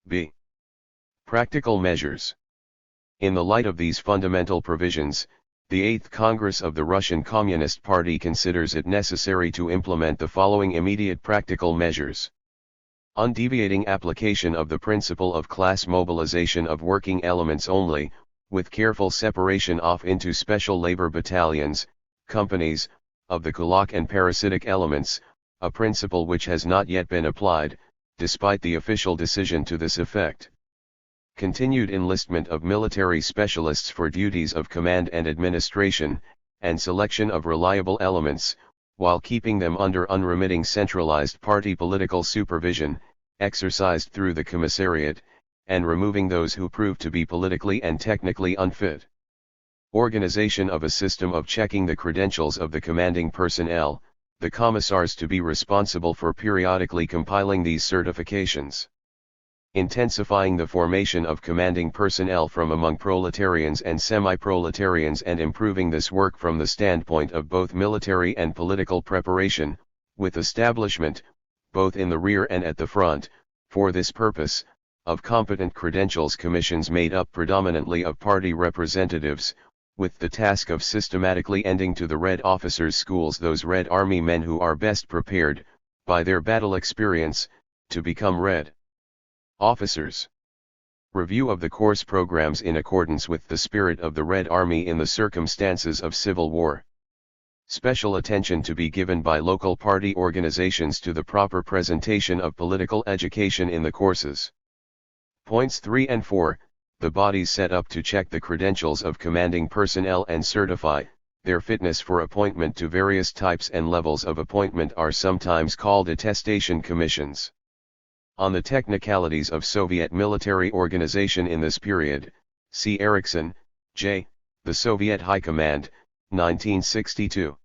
b. Practical measures. In the light of these fundamental provisions, the 8th Congress of the Russian Communist Party considers it necessary to implement the following immediate practical measures. Undeviating application of the principle of class mobilization of working elements only, with careful separation off into special labor battalions, companies, of the kulak and parasitic elements, a principle which has not yet been applied, despite the official decision to this effect. Continued enlistment of military specialists for duties of command and administration, and selection of reliable elements, while keeping them under unremitting centralized party political supervision, exercised through the commissariat, and removing those who prove to be politically and technically unfit. Organization of a system of checking the credentials of the commanding personnel, the commissars to be responsible for periodically compiling these certifications. Intensifying the formation of commanding personnel from among proletarians and semi-proletarians and improving this work from the standpoint of both military and political preparation, with establishment, both in the rear and at the front, for this purpose, of competent credentials commissions made up predominantly of party representatives, with the task of systematically ending to the Red Officers' Schools those Red Army men who are best prepared, by their battle experience, to become Red Officers. Review of the course programs in accordance with the spirit of the Red Army in the circumstances of civil war. Special attention to be given by local party organizations to the proper presentation of political education in the courses. Points 3 and 4, the bodies set up to check the credentials of commanding personnel and certify their fitness for appointment to various types and levels of appointment are sometimes called attestation commissions. On the technicalities of Soviet military organization in this period, see Eriksson, J., The Soviet High Command, 1962.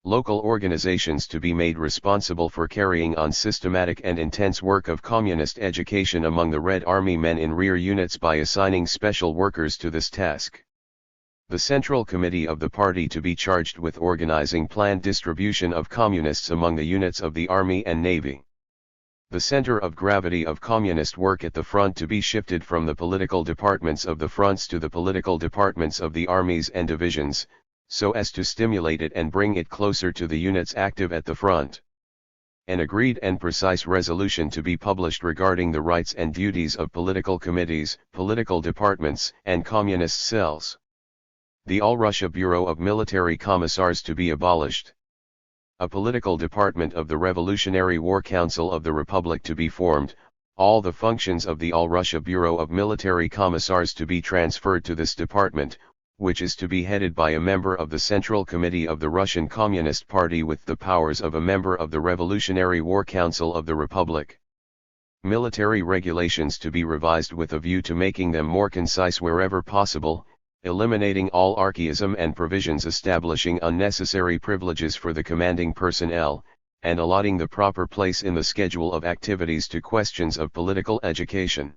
Local organizations to be made responsible for carrying on systematic and intense work of communist education among the Red Army men in rear units by assigning special workers to this task. The Central Committee of the party to be charged with organizing planned distribution of communists among the units of the Army and Navy. The center of gravity of communist work at the front to be shifted from the political departments of the fronts to the political departments of the armies and divisions, so as to stimulate it and bring it closer to the units active at the front. An agreed and precise resolution to be published regarding the rights and duties of political committees, political departments, and communist cells. The All-Russia Bureau of Military Commissars to be abolished. A political department of the Revolutionary War Council of the Republic to be formed, all the functions of the All-Russia Bureau of Military Commissars to be transferred to this department, which is to be headed by a member of the Central Committee of the Russian Communist Party with the powers of a member of the Revolutionary War Council of the Republic. Military regulations to be revised with a view to making them more concise wherever possible, eliminating all archaism and provisions establishing unnecessary privileges for the commanding personnel, and allotting the proper place in the schedule of activities to questions of political education.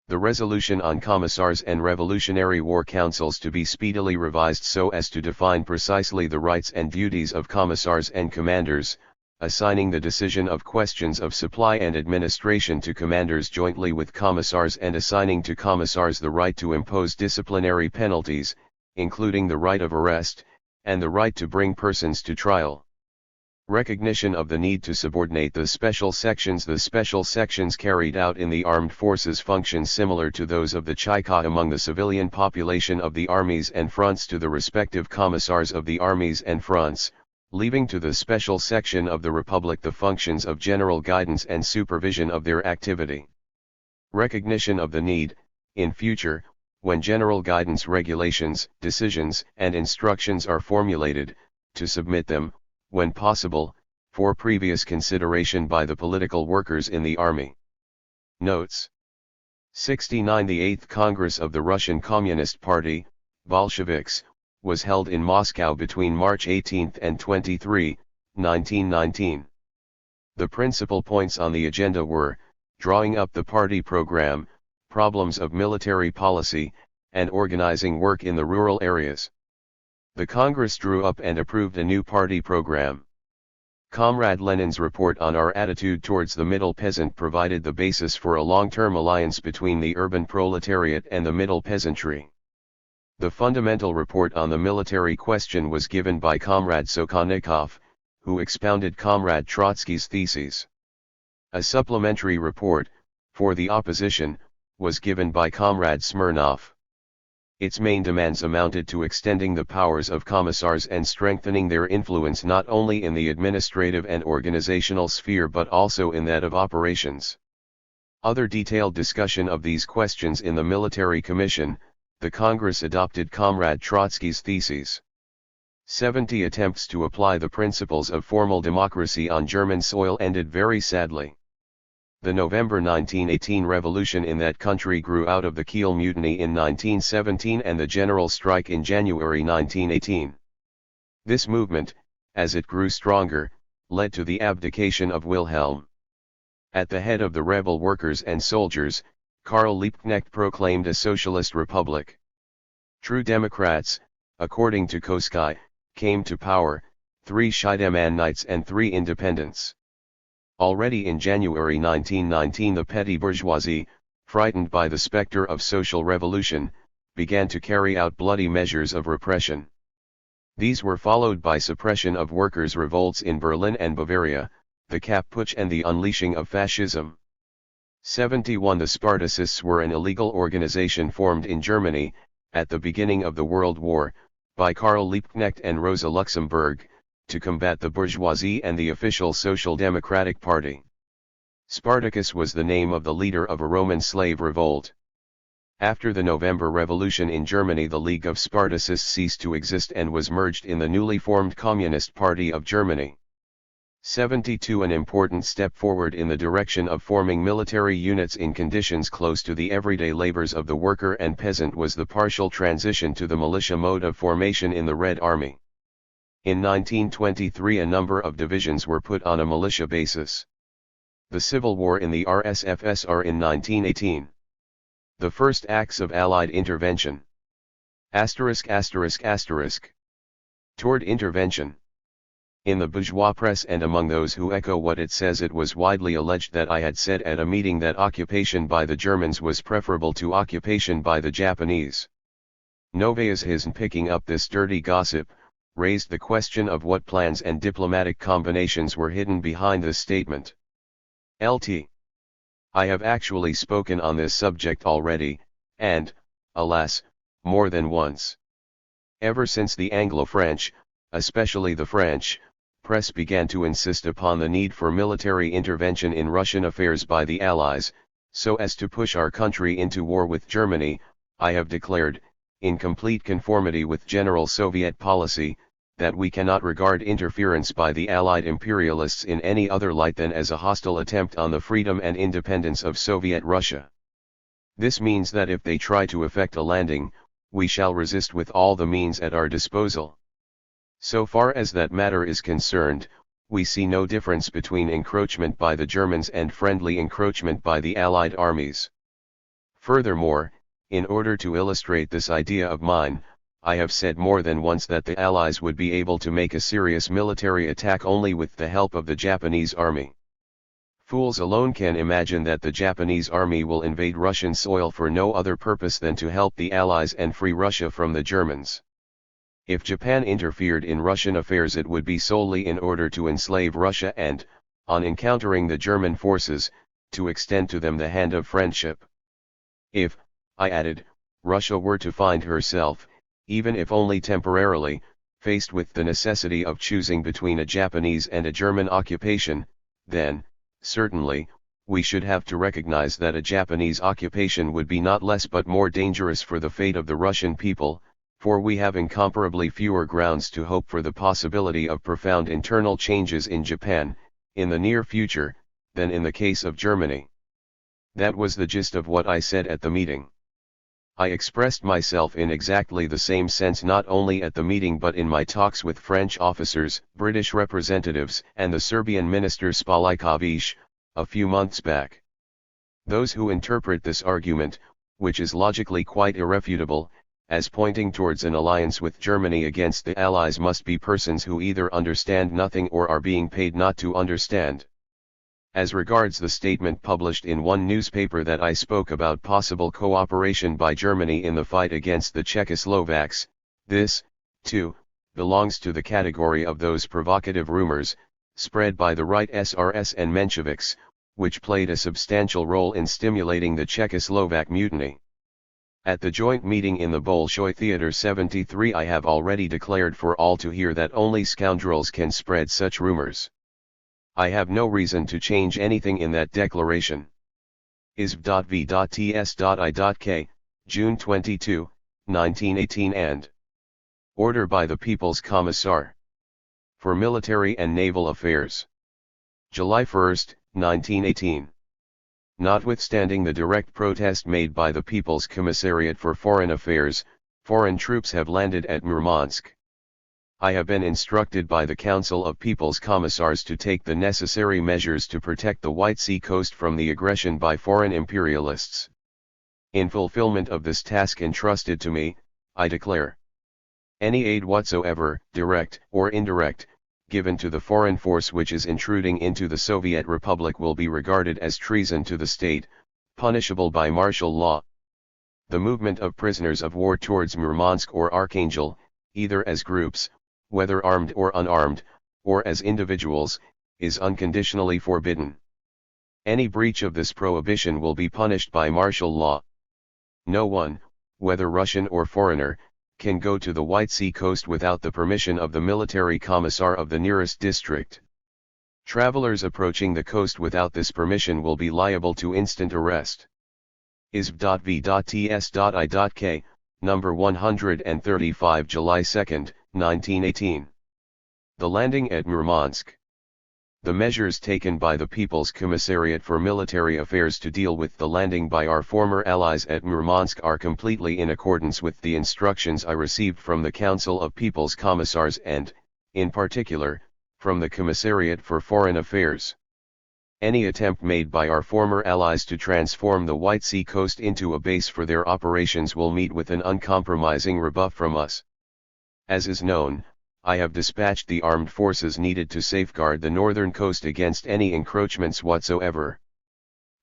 The resolution on commissars and Revolutionary War Councils to be speedily revised so as to define precisely the rights and duties of commissars and commanders, assigning the decision of questions of supply and administration to commanders jointly with commissars and assigning to commissars the right to impose disciplinary penalties, including the right of arrest, and the right to bring persons to trial. Recognition of the need to subordinate the special sections. The special sections carried out in the armed forces function similar to those of the Chayka among the civilian population of the armies and fronts to the respective commissars of the armies and fronts, leaving to the special section of the Republic the functions of general guidance and supervision of their activity. Recognition of the need, in future, when general guidance regulations, decisions, and instructions are formulated, to submit them, when possible, for previous consideration by the political workers in the army. Notes. 69 The 8th Congress of the Russian Communist Party, Bolsheviks, was held in Moscow between March 18 and 23, 1919. The principal points on the agenda were, drawing up the party program, problems of military policy, and organizing work in the rural areas. The Congress drew up and approved a new party program. Comrade Lenin's report on our attitude towards the middle peasant provided the basis for a long-term alliance between the urban proletariat and the middle peasantry. The fundamental report on the military question was given by Comrade Sokhonikov, who expounded Comrade Trotsky's theses. A supplementary report, for the opposition, was given by Comrade Smirnov. Its main demands amounted to extending the powers of commissars and strengthening their influence not only in the administrative and organizational sphere but also in that of operations. Other detailed discussion of these questions in the Military Commission, the Congress adopted Comrade Trotsky's theses. 70 attempts to apply the principles of formal democracy on German soil ended very sadly. The November 1918 revolution in that country grew out of the Kiel Mutiny in 1917 and the general strike in January 1918. This movement, as it grew stronger, led to the abdication of Wilhelm. At the head of the rebel workers and soldiers, Karl Liebknecht proclaimed a socialist republic. True Democrats, according to Trotsky, came to power, 3 Scheidemannites and 3 independents. Already in January 1919 the petty bourgeoisie, frightened by the specter of social revolution, began to carry out bloody measures of repression. These were followed by suppression of workers' revolts in Berlin and Bavaria, the Kapp Putsch and the unleashing of fascism. 71 The Spartacists were an illegal organization formed in Germany, at the beginning of the World War, by Karl Liebknecht and Rosa Luxemburg, to combat the bourgeoisie and the official Social Democratic Party. Spartacus was the name of the leader of a Roman slave revolt. After the November Revolution in Germany, the League of Spartacists ceased to exist and was merged in the newly formed Communist Party of Germany. 72 An important step forward in the direction of forming military units in conditions close to the everyday labors of the worker and peasant was the partial transition to the militia mode of formation in the Red Army. In 1923 a number of divisions were put on a militia basis. The civil war in the RSFSR in 1918. The first acts of Allied intervention. Toward intervention. In the bourgeois press and among those who echo what it says, it was widely alleged that I had said at a meeting that occupation by the Germans was preferable to occupation by the Japanese. Novaya Zhizn, picking up this dirty gossip, raised the question of what plans and diplomatic combinations were hidden behind this statement. Lt. I have actually spoken on this subject already, and, alas, more than once. Ever since the Anglo-French, especially the French, press began to insist upon the need for military intervention in Russian affairs by the Allies, so as to push our country into war with Germany, I have declared, in complete conformity with general Soviet policy, that we cannot regard interference by the Allied imperialists in any other light than as a hostile attempt on the freedom and independence of Soviet Russia. This means that if they try to effect a landing, we shall resist with all the means at our disposal. So far as that matter is concerned, we see no difference between encroachment by the Germans and friendly encroachment by the Allied armies. Furthermore, in order to illustrate this idea of mine, I have said more than once that the Allies would be able to make a serious military attack only with the help of the Japanese army. Fools alone can imagine that the Japanese army will invade Russian soil for no other purpose than to help the Allies and free Russia from the Germans. If Japan interfered in Russian affairs, it would be solely in order to enslave Russia and, on encountering the German forces, to extend to them the hand of friendship. If, I added, Russia were to find herself, even if only temporarily, faced with the necessity of choosing between a Japanese and a German occupation, then, certainly, we should have to recognize that a Japanese occupation would be not less but more dangerous for the fate of the Russian people, for we have incomparably fewer grounds to hope for the possibility of profound internal changes in Japan, in the near future, than in the case of Germany. That was the gist of what I said at the meeting. I expressed myself in exactly the same sense not only at the meeting but in my talks with French officers, British representatives, and the Serbian minister Spalikovic, a few months back. Those who interpret this argument, which is logically quite irrefutable, as pointing towards an alliance with Germany against the Allies must be persons who either understand nothing or are being paid not to understand. As regards the statement published in one newspaper that I spoke about possible cooperation by Germany in the fight against the Czechoslovaks, this, too, belongs to the category of those provocative rumors, spread by the right SRS and Mensheviks, which played a substantial role in stimulating the Czechoslovak mutiny. At the joint meeting in the Bolshoi Theatre 73 I have already declared for all to hear that only scoundrels can spread such rumors. I have no reason to change anything in that declaration. isv.v.ts.i.k, June 22, 1918 and Order by the People's Commissar for Military and Naval Affairs. July 1, 1918. Notwithstanding the direct protest made by the People's Commissariat for Foreign Affairs, foreign troops have landed at Murmansk. I have been instructed by the Council of People's Commissars to take the necessary measures to protect the White Sea coast from the aggression by foreign imperialists. In fulfillment of this task entrusted to me, I declare, any aid whatsoever, direct or indirect, given to the foreign force which is intruding into the Soviet Republic will be regarded as treason to the state, punishable by martial law. The movement of prisoners of war towards Murmansk or Archangel, either as groups, whether armed or unarmed, or as individuals, is unconditionally forbidden. Any breach of this prohibition will be punished by martial law. No one, whether Russian or foreigner, can go to the White Sea coast without the permission of the military commissar of the nearest district. Travelers approaching the coast without this permission will be liable to instant arrest. isv.v.ts.i.k, number 135, July 2, 1918. The landing at Murmansk. The measures taken by the People's Commissariat for Military Affairs to deal with the landing by our former allies at Murmansk are completely in accordance with the instructions I received from the Council of People's Commissars and, in particular, from the Commissariat for Foreign Affairs. Any attempt made by our former allies to transform the White Sea coast into a base for their operations will meet with an uncompromising rebuff from us. As is known, I have dispatched the armed forces needed to safeguard the northern coast against any encroachments whatsoever.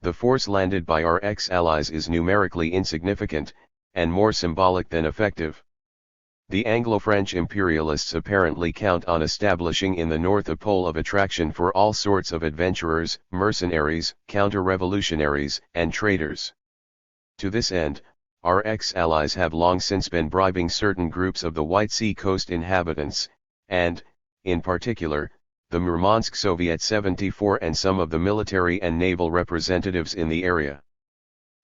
The force landed by our ex-allies is numerically insignificant, and more symbolic than effective. The Anglo-French imperialists apparently count on establishing in the north a pole of attraction for all sorts of adventurers, mercenaries, counter-revolutionaries, and traitors. To this end, our ex-allies have long since been bribing certain groups of the White Sea coast inhabitants, and, in particular, the Murmansk Soviet 74 and some of the military and naval representatives in the area.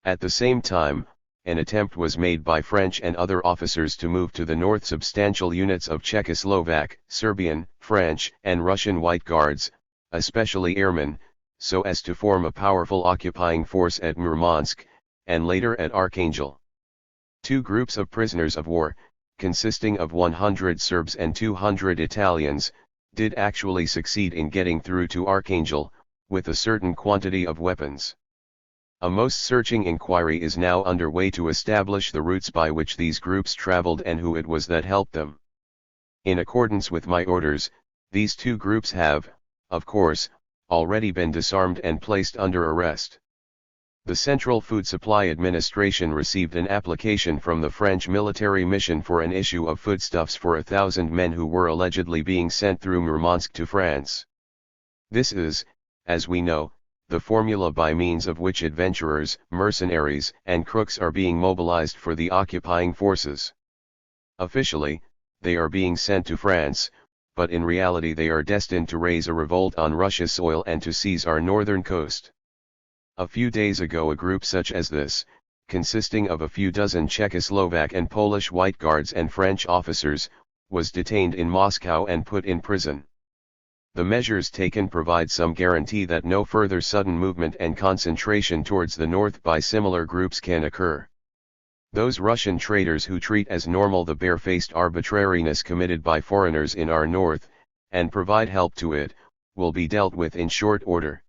At the same time, an attempt was made by French and other officers to move to the north substantial units of Czechoslovak, Serbian, French, and Russian White Guards, especially airmen, so as to form a powerful occupying force at Murmansk, and later at Archangel. Two groups of prisoners of war, consisting of 100 Serbs and 200 Italians, did actually succeed in getting through to Archangel, with a certain quantity of weapons. A most searching inquiry is now underway to establish the routes by which these groups traveled and who it was that helped them. In accordance with my orders, these two groups have, of course, already been disarmed and placed under arrest. The Central Food Supply Administration received an application from the French military mission for an issue of foodstuffs for 1,000 men who were allegedly being sent through Murmansk to France. This is, as we know, the formula by means of which adventurers, mercenaries, and crooks are being mobilized for the occupying forces. Officially, they are being sent to France, but in reality they are destined to raise a revolt on Russia's soil and to seize our northern coast. A few days ago a group such as this, consisting of a few dozen Czechoslovak and Polish White Guards and French officers, was detained in Moscow and put in prison. The measures taken provide some guarantee that no further sudden movement and concentration towards the north by similar groups can occur. Those Russian traitors who treat as normal the barefaced arbitrariness committed by foreigners in our north, and provide help to it, will be dealt with in short order.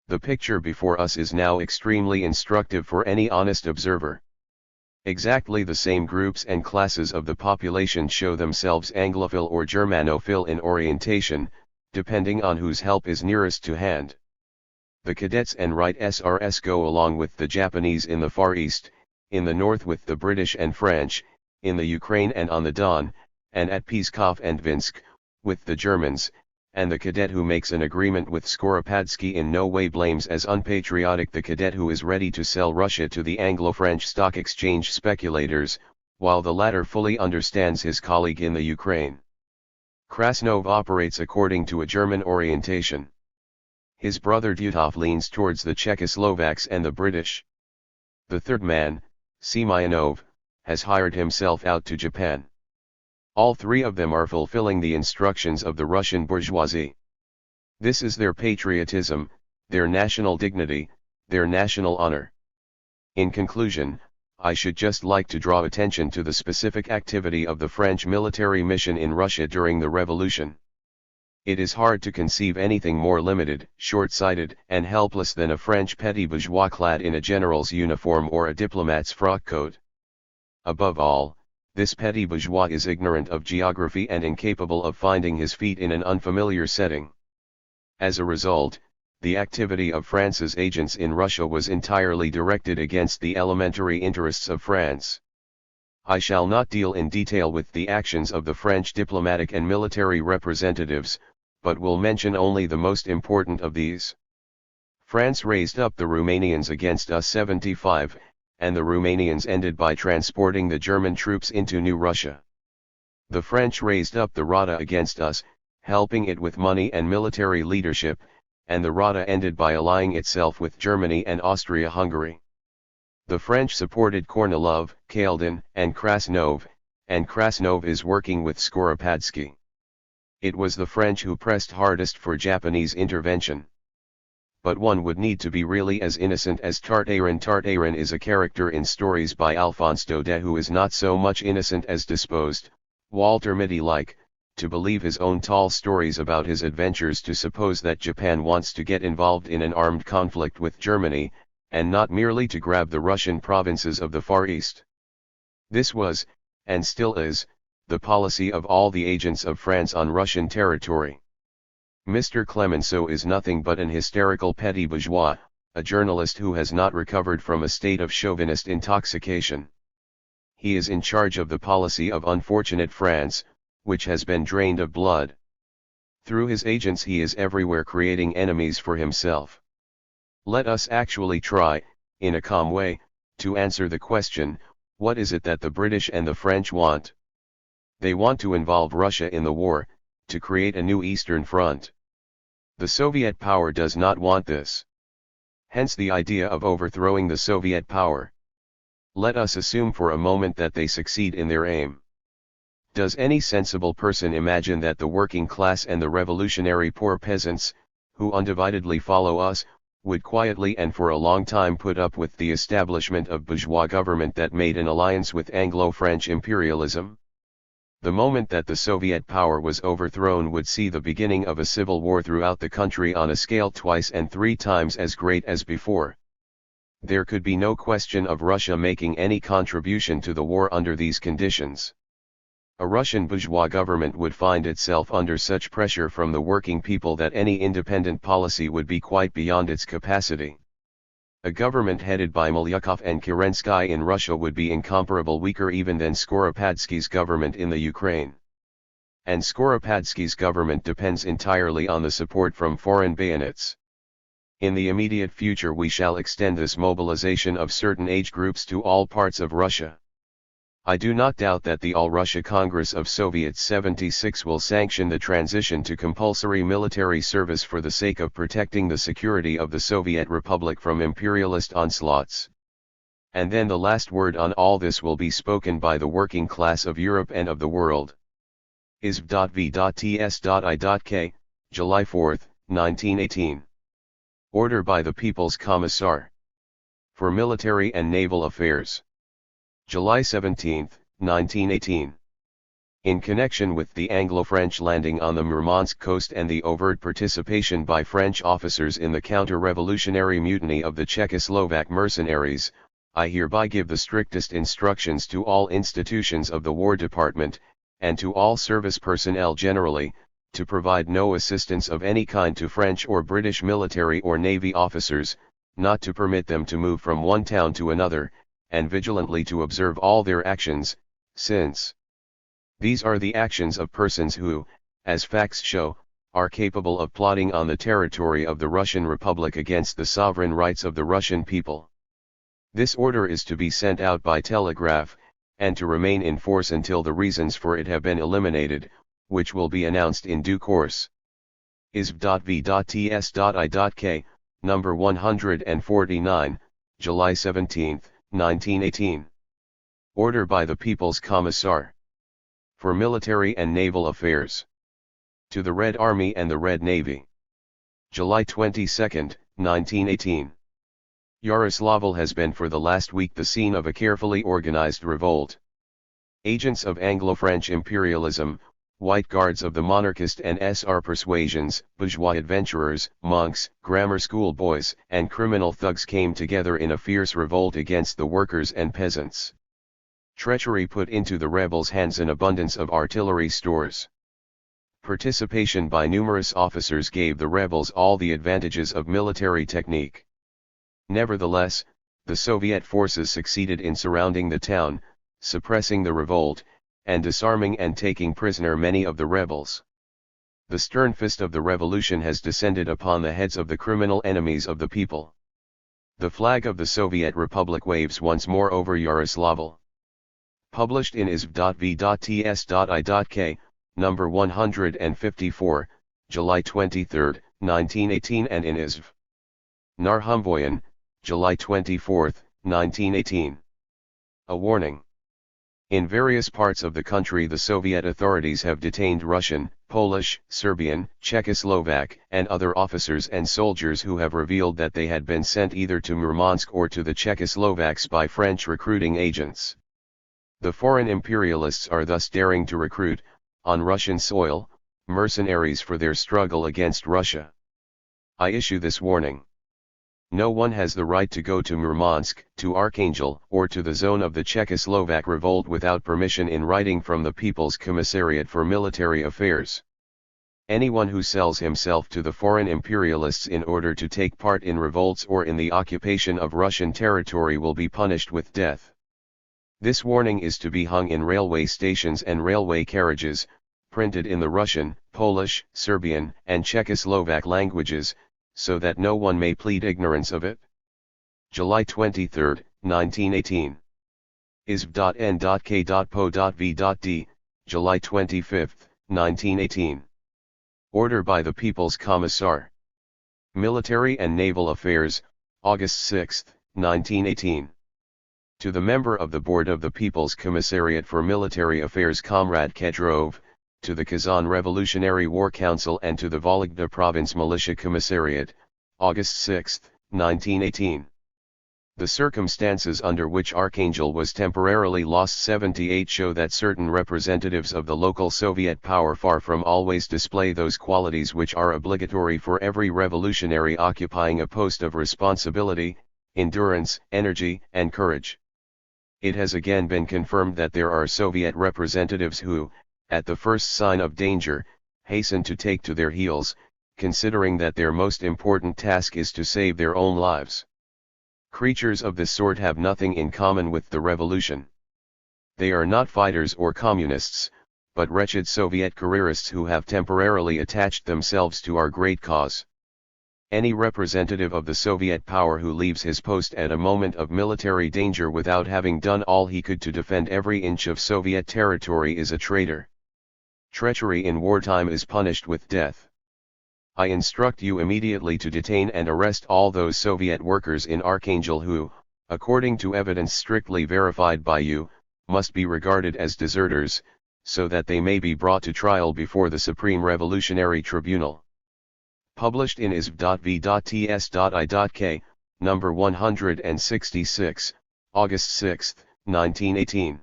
The picture before us is now extremely instructive for any honest observer. Exactly the same groups and classes of the population show themselves Anglophile or Germanophile in orientation, depending on whose help is nearest to hand. The Cadets and Right SRS go along with the Japanese in the Far East, in the North with the British and French, in the Ukraine and on the Don, and at Pskov and Vinsk, with the Germans, and the cadet who makes an agreement with Skoropadsky in no way blames as unpatriotic the cadet who is ready to sell Russia to the Anglo-French stock exchange speculators, while the latter fully understands his colleague in the Ukraine. Krasnov operates according to a German orientation. His brother Dutov leans towards the Czechoslovaks and the British. The third man, Semyonov, has hired himself out to Japan. All three of them are fulfilling the instructions of the Russian bourgeoisie. This is their patriotism, their national dignity, their national honor. In conclusion, I should just like to draw attention to the specific activity of the French military mission in Russia during the revolution. It is hard to conceive anything more limited, short-sighted, and helpless than a French petty bourgeois clad in a general's uniform or a diplomat's frock coat. Above all, this petty bourgeois is ignorant of geography and incapable of finding his feet in an unfamiliar setting. As a result, the activity of France's agents in Russia was entirely directed against the elementary interests of France. I shall not deal in detail with the actions of the French diplomatic and military representatives, but will mention only the most important of these. France raised up the Romanians against us 75, and the Romanians ended by transporting the German troops into New Russia. The French raised up the Rada against us, helping it with money and military leadership, and the Rada ended by allying itself with Germany and Austria-Hungary. The French supported Kornilov, Kaldin, and Krasnov is working with Skoropadsky. It was the French who pressed hardest for Japanese intervention. But one would need to be really as innocent as Tartarin. Tartarin is a character in stories by Alphonse Daudet who is not so much innocent as disposed, Walter Mitty-like, to believe his own tall stories about his adventures, to suppose that Japan wants to get involved in an armed conflict with Germany, and not merely to grab the Russian provinces of the Far East. This was, and still is, the policy of all the agents of France on Russian territory. Mr. Clemenceau is nothing but an hysterical petty bourgeois, a journalist who has not recovered from a state of chauvinist intoxication. He is in charge of the policy of unfortunate France, which has been drained of blood. Through his agents he is everywhere creating enemies for himself. Let us actually try, in a calm way, to answer the question, what is it that the British and the French want? They want to involve Russia in the war, to create a new Eastern Front. The Soviet power does not want this. Hence the idea of overthrowing the Soviet power. Let us assume for a moment that they succeed in their aim. Does any sensible person imagine that the working class and the revolutionary poor peasants, who undividedly follow us, would quietly and for a long time put up with the establishment of bourgeois government that made an alliance with Anglo-French imperialism? The moment that the Soviet power was overthrown would see the beginning of a civil war throughout the country on a scale twice and three times as great as before. There could be no question of Russia making any contribution to the war under these conditions. A Russian bourgeois government would find itself under such pressure from the working people that any independent policy would be quite beyond its capacity. A government headed by Milyukov and Kerensky in Russia would be incomparable weaker even than Skoropadsky's government in the Ukraine. And Skoropadsky's government depends entirely on the support from foreign bayonets. In the immediate future we shall extend this mobilization of certain age groups to all parts of Russia. I do not doubt that the All-Russia Congress of Soviets 76 will sanction the transition to compulsory military service for the sake of protecting the security of the Soviet Republic from imperialist onslaughts. And then the last word on all this will be spoken by the working class of Europe and of the world. ISV.V.Ts.I.K, July 4, 1918. Order by the People's Commissar for Military and Naval Affairs. July 17, 1918. In connection with the Anglo-French landing on the Murmansk coast and the overt participation by French officers in the counter-revolutionary mutiny of the Czechoslovak mercenaries, I hereby give the strictest instructions to all institutions of the War Department, and to all service personnel generally, to provide no assistance of any kind to French or British military or navy officers, not to permit them to move from one town to another, and vigilantly to observe all their actions, since these are the actions of persons who, as facts show, are capable of plotting on the territory of the Russian Republic against the sovereign rights of the Russian people. This order is to be sent out by telegraph, and to remain in force until the reasons for it have been eliminated, which will be announced in due course. ISV.V.TS.I.K, number 149, July 17, 1918. Order by the People's Commissar for Military and Naval Affairs. To the Red Army and the Red Navy. July 22, 1918. Yaroslavl has been for the last week the scene of a carefully organized revolt. Agents of Anglo-French imperialism, White Guards of the monarchist and SR persuasions, bourgeois adventurers, monks, grammar school boys, and criminal thugs came together in a fierce revolt against the workers and peasants. Treachery put into the rebels' hands an abundance of artillery stores. Participation by numerous officers gave the rebels all the advantages of military technique. Nevertheless, the Soviet forces succeeded in surrounding the town, suppressing the revolt, and disarming and taking prisoner many of the rebels. The stern fist of the revolution has descended upon the heads of the criminal enemies of the people. The flag of the Soviet Republic waves once more over Yaroslavl. Published in isv.v.ts.I.K, number 154, July 23, 1918, and in ISV. Narhumvoyen, July 24, 1918. A warning. In various parts of the country the Soviet authorities have detained Russian, Polish, Serbian, Czechoslovak, and other officers and soldiers who have revealed that they had been sent either to Murmansk or to the Czechoslovaks by French recruiting agents. The foreign imperialists are thus daring to recruit, on Russian soil, mercenaries for their struggle against Russia. I issue this warning. No one has the right to go to Murmansk, to Archangel, or to the zone of the Czechoslovak revolt without permission in writing from the People's Commissariat for Military Affairs. Anyone who sells himself to the foreign imperialists in order to take part in revolts or in the occupation of Russian territory will be punished with death. This warning is to be hung in railway stations and railway carriages, printed in the Russian, Polish, Serbian, and Czechoslovak languages, so that no one may plead ignorance of it. July 23, 1918. isv.n.k.po.v.d, July 25, 1918. Order by the People's Commissar. Military and Naval Affairs, August 6, 1918. To the member of the Board of the People's Commissariat for Military Affairs Comrade Kedrov, to the Kazan Revolutionary War Council and to the Vologda Province Militia Commissariat, August 6, 1918. The circumstances under which Archangel was temporarily lost 78 show that certain representatives of the local Soviet power far from always display those qualities which are obligatory for every revolutionary occupying a post of responsibility, endurance, energy, and courage. It has again been confirmed that there are Soviet representatives who, at the first sign of danger, hasten to take to their heels, considering that their most important task is to save their own lives. Creatures of this sort have nothing in common with the revolution. They are not fighters or communists, but wretched Soviet careerists who have temporarily attached themselves to our great cause. Any representative of the Soviet power who leaves his post at a moment of military danger without having done all he could to defend every inch of Soviet territory is a traitor. Treachery in wartime is punished with death. I instruct you immediately to detain and arrest all those Soviet workers in Archangel who, according to evidence strictly verified by you, must be regarded as deserters, so that they may be brought to trial before the Supreme Revolutionary Tribunal. Published in isv.v.ts.I.K, number 166, August 6, 1918.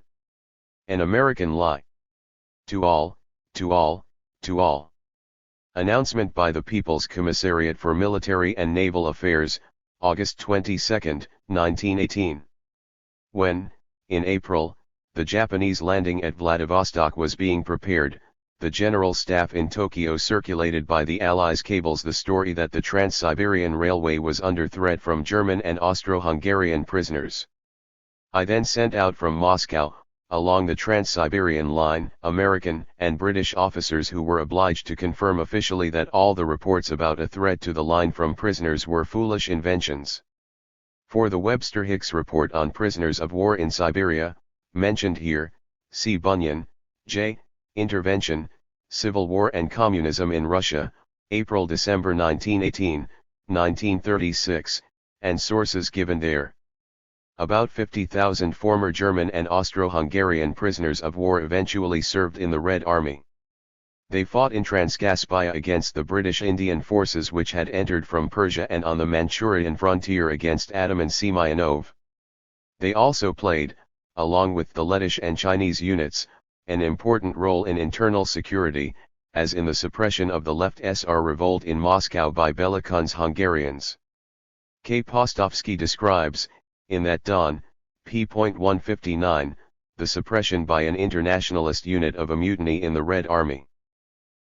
An American Lie. To all, to all, to all. Announcement by the People's Commissariat for Military and Naval Affairs, August 22, 1918. When, in April, the Japanese landing at Vladivostok was being prepared, the General Staff in Tokyo circulated by the Allies' cables the story that the Trans-Siberian Railway was under threat from German and Austro-Hungarian prisoners. I then sent out from Moscow, along the Trans-Siberian line, American and British officers who were obliged to confirm officially that all the reports about a threat to the line from prisoners were foolish inventions. For the Webster-Hicks report on prisoners of war in Siberia, mentioned here, see Bunyan, J. Intervention, Civil War and Communism in Russia, April-December 1918, 1936, and sources given there. About 50,000 former German and Austro-Hungarian prisoners of war eventually served in the Red Army. They fought in Transcaspia against the British Indian forces which had entered from Persia and on the Manchurian frontier against Ataman Semyonov. They also played, along with the Lettish and Chinese units, an important role in internal security, as in the suppression of the Left SR revolt in Moscow by Belakun's Hungarians. K. Postovsky describes, in that Don, p. 159, the suppression by an internationalist unit of a mutiny in the Red Army.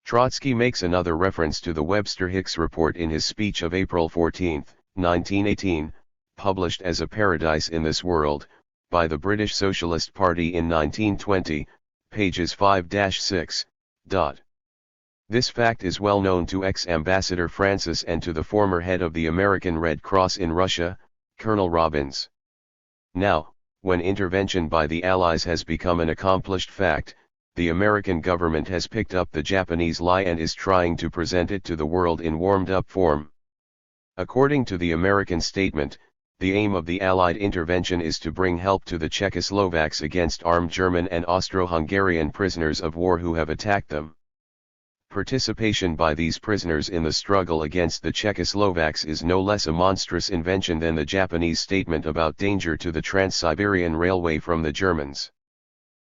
Trotsky makes another reference to the Webster-Hicks report in his speech of April 14, 1918, published as A Paradise in This World, by the British Socialist Party in 1920, pages 5-6. This fact is well known to ex-ambassador Francis and to the former head of the American Red Cross in Russia, Colonel Robbins. Now, when intervention by the Allies has become an accomplished fact, the American government has picked up the Japanese lie and is trying to present it to the world in warmed-up form. According to the American statement, the aim of the Allied intervention is to bring help to the Czechoslovaks against armed German and Austro-Hungarian prisoners of war who have attacked them. Participation by these prisoners in the struggle against the Czechoslovaks is no less a monstrous invention than the Japanese statement about danger to the Trans-Siberian Railway from the Germans.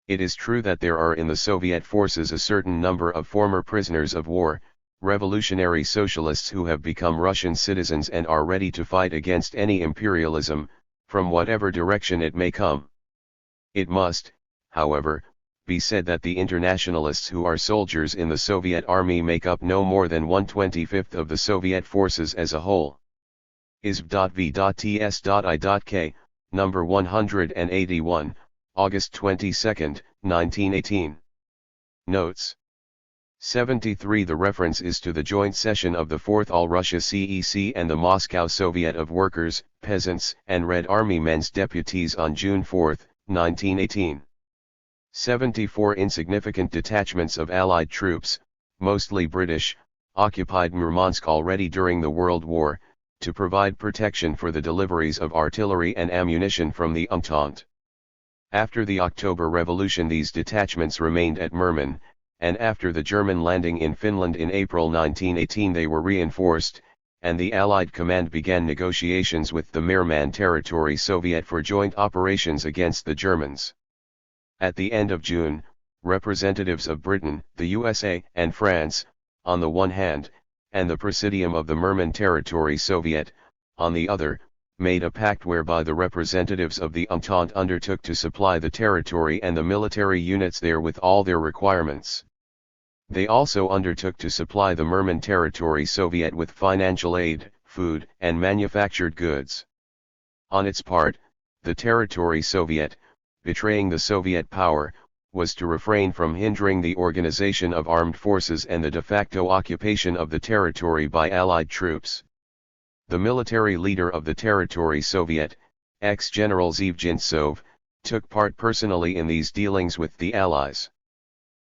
It is true that there are in the Soviet forces a certain number of former prisoners of war, revolutionary socialists who have become Russian citizens and are ready to fight against any imperialism, from whatever direction it may come. It must, however, be said that the internationalists who are soldiers in the Soviet army make up no more than 1/25 of the Soviet forces as a whole. ISV.V.TS.I.K, number 181, August 22, 1918. Notes. 73. The reference is to the joint session of the 4th All-Russia CEC and the Moscow Soviet of Workers, Peasants, and Red Army Men's Deputies on June 4, 1918. 74. Insignificant detachments of Allied troops, mostly British, occupied Murmansk already during the World War, to provide protection for the deliveries of artillery and ammunition from the Entente. After the October Revolution these detachments remained at Murman, and after the German landing in Finland in April 1918 they were reinforced, and the Allied command began negotiations with the Murman Territory Soviet for joint operations against the Germans. At the end of June, representatives of Britain, the USA, and France, on the one hand, and the Presidium of the Murman Territory Soviet, on the other, made a pact whereby the representatives of the Entente undertook to supply the territory and the military units there with all their requirements. They also undertook to supply the Murman Territory Soviet with financial aid, food, and manufactured goods. On its part, the Territory Soviet, betraying the Soviet power, was to refrain from hindering the organization of armed forces and the de facto occupation of the territory by Allied troops. The military leader of the Territory Soviet, ex-General Zhivjintsov, took part personally in these dealings with the Allies.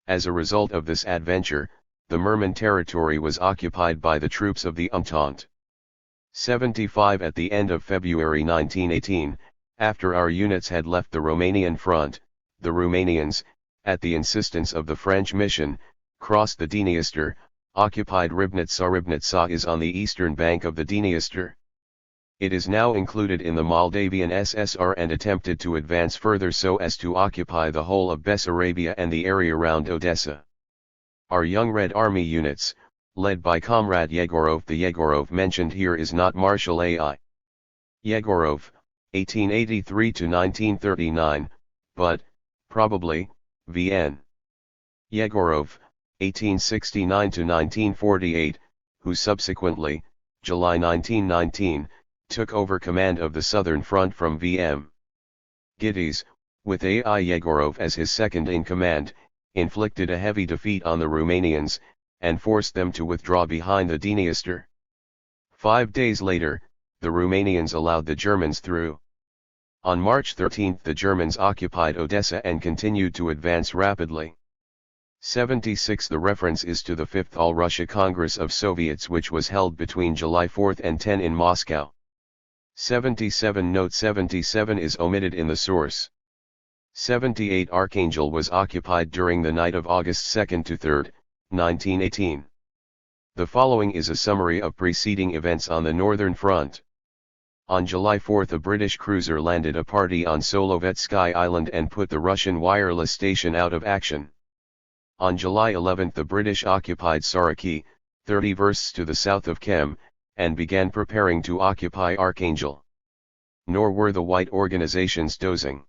As a result of this adventure, the Murman territory was occupied by the troops of the Entente. 75. At the end of February 1918, after our units had left the Romanian front, the Romanians, at the insistence of the French mission, crossed the Dniester, occupied Ribnitsa. Ribnitsa is on the eastern bank of the Dniester. It is now included in the Moldavian SSR and attempted to advance further so as to occupy the whole of Bessarabia and the area around Odessa. Our young Red Army units, led by Comrade Yegorov. The Yegorov mentioned here is not Marshal A.I. Yegorov, 1883 to 1939, but, probably, V.N. Yegorov, 1869 to 1948, who subsequently, July 1919, took over command of the Southern Front from V.M. Gittes, with A.I. Yegorov as his second in command, inflicted a heavy defeat on the Romanians, and forced them to withdraw behind the Dniester. 5 days later, the Romanians allowed the Germans through. On March 13 the Germans occupied Odessa and continued to advance rapidly. 76 The reference is to the 5th All-Russia Congress of Soviets which was held between July 4 and 10 in Moscow. 77 Note 77 is omitted in the source. 78 Archangel was occupied during the night of August 2 to 3, 1918. The following is a summary of preceding events on the Northern Front. On July 4 a British cruiser landed a party on Solovetsky Island and put the Russian wireless station out of action. On July 11 the British occupied Saraki, 30 versts to the south of Kem, and began preparing to occupy Archangel. Nor were the white organizations dozing.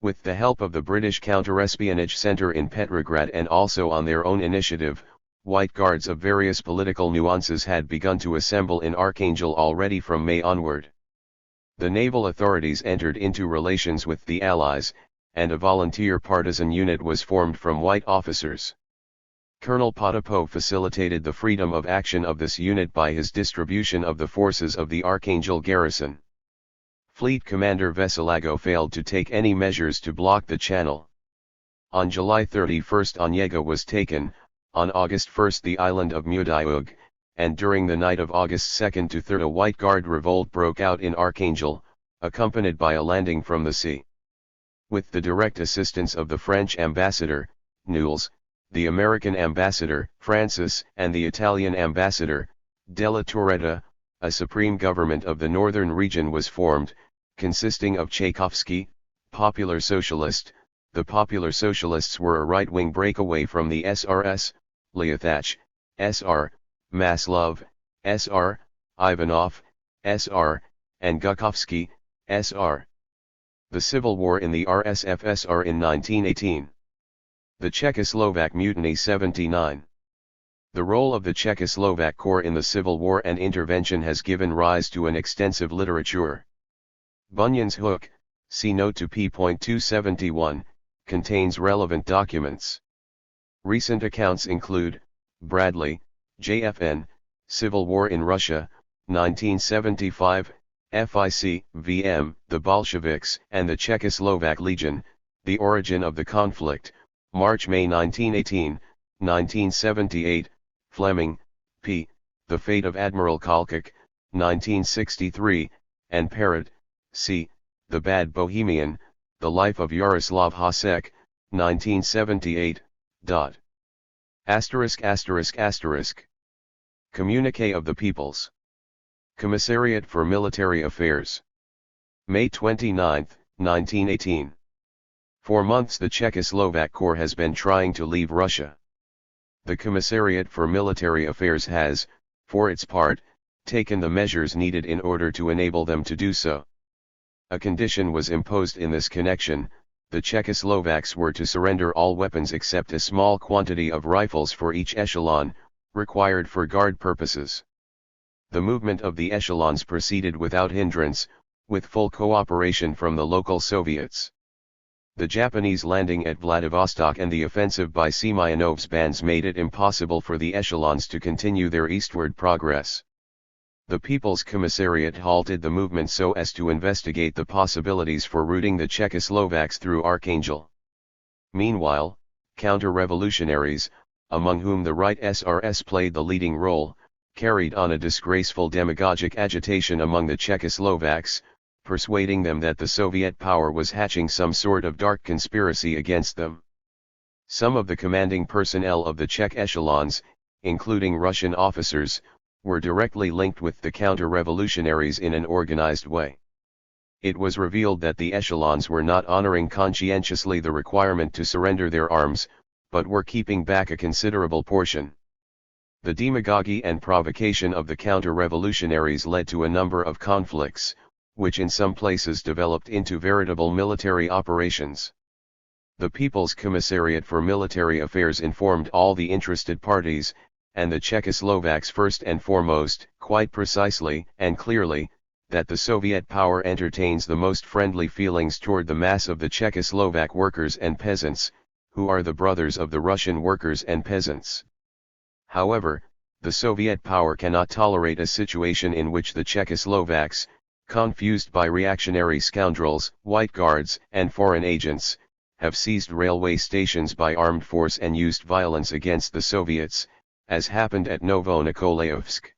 With the help of the British Counterespionage Center in Petrograd and also on their own initiative, white guards of various political nuances had begun to assemble in Archangel already from May onward. The naval authorities entered into relations with the Allies, and a volunteer partisan unit was formed from white officers. Colonel Potapov facilitated the freedom of action of this unit by his distribution of the forces of the Archangel garrison. Fleet Commander Vasilago failed to take any measures to block the channel. On July 31 Onyega was taken, on August 1 the island of Mudiug, and during the night of August 2 to 3 a White Guard revolt broke out in Archangel, accompanied by a landing from the sea. With the direct assistance of the French ambassador, Nules, the American ambassador, Francis, and the Italian ambassador, Della Torretta, a supreme government of the northern region was formed, consisting of Tchaikovsky, Popular Socialist. The Popular Socialists were a right-wing breakaway from the SRS, Leothach, SR, Maslov, SR, Ivanov, SR, and Gukovsky, SR. The civil war in the RSFSR in 1918. The Czechoslovak Mutiny 79. The role of the Czechoslovak Corps in the Civil War and intervention has given rise to an extensive literature. Bunyan's Hook, see note to p.271, contains relevant documents. Recent accounts include, Bradley, JFN, Civil War in Russia, 1975, FIC, VM, The Bolsheviks and the Czechoslovak Legion, The Origin of the Conflict, March-May 1918, 1978, Fleming, P., The Fate of Admiral Kolchak, 1963, and Parrott, C., The Bad Bohemian, The Life of Yaroslav Hasek, 1978, ******* Communique of the Peoples. Commissariat for Military Affairs. May 29, 1918. For months the Czechoslovak Corps has been trying to leave Russia. The Commissariat for Military Affairs has, for its part, taken the measures needed in order to enable them to do so. A condition was imposed in this connection: the Czechoslovaks were to surrender all weapons except a small quantity of rifles for each echelon, required for guard purposes. The movement of the echelons proceeded without hindrance, with full cooperation from the local Soviets. The Japanese landing at Vladivostok and the offensive by Semyonov's bands made it impossible for the echelons to continue their eastward progress. The People's Commissariat halted the movement so as to investigate the possibilities for routing the Czechoslovaks through Archangel. Meanwhile, counter-revolutionaries, among whom the Right SRS played the leading role, carried on a disgraceful demagogic agitation among the Czechoslovaks, persuading them that the Soviet power was hatching some sort of dark conspiracy against them. Some of the commanding personnel of the Czech echelons, including Russian officers, were directly linked with the counter-revolutionaries in an organized way. It was revealed that the echelons were not honoring conscientiously the requirement to surrender their arms, but were keeping back a considerable portion. The demagogy and provocation of the counter-revolutionaries led to a number of conflicts, which in some places developed into veritable military operations. The People's Commissariat for Military Affairs informed all the interested parties, and the Czechoslovaks first and foremost, quite precisely and clearly, that the Soviet power entertains the most friendly feelings toward the mass of the Czechoslovak workers and peasants, who are the brothers of the Russian workers and peasants. However, the Soviet power cannot tolerate a situation in which the Czechoslovaks, confused by reactionary scoundrels, white guards, and foreign agents, have seized railway stations by armed force and used violence against the Soviets, as happened at Novo-Nikolaevsk.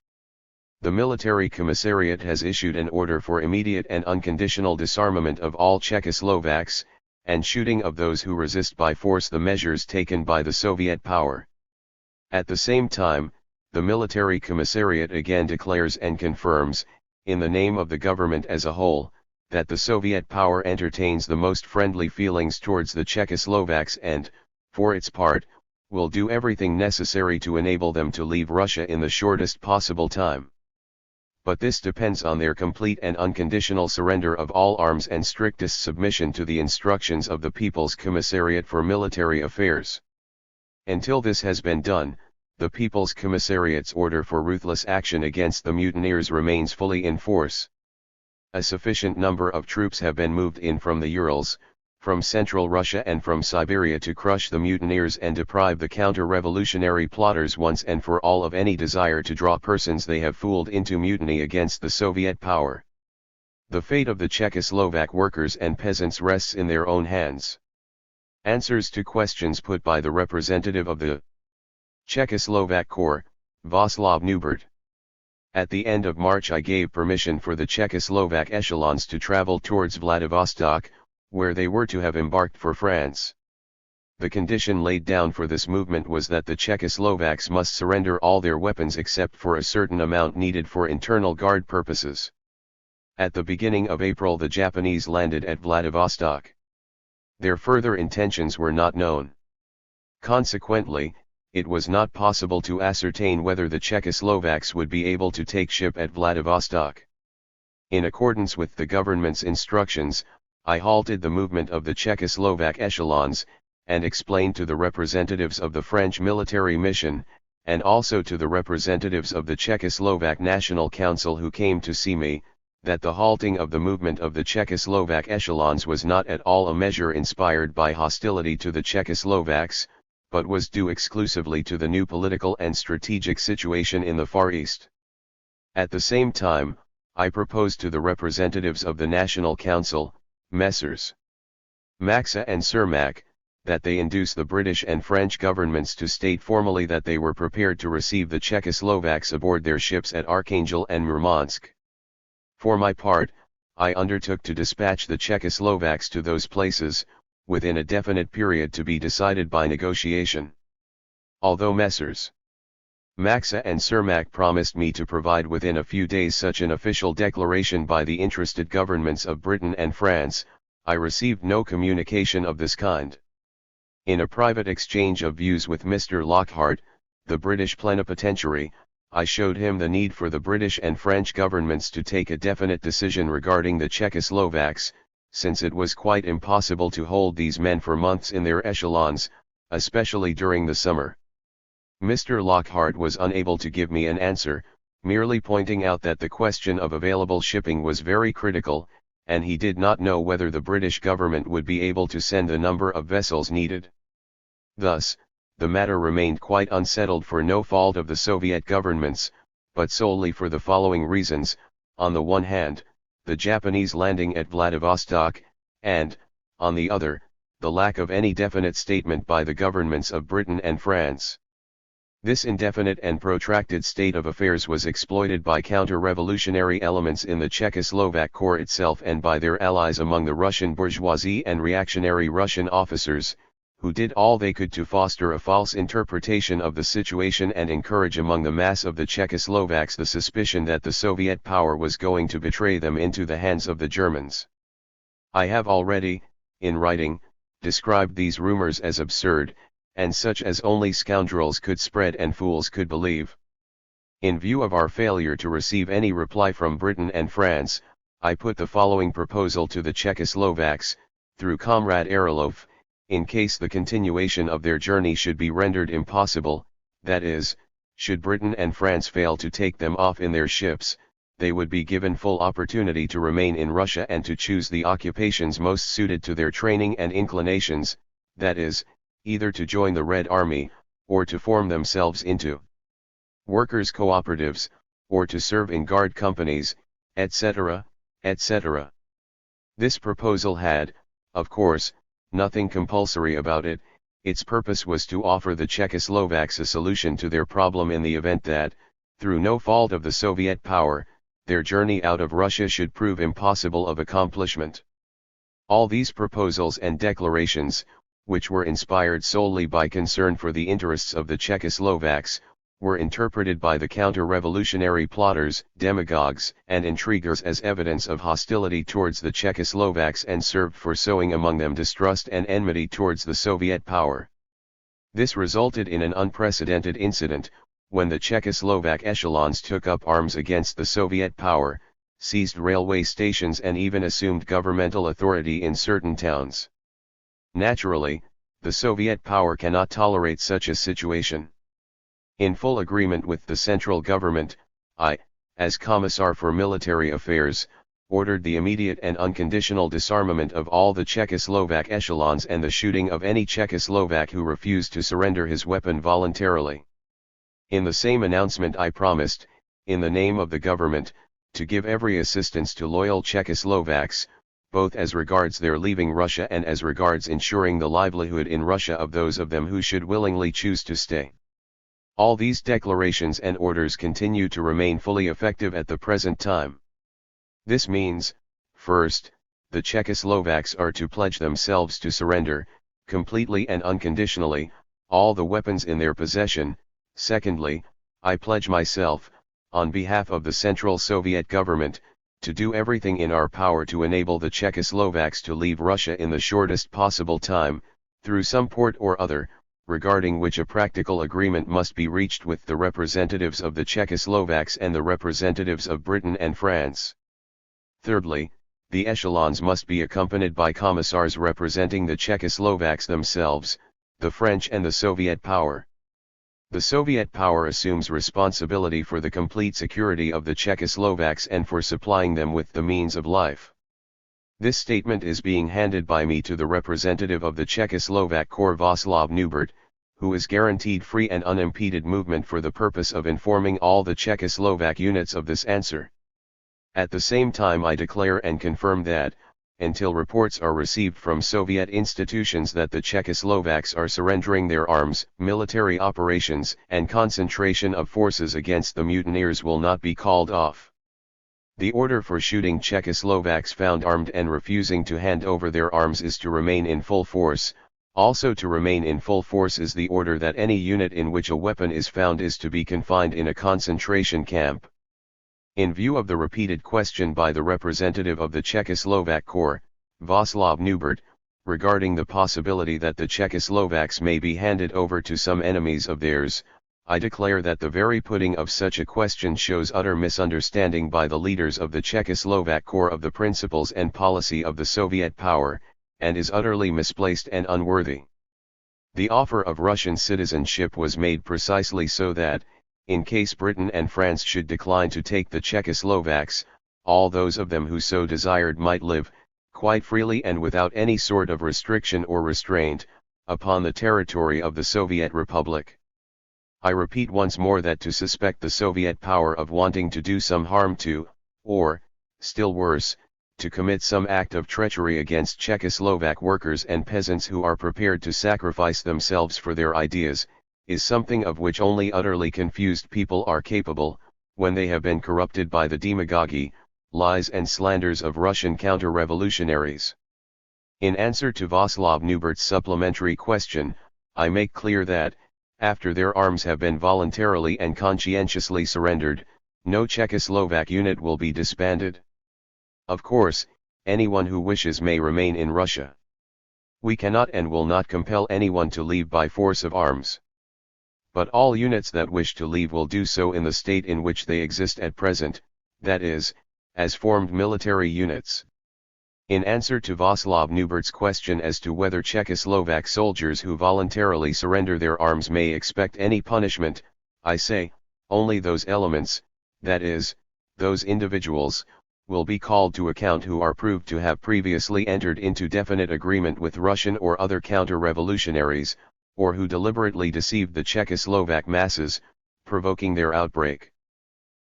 The Military Commissariat has issued an order for immediate and unconditional disarmament of all Czechoslovaks, and shooting of those who resist by force the measures taken by the Soviet power. At the same time, the Military Commissariat again declares and confirms, in the name of the government as a whole, that the Soviet power entertains the most friendly feelings towards the Czechoslovaks and, for its part, will do everything necessary to enable them to leave Russia in the shortest possible time. But this depends on their complete and unconditional surrender of all arms and strictest submission to the instructions of the People's Commissariat for Military Affairs. Until this has been done, the People's Commissariat's order for ruthless action against the mutineers remains fully in force. A sufficient number of troops have been moved in from the Urals, from central Russia and from Siberia to crush the mutineers and deprive the counter-revolutionary plotters once and for all of any desire to draw persons they have fooled into mutiny against the Soviet power. The fate of the Czechoslovak workers and peasants rests in their own hands. Answers to questions put by the representative of the Czechoslovak Corps, Václav Neubert. At the end of March I gave permission for the Czechoslovak echelons to travel towards Vladivostok, where they were to have embarked for France. The condition laid down for this movement was that the Czechoslovaks must surrender all their weapons except for a certain amount needed for internal guard purposes. At the beginning of April the Japanese landed at Vladivostok. Their further intentions were not known. Consequently, it was not possible to ascertain whether the Czechoslovaks would be able to take ship at Vladivostok. In accordance with the government's instructions, I halted the movement of the Czechoslovak echelons, and explained to the representatives of the French military mission, and also to the representatives of the Czechoslovak National Council who came to see me, that the halting of the movement of the Czechoslovak echelons was not at all a measure inspired by hostility to the Czechoslovaks, but was due exclusively to the new political and strategic situation in the Far East. At the same time, I proposed to the representatives of the National Council, Messrs. Maxa and Cermak, that they induce the British and French governments to state formally that they were prepared to receive the Czechoslovaks aboard their ships at Archangel and Murmansk. For my part, I undertook to dispatch the Czechoslovaks to those places, within a definite period to be decided by negotiation. Although Messrs. Maxa and Cermak promised me to provide within a few days such an official declaration by the interested governments of Britain and France, I received no communication of this kind. In a private exchange of views with Mr. Lockhart, the British plenipotentiary, I showed him the need for the British and French governments to take a definite decision regarding the Czechoslovaks, since it was quite impossible to hold these men for months in their echelons, especially during the summer. Mr. Lockhart was unable to give me an answer, merely pointing out that the question of available shipping was very critical, and he did not know whether the British government would be able to send the number of vessels needed. Thus, the matter remained quite unsettled for no fault of the Soviet governments, but solely for the following reasons: on the one hand, the Japanese landing at Vladivostok, and, on the other, the lack of any definite statement by the governments of Britain and France. This indefinite and protracted state of affairs was exploited by counter-revolutionary elements in the Czechoslovak Corps itself and by their allies among the Russian bourgeoisie and reactionary Russian officers, who did all they could to foster a false interpretation of the situation and encourage among the mass of the Czechoslovaks the suspicion that the Soviet power was going to betray them into the hands of the Germans. I have already, in writing, described these rumors as absurd, and such as only scoundrels could spread and fools could believe. In view of our failure to receive any reply from Britain and France, I put the following proposal to the Czechoslovaks, through Comrade Arilov, in case the continuation of their journey should be rendered impossible, that is, should Britain and France fail to take them off in their ships, they would be given full opportunity to remain in Russia and to choose the occupations most suited to their training and inclinations, that is, either to join the Red Army, or to form themselves into workers' cooperatives, or to serve in guard companies, etc., etc. This proposal had, of course, nothing compulsory about it. Its purpose was to offer the Czechoslovaks a solution to their problem in the event that, through no fault of the Soviet power, their journey out of Russia should prove impossible of accomplishment. All these proposals and declarations, which were inspired solely by concern for the interests of the Czechoslovaks, were interpreted by the counter-revolutionary plotters, demagogues, and intriguers as evidence of hostility towards the Czechoslovaks and served for sowing among them distrust and enmity towards the Soviet power. This resulted in an unprecedented incident, when the Czechoslovak echelons took up arms against the Soviet power, seized railway stations and even assumed governmental authority in certain towns. Naturally, the Soviet power cannot tolerate such a situation. In full agreement with the central government, I, as Commissar for Military Affairs, ordered the immediate and unconditional disarmament of all the Czechoslovak echelons and the shooting of any Czechoslovak who refused to surrender his weapon voluntarily. In the same announcement I promised, in the name of the government, to give every assistance to loyal Czechoslovaks, both as regards their leaving Russia and as regards ensuring the livelihood in Russia of those of them who should willingly choose to stay. All these declarations and orders continue to remain fully effective at the present time. This means, first, the Czechoslovaks are to pledge themselves to surrender, completely and unconditionally, all the weapons in their possession. Secondly, I pledge myself, on behalf of the Central Soviet government, to do everything in our power to enable the Czechoslovaks to leave Russia in the shortest possible time, through some port or other, regarding which a practical agreement must be reached with the representatives of the Czechoslovaks and the representatives of Britain and France. Thirdly, the echelons must be accompanied by commissars representing the Czechoslovaks themselves, the French and the Soviet power. The Soviet power assumes responsibility for the complete security of the Czechoslovaks and for supplying them with the means of life. This statement is being handed by me to the representative of the Czechoslovak Corps Václav Neubert, who is guaranteed free and unimpeded movement for the purpose of informing all the Czechoslovak units of this answer. At the same time I declare and confirm that, until reports are received from Soviet institutions that the Czechoslovaks are surrendering their arms, military operations and concentration of forces against the mutineers will not be called off. The order for shooting Czechoslovaks found armed and refusing to hand over their arms is to remain in full force. Also to remain in full force is the order that any unit in which a weapon is found is to be confined in a concentration camp. In view of the repeated question by the representative of the Czechoslovak Corps, Václav Neubert, regarding the possibility that the Czechoslovaks may be handed over to some enemies of theirs, I declare that the very putting of such a question shows utter misunderstanding by the leaders of the Czechoslovak Corps of the principles and policy of the Soviet power, and is utterly misplaced and unworthy. The offer of Russian citizenship was made precisely so that, in case Britain and France should decline to take the Czechoslovaks, all those of them who so desired might live, quite freely and without any sort of restriction or restraint, upon the territory of the Soviet Republic. I repeat once more that to suspect the Soviet power of wanting to do some harm to, or, still worse, to commit some act of treachery against Czechoslovak workers and peasants who are prepared to sacrifice themselves for their ideas, is something of which only utterly confused people are capable, when they have been corrupted by the demagogy, lies and slanders of Russian counter-revolutionaries. In answer to Václav Neubert's supplementary question, I make clear that, after their arms have been voluntarily and conscientiously surrendered, no Czechoslovak unit will be disbanded. Of course, anyone who wishes may remain in Russia. We cannot and will not compel anyone to leave by force of arms. But all units that wish to leave will do so in the state in which they exist at present, that is, as formed military units. In answer to Václav Neubert's question as to whether Czechoslovak soldiers who voluntarily surrender their arms may expect any punishment, I say, only those elements, that is, those individuals, will be called to account who are proved to have previously entered into definite agreement with Russian or other counter-revolutionaries, or who deliberately deceived the Czechoslovak masses, provoking their outbreak.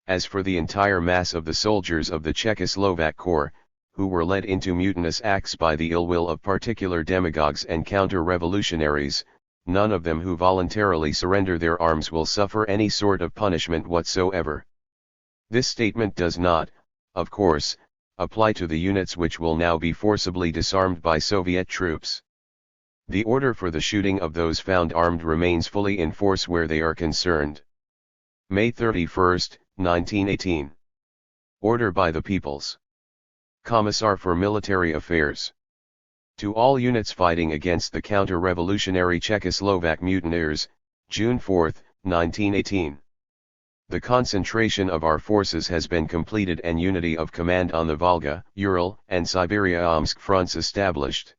As for the entire mass of the soldiers of the Czechoslovak Corps, who were led into mutinous acts by the ill will of particular demagogues and counter-revolutionaries, none of them who voluntarily surrender their arms will suffer any sort of punishment whatsoever. This statement does not, of course, apply to the units which will now be forcibly disarmed by Soviet troops. The order for the shooting of those found armed remains fully in force where they are concerned. May 31, 1918. Order by the People's Commissar for Military Affairs. To all units fighting against the counter-revolutionary Czechoslovak mutineers, June 4, 1918. The concentration of our forces has been completed and unity of command on the Volga, Ural, and Siberia-Omsk fronts established.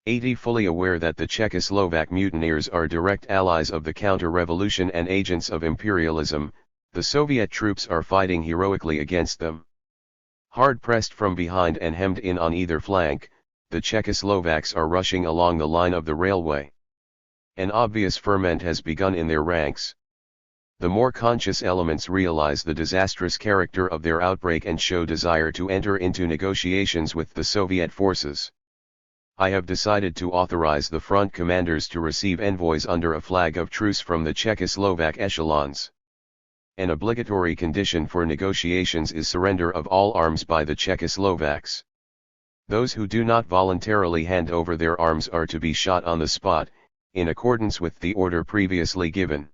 80 fully aware that the Czechoslovak mutineers are direct allies of the counter-revolution and agents of imperialism, the Soviet troops are fighting heroically against them. Hard-pressed from behind and hemmed in on either flank, the Czechoslovaks are rushing along the line of the railway. An obvious ferment has begun in their ranks. The more conscious elements realize the disastrous character of their outbreak and show desire to enter into negotiations with the Soviet forces. I have decided to authorize the front commanders to receive envoys under a flag of truce from the Czechoslovak echelons. An obligatory condition for negotiations is surrender of all arms by the Czechoslovaks. Those who do not voluntarily hand over their arms are to be shot on the spot, in accordance with the order previously given.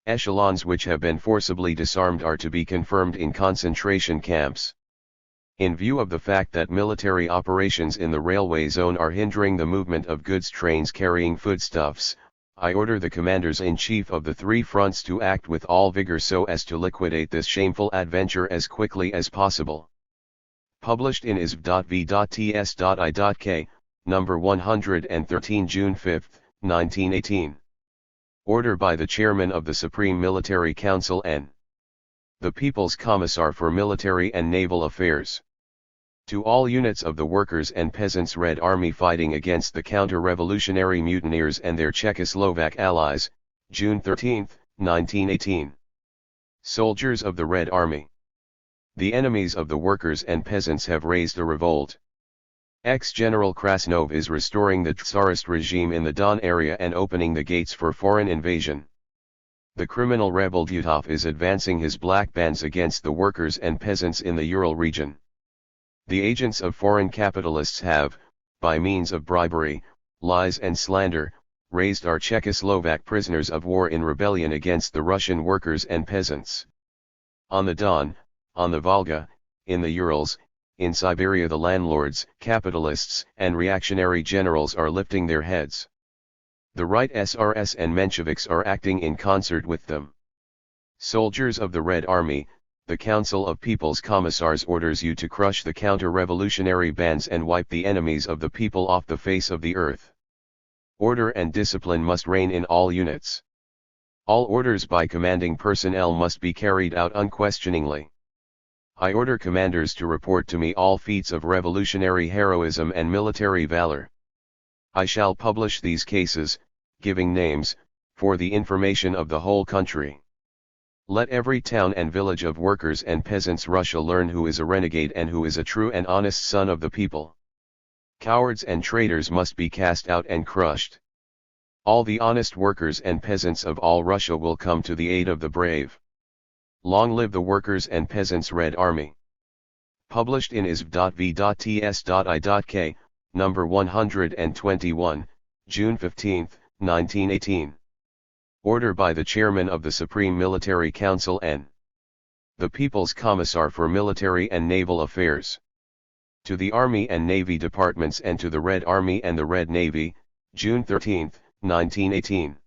Echelons which have been forcibly disarmed are to be confirmed in concentration camps. In view of the fact that military operations in the railway zone are hindering the movement of goods trains carrying foodstuffs, I order the commanders-in-chief of the three fronts to act with all vigor so as to liquidate this shameful adventure as quickly as possible. Published in isv.v.ts.i.k, number 113, June 5, 1918. Order by the Chairman of the Supreme Military Council N. The People's Commissar for Military and Naval Affairs. To all units of the Workers' and Peasants' Red Army fighting against the counter-revolutionary mutineers and their Czechoslovak allies, June 13, 1918. Soldiers of the Red Army. The enemies of the workers and peasants have raised a revolt. Ex-General Krasnov is restoring the Tsarist regime in the Don area and opening the gates for foreign invasion. The criminal rebel Dutov is advancing his black bands against the workers and peasants in the Ural region. The agents of foreign capitalists have, by means of bribery, lies and slander, raised our Czechoslovak prisoners of war in rebellion against the Russian workers and peasants. On the Don, on the Volga, in the Urals, in Siberia the landlords, capitalists, and reactionary generals are lifting their heads. The right SRS and Mensheviks are acting in concert with them. Soldiers of the Red Army, the Council of People's Commissars orders you to crush the counter-revolutionary bands and wipe the enemies of the people off the face of the earth. Order and discipline must reign in all units. All orders by commanding personnel must be carried out unquestioningly. I order commanders to report to me all feats of revolutionary heroism and military valor. I shall publish these cases, giving names, for the information of the whole country. Let every town and village of workers and peasants Russia learn who is a renegade and who is a true and honest son of the people. Cowards and traitors must be cast out and crushed. All the honest workers and peasants of all Russia will come to the aid of the brave. Long live the Workers and Peasants' Red Army. Published in isv.v.ts.i.k, number 121, June 15, 1918. Order by the Chairman of the Supreme Military Council N. The People's Commissar for Military and Naval Affairs. To the Army and Navy Departments and to the Red Army and the Red Navy, June 13, 1918.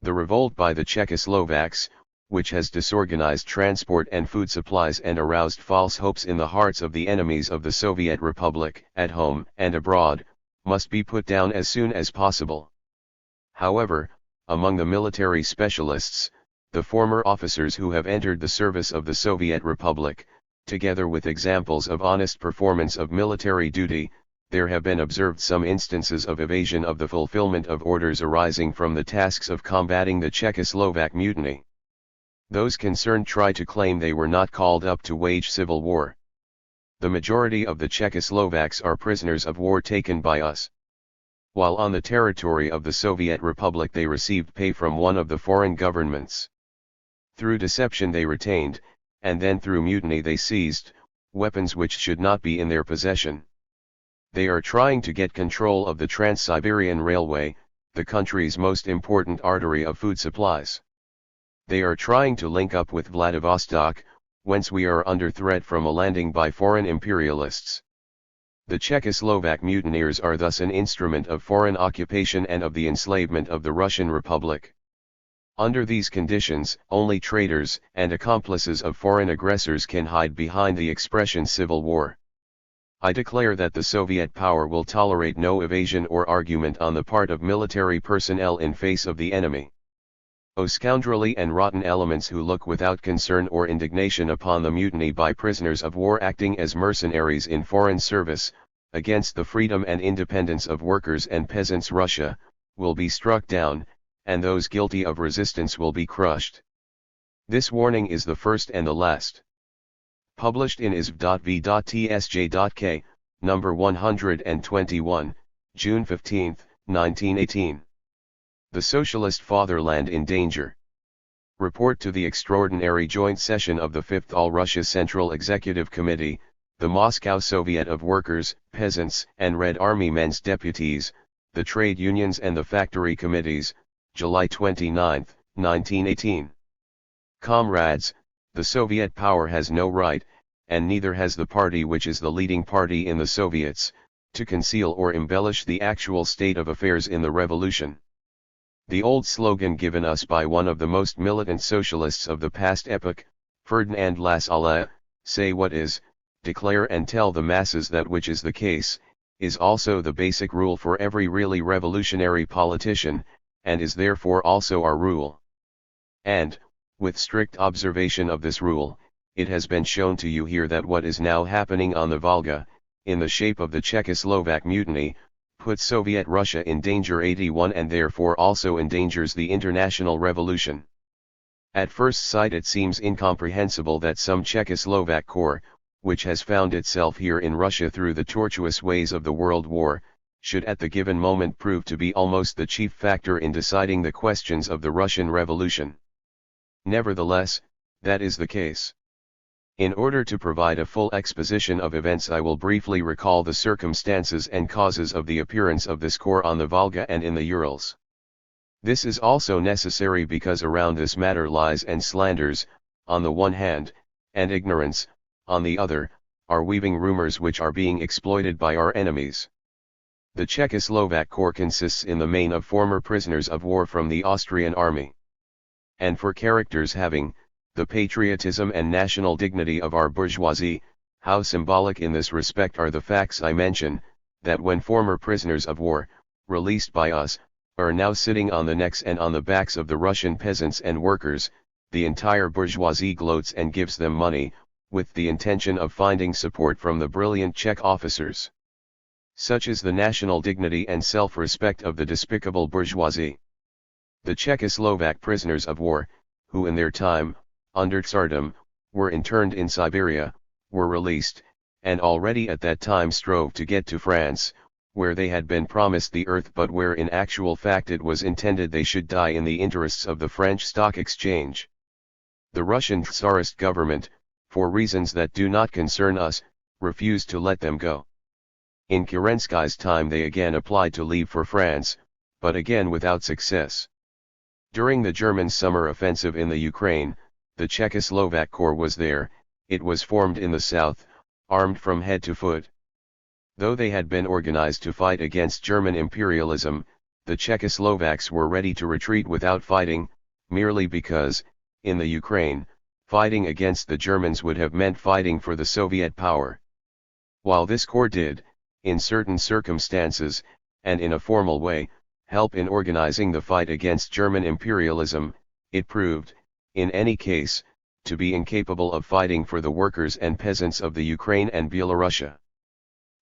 The revolt by the Czechoslovaks, which has disorganized transport and food supplies and aroused false hopes in the hearts of the enemies of the Soviet Republic, at home and abroad, must be put down as soon as possible. However, among the military specialists, the former officers who have entered the service of the Soviet Republic, together with examples of honest performance of military duty, there have been observed some instances of evasion of the fulfillment of orders arising from the tasks of combating the Czechoslovak mutiny. Those concerned try to claim they were not called up to wage civil war. The majority of the Czechoslovaks are prisoners of war taken by us. While on the territory of the Soviet Republic they received pay from one of the foreign governments. Through deception they retained, and then through mutiny they seized, weapons which should not be in their possession. They are trying to get control of the Trans-Siberian Railway, the country's most important artery of food supplies. They are trying to link up with Vladivostok, whence we are under threat from a landing by foreign imperialists. The Czechoslovak mutineers are thus an instrument of foreign occupation and of the enslavement of the Russian Republic. Under these conditions, only traitors and accomplices of foreign aggressors can hide behind the expression civil war. I declare that the Soviet power will tolerate no evasion or argument on the part of military personnel in face of the enemy. O scoundrelly and rotten elements who look without concern or indignation upon the mutiny by prisoners of war acting as mercenaries in foreign service, against the freedom and independence of workers and peasants Russia, will be struck down, and those guilty of resistance will be crushed. This warning is the first and the last. Published in isv.v.tsj.k, number 121, June 15, 1918. The Socialist Fatherland in Danger. Report to the Extraordinary Joint Session of the 5th All-Russia Central Executive Committee, the Moscow Soviet of Workers, Peasants, and Red Army Men's Deputies, the Trade Unions and the Factory Committees, July 29, 1918. Comrades, the Soviet power has no right, and neither has the party which is the leading party in the Soviets, to conceal or embellish the actual state of affairs in the revolution. The old slogan given us by one of the most militant socialists of the past epoch, Ferdinand Lassalle, say what is, declare and tell the masses that which is the case, is also the basic rule for every really revolutionary politician, and is therefore also our rule. And, with strict observation of this rule, it has been shown to you here that what is now happening on the Volga, in the shape of the Czechoslovak mutiny, puts Soviet Russia in danger 81 and therefore also endangers the international revolution. At first sight it seems incomprehensible that some Czechoslovak corps, which has found itself here in Russia through the tortuous ways of the World War, should at the given moment prove to be almost the chief factor in deciding the questions of the Russian Revolution. Nevertheless, that is the case. In order to provide a full exposition of events, I will briefly recall the circumstances and causes of the appearance of this corps on the Volga and in the Urals. This is also necessary because around this matter lies and slanders, on the one hand, and ignorance, on the other, are weaving rumors which are being exploited by our enemies. The Czechoslovak corps consists in the main of former prisoners of war from the Austrian army. And for characters having the patriotism and national dignity of our bourgeoisie, how symbolic in this respect are the facts I mention, that when former prisoners of war, released by us, are now sitting on the necks and on the backs of the Russian peasants and workers, the entire bourgeoisie gloats and gives them money, with the intention of finding support from the brilliant Czech officers. Such is the national dignity and self-respect of the despicable bourgeoisie. The Czechoslovak prisoners of war, who in their time, under Tsardom, were interned in Siberia, were released, and already at that time strove to get to France, where they had been promised the earth but where in actual fact it was intended they should die in the interests of the French stock exchange. The Russian Tsarist government, for reasons that do not concern us, refused to let them go. In Kerensky's time they again applied to leave for France, but again without success. During the German summer offensive in the Ukraine, the Czechoslovak corps was there. It was formed in the south, armed from head to foot. Though they had been organized to fight against German imperialism, the Czechoslovaks were ready to retreat without fighting, merely because, in the Ukraine, fighting against the Germans would have meant fighting for the Soviet power. While this corps did, in certain circumstances, and in a formal way, help in organizing the fight against German imperialism, it proved, in any case, to be incapable of fighting for the workers and peasants of the Ukraine and Belarusia.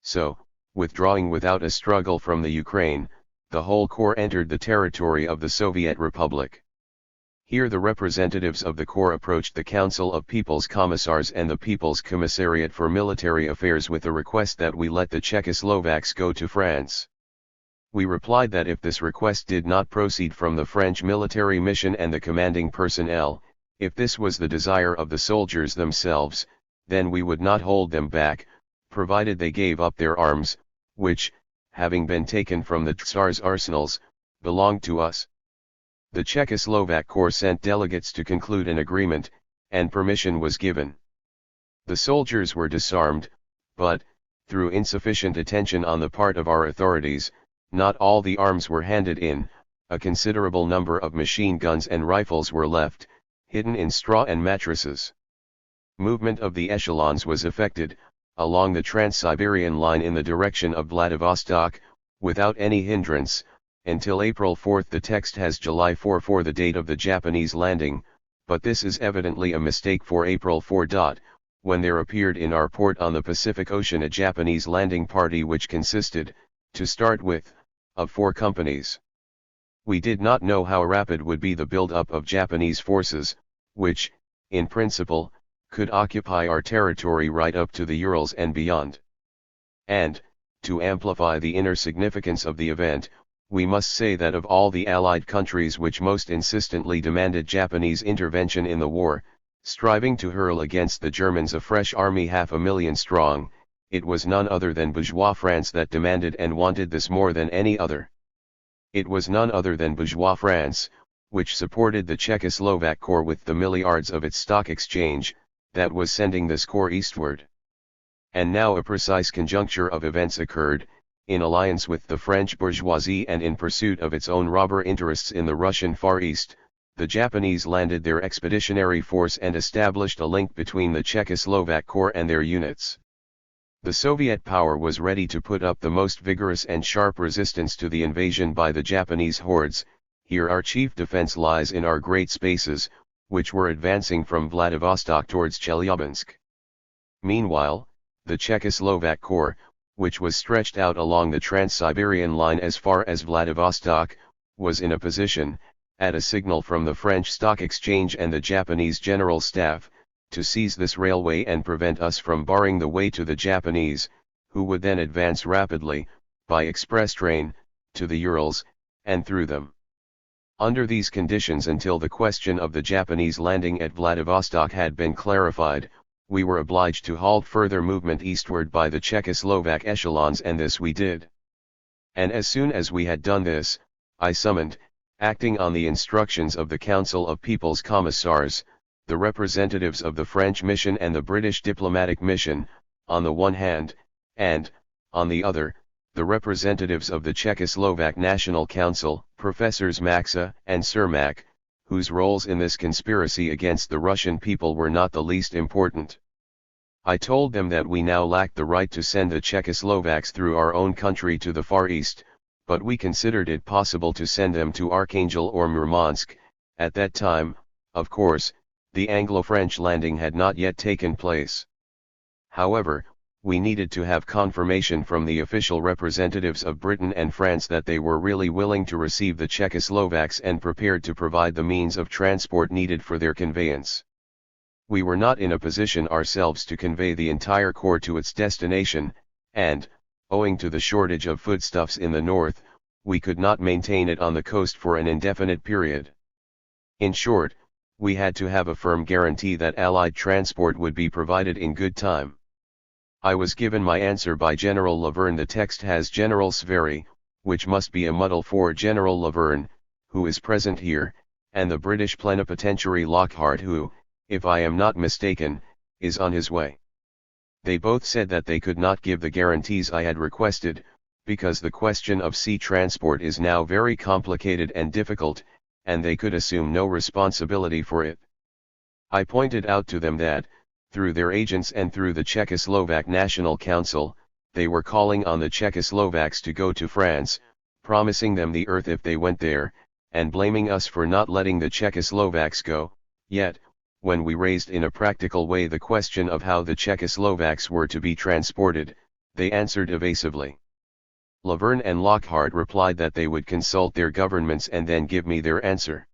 So, withdrawing without a struggle from the Ukraine, the whole corps entered the territory of the Soviet Republic. Here the representatives of the corps approached the Council of People's Commissars and the People's Commissariat for Military Affairs with a request that we let the Czechoslovaks go to France. We replied that if this request did not proceed from the French military mission and the commanding personnel, if this was the desire of the soldiers themselves, then we would not hold them back, provided they gave up their arms, which, having been taken from the Tsar's arsenals, belonged to us. The Czechoslovak corps sent delegates to conclude an agreement, and permission was given. The soldiers were disarmed, but, through insufficient attention on the part of our authorities, not all the arms were handed in. A considerable number of machine guns and rifles were left, hidden in straw and mattresses. Movement of the echelons was effected, along the Trans-Siberian line in the direction of Vladivostok, without any hindrance, until April 4. The text has July 4 for the date of the Japanese landing, but this is evidently a mistake for April 4. When there appeared in our port on the Pacific Ocean a Japanese landing party which consisted, to start with, of 4 companies. We did not know how rapid would be the build-up of Japanese forces, which, in principle, could occupy our territory right up to the Urals and beyond. And, to amplify the inner significance of the event, we must say that of all the Allied countries which most insistently demanded Japanese intervention in the war, striving to hurl against the Germans a fresh army 500,000 strong, it was none other than bourgeois France that demanded and wanted this more than any other. It was none other than bourgeois France, which supported the Czechoslovak corps with the milliards of its stock exchange, that was sending this corps eastward. And now a precise conjuncture of events occurred, in alliance with the French bourgeoisie and in pursuit of its own robber interests in the Russian Far East, the Japanese landed their expeditionary force and established a link between the Czechoslovak corps and their units. The Soviet power was ready to put up the most vigorous and sharp resistance to the invasion by the Japanese hordes. Here our chief defense lies in our great spaces, which were advancing from Vladivostok towards Chelyabinsk. Meanwhile, the Czechoslovak corps, which was stretched out along the Trans-Siberian line as far as Vladivostok, was in a position, at a signal from the French Stock Exchange and the Japanese General Staff, to seize this railway and prevent us from barring the way to the Japanese, who would then advance rapidly, by express train, to the Urals, and through them. Under these conditions, until the question of the Japanese landing at Vladivostok had been clarified, we were obliged to halt further movement eastward by the Czechoslovak echelons, and this we did. And as soon as we had done this, I summoned, acting on the instructions of the Council of People's Commissars, the representatives of the French mission and the British diplomatic mission, on the one hand, and, on the other, the representatives of the Czechoslovak National Council, Professors Maxa and Cermak, whose roles in this conspiracy against the Russian people were not the least important. I told them that we now lacked the right to send the Czechoslovaks through our own country to the Far East, but we considered it possible to send them to Archangel or Murmansk. At that time, of course, the Anglo-French landing had not yet taken place. However, we needed to have confirmation from the official representatives of Britain and France that they were really willing to receive the Czechoslovaks and prepared to provide the means of transport needed for their conveyance. We were not in a position ourselves to convey the entire corps to its destination, and, owing to the shortage of foodstuffs in the north, we could not maintain it on the coast for an indefinite period. In short, we had to have a firm guarantee that Allied transport would be provided in good time. I was given my answer by General Laverne. The text has General Sveri, which must be a muddle for General Laverne, who is present here, and the British plenipotentiary Lockhart, who, if I am not mistaken, is on his way. They both said that they could not give the guarantees I had requested, because the question of sea transport is now very complicated and difficult, and they could assume no responsibility for it. I pointed out to them that, through their agents and through the Czechoslovak National Council, they were calling on the Czechoslovaks to go to France, promising them the earth if they went there, and blaming us for not letting the Czechoslovaks go. Yet, when we raised in a practical way the question of how the Czechoslovaks were to be transported, they answered evasively. Laverne and Lockhart replied that they would consult their governments and then give me their answer.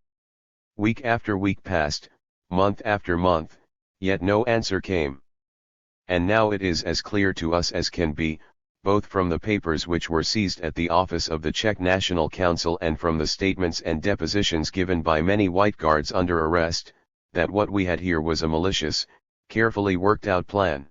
Week after week passed, month after month, yet no answer came. And now it is as clear to us as can be, both from the papers which were seized at the office of the Czech National Council and from the statements and depositions given by many White Guards under arrest, that what we had here was a malicious, carefully worked out plan.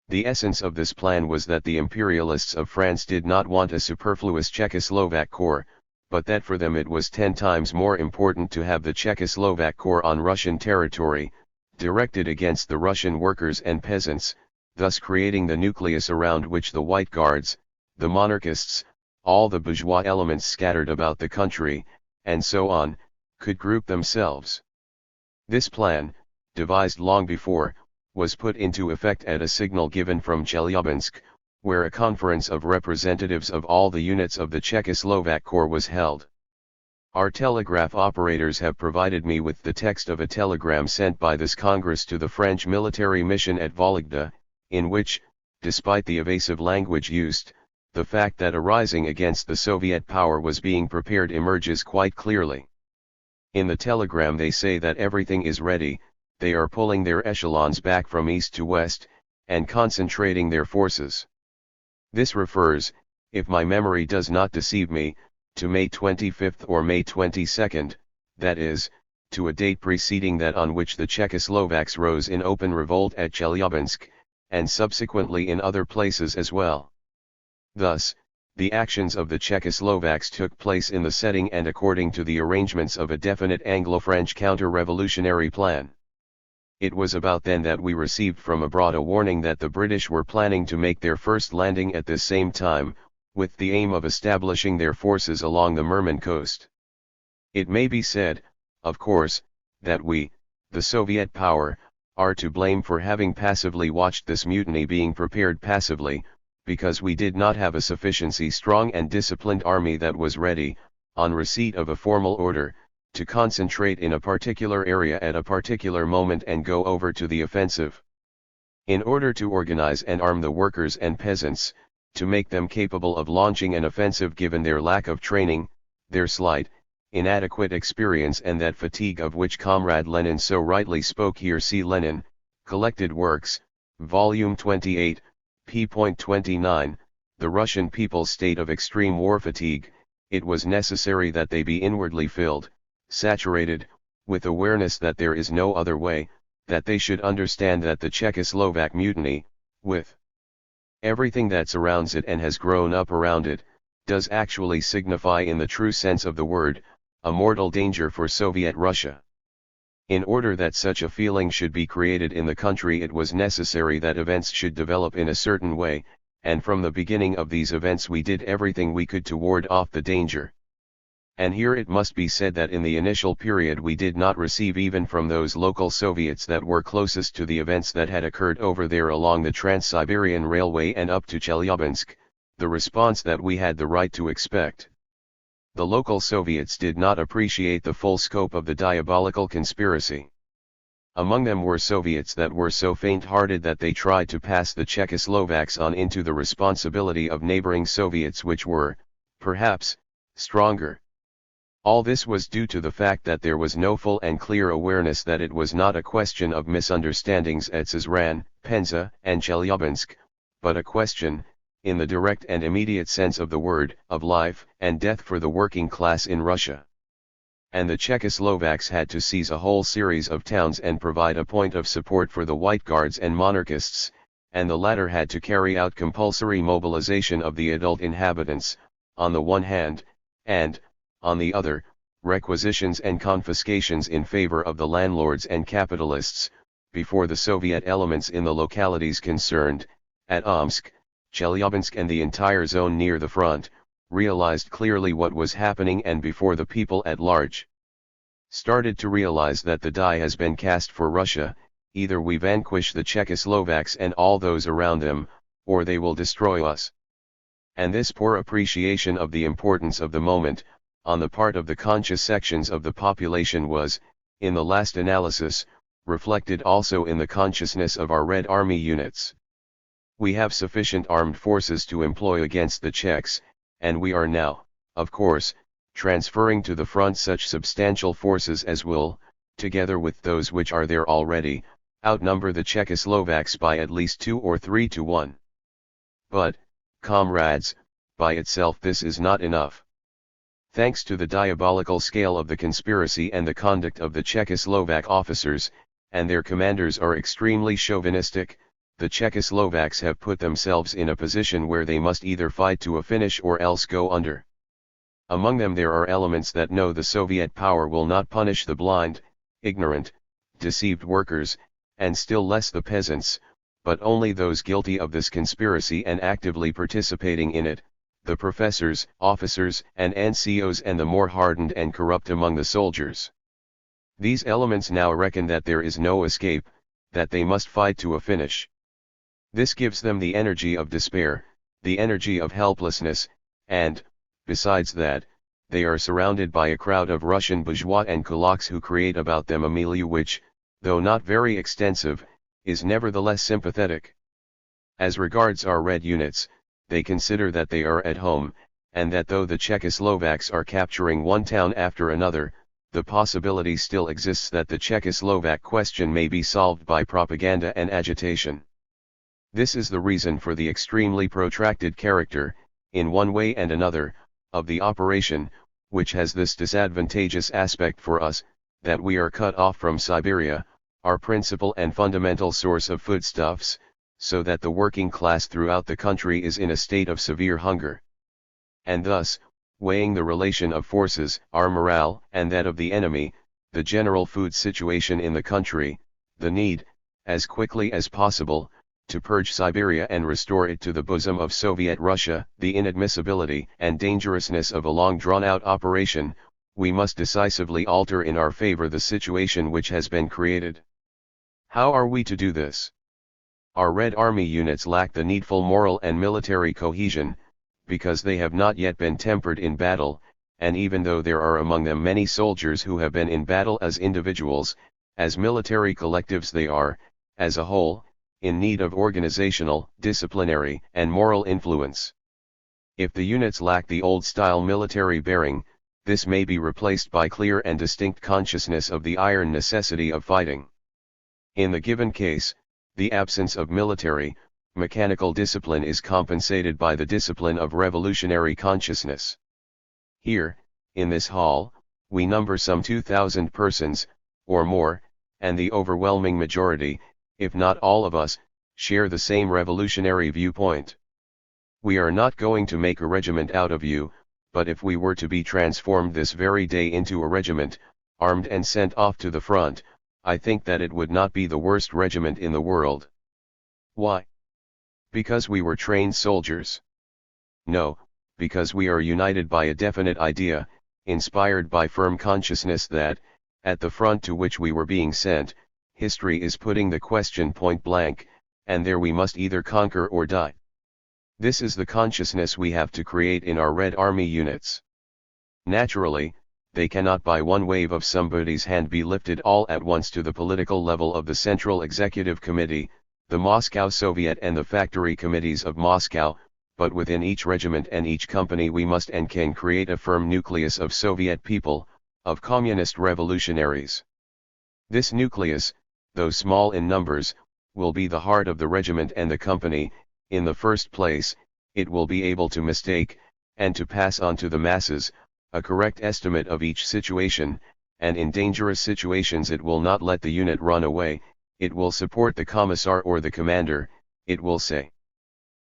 The essence of this plan was that the imperialists of France did not want a superfluous Czechoslovak corps, but that for them it was 10 times more important to have the Czechoslovak corps on Russian territory, directed against the Russian workers and peasants, thus creating the nucleus around which the White Guards, the monarchists, all the bourgeois elements scattered about the country, and so on, could group themselves. This plan, devised long before, was put into effect at a signal given from Chelyabinsk, where a conference of representatives of all the units of the Czechoslovak Corps was held. Our telegraph operators have provided me with the text of a telegram sent by this Congress to the French military mission at Vologda, in which, despite the evasive language used, the fact that a rising against the Soviet power was being prepared emerges quite clearly. In the telegram they say that everything is ready, they are pulling their echelons back from east to west, and concentrating their forces. This refers, if my memory does not deceive me, to May 25 or May 22, that is, to a date preceding that on which the Czechoslovaks rose in open revolt at Chelyabinsk, and subsequently in other places as well. Thus, the actions of the Czechoslovaks took place in the setting and according to the arrangements of a definite Anglo-French counter-revolutionary plan. It was about then that we received from abroad a warning that the British were planning to make their first landing at this same time, with the aim of establishing their forces along the Murman coast. It may be said, of course, that we, the Soviet power, are to blame for having passively watched this mutiny being prepared passively, because we did not have a sufficiently strong and disciplined army that was ready, on receipt of a formal order, to concentrate in a particular area at a particular moment and go over to the offensive. In order to organize and arm the workers and peasants, to make them capable of launching an offensive given their lack of training, their slight, inadequate experience and that fatigue of which Comrade Lenin so rightly spoke. Here see Lenin, Collected Works, Volume 28, p.29, The Russian People's State of Extreme War Fatigue. It was necessary that they be inwardly filled, saturated, with awareness that there is no other way, that they should understand that the Czechoslovak mutiny, with everything that surrounds it and has grown up around it, does actually signify in the true sense of the word, a mortal danger for Soviet Russia. In order that such a feeling should be created in the country, it was necessary that events should develop in a certain way, and from the beginning of these events we did everything we could to ward off the danger. And here it must be said that in the initial period we did not receive even from those local Soviets that were closest to the events that had occurred over there along the Trans-Siberian Railway and up to Chelyabinsk, the response that we had the right to expect. The local Soviets did not appreciate the full scope of the diabolical conspiracy. Among them were Soviets that were so faint-hearted that they tried to pass the Czechoslovaks on into the responsibility of neighboring Soviets which were, perhaps, stronger. All this was due to the fact that there was no full and clear awareness that it was not a question of misunderstandings at Sazran, Penza, and Chelyabinsk, but a question, in the direct and immediate sense of the word, of life and death for the working class in Russia. And the Czechoslovaks had to seize a whole series of towns and provide a point of support for the White Guards and monarchists, and the latter had to carry out compulsory mobilization of the adult inhabitants, on the one hand, and, on the other, requisitions and confiscations in favor of the landlords and capitalists, before the Soviet elements in the localities concerned, at Omsk, Chelyabinsk and the entire zone near the front, realized clearly what was happening and before the people at large. started to realize that the die has been cast for Russia. Either we vanquish the Czechoslovaks and all those around them, or they will destroy us. And this poor appreciation of the importance of the moment, on the part of the conscious sections of the population was, in the last analysis, reflected also in the consciousness of our Red Army units. We have sufficient armed forces to employ against the Czechs, and we are now, of course, transferring to the front such substantial forces as will, together with those which are there already, outnumber the Czechoslovaks by at least 2 or 3 to 1. But, comrades, by itself this is not enough. Thanks to the diabolical scale of the conspiracy and the conduct of the Czechoslovak officers, and their commanders are extremely chauvinistic, the Czechoslovaks have put themselves in a position where they must either fight to a finish or else go under. Among them there are elements that know the Soviet power will not punish the blind, ignorant, deceived workers, and still less the peasants, but only those guilty of this conspiracy and actively participating in it, the professors, officers, and NCOs, and the more hardened and corrupt among the soldiers. These elements now reckon that there is no escape, that they must fight to a finish. This gives them the energy of despair, the energy of helplessness, and, besides that, they are surrounded by a crowd of Russian bourgeois and kulaks who create about them a milieu which, though not very extensive, is nevertheless sympathetic. As regards our Red units, they consider that they are at home, and that though the Czechoslovaks are capturing one town after another, the possibility still exists that the Czechoslovak question may be solved by propaganda and agitation. This is the reason for the extremely protracted character, in one way and another, of the operation, which has this disadvantageous aspect for us, that we are cut off from Siberia, our principal and fundamental source of foodstuffs, so that the working class throughout the country is in a state of severe hunger. And thus, weighing the relation of forces, our morale, and that of the enemy, the general food situation in the country, the need, as quickly as possible, to purge Siberia and restore it to the bosom of Soviet Russia, the inadmissibility and dangerousness of a long drawn-out operation, we must decisively alter in our favor the situation which has been created. How are we to do this? Our Red Army units lack the needful moral and military cohesion, because they have not yet been tempered in battle, and even though there are among them many soldiers who have been in battle as individuals, as military collectives they are, as a whole, in need of organizational, disciplinary, and moral influence. If the units lack the old-style military bearing, this may be replaced by clear and distinct consciousness of the iron necessity of fighting. In the given case, the absence of military, mechanical discipline is compensated by the discipline of revolutionary consciousness. Here, in this hall, we number some 2,000 persons, or more, and the overwhelming majority, if not all of us, share the same revolutionary viewpoint. We are not going to make a regiment out of you, but if we were to be transformed this very day into a regiment, armed and sent off to the front, I think that it would not be the worst regiment in the world. Why? Because we were trained soldiers? No, because we are united by a definite idea, inspired by firm consciousness that, at the front to which we were being sent, history is putting the question point blank, and there we must either conquer or die. This is the consciousness we have to create in our Red Army units. Naturally, they cannot by one wave of somebody's hand be lifted all at once to the political level of the Central Executive Committee, the Moscow Soviet and the factory committees of Moscow, but within each regiment and each company we must and can create a firm nucleus of Soviet people, of communist revolutionaries. This nucleus, though small in numbers, will be the heart of the regiment and the company. In the first place, it will be able to mistake, and to pass on to the masses, a correct estimate of each situation, and in dangerous situations it will not let the unit run away, it will support the commissar or the commander, it will say,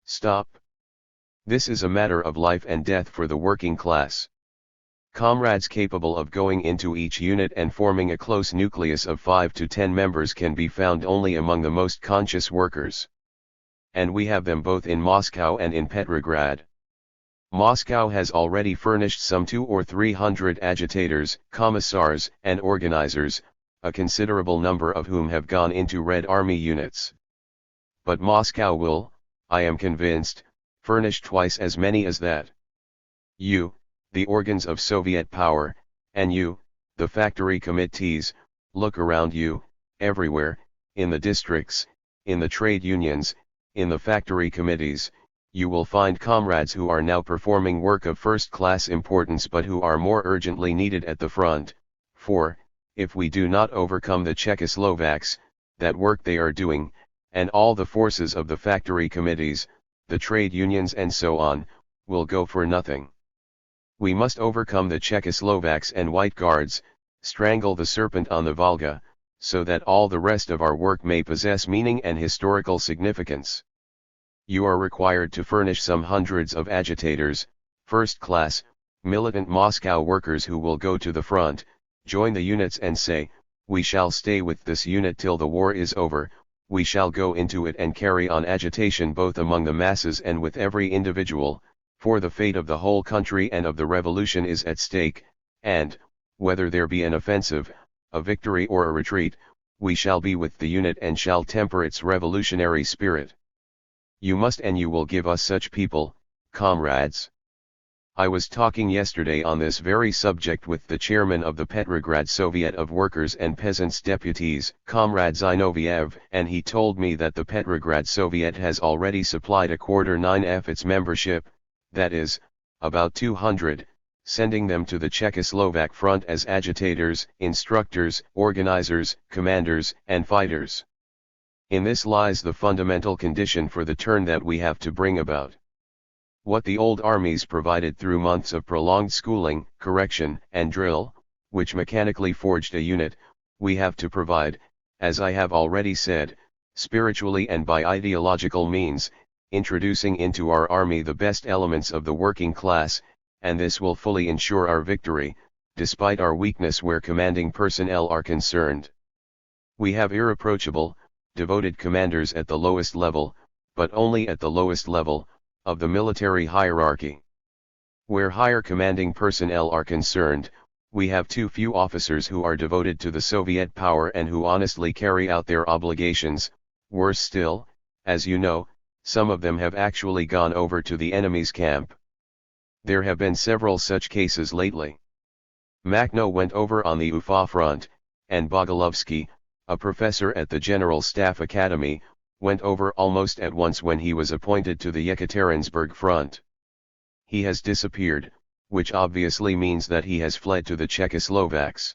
"Stop. This is a matter of life and death for the working class." Comrades capable of going into each unit and forming a close nucleus of 5 to 10 members can be found only among the most conscious workers. And we have them both in Moscow and in Petrograd. Moscow has already furnished some 200 or 300 agitators, commissars, and organizers, a considerable number of whom have gone into Red Army units. But Moscow will, I am convinced, furnish twice as many as that. You, the organs of Soviet power, and you, the factory committees, look around you, everywhere, in the districts, in the trade unions, in the factory committees, you will find comrades who are now performing work of first-class importance but who are more urgently needed at the front, for, if we do not overcome the Czechoslovaks, that work they are doing, and all the forces of the factory committees, the trade unions and so on, will go for nothing. We must overcome the Czechoslovaks and White Guards, strangle the serpent on the Volga, so that all the rest of our work may possess meaning and historical significance. You are required to furnish some hundreds of agitators, first-class, militant Moscow workers who will go to the front, join the units and say, we shall stay with this unit till the war is over, we shall go into it and carry on agitation both among the masses and with every individual, for the fate of the whole country and of the revolution is at stake, and, whether there be an offensive, a victory or a retreat, we shall be with the unit and shall temper its revolutionary spirit. You must and you will give us such people, comrades. I was talking yesterday on this very subject with the chairman of the Petrograd Soviet of Workers and Peasants Deputies, Comrade Zinoviev, and he told me that the Petrograd Soviet has already supplied a quarter 9F its membership, that is, about 200, sending them to the Czechoslovak front as agitators, instructors, organizers, commanders, and fighters. In this lies the fundamental condition for the turn that we have to bring about. What the old armies provided through months of prolonged schooling, correction, and drill, which mechanically forged a unit, we have to provide, as I have already said, spiritually and by ideological means, introducing into our army the best elements of the working class, and this will fully ensure our victory, despite our weakness where commanding personnel are concerned. We have irreproachable, devoted commanders at the lowest level, but only at the lowest level, of the military hierarchy. Where higher commanding personnel are concerned, we have too few officers who are devoted to the Soviet power and who honestly carry out their obligations. Worse still, as you know, some of them have actually gone over to the enemy's camp. There have been several such cases lately. Makhno went over on the Ufa front, and Bogolovsky, a professor at the General Staff Academy, went over almost at once when he was appointed to the Yekaterinburg front. He has disappeared, which obviously means that he has fled to the Czechoslovaks.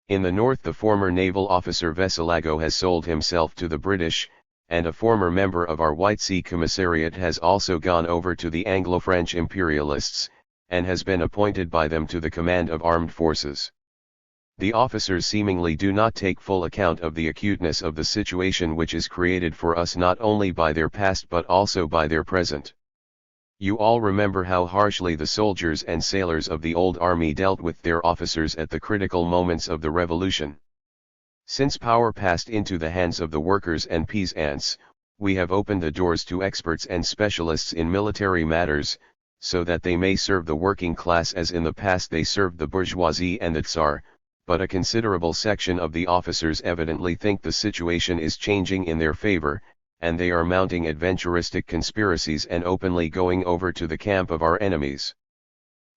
In the north the former naval officer Veselago has sold himself to the British, and a former member of our White Sea Commissariat has also gone over to the Anglo-French imperialists, and has been appointed by them to the command of armed forces. The officers seemingly do not take full account of the acuteness of the situation which is created for us not only by their past but also by their present. You all remember how harshly the soldiers and sailors of the old army dealt with their officers at the critical moments of the revolution. Since power passed into the hands of the workers and peasants, we have opened the doors to experts and specialists in military matters, so that they may serve the working class as in the past they served the bourgeoisie and the Tsar. But a considerable section of the officers evidently think the situation is changing in their favor, and they are mounting adventuristic conspiracies and openly going over to the camp of our enemies.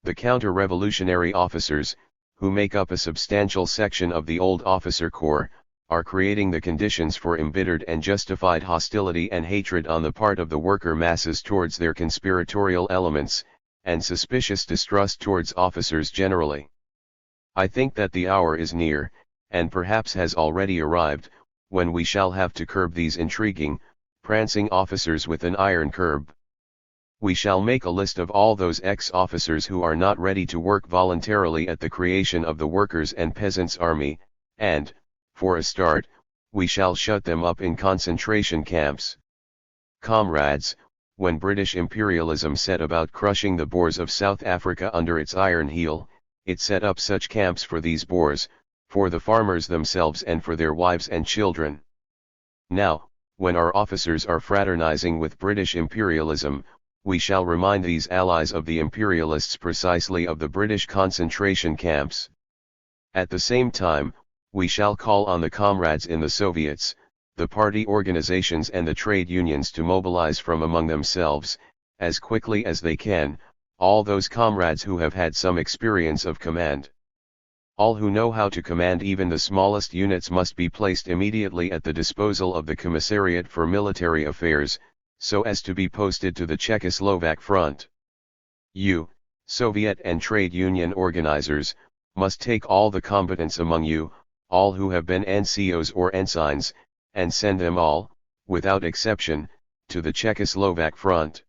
The counter-revolutionary officers, who make up a substantial section of the old officer corps, are creating the conditions for embittered and justified hostility and hatred on the part of the worker masses towards their conspiratorial elements, and suspicious distrust towards officers generally. I think that the hour is near, and perhaps has already arrived, when we shall have to curb these intriguing, prancing officers with an iron curb. We shall make a list of all those ex-officers who are not ready to work voluntarily at the creation of the Workers' and Peasants' Army, and, for a start, we shall shut them up in concentration camps. Comrades, when British imperialism set about crushing the Boers of South Africa under its iron heel, it set up such camps for these Boers, for the farmers themselves and for their wives and children. Now, when our officers are fraternizing with British imperialism, we shall remind these allies of the imperialists precisely of the British concentration camps. At the same time, we shall call on the comrades in the Soviets, the party organizations and the trade unions to mobilize from among themselves, as quickly as they can, all those comrades who have had some experience of command. All who know how to command even the smallest units must be placed immediately at the disposal of the Commissariat for Military Affairs, so as to be posted to the Czechoslovak front. You, Soviet and trade union organizers, must take all the combatants among you, all who have been NCOs or ensigns, and send them all, without exception, to the Czechoslovak front.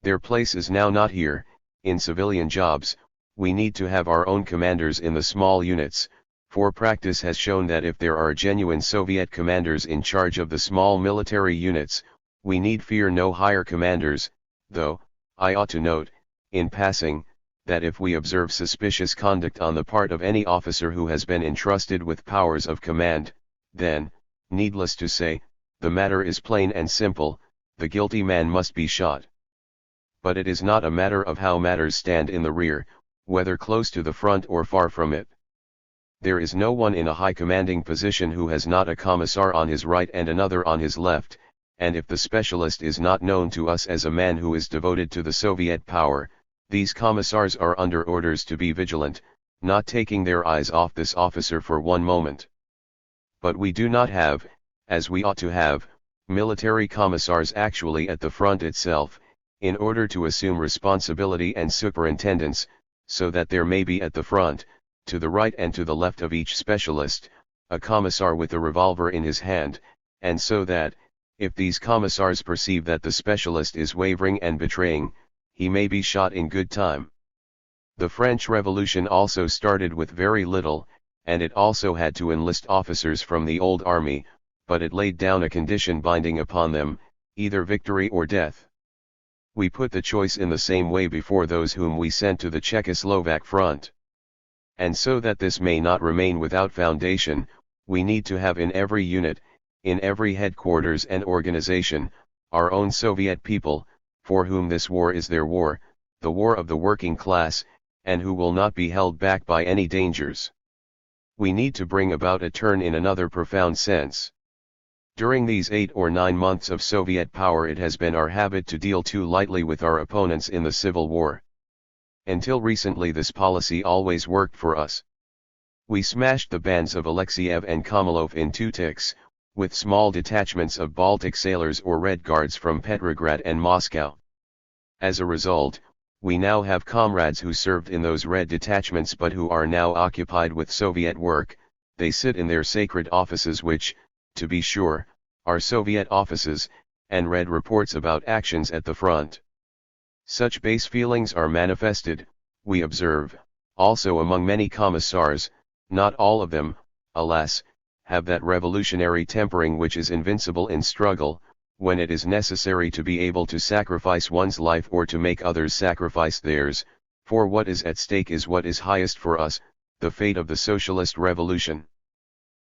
Their place is now not here, in civilian jobs. We need to have our own commanders in the small units, for practice has shown that if there are genuine Soviet commanders in charge of the small military units, we need fear no higher commanders, though, I ought to note, in passing, that if we observe suspicious conduct on the part of any officer who has been entrusted with powers of command, then, needless to say, the matter is plain and simple, the guilty man must be shot. But it is not a matter of how matters stand in the rear, whether close to the front or far from it. There is no one in a high commanding position who has not a commissar on his right and another on his left, and if the specialist is not known to us as a man who is devoted to the Soviet power, these commissars are under orders to be vigilant, not taking their eyes off this officer for one moment. But we do not have, as we ought to have, military commissars actually at the front itself, in order to assume responsibility and superintendence, so that there may be at the front, to the right and to the left of each specialist, a commissar with a revolver in his hand, and so that, if these commissars perceive that the specialist is wavering and betraying, he may be shot in good time. The French Revolution also started with very little, and it also had to enlist officers from the old army, but it laid down a condition binding upon them, either victory or death. We put the choice in the same way before those whom we sent to the Czechoslovak front. And so that this may not remain without foundation, we need to have in every unit, in every headquarters and organization, our own Soviet people, for whom this war is their war, the war of the working class, and who will not be held back by any dangers. We need to bring about a turn in another profound sense. During these 8 or 9 months of Soviet power it has been our habit to deal too lightly with our opponents in the Civil War. Until recently this policy always worked for us. We smashed the bands of Alexeyev and Komalov in 2 ticks, with small detachments of Baltic sailors or Red Guards from Petrograd and Moscow. As a result, we now have comrades who served in those Red detachments but who are now occupied with Soviet work. They sit in their sacred offices which, to be sure, are Soviet offices, and read reports about actions at the front. Such base feelings are manifested, we observe, also among many commissars. Not all of them, alas, have that revolutionary tempering which is invincible in struggle, when it is necessary to be able to sacrifice one's life or to make others sacrifice theirs, for what is at stake is what is highest for us, the fate of the socialist revolution.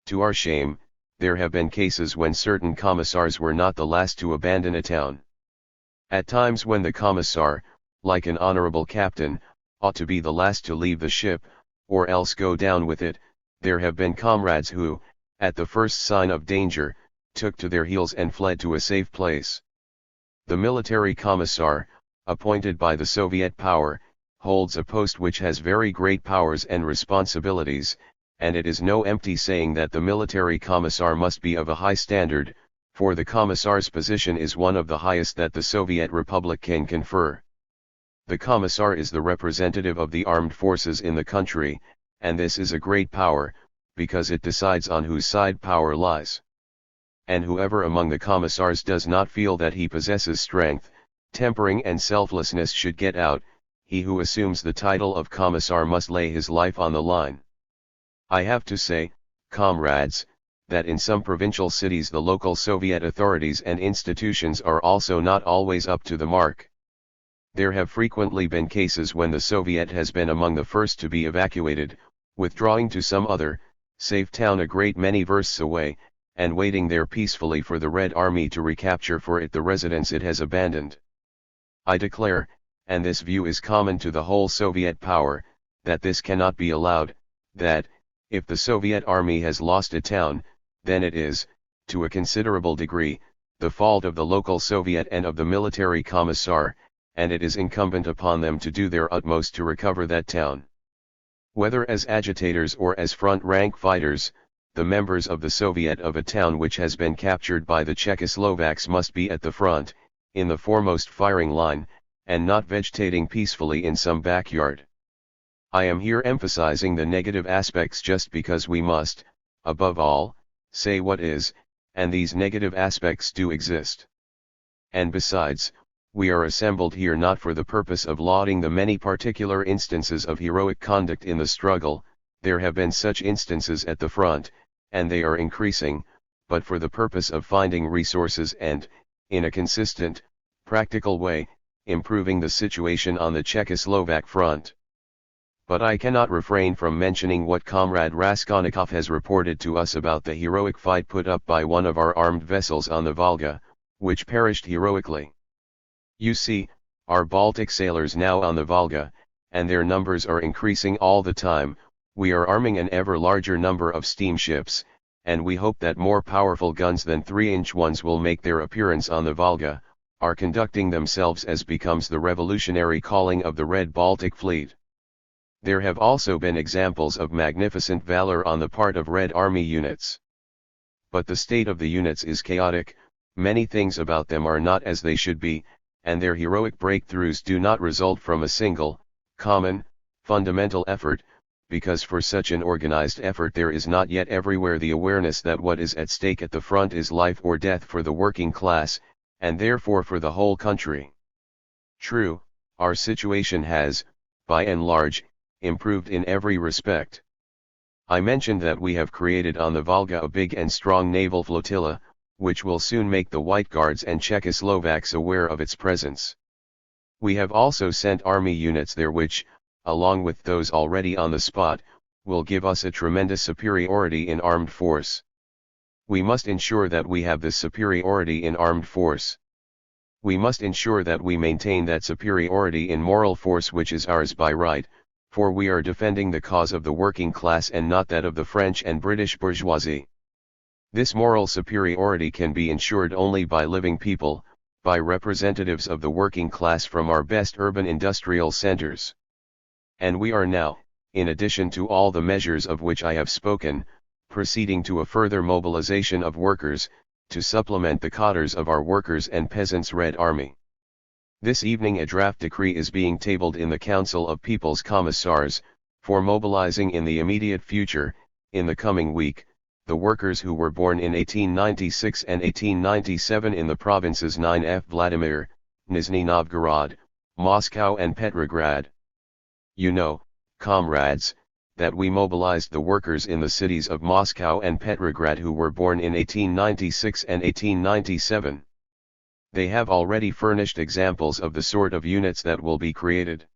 To our shame, there have been cases when certain commissars were not the last to abandon a town. At times when the commissar, like an honorable captain, ought to be the last to leave the ship, or else go down with it, there have been comrades who, at the first sign of danger, took to their heels and fled to a safe place. The military commissar, appointed by the Soviet power, holds a post which has very great powers and responsibilities, and it is no empty saying that the military commissar must be of a high standard, for the commissar's position is one of the highest that the Soviet Republic can confer. The commissar is the representative of the armed forces in the country, and this is a great power, because it decides on whose side power lies. And whoever among the commissars does not feel that he possesses strength, tempering and selflessness should get out. He who assumes the title of commissar must lay his life on the line. I have to say, comrades, that in some provincial cities the local Soviet authorities and institutions are also not always up to the mark. There have frequently been cases when the Soviet has been among the first to be evacuated, withdrawing to some other, safe town a great many versts away, and waiting there peacefully for the Red Army to recapture for it the residence it has abandoned. I declare, and this view is common to the whole Soviet power, that this cannot be allowed, that, if the Soviet army has lost a town, then it is, to a considerable degree, the fault of the local Soviet and of the military commissar, and it is incumbent upon them to do their utmost to recover that town. Whether as agitators or as front-rank fighters, the members of the Soviet of a town which has been captured by the Czechoslovaks must be at the front, in the foremost firing line, and not vegetating peacefully in some backyard. I am here emphasizing the negative aspects just because we must, above all, say what is, and these negative aspects do exist. And besides, we are assembled here not for the purpose of lauding the many particular instances of heroic conduct in the struggle, there have been such instances at the front, and they are increasing, but for the purpose of finding resources and, in a consistent, practical way, improving the situation on the Czechoslovak front. But I cannot refrain from mentioning what Comrade Raskolnikov has reported to us about the heroic fight put up by one of our armed vessels on the Volga, which perished heroically. You see, our Baltic sailors now on the Volga, and their numbers are increasing all the time, we are arming an ever larger number of steamships, and we hope that more powerful guns than 3-inch ones will make their appearance on the Volga, are conducting themselves as becomes the revolutionary calling of the Red Baltic Fleet. There have also been examples of magnificent valor on the part of Red Army units. But the state of the units is chaotic, many things about them are not as they should be, and their heroic breakthroughs do not result from a single, common, fundamental effort, because for such an organized effort there is not yet everywhere the awareness that what is at stake at the front is life or death for the working class, and therefore for the whole country. True, our situation has, by and large, improved in every respect. I mentioned that we have created on the Volga a big and strong naval flotilla, which will soon make the White Guards and Czechoslovaks aware of its presence. We have also sent army units there which, along with those already on the spot, will give us a tremendous superiority in armed force. We must ensure that we have this superiority in armed force. We must ensure that we maintain that superiority in moral force which is ours by right, for we are defending the cause of the working class and not that of the French and British bourgeoisie. This moral superiority can be ensured only by living people, by representatives of the working class from our best urban industrial centers. And we are now, in addition to all the measures of which I have spoken, proceeding to a further mobilization of workers, to supplement the cadres of our workers and peasants' Red Army. This evening a draft decree is being tabled in the Council of People's Commissars, for mobilizing in the immediate future, in the coming week, the workers who were born in 1896 and 1897 in the provinces 9F Vladimir, Nizhny Novgorod, Moscow and Petrograd. You know, comrades, that we mobilized the workers in the cities of Moscow and Petrograd who were born in 1896 and 1897. They have already furnished examples of the sort of units that will be created.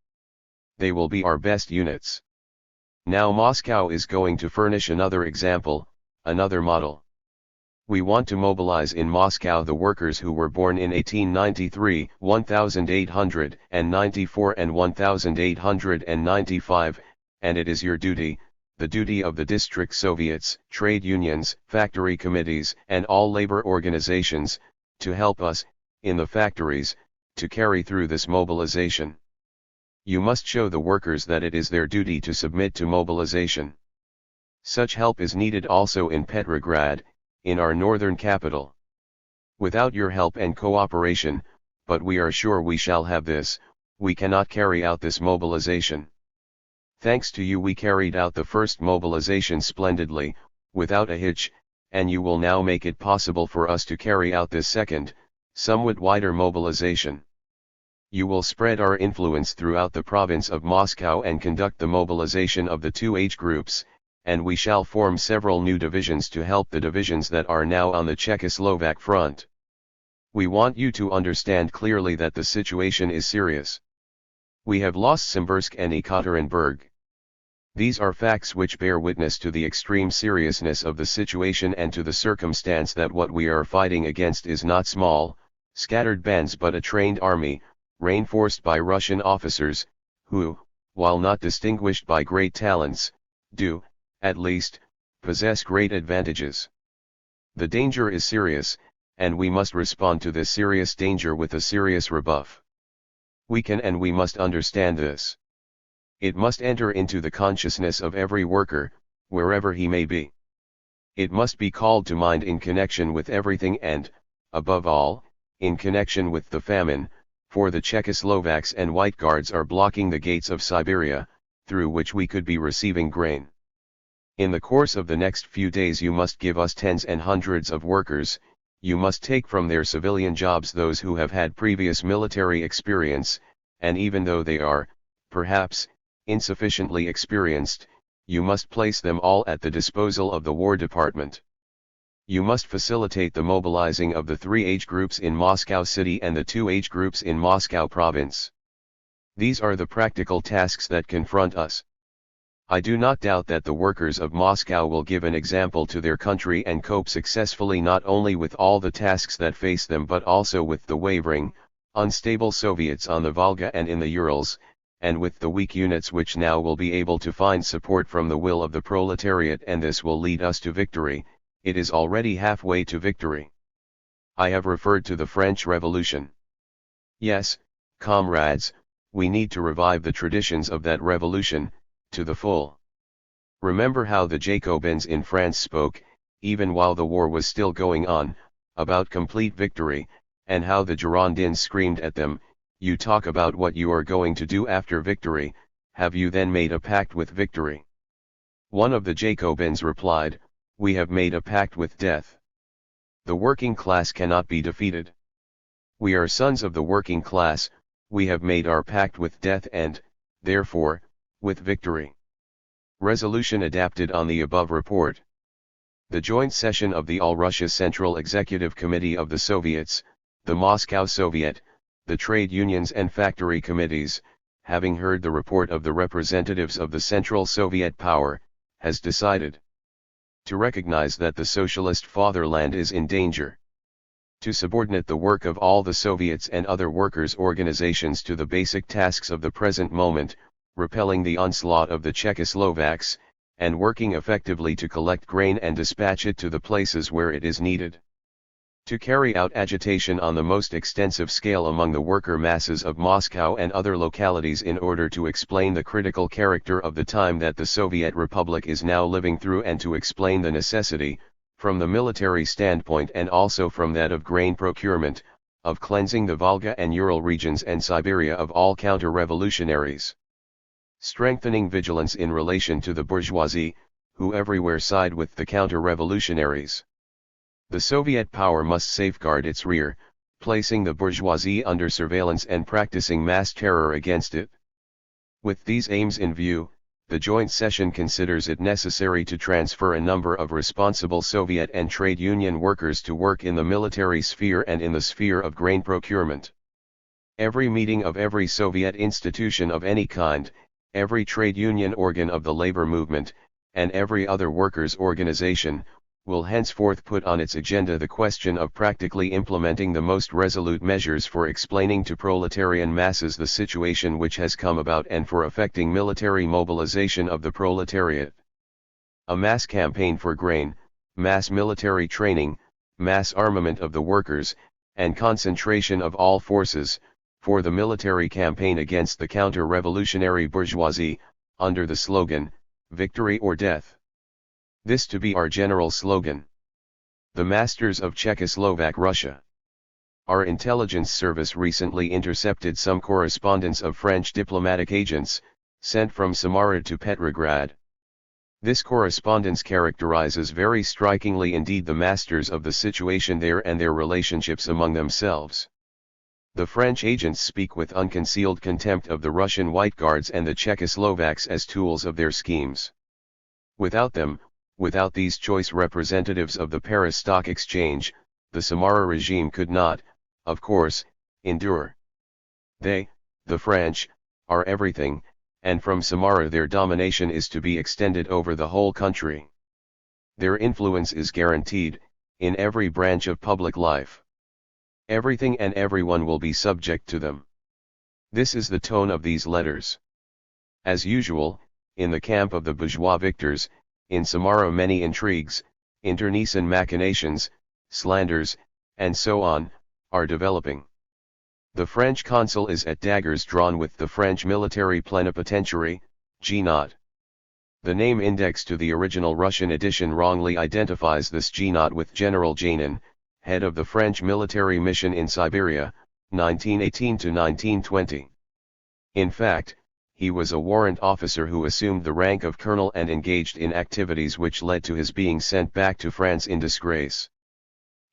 They will be our best units. Now Moscow is going to furnish another example, another model. We want to mobilize in Moscow the workers who were born in 1893, 1894 and 1895, and it is your duty, the duty of the district Soviets, trade unions, factory committees, and all labor organizations, to help us, in the factories, to carry through this mobilization. You must show the workers that it is their duty to submit to mobilization. Such help is needed also in Petrograd, in our northern capital. Without your help and cooperation, but we are sure we shall have this, we cannot carry out this mobilization. Thanks to you we carried out the first mobilization splendidly, without a hitch, and you will now make it possible for us to carry out this second, somewhat wider mobilization. You will spread our influence throughout the province of Moscow and conduct the mobilization of the two age groups, and we shall form several new divisions to help the divisions that are now on the Czechoslovak front. We want you to understand clearly that the situation is serious. We have lost Simbirsk and Ekaterinburg. These are facts which bear witness to the extreme seriousness of the situation and to the circumstance that what we are fighting against is not small, scattered bands but a trained army, reinforced by Russian officers, who, while not distinguished by great talents, do, at least, possess great advantages. The danger is serious, and we must respond to this serious danger with a serious rebuff. We can and we must understand this. It must enter into the consciousness of every worker, wherever he may be. It must be called to mind in connection with everything and, above all, in connection with the famine, for the Czechoslovaks and White Guards are blocking the gates of Siberia, through which we could be receiving grain. In the course of the next few days you must give us tens and hundreds of workers, you must take from their civilian jobs those who have had previous military experience, and even though they are, perhaps, insufficiently experienced, you must place them all at the disposal of the War Department. You must facilitate the mobilizing of the 3 age groups in Moscow City and the 2 age groups in Moscow Province. These are the practical tasks that confront us. I do not doubt that the workers of Moscow will give an example to their country and cope successfully not only with all the tasks that face them but also with the wavering, unstable Soviets on the Volga and in the Urals, and with the weak units which now will be able to find support from the will of the proletariat, and this will lead us to victory. It is already halfway to victory. I have referred to the French Revolution. Yes, comrades, we need to revive the traditions of that revolution, to the full. Remember how the Jacobins in France spoke, even while the war was still going on, about complete victory, and how the Girondins screamed at them, "You talk about what you are going to do after victory, have you then made a pact with victory?" One of the Jacobins replied, "We have made a pact with death. The working class cannot be defeated. We are sons of the working class, we have made our pact with death and, therefore, with victory." Resolution adapted on the above report. The joint session of the All-Russia Central Executive Committee of the Soviets, the Moscow Soviet, the trade unions and factory committees, having heard the report of the representatives of the Central Soviet power, has decided to recognize that the socialist fatherland is in danger, to subordinate the work of all the Soviets and other workers' organizations to the basic tasks of the present moment, repelling the onslaught of the Czechoslovaks, and working effectively to collect grain and dispatch it to the places where it is needed. To carry out agitation on the most extensive scale among the worker masses of Moscow and other localities in order to explain the critical character of the time that the Soviet Republic is now living through, and to explain the necessity, from the military standpoint and also from that of grain procurement, of cleansing the Volga and Ural regions and Siberia of all counter-revolutionaries. Strengthening vigilance in relation to the bourgeoisie, who everywhere side with the counter-revolutionaries. The Soviet power must safeguard its rear, placing the bourgeoisie under surveillance and practicing mass terror against it. With these aims in view, the joint session considers it necessary to transfer a number of responsible Soviet and trade union workers to work in the military sphere and in the sphere of grain procurement. Every meeting of every Soviet institution of any kind, every trade union organ of the labor movement, and every other workers' organization, will henceforth put on its agenda the question of practically implementing the most resolute measures for explaining to proletarian masses the situation which has come about and for effecting military mobilization of the proletariat. A mass campaign for grain, mass military training, mass armament of the workers, and concentration of all forces, for the military campaign against the counter-revolutionary bourgeoisie, under the slogan, "Victory or Death." This to be our general slogan. The masters of Czechoslovak Russia. Our intelligence service recently intercepted some correspondence of French diplomatic agents, sent from Samara to Petrograd. This correspondence characterizes very strikingly indeed the masters of the situation there and their relationships among themselves. The French agents speak with unconcealed contempt of the Russian White Guards and the Czechoslovaks as tools of their schemes. Without them, without these choice representatives of the Paris Stock Exchange, the Samara regime could not, of course, endure. They, the French, are everything, and from Samara their domination is to be extended over the whole country. Their influence is guaranteed, in every branch of public life. Everything and everyone will be subject to them. This is the tone of these letters. As usual, in the camp of the bourgeois victors, in Samara many intrigues, internecine machinations, slanders, and so on, are developing. The French consul is at daggers drawn with the French military plenipotentiary, G0. The name index to the original Russian edition wrongly identifies this G0 with General Janin, head of the French military mission in Siberia, 1918 to 1920. In fact, he was a warrant officer who assumed the rank of colonel and engaged in activities which led to his being sent back to France in disgrace.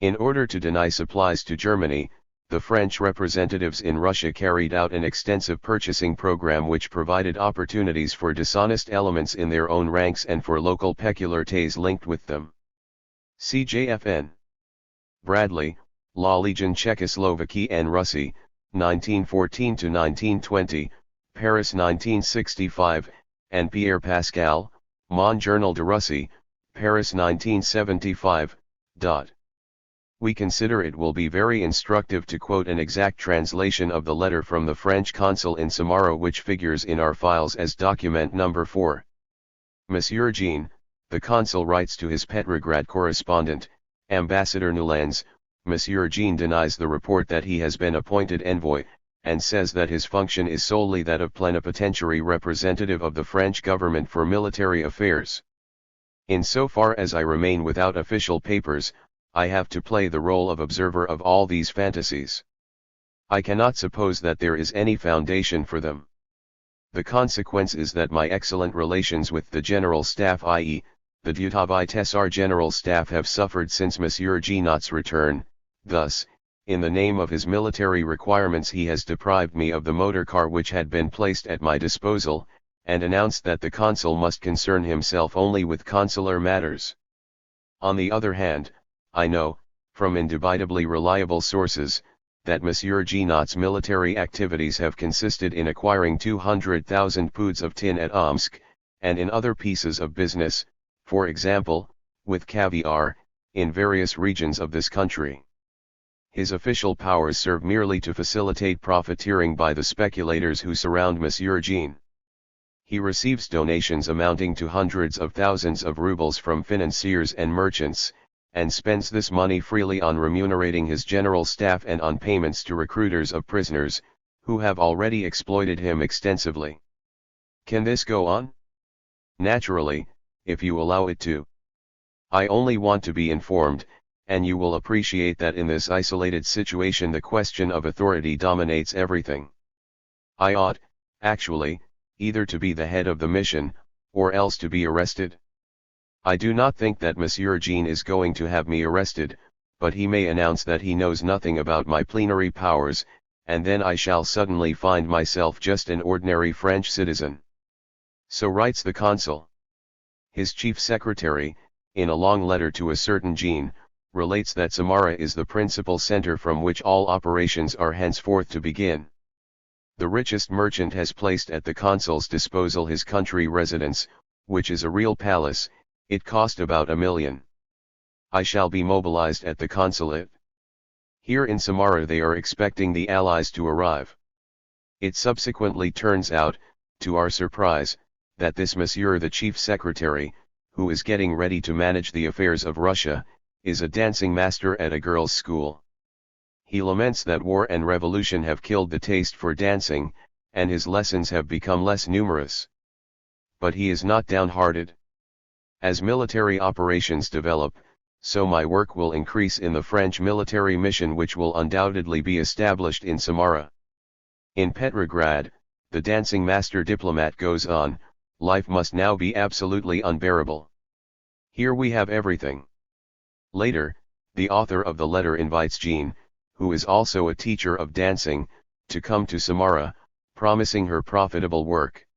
In order to deny supplies to Germany, the French representatives in Russia carried out an extensive purchasing program which provided opportunities for dishonest elements in their own ranks and for local pecularités linked with them. CJFN. Bradley, La Legion Czechoslovaquie and Russie, 1914 to 1920, Paris 1965, and Pierre Pascal, Mon Journal de Russie, Paris 1975. We consider it will be very instructive to quote an exact translation of the letter from the French consul in Samara which figures in our files as document number 4. Monsieur Jean, the consul writes to his Petrograd correspondent, Ambassador Newlands, Monsieur Jean denies the report that he has been appointed envoy, and says that his function is solely that of plenipotentiary representative of the French government for military affairs. In so far as I remain without official papers, I have to play the role of observer of all these fantasies. I cannot suppose that there is any foundation for them. The consequence is that my excellent relations with the General Staff, i.e., the Dutavitesar General Staff, have suffered since Monsieur Ginot's return. Thus, in the name of his military requirements he has deprived me of the motor car which had been placed at my disposal, and announced that the consul must concern himself only with consular matters. On the other hand, I know, from indubitably reliable sources, that Monsieur Ginot's military activities have consisted in acquiring 200,000 poods of tin at Omsk, and in other pieces of business, for example, with caviar, in various regions of this country. His official powers serve merely to facilitate profiteering by the speculators who surround Monsieur Jean. He receives donations amounting to hundreds of thousands of rubles from financiers and merchants, and spends this money freely on remunerating his general staff and on payments to recruiters of prisoners, who have already exploited him extensively. Can this go on? Naturally, if you allow it to. I only want to be informed, and you will appreciate that in this isolated situation the question of authority dominates everything. I ought, actually, either to be the head of the mission, or else to be arrested. I do not think that Monsieur Jean is going to have me arrested, but he may announce that he knows nothing about my plenary powers, and then I shall suddenly find myself just an ordinary French citizen. So writes the consul. His chief secretary, in a long letter to a certain Jean, relates that Samara is the principal center from which all operations are henceforth to begin. The richest merchant has placed at the consul's disposal his country residence, which is a real palace. It cost about $1 million. I shall be mobilized at the consulate. Here in Samara they are expecting the Allies to arrive. It subsequently turns out, to our surprise, that this Monsieur the Chief Secretary, who is getting ready to manage the affairs of Russia, is a dancing master at a girls' school. He laments that war and revolution have killed the taste for dancing, and his lessons have become less numerous. But he is not downhearted. As military operations develop, so my work will increase in the French military mission which will undoubtedly be established in Samara. In Petrograd, the dancing master diplomat goes on, life must now be absolutely unbearable. Here we have everything. Later, the author of the letter invites Jean, who is also a teacher of dancing, to come to Samara, promising her profitable work.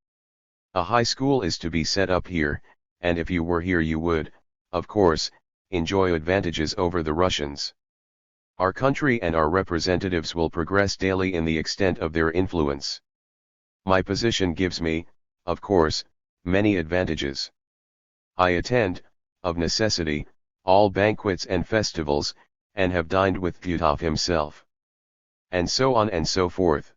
A high school is to be set up here, and if you were here you would, of course, enjoy advantages over the Russians. Our country and our representatives will progress daily in the extent of their influence. My position gives me, of course, many advantages. I attend, of necessity, all banquets and festivals, and have dined with Gudov himself. And so on and so forth.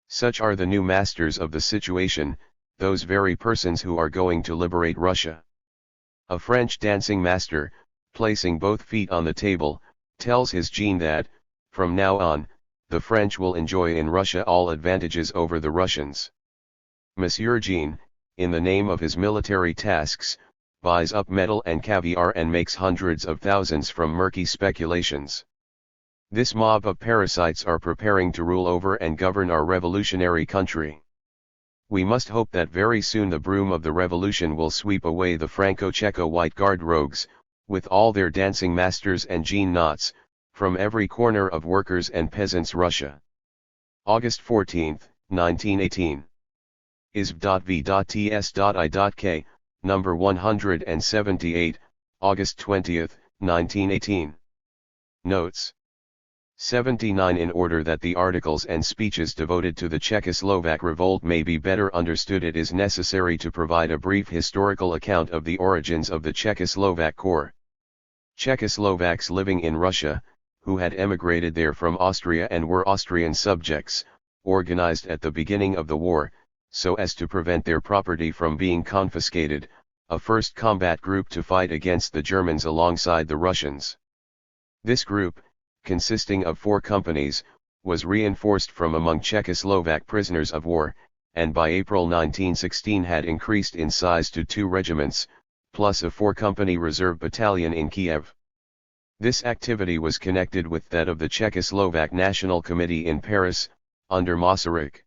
Such are the new masters of the situation, those very persons who are going to liberate Russia. A French dancing master, placing both feet on the table, tells his Jean that, from now on, the French will enjoy in Russia all advantages over the Russians. Monsieur Jean, in the name of his military tasks, buys up metal and caviar and makes hundreds of thousands from murky speculations. This mob of parasites are preparing to rule over and govern our revolutionary country. We must hope that very soon the broom of the revolution will sweep away the Franco-Czecho White Guard rogues, with all their dancing masters and Jean knots, from every corner of workers' and peasants' Russia. August 14, 1918. isv.v.ts.i.k, number 178, August 20, 1918. Notes. 79. In order that the articles and speeches devoted to the Czechoslovak revolt may be better understood, it is necessary to provide a brief historical account of the origins of the Czechoslovak Corps. Czechoslovaks living in Russia, who had emigrated there from Austria and were Austrian subjects, organized at the beginning of the war, so as to prevent their property from being confiscated, a first combat group to fight against the Germans alongside the Russians. This group, consisting of 4 companies, was reinforced from among Czechoslovak prisoners of war, and by April 1916 had increased in size to 2 regiments, plus a 4-company reserve battalion in Kiev. This activity was connected with that of the Czechoslovak National Committee in Paris, under Masaryk.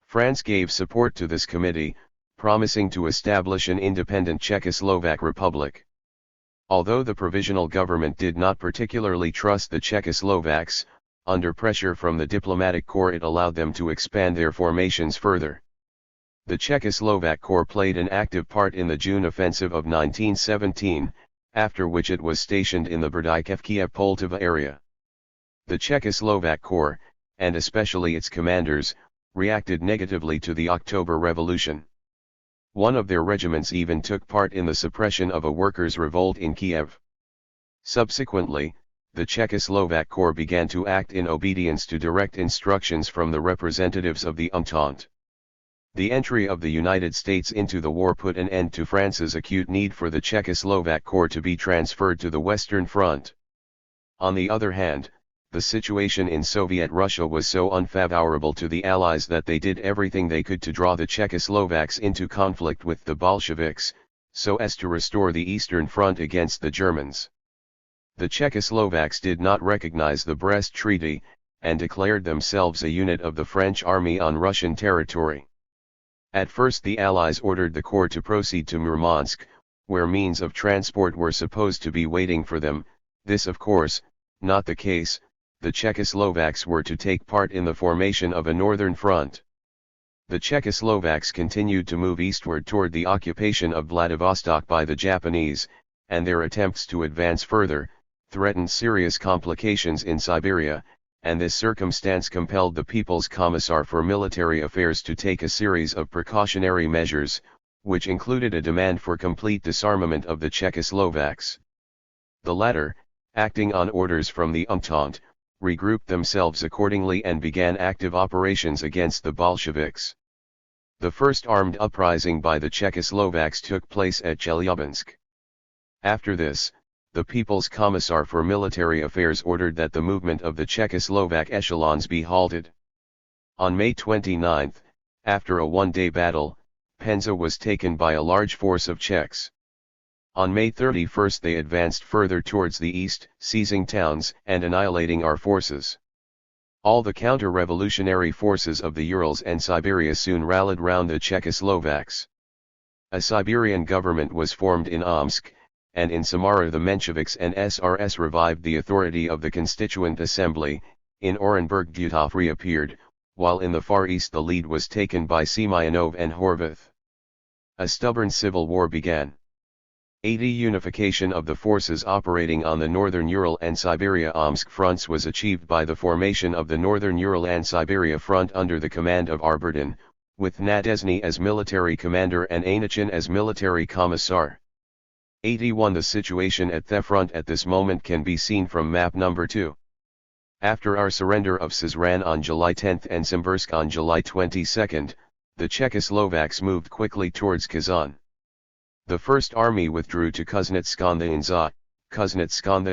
France gave support to this committee, promising to establish an independent Czechoslovak Republic. Although the provisional government did not particularly trust the Czechoslovaks, under pressure from the diplomatic corps it allowed them to expand their formations further. The Czechoslovak Corps played an active part in the June offensive of 1917, after which it was stationed in the Berdychev-Kiev-Poltava area. The Czechoslovak Corps, and especially its commanders, reacted negatively to the October Revolution. One of their regiments even took part in the suppression of a workers' revolt in Kiev. Subsequently, the Czechoslovak Corps began to act in obedience to direct instructions from the representatives of the Entente. The entry of the United States into the war put an end to France's acute need for the Czechoslovak Corps to be transferred to the Western Front. On the other hand, the situation in Soviet Russia was so unfavorable to the Allies that they did everything they could to draw the Czechoslovaks into conflict with the Bolsheviks, so as to restore the Eastern Front against the Germans. The Czechoslovaks did not recognize the Brest Treaty, and declared themselves a unit of the French army on Russian territory. At first the Allies ordered the corps to proceed to Murmansk, where means of transport were supposed to be waiting for them. This, of course, not the case. The Czechoslovaks were to take part in the formation of a northern front. The Czechoslovaks continued to move eastward toward the occupation of Vladivostok by the Japanese, and their attempts to advance further threatened serious complications in Siberia, and this circumstance compelled the People's Commissar for Military Affairs to take a series of precautionary measures, which included a demand for complete disarmament of the Czechoslovaks. The latter, acting on orders from the Entente, regrouped themselves accordingly and began active operations against the Bolsheviks. The first armed uprising by the Czechoslovaks took place at Chelyabinsk. After this, the People's Commissar for Military Affairs ordered that the movement of the Czechoslovak echelons be halted. On May 29, after a one-day battle, Penza was taken by a large force of Czechs. On May 31 they advanced further towards the east, seizing towns and annihilating our forces. All the counter-revolutionary forces of the Urals and Siberia soon rallied round the Czechoslovaks. A Siberian government was formed in Omsk, and in Samara the Mensheviks and SRS revived the authority of the Constituent Assembly. In Orenburg Gutov reappeared, while in the Far East the lead was taken by Semyonov and Horvath. A stubborn civil war began. Unification of the forces operating on the Northern Ural and Siberia-Omsk fronts was achieved by the formation of the Northern Ural and Siberia Front under the command of Arberdin, with Nadezhny as military commander and Anichin as military commissar. 81 The situation at the front at this moment can be seen from map number 2. After our surrender of Sezran on July 10 and Simbirsk on July 22, the Czechoslovaks moved quickly towards Kazan. The First Army withdrew to Kuznetsk on the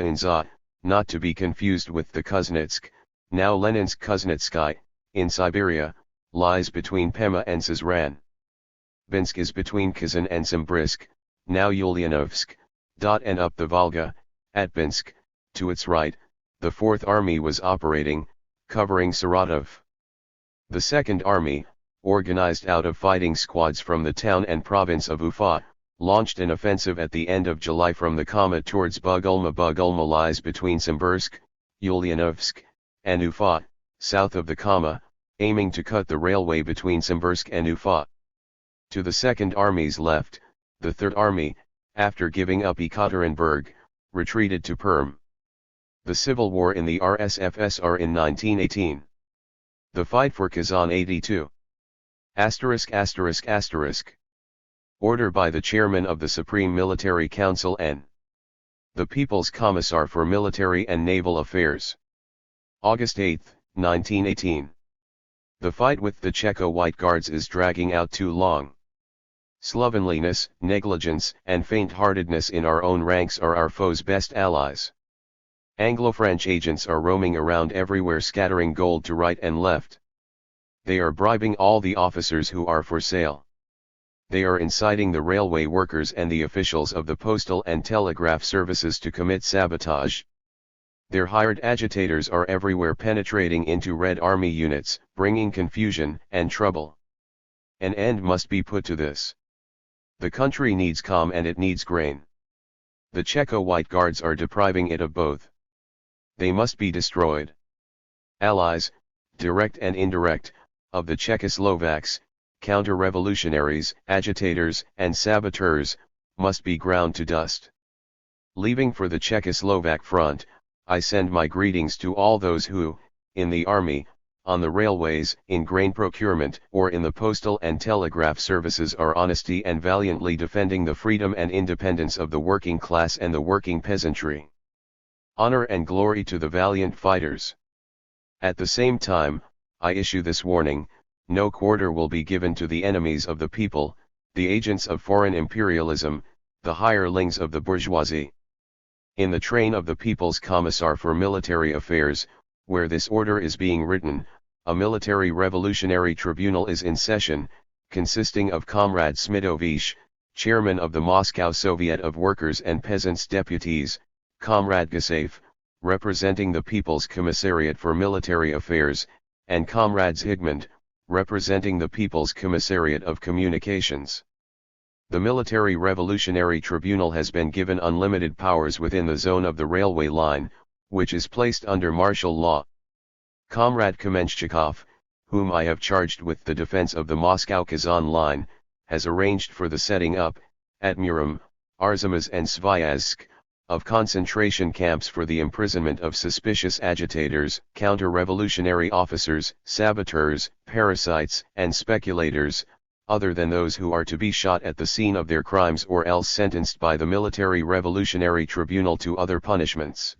Inza, not to be confused with the Kuznetsk, now Leninsk-Kuznetsky, in Siberia, lies between Pema and Sezran. Binsk is between Kazan and Simbirsk, now Ulyanovsk, and up the Volga, at Binsk, to its right, the Fourth Army was operating, covering Saratov. The Second Army, organized out of fighting squads from the town and province of Ufa, launched an offensive at the end of July from the Kama towards Bugulma. Bugulma lies between Simbirsk, Ulyanovsk, and Ufa, south of the Kama, aiming to cut the railway between Simbirsk and Ufa. To the Second Army's left, the Third Army, after giving up Ekaterinburg, retreated to Perm. The civil war in the RSFSR in 1918. The fight for Kazan 82. Order by the Chairman of the Supreme Military Council N. The People's Commissar for Military and Naval Affairs. August 8, 1918. The fight with the Czecho White Guards is dragging out too long. Slovenliness, negligence, and faint-heartedness in our own ranks are our foes' best allies. Anglo-French agents are roaming around everywhere scattering gold to right and left. They are bribing all the officers who are for sale. They are inciting the railway workers and the officials of the postal and telegraph services to commit sabotage. Their hired agitators are everywhere penetrating into Red Army units, bringing confusion and trouble. An end must be put to this. The country needs calm and it needs grain. The Czecho White Guards are depriving it of both. They must be destroyed. Allies, direct and indirect, of the Czechoslovaks, counter-revolutionaries, agitators, and saboteurs, must be ground to dust. Leaving for the Czechoslovak front, I send my greetings to all those who, in the army, on the railways, in grain procurement, or in the postal and telegraph services are honestly and valiantly defending the freedom and independence of the working class and the working peasantry. Honor and glory to the valiant fighters. At the same time, I issue this warning: no quarter will be given to the enemies of the people, the agents of foreign imperialism, the hirelings of the bourgeoisie. In the train of the People's Commissar for Military Affairs, where this order is being written, a military revolutionary tribunal is in session, consisting of Comrade Smidovich, chairman of the Moscow Soviet of Workers and Peasants Deputies, Comrade Gusev, representing the People's Commissariat for Military Affairs, and Comrade Zygmunt, representing the People's Commissariat of Communications. The Military Revolutionary Tribunal has been given unlimited powers within the zone of the railway line, which is placed under martial law. Comrade Kamenchikov, whom I have charged with the defense of the Moscow-Kazan line, has arranged for the setting up, at Murom, Arzamas and Svyazk, of concentration camps for the imprisonment of suspicious agitators, counter-revolutionary officers, saboteurs, parasites, and speculators, other than those who are to be shot at the scene of their crimes or else sentenced by the Military Revolutionary Tribunal to other punishments.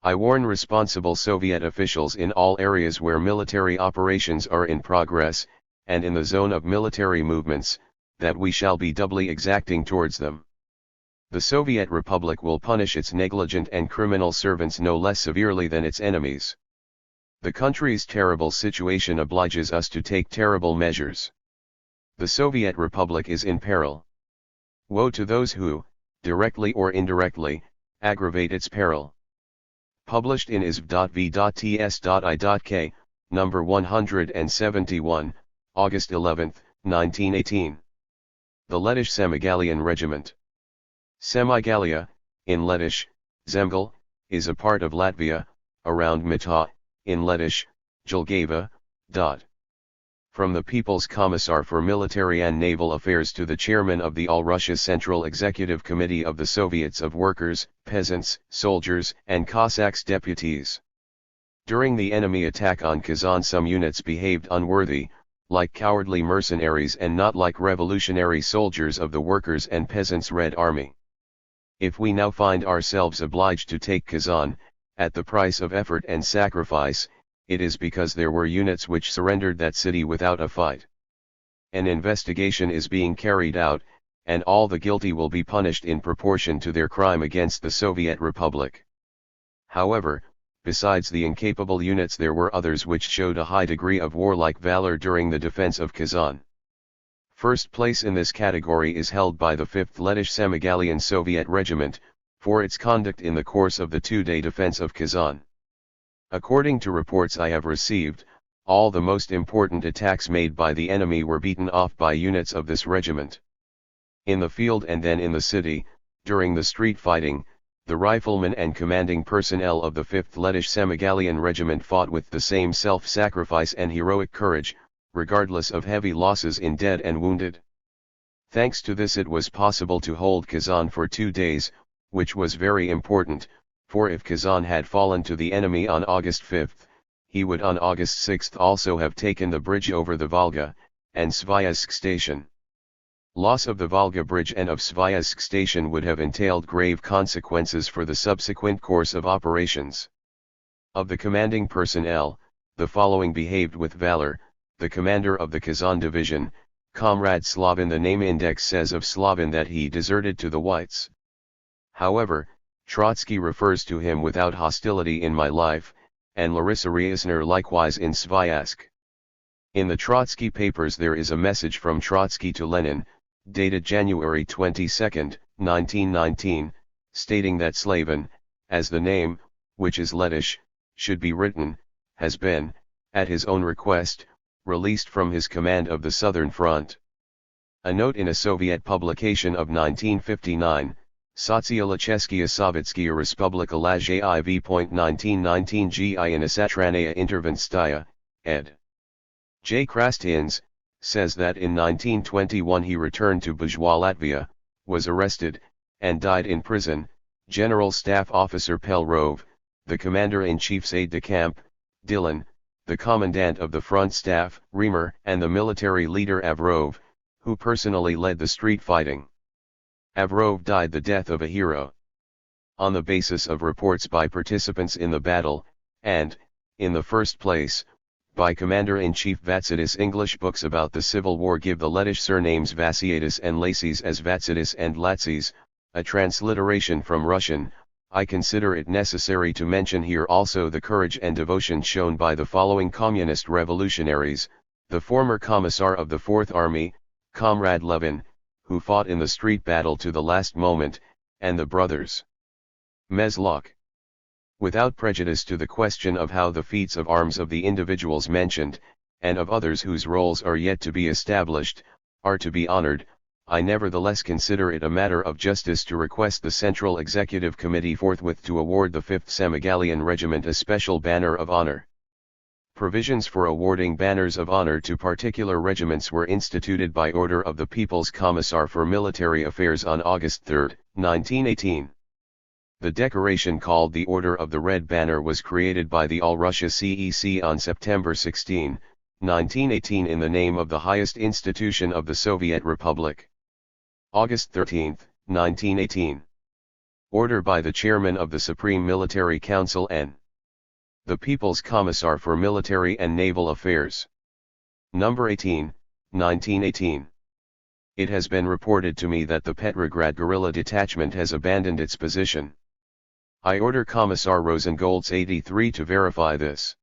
I warn responsible Soviet officials in all areas where military operations are in progress, and in the zone of military movements, that we shall be doubly exacting towards them. The Soviet Republic will punish its negligent and criminal servants no less severely than its enemies. The country's terrible situation obliges us to take terrible measures. The Soviet Republic is in peril. Woe to those who, directly or indirectly, aggravate its peril. Published in isv.v.ts.i.k, number 171, August 11, 1918. The Lettish Semigalian Regiment. Semigalia, in Lettish, Zemgal, is a part of Latvia, around Mita, in Lettish, Jelgava. From the People's Commissar for Military and Naval Affairs to the Chairman of the All-Russia Central Executive Committee of the Soviets of Workers, Peasants, Soldiers, and Cossacks Deputies. During the enemy attack on Kazan, some units behaved unworthy, like cowardly mercenaries and not like revolutionary soldiers of the Workers' and Peasants' Red Army. If we now find ourselves obliged to take Kazan, at the price of effort and sacrifice, it is because there were units which surrendered that city without a fight. An investigation is being carried out, and all the guilty will be punished in proportion to their crime against the Soviet Republic. However, besides the incapable units, there were others which showed a high degree of warlike valor during the defense of Kazan. First place in this category is held by the 5th Lettish Semigalian Soviet Regiment, for its conduct in the course of the two-day defense of Kazan. According to reports I have received, all the most important attacks made by the enemy were beaten off by units of this regiment. In the field and then in the city, during the street fighting, the riflemen and commanding personnel of the 5th Lettish Semigalian Regiment fought with the same self-sacrifice and heroic courage, regardless of heavy losses in dead and wounded. Thanks to this, it was possible to hold Kazan for 2 days, which was very important, for if Kazan had fallen to the enemy on August 5, he would on August 6 also have taken the bridge over the Volga, and Sviazhsk station. Loss of the Volga Bridge and of Sviazhsk station would have entailed grave consequences for the subsequent course of operations. Of the commanding personnel, the following behaved with valor: the commander of the Kazan division, Comrade Slavin. The name index says of Slavin that he deserted to the Whites. However, Trotsky refers to him without hostility in My Life, and Larissa Riesner likewise in Sviazhsk. In the Trotsky papers there is a message from Trotsky to Lenin, dated January 22, 1919, stating that Slavin, as the name, which is Lettish, should be written, has been, at his own request, released from his command of the Southern Front. A note in a Soviet publication of 1959, Sotsiolocheskaya Sovetskaya Respublika Lazhaya IV.1919 Gi Inasatranaya Intervenstaya, ed. J. Krastins, says that in 1921 he returned to bourgeois Latvia, was arrested, and died in prison. General Staff Officer Pelrov, the Commander-in-Chief's aide-de-camp, Dillon, the Commandant of the Front Staff, Reimer, and the military leader Avrov, who personally led the street fighting. Avrov died the death of a hero. On the basis of reports by participants in the battle, and, in the first place, by Commander-in-Chief Vatsidis, English books about the Civil War give the Lettish surnames Vasiadis and Lacies as Vatsidis and Latsis, a transliteration from Russian. I consider it necessary to mention here also the courage and devotion shown by the following communist revolutionaries: the former Commissar of the 4th Army, Comrade Levin, who fought in the street battle to the last moment, and the brothers Meslok. Without prejudice to the question of how the feats of arms of the individuals mentioned, and of others whose roles are yet to be established, are to be honored, I nevertheless consider it a matter of justice to request the Central Executive Committee forthwith to award the 5th Semigalian Regiment a special banner of honor. Provisions for awarding banners of honor to particular regiments were instituted by order of the People's Commissar for Military Affairs on August 3, 1918. The decoration called the Order of the Red Banner was created by the All-Russia CEC on September 16, 1918 in the name of the highest institution of the Soviet Republic. August 13, 1918. Order by the Chairman of the Supreme Military Council N. The People's Commissar for Military and Naval Affairs. Number 18, 1918. It has been reported to me that the Petrograd guerrilla detachment has abandoned its position. I order Commissar Rosengolds 83 to verify this.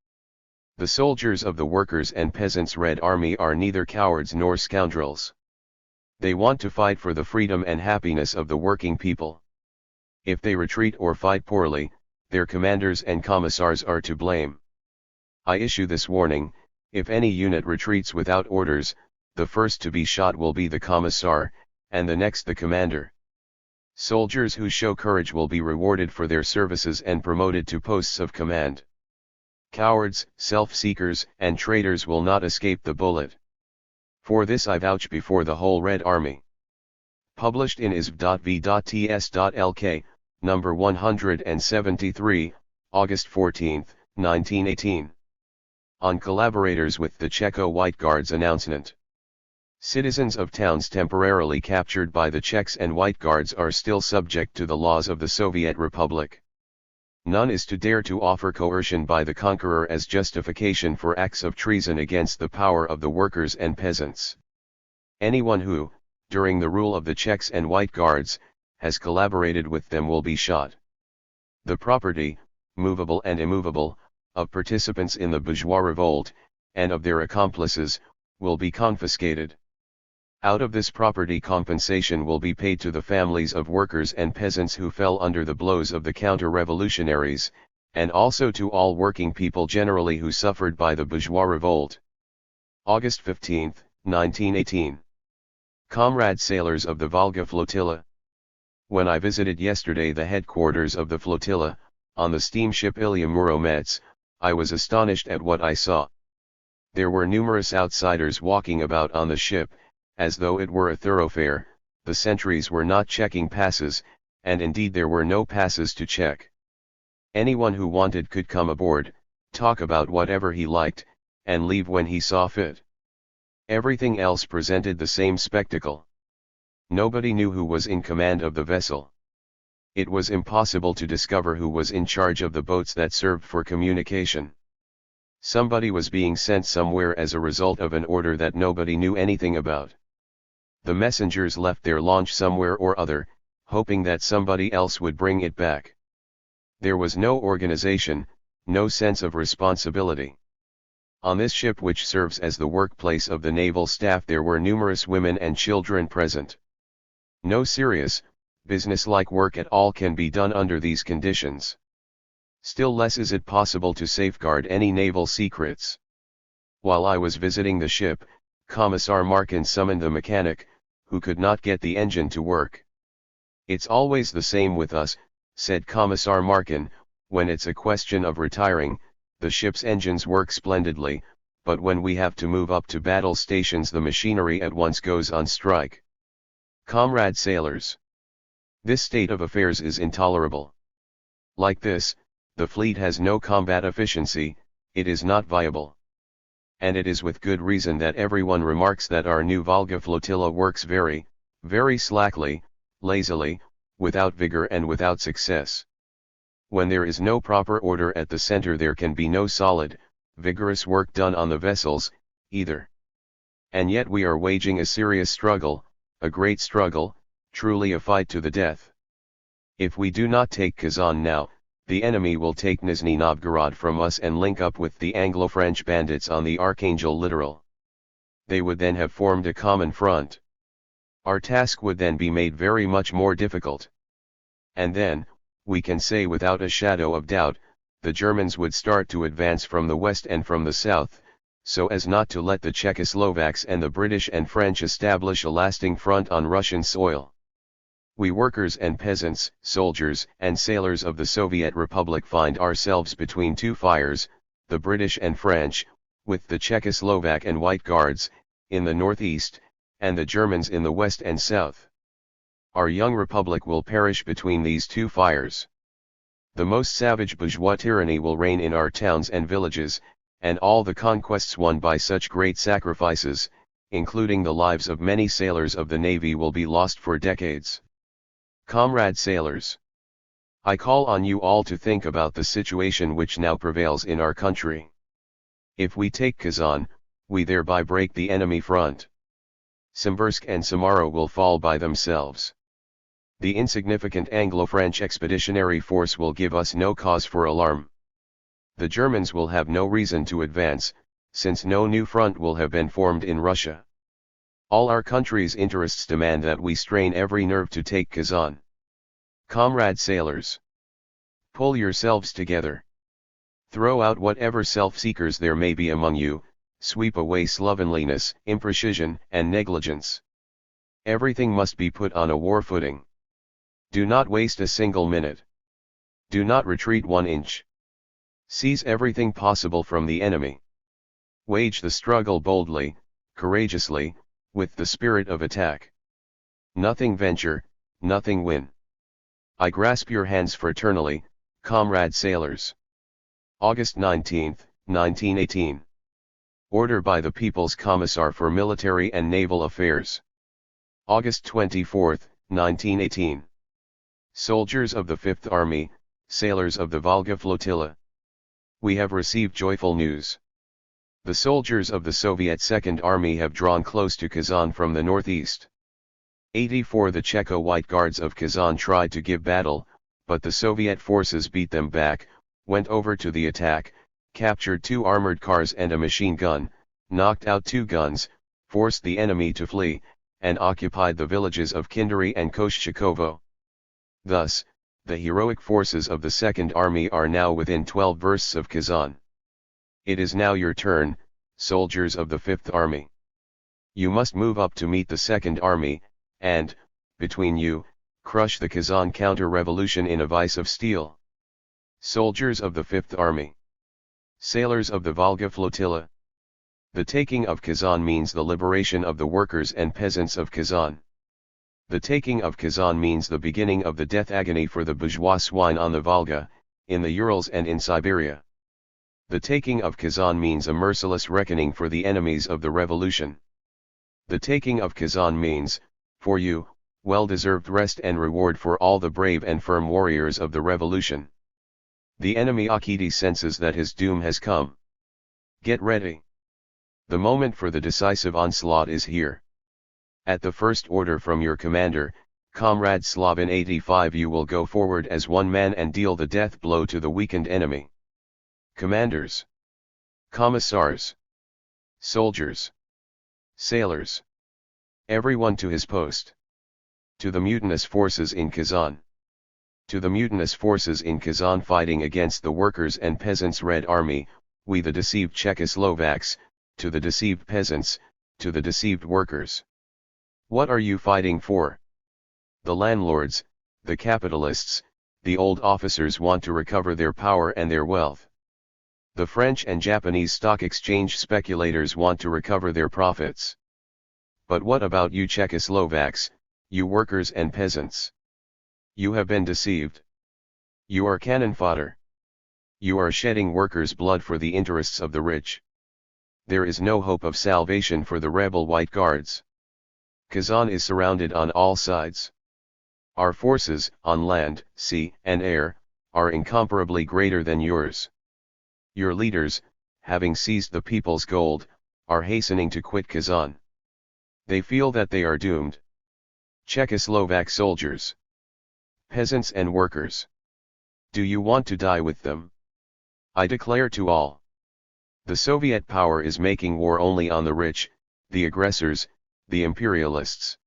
The soldiers of the Workers' and Peasants' Red Army are neither cowards nor scoundrels. They want to fight for the freedom and happiness of the working people. If they retreat or fight poorly, their commanders and commissars are to blame. I issue this warning: if any unit retreats without orders, the first to be shot will be the commissar, and the next the commander. Soldiers who show courage will be rewarded for their services and promoted to posts of command. Cowards, self-seekers, and traitors will not escape the bullet. For this I vouch before the whole Red Army. Published in isv.v.ts.lk, number 173, August 14, 1918. On collaborators with the Czecho White Guards announcement. Citizens of towns temporarily captured by the Czechs and White Guards are still subject to the laws of the Soviet Republic. None is to dare to offer coercion by the conqueror as justification for acts of treason against the power of the workers and peasants. Anyone who, during the rule of the Czechs and White Guards, has collaborated with them will be shot. The property, movable and immovable, of participants in the bourgeois revolt, and of their accomplices, will be confiscated. Out of this property compensation will be paid to the families of workers and peasants who fell under the blows of the counter-revolutionaries, and also to all working people generally who suffered by the bourgeois revolt. August 15, 1918. Comrade sailors of the Volga flotilla. When I visited yesterday the headquarters of the flotilla, on the steamship Ilya Muromets, I was astonished at what I saw. There were numerous outsiders walking about on the ship, as though it were a thoroughfare. The sentries were not checking passes, and indeed there were no passes to check. Anyone who wanted could come aboard, talk about whatever he liked, and leave when he saw fit. Everything else presented the same spectacle. Nobody knew who was in command of the vessel. It was impossible to discover who was in charge of the boats that served for communication. Somebody was being sent somewhere as a result of an order that nobody knew anything about. The messengers left their launch somewhere or other, hoping that somebody else would bring it back. There was no organization, no sense of responsibility. On this ship, which serves as the workplace of the naval staff, there were numerous women and children present. No serious, business-like work at all can be done under these conditions. Still less is it possible to safeguard any naval secrets. While I was visiting the ship, Commissar Markin summoned the mechanic, who could not get the engine to work. "It's always the same with us," said Commissar Markin, "when it's a question of retiring, the ship's engines work splendidly, but when we have to move up to battle stations the machinery at once goes on strike." Comrade sailors, this state of affairs is intolerable. Like this, the fleet has no combat efficiency, it is not viable. And it is with good reason that everyone remarks that our new Volga flotilla works very, very slackly, lazily, without vigor and without success. When there is no proper order at the center, there can be no solid, vigorous work done on the vessels, either. And yet we are waging a serious struggle, a great struggle, truly a fight to the death. If we do not take Kazan now, the enemy will take Nizhny Novgorod from us and link up with the Anglo-French bandits on the Archangel littoral. They would then have formed a common front. Our task would then be made very much more difficult. And then, we can say without a shadow of doubt, the Germans would start to advance from the west and from the south, so as not to let the Czechoslovaks and the British and French establish a lasting front on Russian soil. We workers and peasants, soldiers and sailors of the Soviet Republic find ourselves between two fires, the British and French, with the Czechoslovak and White Guards, in the northeast, and the Germans in the west and south. Our young republic will perish between these two fires. The most savage bourgeois tyranny will reign in our towns and villages, and all the conquests won by such great sacrifices, including the lives of many sailors of the Navy, will be lost for decades. Comrade sailors, I call on you all to think about the situation which now prevails in our country. If we take Kazan, we thereby break the enemy front. Simbirsk and Samara will fall by themselves. The insignificant Anglo-French expeditionary force will give us no cause for alarm. The Germans will have no reason to advance, since no new front will have been formed in Russia. All our country's interests demand that we strain every nerve to take Kazan. Comrade sailors, pull yourselves together. Throw out whatever self-seekers there may be among you, sweep away slovenliness, imprecision, and negligence. Everything must be put on a war footing. Do not waste a single minute. Do not retreat 1 inch. Seize everything possible from the enemy. Wage the struggle boldly, courageously, with the spirit of attack. Nothing venture, nothing win. I grasp your hands fraternally, comrade sailors. August 19, 1918. Order by the People's Commissar for Military and Naval Affairs. August 24, 1918. Soldiers of the Fifth Army, sailors of the Volga flotilla. We have received joyful news. The soldiers of the Soviet Second Army have drawn close to Kazan from the northeast. 84 The Checo White Guards of Kazan tried to give battle, but the Soviet forces beat them back, went over to the attack, captured 2 armored cars and a machine gun, knocked out 2 guns, forced the enemy to flee, and occupied the villages of Kindary and Koshchikovo. Thus, the heroic forces of the Second Army are now within 12 versts of Kazan. It is now your turn, soldiers of the Fifth Army. You must move up to meet the Second Army, and, between you, crush the Kazan counter-revolution in a vice of steel. Soldiers of the Fifth Army. Sailors of the Volga flotilla. The taking of Kazan means the liberation of the workers and peasants of Kazan. The taking of Kazan means the beginning of the death agony for the bourgeois swine on the Volga, in the Urals and in Siberia. The taking of Kazan means a merciless reckoning for the enemies of the revolution. The taking of Kazan means, for you, well-deserved rest and reward for all the brave and firm warriors of the revolution. The enemy Akidi senses that his doom has come. Get ready. The moment for the decisive onslaught is here. At the first order from your commander, Comrade Slavin 85, you will go forward as one man and deal the death blow to the weakened enemy. Commanders, commissars, soldiers, sailors, everyone to his post. To the mutinous forces in Kazan. To the mutinous forces in Kazan fighting against the workers' and peasants' Red Army, we the deceived Czechoslovaks, to the deceived peasants, to the deceived workers. What are you fighting for? The landlords, the capitalists, the old officers want to recover their power and their wealth. The French and Japanese stock exchange speculators want to recover their profits. But what about you Czechoslovaks, you workers and peasants? You have been deceived. You are cannon fodder. You are shedding workers' blood for the interests of the rich. There is no hope of salvation for the rebel White Guards. Kazan is surrounded on all sides. Our forces, on land, sea, and air, are incomparably greater than yours. Your leaders, having seized the people's gold, are hastening to quit Kazan. They feel that they are doomed. Czechoslovak soldiers, peasants and workers. Do you want to die with them? I declare to all. The Soviet power is making war only on the rich, the aggressors, the imperialists.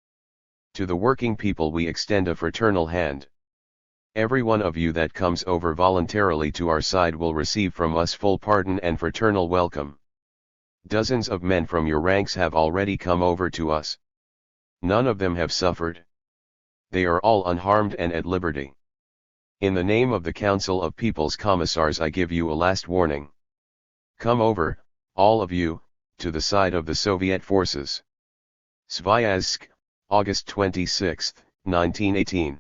To the working people we extend a fraternal hand. Every one of you that comes over voluntarily to our side will receive from us full pardon and fraternal welcome. Dozens of men from your ranks have already come over to us. None of them have suffered. They are all unharmed and at liberty. In the name of the Council of People's Commissars I give you a last warning. Come over, all of you, to the side of the Soviet forces. Svyazk, August 26, 1918.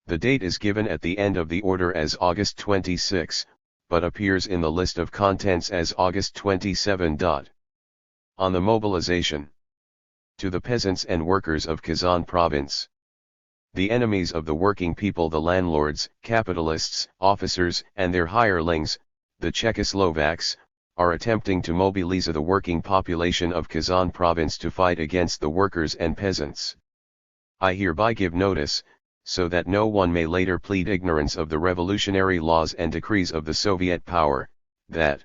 The date is given at the end of the order as August 26, but appears in the list of contents as August 27. On the mobilization. To the peasants and workers of Kazan province. The enemies of the working people, the landlords, capitalists, officers, and their hirelings, the Czechoslovaks, are attempting to mobilize the working population of Kazan province to fight against the workers and peasants. I hereby give notice, so that no one may later plead ignorance of the revolutionary laws and decrees of the Soviet power, that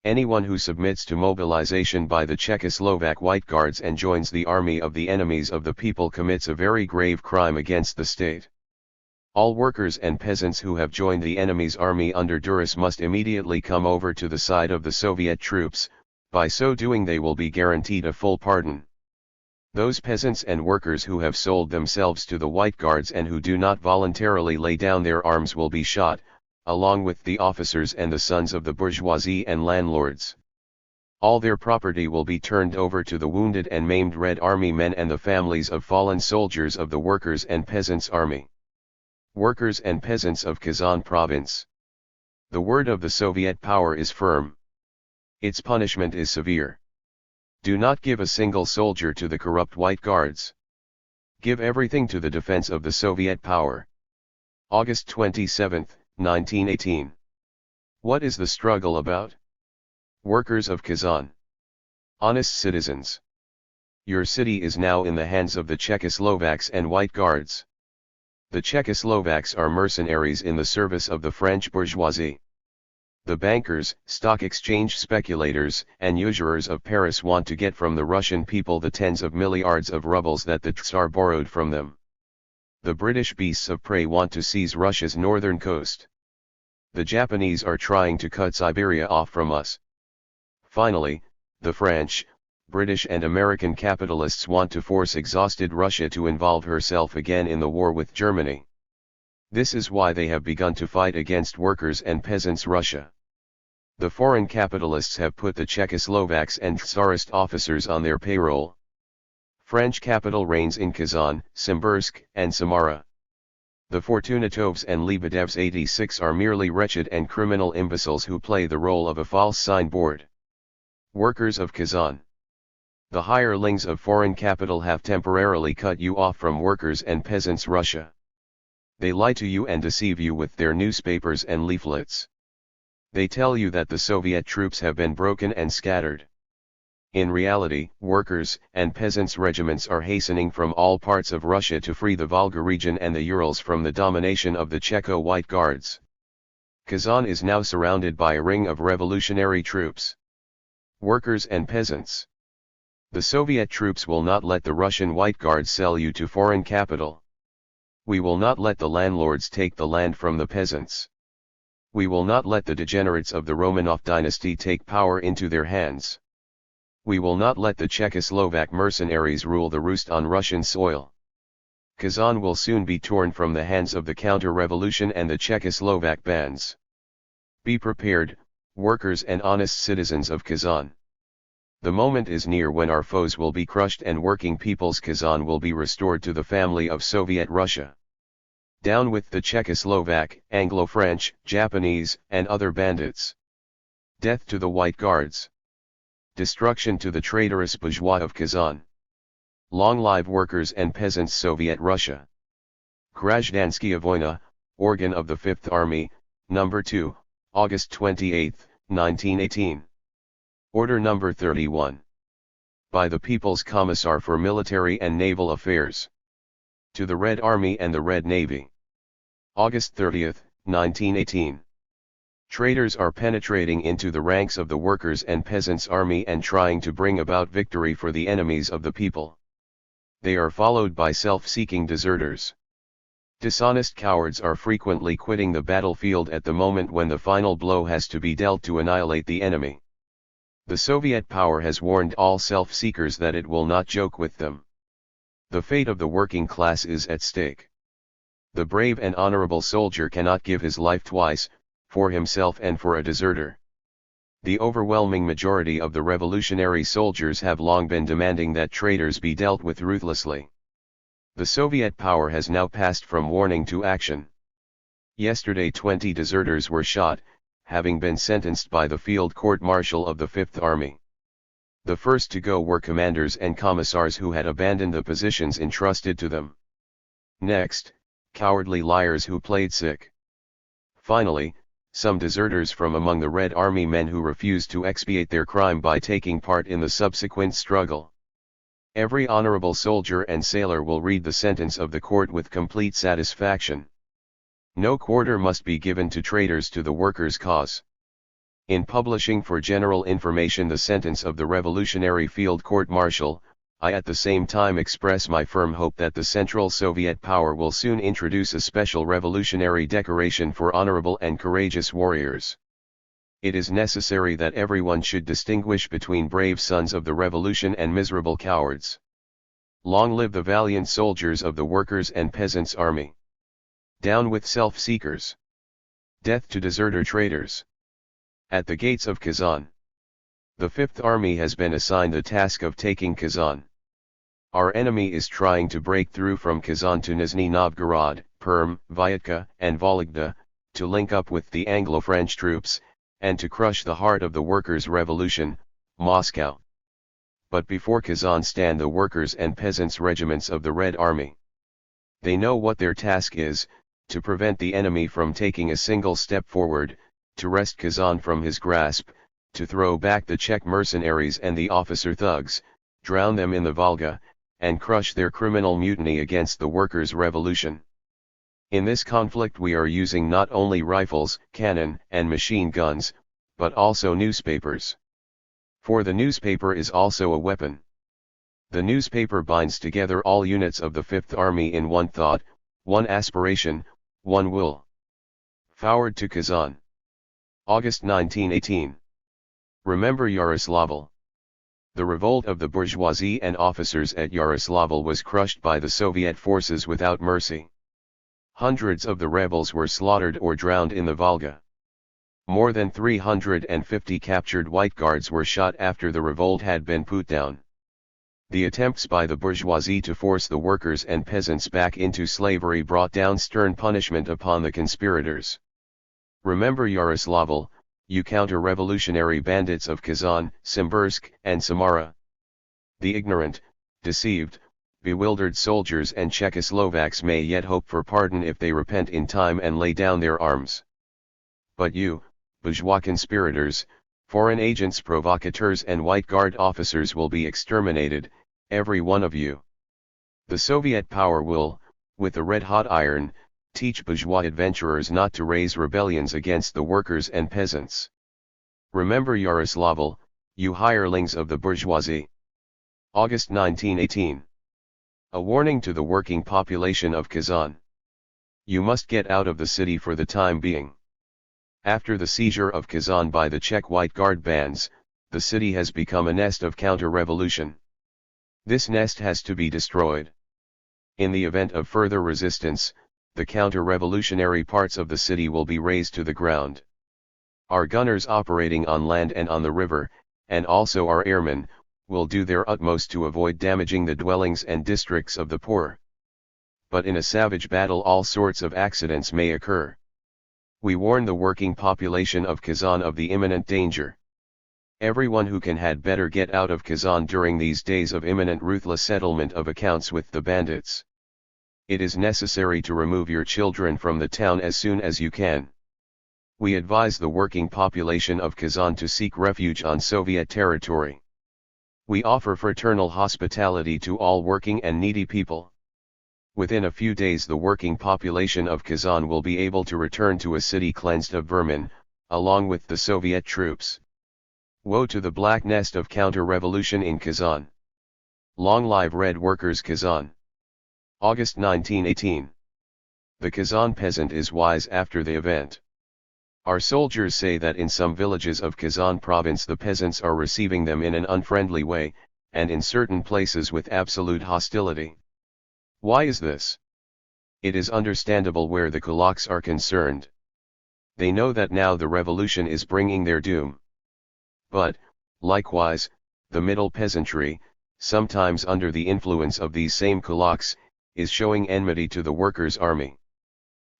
anyone who submits to mobilization by the Czechoslovak White Guards and joins the army of the enemies of the people commits a very grave crime against the state. All workers and peasants who have joined the enemy's army under duress must immediately come over to the side of the Soviet troops, by so doing they will be guaranteed a full pardon. Those peasants and workers who have sold themselves to the White Guards and who do not voluntarily lay down their arms will be shot, along with the officers and the sons of the bourgeoisie and landlords. All their property will be turned over to the wounded and maimed Red Army men and the families of fallen soldiers of the Workers' and Peasants' Army. Workers and peasants of Kazan province. The word of the Soviet power is firm. Its punishment is severe. Do not give a single soldier to the corrupt White Guards. Give everything to the defense of the Soviet power. August 27, 1918. What is the struggle about? Workers of Kazan. Honest citizens. Your city is now in the hands of the Czechoslovaks and White Guards. The Czechoslovaks are mercenaries in the service of the French bourgeoisie. The bankers, stock exchange speculators, and usurers of Paris want to get from the Russian people the tens of milliards of rubles that the Tsar borrowed from them. The British beasts of prey want to seize Russia's northern coast. The Japanese are trying to cut Siberia off from us. Finally, the French, British and American capitalists want to force exhausted Russia to involve herself again in the war with Germany. This is why they have begun to fight against workers and peasants Russia. The foreign capitalists have put the Czechoslovaks and Tsarist officers on their payroll. French capital reigns in Kazan, Simbirsk, and Samara. The Fortunatovs and Lebedevs 86 are merely wretched and criminal imbeciles who play the role of a false signboard. Workers of Kazan. The hirelings of foreign capital have temporarily cut you off from workers and peasants Russia. They lie to you and deceive you with their newspapers and leaflets. They tell you that the Soviet troops have been broken and scattered. In reality, workers and peasants regiments are hastening from all parts of Russia to free the Volga region and the Urals from the domination of the Czecho White Guards. Kazan is now surrounded by a ring of revolutionary troops. Workers and peasants. The Soviet troops will not let the Russian White Guards sell you to foreign capital. We will not let the landlords take the land from the peasants. We will not let the degenerates of the Romanov dynasty take power into their hands. We will not let the Czechoslovak mercenaries rule the roost on Russian soil. Kazan will soon be torn from the hands of the counter-revolution and the Czechoslovak bands. Be prepared, workers and honest citizens of Kazan. The moment is near when our foes will be crushed and working people's Kazan will be restored to the family of Soviet Russia. Down with the Czechoslovak, Anglo-French, Japanese, and other bandits. Death to the White Guards. Destruction to the traitorous bourgeois of Kazan. Long live workers and peasants Soviet Russia. Grajdanskaya Voyna, organ of the 5th Army, No. 2, August 28, 1918. Order No. 31. By the People's Commissar for Military and Naval Affairs. To the Red Army and the Red Navy. August 30, 1918. Traitors are penetrating into the ranks of the Workers' and Peasants' Army and trying to bring about victory for the enemies of the people. They are followed by self-seeking deserters. Dishonest cowards are frequently quitting the battlefield at the moment when the final blow has to be dealt to annihilate the enemy. The Soviet power has warned all self-seekers that it will not joke with them. The fate of the working class is at stake. The brave and honorable soldier cannot give his life twice, for himself and for a deserter. The overwhelming majority of the revolutionary soldiers have long been demanding that traitors be dealt with ruthlessly. The Soviet power has now passed from warning to action. Yesterday 20 deserters were shot, having been sentenced by the field court-martial of the 5th Army. The first to go were commanders and commissars who had abandoned the positions entrusted to them. Next, cowardly liars who played sick. Finally, some deserters from among the Red Army men who refused to expiate their crime by taking part in the subsequent struggle. Every honorable soldier and sailor will read the sentence of the court with complete satisfaction. No quarter must be given to traitors to the workers' cause. In publishing for general information the sentence of the Revolutionary Field Court-Martial, I at the same time express my firm hope that the Central Soviet power will soon introduce a special revolutionary decoration for honorable and courageous warriors. It is necessary that everyone should distinguish between brave sons of the revolution and miserable cowards. Long live the valiant soldiers of the Workers' and Peasants' Army. Down with self-seekers. Death to deserter traitors. At the gates of Kazan. The 5th Army has been assigned the task of taking Kazan. Our enemy is trying to break through from Kazan to Nizhny Novgorod, Perm, Vyatka, and Vologda, to link up with the Anglo-French troops, and to crush the heart of the workers' revolution, Moscow. But before Kazan stand the workers' and peasants' regiments of the Red Army. They know what their task is, to prevent the enemy from taking a single step forward, to wrest Kazan from his grasp, to throw back the Czech mercenaries and the officer thugs, drown them in the Volga, and crush their criminal mutiny against the workers' revolution. In this conflict we are using not only rifles, cannon, and machine guns, but also newspapers. For the newspaper is also a weapon. The newspaper binds together all units of the Fifth Army in one thought, one aspiration, one will. Forward to Kazan. August 1918. Remember Yaroslavl. The revolt of the bourgeoisie and officers at Yaroslavl was crushed by the Soviet forces without mercy. Hundreds of the rebels were slaughtered or drowned in the Volga. More than 350 captured White Guards were shot after the revolt had been put down. The attempts by the bourgeoisie to force the workers and peasants back into slavery brought down stern punishment upon the conspirators. Remember Yaroslavl, you counter-revolutionary bandits of Kazan, Simbirsk, and Samara. The ignorant, deceived, bewildered soldiers and Czechoslovaks may yet hope for pardon if they repent in time and lay down their arms. But you, bourgeois conspirators, foreign agents, provocateurs and White Guard officers will be exterminated, every one of you. The Soviet power will, with the red-hot iron, teach bourgeois adventurers not to raise rebellions against the workers and peasants. Remember Yaroslavl, you hirelings of the bourgeoisie. August 1918. A warning to the working population of Kazan. You must get out of the city for the time being. After the seizure of Kazan by the Czech White Guard bands, the city has become a nest of counter-revolution. This nest has to be destroyed. In the event of further resistance, the counter-revolutionary parts of the city will be razed to the ground. Our gunners operating on land and on the river, and also our airmen, will do their utmost to avoid damaging the dwellings and districts of the poor. But in a savage battle all sorts of accidents may occur. We warn the working population of Kazan of the imminent danger. Everyone who can had better get out of Kazan during these days of imminent ruthless settlement of accounts with the bandits. It is necessary to remove your children from the town as soon as you can. We advise the working population of Kazan to seek refuge on Soviet territory. We offer fraternal hospitality to all working and needy people. Within a few days the working population of Kazan will be able to return to a city cleansed of vermin, along with the Soviet troops. Woe to the black nest of counter-revolution in Kazan. Long live Red Workers Kazan. August 1918. The Kazan peasant is wise after the event. Our soldiers say that in some villages of Kazan province the peasants are receiving them in an unfriendly way, and in certain places with absolute hostility. Why is this? It is understandable where the kulaks are concerned. They know that now the revolution is bringing their doom. But, likewise, the middle peasantry, sometimes under the influence of these same kulaks, is showing enmity to the workers' army.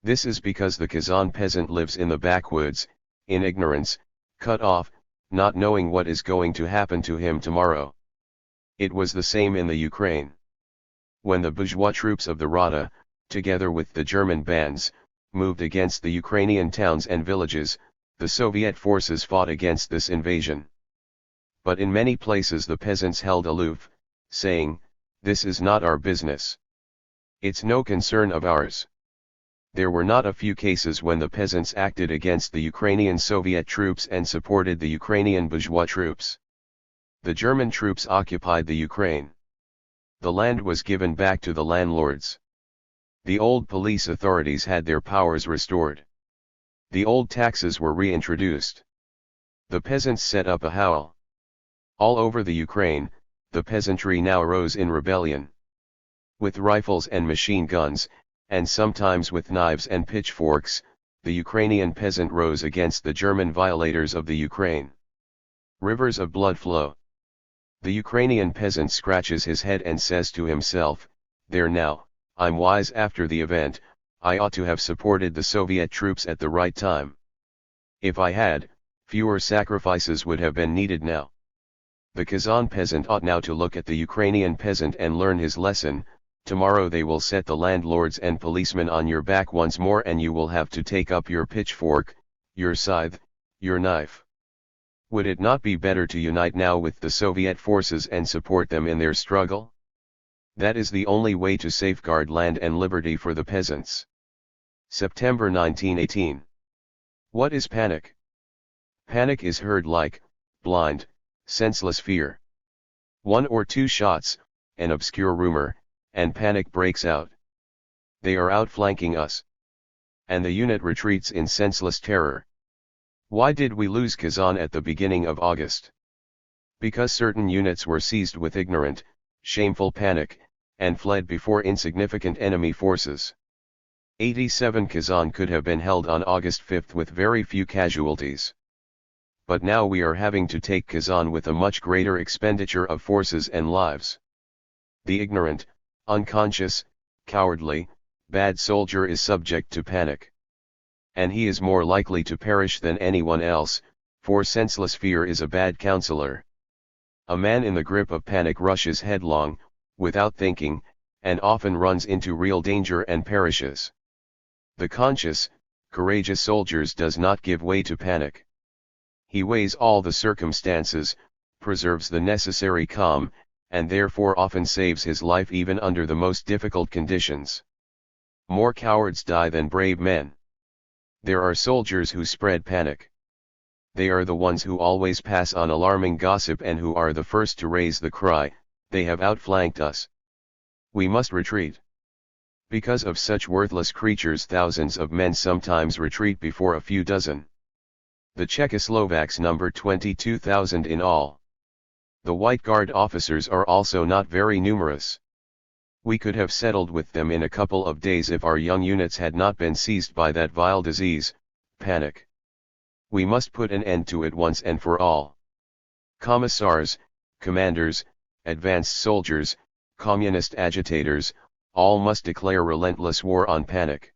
This is because the Kazan peasant lives in the backwoods, in ignorance, cut off, not knowing what is going to happen to him tomorrow. It was the same in the Ukraine. When the bourgeois troops of the Rada, together with the German bands, moved against the Ukrainian towns and villages, the Soviet forces fought against this invasion. But in many places the peasants held aloof, saying, "This is not our business. It's no concern of ours." There were not a few cases when the peasants acted against the Ukrainian Soviet troops and supported the Ukrainian bourgeois troops. The German troops occupied the Ukraine. The land was given back to the landlords. The old police authorities had their powers restored. The old taxes were reintroduced. The peasants set up a howl. All over the Ukraine, the peasantry now rose in rebellion. With rifles and machine guns, and sometimes with knives and pitchforks, the Ukrainian peasant rose against the German violators of the Ukraine. Rivers of blood flow. The Ukrainian peasant scratches his head and says to himself, "There now, I'm wise after the event, I ought to have supported the Soviet troops at the right time. If I had, fewer sacrifices would have been needed now." The Kazan peasant ought now to look at the Ukrainian peasant and learn his lesson, Tomorrow they will set the landlords and policemen on your back once more, and you will have to take up your pitchfork, your scythe, your knife. Would it not be better to unite now with the Soviet forces and support them in their struggle? That is the only way to safeguard land and liberty for the peasants. September 1918. What is panic? Panic is heard like, blind, senseless fear. One or two shots, an obscure rumor, and panic breaks out. They are outflanking us. And the unit retreats in senseless terror. Why did we lose Kazan at the beginning of August? Because certain units were seized with ignorant, shameful panic, and fled before insignificant enemy forces. 87 Kazan could have been held on August 5 with very few casualties. But now we are having to take Kazan with a much greater expenditure of forces and lives. The ignorant, unconscious, cowardly, bad soldier is subject to panic. And he is more likely to perish than anyone else, for senseless fear is a bad counselor. A man in the grip of panic rushes headlong, without thinking, and often runs into real danger and perishes. The conscious, courageous soldier does not give way to panic. He weighs all the circumstances, preserves the necessary calm, and therefore often saves his life even under the most difficult conditions. More cowards die than brave men. There are soldiers who spread panic. They are the ones who always pass on alarming gossip and who are the first to raise the cry, "They have outflanked us. We must retreat." Because of such worthless creatures, thousands of men sometimes retreat before a few dozen. The Czechoslovaks number 22,000 in all. The White Guard officers are also not very numerous. We could have settled with them in a couple of days if our young units had not been seized by that vile disease, panic. We must put an end to it once and for all. Commissars, commanders, advanced soldiers, communist agitators, all must declare relentless war on panic.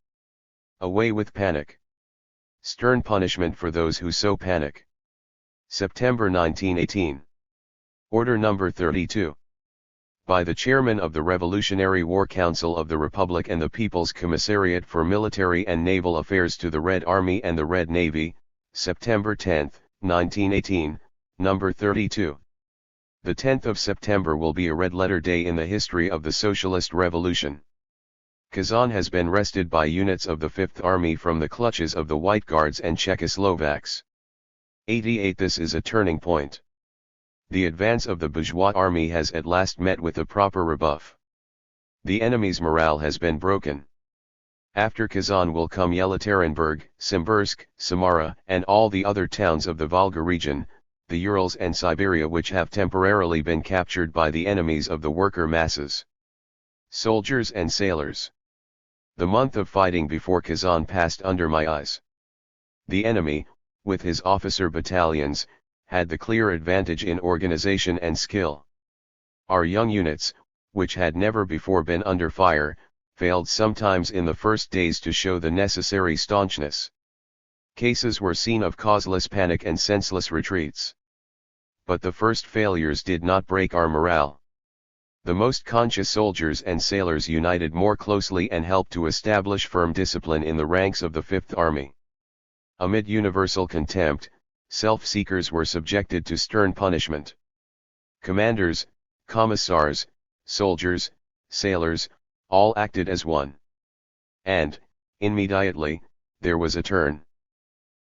Away with panic. Stern punishment for those who sow panic. September 1918. Order number 32. By the Chairman of the Revolutionary War Council of the Republic and the People's Commissariat for Military and Naval Affairs to the Red Army and the Red Navy, September 10, 1918, number 32. The 10th of September will be a red-letter day in the history of the Socialist Revolution. Kazan has been wrested by units of the Fifth Army from the clutches of the White Guards and Czechoslovaks. 88 This is a turning point. The advance of the bourgeois army has at last met with a proper rebuff. The enemy's morale has been broken. After Kazan will come Yekaterinburg, Simbirsk, Samara, and all the other towns of the Volga region, the Urals and Siberia, which have temporarily been captured by the enemies of the worker masses. Soldiers and sailors. The month of fighting before Kazan passed under my eyes. The enemy, with his officer battalions, had the clear advantage in organization and skill. Our young units, which had never before been under fire, failed sometimes in the first days to show the necessary staunchness. Cases were seen of causeless panic and senseless retreats. But the first failures did not break our morale. The most conscious soldiers and sailors united more closely and helped to establish firm discipline in the ranks of the Fifth Army. Amid universal contempt, self-seekers were subjected to stern punishment. Commanders, commissars, soldiers, sailors, all acted as one. And, immediately, there was a turn.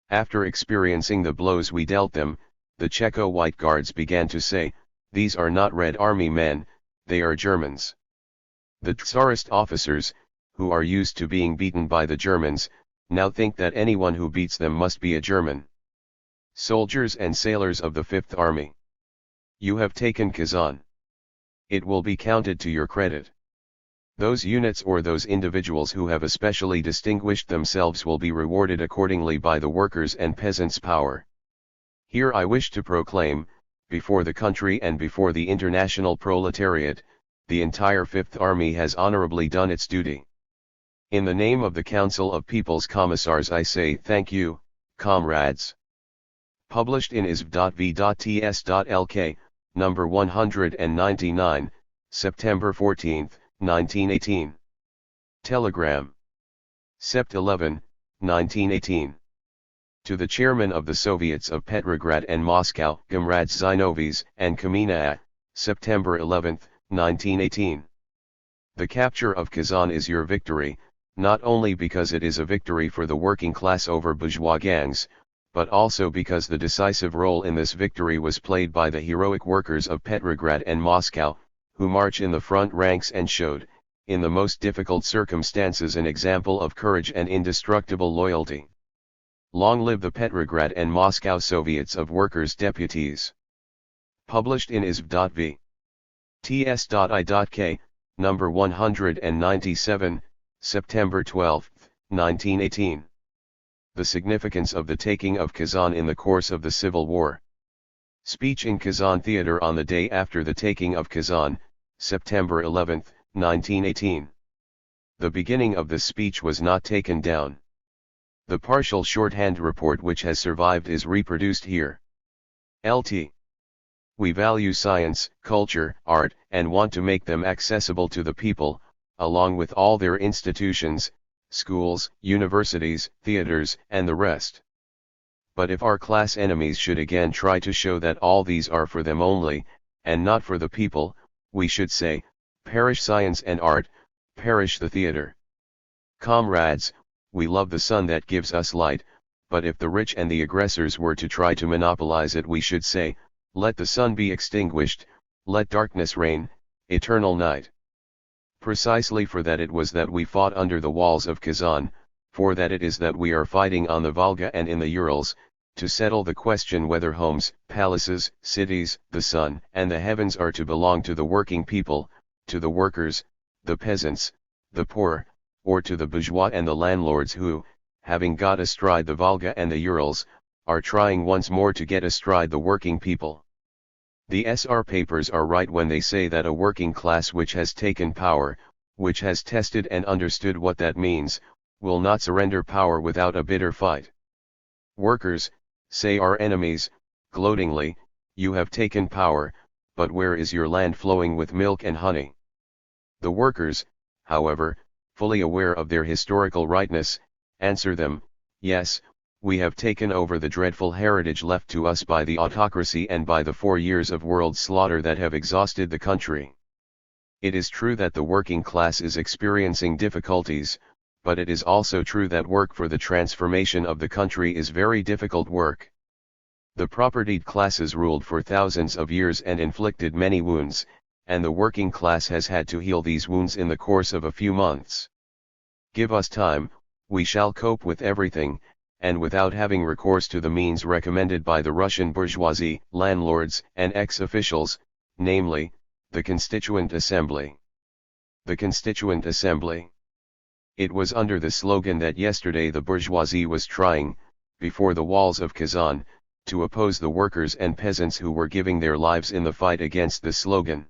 After experiencing the blows we dealt them, the Czecho White Guards began to say, "These are not Red Army men, they are Germans." The Tsarist officers, who are used to being beaten by the Germans, now think that anyone who beats them must be a German. Soldiers and sailors of the Fifth Army. You have taken Kazan. It will be counted to your credit. Those units or those individuals who have especially distinguished themselves will be rewarded accordingly by the workers' and peasants' power. Here I wish to proclaim, before the country and before the international proletariat, the entire Fifth Army has honorably done its duty. In the name of the Council of People's Commissars I say thank you, comrades. Published in isv.v.ts.lk, number 199, September 14, 1918. Telegram. Sept 11, 1918. To the chairman of the Soviets of Petrograd and Moscow, Comrades Zinoviev and Kamina, September 11, 1918. The capture of Kazan is your victory, not only because it is a victory for the working class over bourgeois gangs, but also because the decisive role in this victory was played by the heroic workers of Petrograd and Moscow, who march in the front ranks and showed, in the most difficult circumstances, an example of courage and indestructible loyalty. Long live the Petrograd and Moscow Soviets of Workers' Deputies. Published in isv.v. ts.i.k, number 197, September 12, 1918. The significance of the taking of Kazan in the course of the Civil War. Speech in Kazan Theatre on the day after the taking of Kazan, September 11, 1918. The beginning of this speech was not taken down. The partial shorthand report which has survived is reproduced here. LT. We value science, culture, art, and want to make them accessible to the people, along with all their institutions, schools, universities, theaters, and the rest. But if our class enemies should again try to show that all these are for them only, and not for the people, we should say, perish science and art, perish the theater. Comrades, we love the sun that gives us light, but if the rich and the aggressors were to try to monopolize it, we should say, let the sun be extinguished, let darkness reign, eternal night. Precisely for that it was that we fought under the walls of Kazan, for that it is that we are fighting on the Volga and in the Urals, to settle the question whether homes, palaces, cities, the sun, and the heavens are to belong to the working people, to the workers, the peasants, the poor, or to the bourgeois and the landlords who, having got astride the Volga and the Urals, are trying once more to get astride the working people. The SR papers are right when they say that a working class which has taken power, which has tested and understood what that means, will not surrender power without a bitter fight. Workers, say our enemies, gloatingly, you have taken power, but where is your land flowing with milk and honey? The workers, however, fully aware of their historical rightness, answer them, yes, we have taken over the dreadful heritage left to us by the autocracy and by the 4 years of world slaughter that have exhausted the country. It is true that the working class is experiencing difficulties, but it is also true that work for the transformation of the country is very difficult work. The propertied classes ruled for thousands of years and inflicted many wounds, and the working class has had to heal these wounds in the course of a few months. Give us time, we shall cope with everything, and without having recourse to the means recommended by the Russian bourgeoisie, landlords, and ex-officials, namely, the Constituent Assembly. The Constituent Assembly. It was under the slogan that yesterday the bourgeoisie was trying, before the walls of Kazan, to oppose the workers and peasants who were giving their lives in the fight against the slogan.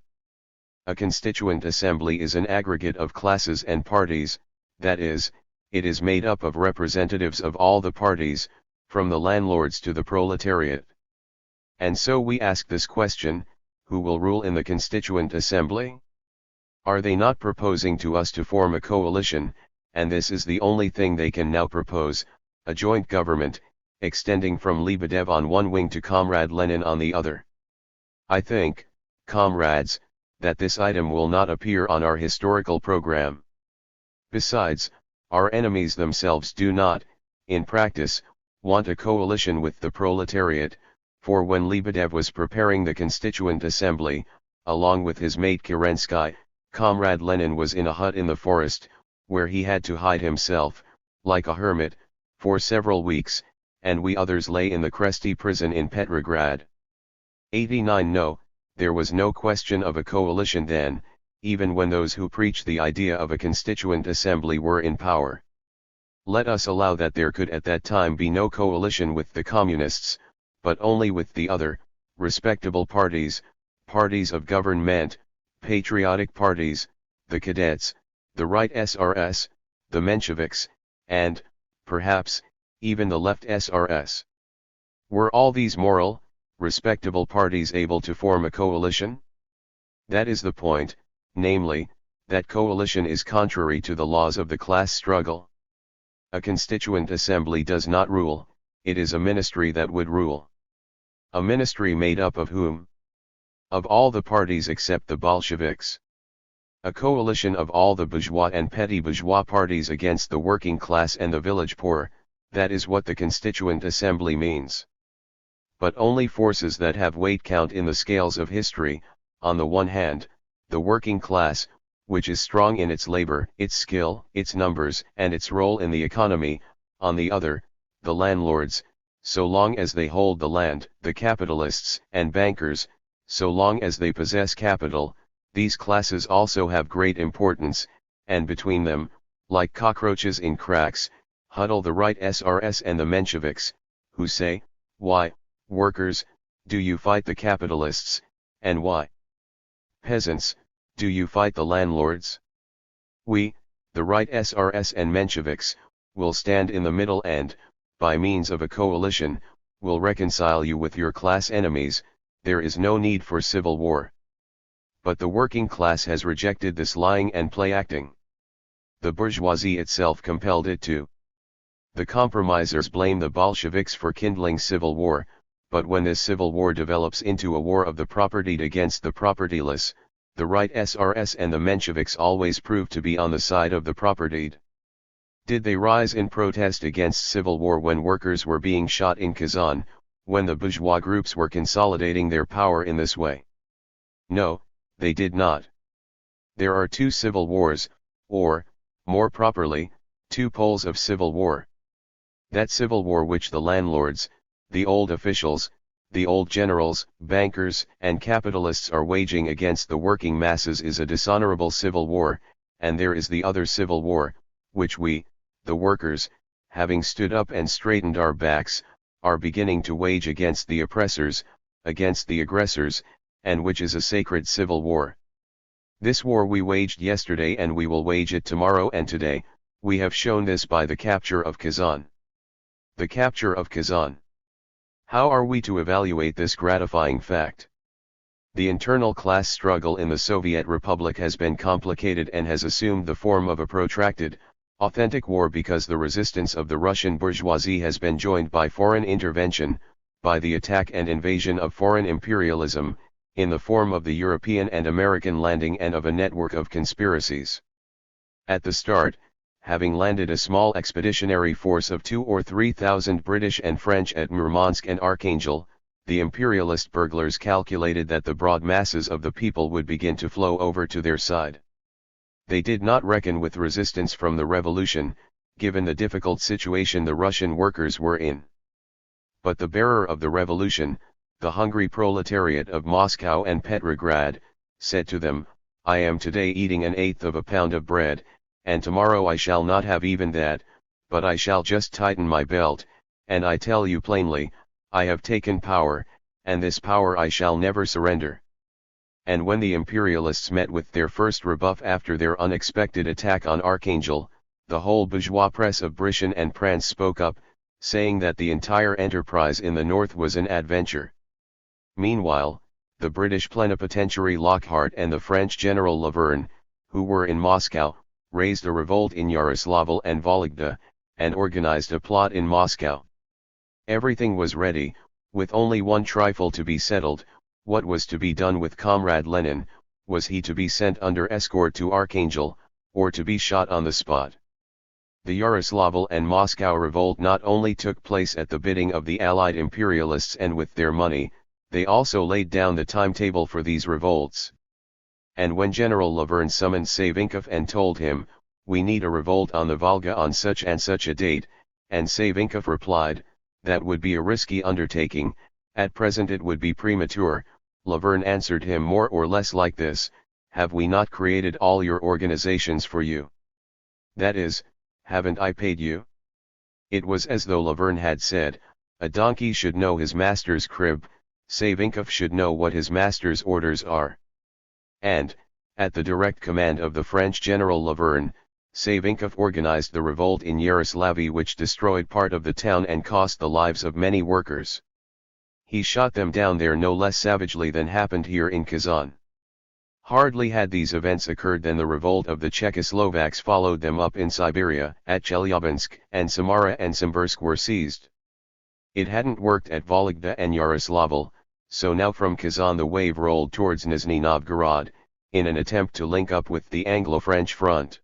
A Constituent Assembly is an aggregate of classes and parties, that is, it is made up of representatives of all the parties, from the landlords to the proletariat. And so we ask this question, who will rule in the Constituent Assembly? Are they not proposing to us to form a coalition, and this is the only thing they can now propose, a joint government, extending from Lebedev on one wing to Comrade Lenin on the other? I think, comrades, that this item will not appear on our historical program. Besides, our enemies themselves do not, in practice, want a coalition with the proletariat, for when Lebedev was preparing the Constituent Assembly, along with his mate Kerensky, Comrade Lenin was in a hut in the forest, where he had to hide himself, like a hermit, for several weeks, and we others lay in the Kresty prison in Petrograd. 89 No, there was no question of a coalition then, even when those who preached the idea of a Constituent Assembly were in power. Let us allow that there could at that time be no coalition with the Communists, but only with the other, respectable parties, parties of government, patriotic parties, the cadets, the Right SRS, the Mensheviks, and, perhaps, even the Left SRS. Were all these moral, respectable parties able to form a coalition? That is the point, namely, that coalition is contrary to the laws of the class struggle. A constituent assembly does not rule, it is a ministry that would rule. A ministry made up of whom? Of all the parties except the Bolsheviks. A coalition of all the bourgeois and petty bourgeois parties against the working class and the village poor, that is what the constituent assembly means. But only forces that have weight count in the scales of history, on the one hand, the working class, which is strong in its labor, its skill, its numbers, and its role in the economy, on the other, the landlords, so long as they hold the land, the capitalists and bankers, so long as they possess capital, these classes also have great importance, and between them, like cockroaches in cracks, huddle the right SRS and the Mensheviks, who say, why, workers, do you fight the capitalists, and why, peasants, do you fight the landlords? We, the right SRS and Mensheviks, will stand in the middle and, by means of a coalition, will reconcile you with your class enemies. There is no need for civil war. But the working class has rejected this lying and play acting. The bourgeoisie itself compelled it to. The compromisers blame the Bolsheviks for kindling civil war, but when this civil war develops into a war of the propertied against the propertyless, the right SRS and the Mensheviks always prove to be on the side of the propertied. Did they rise in protest against civil war when workers were being shot in Kazan, when the bourgeois groups were consolidating their power in this way? No, they did not. There are two civil wars, or, more properly, two poles of civil war. That civil war which the landlords, the old officials, the old generals, bankers, and capitalists are waging against the working masses is a dishonorable civil war, and there is the other civil war, which we, the workers, having stood up and straightened our backs, are beginning to wage against the oppressors, against the aggressors, and which is a sacred civil war. This war we waged yesterday and we will wage it tomorrow and today. We have shown this by the capture of Kazan. The capture of Kazan. How are we to evaluate this gratifying fact? The internal class struggle in the Soviet Republic has been complicated and has assumed the form of a protracted, authentic war because the resistance of the Russian bourgeoisie has been joined by foreign intervention, by the attack and invasion of foreign imperialism, in the form of the European and American landing and of a network of conspiracies. At the start, having landed a small expeditionary force of 2,000 or 3,000 British and French at Murmansk and Archangel, the imperialist burglars calculated that the broad masses of the people would begin to flow over to their side. They did not reckon with resistance from the revolution, given the difficult situation the Russian workers were in. But the bearer of the revolution, the hungry proletariat of Moscow and Petrograd, said to them, I am today eating 1/8 pound of bread, and tomorrow I shall not have even that, but I shall just tighten my belt, and I tell you plainly, I have taken power, and this power I shall never surrender. And when the imperialists met with their first rebuff after their unexpected attack on Archangel, the whole bourgeois press of Britain and France spoke up, saying that the entire enterprise in the north was an adventure. Meanwhile, the British plenipotentiary Lockhart and the French General Laverne, who were in Moscow, raised a revolt in Yaroslavl and Vologda, and organized a plot in Moscow. Everything was ready, with only one trifle to be settled. What was to be done with Comrade Lenin? Was he to be sent under escort to Archangel, or to be shot on the spot? The Yaroslavl and Moscow revolt not only took place at the bidding of the Allied imperialists and with their money, they also laid down the timetable for these revolts. And when General Laverne summoned Savinkov and told him, we need a revolt on the Volga on such and such a date, and Savinkov replied, that would be a risky undertaking, at present it would be premature, Laverne answered him more or less like this, have we not created all your organizations for you? That is, haven't I paid you? It was as though Laverne had said, a donkey should know his master's crib, Savinkov should know what his master's orders are. And, at the direct command of the French General Laverne, Savinkov organized the revolt in Yaroslavl which destroyed part of the town and cost the lives of many workers. He shot them down there no less savagely than happened here in Kazan. Hardly had these events occurred than the revolt of the Czechoslovaks followed them up in Siberia. At Chelyabinsk and Samara and Simbirsk were seized. It hadn't worked at Vologda and Yaroslavl, so now from Kazan the wave rolled towards Nizhny Novgorod, in an attempt to link up with the Anglo-French front.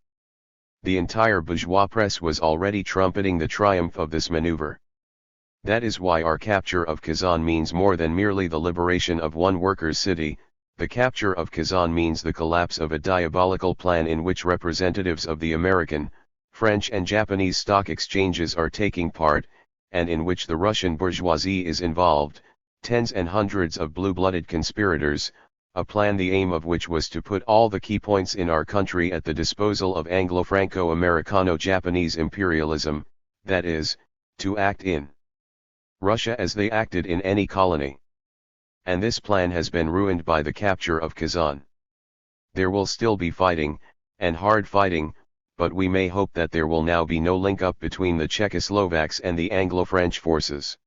The entire bourgeois press was already trumpeting the triumph of this maneuver. That is why our capture of Kazan means more than merely the liberation of one workers' city. The capture of Kazan means the collapse of a diabolical plan in which representatives of the American, French and Japanese stock exchanges are taking part, and in which the Russian bourgeoisie is involved, tens and hundreds of blue-blooded conspirators, a plan the aim of which was to put all the key points in our country at the disposal of Anglo-Franco-Americano-Japanese imperialism, that is, to act in Russia as they acted in any colony. And this plan has been ruined by the capture of Kazan. There will still be fighting, and hard fighting, but we may hope that there will now be no link-up between the Czechoslovaks and the Anglo-French forces.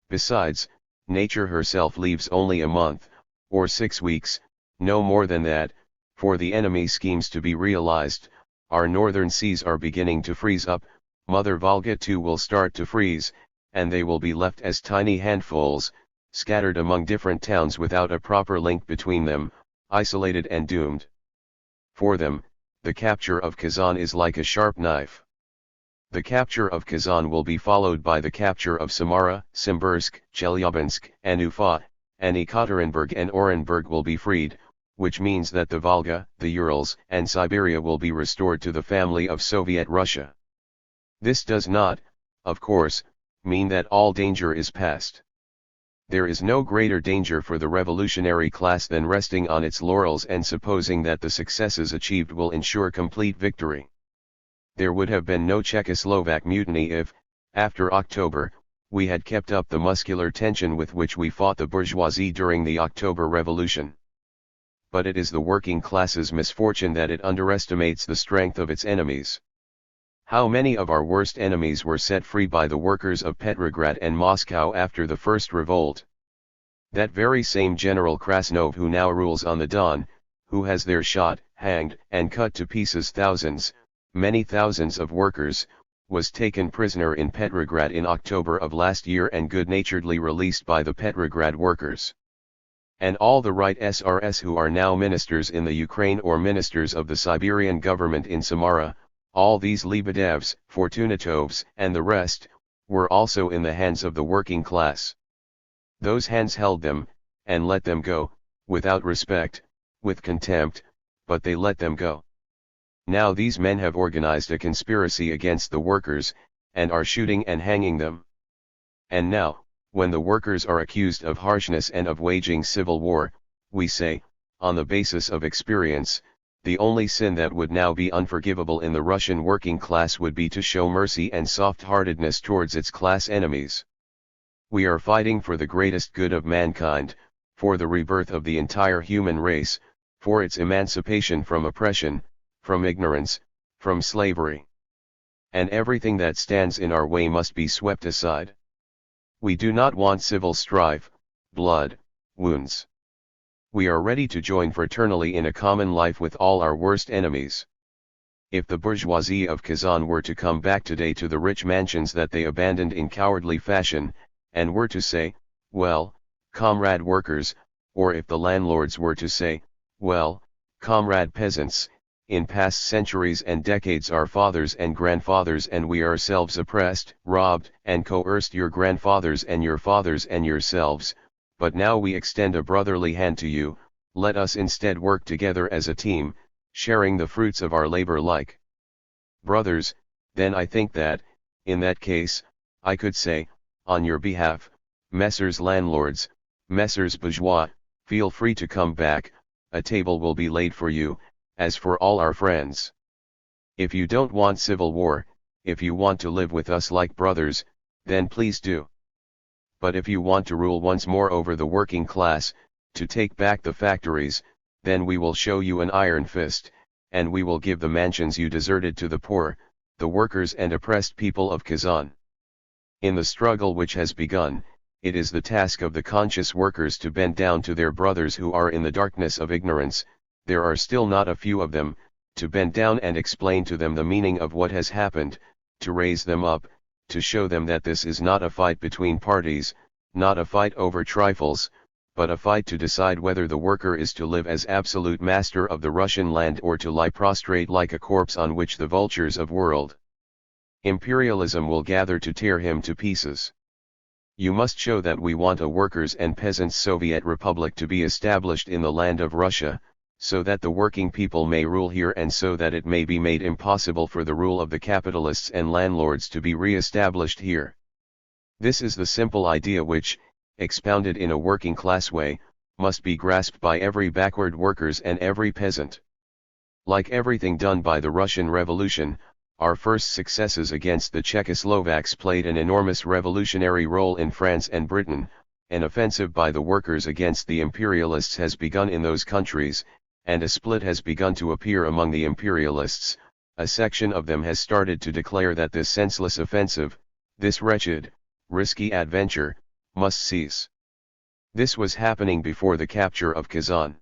Besides, nature herself leaves only a month, or 6 weeks, no more than that, for the enemy schemes to be realized. Our northern seas are beginning to freeze up, Mother Volga too will start to freeze, and they will be left as tiny handfuls, scattered among different towns without a proper link between them, isolated and doomed. For them, the capture of Kazan is like a sharp knife. The capture of Kazan will be followed by the capture of Samara, Simbirsk, Chelyabinsk, and Ufa, and Ekaterinburg and Orenburg will be freed, which means that the Volga, the Urals, and Siberia will be restored to the family of Soviet Russia. This does not, of course, mean that all danger is past. There is no greater danger for the revolutionary class than resting on its laurels and supposing that the successes achieved will ensure complete victory. There would have been no Czechoslovak mutiny if, after October, we had kept up the muscular tension with which we fought the bourgeoisie during the October Revolution. But it is the working class's misfortune that it underestimates the strength of its enemies. How many of our worst enemies were set free by the workers of Petrograd and Moscow after the first revolt? That very same General Krasnov who now rules on the Don, who has there shot, hanged, and cut to pieces thousands, many thousands of workers, was taken prisoner in Petrograd in October of last year and good-naturedly released by the Petrograd workers. And all the right SRS who are now ministers in the Ukraine or ministers of the Siberian government in Samara, all these Lebedevs, Fortunatovs, and the rest, were also in the hands of the working class. Those hands held them, and let them go, without respect, with contempt, but they let them go. Now these men have organized a conspiracy against the workers, and are shooting and hanging them. And now, when the workers are accused of harshness and of waging civil war, we say, on the basis of experience, the only sin that would now be unforgivable in the Russian working class would be to show mercy and soft-heartedness towards its class enemies. We are fighting for the greatest good of mankind, for the rebirth of the entire human race, for its emancipation from oppression, from ignorance, from slavery. And everything that stands in our way must be swept aside. We do not want civil strife, blood, wounds. We are ready to join fraternally in a common life with all our worst enemies. If the bourgeoisie of Kazan were to come back today to the rich mansions that they abandoned in cowardly fashion, and were to say, well, comrade workers, or if the landlords were to say, well, comrade peasants, in past centuries and decades our fathers and grandfathers and we ourselves oppressed, robbed, and coerced your grandfathers and your fathers and yourselves, but now we extend a brotherly hand to you, let us instead work together as a team, sharing the fruits of our labor like brothers, then I think that, in that case, I could say, on your behalf, messrs landlords, messrs bourgeois, feel free to come back, a table will be laid for you, as for all our friends. If you don't want civil war, if you want to live with us like brothers, then please do. But if you want to rule once more over the working class, to take back the factories, then we will show you an iron fist, and we will give the mansions you deserted to the poor, the workers and oppressed people of Kazan. In the struggle which has begun, it is the task of the conscious workers to bend down to their brothers who are in the darkness of ignorance, there are still not a few of them, to bend down and explain to them the meaning of what has happened, to raise them up, to show them that this is not a fight between parties, not a fight over trifles, but a fight to decide whether the worker is to live as absolute master of the Russian land or to lie prostrate like a corpse on which the vultures of world imperialism will gather to tear him to pieces. You must show that we want a workers' and peasants' Soviet Republic to be established in the land of Russia, so that the working people may rule here and so that it may be made impossible for the rule of the capitalists and landlords to be re-established here. This is the simple idea which, expounded in a working-class way, must be grasped by every backward workers and every peasant. Like everything done by the Russian Revolution, our first successes against the Czechoslovaks played an enormous revolutionary role in France and Britain. An offensive by the workers against the imperialists has begun in those countries, and a split has begun to appear among the imperialists. A section of them has started to declare that this senseless offensive, this wretched, risky adventure, must cease. This was happening before the capture of Kazan.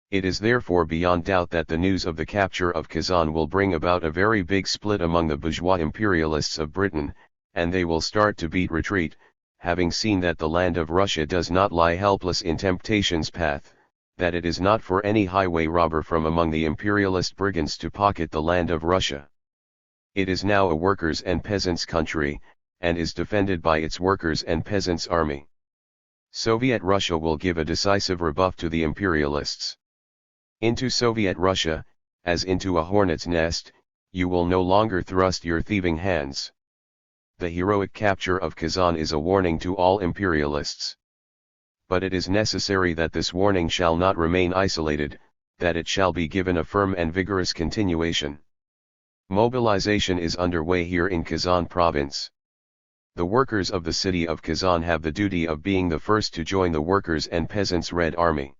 It is therefore beyond doubt that the news of the capture of Kazan will bring about a very big split among the bourgeois imperialists of Britain, and they will start to beat retreat, having seen that the land of Russia does not lie helpless in temptation's path, that it is not for any highway robber from among the imperialist brigands to pocket the land of Russia. It is now a workers' and peasants' country, and is defended by its workers' and peasants' army. Soviet Russia will give a decisive rebuff to the imperialists. Into Soviet Russia, as into a hornet's nest, you will no longer thrust your thieving hands. The heroic capture of Kazan is a warning to all imperialists. But it is necessary that this warning shall not remain isolated, that it shall be given a firm and vigorous continuation. Mobilization is underway here in Kazan province. The workers of the city of Kazan have the duty of being the first to join the workers' and peasants' Red Army.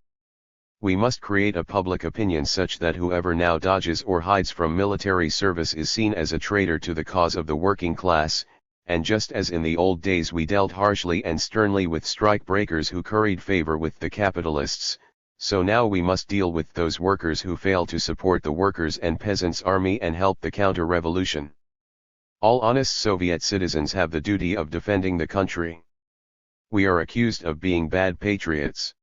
We must create a public opinion such that whoever now dodges or hides from military service is seen as a traitor to the cause of the working class, and just as in the old days we dealt harshly and sternly with strike breakers who curried favor with the capitalists, so now we must deal with those workers who fail to support the workers' and peasants' army and help the counter-revolution. All honest Soviet citizens have the duty of defending the country. We are accused of being bad patriots.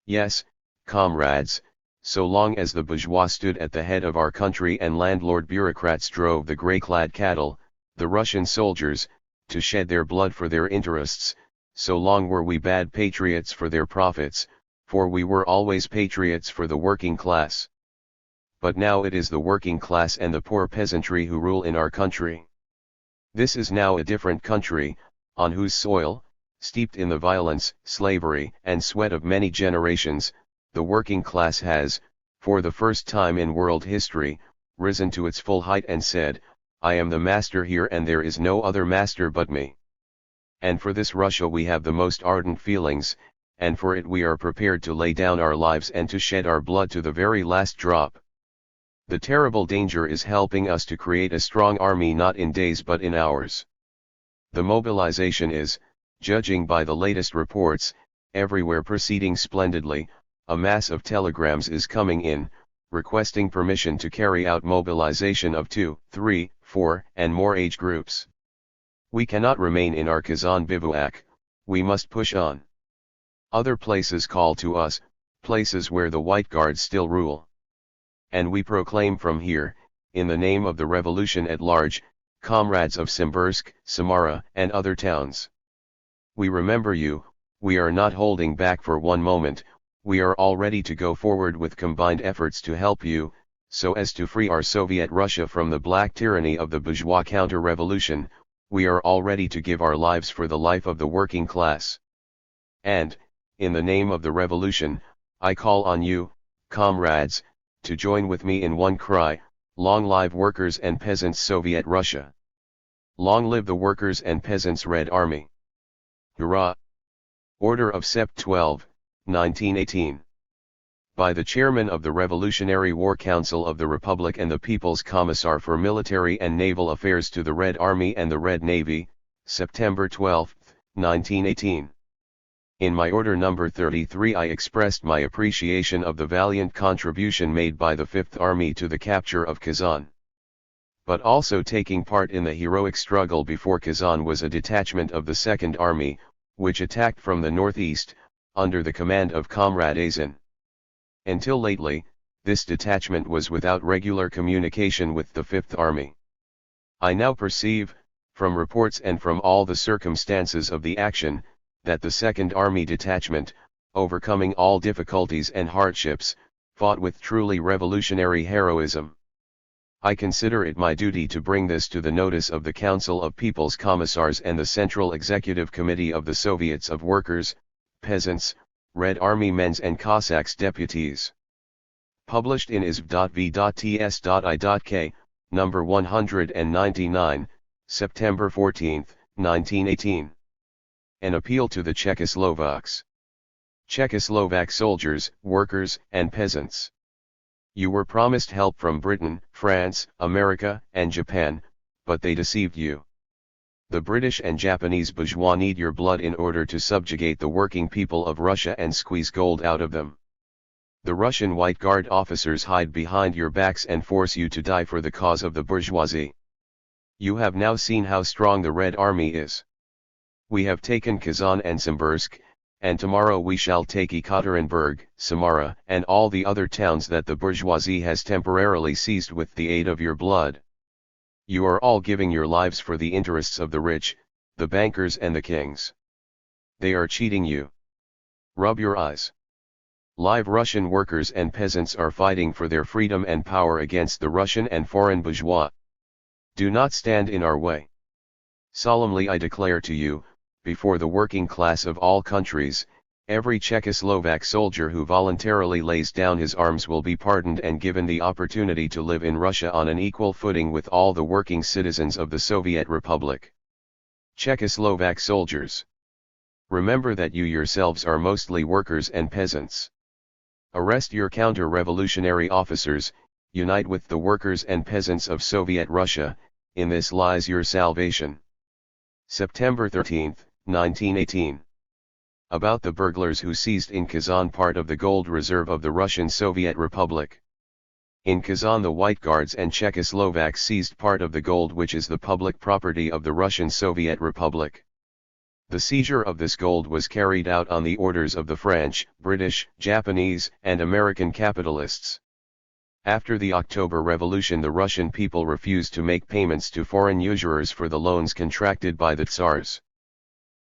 Yes, comrades, so long as the bourgeois stood at the head of our country and landlord bureaucrats drove the grey-clad cattle, the Russian soldiers, to shed their blood for their interests, so long were we bad patriots for their profits, for we were always patriots for the working class. But now it is the working class and the poor peasantry who rule in our country. This is now a different country, on whose soil, steeped in the violence, slavery, and sweat of many generations, the working class has, for the first time in world history, risen to its full height and said, I am the master here and there is no other master but me. And for this Russia we have the most ardent feelings, and for it we are prepared to lay down our lives and to shed our blood to the very last drop. The terrible danger is helping us to create a strong army not in days but in hours. The mobilization is, judging by the latest reports, everywhere proceeding splendidly. A mass of telegrams is coming in, requesting permission to carry out mobilization of 2, 3, 4, and more age groups. We cannot remain in our Kazan bivouac, we must push on. Other places call to us, places where the White Guards still rule. And we proclaim from here, in the name of the revolution at large, comrades of Simbirsk, Samara, and other towns. We remember you, we are not holding back for one moment. We are all ready to go forward with combined efforts to help you, so as to free our Soviet Russia from the black tyranny of the bourgeois counter-revolution. We are all ready to give our lives for the life of the working class. And, in the name of the revolution, I call on you, comrades, to join with me in one cry, long live workers and peasants Soviet Russia. Long live the workers and peasants Red Army. Hurrah! Order of Sept 12, 1918. By the Chairman of the Revolutionary War Council of the Republic and the People's Commissar for Military and Naval Affairs to the Red Army and the Red Navy, September 12, 1918. In my order number 33 I expressed my appreciation of the valiant contribution made by the Fifth Army to the capture of Kazan. But also taking part in the heroic struggle before Kazan was a detachment of the Second Army, which attacked from the northeast, under the command of Comrade Azin. Until lately, this detachment was without regular communication with the Fifth Army. I now perceive, from reports and from all the circumstances of the action, that the Second Army detachment, overcoming all difficulties and hardships, fought with truly revolutionary heroism. I consider it my duty to bring this to the notice of the Council of People's Commissars and the Central Executive Committee of the Soviets of Workers, Peasants, Red Army Men's and Cossacks Deputies. Published in isv.ts.i.k, number 199, September 14, 1918. An appeal to the Czechoslovaks. Czechoslovak soldiers, workers, and peasants. You were promised help from Britain, France, America, and Japan, but they deceived you. The British and Japanese bourgeois need your blood in order to subjugate the working people of Russia and squeeze gold out of them. The Russian White Guard officers hide behind your backs and force you to die for the cause of the bourgeoisie. You have now seen how strong the Red Army is. We have taken Kazan and Simbursk, and tomorrow we shall take Ekaterinburg, Samara, and all the other towns that the bourgeoisie has temporarily seized with the aid of your blood. You are all giving your lives for the interests of the rich, the bankers and the kings. They are cheating you. Rub your eyes. Live Russian workers and peasants are fighting for their freedom and power against the Russian and foreign bourgeois. Do not stand in our way. Solemnly I declare to you, before the working class of all countries, every Czechoslovak soldier who voluntarily lays down his arms will be pardoned and given the opportunity to live in Russia on an equal footing with all the working citizens of the Soviet Republic. Czechoslovak soldiers. Remember that you yourselves are mostly workers and peasants. Arrest your counter-revolutionary officers, unite with the workers and peasants of Soviet Russia, in this lies your salvation. September 13, 1918. About the burglars who seized in Kazan part of the gold reserve of the Russian Soviet Republic. In Kazan the White Guards and Czechoslovaks seized part of the gold which is the public property of the Russian Soviet Republic. The seizure of this gold was carried out on the orders of the French, British, Japanese, and American capitalists. After the October Revolution the Russian people refused to make payments to foreign usurers for the loans contracted by the Tsars.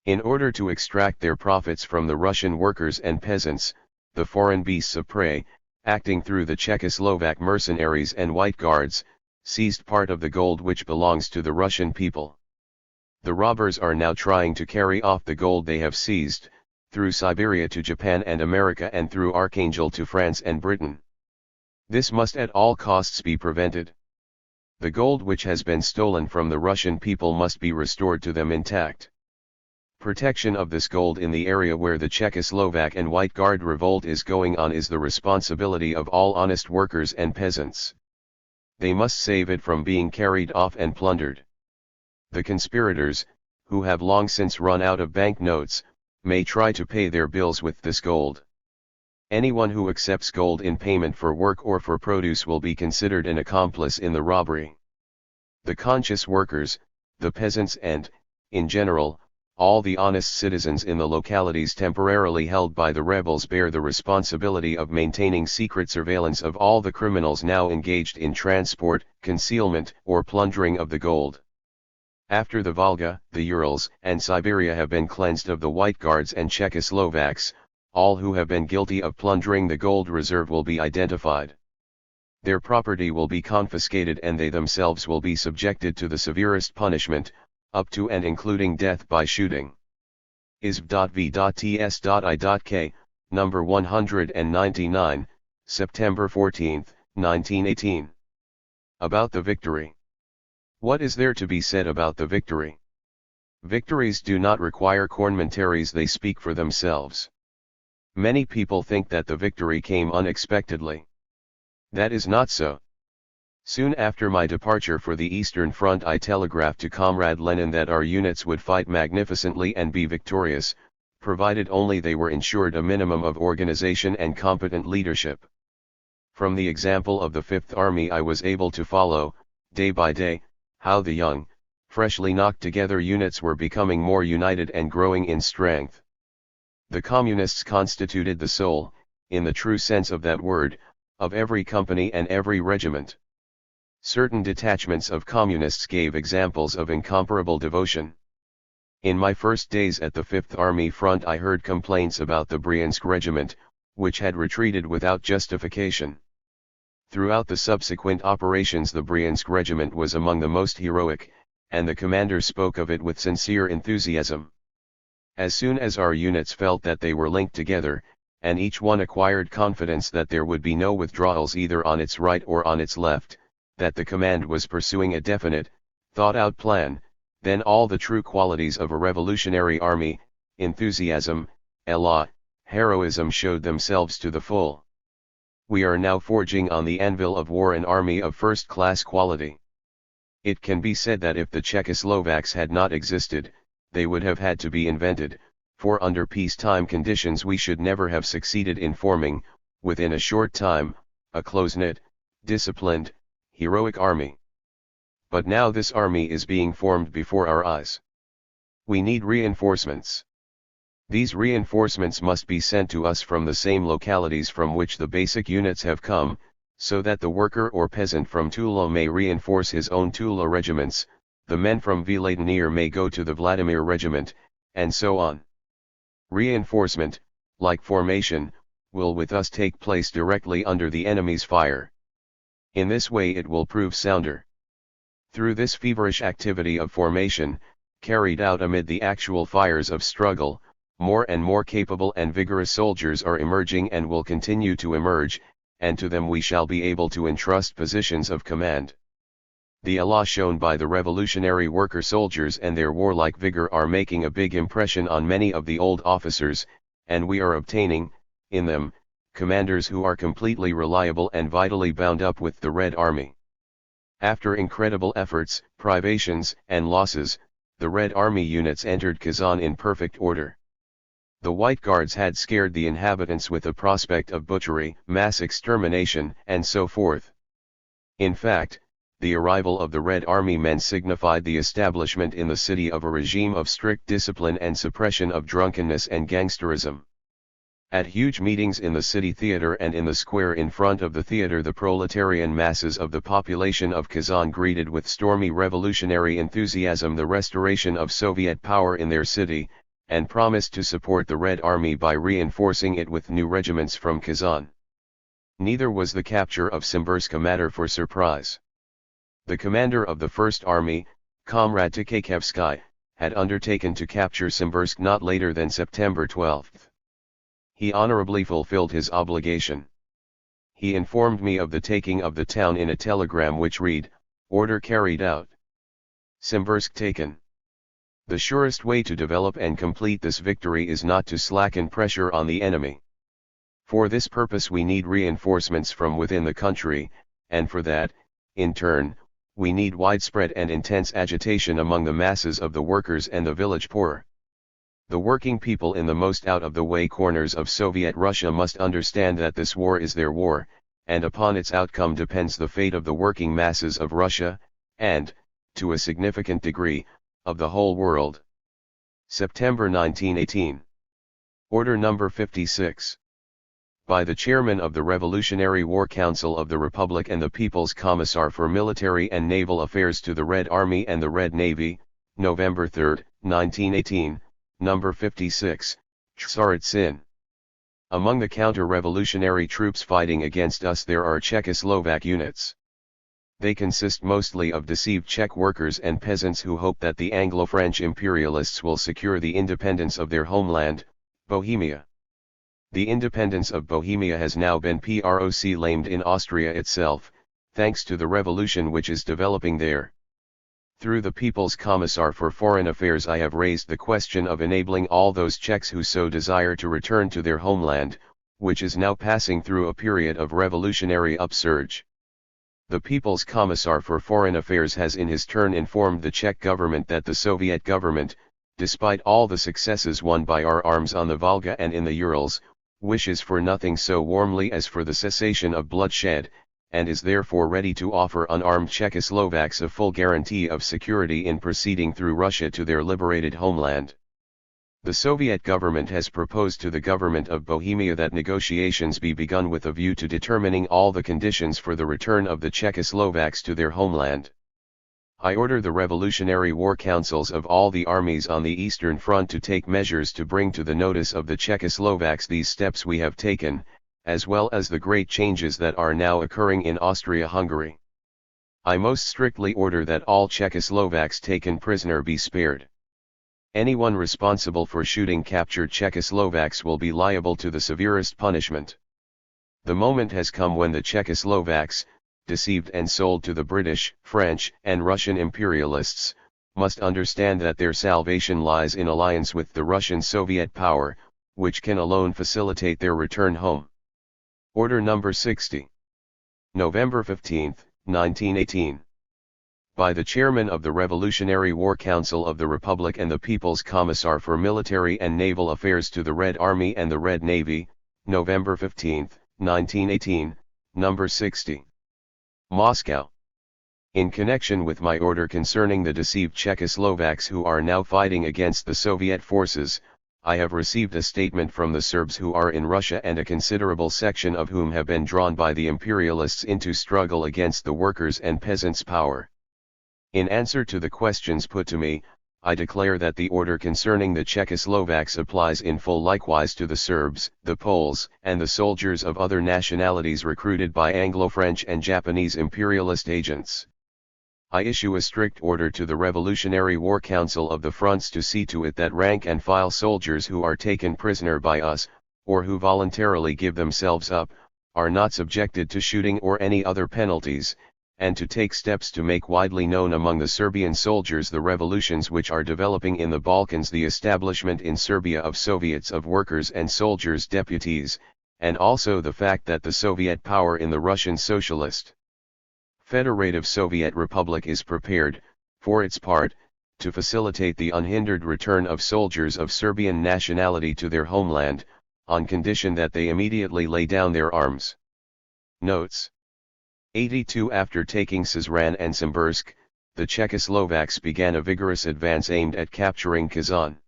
In order to extract their profits from the Russian workers and peasants, the foreign beasts of prey, acting through the Czechoslovak mercenaries and White Guards, seized part of the gold which belongs to the Russian people. The robbers are now trying to carry off the gold they have seized, through Siberia to Japan and America and through Archangel to France and Britain. This must at all costs be prevented. The gold which has been stolen from the Russian people must be restored to them intact. Protection of this gold in the area where the Czechoslovak and White Guard revolt is going on is the responsibility of all honest workers and peasants. They must save it from being carried off and plundered. The conspirators, who have long since run out of banknotes, may try to pay their bills with this gold. Anyone who accepts gold in payment for work or for produce will be considered an accomplice in the robbery. The conscious workers, the peasants and, in general, all the honest citizens in the localities temporarily held by the rebels bear the responsibility of maintaining secret surveillance of all the criminals now engaged in transport, concealment, or plundering of the gold. After the Volga, the Urals, and Siberia have been cleansed of the White Guards and Czechoslovaks, all who have been guilty of plundering the gold reserve will be identified. Their property will be confiscated and they themselves will be subjected to the severest punishment, up to and including death by shooting. isv.v.ts.i.k, number 199, September 14, 1918. About the victory. What is there to be said about the victory? Victories do not require commentaries, they speak for themselves. Many people think that the victory came unexpectedly. That is not so. Soon after my departure for the Eastern Front I telegraphed to Comrade Lenin that our units would fight magnificently and be victorious, provided only they were ensured a minimum of organization and competent leadership. From the example of the Fifth Army I was able to follow, day by day, how the young, freshly knocked together units were becoming more united and growing in strength. The Communists constituted the soul, in the true sense of that word, of every company and every regiment. Certain detachments of Communists gave examples of incomparable devotion. In my first days at the Fifth Army front I heard complaints about the Bryansk regiment, which had retreated without justification. Throughout the subsequent operations the Bryansk regiment was among the most heroic, and the commander spoke of it with sincere enthusiasm. As soon as our units felt that they were linked together, and each one acquired confidence that there would be no withdrawals either on its right or on its left, that the command was pursuing a definite, thought-out plan, then all the true qualities of a revolutionary army, enthusiasm, élan, heroism showed themselves to the full. We are now forging on the anvil of war an army of first-class quality. It can be said that if the Czechoslovaks had not existed, they would have had to be invented, for under peacetime conditions we should never have succeeded in forming, within a short time, a close-knit, disciplined, heroic army. But now this army is being formed before our eyes. We need reinforcements. These reinforcements must be sent to us from the same localities from which the basic units have come, so that the worker or peasant from Tula may reinforce his own Tula regiments, the men from Vladimir may go to the Vladimir regiment, and so on. Reinforcement, like formation, will with us take place directly under the enemy's fire. In this way it will prove sounder. Through this feverish activity of formation, carried out amid the actual fires of struggle, more and more capable and vigorous soldiers are emerging and will continue to emerge, and to them we shall be able to entrust positions of command. The élan shown by the revolutionary worker soldiers and their warlike vigor are making a big impression on many of the old officers, and we are obtaining, in them, commanders who are completely reliable and vitally bound up with the Red Army. After incredible efforts, privations, and losses, the Red Army units entered Kazan in perfect order. The White Guards had scared the inhabitants with the prospect of butchery, mass extermination, and so forth. In fact, the arrival of the Red Army men signified the establishment in the city of a regime of strict discipline and suppression of drunkenness and gangsterism. At huge meetings in the city theater and in the square in front of the theater the proletarian masses of the population of Kazan greeted with stormy revolutionary enthusiasm the restoration of Soviet power in their city, and promised to support the Red Army by reinforcing it with new regiments from Kazan. Neither was the capture of Simbursk a matter for surprise. The commander of the First Army, Comrade Tkakhevsky, had undertaken to capture Simbursk not later than September 12. He honorably fulfilled his obligation. He informed me of the taking of the town in a telegram which read, "Order carried out. Simbursk taken." The surest way to develop and complete this victory is not to slacken pressure on the enemy. For this purpose we need reinforcements from within the country, and for that, in turn, we need widespread and intense agitation among the masses of the workers and the village poor. The working people in the most out-of-the-way corners of Soviet Russia must understand that this war is their war, and upon its outcome depends the fate of the working masses of Russia, and, to a significant degree, of the whole world. September 1918. Order number 56. By the Chairman of the Revolutionary War Council of the Republic and the People's Commissar for Military and Naval Affairs to the Red Army and the Red Navy, November 3, 1918. Number 56, Tsaritsyn. Among the counter-revolutionary troops fighting against us there are Czechoslovak units. They consist mostly of deceived Czech workers and peasants who hope that the Anglo-French imperialists will secure the independence of their homeland, Bohemia. The independence of Bohemia has now been proclaimed in Austria itself, thanks to the revolution which is developing there. Through the People's Commissar for Foreign Affairs I have raised the question of enabling all those Czechs who so desire to return to their homeland, which is now passing through a period of revolutionary upsurge. The People's Commissar for Foreign Affairs has in his turn informed the Czech government that the Soviet government, despite all the successes won by our arms on the Volga and in the Urals, wishes for nothing so warmly as for the cessation of bloodshed, and is therefore ready to offer unarmed Czechoslovaks a full guarantee of security in proceeding through Russia to their liberated homeland. The Soviet government has proposed to the government of Bohemia that negotiations be begun with a view to determining all the conditions for the return of the Czechoslovaks to their homeland. I order the Revolutionary War Councils of all the armies on the Eastern Front to take measures to bring to the notice of the Czechoslovaks these steps we have taken, as well as the great changes that are now occurring in Austria-Hungary. I most strictly order that all Czechoslovaks taken prisoner be spared. Anyone responsible for shooting captured Czechoslovaks will be liable to the severest punishment. The moment has come when the Czechoslovaks, deceived and sold to the British, French, and Russian imperialists, must understand that their salvation lies in alliance with the Russian Soviet power, which can alone facilitate their return home. Order number 60. November 15, 1918. By the Chairman of the Revolutionary War Council of the Republic and the People's Commissar for Military and Naval Affairs to the Red Army and the Red Navy, November 15, 1918, number 60. Moscow. In connection with my order concerning the deceived Czechoslovaks who are now fighting against the Soviet forces, I have received a statement from the Serbs who are in Russia and a considerable section of whom have been drawn by the imperialists into struggle against the workers' and peasants' power. In answer to the questions put to me, I declare that the order concerning the Czechoslovaks applies in full likewise to the Serbs, the Poles, and the soldiers of other nationalities recruited by Anglo-French and Japanese imperialist agents. I issue a strict order to the Revolutionary War Council of the fronts to see to it that rank-and-file soldiers who are taken prisoner by us, or who voluntarily give themselves up, are not subjected to shooting or any other penalties, and to take steps to make widely known among the Serbian soldiers the revolutions which are developing in the Balkans, the establishment in Serbia of Soviets of workers and soldiers deputies, and also the fact that the Soviet power in the Russian Socialist Federative Soviet Republic is prepared, for its part, to facilitate the unhindered return of soldiers of Serbian nationality to their homeland, on condition that they immediately lay down their arms. Notes. 82. After taking Sazran and Simbursk, the Czechoslovaks began a vigorous advance aimed at capturing Kazan.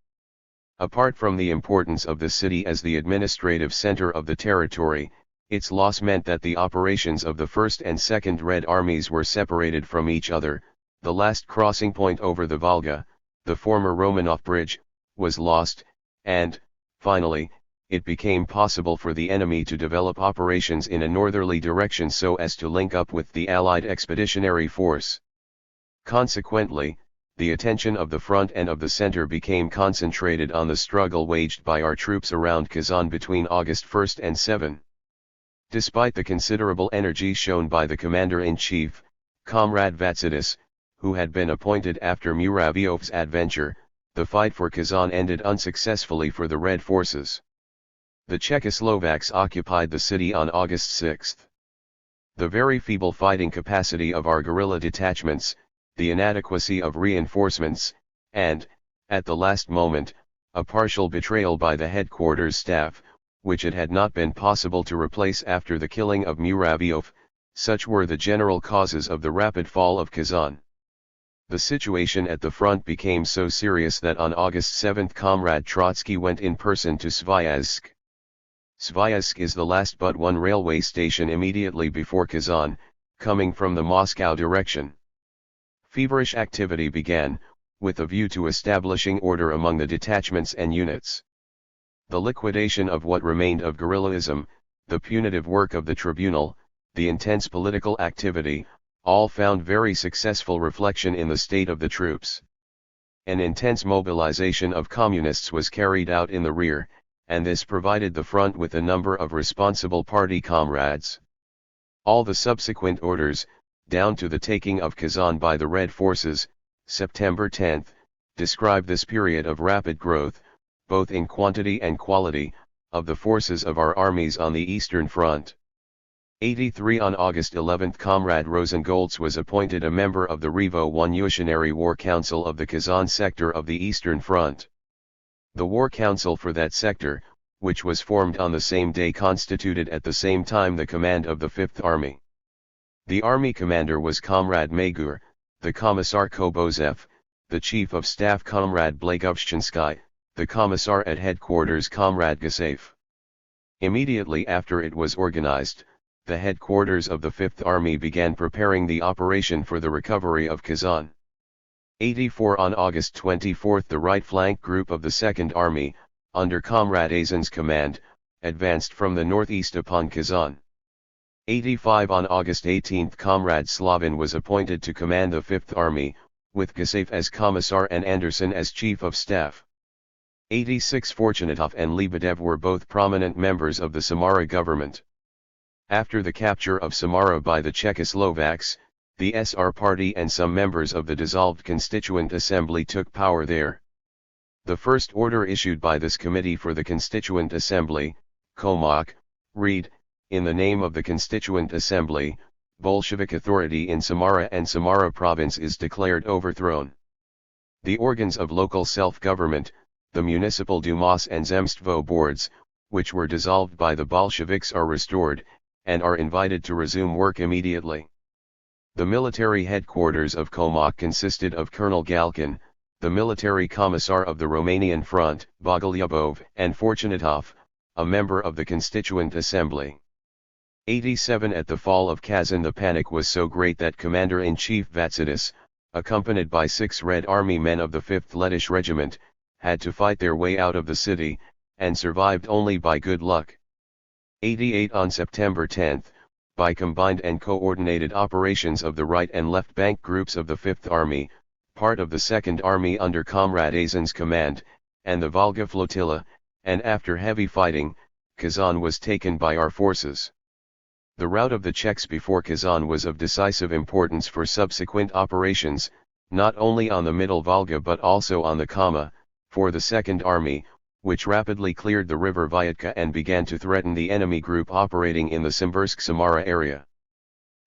Apart from the importance of the city as the administrative center of the territory, its loss meant that the operations of the 1st and 2nd Red Armies were separated from each other. The last crossing point over the Volga, the former Romanov Bridge, was lost, and, finally, it became possible for the enemy to develop operations in a northerly direction so as to link up with the Allied Expeditionary Force. Consequently, the attention of the front and of the center became concentrated on the struggle waged by our troops around Kazan between August 1 and 7. Despite the considerable energy shown by the Commander-in-Chief, Comrade Vatsidis, who had been appointed after Muravyov's adventure, the fight for Kazan ended unsuccessfully for the Red forces. The Czechoslovaks occupied the city on August 6. The very feeble fighting capacity of our guerrilla detachments, the inadequacy of reinforcements, and, at the last moment, a partial betrayal by the headquarters staff, which it had not been possible to replace after the killing of Muravyov, such were the general causes of the rapid fall of Kazan. The situation at the front became so serious that on August 7 Comrade Trotsky went in person to Sviazhsk. Sviazhsk is the last but one railway station immediately before Kazan, coming from the Moscow direction. Feverish activity began, with a view to establishing order among the detachments and units. The liquidation of what remained of guerrillism, the punitive work of the tribunal, the intense political activity, all found very successful reflection in the state of the troops. An intense mobilization of communists was carried out in the rear, and this provided the front with a number of responsible party comrades. All the subsequent orders, down to the taking of Kazan by the Red forces, September 10, describe this period of rapid growth, both in quantity and quality, of the forces of our armies on the Eastern Front. 83 On August 11 Comrade Rosengoltz was appointed a member of the Revolutionary War Council of the Kazan sector of the Eastern Front. The War Council for that sector, which was formed on the same day, constituted at the same time the command of the Fifth Army. The army commander was Comrade Magyar, the Commissar Kobozev, the Chief of Staff Comrade Blagovshchinsky, the Commissar at Headquarters Comrade Gasaev. Immediately after it was organized, the headquarters of the Fifth Army began preparing the operation for the recovery of Kazan. 84 On August 24 the right flank group of the Second Army, under Comrade Azan's command, advanced from the northeast upon Kazan. 85 On August 18 Comrade Slavin was appointed to command the Fifth Army, with Gasaev as Commissar and Anderson as Chief of Staff. 86 Fortunatov and Lebedev were both prominent members of the Samara government. After the capture of Samara by the Czechoslovaks, the SR Party and some members of the dissolved Constituent Assembly took power there. The first order issued by this Committee for the Constituent Assembly, Komok, read, "In the name of the Constituent Assembly, Bolshevik authority in Samara and Samara province is declared overthrown. The organs of local self-government, the municipal dumas and zemstvo boards, which were dissolved by the Bolsheviks, are restored, and are invited to resume work immediately." The military headquarters of Komok consisted of Colonel Galkin, the military commissar of the Romanian front, Bogolyubov, and Fortunatov, a member of the Constituent Assembly. 87 At the fall of Kazan the panic was so great that Commander-in-Chief Vatsidis, accompanied by 6 Red Army men of the 5th Lettish Regiment, had to fight their way out of the city, and survived only by good luck. 88 On September 10, by combined and coordinated operations of the right and left bank groups of the Fifth Army, part of the Second Army under Comrade Azan's command, and the Volga flotilla, and after heavy fighting, Kazan was taken by our forces. The rout of the Czechs before Kazan was of decisive importance for subsequent operations, not only on the Middle Volga but also on the Kama, for the Second Army, which rapidly cleared the river Vyatka and began to threaten the enemy group operating in the Simbirsk-Samara area.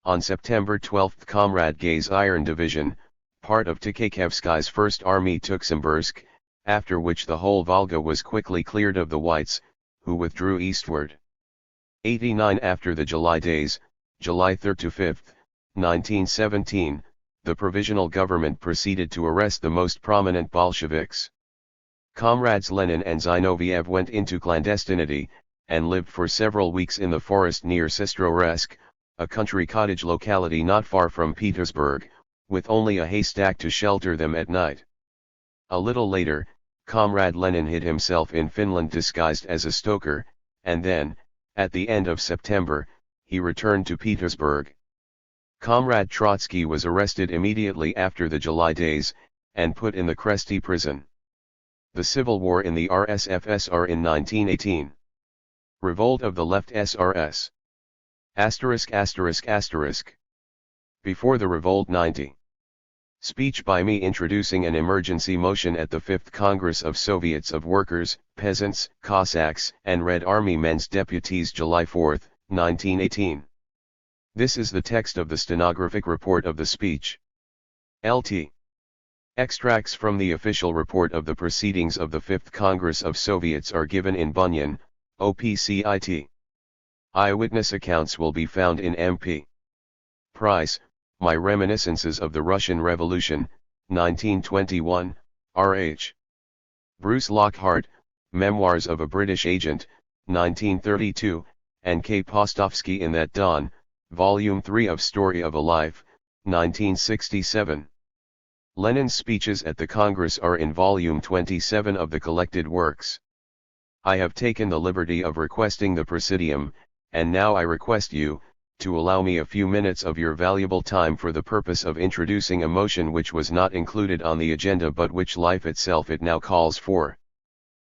On September 12 Comrade Gay's Iron Division, part of Tykakevsky's First Army took Simbirsk, after which the whole Volga was quickly cleared of the Whites, who withdrew eastward. 89 After the July days, July 3–5, 1917, the Provisional Government proceeded to arrest the most prominent Bolsheviks. Comrades Lenin and Zinoviev went into clandestinity, and lived for several weeks in the forest near Sestroresk, a country cottage locality not far from Petersburg, with only a haystack to shelter them at night. A little later, Comrade Lenin hid himself in Finland disguised as a stoker, and then, at the end of September, he returned to Petersburg. Comrade Trotsky was arrested immediately after the July days, and put in the Kresty prison. The Civil War in the RSFSR in 1918. Revolt of the Left SRS. *******. Before the revolt 90. Speech by me introducing an emergency motion at the 5th Congress of Soviets of Workers, Peasants, Cossacks, and Red Army Men's Deputies July 4, 1918. This is the text of the stenographic report of the speech. Lt. Extracts from the official report of the proceedings of the 5th Congress of Soviets are given in Bunyan, OPCIT. Eyewitness accounts will be found in MP. Price, My Reminiscences of the Russian Revolution, 1921, R.H. Bruce Lockhart, Memoirs of a British Agent, 1932, and K. Postovsky in That Dawn, Volume 3 of Story of a Life, 1967. Lenin's speeches at the Congress are in Volume 27 of the collected works. I have taken the liberty of requesting the Presidium, and now I request you, to allow me a few minutes of your valuable time for the purpose of introducing a motion which was not included on the agenda but which life itself it now calls for.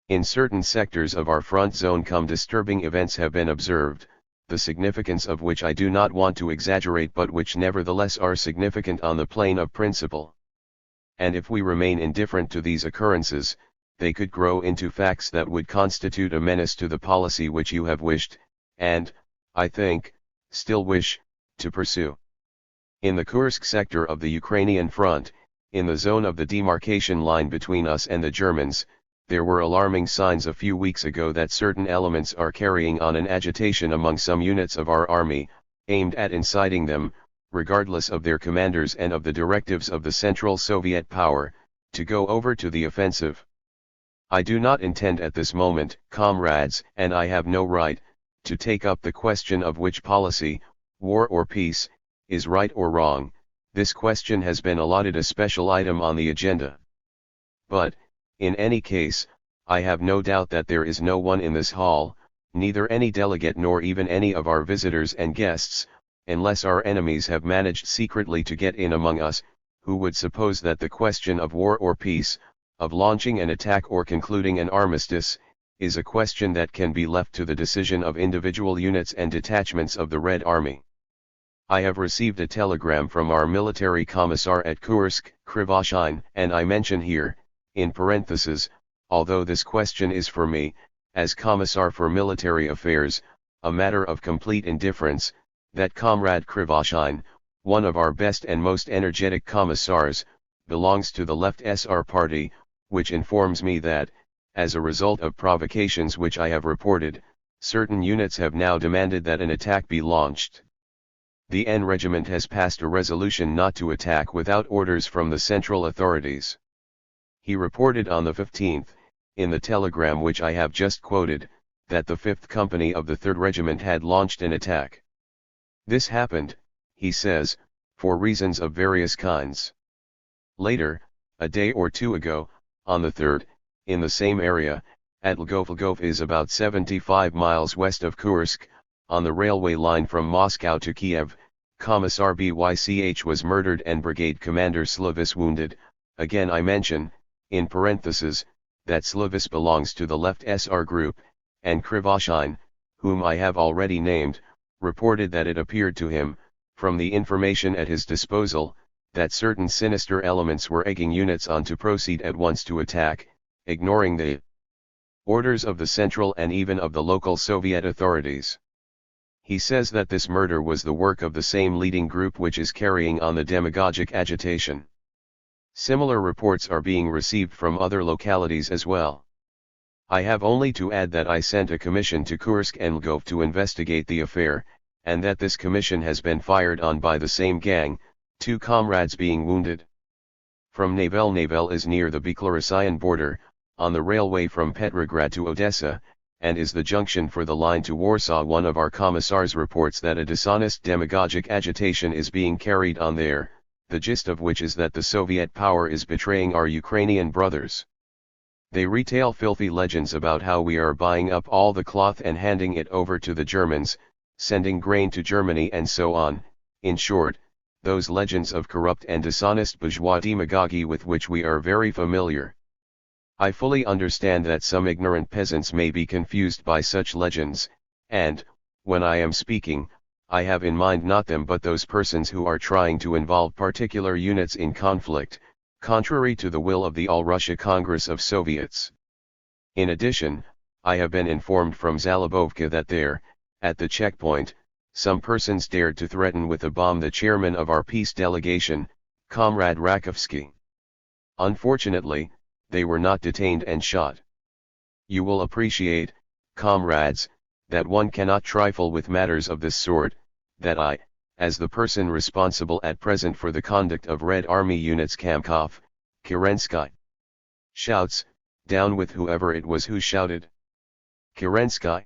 In certain sectors of our front zone disturbing events have been observed, the significance of which I do not want to exaggerate but which nevertheless are significant on the plane of principle. And if we remain indifferent to these occurrences, they could grow into facts that would constitute a menace to the policy which you have wished, and, I think, still wish to pursue. In the Kursk sector of the Ukrainian front, in the zone of the demarcation line between us and the Germans, there were alarming signs a few weeks ago that certain elements are carrying on an agitation among some units of our army, aimed at inciting them, regardless of their commanders and of the directives of the Central Soviet power, to go over to the offensive. I do not intend at this moment, comrades, and I have no right, to take up the question of which policy, war or peace, is right or wrong. This question has been allotted a special item on the agenda. But, in any case, I have no doubt that there is no one in this hall, neither any delegate nor even any of our visitors and guests, unless our enemies have managed secretly to get in among us, who would suppose that the question of war or peace, of launching an attack or concluding an armistice, is a question that can be left to the decision of individual units and detachments of the Red Army. I have received a telegram from our military commissar at Kursk, Krivoshein, and I mention here, in parentheses, although this question is for me, as Commissar for Military Affairs, a matter of complete indifference, that Comrade Krivoshein, one of our best and most energetic commissars, belongs to the Left SR party, which informs me that, as a result of provocations which I have reported, certain units have now demanded that an attack be launched. The N Regiment has passed a resolution not to attack without orders from the central authorities. He reported on the 15th, in the telegram which I have just quoted, that the 5th Company of the 3rd Regiment had launched an attack. This happened, he says, for reasons of various kinds. Later, a day or two ago, on the 3rd, in the same area, at Lgov. Lgov is about 75 miles west of Kursk, on the railway line from Moscow to Kiev, Commissar Bych was murdered and Brigade Commander Slavis wounded. Again I mention, in parentheses, that Slavis belongs to the Left SR group, and Krivoshein, whom I have already named, reported that it appeared to him, from the information at his disposal, that certain sinister elements were egging units on to proceed at once to attack, ignoring the orders of the central and even of the local Soviet authorities. He says that this murder was the work of the same leading group which is carrying on the demagogic agitation. Similar reports are being received from other localities as well. I have only to add that I sent a commission to Kursk and Lgov to investigate the affair, and that this commission has been fired on by the same gang, 2 comrades being wounded. From Navel. Navel is near the Belarusian border, on the railway from Petrograd to Odessa, and is the junction for the line to Warsaw. One of our commissars reports that a dishonest demagogic agitation is being carried on there, the gist of which is that the Soviet power is betraying our Ukrainian brothers. They retail filthy legends about how we are buying up all the cloth and handing it over to the Germans, sending grain to Germany and so on, in short, those legends of corrupt and dishonest bourgeois demagogy with which we are very familiar. I fully understand that some ignorant peasants may be confused by such legends, and, when I am speaking, I have in mind not them but those persons who are trying to involve particular units in conflict, contrary to the will of the All-Russia Congress of Soviets. In addition, I have been informed from Zalabovka that there, at the checkpoint, some persons dared to threaten with a bomb the chairman of our peace delegation, Comrade Rakovsky. Unfortunately, they were not detained and shot. You will appreciate, comrades, that one cannot trifle with matters of this sort, that I, as the person responsible at present for the conduct of Red Army units Kamkov, Kerensky. Shouts, down with whoever it was who shouted. Kerensky.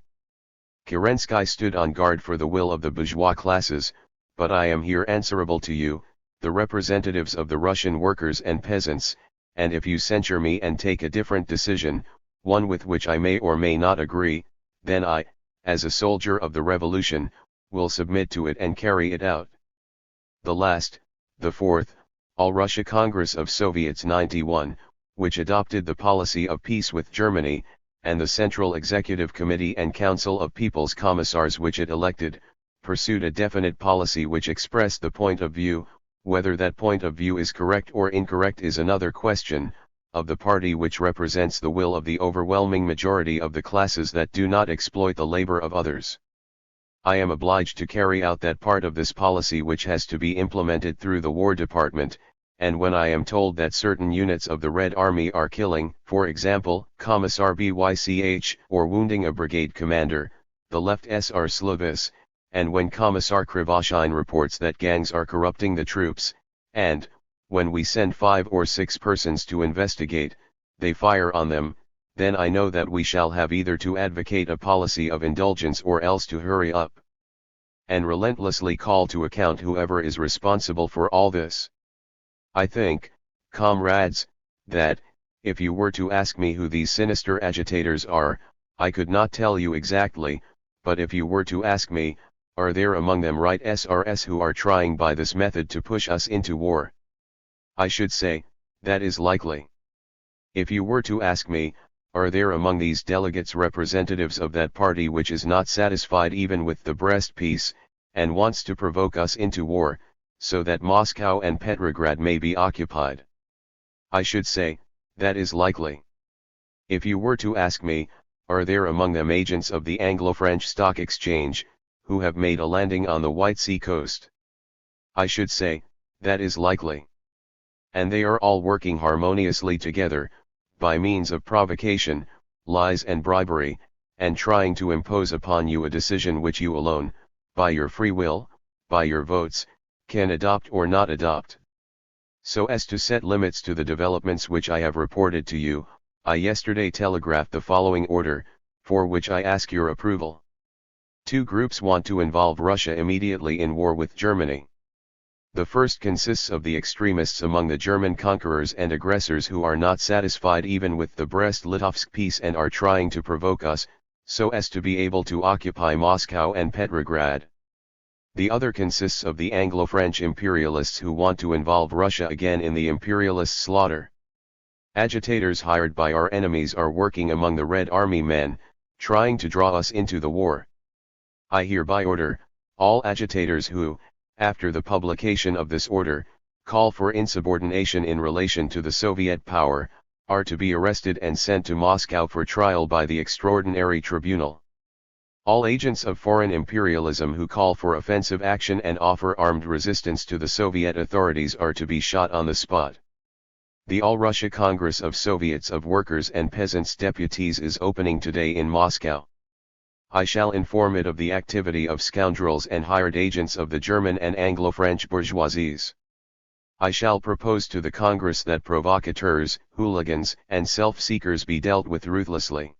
Kerensky stood on guard for the will of the bourgeois classes, but I am here answerable to you, the representatives of the Russian workers and peasants, and if you censure me and take a different decision, one with which I may or may not agree, then I, as a soldier of the revolution, will submit to it and carry it out. The last, the 4th, All-Russia Congress of Soviets 91, which adopted the policy of peace with Germany, and the Central Executive Committee and Council of People's Commissars which it elected, pursued a definite policy which expressed the point of view, whether that point of view is correct or incorrect is another question, of the party which represents the will of the overwhelming majority of the classes that do not exploit the labor of others. I am obliged to carry out that part of this policy which has to be implemented through the War Department, and when I am told that certain units of the Red Army are killing, for example, Commissar Bych, or wounding a brigade commander, the left SR Slovis, and when Commissar Krivoshin reports that gangs are corrupting the troops, and, when we send 5 or 6 persons to investigate, they fire on them, then I know that we shall have either to advocate a policy of indulgence or else to hurry up and relentlessly call to account whoever is responsible for all this. I think, comrades, that, if you were to ask me who these sinister agitators are, I could not tell you exactly, but if you were to ask me, are there among them right SRS who are trying by this method to push us into war? I should say, that is likely. If you were to ask me, are there among these delegates representatives of that party which is not satisfied even with the Brest peace, and wants to provoke us into war, so that Moscow and Petrograd may be occupied? I should say, that is likely. If you were to ask me, are there among them agents of the Anglo-French Stock Exchange, who have made a landing on the White Sea coast? I should say, that is likely. And they are all working harmoniously together, by means of provocation, lies and bribery, and trying to impose upon you a decision which you alone, by your free will, by your votes, can adopt or not adopt. So as to set limits to the developments which I have reported to you, I yesterday telegraphed the following order, for which I ask your approval. 2 groups want to involve Russia immediately in war with Germany. The first consists of the extremists among the German conquerors and aggressors who are not satisfied even with the Brest-Litovsk peace and are trying to provoke us, so as to be able to occupy Moscow and Petrograd. The other consists of the Anglo-French imperialists who want to involve Russia again in the imperialist slaughter. Agitators hired by our enemies are working among the Red Army men, trying to draw us into the war. I hereby order, all agitators who, after the publication of this order, call for insubordination in relation to the Soviet power, are to be arrested and sent to Moscow for trial by the Extraordinary Tribunal. All agents of foreign imperialism who call for offensive action and offer armed resistance to the Soviet authorities are to be shot on the spot. The All-Russia Congress of Soviets of Workers and Peasants Deputies is opening today in Moscow. I shall inform it of the activity of scoundrels and hired agents of the German and Anglo-French bourgeoisies. I shall propose to the Congress that provocateurs, hooligans, and self-seekers be dealt with ruthlessly.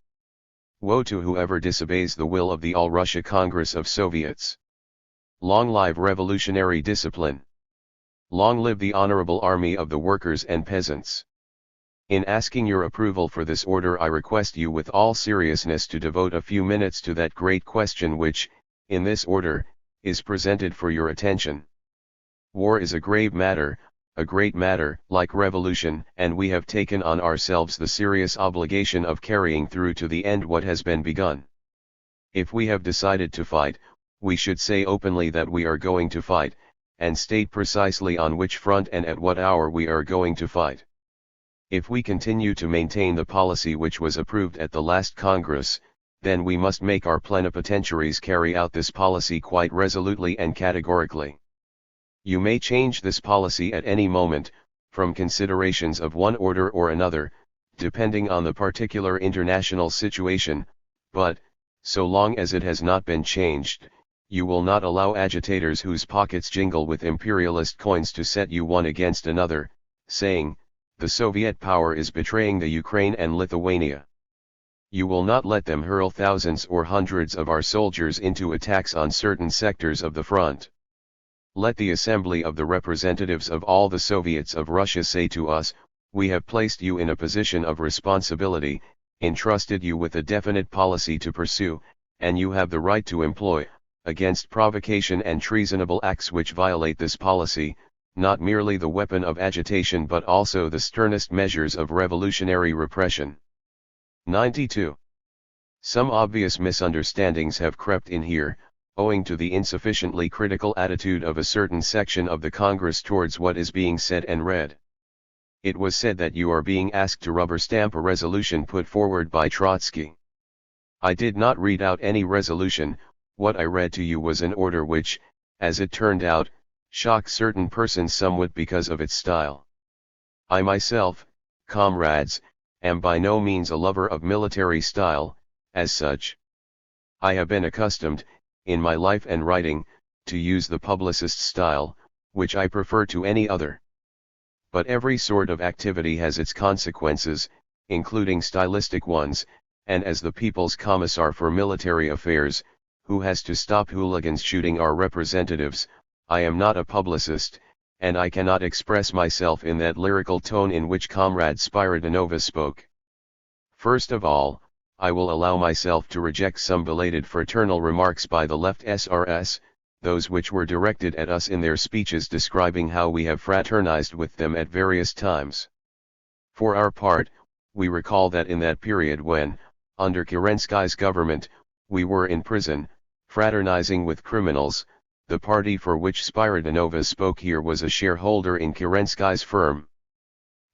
Woe to whoever disobeys the will of the All-Russia Congress of Soviets. Long live revolutionary discipline. Long live the honorable army of the workers and peasants. In asking your approval for this order, I request you with all seriousness to devote a few minutes to that great question which, in this order, is presented for your attention. War is a grave matter, a great matter, like revolution, and we have taken on ourselves the serious obligation of carrying through to the end what has been begun. If we have decided to fight, we should say openly that we are going to fight, and state precisely on which front and at what hour we are going to fight. If we continue to maintain the policy which was approved at the last Congress, then we must make our plenipotentiaries carry out this policy quite resolutely and categorically. You may change this policy at any moment, from considerations of one order or another, depending on the particular international situation, but, so long as it has not been changed, you will not allow agitators whose pockets jingle with imperialist coins to set you one against another, saying, the Soviet power is betraying the Ukraine and Lithuania. You will not let them hurl thousands or hundreds of our soldiers into attacks on certain sectors of the front. Let the assembly of the representatives of all the Soviets of Russia say to us, we have placed you in a position of responsibility, entrusted you with a definite policy to pursue, and you have the right to employ, against provocation and treasonable acts which violate this policy, not merely the weapon of agitation but also the sternest measures of revolutionary repression. 92. Some obvious misunderstandings have crept in here, owing to the insufficiently critical attitude of a certain section of the Congress towards what is being said and read. It was said that you are being asked to rubber stamp a resolution put forward by Trotsky. I did not read out any resolution, What I read to you was an order which, as it turned out, shocked certain persons somewhat because of its style. I myself, comrades, am by no means a lover of military style, as such. I have been accustomed, in my life and writing, to use the publicist style, which I prefer to any other. But every sort of activity has its consequences, including stylistic ones, and as the People's Commissar for Military Affairs, who has to stop hooligans shooting our representatives, I am not a publicist, and I cannot express myself in that lyrical tone in which Comrade Spiridonova spoke. First of all, I will allow myself to reject some belated fraternal remarks by the left SRS, those which were directed at us in their speeches describing how we have fraternized with them at various times. For our part, we recall that in that period when, under Kerensky's government, we were in prison, fraternizing with criminals, the party for which Spiridonova spoke here was a shareholder in Kerensky's firm.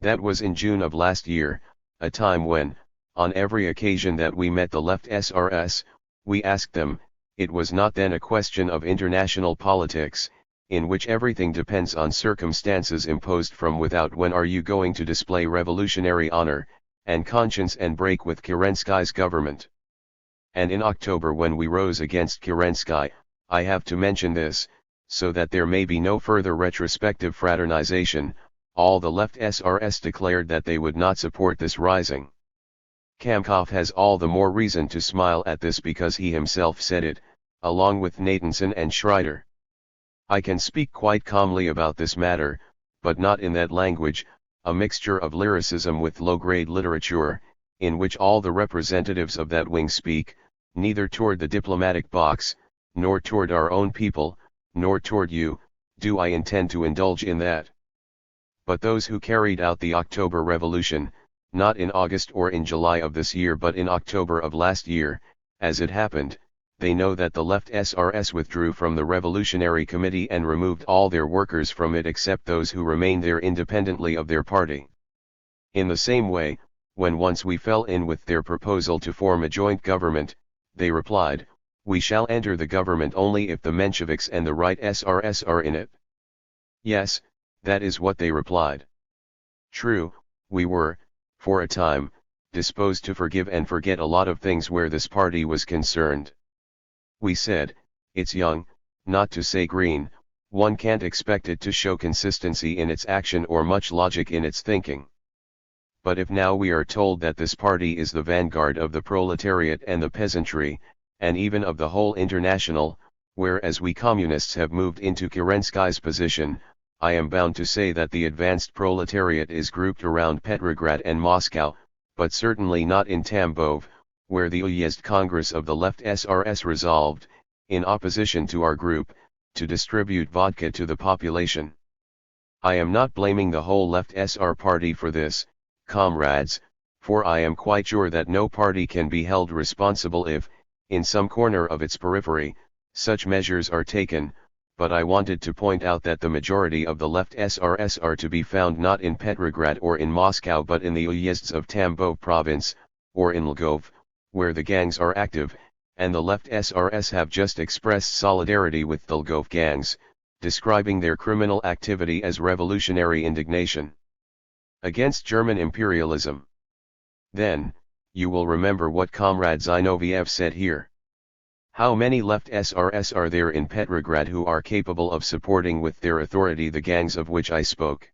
That was in June of last year, a time when, on every occasion that we met the left SRS, we asked them, it was not then a question of international politics, in which everything depends on circumstances imposed from without. When are you going to display revolutionary honor and conscience and break with Kerensky's government? And in October, when we rose against Kerensky, I have to mention this, so that there may be no further retrospective fraternization, all the left SRS declared that they would not support this rising. Kamkov has all the more reason to smile at this because he himself said it, along with Natanson and Schreider. I can speak quite calmly about this matter, but not in that language, a mixture of lyricism with low-grade literature, in which all the representatives of that wing speak, neither toward the diplomatic box, nor toward our own people, nor toward you, do I intend to indulge in that. But those who carried out the October Revolution, not in August or in July of this year but in October of last year, as it happened, they know that the left SRS withdrew from the Revolutionary Committee and removed all their workers from it except those who remained there independently of their party. In the same way, when once we fell in with their proposal to form a joint government, they replied, we shall enter the government only if the Mensheviks and the right SRS are in it. Yes, that is what they replied. True, we were, for a time, disposed to forgive and forget a lot of things where this party was concerned. We said, it's young, not to say green, one can't expect it to show consistency in its action or much logic in its thinking. But if now we are told that this party is the vanguard of the proletariat and the peasantry, and even of the whole international, whereas we communists have moved into Kerensky's position, I am bound to say that the advanced proletariat is grouped around Petrograd and Moscow, but certainly not in Tambov, where the Uyezd Congress of the left SRS resolved, in opposition to our group, to distribute vodka to the population. I am not blaming the whole left SR party for this, comrades, for I am quite sure that no party can be held responsible if, in some corner of its periphery, such measures are taken, but I wanted to point out that the majority of the left SRS are to be found not in Petrograd or in Moscow but in the Uyezds of Tambov province, or in Lvov, where the gangs are active, and the left SRS have just expressed solidarity with the Lvov gangs, describing their criminal activity as revolutionary indignation against German imperialism. Then, you will remember what Comrade Zinoviev said here. How many left SRS are there in Petrograd who are capable of supporting with their authority the gangs of which I spoke?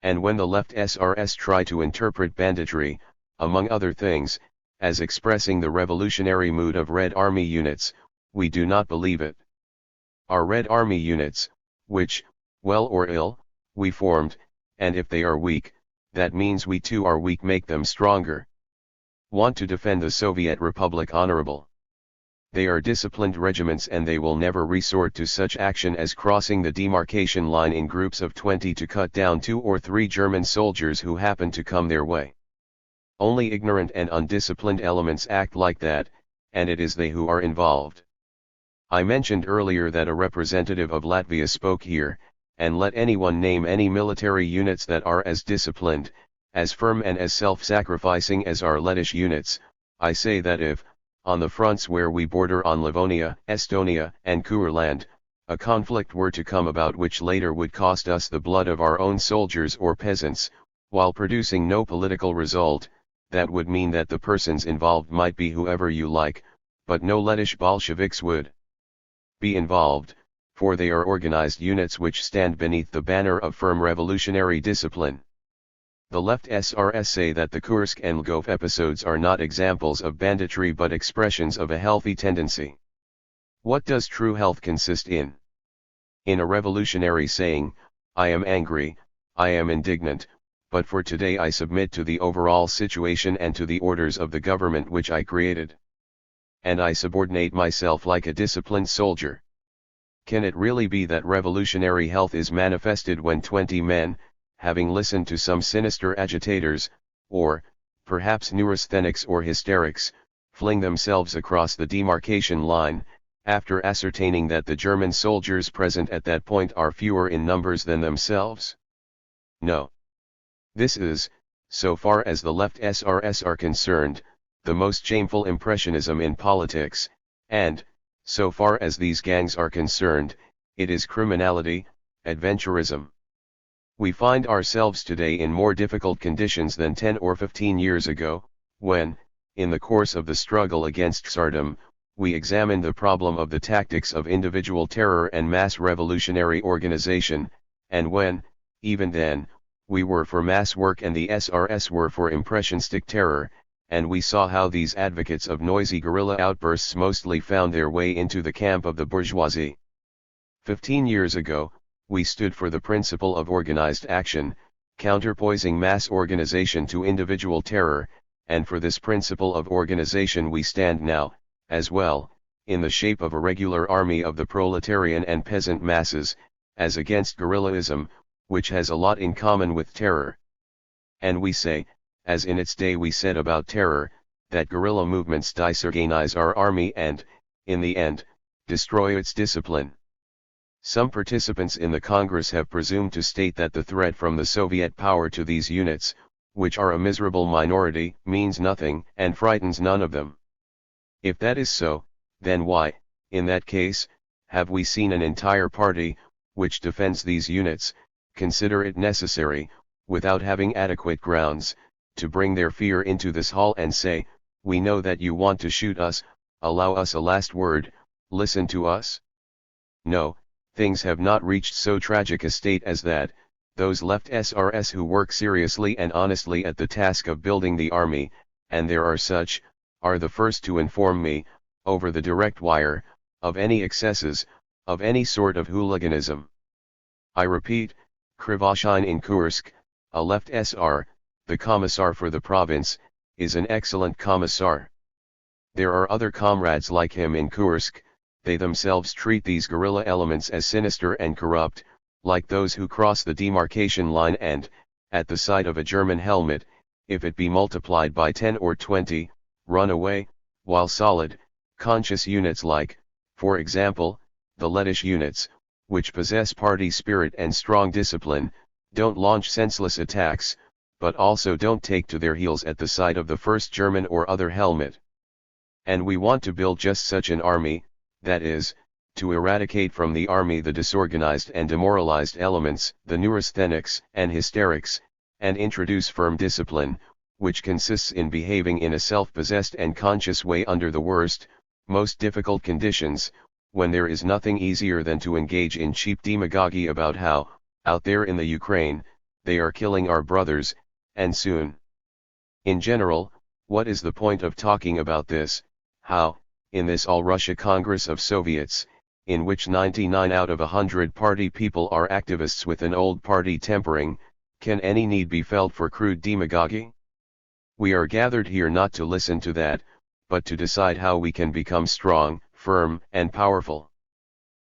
And when the left SRS try to interpret banditry, among other things, as expressing the revolutionary mood of Red Army units, we do not believe it. Our Red Army units, which, well or ill, we formed, and if they are weak, that means we too are weak, make them stronger. Want to defend the Soviet Republic honorable. They are disciplined regiments and they will never resort to such action as crossing the demarcation line in groups of 20 to cut down 2 or 3 German soldiers who happen to come their way. Only ignorant and undisciplined elements act like that, and it is they who are involved. I mentioned earlier that a representative of Latvia spoke here, and let anyone name any military units that are as disciplined, as firm and as self-sacrificing as our Lettish units. I say that if, on the fronts where we border on Livonia, Estonia, and Courland, a conflict were to come about which later would cost us the blood of our own soldiers or peasants, while producing no political result, that would mean that the persons involved might be whoever you like, but no Lettish Bolsheviks would be involved, for they are organized units which stand beneath the banner of firm revolutionary discipline. The left SRS say that the Kursk and Lvov episodes are not examples of banditry but expressions of a healthy tendency. What does true health consist in? In a revolutionary saying, I am angry, I am indignant, but for today I submit to the overall situation and to the orders of the government which I created. And I subordinate myself like a disciplined soldier. Can it really be that revolutionary health is manifested when 20 men, having listened to some sinister agitators, or, perhaps neurasthenics or hysterics, fling themselves across the demarcation line, after ascertaining that the German soldiers present at that point are fewer in numbers than themselves? No. This is, so far as the left SRS are concerned, the most shameful impressionism in politics, and, so far as these gangs are concerned, it is criminality, adventurism. We find ourselves today in more difficult conditions than 10 or 15 years ago, when, in the course of the struggle against Tsardom, we examined the problem of the tactics of individual terror and mass revolutionary organization, and when, even then, we were for mass work and the SRS were for impressionistic terror, and we saw how these advocates of noisy guerrilla outbursts mostly found their way into the camp of the bourgeoisie. 15 years ago, we stood for the principle of organized action, counterpoising mass organization to individual terror, and for this principle of organization we stand now, as well, in the shape of a regular army of the proletarian and peasant masses, as against guerrillaism, which has a lot in common with terror. And we say, as in its day we said about terror, that guerrilla movements disorganize our army and, in the end, destroy its discipline. Some participants in the Congress have presumed to state that the threat from the Soviet power to these units, which are a miserable minority, means nothing and frightens none of them. If that is so, then why, in that case, have we seen an entire party, which defends these units, consider it necessary, without having adequate grounds, to bring their fear into this hall and say, we know that you want to shoot us, allow us a last word, listen to us? No. Things have not reached so tragic a state as that. Those left SRS who work seriously and honestly at the task of building the army, and there are such, are the first to inform me, over the direct wire, of any excesses, of any sort of hooliganism. I repeat, Krivoshin in Kursk, a left SR, the commissar for the province, is an excellent commissar. There are other comrades like him in Kursk. They themselves treat these guerrilla elements as sinister and corrupt, like those who cross the demarcation line and, at the sight of a German helmet, if it be multiplied by 10 or 20, run away, while solid, conscious units like, for example, the Lettish units, which possess party spirit and strong discipline, don't launch senseless attacks, but also don't take to their heels at the sight of the first German or other helmet. And we want to build just such an army, that is, to eradicate from the army the disorganized and demoralized elements, the neurasthenics and hysterics, and introduce firm discipline, which consists in behaving in a self-possessed and conscious way under the worst, most difficult conditions, when there is nothing easier than to engage in cheap demagogy about how, out there in the Ukraine, they are killing our brothers, and soon. In general, what is the point of talking about this, how, in this All-Russia Congress of Soviets, in which 99 out of 100 party people are activists with an old party tempering, can any need be felt for crude demagogy? We are gathered here not to listen to that, but to decide how we can become strong, firm, and powerful.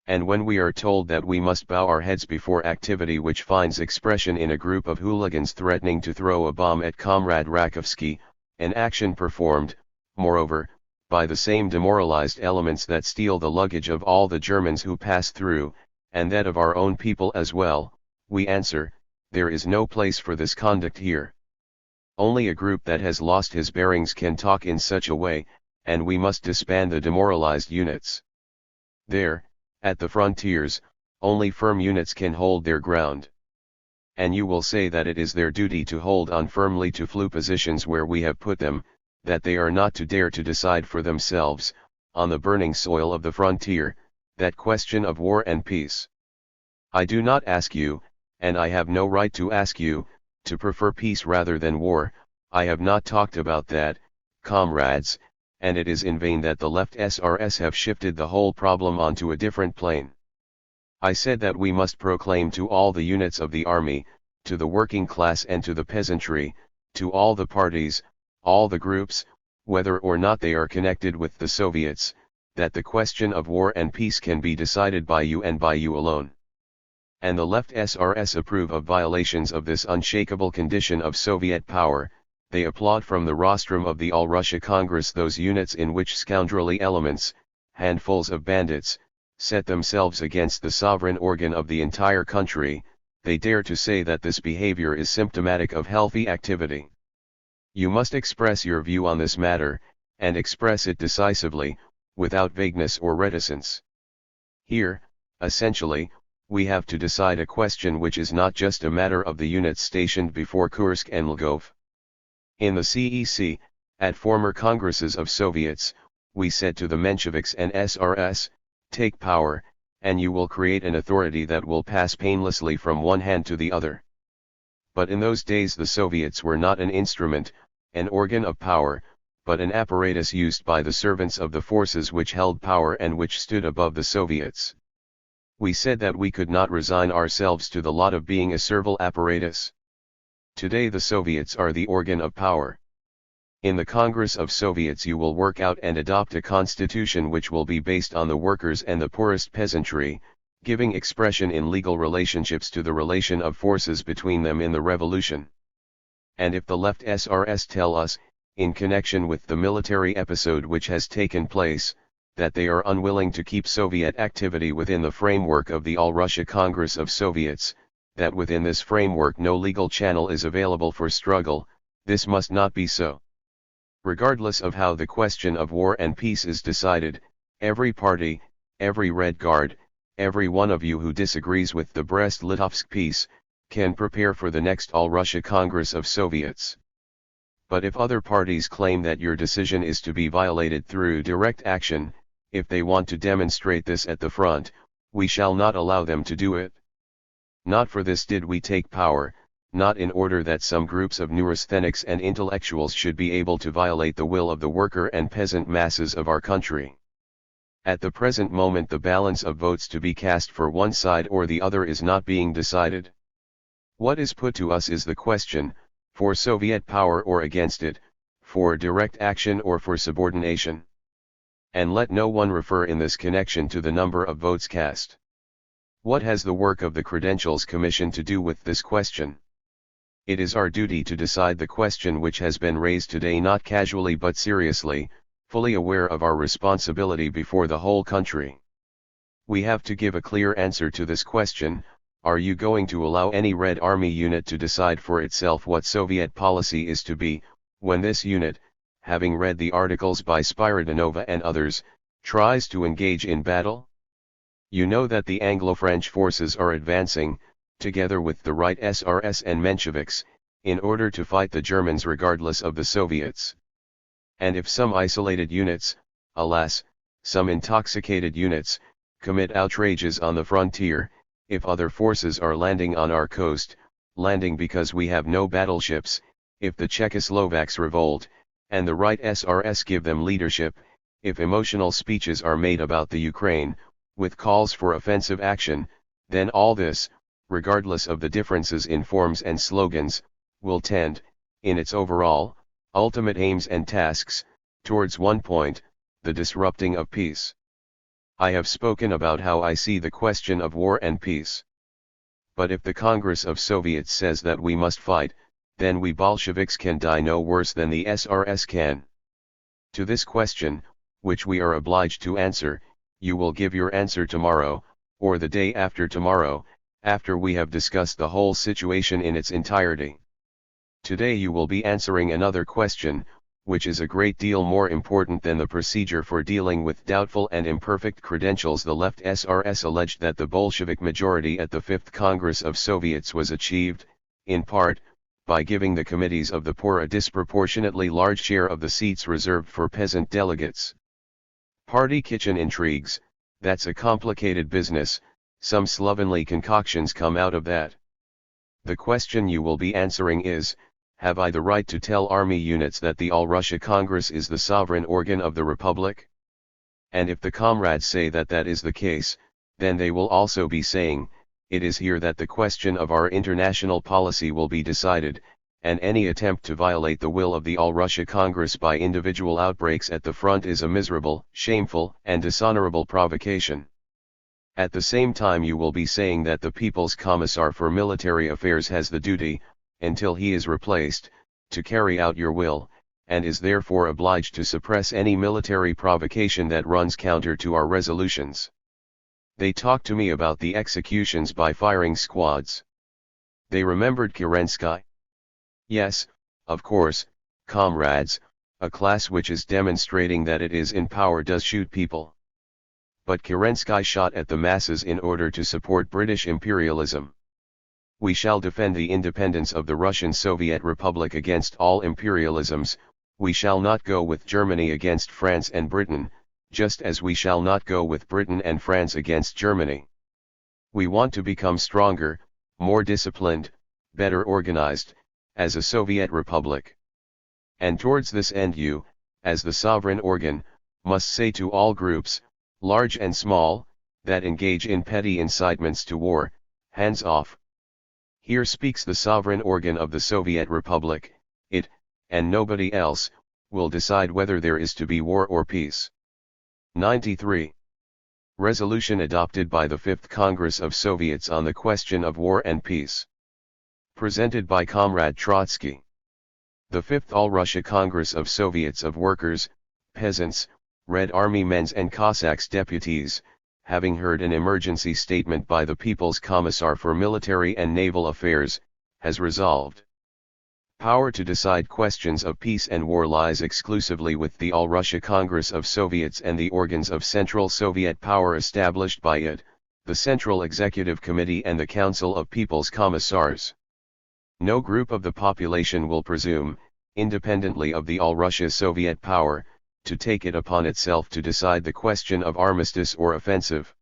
And when we are told that we must bow our heads before activity which finds expression in a group of hooligans threatening to throw a bomb at Comrade Rakovsky, an action performed, moreover, by the same demoralized elements that steal the luggage of all the Germans who pass through, and that of our own people as well, we answer, there is no place for this conduct here. Only a group that has lost his bearings can talk in such a way, and we must disband the demoralized units. There, at the frontiers, only firm units can hold their ground. And you will say that it is their duty to hold on firmly to flu positions where we have put them, that they are not to dare to decide for themselves, on the burning soil of the frontier, that question of war and peace. I do not ask you, and I have no right to ask you, to prefer peace rather than war. I have not talked about that, comrades, and it is in vain that the left SRS have shifted the whole problem onto a different plane. I said that we must proclaim to all the units of the army, to the working class and to the peasantry, to all the parties, all the groups, whether or not they are connected with the Soviets, that the question of war and peace can be decided by you and by you alone. And the left SRS approve of violations of this unshakable condition of Soviet power. They applaud from the rostrum of the All-Russia Congress those units in which scoundrelly elements, handfuls of bandits, set themselves against the sovereign organ of the entire country. They dare to say that this behavior is symptomatic of healthy activity. You must express your view on this matter, and express it decisively, without vagueness or reticence. Here, essentially, we have to decide a question which is not just a matter of the units stationed before Kursk and Lvov. In the CEC, at former Congresses of Soviets, we said to the Mensheviks and SRS, take power, and you will create an authority that will pass painlessly from one hand to the other. But in those days the Soviets were not an instrument, an organ of power, but an apparatus used by the servants of the forces which held power and which stood above the Soviets. We said that we could not resign ourselves to the lot of being a servile apparatus. Today the Soviets are the organ of power. In the Congress of Soviets you will work out and adopt a constitution which will be based on the workers and the poorest peasantry, giving expression in legal relationships to the relation of forces between them in the revolution. And if the left SRS tell us, in connection with the military episode which has taken place, that they are unwilling to keep Soviet activity within the framework of the All-Russia Congress of Soviets, that within this framework no legal channel is available for struggle, this must not be so. Regardless of how the question of war and peace is decided, every party, every Red Guard, every one of you who disagrees with the Brest-Litovsk peace, can prepare for the next All-Russia Congress of Soviets. But if other parties claim that your decision is to be violated through direct action, if they want to demonstrate this at the front, we shall not allow them to do it. Not for this did we take power, not in order that some groups of neurasthenics and intellectuals should be able to violate the will of the worker and peasant masses of our country. At the present moment the balance of votes to be cast for one side or the other is not being decided. What is put to us is the question, for Soviet power or against it, for direct action or for subordination. And let no one refer in this connection to the number of votes cast. What has the work of the Credentials Commission to do with this question? It is our duty to decide the question which has been raised today not casually but seriously, fully aware of our responsibility before the whole country. We have to give a clear answer to this question: are you going to allow any Red Army unit to decide for itself what Soviet policy is to be, when this unit, having read the articles by Spiridonova and others, tries to engage in battle? You know that the Anglo-French forces are advancing, together with the right SRS and Mensheviks, in order to fight the Germans regardless of the Soviets. And if some isolated units, alas, some intoxicated units, commit outrages on the frontier, if other forces are landing on our coast, landing because we have no battleships, if the Czechoslovaks revolt, and the right SRS give them leadership, if emotional speeches are made about the Ukraine, with calls for offensive action, then all this, regardless of the differences in forms and slogans, will tend, in its overall, ultimate aims and tasks, towards one point, the disrupting of peace. I have spoken about how I see the question of war and peace. But if the Congress of Soviets says that we must fight, then we Bolsheviks can die no worse than the SRS can. To this question, which we are obliged to answer, you will give your answer tomorrow, or the day after tomorrow, after we have discussed the whole situation in its entirety. Today you will be answering another question, which is a great deal more important than the procedure for dealing with doubtful and imperfect credentials. The left SRS alleged that the Bolshevik majority at the Fifth Congress of Soviets was achieved, in part, by giving the committees of the poor a disproportionately large share of the seats reserved for peasant delegates. Party kitchen intrigues, that's a complicated business, some slovenly concoctions come out of that. The question you will be answering is, have I the right to tell army units that the All-Russia Congress is the sovereign organ of the Republic? And if the comrades say that that is the case, then they will also be saying, it is here that the question of our international policy will be decided, and any attempt to violate the will of the All-Russia Congress by individual outbreaks at the front is a miserable, shameful, and dishonorable provocation. At the same time you will be saying that the People's Commissar for Military Affairs has the duty, until he is replaced, to carry out your will, and is therefore obliged to suppress any military provocation that runs counter to our resolutions. They talked to me about the executions by firing squads. They remembered Kerensky. Yes, of course, comrades, a class which is demonstrating that it is in power does shoot people. But Kerensky shot at the masses in order to support British imperialism. We shall defend the independence of the Russian Soviet Republic against all imperialisms. We shall not go with Germany against France and Britain, just as we shall not go with Britain and France against Germany. We want to become stronger, more disciplined, better organized, as a Soviet Republic. And towards this end you, as the sovereign organ, must say to all groups, large and small, that engage in petty incitements to war, hands off. Here speaks the sovereign organ of the Soviet Republic. It, and nobody else, will decide whether there is to be war or peace. 93. Resolution adopted by the Fifth Congress of Soviets on the question of war and peace. Presented by Comrade Trotsky. The Fifth All-Russia Congress of Soviets of Workers, Peasants, Red Army Men's and Cossacks deputies, having heard an emergency statement by the People's Commissar for Military and Naval Affairs, has resolved. Power to decide questions of peace and war lies exclusively with the All-Russia Congress of Soviets and the organs of Central Soviet power established by it, the Central Executive Committee and the Council of People's Commissars. No group of the population will presume, independently of the All-Russia Soviet power, to take it upon itself to decide the question of armistice or offensive.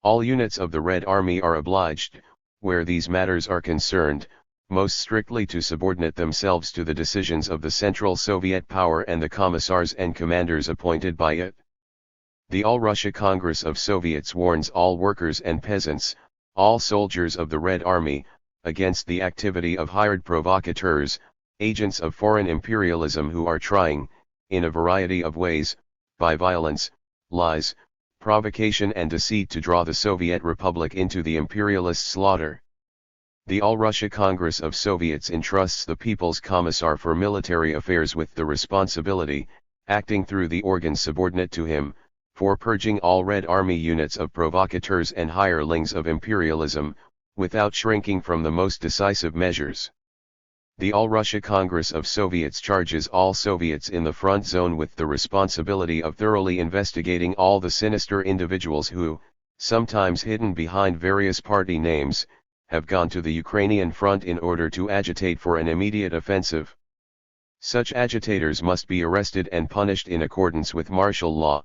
All units of the Red Army are obliged, where these matters are concerned, most strictly to subordinate themselves to the decisions of the Central Soviet power and the commissars and commanders appointed by it. The All-Russia Congress of Soviets warns all workers and peasants, all soldiers of the Red Army, against the activity of hired provocateurs, agents of foreign imperialism who are trying, in a variety of ways, by violence, lies, provocation and deceit to draw the Soviet Republic into the imperialist slaughter. The All-Russia Congress of Soviets entrusts the People's Commissar for Military Affairs with the responsibility, acting through the organs subordinate to him, for purging all Red Army units of provocateurs and hirelings of imperialism, without shrinking from the most decisive measures. The All-Russia Congress of Soviets charges all Soviets in the front zone with the responsibility of thoroughly investigating all the sinister individuals who, sometimes hidden behind various party names, have gone to the Ukrainian front in order to agitate for an immediate offensive. Such agitators must be arrested and punished in accordance with martial law.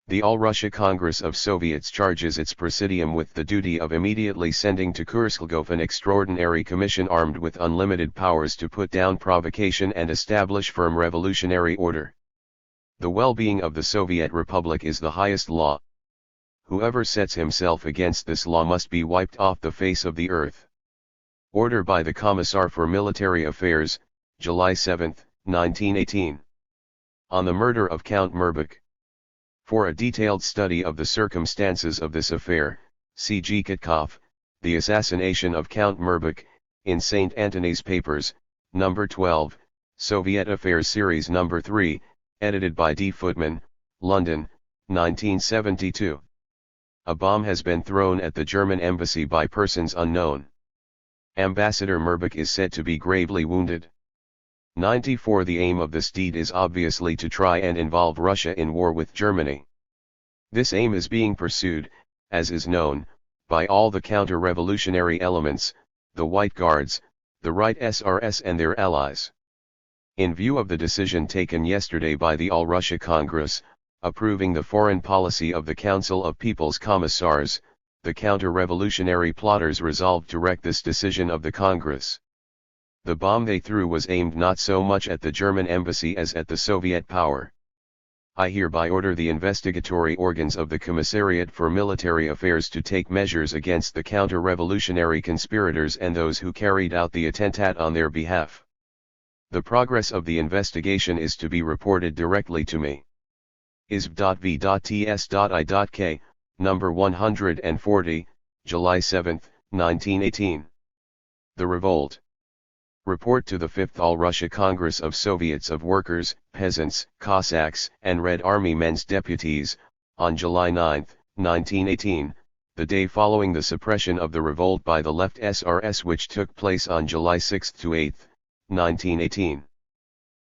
The All-Russia Congress of Soviets charges its Presidium with the duty of immediately sending to Kurskilgov an extraordinary commission armed with unlimited powers to put down provocation and establish firm revolutionary order. The well-being of the Soviet Republic is the highest law. Whoever sets himself against this law must be wiped off the face of the earth. Order by the Commissar for Military Affairs, July 7, 1918. On the murder of Count Mirbach. For a detailed study of the circumstances of this affair, see G. Kitkov, The Assassination of Count Mirbach, in St. Antony's Papers, No. 12, Soviet Affairs Series No. 3, edited by D. Footman, London, 1972. A bomb has been thrown at the German embassy by persons unknown. Ambassador Mirbach is said to be gravely wounded. 94 The aim of this deed is obviously to try and involve Russia in war with Germany. This aim is being pursued, as is known, by all the counter-revolutionary elements, the White Guards, the Right SRS and their allies. In view of the decision taken yesterday by the All-Russia Congress, approving the foreign policy of the Council of People's Commissars, the counter-revolutionary plotters resolved to wreck this decision of the Congress. The bomb they threw was aimed not so much at the German embassy as at the Soviet power. I hereby order the investigatory organs of the Commissariat for Military Affairs to take measures against the counter-revolutionary conspirators and those who carried out the attentat on their behalf. The progress of the investigation is to be reported directly to me. isv.v.ts.i.k, number 140, July 7, 1918. The Revolt. Report to the 5th All-Russia Congress of Soviets of Workers, Peasants, Cossacks, and Red Army Men's Deputies, on July 9, 1918, the day following the suppression of the revolt by the Left SRS which took place on July 6 to 8, 1918.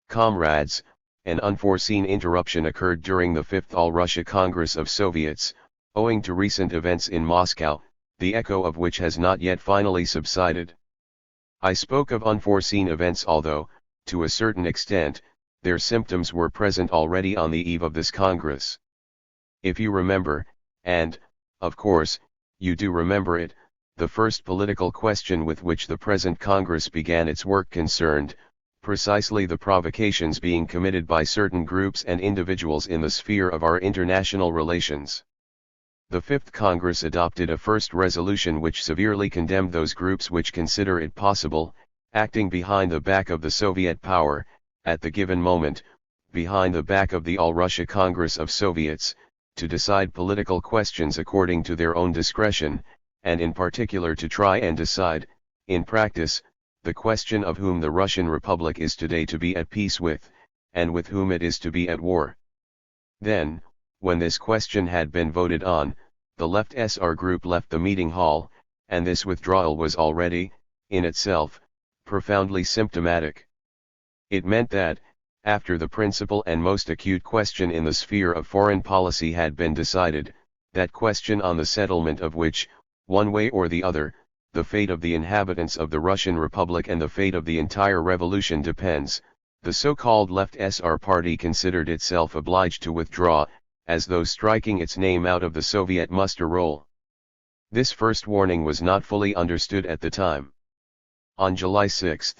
Comrades, an unforeseen interruption occurred during the 5th All-Russia Congress of Soviets, owing to recent events in Moscow, the echo of which has not yet finally subsided. I spoke of unforeseen events although, to a certain extent, their symptoms were present already on the eve of this Congress. If you remember, and, of course, you do remember it, the first political question with which the present Congress began its work concerned, precisely the provocations being committed by certain groups and individuals in the sphere of our international relations. The Fifth Congress adopted a first resolution which severely condemned those groups which consider it possible, acting behind the back of the Soviet power, at the given moment, behind the back of the All-Russia Congress of Soviets, to decide political questions according to their own discretion, and in particular to try and decide, in practice, the question of whom the Russian Republic is today to be at peace with, and with whom it is to be at war. Then, when this question had been voted on, the Left SR group left the meeting hall, and this withdrawal was already, in itself, profoundly symptomatic. It meant that, after the principal and most acute question in the sphere of foreign policy had been decided, that question on the settlement of which, one way or the other, the fate of the inhabitants of the Russian Republic and the fate of the entire revolution depends, the so-called Left SR party considered itself obliged to withdraw, as though striking its name out of the Soviet muster roll. This first warning was not fully understood at the time. On July 6,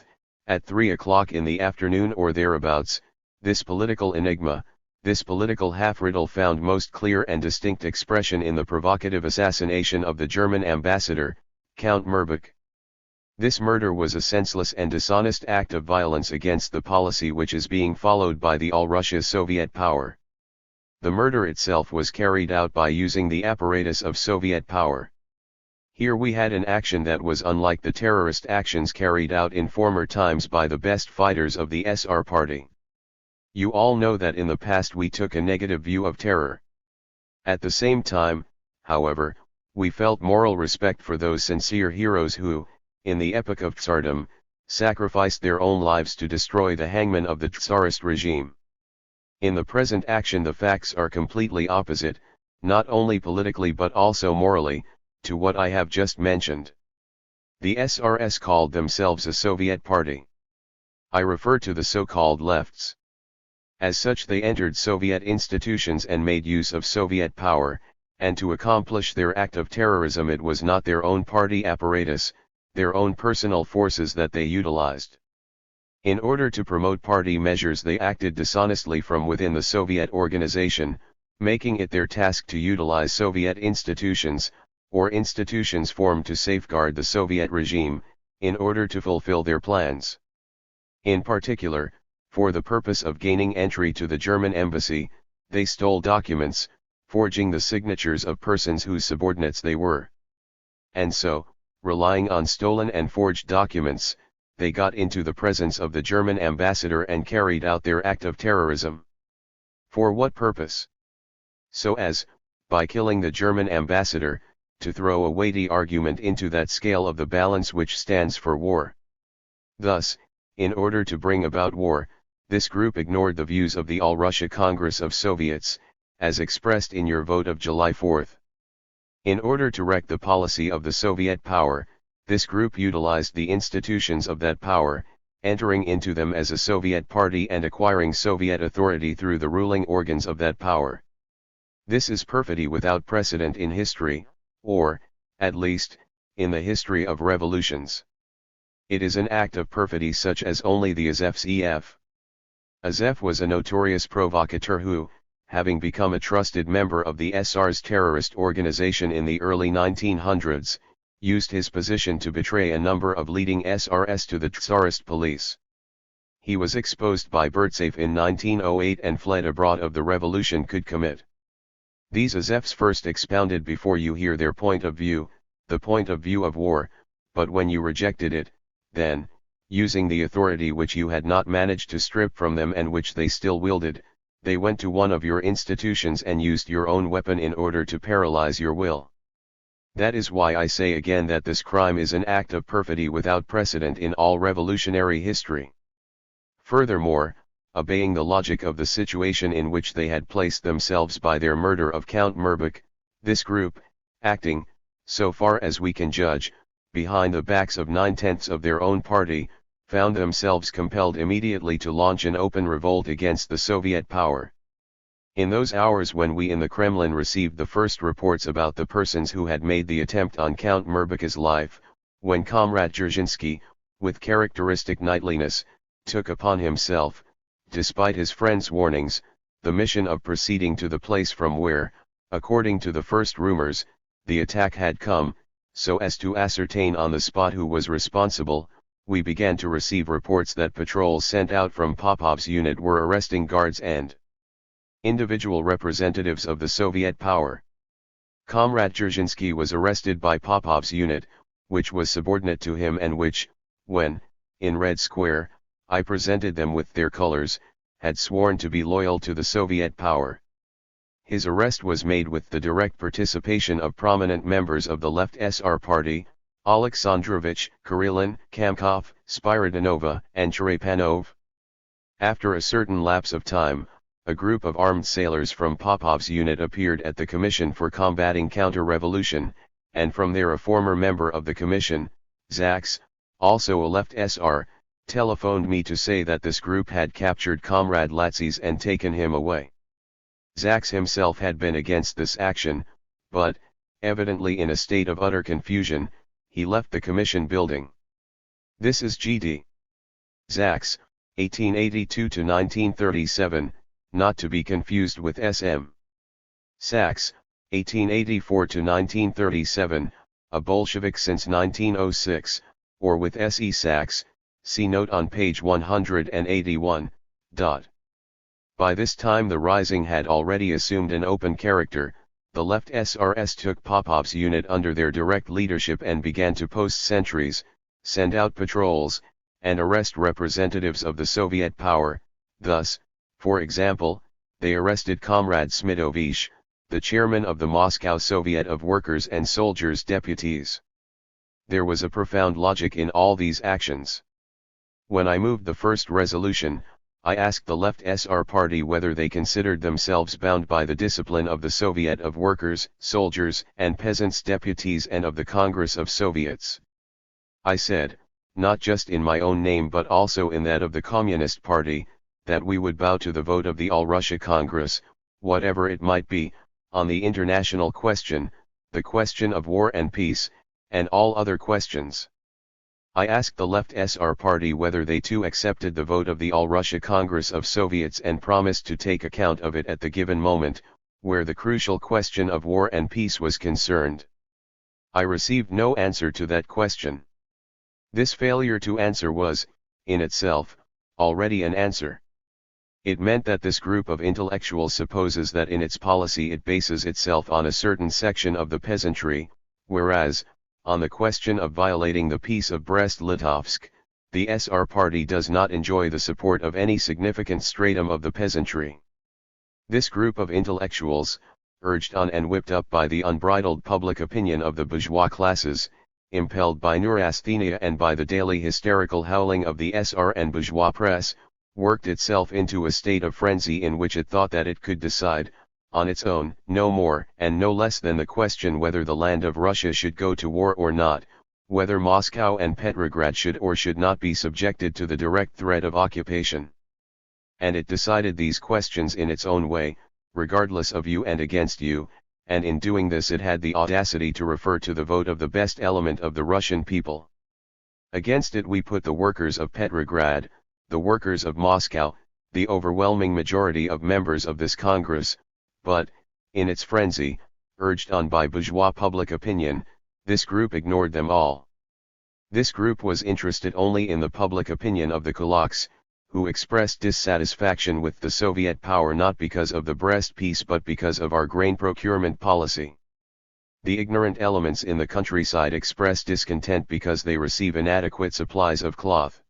at 3 o'clock in the afternoon or thereabouts, this political enigma, this political half-riddle found most clear and distinct expression in the provocative assassination of the German ambassador, Count Merbach. This murder was a senseless and dishonest act of violence against the policy which is being followed by the All-Russia Soviet power. The murder itself was carried out by using the apparatus of Soviet power. Here we had an action that was unlike the terrorist actions carried out in former times by the best fighters of the SR party. You all know that in the past we took a negative view of terror. At the same time, however, we felt moral respect for those sincere heroes who, in the epoch of Tsardom, sacrificed their own lives to destroy the hangman of the Tsarist regime. In the present action the facts are completely opposite, not only politically but also morally, to what I have just mentioned. The SRS called themselves a Soviet party. I refer to the so-called lefts. As such they entered Soviet institutions and made use of Soviet power, and to accomplish their act of terrorism it was not their own party apparatus, their own personal forces that they utilized. In order to promote party measures they acted dishonestly from within the Soviet organization, making it their task to utilize Soviet institutions, or institutions formed to safeguard the Soviet regime, in order to fulfill their plans. In particular, for the purpose of gaining entry to the German embassy, they stole documents, forging the signatures of persons whose subordinates they were. And so, relying on stolen and forged documents, they got into the presence of the German ambassador and carried out their act of terrorism. For what purpose? So as, by killing the German ambassador, to throw a weighty argument into that scale of the balance which stands for war. Thus, In order to bring about war, this group ignored the views of the All-Russia Congress of Soviets, as expressed in your vote of July 4. In order to wreck the policy of the Soviet power, this group utilized the institutions of that power, entering into them as a Soviet party and acquiring Soviet authority through the ruling organs of that power. This is perfidy without precedent in history, or, at least, in the history of revolutions. It is an act of perfidy such as only the Azef's. Azef was a notorious provocateur who, having become a trusted member of the SR's terrorist organization in the early 1900s, used his position to betray a number of leading SRS to the Tsarist police. He was exposed by Burtsev in 1908 and fled abroad of the revolution could commit. These Azefs first expounded before you hear their point of view, the point of view of war, but when you rejected it, then, using the authority which you had not managed to strip from them and which they still wielded, they went to one of your institutions and used your own weapon in order to paralyze your will. That is why I say again that this crime is an act of perfidy without precedent in all revolutionary history. Furthermore, obeying the logic of the situation in which they had placed themselves by their murder of Count Mirbach, this group, acting, so far as we can judge, behind the backs of 9/10 of their own party, found themselves compelled immediately to launch an open revolt against the Soviet power. In those hours when we in the Kremlin received the first reports about the persons who had made the attempt on Count Mirbach's life, when Comrade Dzerzhinsky, with characteristic knightliness, took upon himself, despite his friends' warnings, the mission of proceeding to the place from where, according to the first rumors, the attack had come, so as to ascertain on the spot who was responsible, we began to receive reports that patrols sent out from Popov's unit were arresting guards and individual representatives of the Soviet power. Comrade Dzerzhinsky was arrested by Popov's unit, which was subordinate to him and which, when, in Red Square, I presented them with their colors, had sworn to be loyal to the Soviet power. His arrest was made with the direct participation of prominent members of the Left SR party, Alexandrovich, Karelin, Kamkov, Spiridonova, and Cherepanov. After a certain lapse of time, a group of armed sailors from Popov's unit appeared at the Commission for Combating Counter-Revolution, and from there a former member of the commission, Zaks, also a Left SR, telephoned me to say that this group had captured Comrade Latzis and taken him away. Zaks himself had been against this action, but, evidently in a state of utter confusion, he left the commission building. This is G.D. Zaks, 1882–1937, not to be confused with S.M. Saks, 1884–1937, a Bolshevik since 1906, or with S.E. Saks, see note on page 181. By this time the rising had already assumed an open character. The Left SRS took Popov's unit under their direct leadership and began to post sentries, send out patrols, and arrest representatives of the Soviet power. Thus, for example, they arrested Comrade Smidovich, the chairman of the Moscow Soviet of Workers and Soldiers Deputies. There was a profound logic in all these actions. When I moved the first resolution, I asked the Left SR party whether they considered themselves bound by the discipline of the Soviet of Workers, Soldiers, and Peasants Deputies and of the Congress of Soviets. I said, not just in my own name but also in that of the Communist Party, that we would bow to the vote of the All-Russia Congress, whatever it might be, on the international question, the question of war and peace, and all other questions. I asked the Left SR party whether they too accepted the vote of the All-Russia Congress of Soviets and promised to take account of it at the given moment, where the crucial question of war and peace was concerned. I received no answer to that question. This failure to answer was, in itself, already an answer. It meant that this group of intellectuals supposes that in its policy it bases itself on a certain section of the peasantry, whereas, on the question of violating the Peace of Brest-Litovsk, the SR party does not enjoy the support of any significant stratum of the peasantry. This group of intellectuals, urged on and whipped up by the unbridled public opinion of the bourgeois classes, impelled by neurasthenia and by the daily hysterical howling of the SR and bourgeois press, worked itself into a state of frenzy in which it thought that it could decide, on its own, no more and no less than the question whether the land of Russia should go to war or not, whether Moscow and Petrograd should or should not be subjected to the direct threat of occupation. And it decided these questions in its own way, regardless of you and against you, and in doing this it had the audacity to refer to the vote of the best element of the Russian people. Against it we put the workers of Petrograd, the workers of Moscow, the overwhelming majority of members of this Congress, but, in its frenzy, urged on by bourgeois public opinion, this group ignored them all. This group was interested only in the public opinion of the kulaks, who expressed dissatisfaction with the Soviet power not because of the Brest Peace but because of our grain procurement policy. The ignorant elements in the countryside express discontent because they receive inadequate supplies of cloth.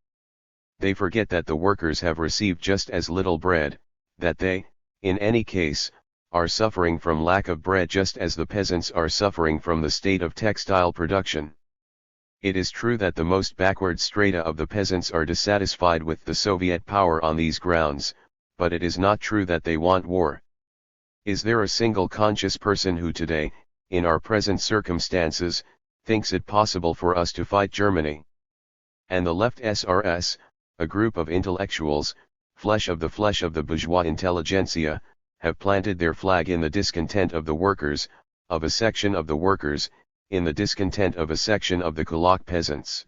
They forget that the workers have received just as little bread, that they, in any case, are suffering from lack of bread just as the peasants are suffering from the state of textile production. It is true that the most backward strata of the peasants are dissatisfied with the Soviet power on these grounds, but it is not true that they want war. Is there a single conscious person who today, in our present circumstances, thinks it possible for us to fight Germany? And the left SRS, a group of intellectuals, flesh of the bourgeois intelligentsia, have planted their flag in the discontent of the workers, of a section of the workers, in the discontent of a section of the kulak peasants.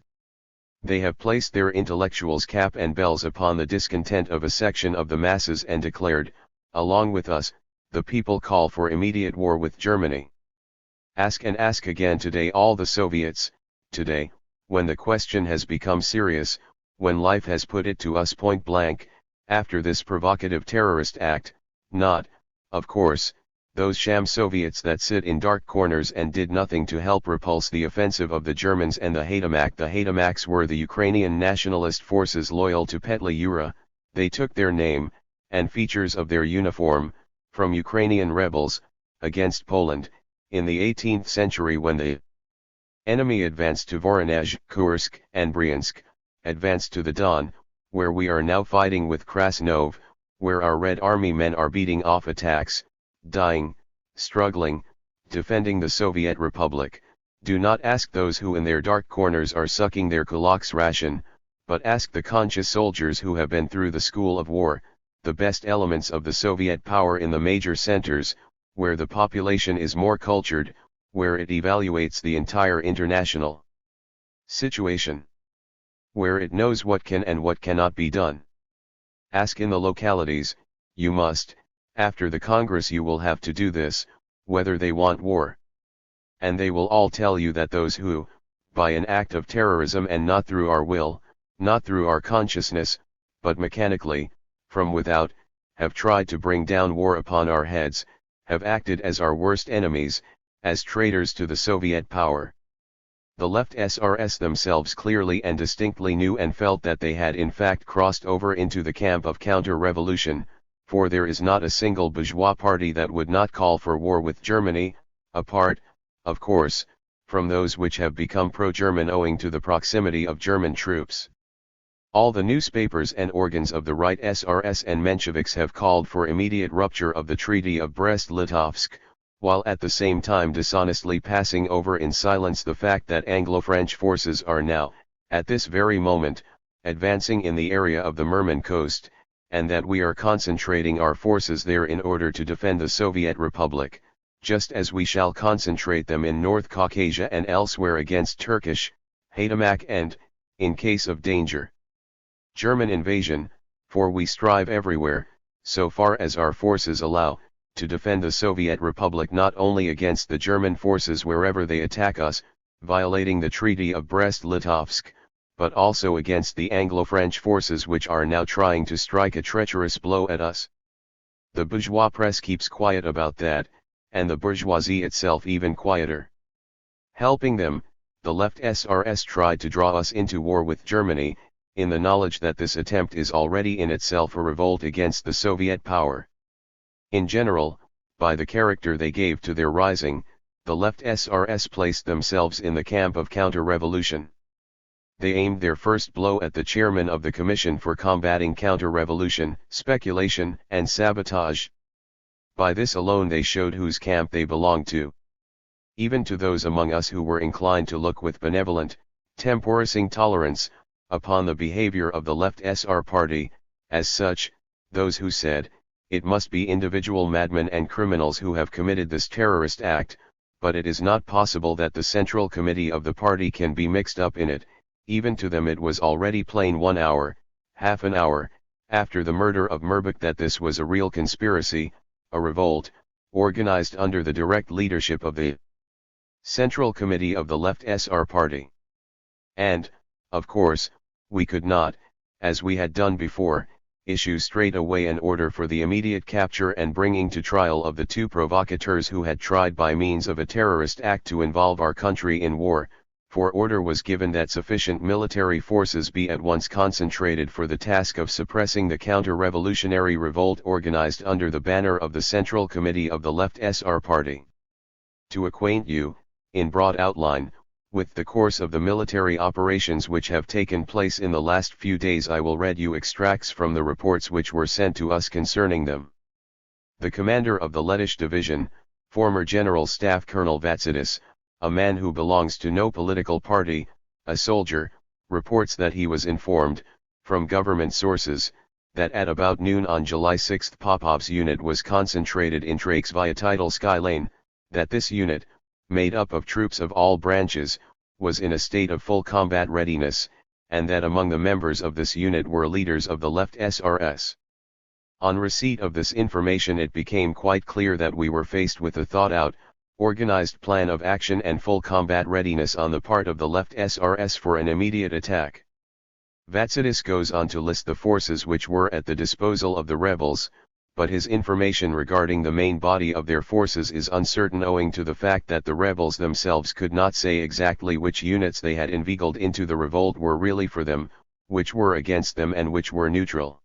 They have placed their intellectuals' cap and bells upon the discontent of a section of the masses and declared, along with us, the people call for immediate war with Germany. Ask and ask again today all the Soviets, today, when the question has become serious, when life has put it to us point blank, after this provocative terrorist act, not, of course, those sham Soviets that sit in dark corners and did nothing to help repulse the offensive of the Germans and the Haidamaks. The Haidamaks were the Ukrainian nationalist forces loyal to Petli Ura. They took their name, and features of their uniform, from Ukrainian rebels, against Poland, in the 18th century when the enemy advanced to Voronezh, Kursk, and Bryansk, advanced to the Don, where we are now fighting with Krasnov, where our Red Army men are beating off attacks, dying, struggling, defending the Soviet Republic. Do not ask those who in their dark corners are sucking their kulak's ration, but ask the conscious soldiers who have been through the school of war, the best elements of the Soviet power in the major centers, where the population is more cultured, where it evaluates the entire international situation, where it knows what can and what cannot be done. Ask in the localities, you must, after the Congress you will have to do this, whether they want war. And they will all tell you that those who, by an act of terrorism and not through our will, not through our consciousness, but mechanically, from without, have tried to bring down war upon our heads, have acted as our worst enemies, as traitors to the Soviet power. The left SRS themselves clearly and distinctly knew and felt that they had in fact crossed over into the camp of counter-revolution, for there is not a single bourgeois party that would not call for war with Germany, apart, of course, from those which have become pro-German owing to the proximity of German troops. All the newspapers and organs of the right SRS and Mensheviks have called for immediate rupture of the Treaty of Brest-Litovsk, while at the same time dishonestly passing over in silence the fact that Anglo-French forces are now, at this very moment, advancing in the area of the Murman coast, and that we are concentrating our forces there in order to defend the Soviet Republic, just as we shall concentrate them in North Caucasia and elsewhere against Turkish, Haydamak and, in case of danger, German invasion, for we strive everywhere, so far as our forces allow, to defend the Soviet Republic not only against the German forces wherever they attack us, violating the Treaty of Brest-Litovsk, but also against the Anglo-French forces which are now trying to strike a treacherous blow at us. The bourgeois press keeps quiet about that, and the bourgeoisie itself even quieter. Helping them, the left SRS tried to draw us into war with Germany, in the knowledge that this attempt is already in itself a revolt against the Soviet power. In general, by the character they gave to their rising, the left SRS placed themselves in the camp of counter-revolution. They aimed their first blow at the chairman of the Commission for Combating Counter-Revolution, Speculation, and Sabotage. By this alone they showed whose camp they belonged to. Even to those among us who were inclined to look with benevolent, temporising tolerance, upon the behavior of the left SR party, as such, those who said, it must be individual madmen and criminals who have committed this terrorist act, but it is not possible that the Central Committee of the party can be mixed up in it. Even to them it was already plain 1 hour, half an hour, after the murder of Merbuk that this was a real conspiracy, a revolt, organized under the direct leadership of the Central Committee of the Left SR Party. And, of course, we could not, as we had done before, issue straight away an order for the immediate capture and bringing to trial of the 2 provocateurs who had tried by means of a terrorist act to involve our country in war, for order was given that sufficient military forces be at once concentrated for the task of suppressing the counter-revolutionary revolt organized under the banner of the Central Committee of the Left SR Party. To acquaint you, in broad outline, with the course of the military operations which have taken place in the last few days, I will read you extracts from the reports which were sent to us concerning them. The commander of the Lettish division, former General Staff Colonel Vatsidis, a man who belongs to no political party, a soldier, reports that he was informed, from government sources, that at about noon on July 6 Popov's unit was concentrated in Traks-Via-Sky Lane, that this unit, made up of troops of all branches, was in a state of full combat readiness, and that among the members of this unit were leaders of the left SRS. On receipt of this information it became quite clear that we were faced with a thought-out, organized plan of action and full combat readiness on the part of the left SRS for an immediate attack. Vatsidis goes on to list the forces which were at the disposal of the rebels, but his information regarding the main body of their forces is uncertain owing to the fact that the rebels themselves could not say exactly which units they had inveigled into the revolt were really for them, which were against them and which were neutral.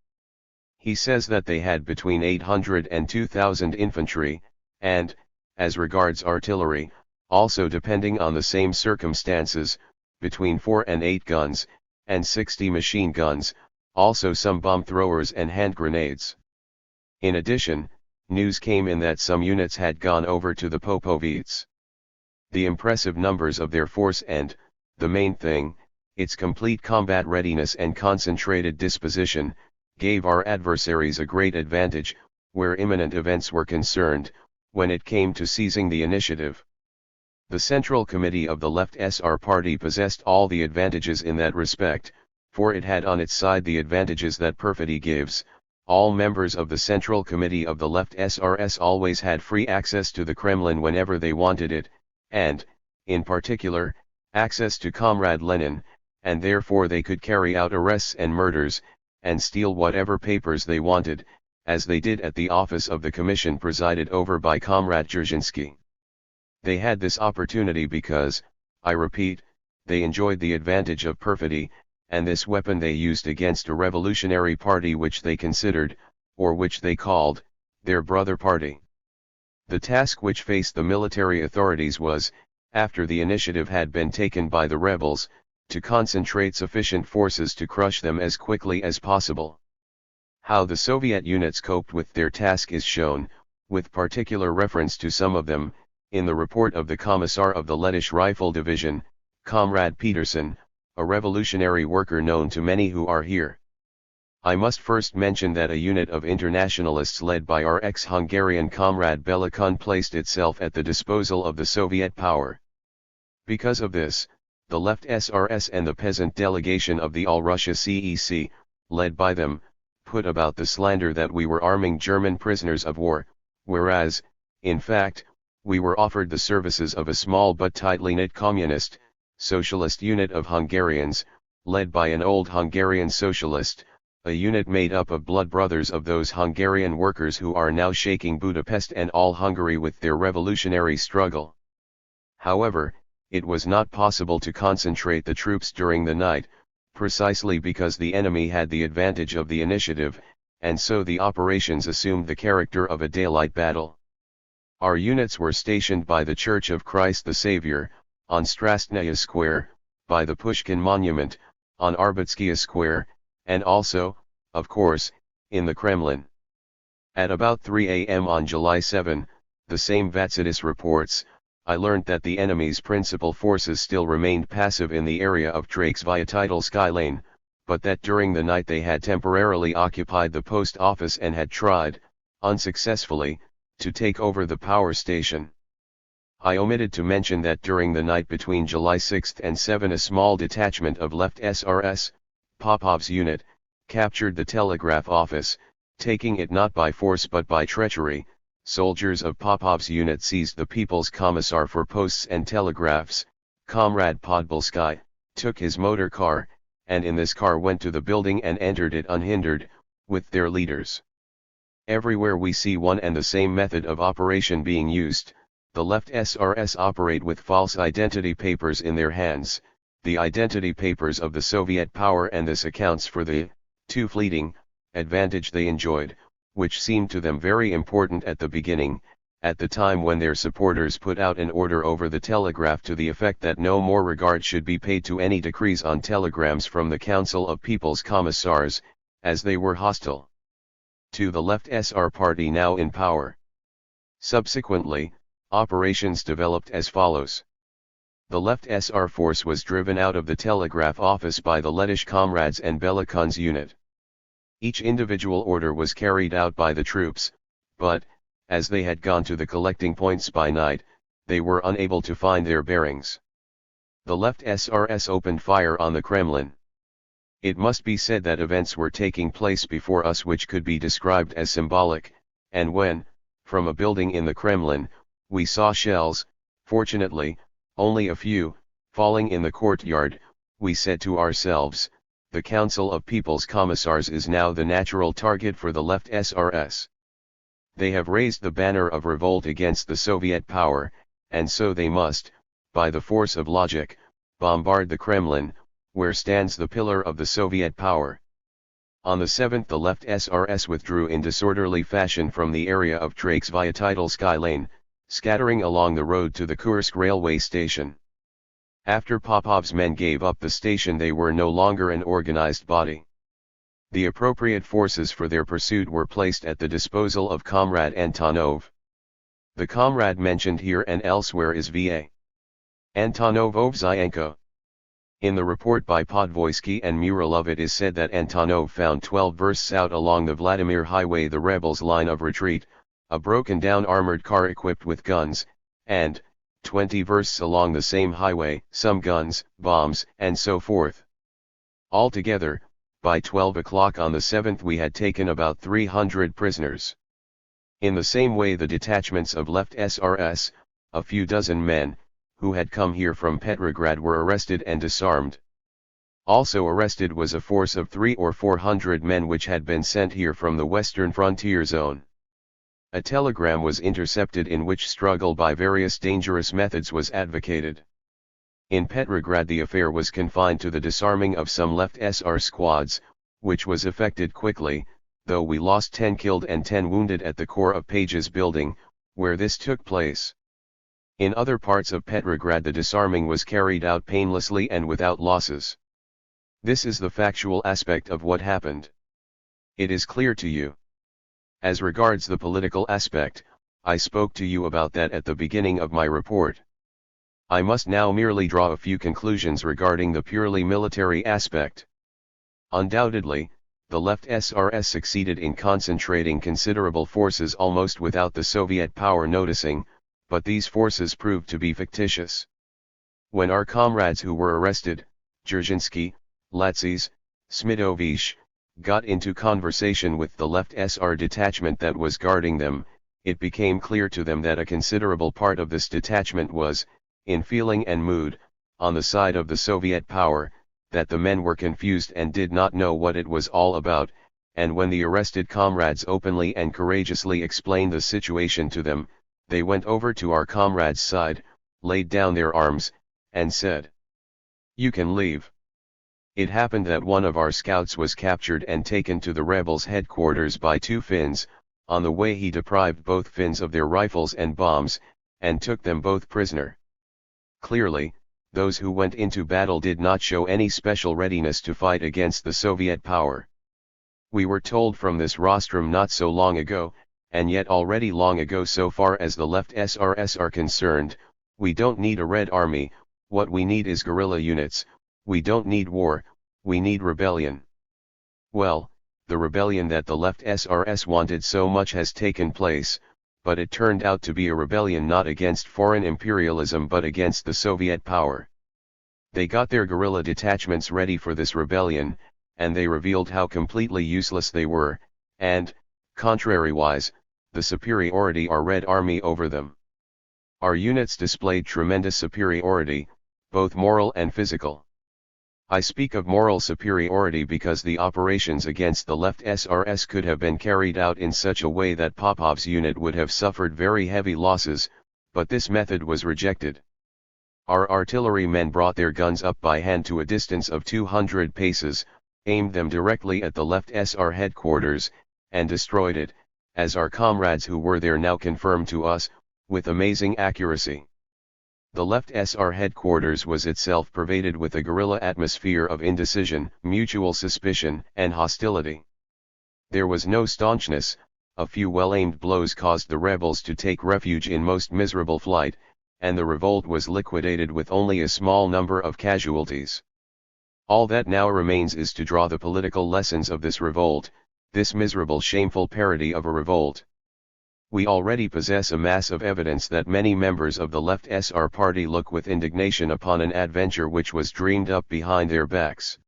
He says that they had between 800 and 2,000 infantry, and, as regards artillery, also depending on the same circumstances, between 4 and 8 guns, and 60 machine guns, also some bomb throwers and hand grenades. In addition, news came in that some units had gone over to the Popovites. The impressive numbers of their force and, the main thing, its complete combat readiness and concentrated disposition, gave our adversaries a great advantage, where imminent events were concerned, when it came to seizing the initiative. The Central Committee of the Left SR Party possessed all the advantages in that respect, for it had on its side the advantages that perfidy gives. All members of the Central Committee of the Left SRS always had free access to the Kremlin whenever they wanted it, and, in particular, access to Comrade Lenin, and therefore they could carry out arrests and murders, and steal whatever papers they wanted, as they did at the office of the commission presided over by Comrade Dzerzhinsky. They had this opportunity because, I repeat, they enjoyed the advantage of perfidy, and this weapon they used against a revolutionary party which they considered, or which they called, their brother party. The task which faced the military authorities was, after the initiative had been taken by the rebels, to concentrate sufficient forces to crush them as quickly as possible. How the Soviet units coped with their task is shown, with particular reference to some of them, in the report of the Commissar of the Lettish Rifle Division, Comrade Peterson, a revolutionary worker known to many who are here. I must first mention that a unit of internationalists led by our ex-Hungarian comrade Belikun placed itself at the disposal of the Soviet power. Because of this, the left SRS and the peasant delegation of the All-Russia CEC, led by them, put about the slander that we were arming German prisoners of war, whereas, in fact, we were offered the services of a small but tightly knit communist, socialist unit of Hungarians, led by an old Hungarian socialist, a unit made up of blood brothers of those Hungarian workers who are now shaking Budapest and all Hungary with their revolutionary struggle. However, it was not possible to concentrate the troops during the night, precisely because the enemy had the advantage of the initiative, and so the operations assumed the character of a daylight battle. Our units were stationed by the Church of Christ the Savior, on Strastnaya Square, by the Pushkin Monument, on Arbatskaya Square, and also, of course, in the Kremlin. At about 3 a.m. on July 7, the same Vatsidis reports, I learned that the enemy's principal forces still remained passive in the area of Trotsky Lane, but that during the night they had temporarily occupied the post office and had tried, unsuccessfully, to take over the power station. I omitted to mention that during the night between July 6 and 7 a small detachment of left SRS, Popov's unit, captured the telegraph office, taking it not by force but by treachery. Soldiers of Popov's unit seized the People's Commissar for Posts and Telegraphs, Comrade Podbolsky, took his motor car, and in this car went to the building and entered it unhindered, with their leaders. Everywhere we see one and the same method of operation being used. The left SRS operate with false identity papers in their hands, the identity papers of the Soviet power, and this accounts for the, too fleeting, advantage they enjoyed, which seemed to them very important at the beginning, at the time when their supporters put out an order over the telegraph to the effect that no more regard should be paid to any decrees on telegrams from the Council of People's Commissars, as they were hostile to the left SR party now in power. Subsequently, operations developed as follows. The left SR force was driven out of the telegraph office by the Lettish comrades and Belakon's unit. Each individual order was carried out by the troops, but, as they had gone to the collecting points by night, they were unable to find their bearings. The left SRS opened fire on the Kremlin. It must be said that events were taking place before us which could be described as symbolic, and when, from a building in the Kremlin, we saw shells, fortunately, only a few, falling in the courtyard, we said to ourselves, the Council of People's Commissars is now the natural target for the left SRS. They have raised the banner of revolt against the Soviet power, and so they must, by the force of logic, bombard the Kremlin, where stands the pillar of the Soviet power. On the 7th the left SRS withdrew in disorderly fashion from the area of Trotsky Lane, scattering along the road to the Kursk railway station. After Popov's men gave up the station they were no longer an organized body. The appropriate forces for their pursuit were placed at the disposal of Comrade Antonov. The comrade mentioned here and elsewhere is V.A. Antonov Ovzyenko. In the report by Podvoisky and Muralov it is said that Antonov found 12 versts out along the Vladimir Highway the rebels' line of retreat, a broken-down armored car equipped with guns, and 20 versts along the same highway, some guns, bombs, and so forth. Altogether, by 12 o'clock on the 7th we had taken about 300 prisoners. In the same way the detachments of left SRS, a few dozen men, who had come here from Petrograd were arrested and disarmed. Also arrested was a force of 300 or 400 men which had been sent here from the western frontier zone. A telegram was intercepted in which struggle by various dangerous methods was advocated. In Petrograd the affair was confined to the disarming of some left SR squads, which was effected quickly, though we lost 10 killed and 10 wounded at the Corps of Pages building, where this took place. In other parts of Petrograd the disarming was carried out painlessly and without losses. This is the factual aspect of what happened. It is clear to you. As regards the political aspect, I spoke to you about that at the beginning of my report. I must now merely draw a few conclusions regarding the purely military aspect. Undoubtedly, the left SRS succeeded in concentrating considerable forces almost without the Soviet power noticing, but these forces proved to be fictitious. When our comrades who were arrested, Dzerzhinsky, Latsis, Smidovish, got into conversation with the left SR detachment that was guarding them, it became clear to them that a considerable part of this detachment was, in feeling and mood, on the side of the Soviet power, that the men were confused and did not know what it was all about, and when the arrested comrades openly and courageously explained the situation to them, they went over to our comrades' side, laid down their arms, and said, "You can leave." It happened that one of our scouts was captured and taken to the rebels' headquarters by two Finns, On the way he deprived both Finns of their rifles and bombs, and took them both prisoner. Clearly, those who went into battle did not show any special readiness to fight against the Soviet power. We were told from this rostrum not so long ago, and yet already long ago so far as the left SRS are concerned, we don't need a Red Army, what we need is guerrilla units, we don't need war, we need rebellion. Well, the rebellion that the left SRS wanted so much has taken place, but it turned out to be a rebellion not against foreign imperialism but against the Soviet power. They got their guerrilla detachments ready for this rebellion, and they revealed how completely useless they were, and, contrariwise, the superiority our Red Army over them. Our units displayed tremendous superiority, both moral and physical. I speak of moral superiority because the operations against the left SRS could have been carried out in such a way that Popov's unit would have suffered very heavy losses, but this method was rejected. Our artillerymen brought their guns up by hand to a distance of 200 paces, aimed them directly at the left SR headquarters, and destroyed it, as our comrades who were there now confirmed to us, with amazing accuracy. The left SR headquarters was itself pervaded with a guerrilla atmosphere of indecision, mutual suspicion, and hostility. There was no staunchness, a few well-aimed blows caused the rebels to take refuge in most miserable flight, and the revolt was liquidated with only a small number of casualties. All that now remains is to draw the political lessons of this revolt, this miserable shameful parody of a revolt. We already possess a mass of evidence that many members of the left SR party look with indignation upon an adventure which was dreamed up behind their backs.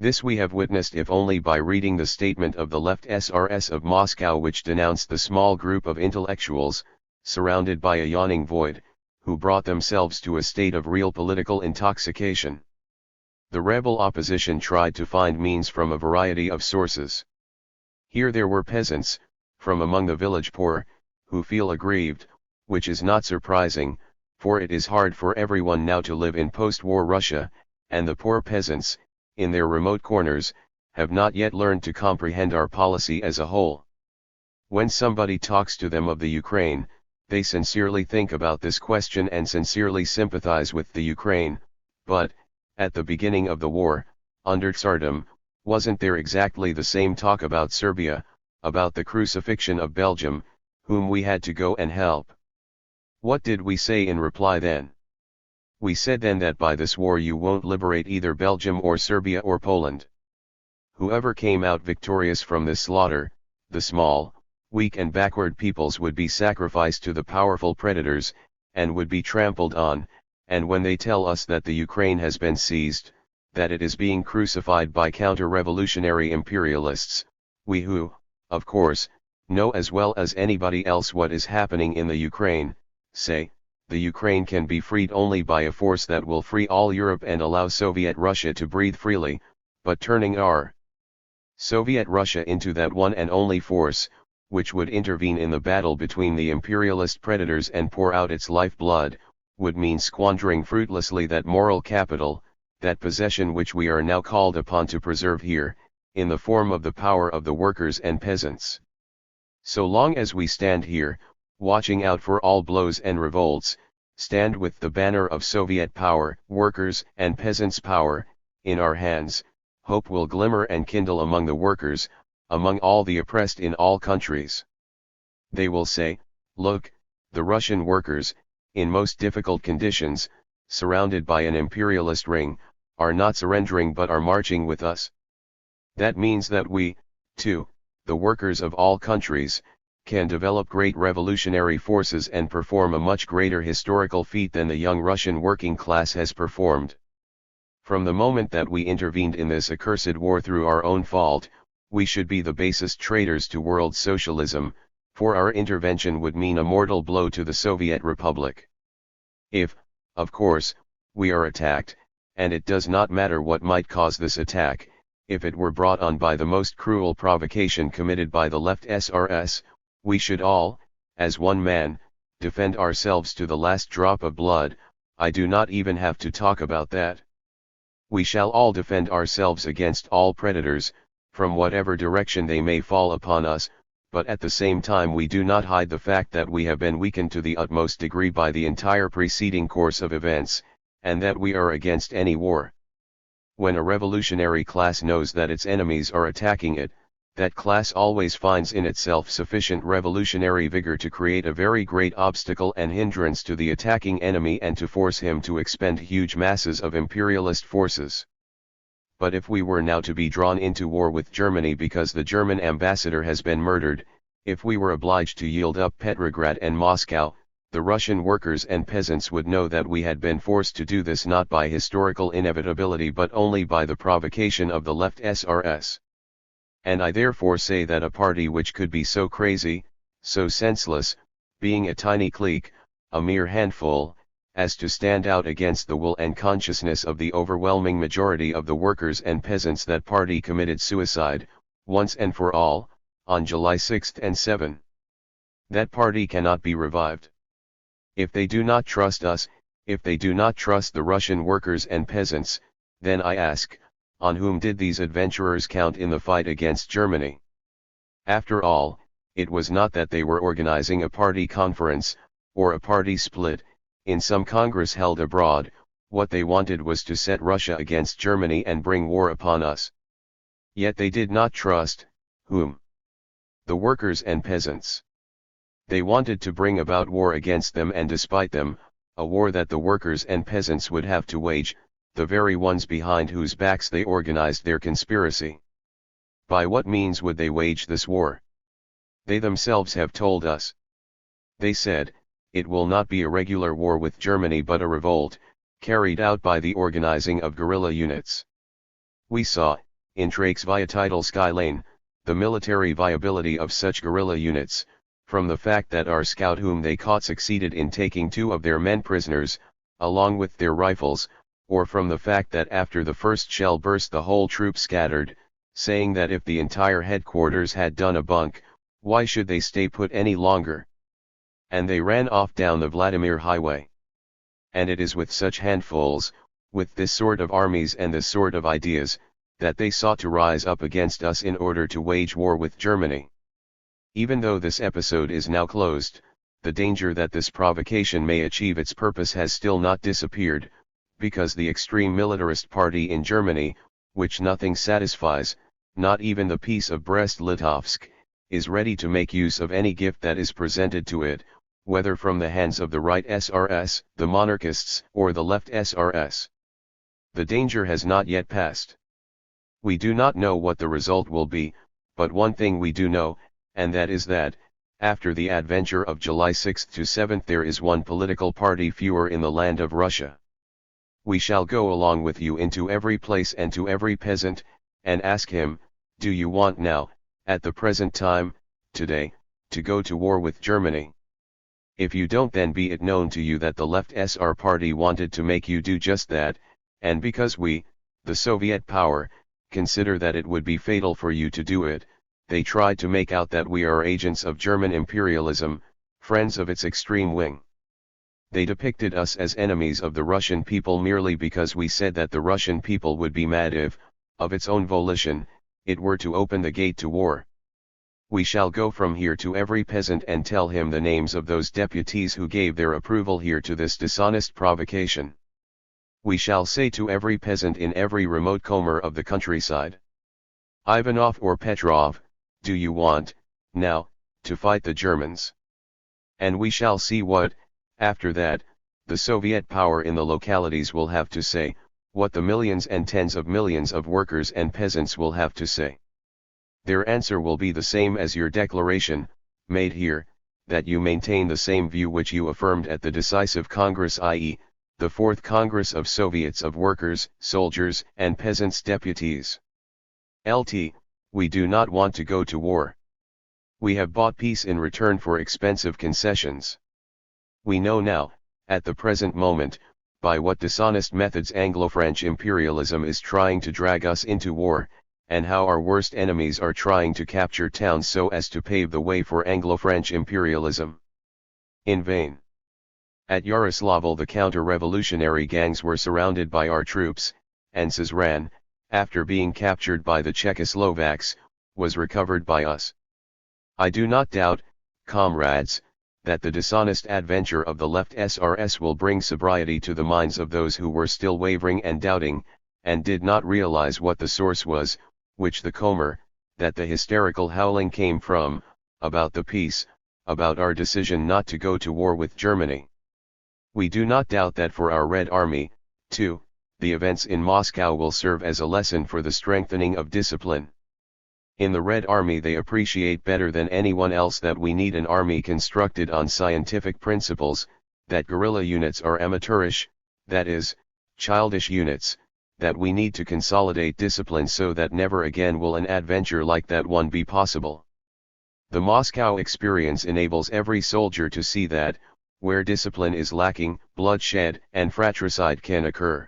This we have witnessed if only by reading the statement of the left SRS of Moscow which denounced the small group of intellectuals, surrounded by a yawning void, who brought themselves to a state of real political intoxication. The rebel opposition tried to find means from a variety of sources. Here there were peasants, from among the village poor, who feel aggrieved, which is not surprising, for it is hard for everyone now to live in post-war Russia, and the poor peasants, in their remote corners, have not yet learned to comprehend our policy as a whole. When somebody talks to them of the Ukraine, they sincerely think about this question and sincerely sympathize with the Ukraine, but, at the beginning of the war, under Tsardom, wasn't there exactly the same talk about Serbia, about the crucifixion of Belgium, whom we had to go and help? What did we say in reply then? We said then that by this war you won't liberate either Belgium or Serbia or Poland. Whoever came out victorious from this slaughter, the small, weak and backward peoples would be sacrificed to the powerful predators, and would be trampled on, and when they tell us that the Ukraine has been seized, that it is being crucified by counter-revolutionary imperialists, we who, of course, know as well as anybody else what is happening in the Ukraine, say, the Ukraine can be freed only by a force that will free all Europe and allow Soviet Russia to breathe freely, but turning our Soviet Russia into that one and only force, which would intervene in the battle between the imperialist predators and pour out its lifeblood, would mean squandering fruitlessly that moral capital, that possession which we are now called upon to preserve here, in the form of the power of the workers and peasants. So long as we stand here, watching out for all blows and revolts, stand with the banner of Soviet power, workers and peasants' power, in our hands, hope will glimmer and kindle among the workers, among all the oppressed in all countries. They will say, look, the Russian workers, in most difficult conditions, surrounded by an imperialist ring, are not surrendering but are marching with us. That means that we, too, the workers of all countries, can develop great revolutionary forces and perform a much greater historical feat than the young Russian working class has performed. From the moment that we intervened in this accursed war through our own fault, we should be the basest traitors to world socialism, for our intervention would mean a mortal blow to the Soviet Republic. If, of course, we are attacked, and it does not matter what might cause this attack, if it were brought on by the most cruel provocation committed by the left SRS, we should all, as one man, defend ourselves to the last drop of blood. I do not even have to talk about that. We shall all defend ourselves against all predators, from whatever direction they may fall upon us, but at the same time we do not hide the fact that we have been weakened to the utmost degree by the entire preceding course of events, and that we are against any war. When a revolutionary class knows that its enemies are attacking it, that class always finds in itself sufficient revolutionary vigor to create a very great obstacle and hindrance to the attacking enemy and to force him to expend huge masses of imperialist forces. But if we were now to be drawn into war with Germany because the German ambassador has been murdered, if we were obliged to yield up Petrograd and Moscow, the Russian workers and peasants would know that we had been forced to do this not by historical inevitability but only by the provocation of the left SRS. And I therefore say that a party which could be so crazy, so senseless, being a tiny clique, a mere handful, as to stand out against the will and consciousness of the overwhelming majority of the workers and peasants, that party committed suicide, once and for all, on July 6 and 7. That party cannot be revived. If they do not trust us, if they do not trust the Russian workers and peasants, then I ask, on whom did these adventurers count in the fight against Germany? After all, it was not that they were organizing a party conference, or a party split, in some congress held abroad. What they wanted was to set Russia against Germany and bring war upon us. Yet they did not trust, whom? The workers and peasants. They wanted to bring about war against them and despite them, a war that the workers and peasants would have to wage, the very ones behind whose backs they organized their conspiracy. By what means would they wage this war? They themselves have told us. They said, it will not be a regular war with Germany but a revolt, carried out by the organizing of guerrilla units. We saw, in Drake's Vitalsky Lane, the military viability of such guerrilla units, from the fact that our scout whom they caught succeeded in taking 2 of their men prisoners, along with their rifles, or from the fact that after the first shell burst the whole troop scattered, saying that if the entire headquarters had done a bunk, why should they stay put any longer? And they ran off down the Vladimir Highway. And it is with such handfuls, with this sort of armies and this sort of ideas, that they sought to rise up against us in order to wage war with Germany. Even though this episode is now closed, the danger that this provocation may achieve its purpose has still not disappeared, because the extreme militarist party in Germany, which nothing satisfies, not even the peace of Brest-Litovsk, is ready to make use of any gift that is presented to it, whether from the hands of the right SRS, the monarchists, or the left SRS. The danger has not yet passed. We do not know what the result will be, but one thing we do know, and that is that, after the adventure of July 6 to 7 there is one political party fewer in the land of Russia. We shall go along with you into every place and to every peasant, and ask him, do you want now, at the present time, today, to go to war with Germany? If you don't, then be it known to you that the left SR party wanted to make you do just that, and because we, the Soviet power, consider that it would be fatal for you to do it, they tried to make out that we are agents of German imperialism, friends of its extreme wing. They depicted us as enemies of the Russian people merely because we said that the Russian people would be mad if, of its own volition, it were to open the gate to war. We shall go from here to every peasant and tell him the names of those deputies who gave their approval here to this dishonest provocation. We shall say to every peasant in every remote corner of the countryside, Ivanov or Petrov, do you want, now, to fight the Germans? And we shall see what, after that, the Soviet power in the localities will have to say, what the millions and tens of millions of workers and peasants will have to say. Their answer will be the same as your declaration, made here, that you maintain the same view which you affirmed at the decisive Congress, i.e., the Fourth Congress of Soviets of Workers, Soldiers, and Peasants Deputies. LT, we do not want to go to war. We have bought peace in return for expensive concessions. We know now, at the present moment, by what dishonest methods Anglo-French imperialism is trying to drag us into war, and how our worst enemies are trying to capture towns so as to pave the way for Anglo-French imperialism. In vain. At Yaroslavl the counter-revolutionary gangs were surrounded by our troops, and Sazran, after being captured by the Czechoslovaks, was recovered by us. I do not doubt, comrades, that the dishonest adventure of the left SRS will bring sobriety to the minds of those who were still wavering and doubting, and did not realize what the source was, which the Comer, that the hysterical howling came from, about the peace, about our decision not to go to war with Germany. We do not doubt that for our Red Army, too, the events in Moscow will serve as a lesson for the strengthening of discipline. In the Red Army they appreciate better than anyone else that we need an army constructed on scientific principles, that guerrilla units are amateurish, that is, childish units, that we need to consolidate discipline so that never again will an adventure like that one be possible. The Moscow experience enables every soldier to see that, where discipline is lacking, bloodshed and fratricide can occur.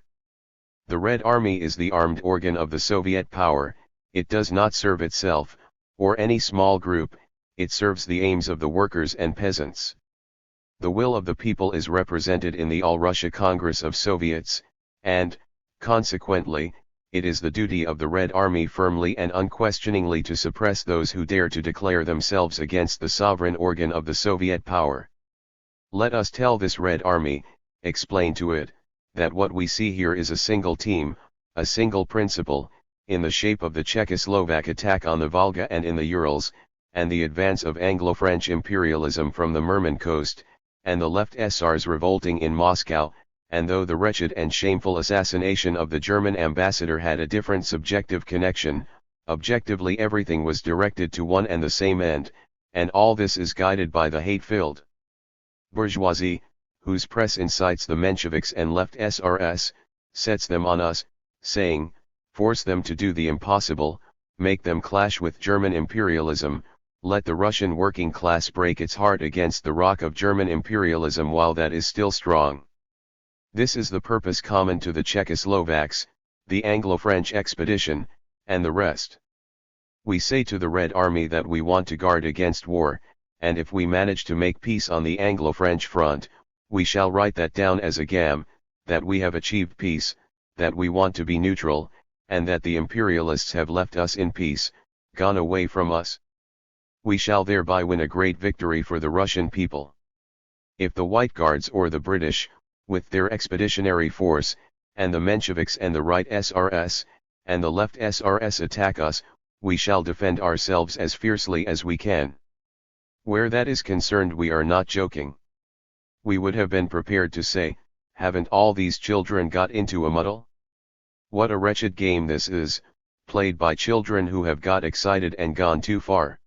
The Red Army is the armed organ of the Soviet power. It does not serve itself, or any small group, it serves the aims of the workers and peasants. The will of the people is represented in the All-Russia Congress of Soviets, and, consequently, it is the duty of the Red Army firmly and unquestioningly to suppress those who dare to declare themselves against the sovereign organ of the Soviet power. Let us tell this Red Army, explain to it, that what we see here is a single team, a single principle, in the shape of the Czechoslovak attack on the Volga and in the Urals, and the advance of Anglo-French imperialism from the Murman coast, and the left SRs revolting in Moscow, and though the wretched and shameful assassination of the German ambassador had a different subjective connection, objectively everything was directed to one and the same end, and all this is guided by the hate-filled bourgeoisie, whose press incites the Mensheviks and left SRS, sets them on us, saying, force them to do the impossible, make them clash with German imperialism, let the Russian working class break its heart against the rock of German imperialism while that is still strong. This is the purpose common to the Czechoslovaks, the Anglo-French expedition, and the rest. We say to the Red Army that we want to guard against war, and if we manage to make peace on the Anglo-French front, we shall write that down as a gam, that we have achieved peace, that we want to be neutral, and that the imperialists have left us in peace, gone away from us. We shall thereby win a great victory for the Russian people. If the White Guards or the British, with their expeditionary force, and the Mensheviks and the right SRS, and the left SRS attack us, we shall defend ourselves as fiercely as we can. Where that is concerned we are not joking. We would have been prepared to say, haven't all these children got into a muddle? What a wretched game this is, played by children who have got excited and gone too far.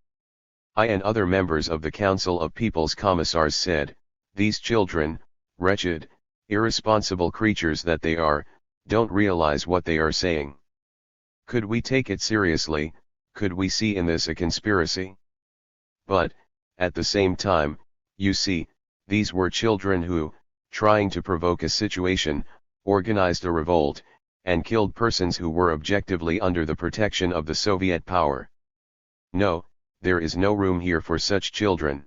I and other members of the Council of People's Commissars said, these children, wretched, irresponsible creatures that they are, don't realize what they are saying. Could we take it seriously, could we see in this a conspiracy? But, at the same time, you see, these were children who, trying to provoke a situation, organized a revolt, and killed persons who were objectively under the protection of the Soviet power. No, there is no room here for such children.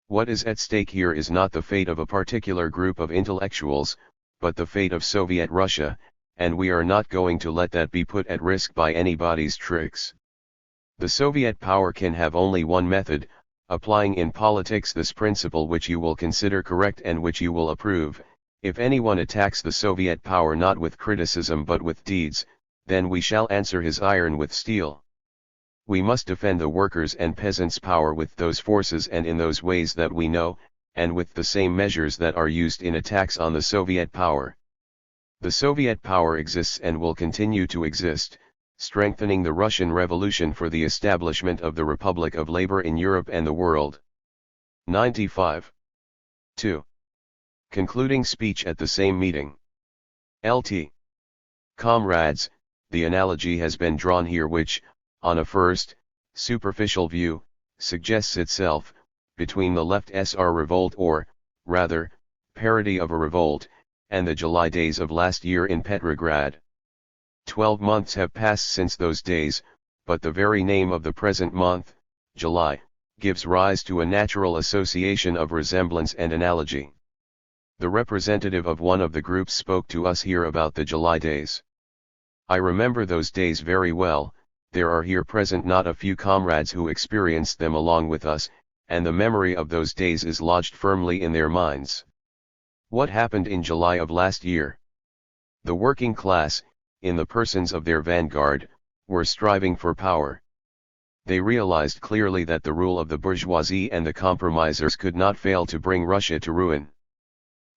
What is at stake here is not the fate of a particular group of intellectuals, but the fate of Soviet Russia, and we are not going to let that be put at risk by anybody's tricks. The Soviet power can have only one method, applying in politics this principle which you will consider correct and which you will approve. If anyone attacks the Soviet power not with criticism but with deeds, then we shall answer his iron with steel. We must defend the workers' and peasants' power with those forces and in those ways that we know, and with the same measures that are used in attacks on the Soviet power. The Soviet power exists and will continue to exist, strengthening the Russian Revolution for the establishment of the Republic of Labor in Europe and the world. 95. 2. Concluding speech at the same meeting. Lt. Comrades, the analogy has been drawn here which, on a first, superficial view, suggests itself, between the left SR revolt or, rather, parody of a revolt, and the July days of last year in Petrograd. 12 months have passed since those days, but the very name of the present month, July, gives rise to a natural association of resemblance and analogy. The representative of one of the groups spoke to us here about the July days. I remember those days very well, there are here present not a few comrades who experienced them along with us, and the memory of those days is lodged firmly in their minds. What happened in July of last year? The working class, in the persons of their vanguard, were striving for power. They realized clearly that the rule of the bourgeoisie and the compromisers could not fail to bring Russia to ruin.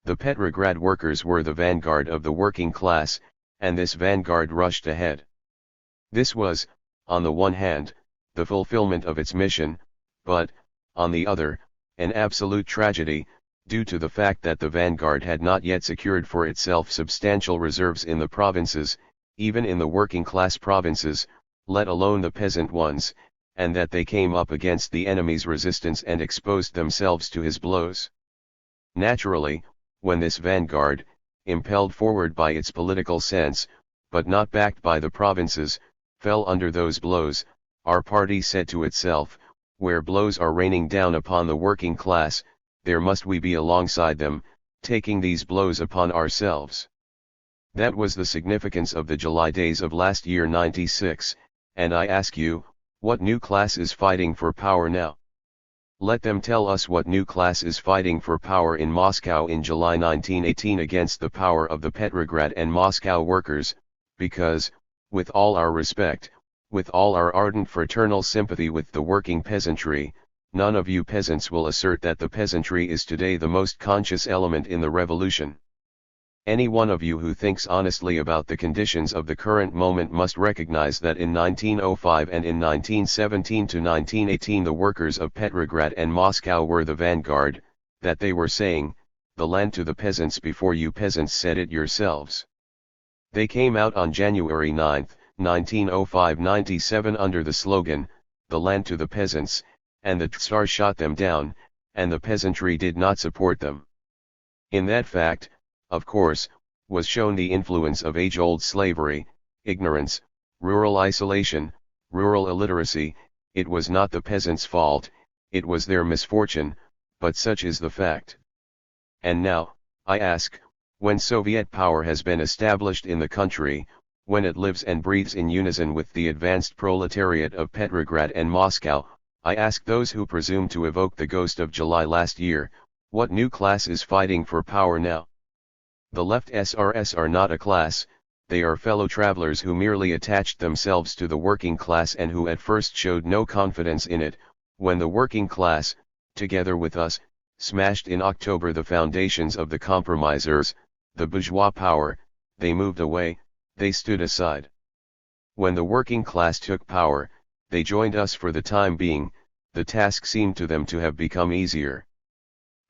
The Petrograd workers were the vanguard of the working class, and this vanguard rushed ahead. This was, on the one hand, the fulfillment of its mission, but, on the other, an absolute tragedy, due to the fact that the vanguard had not yet secured for itself substantial reserves in the provinces, even in the working class provinces, let alone the peasant ones, and that they came up against the enemy's resistance and exposed themselves to his blows. Naturally, when this vanguard, impelled forward by its political sense, but not backed by the provinces, fell under those blows, our party said to itself, where blows are raining down upon the working class, there must we be alongside them, taking these blows upon ourselves. That was the significance of the July days of last year '96, and I ask you, what new class is fighting for power now? Let them tell us what new class is fighting for power in Moscow in July 1918 against the power of the Petrograd and Moscow workers, because, with all our respect, with all our ardent fraternal sympathy with the working peasantry, none of you peasants will assert that the peasantry is today the most conscious element in the revolution. Any one of you who thinks honestly about the conditions of the current moment must recognize that in 1905 and in 1917 to 1918 the workers of Petrograd and Moscow were the vanguard, that they were saying, the land to the peasants before you peasants said it yourselves. They came out on January 9, 1905-97 under the slogan, the land to the peasants, and the Tsar shot them down, and the peasantry did not support them. In that fact, of course, was shown the influence of age-old slavery, ignorance, rural isolation, rural illiteracy. It was not the peasants' fault, it was their misfortune, but such is the fact. And now, I ask, when Soviet power has been established in the country, when it lives and breathes in unison with the advanced proletariat of Petrograd and Moscow, I ask those who presume to evoke the ghost of July last year, what new class is fighting for power now? The left SRS are not a class, they are fellow travelers who merely attached themselves to the working class and who at first showed no confidence in it. When the working class, together with us, smashed in October the foundations of the compromisers, the bourgeois power, they moved away, they stood aside. When the working class took power, they joined us for the time being. The task seemed to them to have become easier.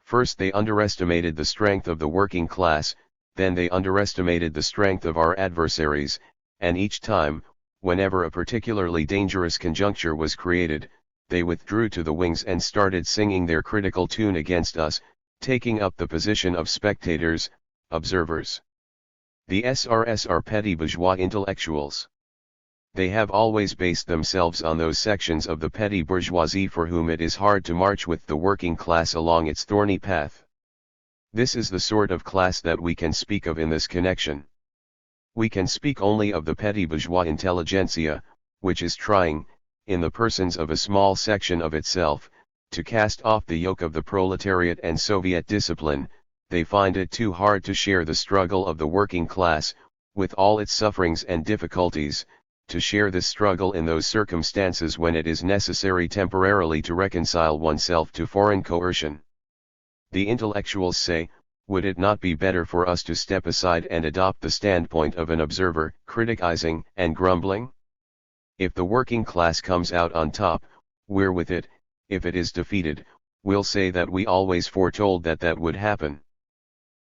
First they underestimated the strength of the working class, then they underestimated the strength of our adversaries, and each time, whenever a particularly dangerous conjuncture was created, they withdrew to the wings and started singing their critical tune against us, taking up the position of spectators, observers. The SRS are petty bourgeois intellectuals. They have always based themselves on those sections of the petty bourgeoisie for whom it is hard to march with the working class along its thorny path. This is the sort of class that we can speak of in this connection. We can speak only of the petty bourgeois intelligentsia, which is trying, in the persons of a small section of itself, to cast off the yoke of the proletariat and Soviet discipline. They find it too hard to share the struggle of the working class, with all its sufferings and difficulties, to share this struggle in those circumstances when it is necessary temporarily to reconcile oneself to foreign coercion. The intellectuals say, would it not be better for us to step aside and adopt the standpoint of an observer, criticizing and grumbling? If the working class comes out on top, we're with it. If it is defeated, we'll say that we always foretold that that would happen.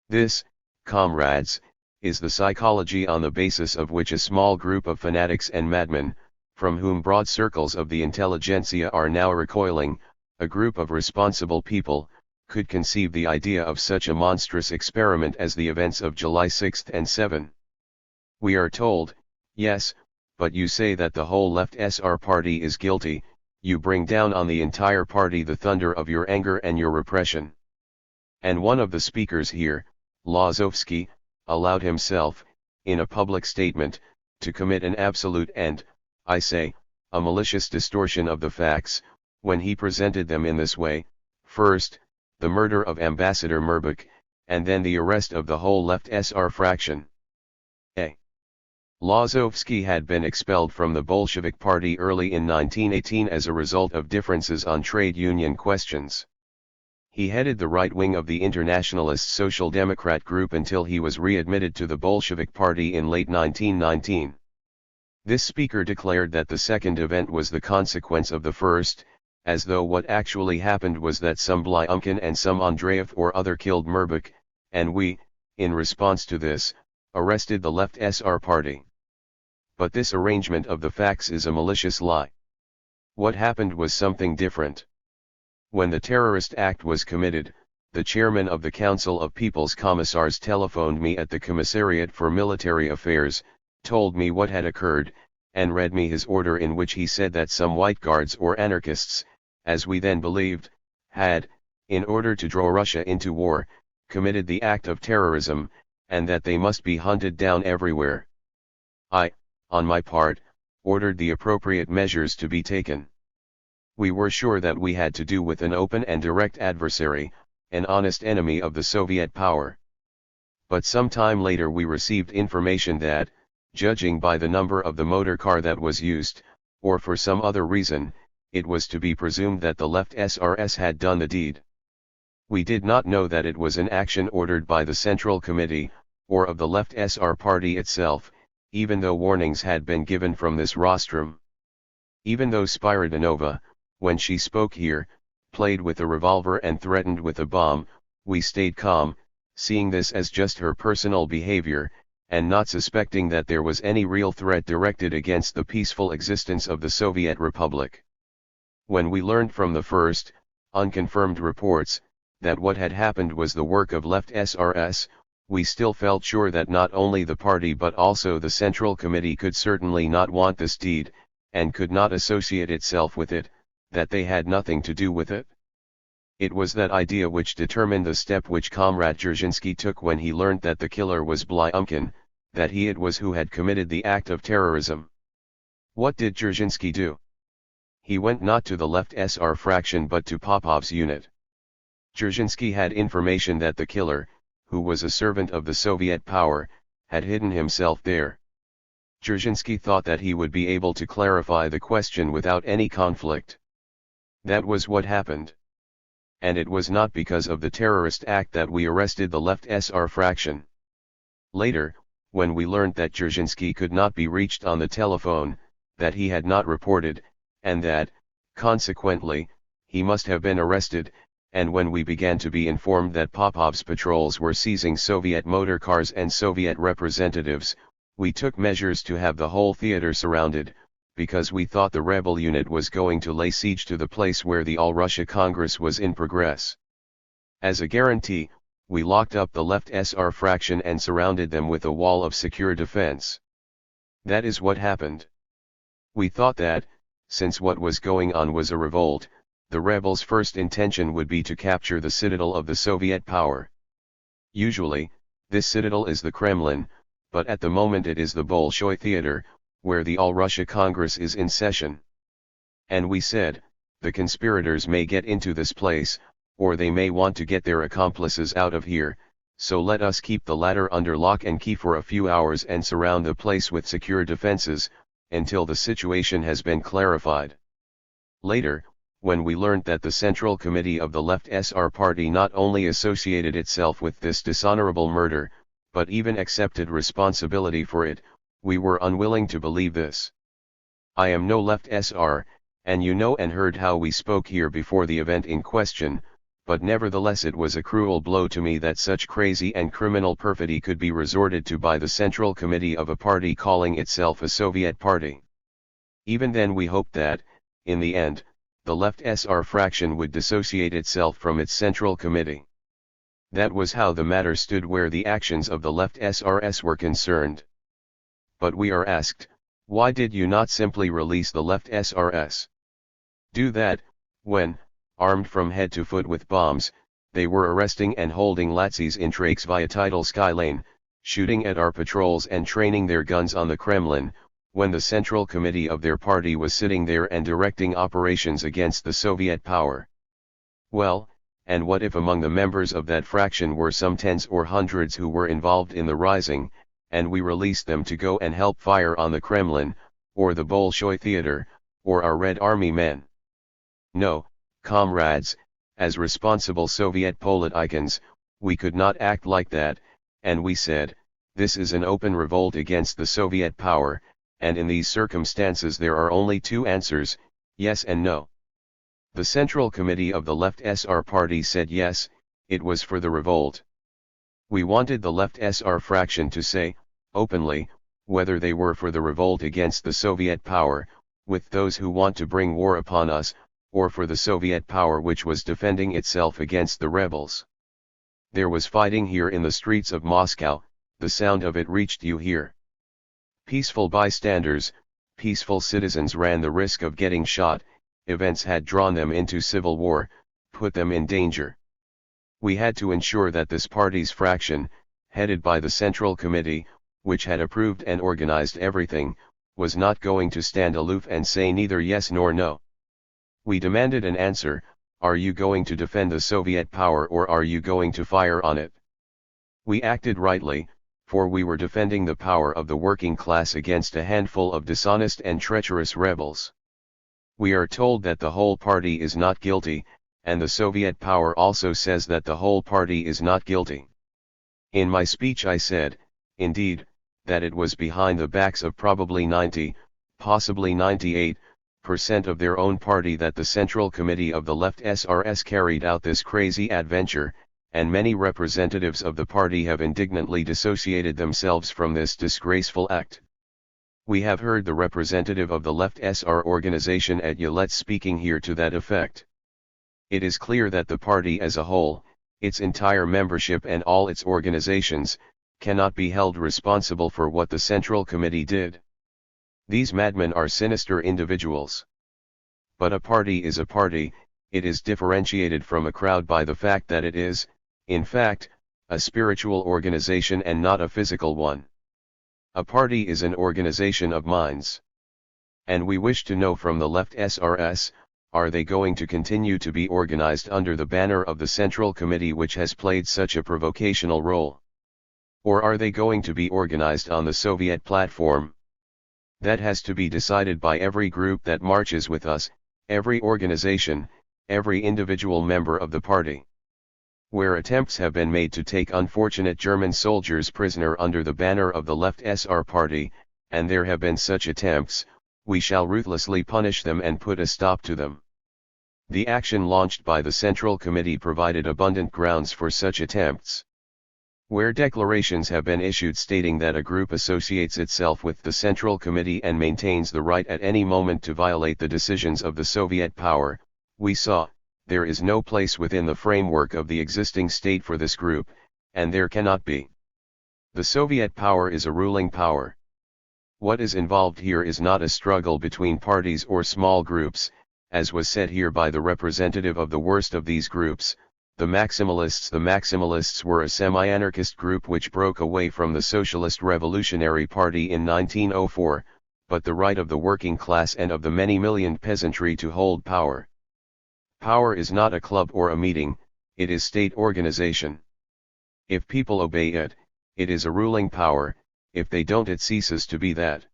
This, comrades, is the psychology on the basis of which a small group of fanatics and madmen, from whom broad circles of the intelligentsia are now recoiling, a group of responsible people, could conceive the idea of such a monstrous experiment as the events of July 6 and 7. We are told, yes, but you say that the whole left SR party is guilty, you bring down on the entire party the thunder of your anger and your repression. And one of the speakers here, Lazovsky, allowed himself, in a public statement, to commit an absolute and, I say, a malicious distortion of the facts, when he presented them in this way: first, the murder of Ambassador Merbuk, and then the arrest of the whole left SR fraction. A. Lazovsky had been expelled from the Bolshevik Party early in 1918 as a result of differences on trade union questions. He headed the right wing of the Internationalist Social Democrat group until he was readmitted to the Bolshevik Party in late 1919. This speaker declared that the second event was the consequence of the first, as though what actually happened was that some Blyumkin and some Andreev or other killed Merbuk, and we, in response to this, arrested the left SR party. But this arrangement of the facts is a malicious lie. What happened was something different. When the terrorist act was committed, the chairman of the Council of People's Commissars telephoned me at the Commissariat for Military Affairs, told me what had occurred, and read me his order in which he said that some white guards or anarchists, as we then believed, had, in order to draw Russia into war, committed the act of terrorism, and that they must be hunted down everywhere. I, on my part, ordered the appropriate measures to be taken. We were sure that we had to do with an open and direct adversary, an honest enemy of the Soviet power. But some time later we received information that, judging by the number of the motor car that was used, or for some other reason, it was to be presumed that the left SRS had done the deed. We did not know that it was an action ordered by the Central Committee, or of the left SR party itself, even though warnings had been given from this rostrum. Even though Spiridonova, when she spoke here, played with a revolver and threatened with a bomb, we stayed calm, seeing this as just her personal behavior, and not suspecting that there was any real threat directed against the peaceful existence of the Soviet Republic. When we learned from the first, unconfirmed reports, that what had happened was the work of left SRS, we still felt sure that not only the party but also the Central Committee could certainly not want this deed, and could not associate itself with it, that they had nothing to do with it. It was that idea which determined the step which Comrade Dzerzhinsky took when he learned that the killer was Blyumkin, that he it was who had committed the act of terrorism. What did Dzerzhinsky do? He went not to the left SR fraction but to Popov's unit. Dzerzhinsky had information that the killer, who was a servant of the Soviet power, had hidden himself there. Dzerzhinsky thought that he would be able to clarify the question without any conflict. That was what happened. And it was not because of the terrorist act that we arrested the left SR fraction. Later, when we learned that Dzerzhinsky could not be reached on the telephone, that he had not reported, and that, consequently, he must have been arrested, and when we began to be informed that Popov's patrols were seizing Soviet motor cars and Soviet representatives, we took measures to have the whole theater surrounded, because we thought the rebel unit was going to lay siege to the place where the All-Russia Congress was in progress. As a guarantee, we locked up the left SR fraction and surrounded them with a wall of secure defense. That is what happened. We thought that, since what was going on was a revolt, the rebels' first intention would be to capture the citadel of the Soviet power. Usually, this citadel is the Kremlin, but at the moment it is the Bolshoi Theater, where the All-Russia Congress is in session. And we said, the conspirators may get into this place, or they may want to get their accomplices out of here, so let us keep the latter under lock and key for a few hours and surround the place with secure defenses, until the situation has been clarified. Later, when we learned that the Central Committee of the Left SR Party not only associated itself with this dishonorable murder, but even accepted responsibility for it, we were unwilling to believe this. I am no Left SR, and you know and heard how we spoke here before the event in question, but nevertheless it was a cruel blow to me that such crazy and criminal perfidy could be resorted to by the Central Committee of a party calling itself a Soviet party. Even then we hoped that, in the end, the Left SR fraction would dissociate itself from its Central Committee. That was how the matter stood where the actions of the Left SRS were concerned. But we are asked, why did you not simply release the Left SRS? Do that, when, armed from head to foot with bombs, they were arresting and holding Lazis in traks via Tidal Sky Lane, shooting at our patrols and training their guns on the Kremlin, when the Central Committee of their party was sitting there and directing operations against the Soviet power. Well, and what if among the members of that fraction were some tens or hundreds who were involved in the rising, and we released them to go and help fire on the Kremlin, or the Bolshoi Theater, or our Red Army men? No, comrades, as responsible Soviet politicans, we could not act like that, and we said, this is an open revolt against the Soviet power, and in these circumstances there are only two answers, yes and no. The Central Committee of the Left SR Party said yes, it was for the revolt. We wanted the Left SR fraction to say, openly, whether they were for the revolt against the Soviet power, with those who want to bring war upon us, or for the Soviet power which was defending itself against the rebels. There was fighting here in the streets of Moscow, the sound of it reached you here. Peaceful bystanders, peaceful citizens ran the risk of getting shot. Events had drawn them into civil war, put them in danger. We had to ensure that this party's fraction, headed by the Central Committee, which had approved and organized everything, was not going to stand aloof and say neither yes nor no. We demanded an answer, are you going to defend the Soviet power or are you going to fire on it? We acted rightly, for we were defending the power of the working class against a handful of dishonest and treacherous rebels. We are told that the whole party is not guilty, and the Soviet power also says that the whole party is not guilty. In my speech I said, indeed, that it was behind the backs of probably 90, possibly 98% of their own party that the Central Committee of the Left SRS carried out this crazy adventure, and many representatives of the party have indignantly dissociated themselves from this disgraceful act. We have heard the representative of the Left SR organization at Yelets speaking here to that effect. It is clear that the party as a whole, its entire membership and all its organizations, cannot be held responsible for what the Central Committee did. These madmen are sinister individuals. But a party is a party, it is differentiated from a crowd by the fact that it is, in fact, a spiritual organization and not a physical one. A party is an organization of minds. And we wish to know from the Left SRS, are they going to continue to be organized under the banner of the Central Committee which has played such a provocational role? Or are they going to be organized on the Soviet platform? That has to be decided by every group that marches with us, every organization, every individual member of the party. Where attempts have been made to take unfortunate German soldiers prisoner under the banner of the Left SR Party, and there have been such attempts, we shall ruthlessly punish them and put a stop to them. The action launched by the Central Committee provided abundant grounds for such attempts. Where declarations have been issued stating that a group associates itself with the Central Committee and maintains the right at any moment to violate the decisions of the Soviet power, we saw, there is no place within the framework of the existing state for this group, and there cannot be. The Soviet power is a ruling power. What is involved here is not a struggle between parties or small groups, as was said here by the representative of the worst of these groups, the Maximalists. The Maximalists were a semi-anarchist group which broke away from the Socialist Revolutionary Party in 1904, but the right of the working class and of the many-millioned peasantry to hold power. Power is not a club or a meeting, it is state organization. If people obey it, it is a ruling power, if they don't it ceases to be that.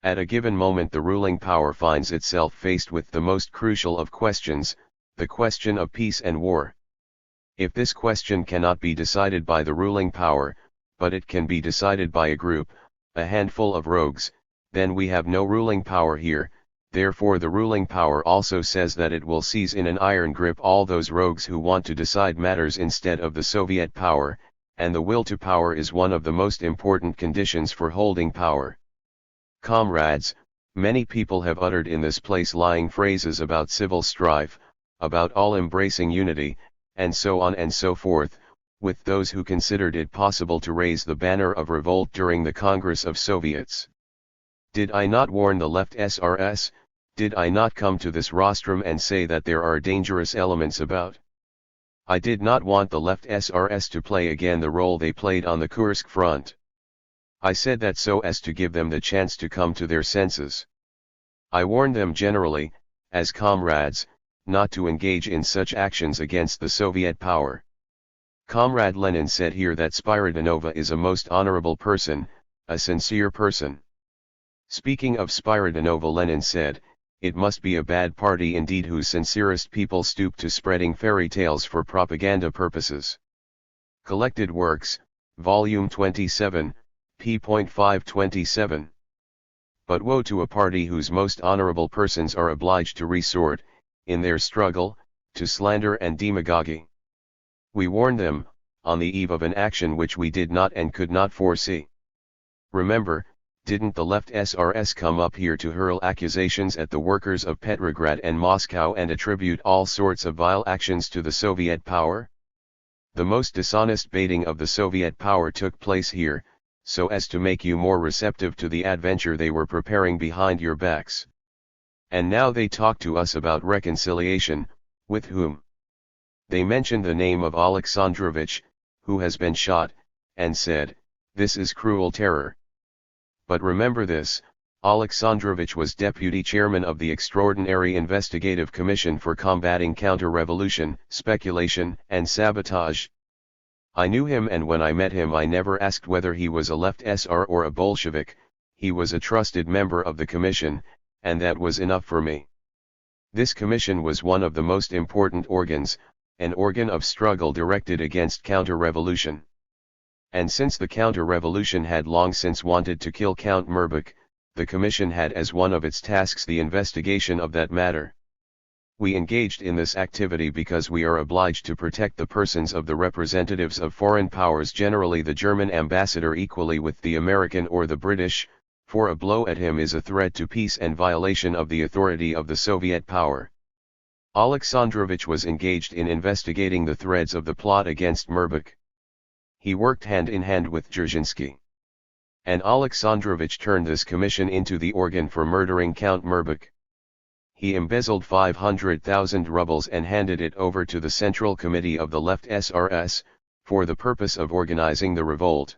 At a given moment the ruling power finds itself faced with the most crucial of questions, the question of peace and war. If this question cannot be decided by the ruling power, but it can be decided by a group, a handful of rogues, then we have no ruling power here. Therefore the ruling power also says that it will seize in an iron grip all those rogues who want to decide matters instead of the Soviet power, and the will to power is one of the most important conditions for holding power. Comrades, many people have uttered in this place lying phrases about civil strife, about all-embracing unity, and so on and so forth, with those who considered it possible to raise the banner of revolt during the Congress of Soviets. Did I not warn the Left SRS? Did I not come to this rostrum and say that there are dangerous elements about? I did not want the Left SRS to play again the role they played on the Kursk front. I said that so as to give them the chance to come to their senses. I warned them generally, as comrades, not to engage in such actions against the Soviet power. Comrade Lenin said here that Spiridonova is a most honorable person, a sincere person. Speaking of Spiridonova, Lenin said, it must be a bad party indeed whose sincerest people stoop to spreading fairy tales for propaganda purposes. Collected Works, Volume 27, p.527. But woe to a party whose most honorable persons are obliged to resort, in their struggle, to slander and demagogy. We warned them, on the eve of an action which we did not and could not foresee. Remember, didn't the left SRS come up here to hurl accusations at the workers of Petrograd and Moscow and attribute all sorts of vile actions to the Soviet power? The most dishonest baiting of the Soviet power took place here, so as to make you more receptive to the adventure they were preparing behind your backs. And now they talk to us about reconciliation, with whom? They mentioned the name of Alexandrovich, who has been shot, and said, this is cruel terror. But remember this, Alexandrovich was deputy chairman of the Extraordinary Investigative Commission for Combating Counter-Revolution, Speculation, and Sabotage. I knew him, and when I met him I never asked whether he was a left SR or a Bolshevik. He was a trusted member of the commission, and that was enough for me. This commission was one of the most important organs, an organ of struggle directed against counter-revolution. And since the counter-revolution had long since wanted to kill Count Mirbach, the commission had as one of its tasks the investigation of that matter. We engaged in this activity because we are obliged to protect the persons of the representatives of foreign powers, generally the German ambassador equally with the American or the British, for a blow at him is a threat to peace and violation of the authority of the Soviet power. Alexandrovich was engaged in investigating the threads of the plot against Mirbach. He worked hand in hand with Dzerzhinsky. And Alexandrovich turned this commission into the organ for murdering Count Mirbach. He embezzled 500,000 rubles and handed it over to the Central Committee of the Left SRS, for the purpose of organizing the revolt.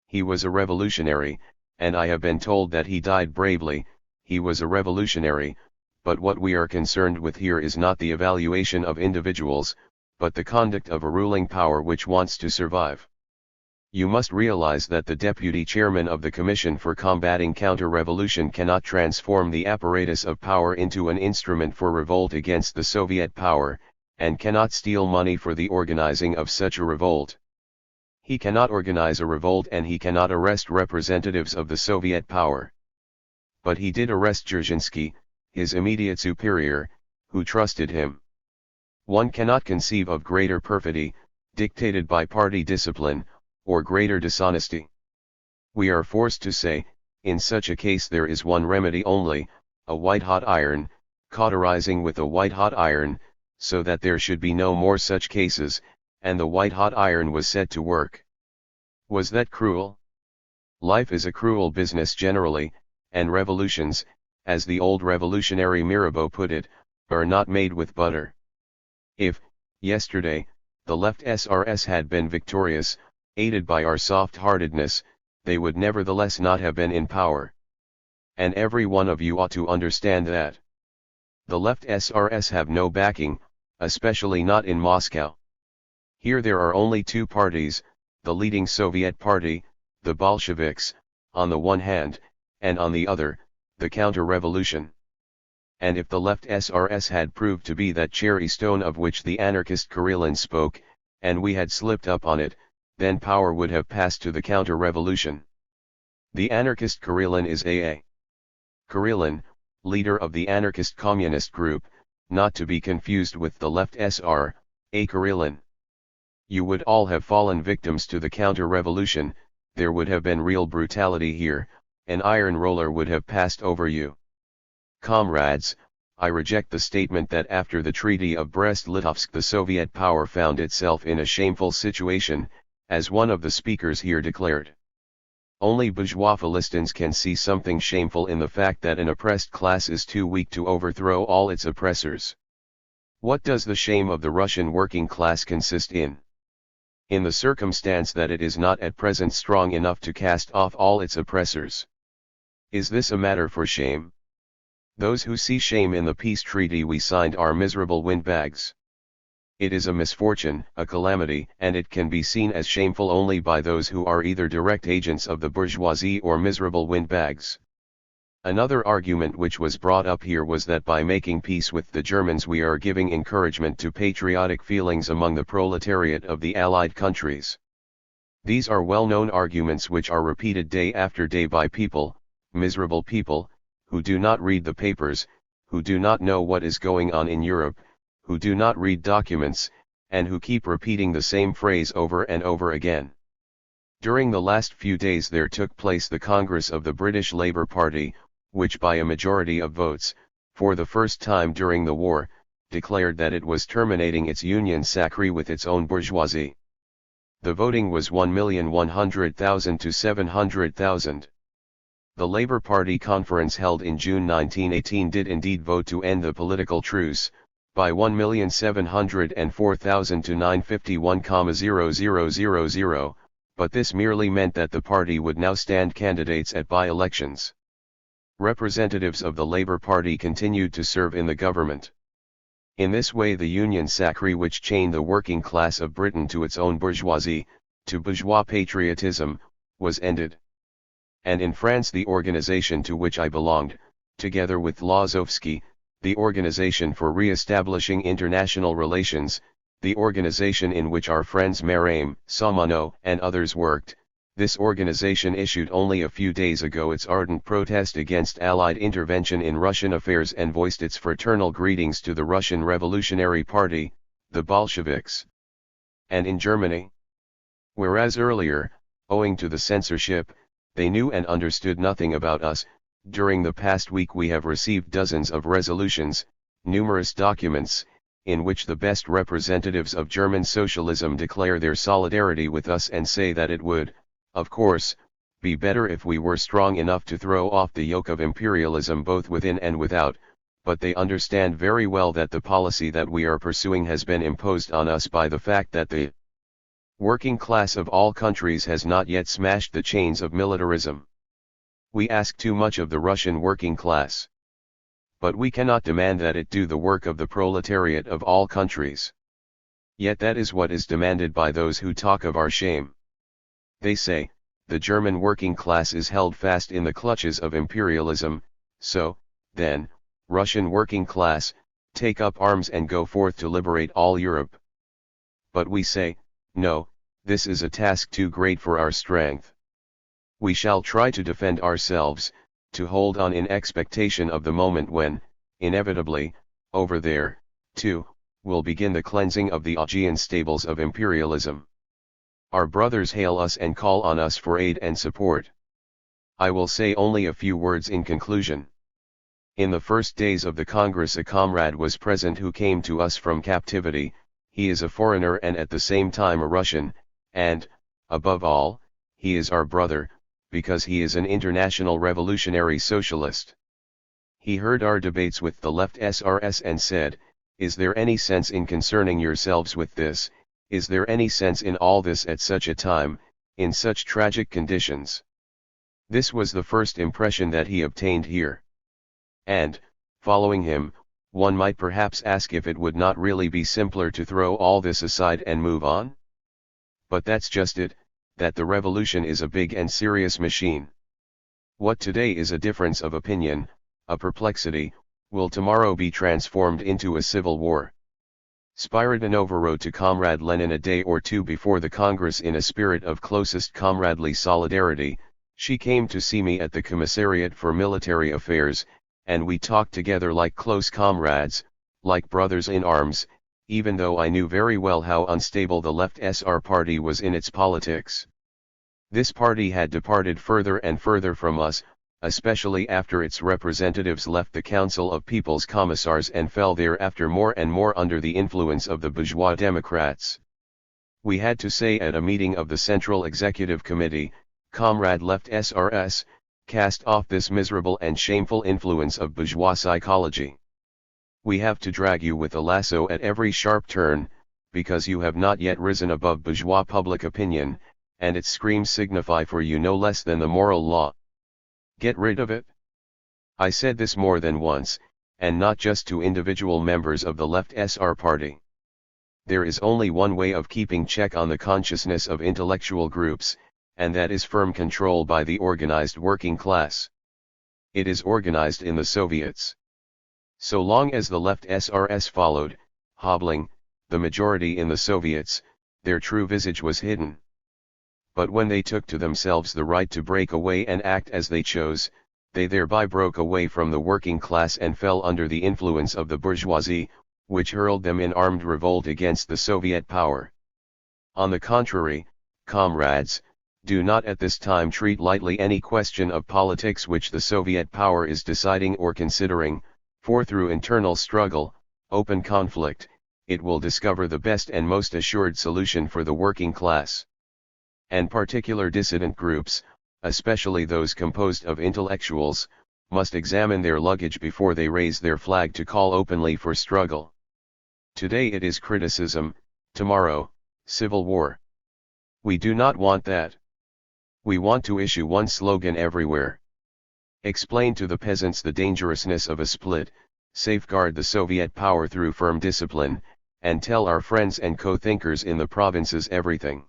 He was a revolutionary, and I have been told that he died bravely. He was a revolutionary, but what we are concerned with here is not the evaluation of individuals, but the conduct of a ruling power which wants to survive. You must realize that the deputy chairman of the Commission for Combating Counter-Revolution cannot transform the apparatus of power into an instrument for revolt against the Soviet power, and cannot steal money for the organizing of such a revolt. He cannot organize a revolt, and he cannot arrest representatives of the Soviet power. But he did arrest Dzerzhinsky, his immediate superior, who trusted him. One cannot conceive of greater perfidy, dictated by party discipline, or greater dishonesty. We are forced to say, in such a case there is one remedy only, a white-hot iron, cauterizing with a white-hot iron, so that there should be no more such cases, and the white-hot iron was set to work. Was that cruel? Life is a cruel business generally, and revolutions, as the old revolutionary Mirabeau put it, are not made with butter. If, yesterday, the left SRS had been victorious, aided by our soft-heartedness, they would nevertheless not have been in power. And every one of you ought to understand that. The left SRS have no backing, especially not in Moscow. Here there are only two parties, the leading Soviet party, the Bolsheviks, on the one hand, and on the other, the counter-revolution. And if the left SRS had proved to be that cherry stone of which the anarchist Karelin spoke, and we had slipped up on it, then power would have passed to the counter-revolution. The anarchist Karelin is A.A. Karelin, leader of the anarchist communist group, not to be confused with the left SR, A. Karelin. You would all have fallen victims to the counter-revolution, there would have been real brutality here, an iron roller would have passed over you. Comrades, I reject the statement that after the Treaty of Brest-Litovsk the Soviet power found itself in a shameful situation, as one of the speakers here declared. Only bourgeois Philistines can see something shameful in the fact that an oppressed class is too weak to overthrow all its oppressors. What does the shame of the Russian working class consist in? in the circumstance that it is not at present strong enough to cast off all its oppressors. Is this a matter for shame? Those who see shame in the peace treaty we signed are miserable windbags. It is a misfortune, a calamity, and it can be seen as shameful only by those who are either direct agents of the bourgeoisie or miserable windbags. Another argument which was brought up here was that by making peace with the Germans we are giving encouragement to patriotic feelings among the proletariat of the Allied countries. These are well-known arguments which are repeated day after day by people, miserable people, who do not read the papers, who do not know what is going on in Europe, who do not read documents, and who keep repeating the same phrase over and over again. During the last few days there took place the Congress of the British Labour Party, which by a majority of votes, for the first time during the war, declared that it was terminating its union sacrée with its own bourgeoisie. The voting was 1,100,000 to 700,000. The Labour Party conference held in June 1918 did indeed vote to end the political truce, by 1,704,000 to 951,000, but this merely meant that the party would now stand candidates at by-elections. Representatives of the Labour Party continued to serve in the government. In this way the union sacrée which chained the working class of Britain to its own bourgeoisie, to bourgeois patriotism, was ended. And in France the organization to which I belonged, together with Lazowski, the organization for re-establishing international relations, the organization in which our friends Meraim, Samano, and others worked, this organization issued only a few days ago its ardent protest against Allied intervention in Russian affairs and voiced its fraternal greetings to the Russian Revolutionary Party, the Bolsheviks. And in Germany? Whereas earlier, owing to the censorship, they knew and understood nothing about us, during the past week we have received dozens of resolutions, numerous documents, in which the best representatives of German socialism declare their solidarity with us and say that it would, of course, be better if we were strong enough to throw off the yoke of imperialism both within and without, but they understand very well that the policy that we are pursuing has been imposed on us by the fact that the working class of all countries has not yet smashed the chains of militarism. We ask too much of the Russian working class. But we cannot demand that it do the work of the proletariat of all countries. Yet that is what is demanded by those who talk of our shame. They say, the German working class is held fast in the clutches of imperialism, so, then, Russian working class, take up arms and go forth to liberate all Europe. But we say, no, this is a task too great for our strength. We shall try to defend ourselves, to hold on in expectation of the moment when, inevitably, over there, too, will begin the cleansing of the Augean stables of imperialism. Our brothers hail us and call on us for aid and support. I will say only a few words in conclusion. In the first days of the Congress a comrade was present who came to us from captivity. He is a foreigner and at the same time a Russian, and, above all, he is our brother, because he is an international revolutionary socialist. He heard our debates with the left SRS and said, "Is there any sense in concerning yourselves with this? Is there any sense in all this at such a time, in such tragic conditions?" This was the first impression that he obtained here. And, following him, one might perhaps ask if it would not really be simpler to throw all this aside and move on? But that's just it, that the revolution is a big and serious machine. What today is a difference of opinion, a perplexity, will tomorrow be transformed into a civil war. Spiridonova wrote to Comrade Lenin a day or two before the Congress in a spirit of closest comradely solidarity. She came to see me at the Commissariat for Military Affairs, and we talked together like close comrades, like brothers in arms, even though I knew very well how unstable the left SR party was in its politics. This party had departed further and further from us, especially after its representatives left the Council of People's Commissars and fell thereafter more and more under the influence of the bourgeois Democrats. We had to say at a meeting of the Central Executive Committee, "Comrade left SRS, cast off this miserable and shameful influence of bourgeois psychology. We have to drag you with a lasso at every sharp turn, because you have not yet risen above bourgeois public opinion, and its screams signify for you no less than the moral law. Get rid of it. I said this more than once, and not just to individual members of the Left SR party. There is only one way of keeping check on the consciousness of intellectual groups, and that is firm control by the organized working class. It is organized in the Soviets. So long as the Left SRS followed, hobbling, the majority in the Soviets, their true visage was hidden. But when they took to themselves the right to break away and act as they chose, they thereby broke away from the working class and fell under the influence of the bourgeoisie, which hurled them in armed revolt against the Soviet power. On the contrary, comrades, do not at this time treat lightly any question of politics which the Soviet power is deciding or considering, for through internal struggle, open conflict, it will discover the best and most assured solution for the working class. And particular dissident groups, especially those composed of intellectuals, must examine their luggage before they raise their flag to call openly for struggle. Today it is criticism, tomorrow, civil war. We do not want that. We want to issue one slogan everywhere. Explain to the peasants the dangerousness of a split, safeguard the Soviet power through firm discipline, and tell our friends and co-thinkers in the provinces everything.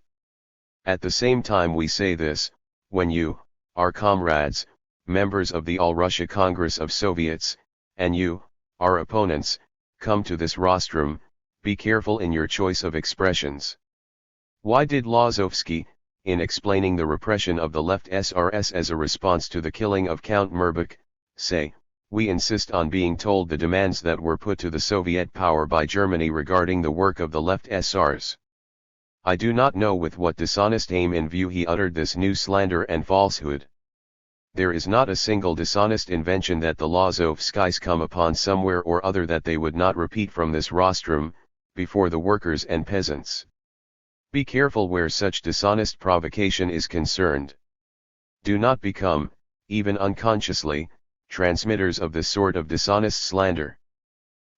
At the same time we say this, when you, our comrades, members of the All-Russia Congress of Soviets, and you, our opponents, come to this rostrum, be careful in your choice of expressions. Why did Lazovsky, in explaining the repression of the Left SRS as a response to the killing of Count Mirbach, say, we insist on being told the demands that were put to the Soviet power by Germany regarding the work of the Left SRs? I do not know with what dishonest aim in view he uttered this new slander and falsehood. There is not a single dishonest invention that the Lazovskys come upon somewhere or other that they would not repeat from this rostrum, before the workers and peasants. Be careful where such dishonest provocation is concerned. Do not become, even unconsciously, transmitters of this sort of dishonest slander.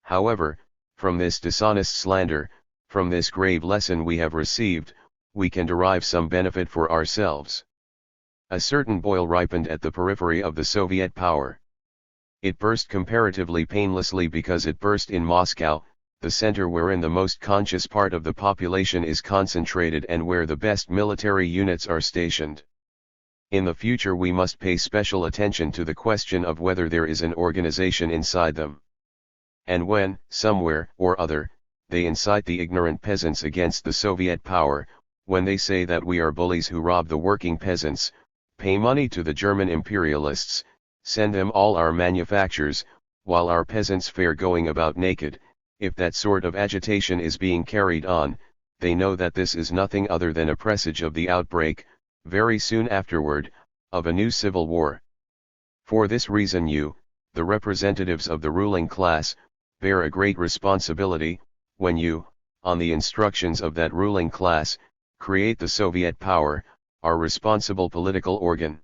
However, from this dishonest slander, from this grave lesson we have received, we can derive some benefit for ourselves. A certain boil ripened at the periphery of the Soviet power. It burst comparatively painlessly because it burst in Moscow, the center wherein the most conscious part of the population is concentrated and where the best military units are stationed. In the future we must pay special attention to the question of whether there is an organization inside them. And when, somewhere or other, they incite the ignorant peasants against the Soviet power, when they say that we are bullies who rob the working peasants, pay money to the German imperialists, send them all our manufactures, while our peasants fare going about naked, if that sort of agitation is being carried on, they know that this is nothing other than a presage of the outbreak, very soon afterward, of a new civil war. For this reason you, the representatives of the ruling class, bear a great responsibility, when you, on the instructions of that ruling class, create the Soviet power, our responsible political organ.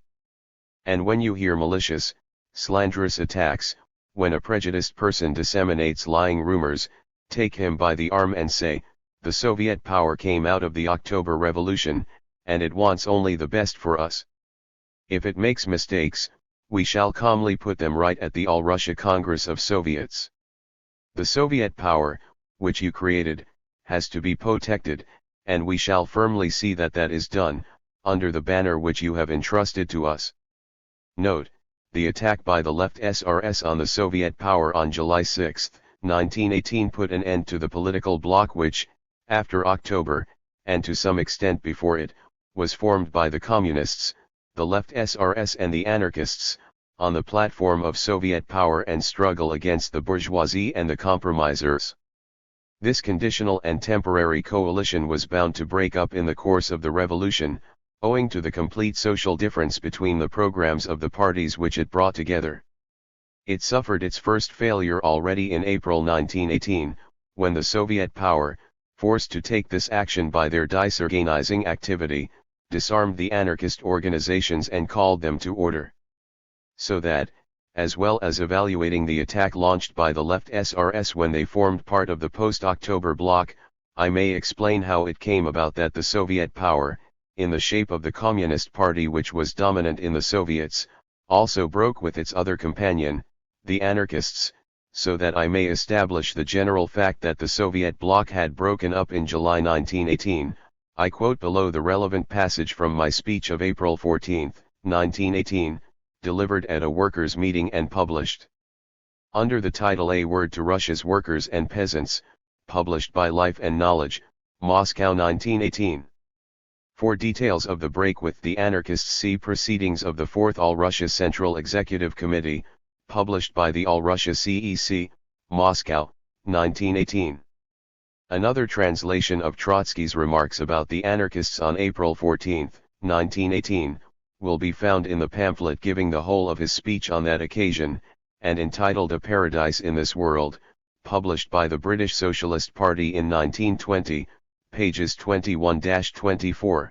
And when you hear malicious, slanderous attacks, when a prejudiced person disseminates lying rumors, take him by the arm and say, the Soviet power came out of the October Revolution, and it wants only the best for us. If it makes mistakes, we shall calmly put them right at the All-Russia Congress of Soviets. The Soviet power, which you created, has to be protected, and we shall firmly see that that is done, under the banner which you have entrusted to us. Note, the attack by the Left SRS on the Soviet power on July 6, 1918 put an end to the political bloc which, after October, and to some extent before it, was formed by the Communists, the Left SRS and the Anarchists, on the platform of Soviet power and struggle against the bourgeoisie and the compromisers. This conditional and temporary coalition was bound to break up in the course of the revolution, owing to the complete social difference between the programs of the parties which it brought together. It suffered its first failure already in April 1918, when the Soviet power, forced to take this action by their disorganizing activity, disarmed the anarchist organizations and called them to order. So that, as well as evaluating the attack launched by the Left SRS when they formed part of the post-October bloc, I may explain how it came about that the Soviet power, in the shape of the Communist Party which was dominant in the Soviets, also broke with its other companion, the anarchists, so that I may establish the general fact that the Soviet bloc had broken up in July 1918, I quote below the relevant passage from my speech of April 14, 1918, delivered at a workers' meeting and published under the title A Word to Russia's Workers and Peasants, published by Life and Knowledge, Moscow 1918. For details of the break with the anarchists, see Proceedings of the 4th All-Russia Central Executive Committee, published by the All-Russia CEC, Moscow, 1918. Another translation of Trotsky's remarks about the anarchists on April 14, 1918, will be found in the pamphlet giving the whole of his speech on that occasion, and entitled A Paradise in This World, published by the British Socialist Party in 1920, pages 21-24.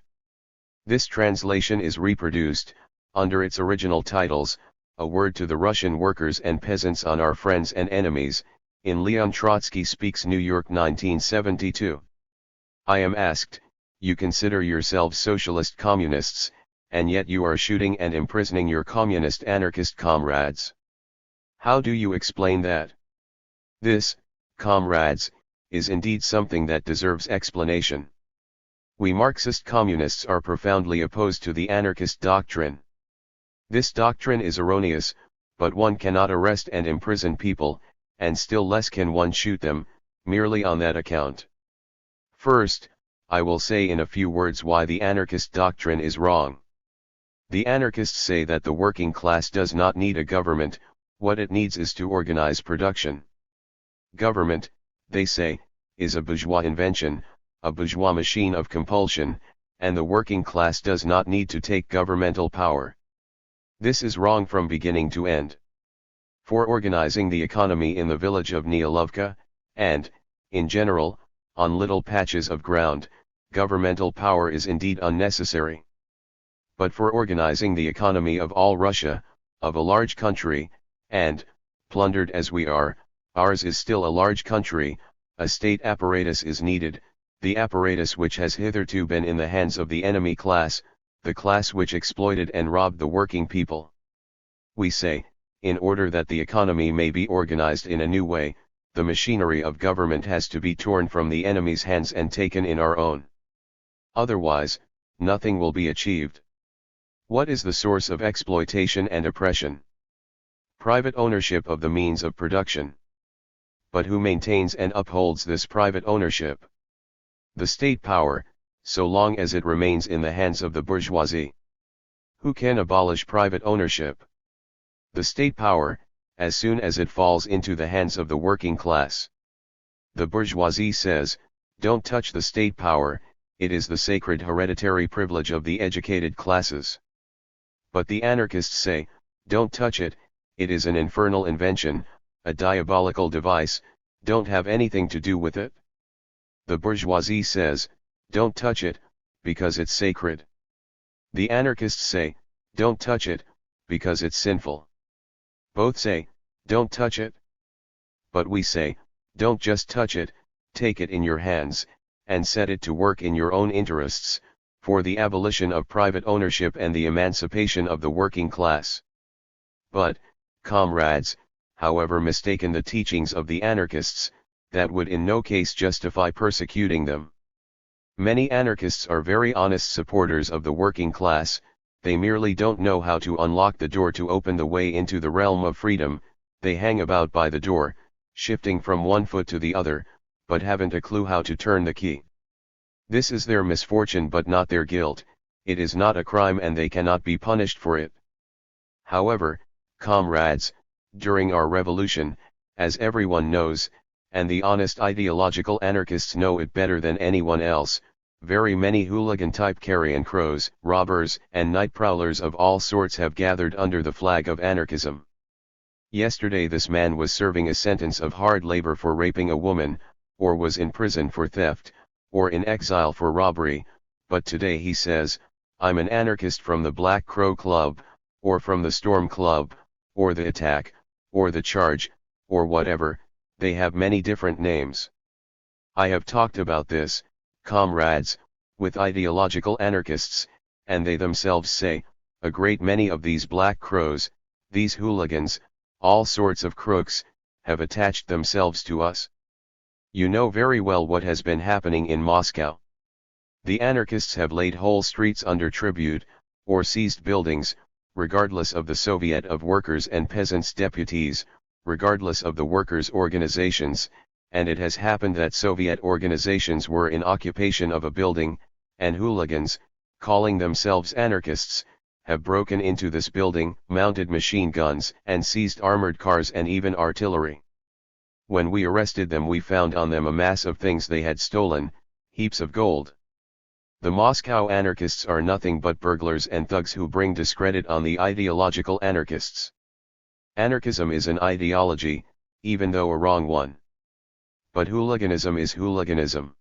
This translation is reproduced, under its original titles, A Word to the Russian Workers and Peasants on Our Friends and Enemies, in Leon Trotsky Speaks, New York 1972. I am asked, you consider yourselves socialist communists, and yet you are shooting and imprisoning your communist anarchist comrades. How do you explain that? This, comrades, is indeed something that deserves explanation. We Marxist communists are profoundly opposed to the anarchist doctrine. This doctrine is erroneous, but one cannot arrest and imprison people, and still less can one shoot them, merely on that account. First, I will say in a few words why the anarchist doctrine is wrong. The anarchists say that the working class does not need a government, what it needs is to organize production. Government, they say, is a bourgeois invention, a bourgeois machine of compulsion, and the working class does not need to take governmental power. This is wrong from beginning to end. For organizing the economy in the village of Nialovka, and, in general, on little patches of ground, governmental power is indeed unnecessary. But for organizing the economy of all Russia, of a large country, and, plundered as we are, ours is still a large country, a state apparatus is needed, the apparatus which has hitherto been in the hands of the enemy class, the class which exploited and robbed the working people. We say, in order that the economy may be organized in a new way, the machinery of government has to be torn from the enemy's hands and taken in our own. Otherwise, nothing will be achieved. What is the source of exploitation and oppression? Private ownership of the means of production. But who maintains and upholds this private ownership? The state power, so long as it remains in the hands of the bourgeoisie. Who can abolish private ownership? The state power, as soon as it falls into the hands of the working class. The bourgeoisie says, don't touch the state power, it is the sacred hereditary privilege of the educated classes. But the anarchists say, don't touch it, it is an infernal invention, a diabolical device, don't have anything to do with it. The bourgeoisie says, don't touch it, because it's sacred. The anarchists say, don't touch it, because it's sinful. Both say, don't touch it. But we say, don't just touch it, take it in your hands, and set it to work in your own interests, for the abolition of private ownership and the emancipation of the working class. But, comrades, however mistaken the teachings of the anarchists, that would in no case justify persecuting them. Many anarchists are very honest supporters of the working class, they merely don't know how to unlock the door to open the way into the realm of freedom, they hang about by the door, shifting from one foot to the other, but haven't a clue how to turn the key. This is their misfortune but not their guilt, it is not a crime and they cannot be punished for it. However, comrades, during our revolution, as everyone knows, and the honest ideological anarchists know it better than anyone else, very many hooligan-type carrion crows, robbers, and night prowlers of all sorts have gathered under the flag of anarchism. Yesterday this man was serving a sentence of hard labor for raping a woman, or was in prison for theft, or in exile for robbery, but today he says, I'm an anarchist from the Black Crow Club, or from the Storm Club, or the Attack, or the Charge, or whatever, they have many different names. I have talked about this, comrades, with ideological anarchists, and they themselves say, a great many of these black crows, these hooligans, all sorts of crooks, have attached themselves to us. You know very well what has been happening in Moscow. The anarchists have laid whole streets under tribute, or seized buildings, regardless of the Soviet of Workers' and Peasants' deputies, regardless of the workers' organizations, and it has happened that Soviet organizations were in occupation of a building, and hooligans, calling themselves anarchists, have broken into this building, mounted machine guns, and seized armored cars and even artillery. When we arrested them, we found on them a mass of things they had stolen, heaps of gold. The Moscow anarchists are nothing but burglars and thugs who bring discredit on the ideological anarchists. Anarchism is an ideology, even though a wrong one. But hooliganism is hooliganism.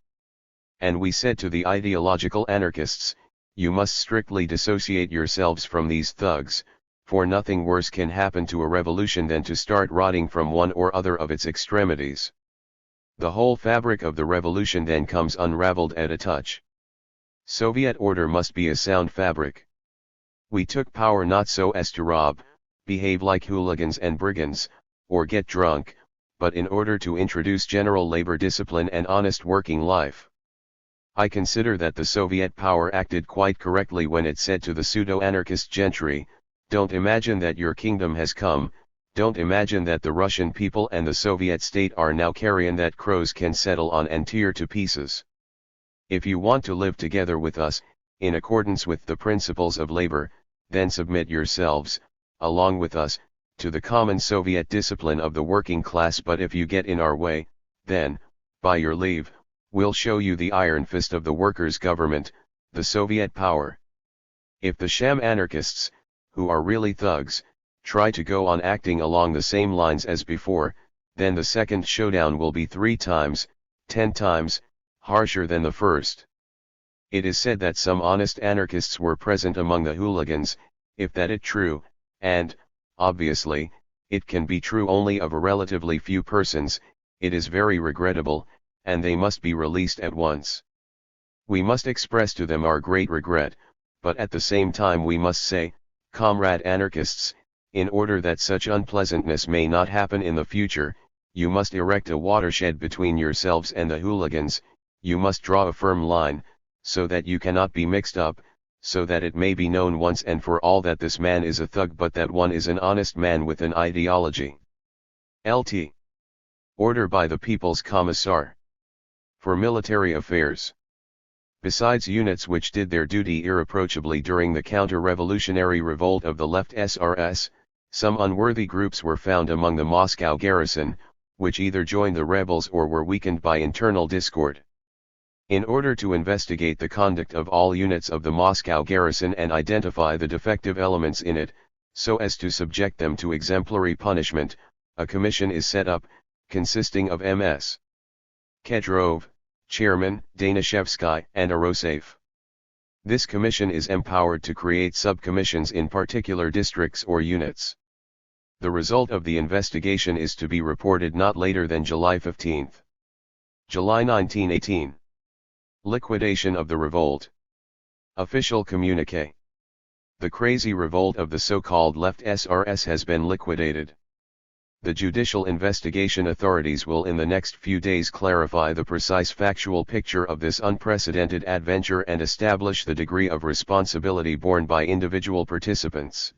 And we said to the ideological anarchists, you must strictly dissociate yourselves from these thugs, for nothing worse can happen to a revolution than to start rotting from one or other of its extremities. The whole fabric of the revolution then comes unraveled at a touch. Soviet order must be a sound fabric. We took power not so as to rob, behave like hooligans and brigands, or get drunk, but in order to introduce general labor discipline and honest working life. I consider that the Soviet power acted quite correctly when it said to the pseudo-anarchist gentry, don't imagine that your kingdom has come, don't imagine that the Russian people and the Soviet state are now carrion that crows can settle on and tear to pieces. If you want to live together with us, in accordance with the principles of labor, then submit yourselves, along with us, to the common Soviet discipline of the working class. But if you get in our way, then, by your leave, we'll show you the iron fist of the workers' government, the Soviet power. If the sham anarchists, who are really thugs, try to go on acting along the same lines as before, then the second showdown will be 3 times, 10 times, harsher than the first. It is said that some honest anarchists were present among the hooligans. If that is true, and, obviously, it can be true only of a relatively few persons, it is very regrettable, and they must be released at once. We must express to them our great regret, but at the same time we must say, comrade anarchists, in order that such unpleasantness may not happen in the future, you must erect a watershed between yourselves and the hooligans. You must draw a firm line, so that you cannot be mixed up, so that it may be known once and for all that this man is a thug but that one is an honest man with an ideology. Lt. Order by the People's Commissar. For Military Affairs. Besides units which did their duty irreproachably during the counter-revolutionary revolt of the left SRS, some unworthy groups were found among the Moscow garrison, which either joined the rebels or were weakened by internal discord. In order to investigate the conduct of all units of the Moscow garrison and identify the defective elements in it, so as to subject them to exemplary punishment, a commission is set up, consisting of M.S. Kedrov, Chairman, Danishevsky, and Arosev. This commission is empowered to create sub-commissions in particular districts or units. The result of the investigation is to be reported not later than July 15. July 1918. Liquidation of the revolt. Official communiqué. The crazy revolt of the so-called left SRS has been liquidated. The judicial investigation authorities will in the next few days clarify the precise factual picture of this unprecedented adventure and establish the degree of responsibility borne by individual participants.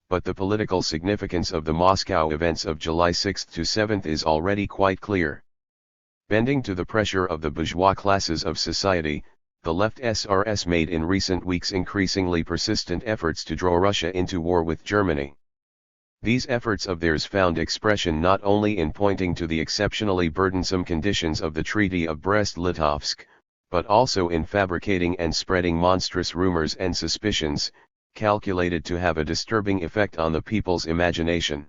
But the political significance of the Moscow events of July 6 to 7 is already quite clear. Bending to the pressure of the bourgeois classes of society, the left SRS made in recent weeks increasingly persistent efforts to draw Russia into war with Germany. These efforts of theirs found expression not only in pointing to the exceptionally burdensome conditions of the Treaty of Brest-Litovsk, but also in fabricating and spreading monstrous rumors and suspicions, calculated to have a disturbing effect on the people's imagination.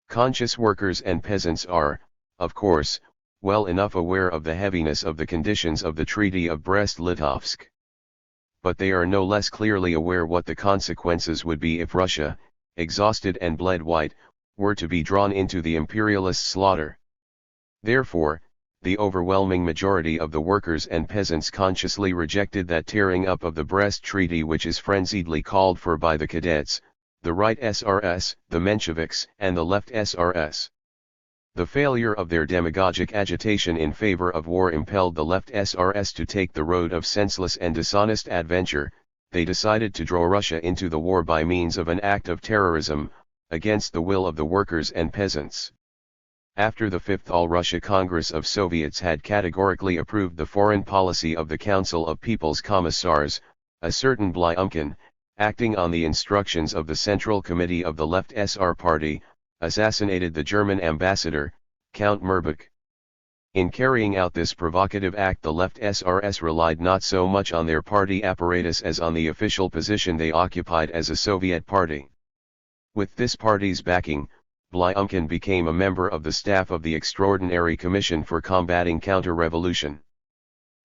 Conscious workers and peasants are, of course, well enough aware of the heaviness of the conditions of the Treaty of Brest-Litovsk. But they are no less clearly aware what the consequences would be if Russia, exhausted and bled white, were to be drawn into the imperialist slaughter. Therefore, the overwhelming majority of the workers and peasants consciously rejected that tearing up of the Brest Treaty which is frenziedly called for by the cadets, the right SRS, the Mensheviks, and the left SRS. The failure of their demagogic agitation in favor of war impelled the left SRS to take the road of senseless and dishonest adventure. They decided to draw Russia into the war by means of an act of terrorism, against the will of the workers and peasants. After the Fifth All-Russia Congress of Soviets had categorically approved the foreign policy of the Council of People's Commissars, a certain Blyumkin, acting on the instructions of the Central Committee of the Left SR Party, assassinated the German ambassador, Count Merbach. In carrying out this provocative act, the left SRS relied not so much on their party apparatus as on the official position they occupied as a Soviet party. With this party's backing, Blyumkin became a member of the staff of the Extraordinary Commission for Combating Counter-Revolution.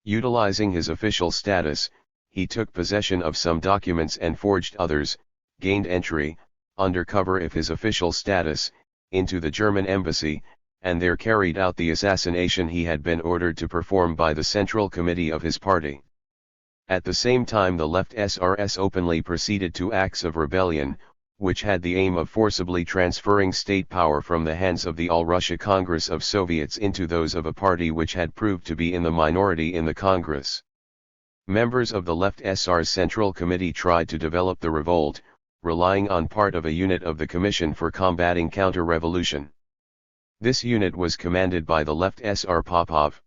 Utilizing his official status, he took possession of some documents and forged others, gained entry, under cover of his official status, into the German embassy, and there carried out the assassination he had been ordered to perform by the Central Committee of his party. At the same time, the left SRS openly proceeded to acts of rebellion, which had the aim of forcibly transferring state power from the hands of the All-Russia Congress of Soviets into those of a party which had proved to be in the minority in the Congress. Members of the left SR's Central Committee tried to develop the revolt, relying on part of a unit of the Commission for Combating Counter-Revolution. This unit was commanded by the left SR Popov.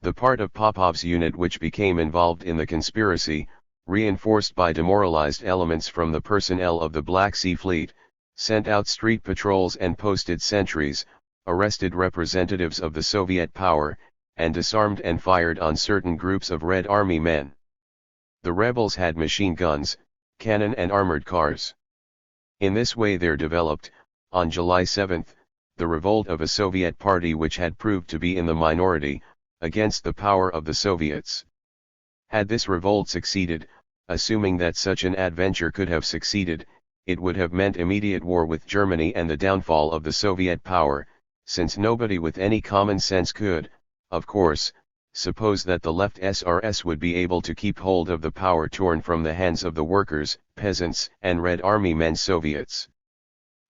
The part of Popov's unit which became involved in the conspiracy, reinforced by demoralized elements from the personnel of the Black Sea Fleet, sent out street patrols and posted sentries, arrested representatives of the Soviet power, and disarmed and fired on certain groups of Red Army men. The rebels had machine guns, cannon and armored cars. In this way there developed, on July 7, the revolt of a Soviet party which had proved to be in the minority, against the power of the Soviets. Had this revolt succeeded, assuming that such an adventure could have succeeded, it would have meant immediate war with Germany and the downfall of the Soviet power, since nobody with any common sense could, of course, suppose that the left SRS would be able to keep hold of the power torn from the hands of the workers, peasants, and Red Army men Soviets.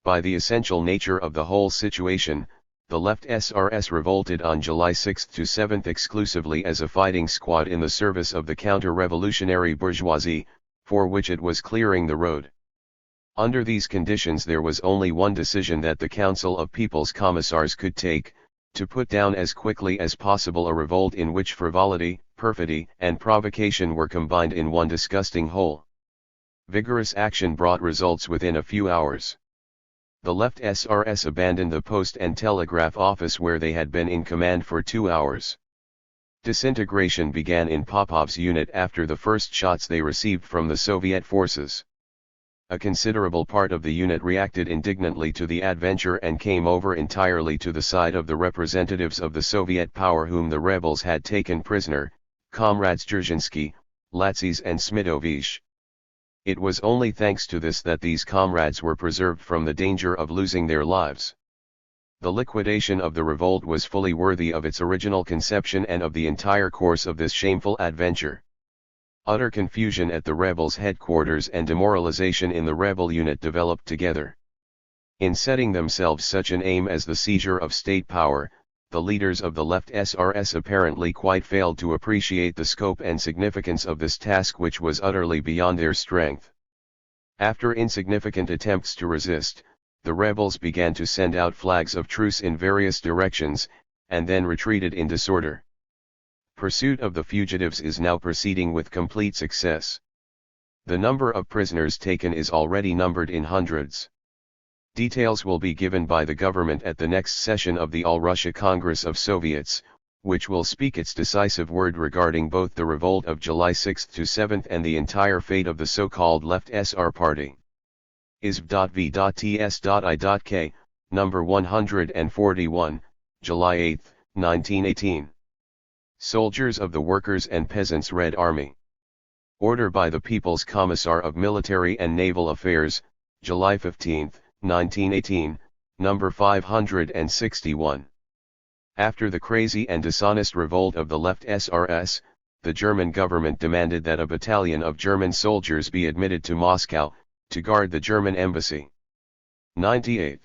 By the essential nature of the whole situation, the left SRS revolted on July 6 to 7 exclusively as a fighting squad in the service of the counter-revolutionary bourgeoisie, for which it was clearing the road. Under these conditions there was only one decision that the Council of People's Commissars could take, to put down as quickly as possible a revolt in which frivolity, perfidy, and provocation were combined in one disgusting whole. Vigorous action brought results within a few hours. The left SRS abandoned the post and telegraph office where they had been in command for 2 hours. Disintegration began in Popov's unit after the first shots they received from the Soviet forces. A considerable part of the unit reacted indignantly to the adventure and came over entirely to the side of the representatives of the Soviet power whom the rebels had taken prisoner, comrades Dzerzhinsky, Latzys and Smitovich. It was only thanks to this that these comrades were preserved from the danger of losing their lives. The liquidation of the revolt was fully worthy of its original conception and of the entire course of this shameful adventure. Utter confusion at the rebels' headquarters and demoralization in the rebel unit developed together. In setting themselves such an aim as the seizure of state power, the leaders of the left SRS apparently quite failed to appreciate the scope and significance of this task, which was utterly beyond their strength. After insignificant attempts to resist, the rebels began to send out flags of truce in various directions, and then retreated in disorder. Pursuit of the fugitives is now proceeding with complete success. The number of prisoners taken is already numbered in hundreds. Details will be given by the government at the next session of the All-Russia Congress of Soviets, which will speak its decisive word regarding both the revolt of July 6 to 7 and the entire fate of the so-called Left SR Party. ISV.V.TS.I.K, number 141, July 8, 1918. Soldiers of the Workers' and Peasants' Red Army. Order by the People's Commissar of Military and Naval Affairs, July 15, 1918, number 561. After the crazy and dishonest revolt of the left SRS, the German government demanded that a battalion of German soldiers be admitted to Moscow, to guard the German embassy. 98.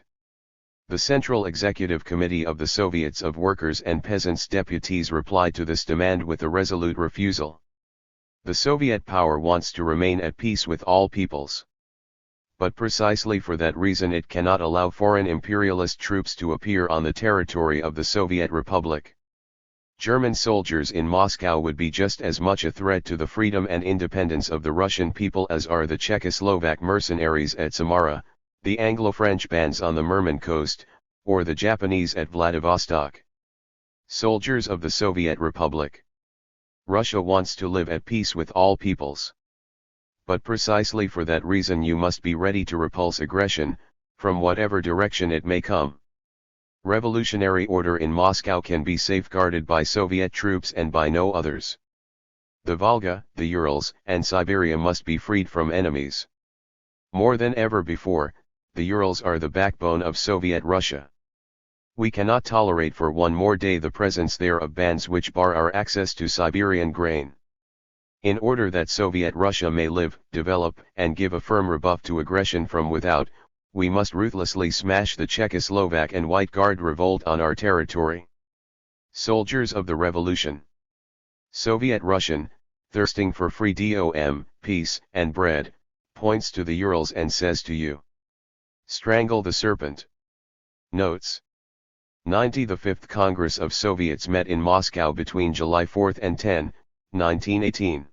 The Central Executive Committee of the Soviets of Workers and Peasants Deputies replied to this demand with a resolute refusal. The Soviet power wants to remain at peace with all peoples. But precisely for that reason it cannot allow foreign imperialist troops to appear on the territory of the Soviet Republic. German soldiers in Moscow would be just as much a threat to the freedom and independence of the Russian people as are the Czechoslovak mercenaries at Samara, the Anglo-French bands on the Murman coast, or the Japanese at Vladivostok. Soldiers of the Soviet Republic. Russia wants to live at peace with all peoples. But precisely for that reason you must be ready to repulse aggression, from whatever direction it may come. Revolutionary order in Moscow can be safeguarded by Soviet troops and by no others. The Volga, the Urals, and Siberia must be freed from enemies. More than ever before, the Urals are the backbone of Soviet Russia. We cannot tolerate for one more day the presence there of bands which bar our access to Siberian grain. In order that Soviet Russia may live, develop, and give a firm rebuff to aggression from without, we must ruthlessly smash the Czechoslovak and White Guard revolt on our territory. Soldiers of the Revolution. Soviet Russian, thirsting for free dom, peace, and bread, points to the Urals and says to you, strangle the serpent. Notes. 90. The Fifth Congress of Soviets met in Moscow between July 4 and 10, 1918.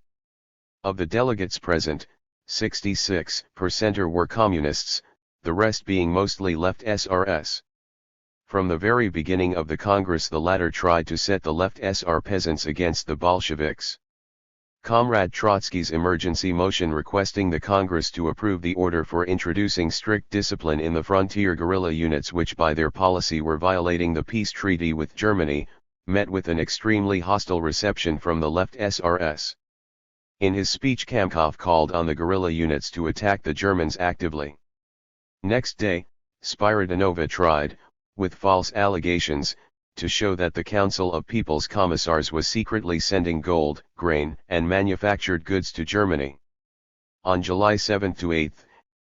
Of the delegates present, 66% were communists, the rest being mostly left SRS. From the very beginning of the Congress the latter tried to set the left SR peasants against the Bolsheviks. Comrade Trotsky's emergency motion requesting the Congress to approve the order for introducing strict discipline in the frontier guerrilla units which by their policy were violating the peace treaty with Germany, met with an extremely hostile reception from the left SRS. In his speech Kamkov called on the guerrilla units to attack the Germans actively. Next day, Spiridonova tried, with false allegations, to show that the Council of People's Commissars was secretly sending gold, grain, and manufactured goods to Germany. On July 7–8,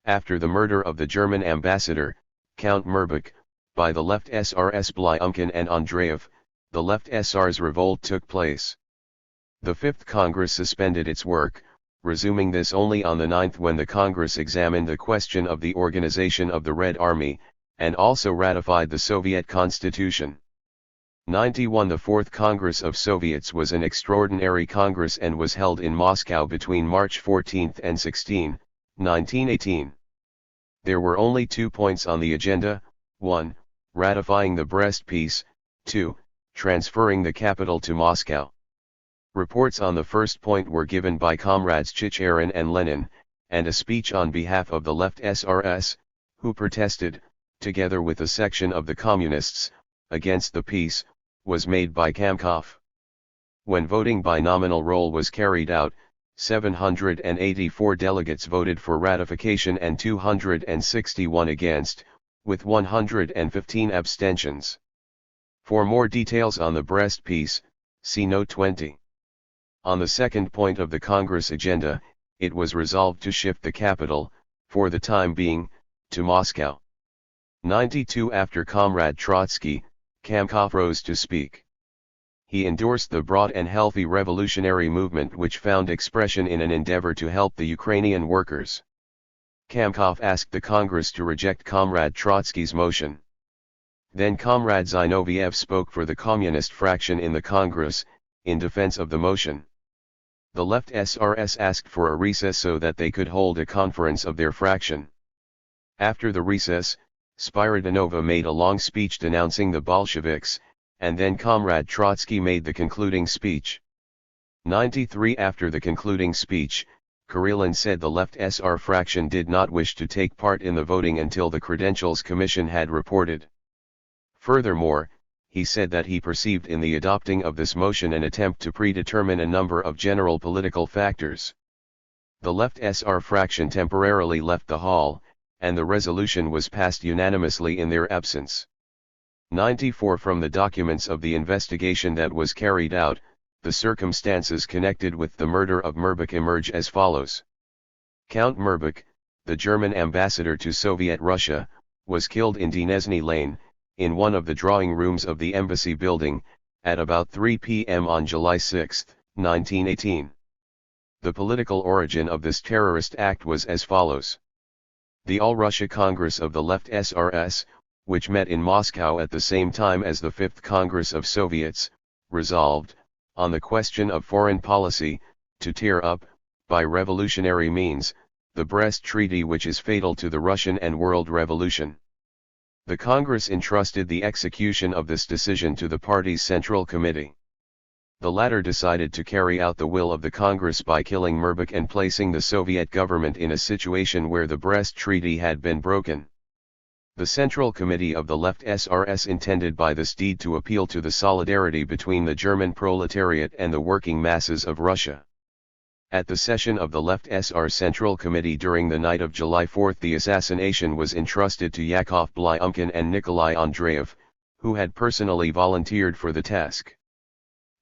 after the murder of the German ambassador, Count Merbach, by the left SRS Blyumkin and Andreev, the left SR's revolt took place. The Fifth Congress suspended its work, resuming this only on the 9th when the Congress examined the question of the organization of the Red Army, and also ratified the Soviet Constitution. 91. The Fourth Congress of Soviets was an extraordinary Congress and was held in Moscow between March 14 and 16, 1918. There were only 2 points on the agenda: 1. Ratifying the Brest Peace, 2. Transferring the capital to Moscow. Reports on the first point were given by comrades Chicherin and Lenin, and a speech on behalf of the left SRS, who protested, together with a section of the Communists, against the peace, was made by Kamkov. When voting by nominal roll was carried out, 784 delegates voted for ratification and 261 against, with 115 abstentions. For more details on the Brest Peace, see Note 20. On the second point of the Congress agenda, it was resolved to shift the capital, for the time being, to Moscow. 92. After Comrade Trotsky, Kamkov rose to speak. He endorsed the broad and healthy revolutionary movement which found expression in an endeavor to help the Ukrainian workers. Kamkov asked the Congress to reject Comrade Trotsky's motion. Then Comrade Zinoviev spoke for the communist fraction in the Congress, in defense of the motion. The left SRS asked for a recess so that they could hold a conference of their fraction. After the recess, Spiridonova made a long speech denouncing the Bolsheviks, and then Comrade Trotsky made the concluding speech. 93. After the concluding speech, Karelin said the left SR fraction did not wish to take part in the voting until the Credentials Commission had reported. Furthermore, he said that he perceived in the adopting of this motion an attempt to predetermine a number of general political factors. The left SR fraction temporarily left the hall, and the resolution was passed unanimously in their absence. 94 From the documents of the investigation that was carried out, the circumstances connected with the murder of Merbuk emerge as follows. Count Merbuk, the German ambassador to Soviet Russia, was killed in Dnesny Lane, in one of the drawing rooms of the embassy building, at about 3 p.m. on July 6, 1918. The political origin of this terrorist act was as follows. The All-Russia Congress of the Left SRS, which met in Moscow at the same time as the Fifth Congress of Soviets, resolved, on the question of foreign policy, to tear up, by revolutionary means, the Brest Treaty which is fatal to the Russian and world revolution. The Congress entrusted the execution of this decision to the party's Central Committee. The latter decided to carry out the will of the Congress by killing Merbuk and placing the Soviet government in a situation where the Brest Treaty had been broken. The Central Committee of the Left SRS intended by this deed to appeal to the solidarity between the German proletariat and the working masses of Russia. At the session of the Left SR Central Committee during the night of July 4 the assassination was entrusted to Yakov Blyumkin and Nikolai Andreev, who had personally volunteered for the task.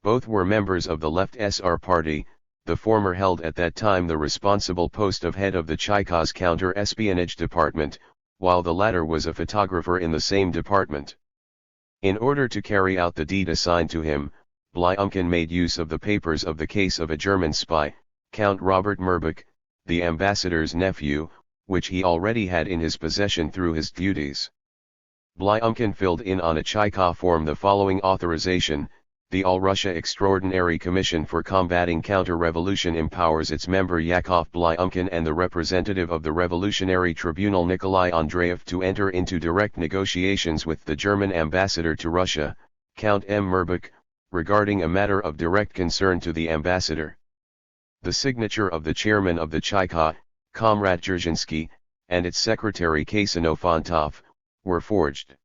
Both were members of the Left SR Party, the former held at that time the responsible post of head of the Chaikov's counter-espionage department, while the latter was a photographer in the same department. In order to carry out the deed assigned to him, Blyumkin made use of the papers of the case of a German spy, Count Robert Merbuk, the ambassador's nephew, which he already had in his possession through his duties. Blyumkin filled in on a Chaikov form the following authorization: the All-Russia Extraordinary Commission for Combating Counter-Revolution empowers its member Yakov Blyumkin and the representative of the Revolutionary Tribunal Nikolai Andreev to enter into direct negotiations with the German ambassador to Russia, Count M. Merbuk, regarding a matter of direct concern to the ambassador. The signature of the chairman of the Chaika, Comrade Dzerzhinsky, and its secretary Kasanofontov, were forged.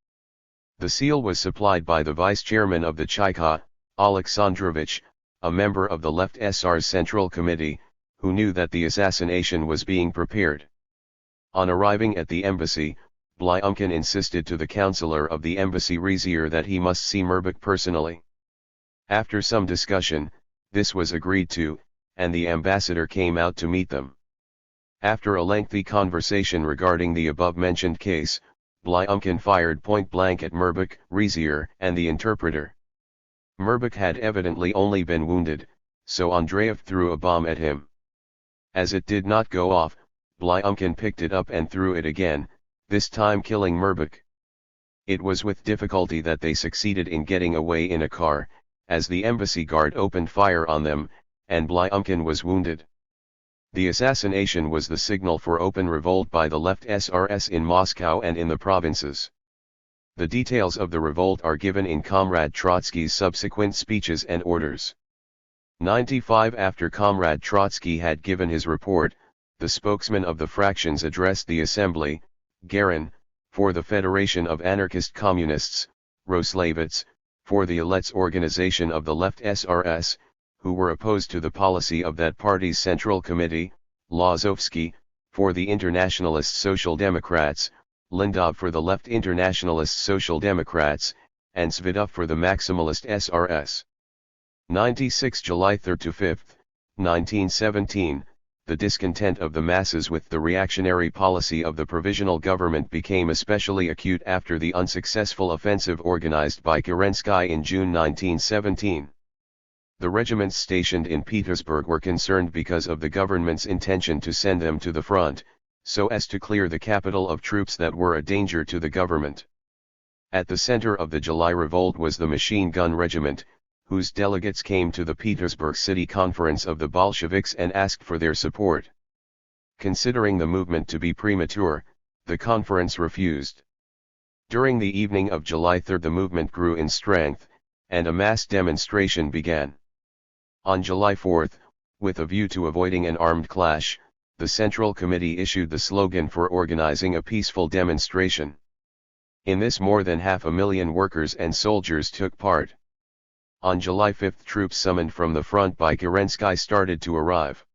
The seal was supplied by the vice-chairman of the Chaika, Alexandrovich, a member of the Left SR's Central Committee, who knew that the assassination was being prepared. On arriving at the embassy, Blyumkin insisted to the counselor of the embassy Rezier that he must see Merbuk personally. After some discussion, this was agreed to, and the ambassador came out to meet them. After a lengthy conversation regarding the above-mentioned case, Blyumkin fired point-blank at Merbuk, Rezier, and the interpreter. Merbuk had evidently only been wounded, so Andreev threw a bomb at him. As it did not go off, Blyumkin picked it up and threw it again, this time killing Merbuk. It was with difficulty that they succeeded in getting away in a car, as the embassy guard opened fire on them, and Blyumkin was wounded. The assassination was the signal for open revolt by the Left SRS in Moscow and in the provinces. The details of the revolt are given in Comrade Trotsky's subsequent speeches and orders. 95 After Comrade Trotsky had given his report, the spokesman of the fractions addressed the assembly, Garin, for the Federation of Anarchist Communists, Roslavets, for the Elets organization of the Left SRS, who were opposed to the policy of that party's Central Committee, Lazovsky, for the Internationalist Social Democrats, Lindov for the Left Internationalist Social Democrats, and Svidov for the Maximalist SRS. 96 July 3–5, 1917, the discontent of the masses with the reactionary policy of the provisional government became especially acute after the unsuccessful offensive organized by Kerensky in June 1917. The regiments stationed in Petersburg were concerned because of the government's intention to send them to the front, so as to clear the capital of troops that were a danger to the government. At the center of the July revolt was the machine gun regiment, whose delegates came to the Petersburg City Conference of the Bolsheviks and asked for their support. Considering the movement to be premature, the conference refused. During the evening of July 3 the movement grew in strength, and a mass demonstration began. On July 4, with a view to avoiding an armed clash, the Central Committee issued the slogan for organizing a peaceful demonstration. In this more than 500,000 workers and soldiers took part. On July 5 troops summoned from the front by Kerensky started to arrive.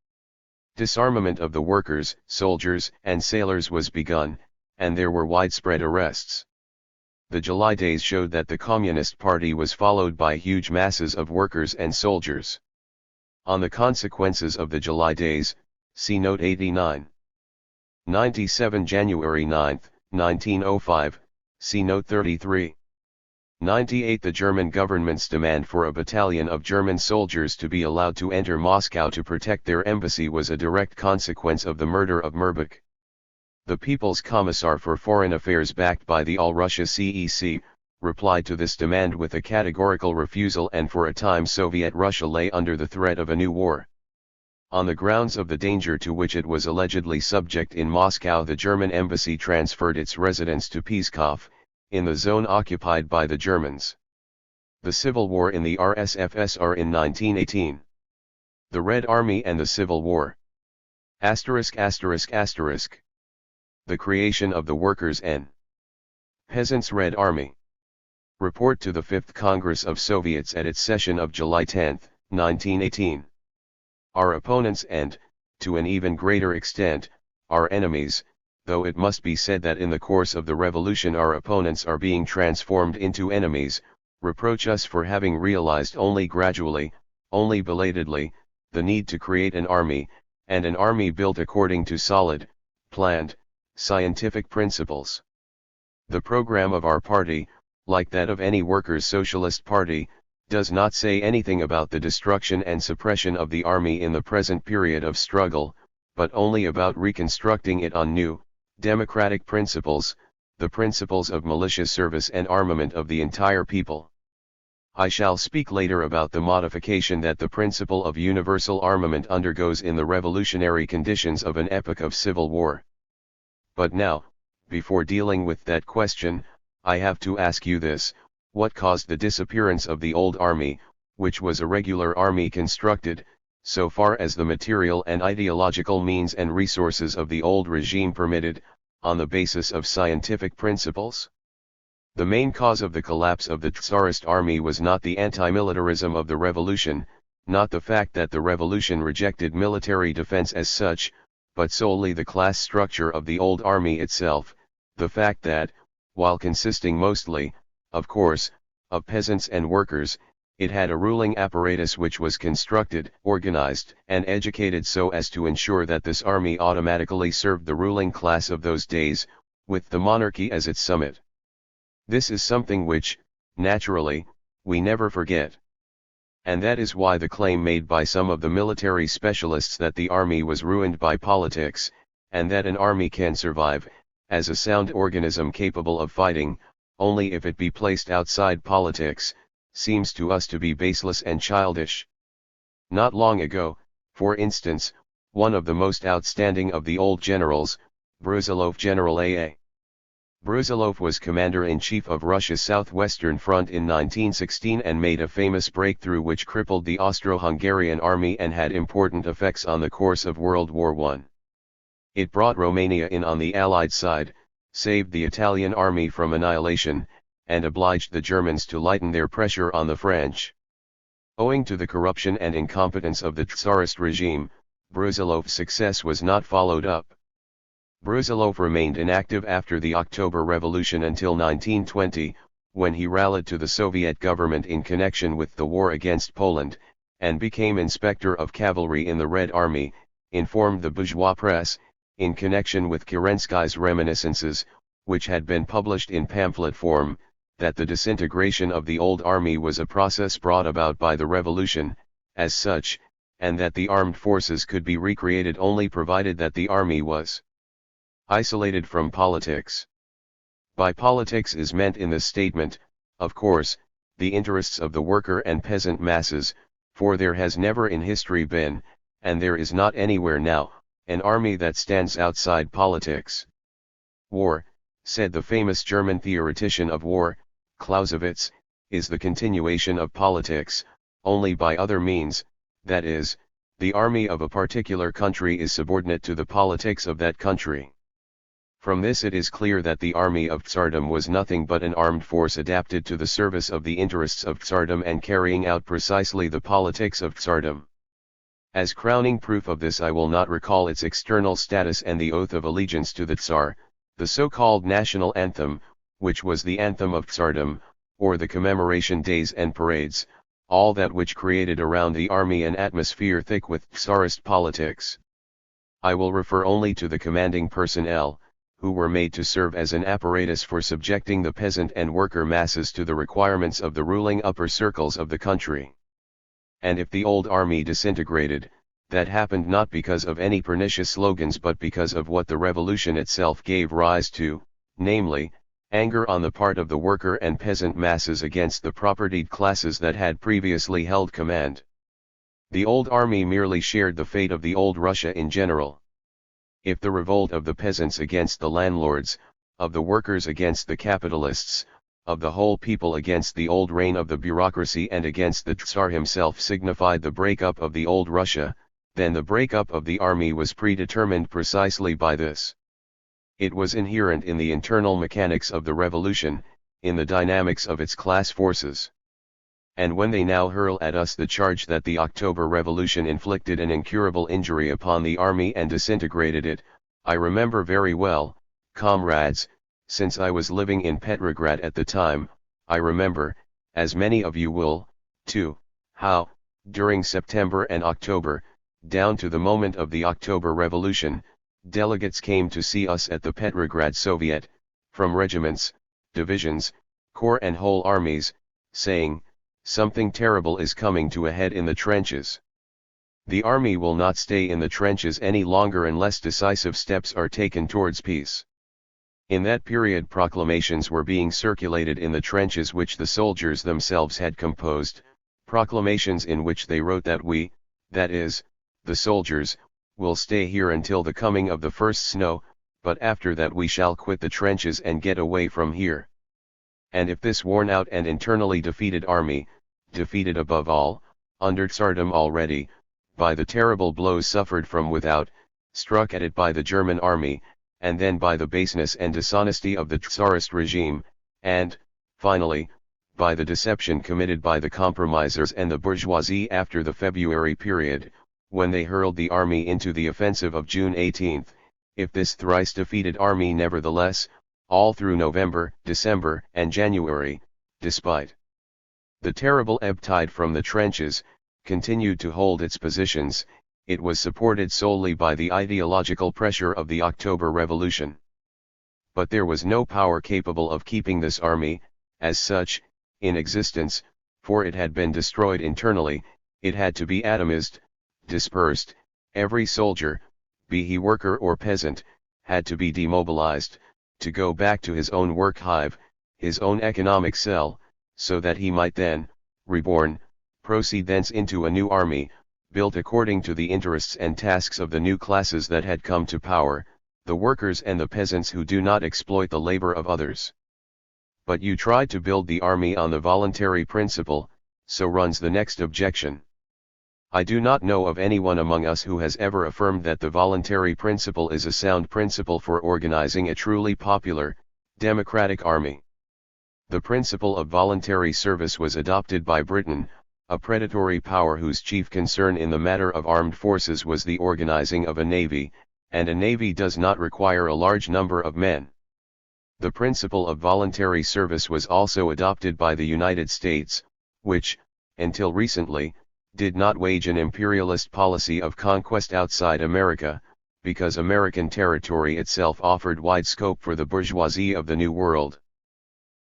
Disarmament of the workers, soldiers, and sailors was begun, and there were widespread arrests. The July days showed that the Communist Party was followed by huge masses of workers and soldiers. On the consequences of the July days, see Note 89. 97 January 9, 1905, see Note 33. 98 The German government's demand for a battalion of German soldiers to be allowed to enter Moscow to protect their embassy was a direct consequence of the murder of Merbuk. The People's Commissar for Foreign Affairs, backed by the All-Russia CEC, replied to this demand with a categorical refusal, and for a time Soviet Russia lay under the threat of a new war. On the grounds of the danger to which it was allegedly subject in Moscow, the German embassy transferred its residence to Pskov, in the zone occupied by the Germans. The Civil War in the RSFSR in 1918. The Red Army and the Civil War. ******. The creation of the Workers' and Peasants' Red Army. Report to the Fifth Congress of Soviets at its session of July 10, 1918. Our opponents and, to an even greater extent, our enemies, though it must be said that in the course of the revolution our opponents are being transformed into enemies, reproach us for having realized only gradually, only belatedly, the need to create an army, and an army built according to solid, planned, scientific principles. The program of our party, like that of any workers' socialist party, does not say anything about the destruction and suppression of the army in the present period of struggle, but only about reconstructing it on new, democratic principles, the principles of militia service and armament of the entire people. I shall speak later about the modification that the principle of universal armament undergoes in the revolutionary conditions of an epoch of civil war. But now, before dealing with that question, I have to ask you this: what caused the disappearance of the old army, which was a regular army constructed, so far as the material and ideological means and resources of the old regime permitted, on the basis of scientific principles? The main cause of the collapse of the Tsarist army was not the anti-militarism of the revolution, not the fact that the revolution rejected military defense as such, but solely the class structure of the old army itself, the fact that, while consisting mostly, of course, of peasants and workers, it had a ruling apparatus which was constructed, organized, and educated so as to ensure that this army automatically served the ruling class of those days, with the monarchy as its summit. This is something which, naturally, we never forget. And that is why the claim made by some of the military specialists that the army was ruined by politics, and that an army can survive, as a sound organism capable of fighting, only if it be placed outside politics, seems to us to be baseless and childish. Not long ago, for instance, one of the most outstanding of the old generals, Brusilov, General A.A. Brusilov, was commander-in-chief of Russia's southwestern front in 1916 and made a famous breakthrough which crippled the Austro-Hungarian army and had important effects on the course of World War I. It brought Romania in on the Allied side, saved the Italian army from annihilation, and obliged the Germans to lighten their pressure on the French. Owing to the corruption and incompetence of the Tsarist regime, Brusilov's success was not followed up. Brusilov remained inactive after the October Revolution until 1920, when he rallied to the Soviet government in connection with the war against Poland, and became inspector of cavalry in the Red Army, informed the bourgeois press, in connection with Kerensky's reminiscences, which had been published in pamphlet form, that the disintegration of the old army was a process brought about by the revolution, as such, and that the armed forces could be recreated only provided that the army was isolated from politics. By politics is meant in this statement, of course, the interests of the worker and peasant masses, for there has never in history been, and there is not anywhere now, an army that stands outside politics. War, said the famous German theoretician of war, Clausewitz, is the continuation of politics, only by other means, that is, the army of a particular country is subordinate to the politics of that country. From this it is clear that the army of Tsardom was nothing but an armed force adapted to the service of the interests of Tsardom and carrying out precisely the politics of Tsardom. As crowning proof of this I will not recall its external status and the oath of allegiance to the Tsar, the so-called national anthem, which was the anthem of Tsardom, or the commemoration days and parades, all that which created around the army an atmosphere thick with Tsarist politics. I will refer only to the commanding personnel, who were made to serve as an apparatus for subjecting the peasant and worker masses to the requirements of the ruling upper circles of the country. And if the old army disintegrated, that happened not because of any pernicious slogans but because of what the revolution itself gave rise to, namely, anger on the part of the worker and peasant masses against the propertied classes that had previously held command. The old army merely shared the fate of the old Russia in general. If the revolt of the peasants against the landlords, of the workers against the capitalists, of the whole people against the old reign of the bureaucracy and against the Tsar himself signified the breakup of the old Russia, then the breakup of the army was predetermined precisely by this. It was inherent in the internal mechanics of the revolution, in the dynamics of its class forces. And when they now hurl at us the charge that the October Revolution inflicted an incurable injury upon the army and disintegrated it, I remember very well, comrades, since I was living in Petrograd at the time, I remember, as many of you will, too, how, during September and October, down to the moment of the October Revolution, delegates came to see us at the Petrograd Soviet, from regiments, divisions, corps and whole armies, saying, "Something terrible is coming to a head in the trenches. The army will not stay in the trenches any longer unless decisive steps are taken towards peace." In that period proclamations were being circulated in the trenches which the soldiers themselves had composed, proclamations in which they wrote that we, that is, the soldiers, will stay here until the coming of the first snow, but after that we shall quit the trenches and get away from here. And if this worn out and internally defeated army, defeated above all, under Tsardom already, by the terrible blows suffered from without, struck at it by the German army, and then by the baseness and dishonesty of the Tsarist regime, and, finally, by the deception committed by the compromisers and the bourgeoisie after the February period, when they hurled the army into the offensive of June 18, if this thrice defeated army nevertheless, all through November, December, and January, despite the terrible ebb tide from the trenches, continued to hold its positions, it was supported solely by the ideological pressure of the October Revolution. But there was no power capable of keeping this army, as such, in existence, for it had been destroyed internally, it had to be atomized, dispersed, every soldier, be he worker or peasant, had to be demobilized, to go back to his own work hive, his own economic cell, so that he might then, reborn, proceed thence into a new army, built according to the interests and tasks of the new classes that had come to power, the workers and the peasants who do not exploit the labor of others. But you tried to build the army on the voluntary principle, so runs the next objection. I do not know of anyone among us who has ever affirmed that the voluntary principle is a sound principle for organizing a truly popular, democratic army. The principle of voluntary service was adopted by Britain, a predatory power whose chief concern in the matter of armed forces was the organizing of a navy, and a navy does not require a large number of men. The principle of voluntary service was also adopted by the United States, which, until recently, did not wage an imperialist policy of conquest outside America, because American territory itself offered wide scope for the bourgeoisie of the New World.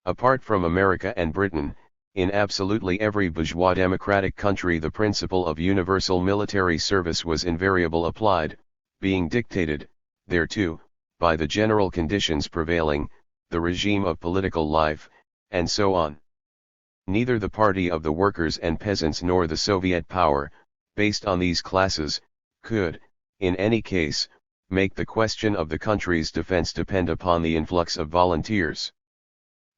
Apart from America and Britain, in absolutely every bourgeois democratic country the principle of universal military service was invariably applied, being dictated, thereto, by the general conditions prevailing, the regime of political life, and so on. Neither the party of the workers and peasants nor the Soviet power, based on these classes, could, in any case, make the question of the country's defense depend upon the influx of volunteers.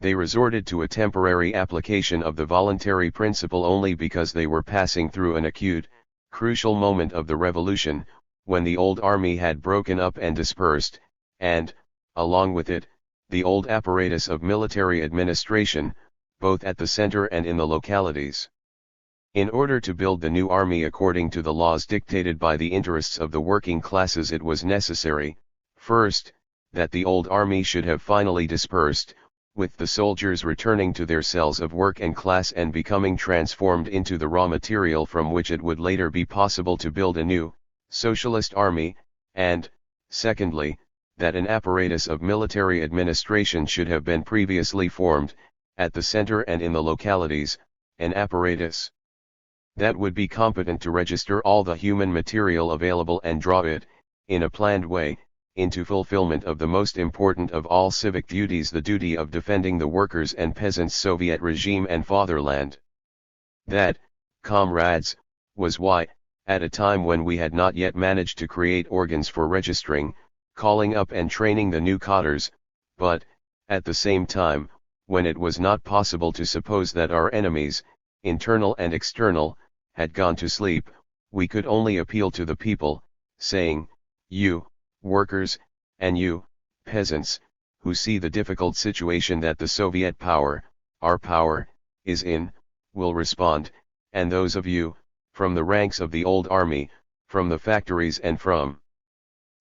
They resorted to a temporary application of the voluntary principle only because they were passing through an acute, crucial moment of the revolution, when the old army had broken up and dispersed, and, along with it, the old apparatus of military administration, both at the center and in the localities. In order to build the new army according to the laws dictated by the interests of the working classes, it was necessary, first, that the old army should have finally dispersed, with the soldiers returning to their cells of work and class and becoming transformed into the raw material from which it would later be possible to build a new, socialist army, and, secondly, that an apparatus of military administration should have been previously formed, at the center and in the localities, an apparatus that would be competent to register all the human material available and draw it, in a planned way, into fulfillment of the most important of all civic duties, the duty of defending the workers' and peasants' Soviet regime and fatherland. That, comrades, was why, at a time when we had not yet managed to create organs for registering, calling up and training the new cadres, but, at the same time, when it was not possible to suppose that our enemies, internal and external, had gone to sleep, we could only appeal to the people, saying, you, workers, and you, peasants, who see the difficult situation that the Soviet power, our power, is in, will respond, and those of you, from the ranks of the old army, from the factories and from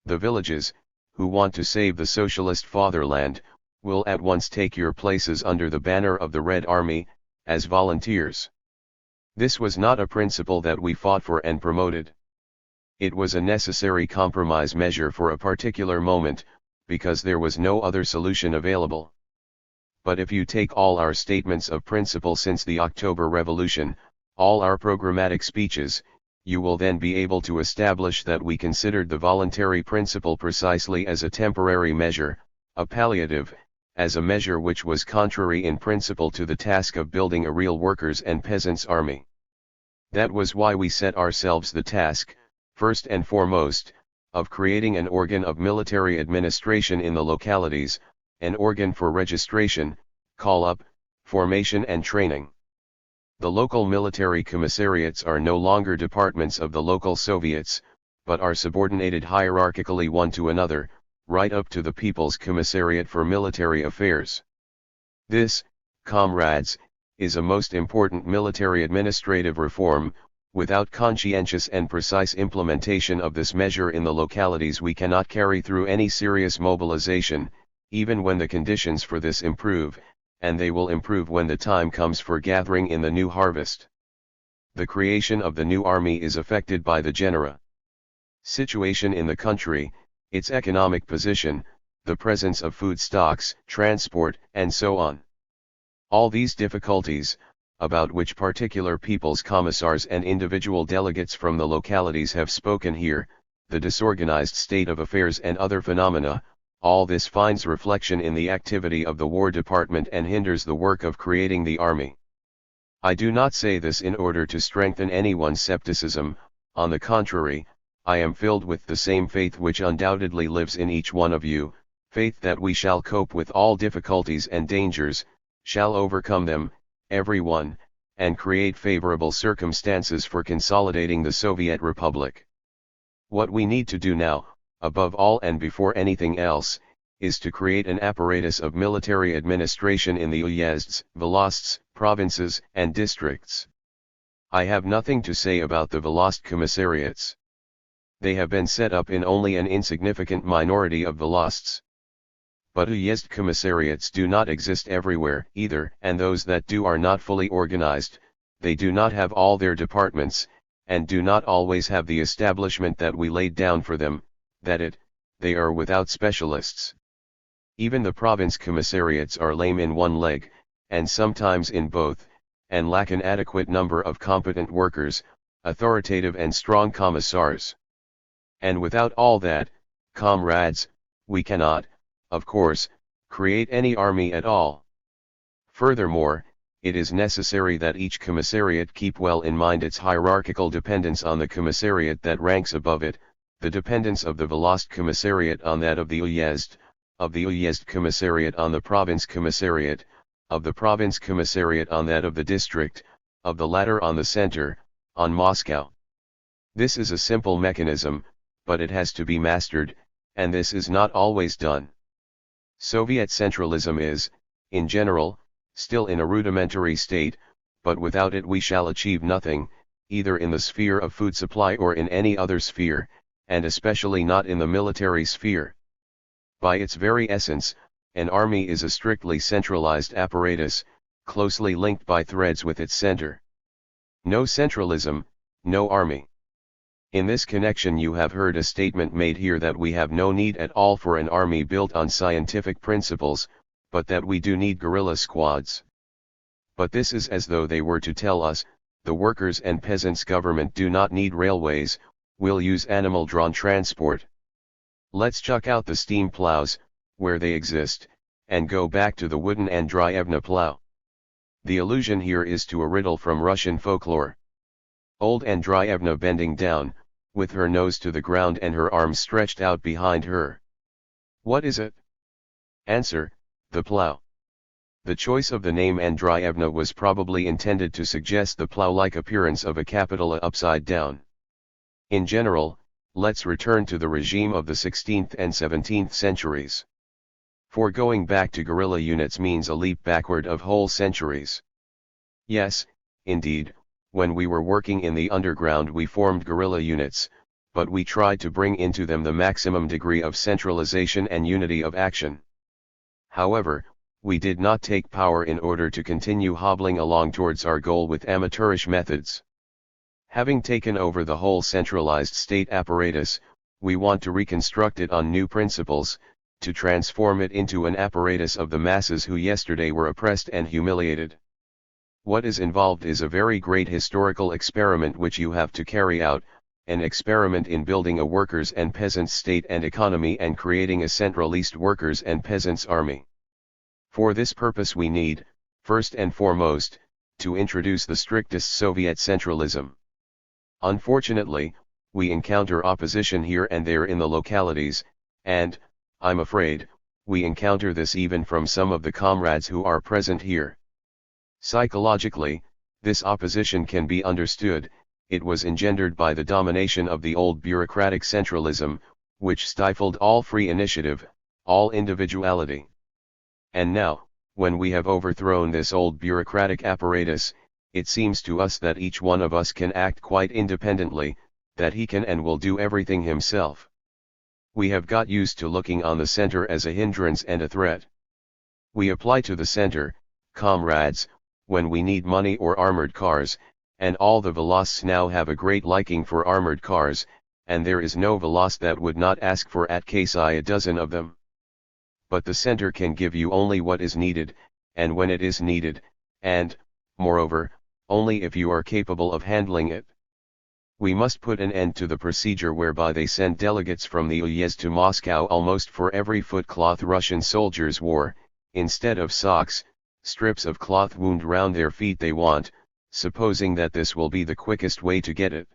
the villages, who want to save the socialist fatherland, will at once take your places under the banner of the Red Army, as volunteers. This was not a principle that we fought for and promoted. It was a necessary compromise measure for a particular moment, because there was no other solution available. But if you take all our statements of principle since the October Revolution, all our programmatic speeches, you will then be able to establish that we considered the voluntary principle precisely as a temporary measure, a palliative, as a measure which was contrary in principle to the task of building a real workers' and peasants' army. That was why we set ourselves the task, first and foremost, of creating an organ of military administration in the localities, an organ for registration, call-up, formation and training. The local military commissariats are no longer departments of the local Soviets, but are subordinated hierarchically one to another, right up to the People's Commissariat for Military Affairs. This, comrades, is a most important military administrative reform. Without conscientious and precise implementation of this measure in the localities, we cannot carry through any serious mobilization, even when the conditions for this improve, and they will improve when the time comes for gathering in the new harvest. The creation of the new army is affected by the genera situation in the country, its economic position, the presence of food stocks, transport, and so on. All these difficulties, about which particular people's commissars and individual delegates from the localities have spoken here, the disorganized state of affairs and other phenomena, all this finds reflection in the activity of the War Department and hinders the work of creating the army. I do not say this in order to strengthen anyone's skepticism, on the contrary, I am filled with the same faith which undoubtedly lives in each one of you, faith that we shall cope with all difficulties and dangers, shall overcome them, everyone, and create favorable circumstances for consolidating the Soviet Republic. What we need to do now, above all and before anything else, is to create an apparatus of military administration in the uyezds, volosts, provinces, and districts. I have nothing to say about the volost commissariats. They have been set up in only an insignificant minority of volosts. But uyezd commissariats do not exist everywhere either, and those that do are not fully organized, they do not have all their departments, and do not always have the establishment that we laid down for them, they are without specialists. Even the province commissariats are lame in one leg, and sometimes in both, and lack an adequate number of competent workers, authoritative and strong commissars. And without all that, comrades, we cannot, of course, create any army at all. Furthermore, it is necessary that each commissariat keep well in mind its hierarchical dependence on the commissariat that ranks above it, the dependence of the volost commissariat on that of the uyezd, of the uyezd commissariat on the province commissariat, of the province commissariat on that of the district, of the latter on the center, on Moscow. This is a simple mechanism, but it has to be mastered, and this is not always done. Soviet centralism is, in general, still in a rudimentary state, but without it we shall achieve nothing, either in the sphere of food supply or in any other sphere, and especially not in the military sphere. By its very essence, An army is a strictly centralized apparatus, closely linked by threads with its center. No centralism, no army. In this connection you have heard a statement made here that we have no need at all for an army built on scientific principles, but that we do need guerrilla squads. But this is as though they were to tell us, the workers and peasants' government do not need railways, we'll use animal-drawn transport. Let's chuck out the steam plows, where they exist, and go back to the wooden Andreevna plow. The allusion here is to a riddle from Russian folklore. Old Andreevna bending down, with her nose to the ground and her arms stretched out behind her. What is it? Answer, the plow. The choice of the name Andreevna was probably intended to suggest the plow-like appearance of a capital A upside down. In general, let's return to the regime of the 16th and 17th centuries. For going back to guerrilla units means a leap backward of whole centuries. Yes, indeed, when we were working in the underground we formed guerrilla units, but we tried to bring into them the maximum degree of centralization and unity of action. However, we did not take power in order to continue hobbling along towards our goal with amateurish methods. Having taken over the whole centralized state apparatus, we want to reconstruct it on new principles, to transform it into an apparatus of the masses who yesterday were oppressed and humiliated. What is involved is a very great historical experiment which you have to carry out, an experiment in building a workers' and peasants' state and economy and creating a centralist workers' and peasants' army. For this purpose we need, first and foremost, to introduce the strictest Soviet centralism. Unfortunately, we encounter opposition here and there in the localities, and, I'm afraid, we encounter this even from some of the comrades who are present here. Psychologically, this opposition can be understood. It was engendered by the domination of the old bureaucratic centralism, which stifled all free initiative, all individuality. And now, when we have overthrown this old bureaucratic apparatus, it seems to us that each one of us can act quite independently, that he can and will do everything himself. We have got used to looking on the center as a hindrance and a threat. We apply to the center, comrades, when we need money or armored cars, and all the Volosses now have a great liking for armored cars, and there is no Voloss that would not ask for at case a dozen of them. But the center can give you only what is needed, and when it is needed, and, moreover, only if you are capable of handling it. We must put an end to the procedure whereby they send delegates from the UYES to Moscow almost for every footcloth Russian soldiers wore, instead of socks, strips of cloth wound round their feet they want, supposing that this will be the quickest way to get it.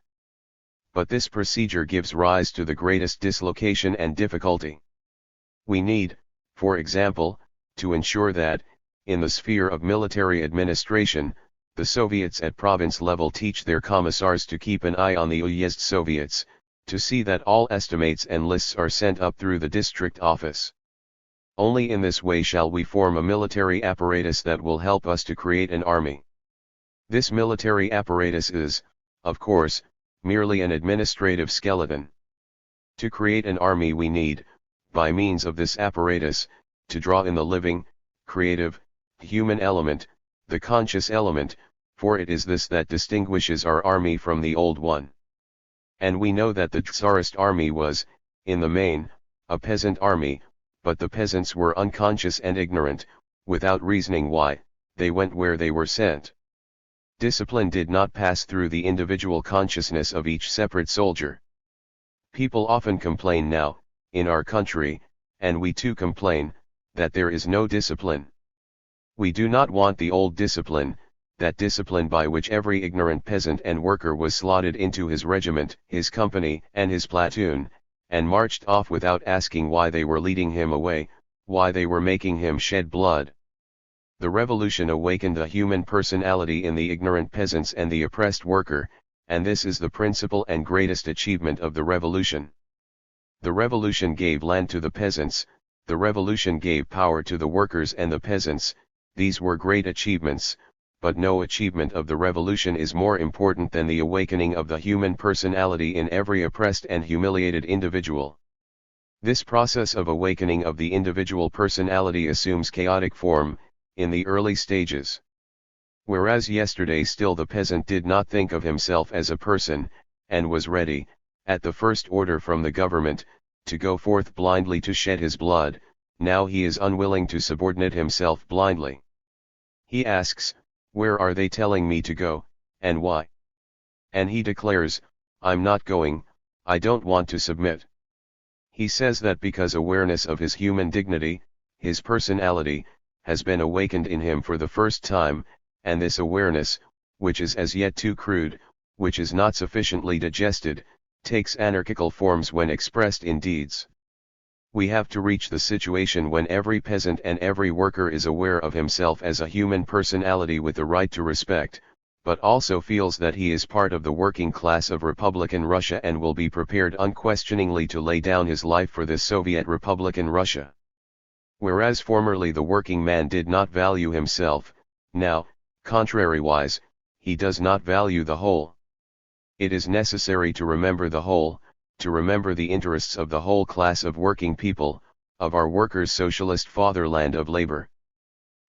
But this procedure gives rise to the greatest dislocation and difficulty. We need, for example, to ensure that, in the sphere of military administration, the Soviets at province level teach their commissars to keep an eye on the UYES Soviets, to see that all estimates and lists are sent up through the district office. Only in this way shall we form a military apparatus that will help us to create an army. This military apparatus is, of course, merely an administrative skeleton. To create an army we need, by means of this apparatus, to draw in the living, creative, human element, the conscious element, for it is this that distinguishes our army from the old one. And we know that the Tsarist army was, in the main, a peasant army, but the peasants were unconscious and ignorant, without reasoning why, they went where they were sent. Discipline did not pass through the individual consciousness of each separate soldier. People often complain now, in our country, and we too complain, that there is no discipline. We do not want the old discipline, that discipline by which every ignorant peasant and worker was slotted into his regiment, his company, and his platoon, and marched off without asking why they were leading him away, why they were making him shed blood. The revolution awakened the human personality in the ignorant peasants and the oppressed worker, and this is the principal and greatest achievement of the revolution. The revolution gave land to the peasants, the revolution gave power to the workers and the peasants. These were great achievements, but no achievement of the revolution is more important than the awakening of the human personality in every oppressed and humiliated individual. This process of awakening of the individual personality assumes chaotic form, in the early stages. Whereas yesterday still the peasant did not think of himself as a person, and was ready, at the first order from the government, to go forth blindly to shed his blood, now he is unwilling to subordinate himself blindly. He asks, where are they telling me to go, and why? And he declares, I'm not going, I don't want to submit. He says that because awareness of his human dignity, his personality, has been awakened in him for the first time, and this awareness, which is as yet too crude, which is not sufficiently digested, takes anarchical forms when expressed in deeds. We have to reach the situation when every peasant and every worker is aware of himself as a human personality with the right to respect, but also feels that he is part of the working class of Republican Russia and will be prepared unquestioningly to lay down his life for this Soviet Republican Russia. Whereas formerly the working man did not value himself, now, contrariwise, he does not value the whole. It is necessary to remember the whole, to remember the interests of the whole class of working people, of our workers' socialist fatherland of labor.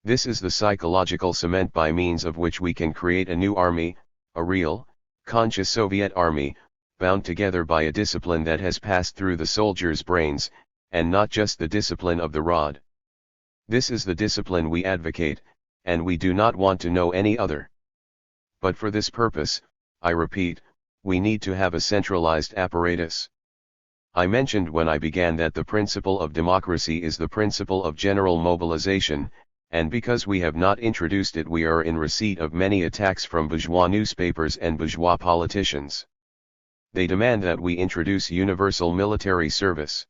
This is the psychological cement by means of which we can create a new army, a real, conscious Soviet army, bound together by a discipline that has passed through the soldiers' brains, and not just the discipline of the rod. This is the discipline we advocate, and we do not want to know any other. But for this purpose, I repeat, we need to have a centralized apparatus. I mentioned when I began that the principle of democracy is the principle of general mobilization, and because we have not introduced it we are in receipt of many attacks from bourgeois newspapers and bourgeois politicians. They demand that we introduce universal military service.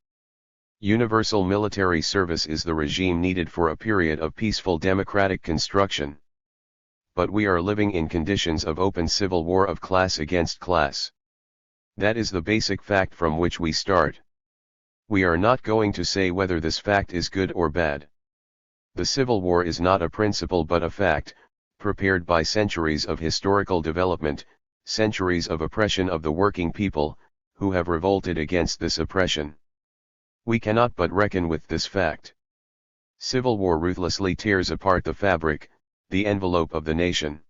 Universal military service is the regime needed for a period of peaceful democratic construction. But we are living in conditions of open civil war of class against class. That is the basic fact from which we start. We are not going to say whether this fact is good or bad. The civil war is not a principle but a fact, prepared by centuries of historical development, centuries of oppression of the working people, who have revolted against this oppression. We cannot but reckon with this fact. Civil war ruthlessly tears apart the fabric, the envelope of the nation.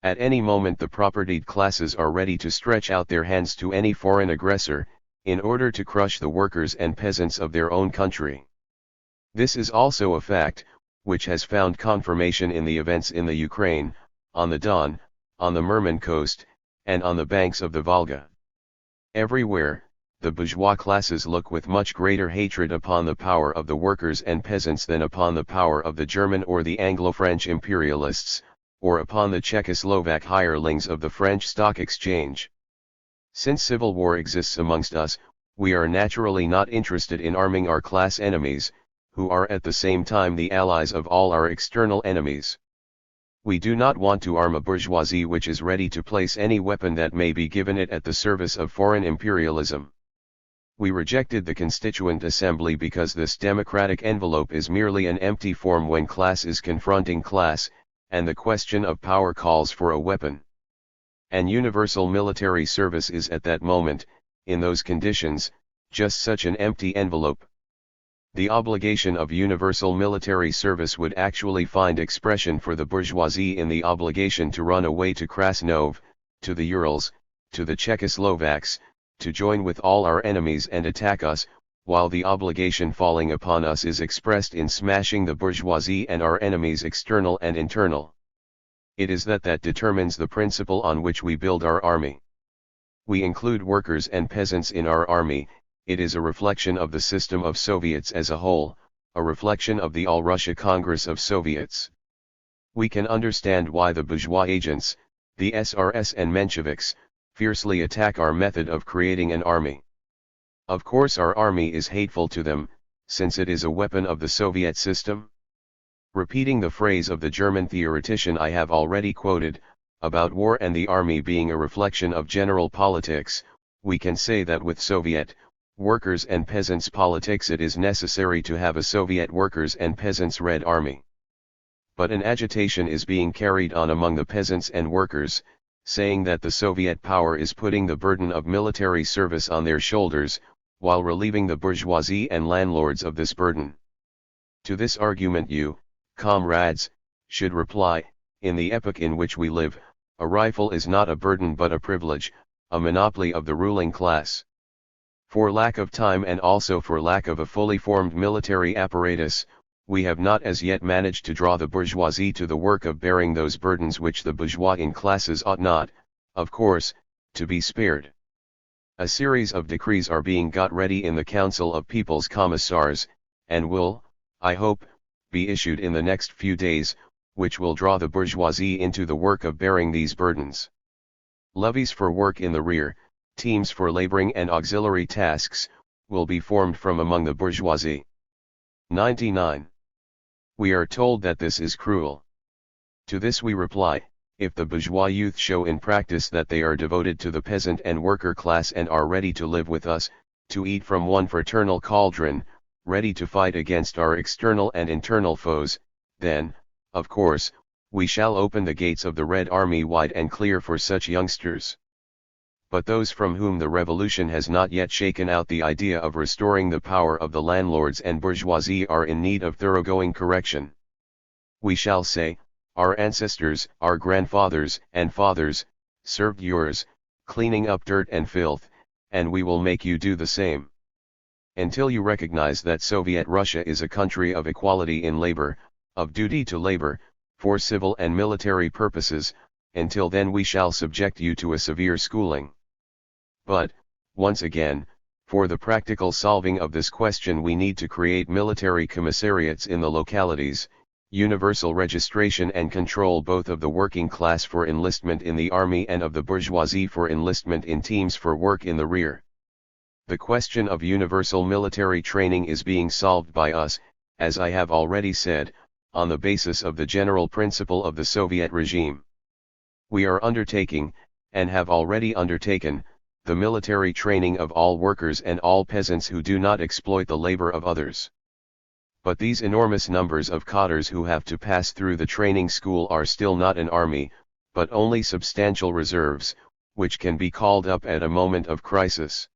At any moment the propertied classes are ready to stretch out their hands to any foreign aggressor, in order to crush the workers and peasants of their own country. This is also a fact, which has found confirmation in the events in the Ukraine, on the Don, on the Murman coast, and on the banks of the Volga. Everywhere, the bourgeois classes look with much greater hatred upon the power of the workers and peasants than upon the power of the German or the Anglo-French imperialists, or upon the Czechoslovak hirelings of the French stock exchange. Since civil war exists amongst us, we are naturally not interested in arming our class enemies, who are at the same time the allies of all our external enemies. We do not want to arm a bourgeoisie which is ready to place any weapon that may be given it at the service of foreign imperialism. We rejected the Constituent Assembly because this democratic envelope is merely an empty form when class is confronting class, and the question of power calls for a weapon. And universal military service is at that moment, in those conditions, just such an empty envelope. The obligation of universal military service would actually find expression for the bourgeoisie in the obligation to run away to Krasnov, to the Urals, to the Czechoslovaks, to join with all our enemies and attack us, while the obligation falling upon us is expressed in smashing the bourgeoisie and our enemies external and internal. It is that determines the principle on which we build our army. We include workers and peasants in our army. It is a reflection of the system of Soviets as a whole, a reflection of the All-Russia Congress of Soviets. We can understand why the bourgeois agents, the SRS and Mensheviks, fiercely attack our method of creating an army. Of course our army is hateful to them, since it is a weapon of the Soviet system. Repeating the phrase of the German theoretician I have already quoted, about war and the army being a reflection of general politics, we can say that with Soviet workers and peasants politics it is necessary to have a Soviet workers and peasants Red Army. But an agitation is being carried on among the peasants and workers, saying that the Soviet power is putting the burden of military service on their shoulders, while relieving the bourgeoisie and landlords of this burden. To this argument you, comrades, should reply, in the epoch in which we live, a rifle is not a burden but a privilege, a monopoly of the ruling class. For lack of time and also for lack of a fully formed military apparatus, we have not as yet managed to draw the bourgeoisie to the work of bearing those burdens which the bourgeois in classes ought not, of course, to be spared. A series of decrees are being got ready in the Council of People's Commissars, and will, I hope, be issued in the next few days, which will draw the bourgeoisie into the work of bearing these burdens. Levies for work in the rear, teams for laboring and auxiliary tasks, will be formed from among the bourgeoisie. 99. We are told that this is cruel. To this we reply, if the bourgeois youth show in practice that they are devoted to the peasant and worker class and are ready to live with us, to eat from one fraternal cauldron, ready to fight against our external and internal foes, then, of course, we shall open the gates of the Red Army wide and clear for such youngsters. But those from whom the revolution has not yet shaken out the idea of restoring the power of the landlords and bourgeoisie are in need of thoroughgoing correction. We shall say, our ancestors, our grandfathers and fathers, served yours, cleaning up dirt and filth, and we will make you do the same. Until you recognize that Soviet Russia is a country of equality in labor, of duty to labor, for civil and military purposes, until then we shall subject you to a severe schooling. But, once again, for the practical solving of this question we need to create military commissariats in the localities, universal registration and control both of the working class for enlistment in the army and of the bourgeoisie for enlistment in teams for work in the rear. The question of universal military training is being solved by us, as I have already said, on the basis of the general principle of the Soviet regime. We are undertaking, and have already undertaken, the military training of all workers and all peasants who do not exploit the labor of others. But these enormous numbers of cadres who have to pass through the training school are still not an army, but only substantial reserves, which can be called up at a moment of crisis.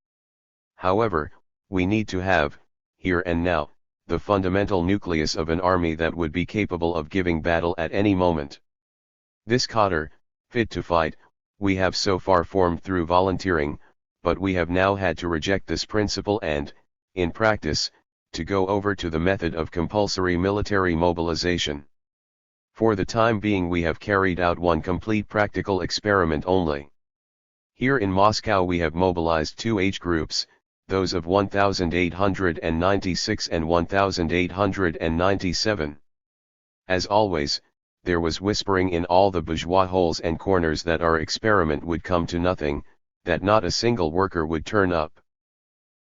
However, we need to have, here and now, the fundamental nucleus of an army that would be capable of giving battle at any moment. This cadre, fit to fight, we have so far formed through volunteering, but we have now had to reject this principle and, in practice, to go over to the method of compulsory military mobilization. For the time being we have carried out one complete practical experiment only. Here in Moscow we have mobilized two age groups, those of 1896 and 1897. As always, there was whispering in all the bourgeois holes and corners that our experiment would come to nothing, that not a single worker would turn up.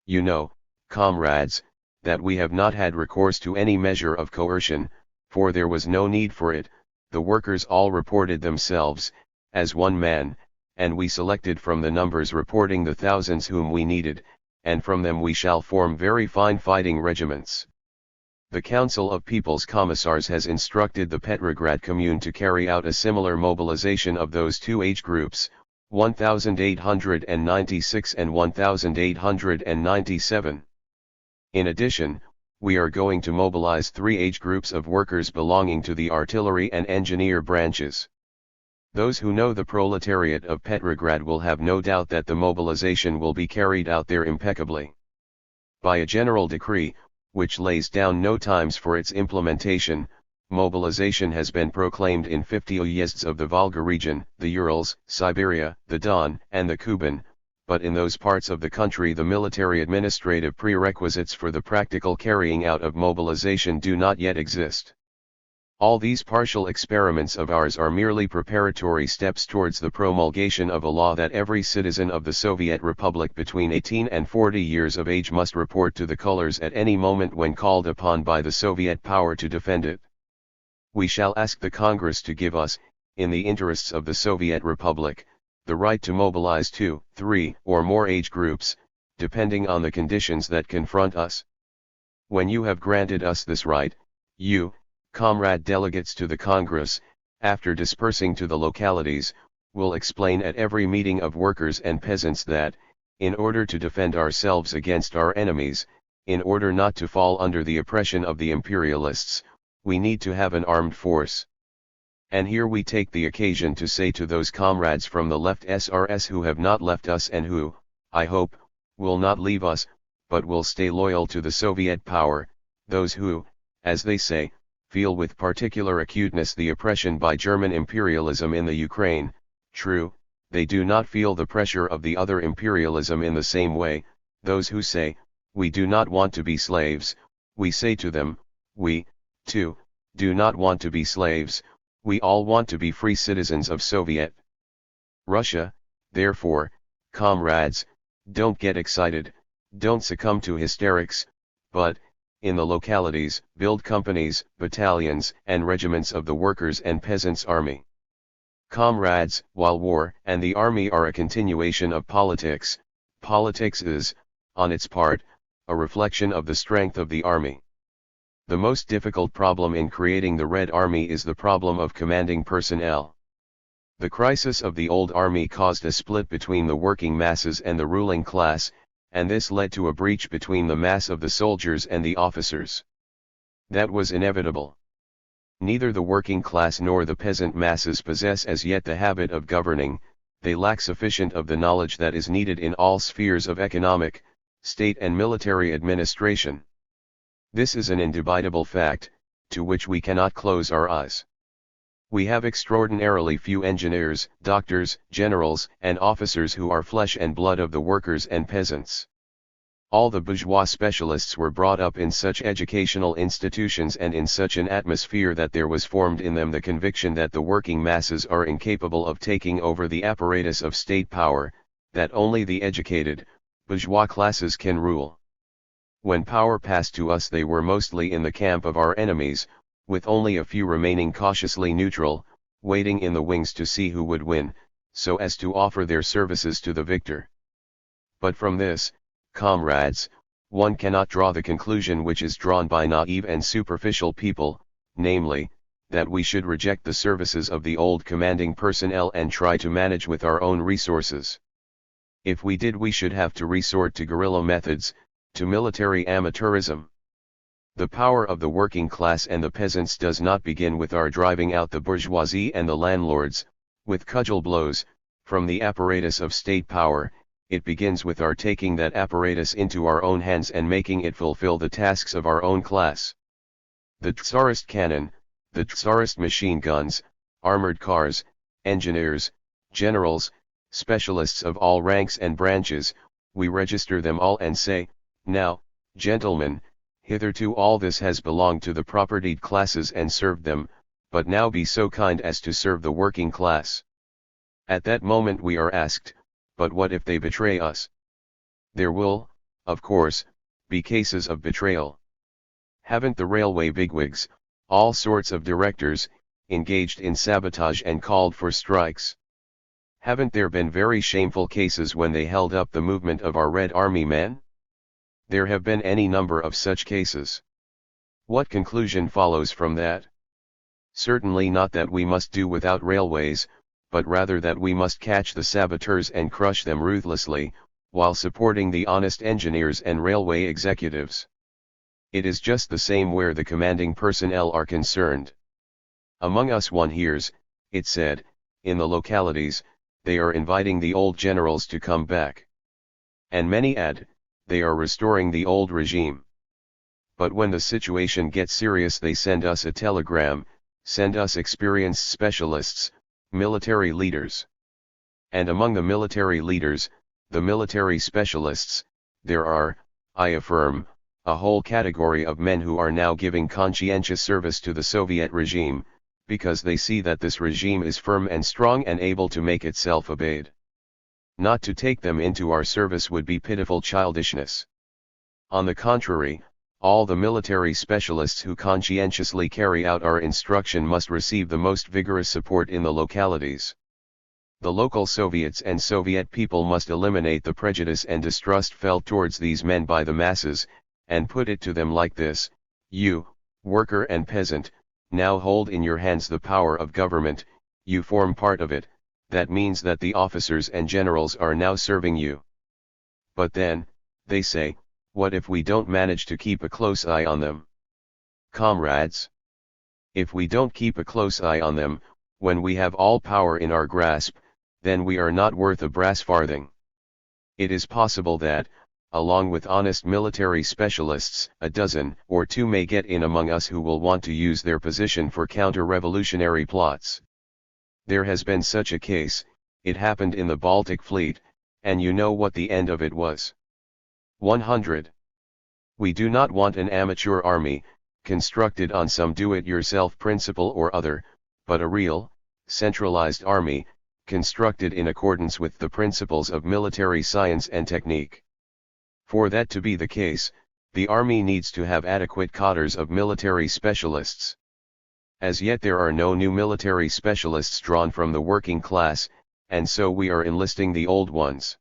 You know, comrades, that we have not had recourse to any measure of coercion, for there was no need for it, the workers all reported themselves, as one man, and we selected from the numbers reporting the thousands whom we needed, and from them we shall form very fine fighting regiments. The Council of People's Commissars has instructed the Petrograd Commune to carry out a similar mobilization of those two age groups, 1896 and 1897. In addition, we are going to mobilize three age groups of workers belonging to the artillery and engineer branches. Those who know the proletariat of Petrograd will have no doubt that the mobilization will be carried out there impeccably. By a general decree, which lays down no times for its implementation, mobilization has been proclaimed in 50 uyezds of the Volga region, the Urals, Siberia, the Don, and the Kuban, but in those parts of the country the military administrative prerequisites for the practical carrying out of mobilization do not yet exist. All these partial experiments of ours are merely preparatory steps towards the promulgation of a law that every citizen of the Soviet Republic between 18 and 40 years of age must report to the colors at any moment when called upon by the Soviet power to defend it. We shall ask the Congress to give us, in the interests of the Soviet Republic, the right to mobilize 2, 3, or more age groups, depending on the conditions that confront us. When you have granted us this right, you, comrade delegates to the Congress, after dispersing to the localities, will explain at every meeting of workers and peasants that, In order to defend ourselves against our enemies, in order not to fall under the oppression of the imperialists, we need to have an armed force. And here we take the occasion to say to those comrades from the left SRS who have not left us and who, I hope, will not leave us, but will stay loyal to the Soviet power, those who, as they say, feel with particular acuteness the oppression by German imperialism in the Ukraine. True, they do not feel the pressure of the other imperialism in the same way. Those who say, we do not want to be slaves, we say to them, we, too, do not want to be slaves, we all want to be free citizens of Soviet Russia. Therefore, comrades, don't get excited, don't succumb to hysterics, but, in the localities, build companies, battalions, and regiments of the workers' and peasants' army. Comrades, while war and the army are a continuation of politics, politics is, on its part, a reflection of the strength of the army. The most difficult problem in creating the Red Army is the problem of commanding personnel. The crisis of the old army caused a split between the working masses and the ruling class, and this led to a breach between the mass of the soldiers and the officers. That was inevitable. Neither the working class nor the peasant masses possess as yet the habit of governing, they lack sufficient of the knowledge that is needed in all spheres of economic, state and military administration. This is an indubitable fact, to which we cannot close our eyes. We have extraordinarily few engineers, doctors, generals, and officers who are flesh and blood of the workers and peasants. All the bourgeois specialists were brought up in such educational institutions and in such an atmosphere that there was formed in them the conviction that the working masses are incapable of taking over the apparatus of state power, that only the educated, bourgeois classes can rule. When power passed to us they were mostly in the camp of our enemies, with only a few remaining cautiously neutral, waiting in the wings to see who would win, so as to offer their services to the victor. But from this, comrades, one cannot draw the conclusion which is drawn by naive and superficial people, namely, that we should reject the services of the old commanding personnel and try to manage with our own resources. If we did we should have to resort to guerrilla methods, to military amateurism. The power of the working class and the peasants does not begin with our driving out the bourgeoisie and the landlords, with cudgel blows, from the apparatus of state power. It begins with our taking that apparatus into our own hands and making it fulfill the tasks of our own class. The Tsarist cannon, the Tsarist machine guns, armored cars, engineers, generals, specialists of all ranks and branches, we register them all and say, now, gentlemen, hitherto all this has belonged to the propertied classes and served them, but now be so kind as to serve the working class. At that moment we are asked, but what if they betray us? There will, of course, be cases of betrayal. Haven't the railway bigwigs, all sorts of directors, engaged in sabotage and called for strikes? Haven't there been very shameful cases when they held up the movement of our Red Army men? There have been any number of such cases. What conclusion follows from that? Certainly not that we must do without railways, but rather that we must catch the saboteurs and crush them ruthlessly, while supporting the honest engineers and railway executives. It is just the same where the commanding personnel are concerned. Among us one hears, it said, in the localities, they are inviting the old generals to come back. And many add, they are restoring the old regime. But when the situation gets serious they send us a telegram, send us experienced specialists, military leaders. And among the military leaders, the military specialists, there are, I affirm, a whole category of men who are now giving conscientious service to the Soviet regime, because they see that this regime is firm and strong and able to make itself obeyed. Not to take them into our service would be pitiful childishness. On the contrary, all the military specialists who conscientiously carry out our instruction must receive the most vigorous support in the localities. The local Soviets and Soviet people must eliminate the prejudice and distrust felt towards these men by the masses, and put it to them like this: you, worker and peasant, now hold in your hands the power of government, you form part of it. That means that the officers and generals are now serving you. But then, they say, what if we don't manage to keep a close eye on them? Comrades, if we don't keep a close eye on them, when we have all power in our grasp, then we are not worth a brass farthing. It is possible that, along with honest military specialists, a dozen or two may get in among us who will want to use their position for counter-revolutionary plots. There has been such a case, it happened in the Baltic Fleet, and you know what the end of it was. 100. We do not want an amateur army, constructed on some do-it-yourself principle or other, but a real, centralized army, constructed in accordance with the principles of military science and technique. For that to be the case, the army needs to have adequate cadres of military specialists. As yet there are no new military specialists drawn from the working class, and so we are enlisting the old ones.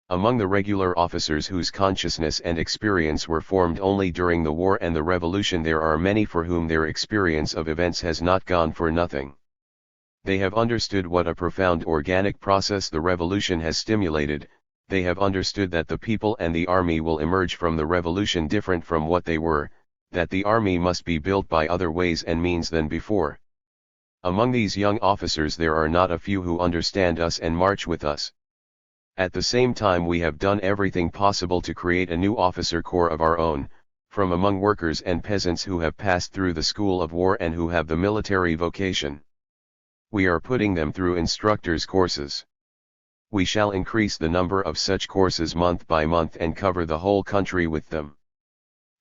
Among the regular officers whose consciousness and experience were formed only during the war and the revolution, there are many for whom their experience of events has not gone for nothing. They have understood what a profound organic process the revolution has stimulated. They have understood that the people and the army will emerge from the revolution different from what they were, that the army must be built by other ways and means than before. Among these young officers there are not a few who understand us and march with us. At the same time we have done everything possible to create a new officer corps of our own, from among workers and peasants who have passed through the school of war and who have the military vocation. We are putting them through instructors' courses. We shall increase the number of such courses month by month and cover the whole country with them.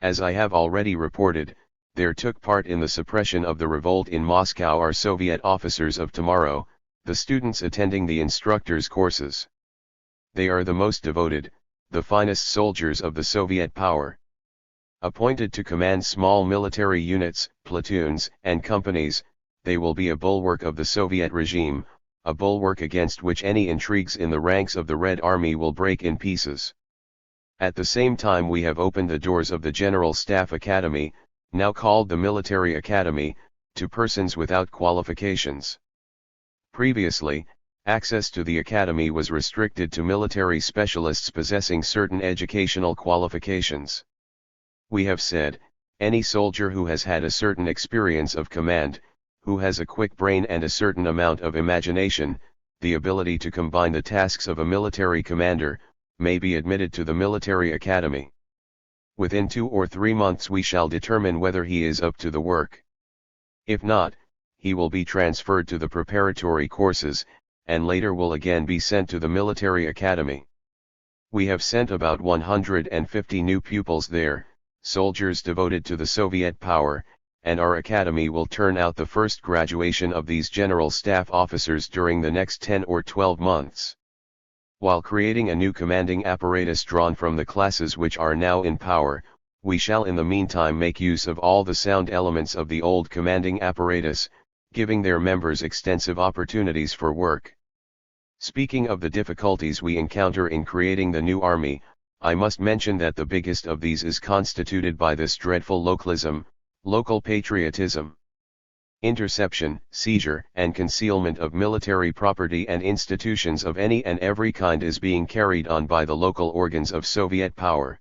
As I have already reported, there took part in the suppression of the revolt in Moscow are Soviet officers of tomorrow, the students attending the instructors' courses. They are the most devoted, the finest soldiers of the Soviet power. Appointed to command small military units, platoons, and companies, they will be a bulwark of the Soviet regime, a bulwark against which any intrigues in the ranks of the Red Army will break in pieces. At the same time we have opened the doors of the General Staff Academy, now called the Military Academy, to persons without qualifications. Previously, access to the academy was restricted to military specialists possessing certain educational qualifications. We have said, any soldier who has had a certain experience of command, who has a quick brain and a certain amount of imagination, the ability to combine the tasks of a military commander, may be admitted to the military academy. Within 2 or 3 months we shall determine whether he is up to the work. If not, he will be transferred to the preparatory courses, and later will again be sent to the military academy. We have sent about 150 new pupils there, soldiers devoted to the Soviet power, and our academy will turn out the first graduation of these general staff officers during the next 10 or 12 months. While creating a new commanding apparatus drawn from the classes which are now in power, we shall in the meantime make use of all the sound elements of the old commanding apparatus, giving their members extensive opportunities for work. Speaking of the difficulties we encounter in creating the new army, I must mention that the biggest of these is constituted by this dreadful localism, local patriotism. Interception, seizure, and concealment of military property and institutions of any and every kind is being carried on by the local organs of Soviet power.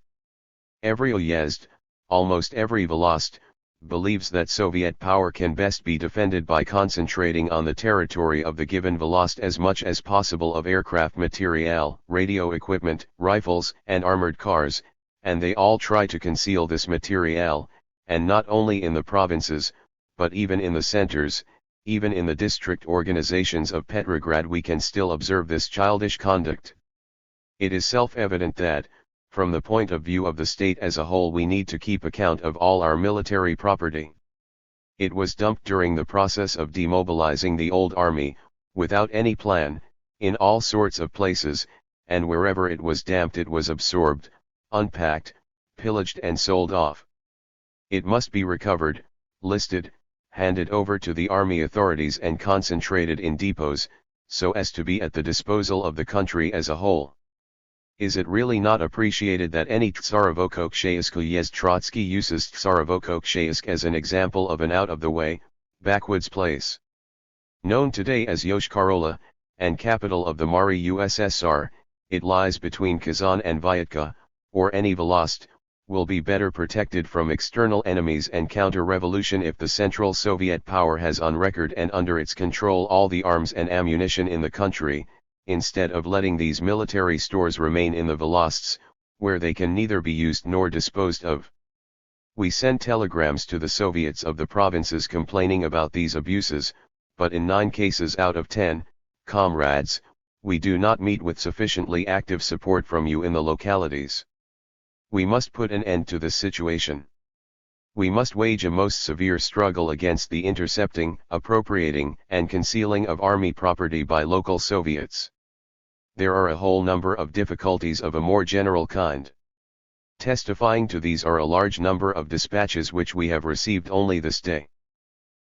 Every uyezd, almost every volast, believes that Soviet power can best be defended by concentrating on the territory of the given volast as much as possible of aircraft materiel, radio equipment, rifles, and armored cars, and they all try to conceal this materiel, and not only in the provinces, but even in the centers, even in the district organizations of Petrograd we can still observe this childish conduct. It is self-evident that, from the point of view of the state as a whole, we need to keep account of all our military property. It was dumped during the process of demobilizing the old army, without any plan, in all sorts of places, and wherever it was damped it was absorbed, unpacked, pillaged and sold off. It must be recovered, listed, handed over to the army authorities and concentrated in depots, so as to be at the disposal of the country as a whole. Is it really not appreciated that any Tsarovo-Koksheysk Trotsky uses Tsarovo-Koksheysk as an example of an out-of-the-way, backwoods place? Known today as Yoshkar-Ola, and capital of the Mari USSR, it lies between Kazan and Vyatka, or any Volast, will be better protected from external enemies and counter-revolution if the Central Soviet power has on record and under its control all the arms and ammunition in the country, instead of letting these military stores remain in the Volosts, where they can neither be used nor disposed of. We sent telegrams to the Soviets of the provinces complaining about these abuses, but in 9 cases out of 10, comrades, we do not meet with sufficiently active support from you in the localities. We must put an end to this situation. We must wage a most severe struggle against the intercepting, appropriating, and concealing of army property by local Soviets. There are a whole number of difficulties of a more general kind. Testifying to these are a large number of dispatches which we have received only this day.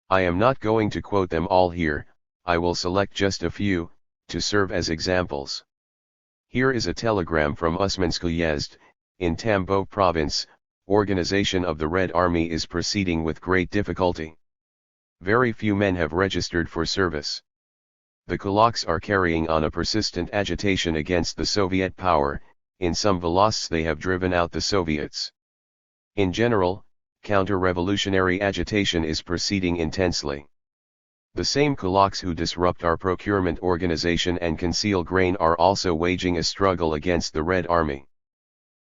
I am not going to quote them all here, I will select just a few, to serve as examples. Here is a telegram from Usmansk Uyezd, in Tambov province. Organization of the Red Army is proceeding with great difficulty. Very few men have registered for service. The kulaks are carrying on a persistent agitation against the Soviet power. In some Volosts they have driven out the Soviets. In general, counter-revolutionary agitation is proceeding intensely. The same kulaks who disrupt our procurement organization and conceal grain are also waging a struggle against the Red Army.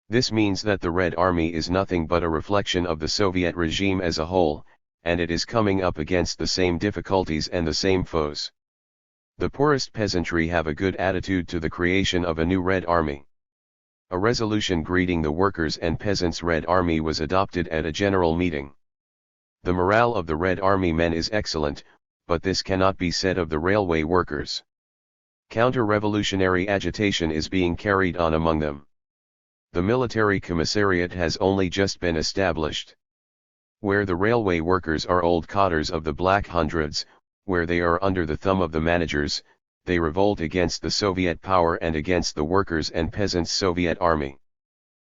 This means that the Red Army is nothing but a reflection of the Soviet regime as a whole, and it is coming up against the same difficulties and the same foes. The poorest peasantry have a good attitude to the creation of a new Red Army. A resolution greeting the workers' and peasants' Red Army was adopted at a general meeting. The morale of the Red Army men is excellent, but this cannot be said of the railway workers. Counter-revolutionary agitation is being carried on among them. The military commissariat has only just been established. Where the railway workers are old cotters of the Black Hundreds, where they are under the thumb of the managers, they revolt against the Soviet power and against the workers' and peasants' Soviet army.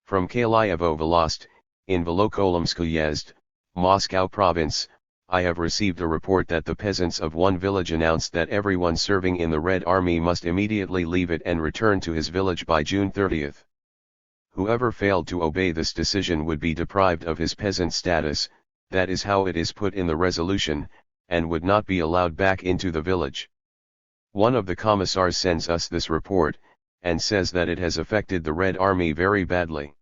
From Kalyaevo Volast, in Volokolamsk Uyezd, Moscow province, I have received a report that the peasants of one village announced that everyone serving in the Red Army must immediately leave it and return to his village by June 30th. Whoever failed to obey this decision would be deprived of his peasant status, that is how it is put in the resolution, and would not be allowed back into the village. One of the commissars sends us this report, and says that it has affected the Red Army very badly.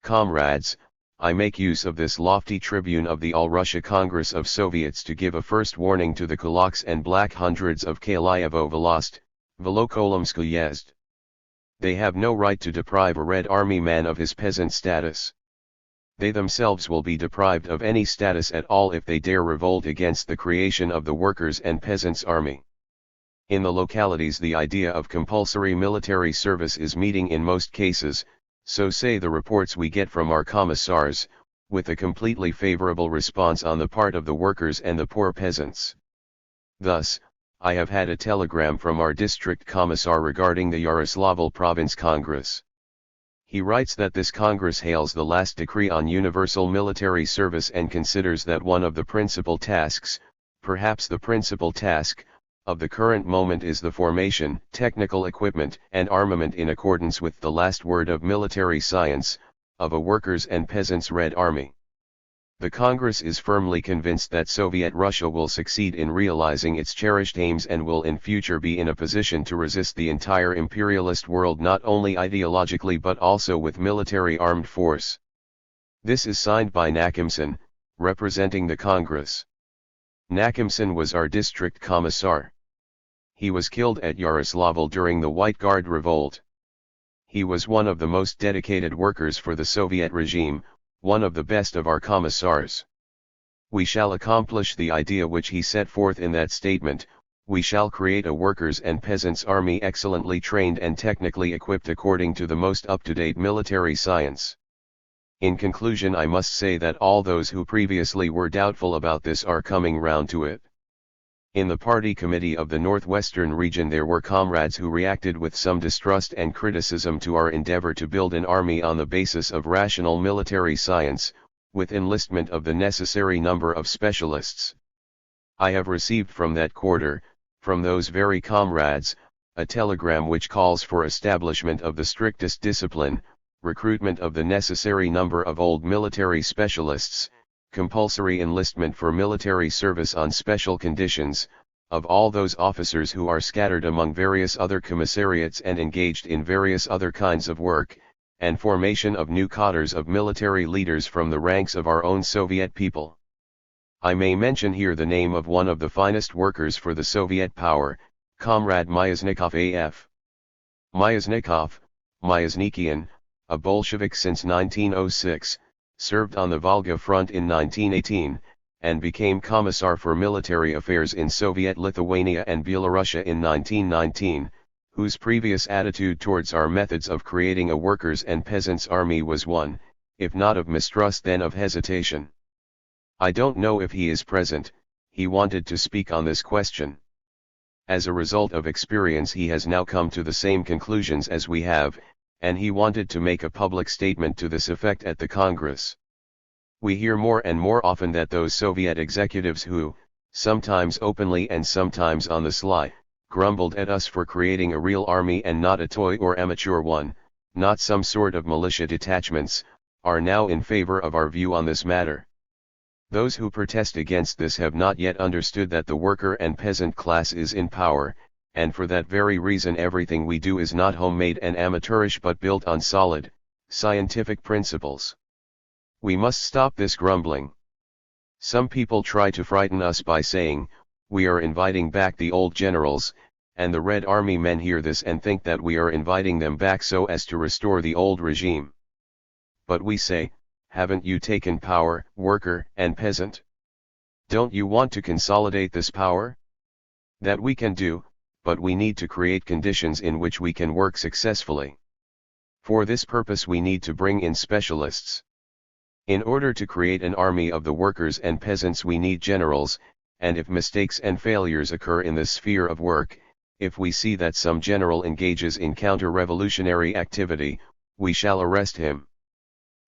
Comrades, I make use of this lofty tribune of the All-Russia Congress of Soviets to give a first warning to the kulaks and Black Hundreds of Kalyaevo Volast, Volokolamsk Uyezd. They have no right to deprive a Red Army man of his peasant status. They themselves will be deprived of any status at all if they dare revolt against the creation of the Workers' and Peasants' Army. In the localities the idea of compulsory military service is meeting in most cases, so say the reports we get from our commissars, with a completely favorable response on the part of the workers and the poor peasants. Thus, I have had a telegram from our district commissar regarding the Yaroslavl Province Congress. He writes that this Congress hails the last decree on universal military service and considers that one of the principal tasks, perhaps the principal task, of the current moment is the formation, technical equipment, and armament in accordance with the last word of military science, of a workers' and peasants' Red Army. The Congress is firmly convinced that Soviet Russia will succeed in realizing its cherished aims and will in future be in a position to resist the entire imperialist world not only ideologically but also with military armed force. This is signed by Nakimson, representing the Congress. Nakimson was our district commissar. He was killed at Yaroslavl during the White Guard revolt. He was one of the most dedicated workers for the Soviet regime, one of the best of our commissars. We shall accomplish the idea which he set forth in that statement, we shall create a workers' and peasants' army excellently trained and technically equipped according to the most up-to-date military science. In conclusion, I must say that all those who previously were doubtful about this are coming round to it. In the party committee of the Northwestern region there were comrades who reacted with some distrust and criticism to our endeavor to build an army on the basis of rational military science, with enlistment of the necessary number of specialists. I have received from that quarter, from those very comrades, a telegram which calls for establishment of the strictest discipline, recruitment of the necessary number of old military specialists, compulsory enlistment for military service on special conditions, of all those officers who are scattered among various other commissariats and engaged in various other kinds of work, and formation of new cadres of military leaders from the ranks of our own Soviet people. I may mention here the name of one of the finest workers for the Soviet power, Comrade Myasnikov A.F. Myasnikov, Myasnikian, a Bolshevik since 1906, served on the Volga front in 1918, and became Commissar for Military Affairs in Soviet Lithuania and Belorussia in 1919, whose previous attitude towards our methods of creating a workers' and peasants' army was one, if not of mistrust then of hesitation. I don't know if he is present. He wanted to speak on this question. As a result of experience he has now come to the same conclusions as we have, and he wanted to make a public statement to this effect at the Congress. We hear more and more often that those Soviet executives who, sometimes openly and sometimes on the sly, grumbled at us for creating a real army and not a toy or amateur one, not some sort of militia detachments, are now in favor of our view on this matter. Those who protest against this have not yet understood that the worker and peasant class is in power, and for that very reason everything we do is not homemade and amateurish but built on solid, scientific principles. We must stop this grumbling. Some people try to frighten us by saying, we are inviting back the old generals, and the Red Army men hear this and think that we are inviting them back so as to restore the old regime. But we say, haven't you taken power, worker and peasant? Don't you want to consolidate this power? That we can do, but we need to create conditions in which we can work successfully. For this purpose we need to bring in specialists. In order to create an army of the workers and peasants we need generals, and if mistakes and failures occur in this sphere of work, if we see that some general engages in counter-revolutionary activity, we shall arrest him.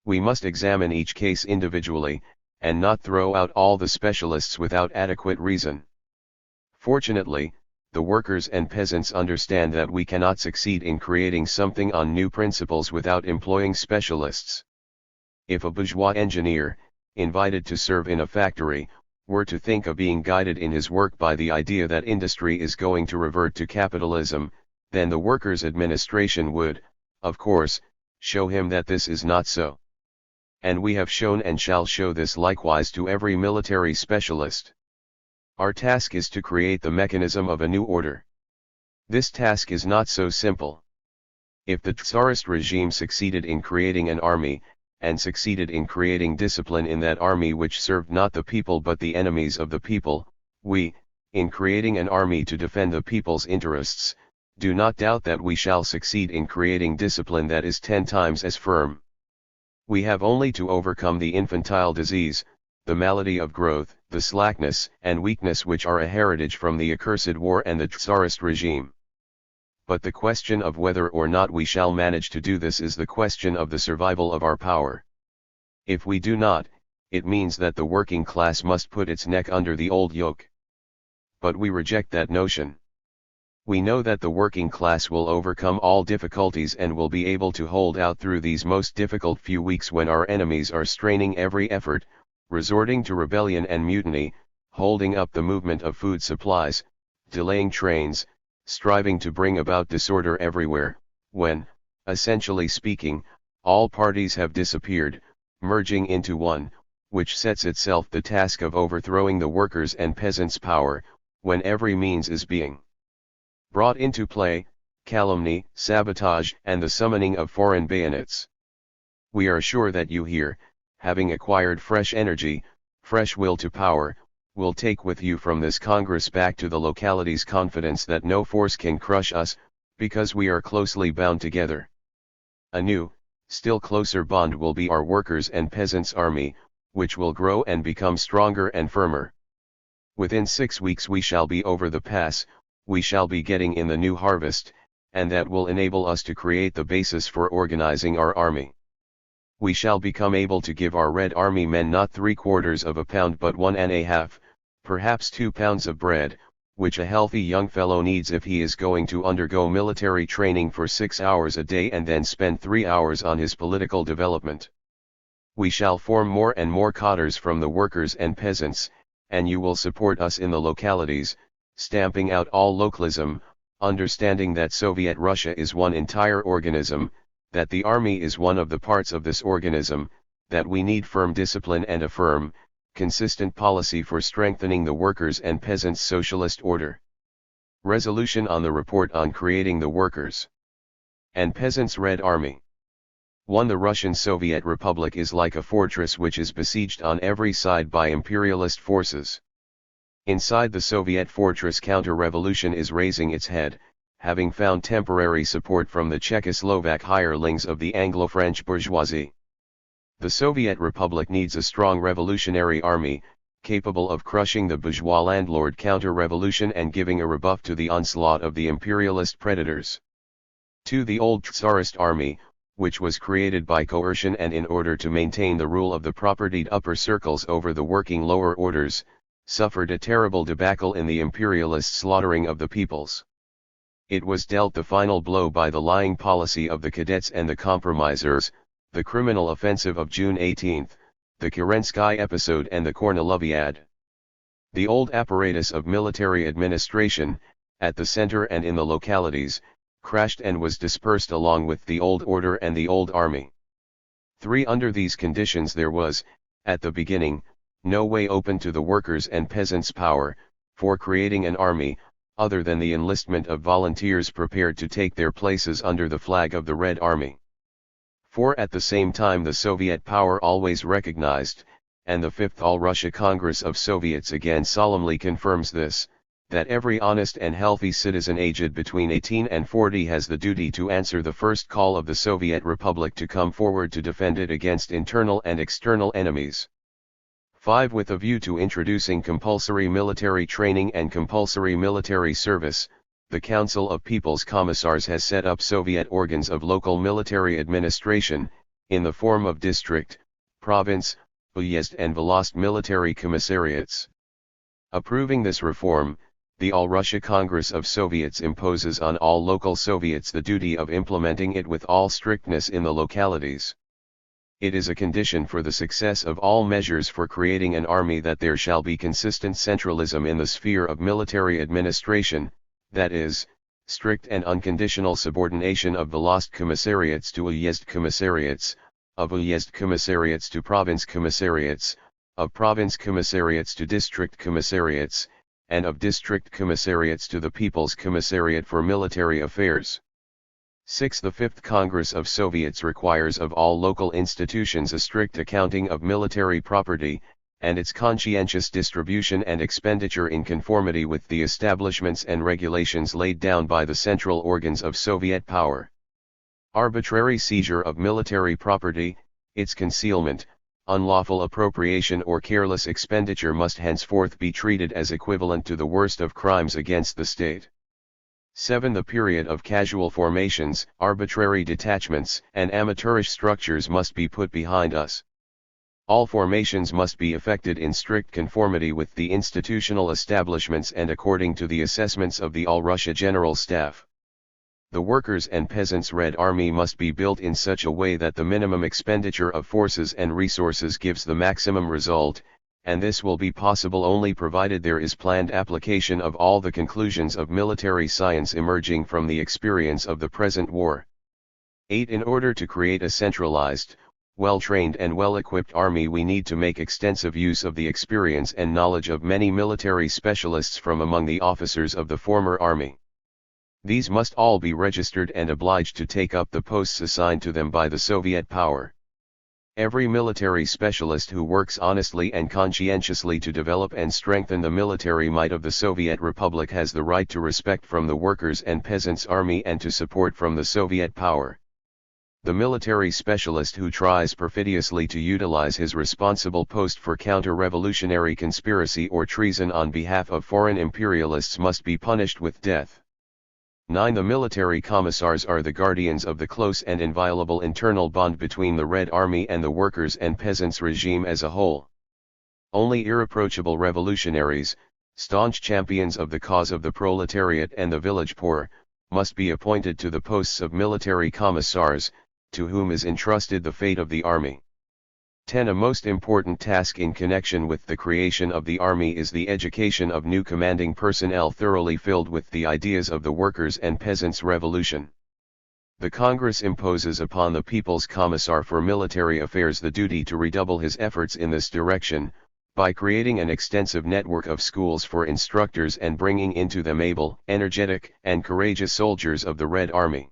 We must examine each case individually, and not throw out all the specialists without adequate reason. Fortunately, the workers and peasants understand that we cannot succeed in creating something on new principles without employing specialists. If a bourgeois engineer, invited to serve in a factory, were to think of being guided in his work by the idea that industry is going to revert to capitalism, then the workers' administration would, of course, show him that this is not so. And we have shown and shall show this likewise to every military specialist. Our task is to create the mechanism of a new order. This task is not so simple. If the Tsarist regime succeeded in creating an army, and succeeded in creating discipline in that army which served not the people but the enemies of the people, we, in creating an army to defend the people's interests, do not doubt that we shall succeed in creating discipline that is 10 times as firm. We have only to overcome the infantile disease, the malady of growth, the slackness and weakness which are a heritage from the accursed war and the Tsarist regime. But the question of whether or not we shall manage to do this is the question of the survival of our power. If we do not, it means that the working class must put its neck under the old yoke. But we reject that notion. We know that the working class will overcome all difficulties and will be able to hold out through these most difficult few weeks when our enemies are straining every effort, resorting to rebellion and mutiny, holding up the movement of food supplies, delaying trains, striving to bring about disorder everywhere, when, essentially speaking, all parties have disappeared, merging into one, which sets itself the task of overthrowing the workers' and peasants' power, when every means is being brought into play, calumny, sabotage and the summoning of foreign bayonets. We are sure that you here, having acquired fresh energy, fresh will to power, will take with you from this Congress back to the localities confidence that no force can crush us, because we are closely bound together. A new, still closer bond will be our workers' and peasants' army, which will grow and become stronger and firmer. Within 6 weeks we shall be over the pass, we shall be getting in the new harvest, and that will enable us to create the basis for organizing our army. We shall become able to give our Red Army men not 3/4 of a pound but 1 1/2, perhaps 2 pounds of bread, which a healthy young fellow needs if he is going to undergo military training for 6 hours a day and then spend 3 hours on his political development. We shall form more and more cadres from the workers and peasants, and you will support us in the localities, stamping out all localism, understanding that Soviet Russia is one entire organism, that the army is one of the parts of this organism, that we need firm discipline and a firm, consistent policy for strengthening the workers' and peasants' socialist order. Resolution on the report on creating the Workers' and Peasants' Red Army. 1. The Russian Soviet Republic is like a fortress which is besieged on every side by imperialist forces. Inside the Soviet fortress, counter-revolution is raising its head, having found temporary support from the Czechoslovak hirelings of the Anglo-French bourgeoisie. The Soviet Republic needs a strong revolutionary army, capable of crushing the bourgeois landlord counter-revolution and giving a rebuff to the onslaught of the imperialist predators. 2. The old Tsarist army, which was created by coercion and in order to maintain the rule of the propertied upper circles over the working lower orders, suffered a terrible debacle in the imperialist slaughtering of the peoples. It was dealt the final blow by the lying policy of the cadets and the compromisers, the criminal offensive of June 18, the Kerensky episode and the Korniloviad. The old apparatus of military administration, at the center and in the localities, crashed and was dispersed along with the old order and the old army. 3. Under these conditions there was, at the beginning, no way open to the workers' and peasants' power, for creating an army, other than the enlistment of volunteers prepared to take their places under the flag of the Red Army. 4. At the same time the Soviet power always recognized, and the Fifth All-Russia Congress of Soviets again solemnly confirms this, that every honest and healthy citizen aged between 18 and 40 has the duty to answer the first call of the Soviet Republic to come forward to defend it against internal and external enemies. 5. With a view to introducing compulsory military training and compulsory military service, the Council of People's Commissars has set up Soviet organs of local military administration, in the form of district, province, uyezd and volost military commissariats. Approving this reform, the All-Russia Congress of Soviets imposes on all local Soviets the duty of implementing it with all strictness in the localities. It is a condition for the success of all measures for creating an army that there shall be consistent centralism in the sphere of military administration, that is, strict and unconditional subordination of volost commissariats to uyezd commissariats, of uyezd commissariats to province commissariats, of province commissariats to district commissariats, and of district commissariats to the People's Commissariat for Military Affairs. 6. The Fifth Congress of Soviets requires of all local institutions a strict accounting of military property, and its conscientious distribution and expenditure in conformity with the establishments and regulations laid down by the central organs of Soviet power. Arbitrary seizure of military property, its concealment, unlawful appropriation or careless expenditure must henceforth be treated as equivalent to the worst of crimes against the state. 7. The period of casual formations, arbitrary detachments, and amateurish structures must be put behind us. All formations must be effected in strict conformity with the institutional establishments and according to the assessments of the All-Russia General Staff. The Workers' and Peasants' Red Army must be built in such a way that the minimum expenditure of forces and resources gives the maximum result, and this will be possible only provided there is planned application of all the conclusions of military science emerging from the experience of the present war. 8. In order to create a centralized, well-trained and well-equipped army we need to make extensive use of the experience and knowledge of many military specialists from among the officers of the former army. These must all be registered and obliged to take up the posts assigned to them by the Soviet power. Every military specialist who works honestly and conscientiously to develop and strengthen the military might of the Soviet Republic has the right to respect from the Workers' and Peasants' Army and to support from the Soviet power. The military specialist who tries perfidiously to utilize his responsible post for counter-revolutionary conspiracy or treason on behalf of foreign imperialists must be punished with death. 9. The military commissars are the guardians of the close and inviolable internal bond between the Red Army and the Workers' and Peasants' regime as a whole. Only irreproachable revolutionaries, Staunch champions of the cause of the proletariat and the village poor, must be appointed to the posts of military commissars, to whom is entrusted the fate of the army. 10. A most important task in connection with the creation of the army is the education of new commanding personnel thoroughly filled with the ideas of the workers' and peasants' revolution. The Congress imposes upon the People's Commissar for Military Affairs the duty to redouble his efforts in this direction, by creating an extensive network of schools for instructors and bringing into them able, energetic, and courageous soldiers of the Red Army.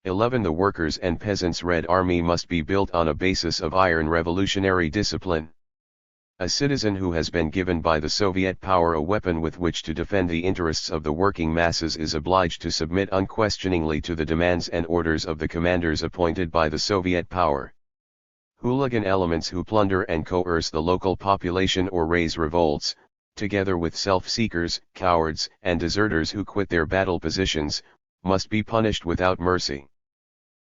11. The Workers' and Peasants' Red Army must be built on a basis of iron revolutionary discipline. A citizen who has been given by the Soviet power a weapon with which to defend the interests of the working masses is obliged to submit unquestioningly to the demands and orders of the commanders appointed by the Soviet power. Hooligan elements who plunder and coerce the local population or raise revolts, together with self-seekers, cowards, and deserters who quit their battle positions, must be punished without mercy.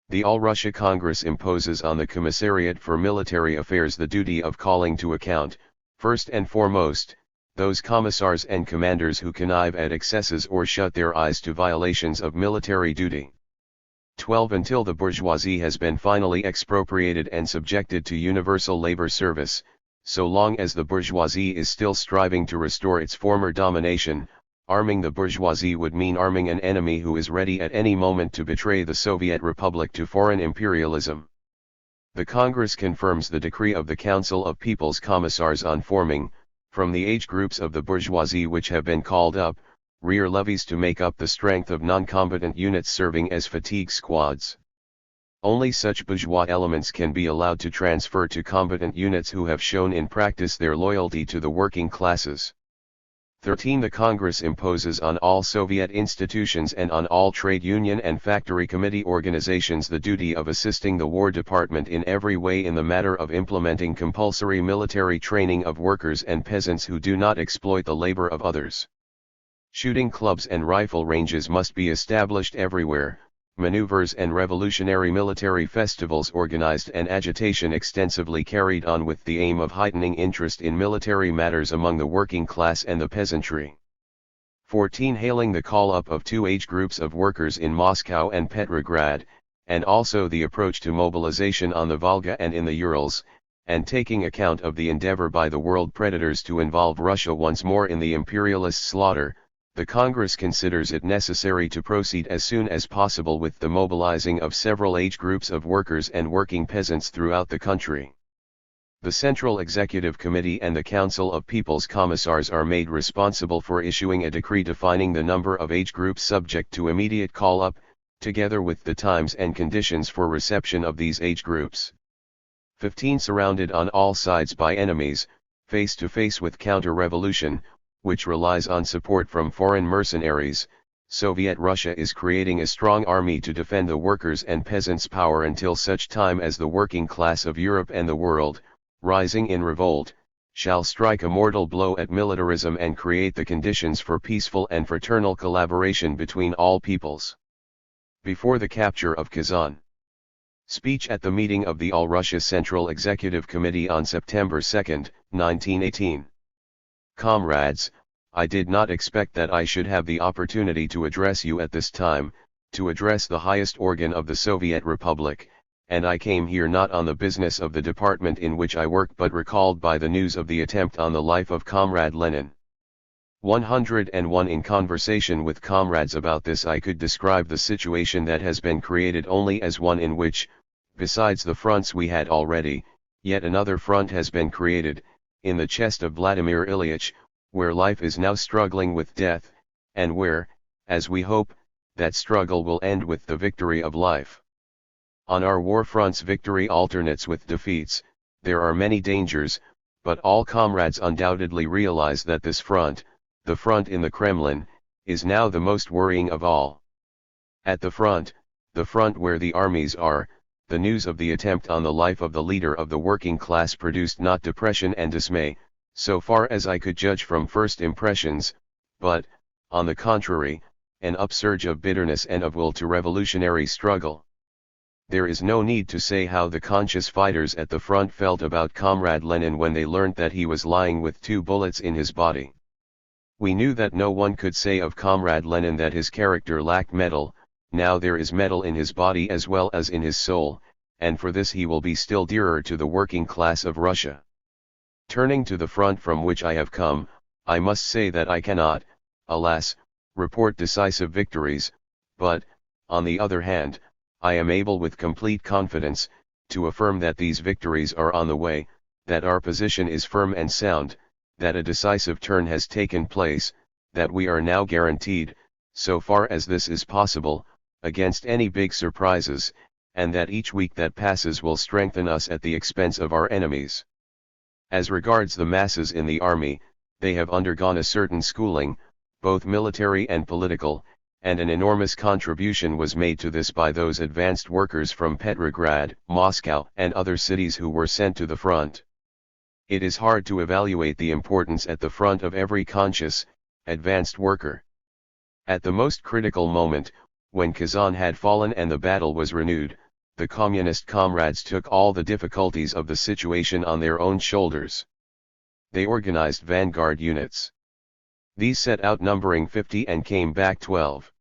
The All-Russia Congress imposes on the Commissariat for Military Affairs the duty of calling to account, first and foremost, those commissars and commanders who connive at excesses or shut their eyes to violations of military duty. 12. Until the bourgeoisie has been finally expropriated and subjected to universal labor service, so long as the bourgeoisie is still striving to restore its former domination, arming the bourgeoisie would mean arming an enemy who is ready at any moment to betray the Soviet Republic to foreign imperialism. The Congress confirms the decree of the Council of People's Commissars on forming, from the age groups of the bourgeoisie which have been called up, rear levies to make up the strength of non-combatant units serving as fatigue squads. Only such bourgeois elements can be allowed to transfer to combatant units who have shown in practice their loyalty to the working classes. 13. The Congress imposes on all Soviet institutions and on all trade union and factory committee organizations the duty of assisting the War Department in every way in the matter of implementing compulsory military training of workers and peasants who do not exploit the labor of others. Shooting clubs and rifle ranges must be established everywhere, maneuvers and revolutionary military festivals organized and agitation extensively carried on with the aim of heightening interest in military matters among the working class and the peasantry. 14. Hailing the call-up of two age groups of workers in Moscow and Petrograd, and also the approach to mobilization on the Volga and in the Urals, and taking account of the endeavor by the world predators to involve Russia once more in the imperialist slaughter, the Congress considers it necessary to proceed as soon as possible with the mobilizing of several age groups of workers and working peasants throughout the country. The Central Executive Committee and the Council of People's Commissars are made responsible for issuing a decree defining the number of age groups subject to immediate call-up, together with the times and conditions for reception of these age groups. 15. Surrounded on all sides by enemies, face to face with counter-revolution, which relies on support from foreign mercenaries, Soviet Russia is creating a strong army to defend the workers' and peasants' power until such time as the working class of Europe and the world, rising in revolt, shall strike a mortal blow at militarism and create the conditions for peaceful and fraternal collaboration between all peoples. Before the capture of Kazan. Speech at the meeting of the All-Russia Central Executive Committee on September 2, 1918. Comrades, I did not expect that I should have the opportunity to address you at this time, to address the highest organ of the Soviet Republic, and I came here not on the business of the department in which I work but recalled by the news of the attempt on the life of Comrade Lenin. 101. In conversation with comrades about this I could describe the situation that has been created only as one in which, besides the fronts we had already, yet another front has been created, in the chest of Vladimir Ilyich, where life is now struggling with death, and where, as we hope, that struggle will end with the victory of life. On our war fronts victory alternates with defeats, there are many dangers, but all comrades undoubtedly realize that this front, the front in the Kremlin, is now the most worrying of all. At the front where the armies are, the news of the attempt on the life of the leader of the working class produced not depression and dismay, so far as I could judge from first impressions, but, on the contrary, an upsurge of bitterness and of will to revolutionary struggle. There is no need to say how the conscious fighters at the front felt about Comrade Lenin when they learnt that he was lying with 2 bullets in his body. We knew that no one could say of Comrade Lenin that his character lacked metal. Now there is metal in his body as well as in his soul, and for this he will be still dearer to the working class of Russia. Turning to the front from which I have come, I must say that I cannot, alas, report decisive victories, but, on the other hand, I am able with complete confidence, to affirm that these victories are on the way, that our position is firm and sound, that a decisive turn has taken place, that we are now guaranteed, so far as this is possible, against any big surprises, and that each week that passes will strengthen us at the expense of our enemies. As regards the masses in the army, they have undergone a certain schooling, both military and political, and an enormous contribution was made to this by those advanced workers from Petrograd, Moscow, and other cities who were sent to the front. It is hard to evaluate the importance at the front of every conscious, advanced worker. At the most critical moment, when Kazan had fallen and the battle was renewed, the communist comrades took all the difficulties of the situation on their own shoulders. They organized vanguard units. These set out numbering 50 and came back 12.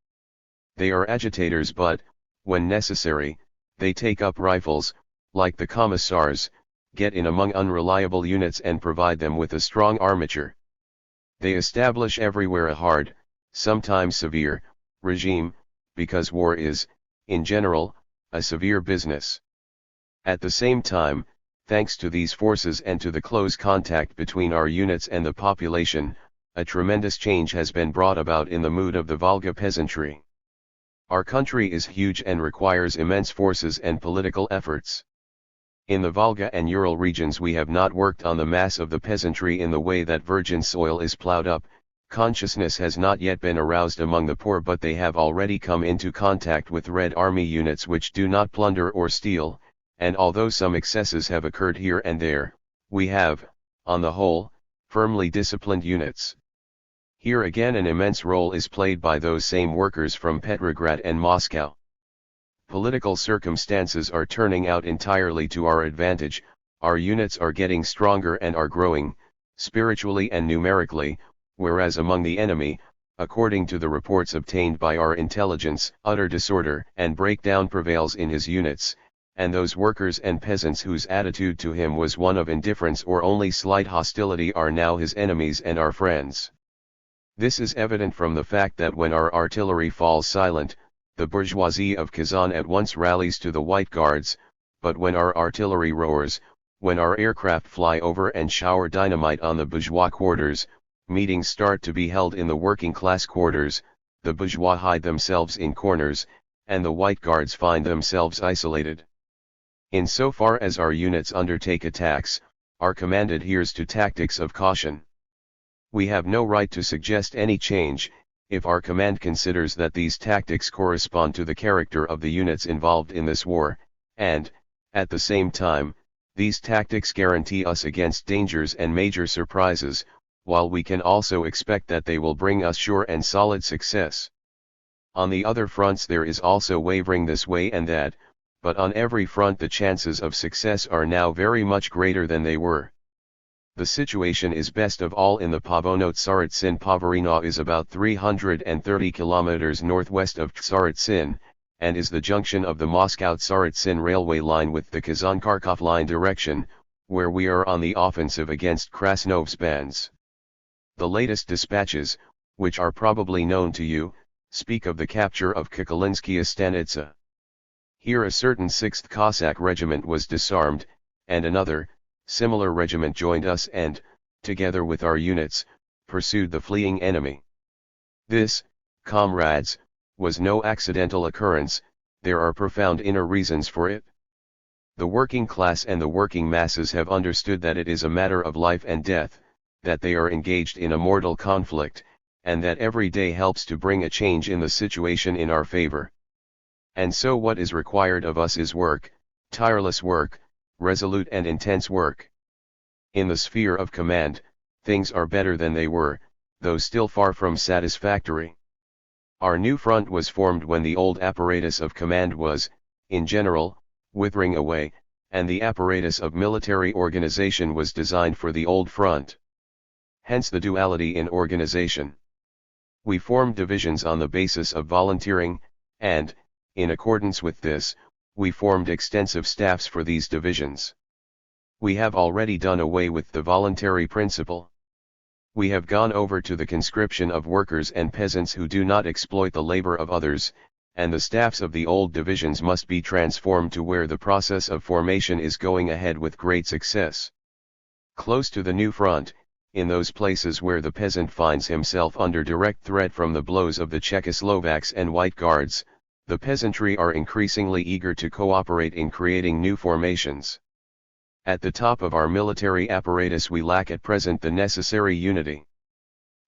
They are agitators but, when necessary, they take up rifles, like the commissars, get in among unreliable units and provide them with a strong armature. They establish everywhere a hard, sometimes severe, regime, because war is, in general, a severe business. At the same time, thanks to these forces and to the close contact between our units and the population, a tremendous change has been brought about in the mood of the Volga peasantry. Our country is huge and requires immense forces and political efforts. In the Volga and Ural regions we have not worked on the mass of the peasantry in the way that virgin soil is plowed up. Consciousness has not yet been aroused among the poor, but they have already come into contact with Red Army units which do not plunder or steal, and although some excesses have occurred here and there, we have, on the whole, firmly disciplined units. Here again an immense role is played by those same workers from Petrograd and Moscow. Political circumstances are turning out entirely to our advantage, our units are getting stronger and are growing, spiritually and numerically, whereas among the enemy, according to the reports obtained by our intelligence, utter disorder and breakdown prevails in his units, and those workers and peasants whose attitude to him was one of indifference or only slight hostility are now his enemies and our friends. This is evident from the fact that when our artillery falls silent, the bourgeoisie of Kazan at once rallies to the White Guards, but when our artillery roars, when our aircraft fly over and shower dynamite on the bourgeois quarters, meetings start to be held in the working class quarters, the bourgeois hide themselves in corners, and the White Guards find themselves isolated. In so far as our units undertake attacks, our command adheres to tactics of caution. We have no right to suggest any change, if our command considers that these tactics correspond to the character of the units involved in this war, and, at the same time, these tactics guarantee us against dangers and major surprises, while we can also expect that they will bring us sure and solid success. On the other fronts there is also wavering this way and that, but on every front the chances of success are now very much greater than they were. The situation is best of all in the Pavono Tsaritsyn. Poverino is about 330 kilometers northwest of Tsaritsyn, and is the junction of the Moscow-Tsaritsyn railway line with the Kazan-Kharkov line direction, where we are on the offensive against Krasnov's bands. The latest dispatches, which are probably known to you, speak of the capture of Kokolinskaya Stanitsa. Here a certain 6th Cossack regiment was disarmed, and another, similar regiment joined us and, together with our units, pursued the fleeing enemy. This, comrades, was no accidental occurrence, there are profound inner reasons for it. The working class and the working masses have understood that it is a matter of life and death, that they are engaged in a mortal conflict, and that every day helps to bring a change in the situation in our favor. And so what is required of us is work, tireless work, resolute and intense work. In the sphere of command, things are better than they were, though still far from satisfactory. Our new front was formed when the old apparatus of command was, in general, withering away, and the apparatus of military organization was designed for the old front. Hence the duality in organization. We formed divisions on the basis of volunteering, and, in accordance with this, we formed extensive staffs for these divisions. We have already done away with the voluntary principle. We have gone over to the conscription of workers and peasants who do not exploit the labor of others, and the staffs of the old divisions must be transformed to where the process of formation is going ahead with great success. Close to the new front, in those places where the peasant finds himself under direct threat from the blows of the Czechoslovaks and White Guards, the peasantry are increasingly eager to cooperate in creating new formations. At the top of our military apparatus we lack at present the necessary unity.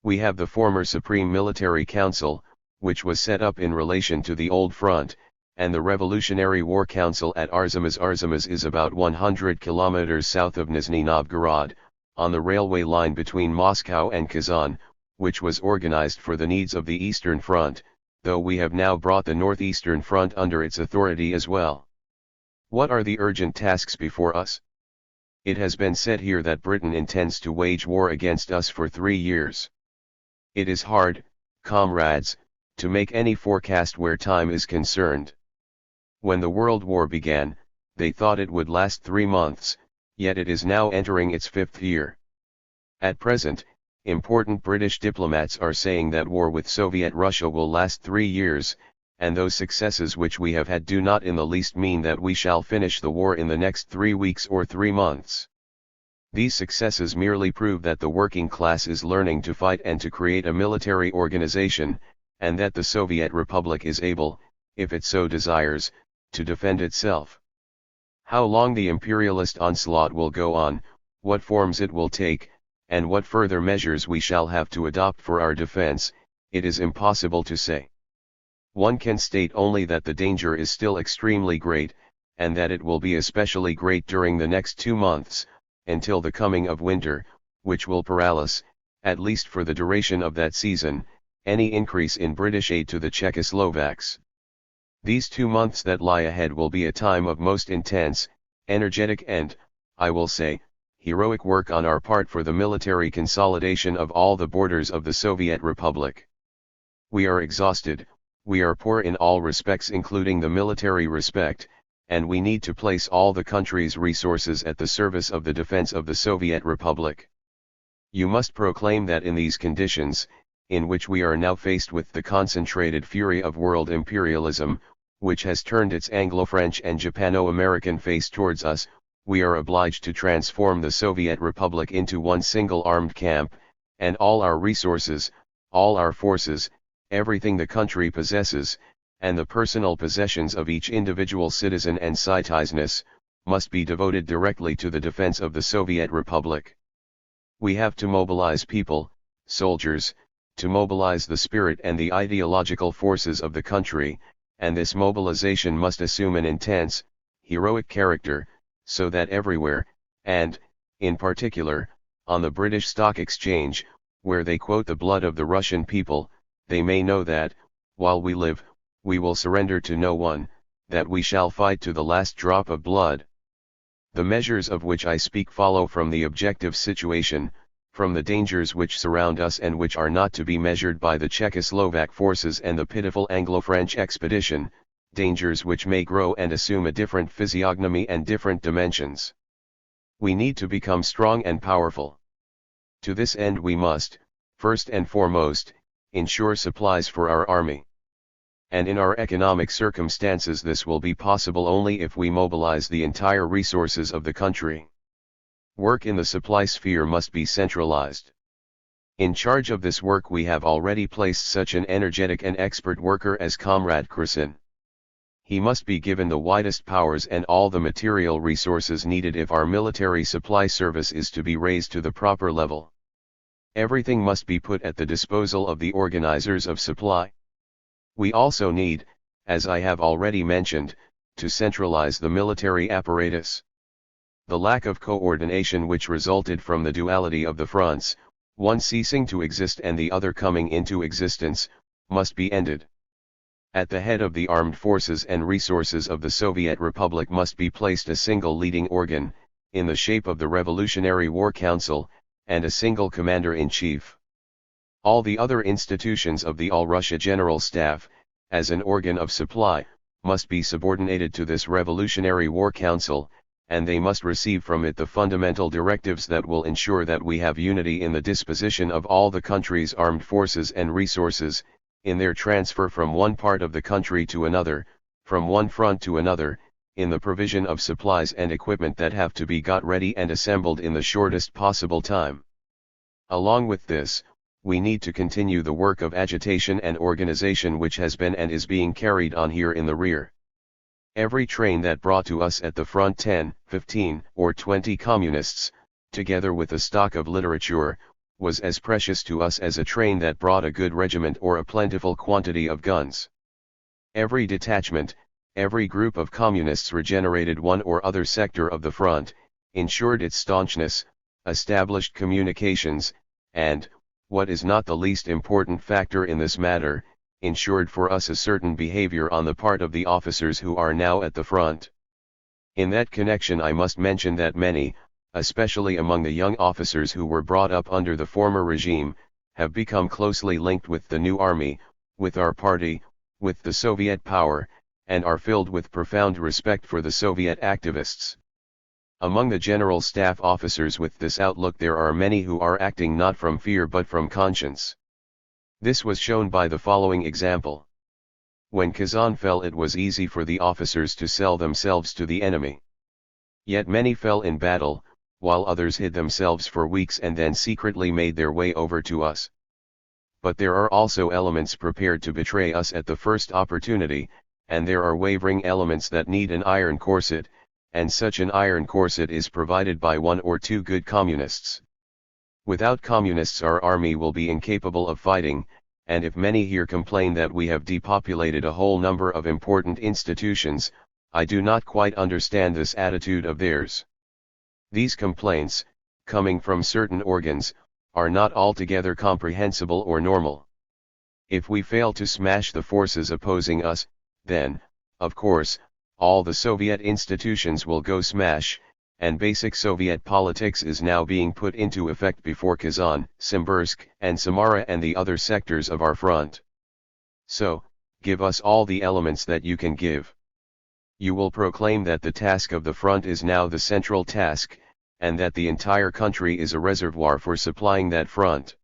We have the former Supreme Military Council, which was set up in relation to the old front, and the Revolutionary War Council at Arzamas. Arzamas is about 100 kilometers south of Nizhny Novgorod, on the railway line between Moscow and Kazan, which was organized for the needs of the Eastern Front, though we have now brought the Northeastern Front under its authority as well. What are the urgent tasks before us? It has been said here that Britain intends to wage war against us for 3 years. It is hard, comrades, to make any forecast where time is concerned. When the World War began, they thought it would last 3 months, yet it is now entering its 5th year. At present, important British diplomats are saying that war with Soviet Russia will last 3 years, and those successes which we have had do not in the least mean that we shall finish the war in the next 3 weeks or 3 months. These successes merely prove that the working class is learning to fight and to create a military organization, and that the Soviet Republic is able, if it so desires, to defend itself. How long the imperialist onslaught will go on, what forms it will take, and what further measures we shall have to adopt for our defense, it is impossible to say. One can state only that the danger is still extremely great, and that it will be especially great during the next 2 months, until the coming of winter, which will paralyze, at least for the duration of that season, any increase in British aid to the Czechoslovaks. These 2 months that lie ahead will be a time of most intense, energetic and, I will say, heroic work on our part for the military consolidation of all the borders of the Soviet Republic. We are exhausted, we are poor in all respects including the military respect, and we need to place all the country's resources at the service of the defense of the Soviet Republic. You must proclaim that in these conditions, in which we are now faced with the concentrated fury of world imperialism, which has turned its Anglo-French and Japano-American face towards us, we are obliged to transform the Soviet Republic into one single armed camp, and all our resources, all our forces, everything the country possesses, and the personal possessions of each individual citizen and citizeness, must be devoted directly to the defense of the Soviet Republic. We have to mobilize people, soldiers, to mobilize the spirit and the ideological forces of the country, and this mobilization must assume an intense, heroic character, so that everywhere, and, in particular, on the British Stock Exchange, where they quote the blood of the Russian people, they may know that, while we live, we will surrender to no one, that we shall fight to the last drop of blood. The measures of which I speak follow from the objective situation, from the dangers which surround us and which are not to be measured by the Czechoslovak forces and the pitiful Anglo-French expedition, dangers which may grow and assume a different physiognomy and different dimensions. We need to become strong and powerful. To this end we must, first and foremost, ensure supplies for our army. And in our economic circumstances this will be possible only if we mobilize the entire resources of the country. Work in the supply sphere must be centralized. In charge of this work we have already placed such an energetic and expert worker as Comrade Krasin. He must be given the widest powers and all the material resources needed if our military supply service is to be raised to the proper level. Everything must be put at the disposal of the organizers of supply. We also need, as I have already mentioned, to centralize the military apparatus. The lack of coordination which resulted from the duality of the fronts, one ceasing to exist and the other coming into existence, must be ended. At the head of the armed forces and resources of the Soviet Republic must be placed a single leading organ, in the shape of the Revolutionary War Council, and a single commander-in-chief. All the other institutions of the All-Russia General Staff, as an organ of supply, must be subordinated to this Revolutionary War Council, and they must receive from it the fundamental directives that will ensure that we have unity in the disposition of all the country's armed forces and resources, in their transfer from one part of the country to another, from one front to another, in the provision of supplies and equipment that have to be got ready and assembled in the shortest possible time. Along with this, we need to continue the work of agitation and organization which has been and is being carried on here in the rear. Every train that brought to us at the front 10, 15, or 20 communists, together with a stock of literature, was as precious to us as a train that brought a good regiment or a plentiful quantity of guns. Every detachment, every group of communists regenerated one or other sector of the front, ensured its staunchness, established communications, and, what is not the least important factor in this matter, ensured for us a certain behavior on the part of the officers who are now at the front. In that connection I must mention that many, especially among the young officers who were brought up under the former regime, have become closely linked with the new army, with our party, with the Soviet power, and are filled with profound respect for the Soviet activists. Among the General Staff officers with this outlook there are many who are acting not from fear but from conscience. This was shown by the following example. When Kazan fell, it was easy for the officers to sell themselves to the enemy. Yet many fell in battle, while others hid themselves for weeks and then secretly made their way over to us. But there are also elements prepared to betray us at the first opportunity, and there are wavering elements that need an iron corset, and such an iron corset is provided by one or two good communists. Without communists our army will be incapable of fighting, and if many here complain that we have depopulated a whole number of important institutions, I do not quite understand this attitude of theirs. These complaints, coming from certain organs, are not altogether comprehensible or normal. If we fail to smash the forces opposing us, then, of course, all the Soviet institutions will go smash, and basic Soviet politics is now being put into effect before Kazan, Simbirsk, and Samara and the other sectors of our front. So, give us all the elements that you can give. You will proclaim that the task of the front is now the central task, and that the entire country is a reservoir for supplying that front.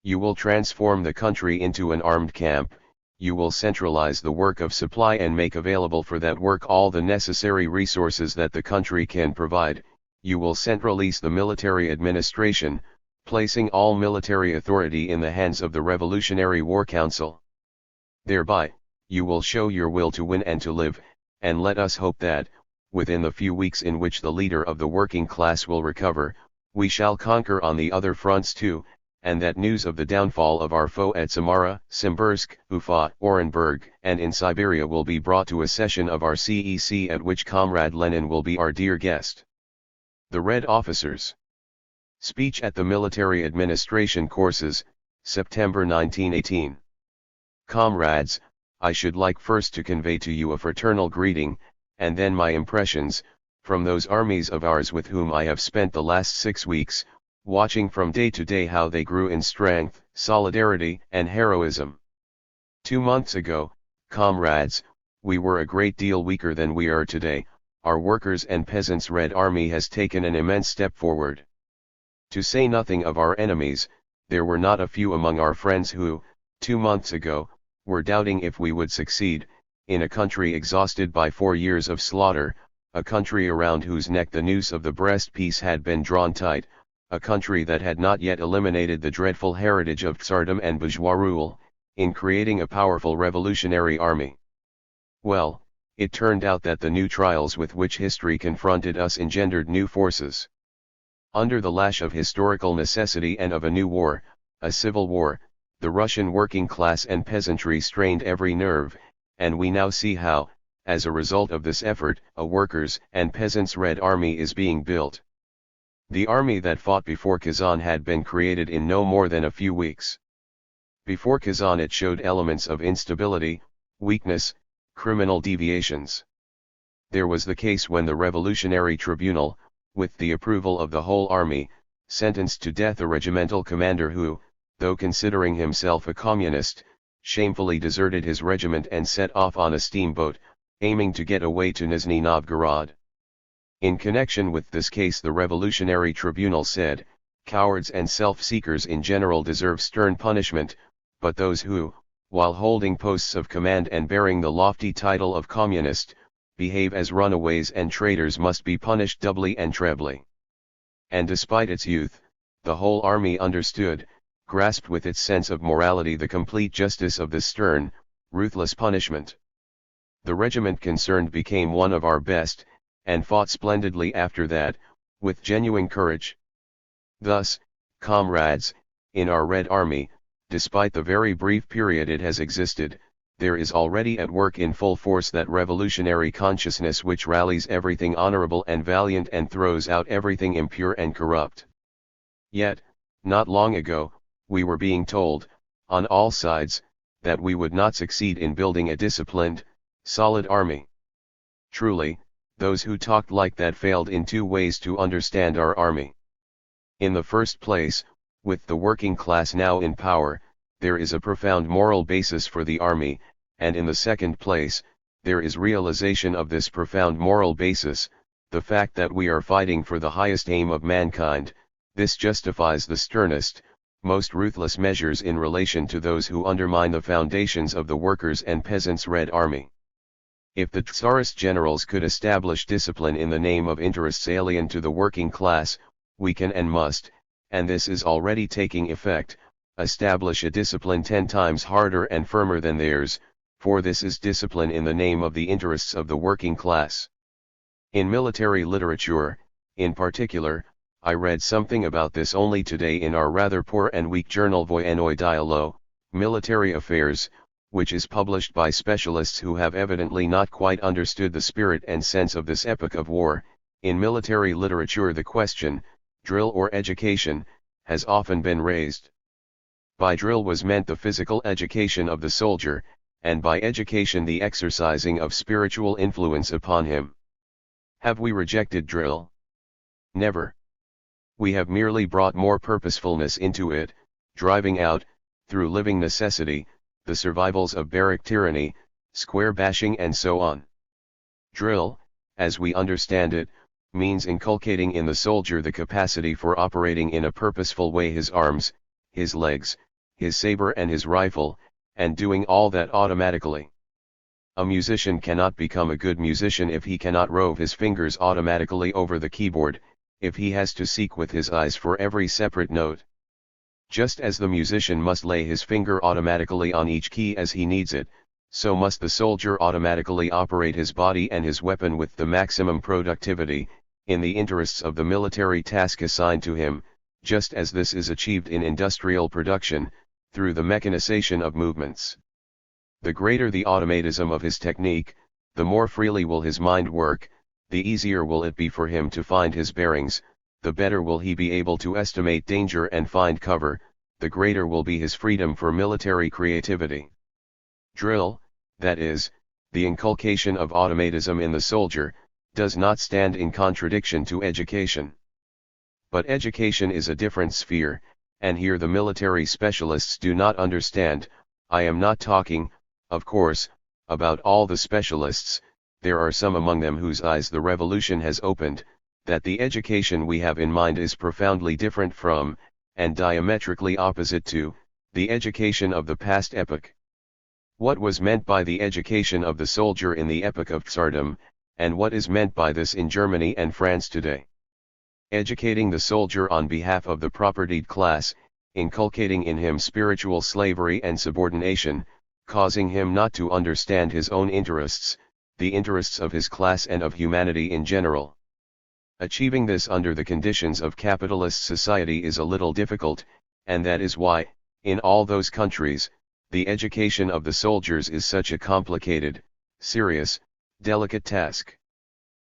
You will transform the country into an armed camp. You will centralize the work of supply and make available for that work all the necessary resources that the country can provide. You will centralize the military administration, placing all military authority in the hands of the Revolutionary War Council. Thereby, you will show your will to win and to live, and let us hope that, within the few weeks in which the leader of the working class will recover, we shall conquer on the other fronts too, and that news of the downfall of our foe at Samara, Simbirsk, Ufa, Orenburg, and in Siberia will be brought to a session of our CEC at which Comrade Lenin will be our dear guest. The Red Officers. Speech at the Military Administration Courses, September 1918. Comrades, I should like first to convey to you a fraternal greeting, and then my impressions, from those armies of ours with whom I have spent the last 6 weeks, watching from day to day how they grew in strength, solidarity, and heroism. 2 months ago, comrades, we were a great deal weaker than we are today. Our workers' and peasants' Red Army has taken an immense step forward. To say nothing of our enemies, there were not a few among our friends who, 2 months ago, were doubting if we would succeed, in a country exhausted by 4 years of slaughter, a country around whose neck the noose of the Brest peace had been drawn tight, a country that had not yet eliminated the dreadful heritage of tsardom and bourgeois rule, in creating a powerful revolutionary army. Well, it turned out that the new trials with which history confronted us engendered new forces. Under the lash of historical necessity and of a new war, a civil war, the Russian working class and peasantry strained every nerve, and we now see how, as a result of this effort, a workers' and peasants' Red Army is being built. The army that fought before Kazan had been created in no more than a few weeks. Before Kazan it showed elements of instability, weakness, criminal deviations. There was the case when the Revolutionary Tribunal, with the approval of the whole army, sentenced to death a regimental commander who, though considering himself a communist, shamefully deserted his regiment and set off on a steamboat, aiming to get away to Nizhny Novgorod. In connection with this case, the Revolutionary Tribunal said, "Cowards and self-seekers in general deserve stern punishment, but those who, while holding posts of command and bearing the lofty title of communist, behave as runaways and traitors must be punished doubly and trebly." And despite its youth, the whole army understood, grasped with its sense of morality the complete justice of this stern, ruthless punishment. The regiment concerned became one of our best, and fought splendidly after that, with genuine courage. Thus, comrades, in our Red Army, despite the very brief period it has existed, there is already at work in full force that revolutionary consciousness which rallies everything honorable and valiant and throws out everything impure and corrupt. Yet, not long ago, we were being told, on all sides, that we would not succeed in building a disciplined, solid army. Truly, those who talked like that failed in two ways to understand our army. In the first place, with the working class now in power, there is a profound moral basis for the army, and in the second place, there is realization of this profound moral basis, the fact that we are fighting for the highest aim of mankind. This justifies the sternest, most ruthless measures in relation to those who undermine the foundations of the workers' and peasants' Red Army. If the Tsarist generals could establish discipline in the name of interests alien to the working class, we can and must, and this is already taking effect, establish a discipline 10 times harder and firmer than theirs, for this is discipline in the name of the interests of the working class. In military literature, in particular, I read something about this only today in our rather poor and weak journal Voyennoye Dialo, Military Affairs, which is published by specialists who have evidently not quite understood the spirit and sense of this epoch of war. In military literature the question, drill or education, has often been raised. By drill was meant the physical education of the soldier, and by education the exercising of spiritual influence upon him. Have we rejected drill? Never. We have merely brought more purposefulness into it, driving out, through living necessity, the survivals of barrack tyranny, square bashing and so on. Drill, as we understand it, means inculcating in the soldier the capacity for operating in a purposeful way his arms, his legs, his saber and his rifle, and doing all that automatically. A musician cannot become a good musician if he cannot rove his fingers automatically over the keyboard, if he has to seek with his eyes for every separate note. Just as the musician must lay his finger automatically on each key as he needs it, so must the soldier automatically operate his body and his weapon with the maximum productivity, in the interests of the military task assigned to him, just as this is achieved in industrial production, through the mechanization of movements. The greater the automatism of his technique, the more freely will his mind work, the easier will it be for him to find his bearings, the better will he be able to estimate danger and find cover, the greater will be his freedom for military creativity. Drill, that is, the inculcation of automatism in the soldier, does not stand in contradiction to education. But education is a different sphere, and here the military specialists do not understand. I am not talking, of course, about all the specialists. There are some among them whose eyes the revolution has opened, that the education we have in mind is profoundly different from, and diametrically opposite to, the education of the past epoch. What was meant by the education of the soldier in the epoch of Tsardom, and what is meant by this in Germany and France today? Educating the soldier on behalf of the propertied class, inculcating in him spiritual slavery and subordination, causing him not to understand his own interests, the interests of his class and of humanity in general. Achieving this under the conditions of capitalist society is a little difficult, and that is why, in all those countries, the education of the soldiers is such a complicated, serious, delicate task.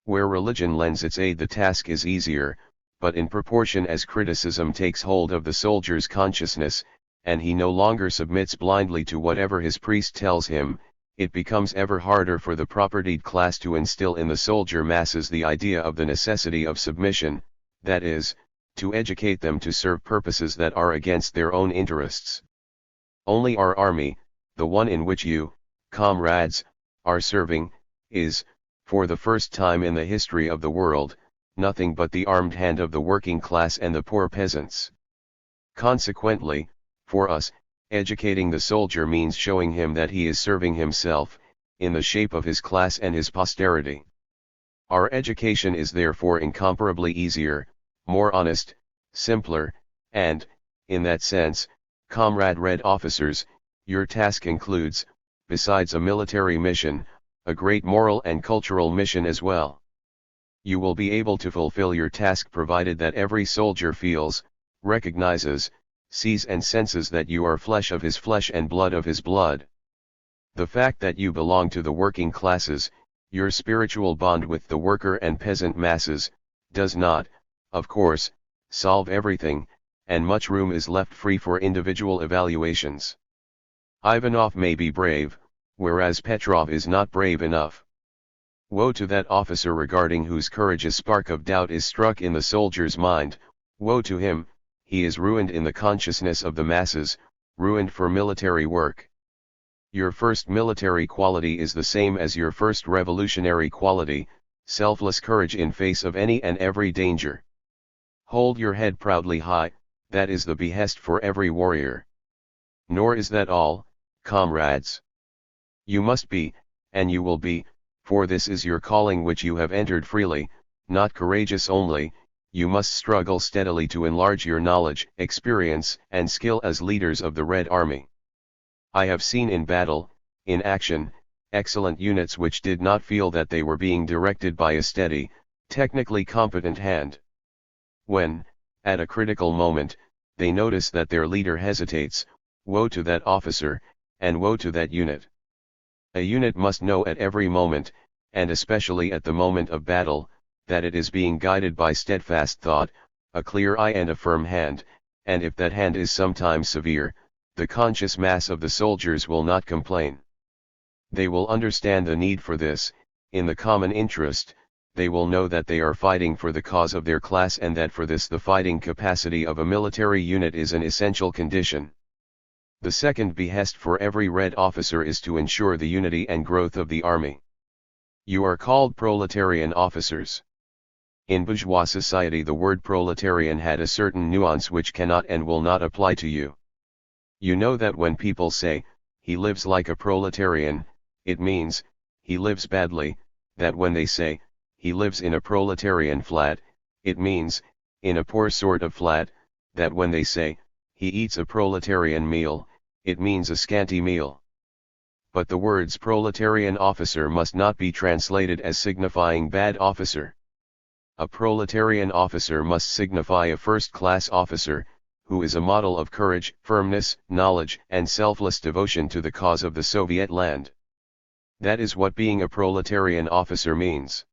Where religion lends its aid the task is easier, but in proportion as criticism takes hold of the soldier's consciousness, and he no longer submits blindly to whatever his priest tells him, it becomes ever harder for the propertied class to instill in the soldier masses the idea of the necessity of submission, that is, to educate them to serve purposes that are against their own interests. Only our army, the one in which you, comrades, are serving, is, for the first time in the history of the world, nothing but the armed hand of the working class and the poor peasants. Consequently, for us, educating the soldier means showing him that he is serving himself, in the shape of his class and his posterity. Our education is therefore incomparably easier, more honest, simpler, and, in that sense, comrade Red officers, your task includes, besides a military mission, a great moral and cultural mission as well. You will be able to fulfill your task provided that every soldier feels, recognizes, sees and senses that you are flesh of his flesh and blood of his blood. The fact that you belong to the working classes, your spiritual bond with the worker and peasant masses, does not, of course, solve everything, and much room is left free for individual evaluations. Ivanov may be brave, whereas Petrov is not brave enough. Woe to that officer regarding whose courage a spark of doubt is struck in the soldier's mind, woe to him, he is ruined in the consciousness of the masses, ruined for military work. Your first military quality is the same as your first revolutionary quality, selfless courage in face of any and every danger. Hold your head proudly high, that is the behest for every warrior. Nor is that all, comrades. You must be, and you will be, for this is your calling which you have entered freely, not courageous only, you must struggle steadily to enlarge your knowledge, experience, and skill as leaders of the Red Army. I have seen in battle, in action, excellent units which did not feel that they were being directed by a steady, technically competent hand. When, at a critical moment, they notice that their leader hesitates, woe to that officer, and woe to that unit. A unit must know at every moment, and especially at the moment of battle, that it is being guided by steadfast thought, a clear eye and a firm hand, and if that hand is sometimes severe, the conscious mass of the soldiers will not complain. They will understand the need for this, in the common interest, they will know that they are fighting for the cause of their class and that for this the fighting capacity of a military unit is an essential condition. The second behest for every Red officer is to ensure the unity and growth of the army. You are called proletarian officers. In bourgeois society the word proletarian had a certain nuance which cannot and will not apply to you. You know that when people say, he lives like a proletarian, it means, he lives badly, that when they say, he lives in a proletarian flat, it means, in a poor sort of flat, that when they say, he eats a proletarian meal, it means a scanty meal. But the words proletarian officer must not be translated as signifying bad officer. A proletarian officer must signify a first-class officer, who is a model of courage, firmness, knowledge, and selfless devotion to the cause of the Soviet land. That is what being a proletarian officer means.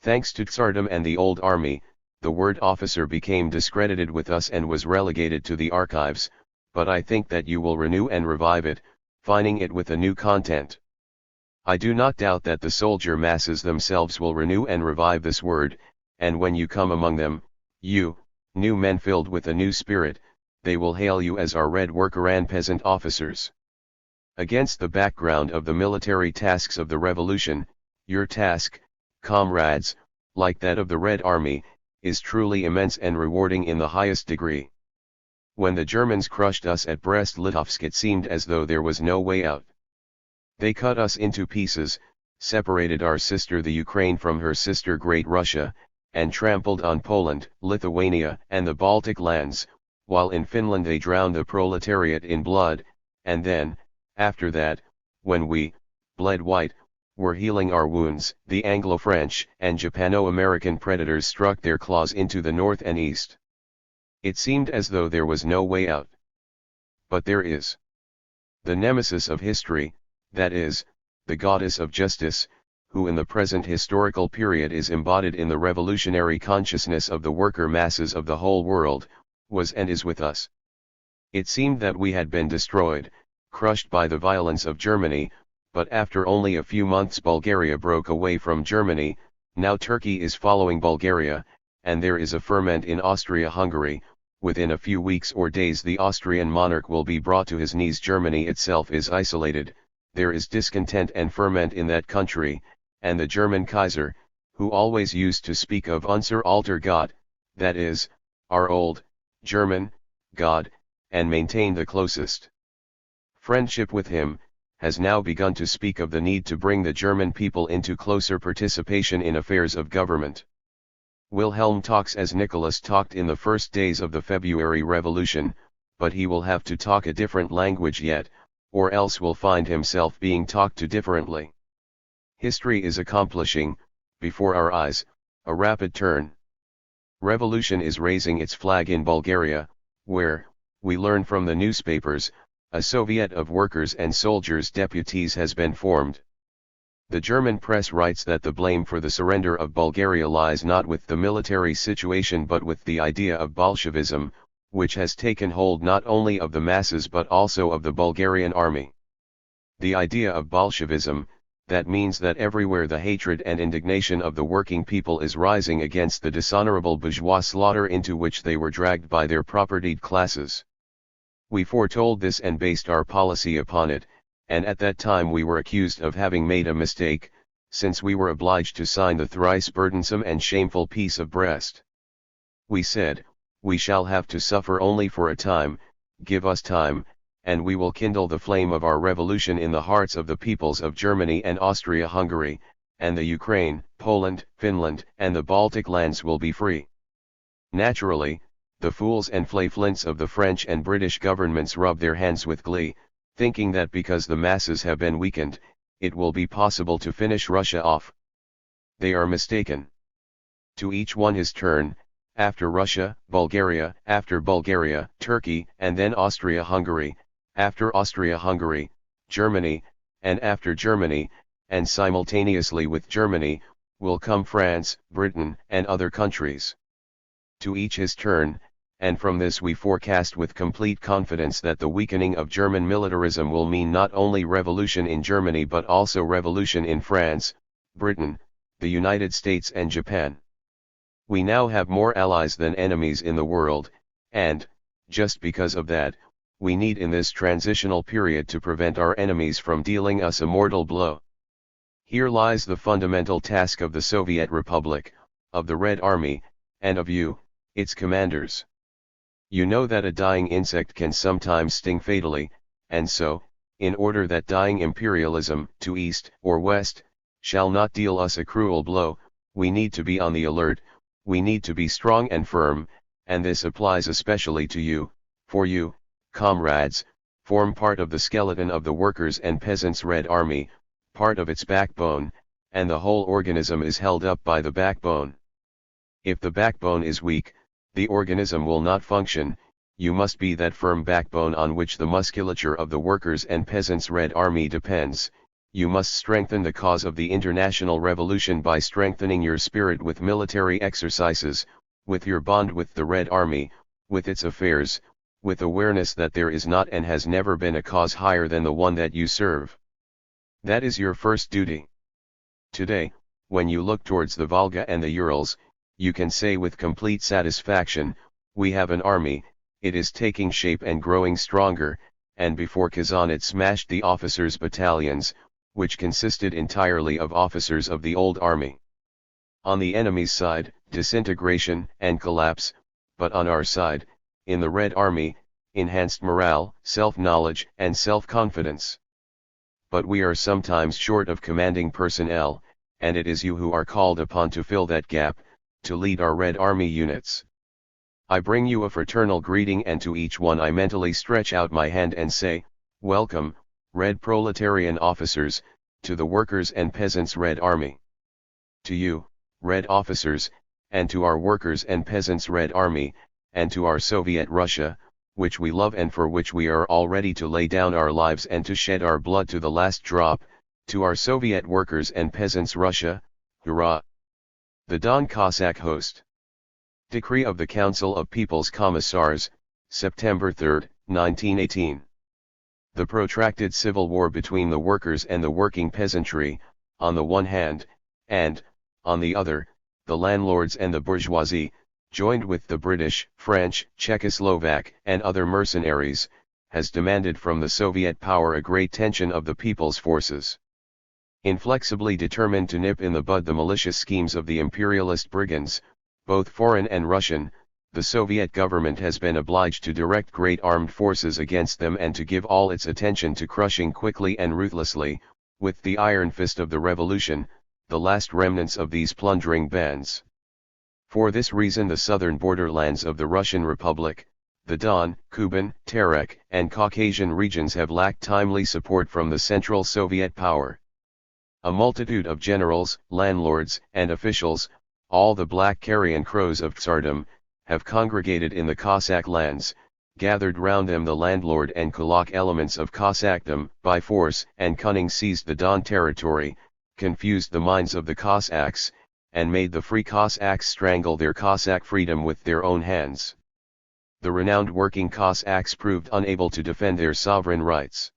Thanks to Tsardom and the old army, the word officer became discredited with us and was relegated to the archives, but I think that you will renew and revive it, finding it with a new content. I do not doubt that the soldier masses themselves will renew and revive this word, and when you come among them, you, new men filled with a new spirit, they will hail you as our Red worker and peasant officers. Against the background of the military tasks of the revolution, your task, comrades, like that of the Red Army, is truly immense and rewarding in the highest degree. When the Germans crushed us at Brest-Litovsk it seemed as though there was no way out. They cut us into pieces, separated our sister the Ukraine from her sister Great Russia, and trampled on Poland, Lithuania, and the Baltic lands, while in Finland they drowned the proletariat in blood, and then, after that, when we, bled white, were healing our wounds, the Anglo-French and Japano-American predators struck their claws into the north and east. It seemed as though there was no way out. But there is. The nemesis of history, that is, the goddess of justice, who in the present historical period is embodied in the revolutionary consciousness of the worker masses of the whole world, was and is with us. It seemed that we had been destroyed, crushed by the violence of Germany, but after only a few months Bulgaria broke away from Germany, now Turkey is following Bulgaria, and there is a ferment in Austria-Hungary. Within a few weeks or days the Austrian monarch will be brought to his knees. Germany itself is isolated, there is discontent and ferment in that country, and the German Kaiser, who always used to speak of unser alter Gott, that is, our old, German, God, and maintain the closest friendship with him, has now begun to speak of the need to bring the German people into closer participation in affairs of government. Wilhelm talks as Nicholas talked in the first days of the February Revolution, but he will have to talk a different language yet, or else will find himself being talked to differently. History is accomplishing, before our eyes, a rapid turn. Revolution is raising its flag in Bulgaria, where, we learn from the newspapers, a Soviet of workers and soldiers deputies has been formed. The German press writes that the blame for the surrender of Bulgaria lies not with the military situation but with the idea of Bolshevism, which has taken hold not only of the masses but also of the Bulgarian army. The idea of Bolshevism, that means that everywhere the hatred and indignation of the working people is rising against the dishonorable bourgeois slaughter into which they were dragged by their propertied classes. We foretold this and based our policy upon it, and at that time we were accused of having made a mistake, since we were obliged to sign the thrice burdensome and shameful Peace of Brest. We said, we shall have to suffer only for a time, give us time, and we will kindle the flame of our revolution in the hearts of the peoples of Germany and Austria-Hungary, and the Ukraine, Poland, Finland, and the Baltic lands will be free. Naturally, the fools and flay-flints of the French and British governments rub their hands with glee, thinking that because the masses have been weakened, it will be possible to finish Russia off. They are mistaken. To each one his turn, after Russia, Bulgaria, after Bulgaria, Turkey, and then Austria-Hungary, after Austria-Hungary, Germany, and after Germany, and simultaneously with Germany, will come France, Britain, and other countries. To each his turn, and from this we forecast with complete confidence that the weakening of German militarism will mean not only revolution in Germany but also revolution in France, Britain, the United States and Japan. We now have more allies than enemies in the world, and, just because of that, we need in this transitional period to prevent our enemies from dealing us a mortal blow. Here lies the fundamental task of the Soviet Republic, of the Red Army, and of you, its commanders. You know that a dying insect can sometimes sting fatally, and so, in order that dying imperialism, to east or west, shall not deal us a cruel blow, we need to be on the alert, we need to be strong and firm, and this applies especially to you, for you, comrades, form part of the skeleton of the Workers' and Peasants' Red Army, part of its backbone, and the whole organism is held up by the backbone. If the backbone is weak, the organism will not function. You must be that firm backbone on which the musculature of the Workers' and Peasants' Red Army depends. You must strengthen the cause of the international revolution by strengthening your spirit with military exercises, with your bond with the Red Army, with its affairs, with awareness that there is not and has never been a cause higher than the one that you serve. That is your first duty. Today, when you look towards the Volga and the Urals, you can say with complete satisfaction, we have an army, it is taking shape and growing stronger, and before Kazan it smashed the officers' battalions, which consisted entirely of officers of the old army. On the enemy's side, disintegration and collapse, but on our side, in the Red Army, enhanced morale, self-knowledge and self-confidence. But we are sometimes short of commanding personnel, and it is you who are called upon to fill that gap, to lead our Red Army units. I bring you a fraternal greeting, and to each one I mentally stretch out my hand and say, welcome, Red Proletarian officers, to the Workers' and Peasants' Red Army. To you, Red officers, and to our Workers' and Peasants' Red Army, and to our Soviet Russia, which we love and for which we are all ready to lay down our lives and to shed our blood to the last drop, to our Soviet Workers' and Peasants' Russia, hurrah! The Don Cossack Host. Decree of the Council of People's Commissars, September 3, 1918. The protracted civil war between the workers and the working peasantry, on the one hand, and, on the other, the landlords and the bourgeoisie, joined with the British, French, Czechoslovak, and other mercenaries, has demanded from the Soviet power a great tension of the people's forces. Inflexibly determined to nip in the bud the malicious schemes of the imperialist brigands, both foreign and Russian, the Soviet government has been obliged to direct great armed forces against them and to give all its attention to crushing quickly and ruthlessly, with the iron fist of the revolution, the last remnants of these plundering bands. For this reason the southern borderlands of the Russian Republic, the Don, Kuban, Terek, and Caucasian regions have lacked timely support from the Central Soviet power. A multitude of generals, landlords, and officials, all the black carrion crows of Tsardom, have congregated in the Cossack lands, gathered round them the landlord and kulak elements of Cossackdom, by force and cunning seized the Don territory, confused the minds of the Cossacks, and made the free Cossacks strangle their Cossack freedom with their own hands. The renowned working Cossacks proved unable to defend their sovereign rights.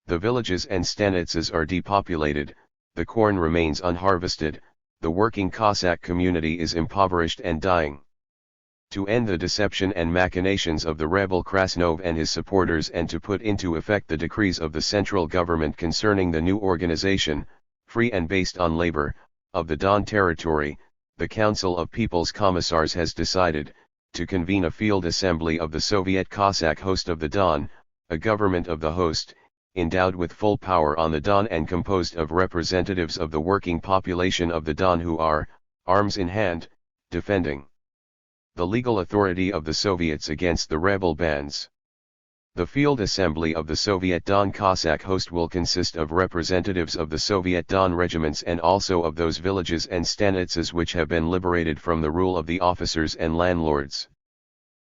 The villages and stanitsas are depopulated, the corn remains unharvested, the working Cossack community is impoverished and dying. To end the deception and machinations of the rebel Krasnov and his supporters and to put into effect the decrees of the central government concerning the new organization, free and based on labor, of the Don territory, the Council of People's Commissars has decided to convene a field assembly of the Soviet Cossack host of the Don, a government of the host, endowed with full power on the Don and composed of representatives of the working population of the Don who are, arms in hand, defending the legal authority of the Soviets against the rebel bands. The field assembly of the Soviet Don Cossack host will consist of representatives of the Soviet Don regiments and also of those villages and stanitsas which have been liberated from the rule of the officers and landlords.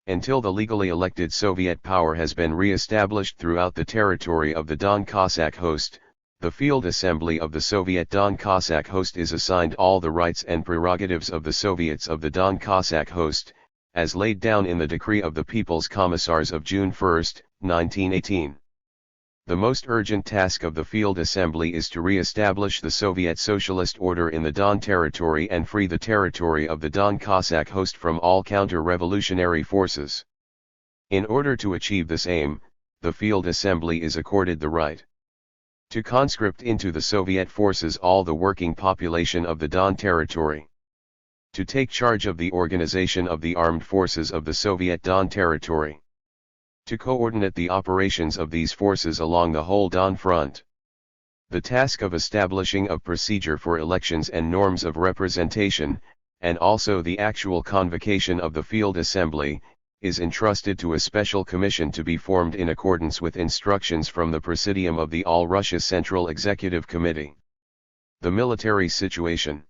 Until the legally elected Soviet power has been re-established throughout the territory of the Don Cossack host, the field assembly of the Soviet Don Cossack host is assigned all the rights and prerogatives of the Soviets of the Don Cossack host, as laid down in the decree of the People's Commissars of June 1, 1918. The most urgent task of the field assembly is to re-establish the Soviet socialist order in the Don territory and free the territory of the Don Cossack host from all counter-revolutionary forces. In order to achieve this aim, the field assembly is accorded the right to conscript into the Soviet forces all the working population of the Don territory, to take charge of the organization of the armed forces of the Soviet Don territory, to coordinate the operations of these forces along the whole Don front. The task of establishing a procedure for elections and norms of representation, and also the actual convocation of the field assembly, is entrusted to a special commission to be formed in accordance with instructions from the Presidium of the All Russia Central Executive Committee. The military situation.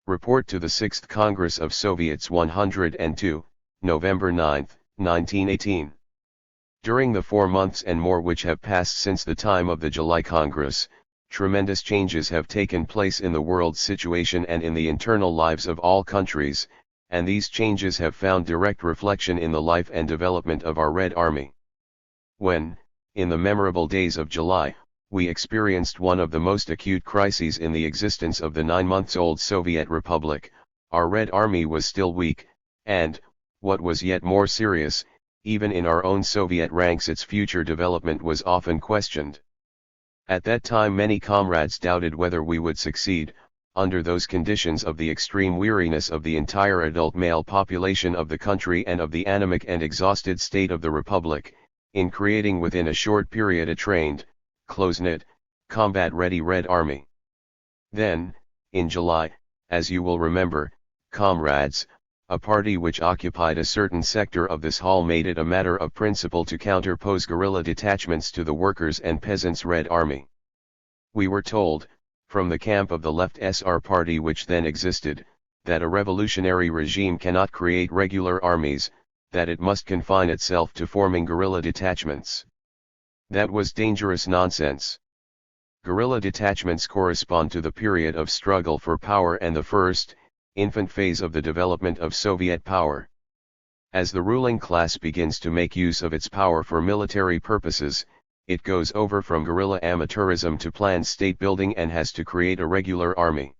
Report to the 6th Congress of Soviets 102, November 9, 1918. During the 4 months and more which have passed since the time of the July Congress, tremendous changes have taken place in the world situation and in the internal lives of all countries, and these changes have found direct reflection in the life and development of our Red Army. When, in the memorable days of July, we experienced one of the most acute crises in the existence of the 9-months-old Soviet Republic, our Red Army was still weak, and, what was yet more serious, even in our own Soviet ranks its future development was often questioned. At that time many comrades doubted whether we would succeed, under those conditions of the extreme weariness of the entire adult male population of the country and of the anemic and exhausted state of the Republic, in creating within a short period a trained, close-knit, combat-ready Red Army. Then, in July, as you will remember, comrades, a party which occupied a certain sector of this hall made it a matter of principle to counterpose guerrilla detachments to the workers' and peasants' Red Army. We were told, from the camp of the Left SR party which then existed, that a revolutionary regime cannot create regular armies, that it must confine itself to forming guerrilla detachments. That was dangerous nonsense. Guerrilla detachments correspond to the period of struggle for power and the first, infant phase of the development of Soviet power. As the ruling class begins to make use of its power for military purposes, it goes over from guerrilla amateurism to planned state building and has to create a regular army.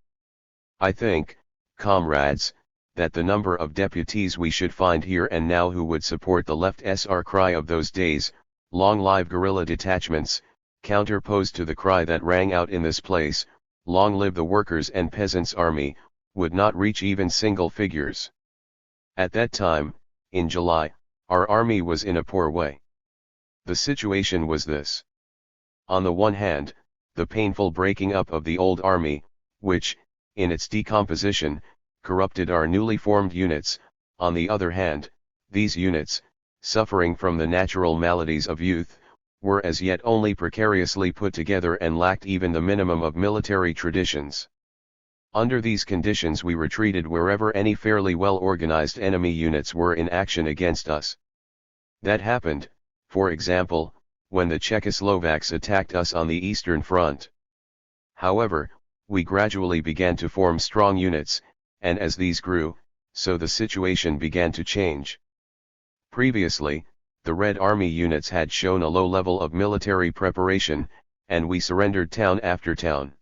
I think, comrades, that the number of deputies we should find here and now who would support the left's cry of those days, long live guerrilla detachments, counterposed to the cry that rang out in this place, long live the workers' and peasants' army, would not reach even single figures. At that time, in July, our army was in a poor way. The situation was this. On the one hand, the painful breaking up of the old army, which, in its decomposition, corrupted our newly formed units. On the other hand, these units, suffering from the natural maladies of youth, were as yet only precariously put together and lacked even the minimum of military traditions. Under these conditions we retreated wherever any fairly well-organized enemy units were in action against us. That happened, for example, when the Czechoslovaks attacked us on the Eastern Front. However, we gradually began to form strong units, and as these grew, so the situation began to change. Previously, the Red Army units had shown a low level of military preparation, and we surrendered town after town.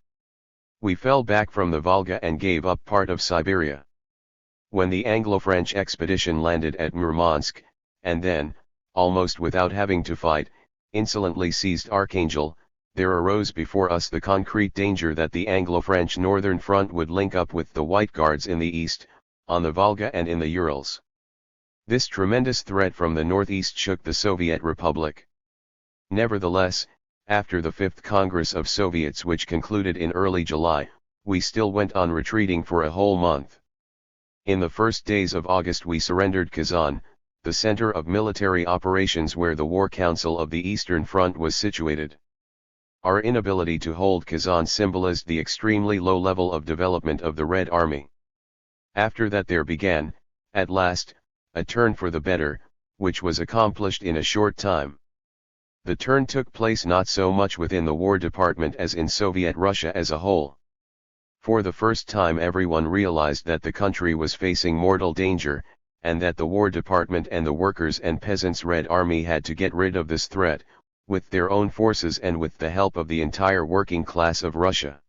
We fell back from the Volga and gave up part of Siberia. When the Anglo-French expedition landed at Murmansk, and then, almost without having to fight, insolently seized Archangel, there arose before us the concrete danger that the Anglo-French Northern Front would link up with the White Guards in the east, on the Volga and in the Urals. This tremendous threat from the northeast shook the Soviet Republic. Nevertheless, after the Fifth Congress of Soviets which concluded in early July, we still went on retreating for a whole month. In the first days of August we surrendered Kazan, the center of military operations where the War Council of the Eastern Front was situated. Our inability to hold Kazan symbolized the extremely low level of development of the Red Army. After that there began, at last, a turn for the better, which was accomplished in a short time. The turn took place not so much within the War Department as in Soviet Russia as a whole. For the first time everyone realized that the country was facing mortal danger, and that the War Department and the Workers' and Peasants' Red Army had to get rid of this threat, with their own forces and with the help of the entire working class of Russia.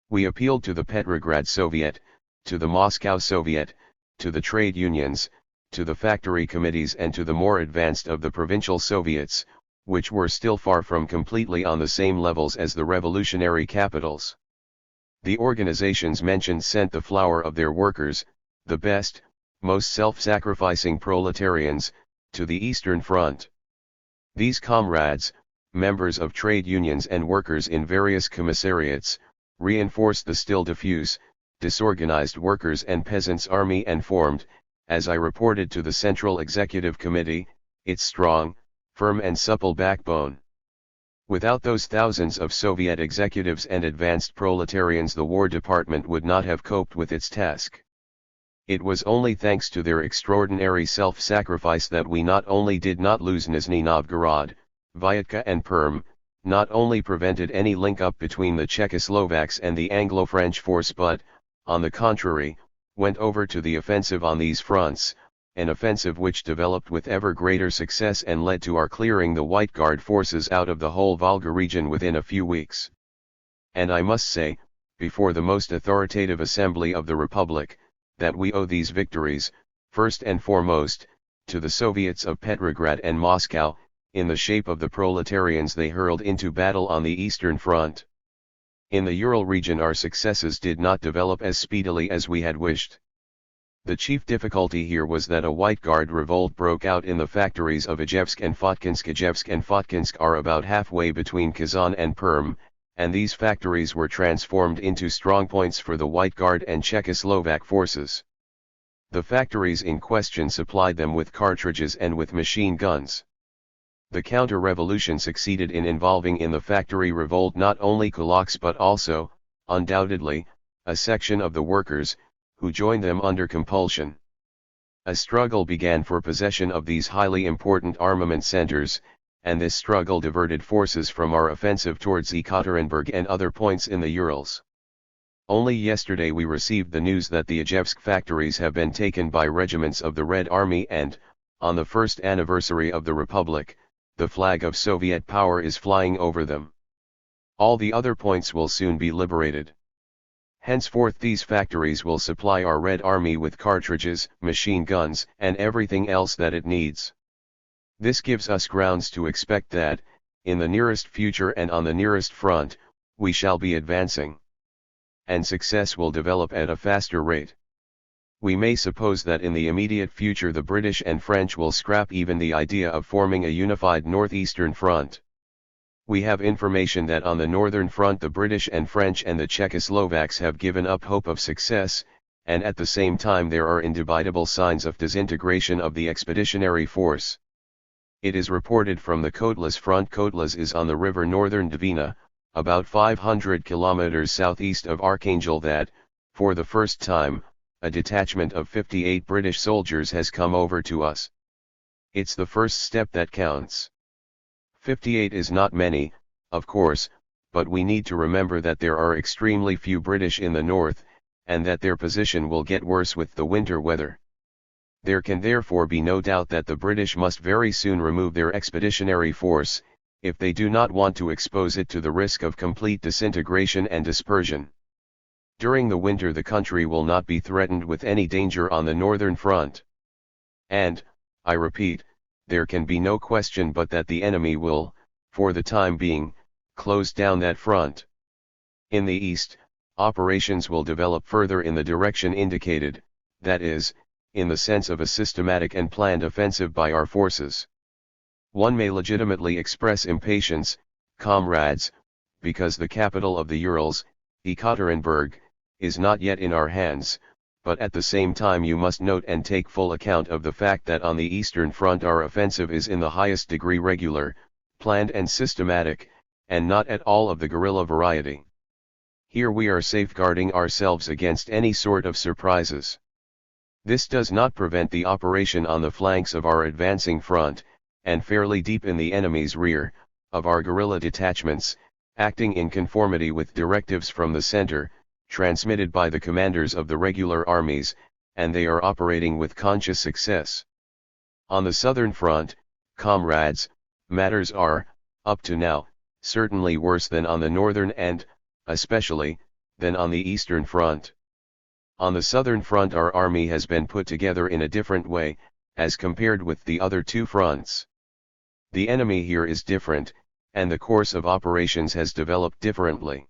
We appealed to the Petrograd Soviet, to the Moscow Soviet, to the trade unions, to the factory committees and to the more advanced of the provincial Soviets, which were still far from completely on the same levels as the revolutionary capitals. The organizations mentioned sent the flower of their workers, the best, most self-sacrificing proletarians, to the Eastern Front. These comrades, members of trade unions and workers in various commissariats, reinforced the still diffuse, disorganized Workers' and Peasants' Army and formed, as I reported to the Central Executive Committee, its strong, firm and supple backbone. Without those thousands of Soviet executives and advanced proletarians the War Department would not have coped with its task. It was only thanks to their extraordinary self-sacrifice that we not only did not lose Nizhny Novgorod, Vyatka and Perm, not only prevented any link-up between the Czechoslovaks and the Anglo-French force but, on the contrary, went over to the offensive on these fronts, an offensive which developed with ever greater success and led to our clearing the White Guard forces out of the whole Volga region within a few weeks. And I must say, before the most authoritative assembly of the Republic, that we owe these victories, first and foremost, to the Soviets of Petrograd and Moscow, in the shape of the proletarians they hurled into battle on the Eastern Front. In the Ural region our successes did not develop as speedily as we had wished. The chief difficulty here was that a White Guard revolt broke out in the factories of Ijevsk and Fotkinsk. Ijevsk and Fotkinsk are about halfway between Kazan and Perm, and these factories were transformed into strongpoints for the White Guard and Czechoslovak forces. The factories in question supplied them with cartridges and with machine guns. The counter-revolution succeeded in involving in the factory revolt not only kulaks but also, undoubtedly, a section of the workers, who joined them under compulsion. A struggle began for possession of these highly important armament centers, and this struggle diverted forces from our offensive towards Ekaterinburg and other points in the Urals. Only yesterday we received the news that the Ijevsk factories have been taken by regiments of the Red Army and, on the first anniversary of the Republic, the flag of Soviet power is flying over them. All the other points will soon be liberated. Henceforth these factories will supply our Red Army with cartridges, machine guns, and everything else that it needs. This gives us grounds to expect that, in the nearest future and on the nearest front, we shall be advancing. And success will develop at a faster rate. We may suppose that in the immediate future the British and French will scrap even the idea of forming a unified northeastern front. We have information that on the northern front the British and French and the Czechoslovaks have given up hope of success, and at the same time there are indubitable signs of disintegration of the expeditionary force. It is reported from the Kotlas front. Kotlas is on the river northern Dvina, about 500 kilometers southeast of Archangel, that, for the first time, a detachment of 58 British soldiers has come over to us. It's the first step that counts. 58 is not many, of course, but we need to remember that there are extremely few British in the north, and that their position will get worse with the winter weather. There can therefore be no doubt that the British must very soon remove their expeditionary force, if they do not want to expose it to the risk of complete disintegration and dispersion. During the winter the country will not be threatened with any danger on the northern front. And, I repeat, there can be no question but that the enemy will, for the time being, close down that front. In the east, operations will develop further in the direction indicated, that is, in the sense of a systematic and planned offensive by our forces. One may legitimately express impatience, comrades, because the capital of the Urals, Ekaterinburg, is not yet in our hands, but at the same time you must note and take full account of the fact that on the eastern front our offensive is in the highest degree regular, planned and systematic, and not at all of the guerrilla variety. Here we are safeguarding ourselves against any sort of surprises. This does not prevent the operation on the flanks of our advancing front, and fairly deep in the enemy's rear, of our guerrilla detachments, acting in conformity with directives from the center, transmitted by the commanders of the regular armies, and they are operating with conscious success. On the southern front, comrades, matters are, up to now, certainly worse than on the northern and, especially, than on the eastern front. On the southern front our army has been put together in a different way, as compared with the other two fronts. The enemy here is different, and the course of operations has developed differently.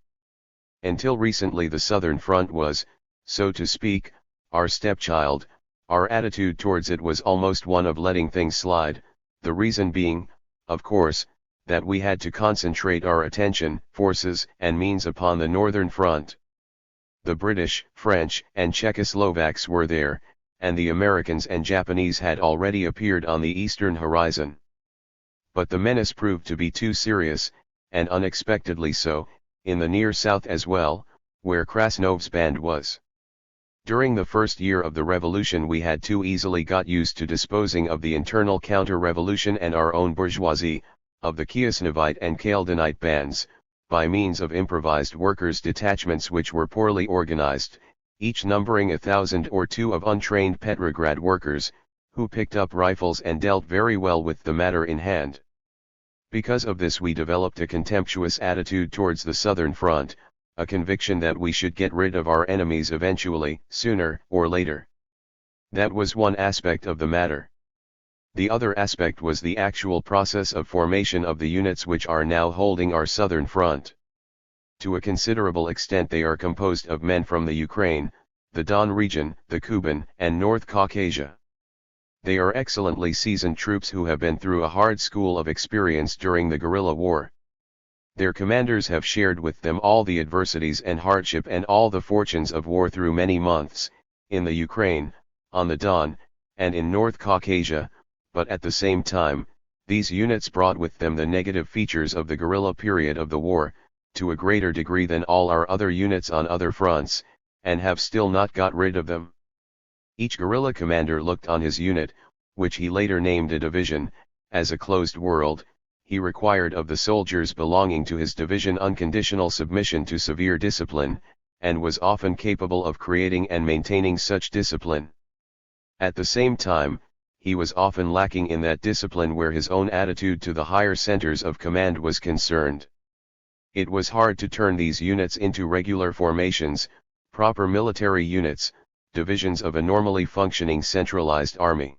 Until recently the southern front was, so to speak, our stepchild. Our attitude towards it was almost one of letting things slide, the reason being, of course, that we had to concentrate our attention, forces, and means upon the northern front. The British, French, and Czechoslovaks were there, and the Americans and Japanese had already appeared on the eastern horizon. But the menace proved to be too serious, and unexpectedly so, in the near south as well, where Krasnov's band was. During the first year of the revolution we had too easily got used to disposing of the internal counter-revolution and our own bourgeoisie, of the Kiasnovite and Kaldonite bands, by means of improvised workers' detachments which were poorly organized, each numbering 1,000 or two of untrained Petrograd workers, who picked up rifles and dealt very well with the matter in hand. Because of this we developed a contemptuous attitude towards the southern front, a conviction that we should get rid of our enemies eventually, sooner or later. That was one aspect of the matter. The other aspect was the actual process of formation of the units which are now holding our southern front. To a considerable extent they are composed of men from the Ukraine, the Don region, the Kuban, and North Caucasia. They are excellently seasoned troops who have been through a hard school of experience during the guerrilla war. Their commanders have shared with them all the adversities and hardship and all the fortunes of war through many months, in the Ukraine, on the Don, and in North Caucasia, but at the same time, these units brought with them the negative features of the guerrilla period of the war, to a greater degree than all our other units on other fronts, and have still not got rid of them. Each guerrilla commander looked on his unit, which he later named a division, as a closed world. He required of the soldiers belonging to his division unconditional submission to severe discipline, and was often capable of creating and maintaining such discipline. At the same time, he was often lacking in that discipline where his own attitude to the higher centers of command was concerned. It was hard to turn these units into regular formations, proper military units, divisions of a normally functioning centralized army.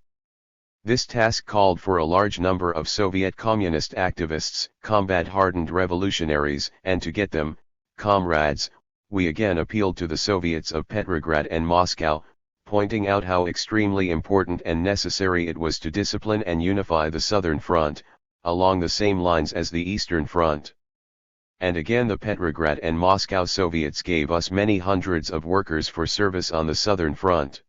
This task called for a large number of Soviet communist activists, combat-hardened revolutionaries, and to get them, comrades, we again appealed to the Soviets of Petrograd and Moscow, pointing out how extremely important and necessary it was to discipline and unify the Southern Front, along the same lines as the Eastern Front. And again the Petrograd and Moscow Soviets gave us many hundreds of workers for service on the Southern Front.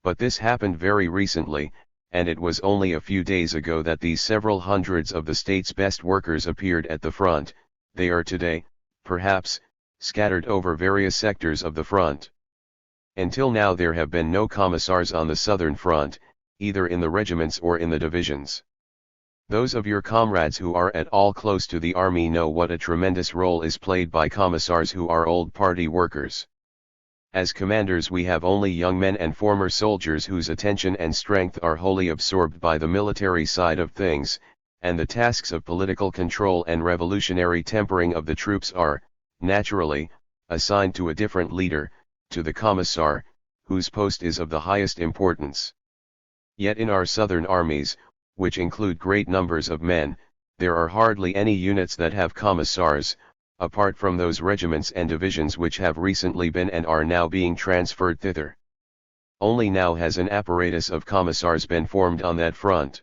But this happened very recently, and it was only a few days ago that these several hundreds of the state's best workers appeared at the front. They are today, perhaps, scattered over various sectors of the front. Until now there have been no commissars on the Southern Front, either in the regiments or in the divisions. Those of your comrades who are at all close to the army know what a tremendous role is played by commissars who are old party workers. As commanders we have only young men and former soldiers whose attention and strength are wholly absorbed by the military side of things, and the tasks of political control and revolutionary tempering of the troops are, naturally, assigned to a different leader, to the commissar, whose post is of the highest importance. Yet in our southern armies, which include great numbers of men, there are hardly any units that have commissars, apart from those regiments and divisions which have recently been and are now being transferred thither. Only now has an apparatus of commissars been formed on that front.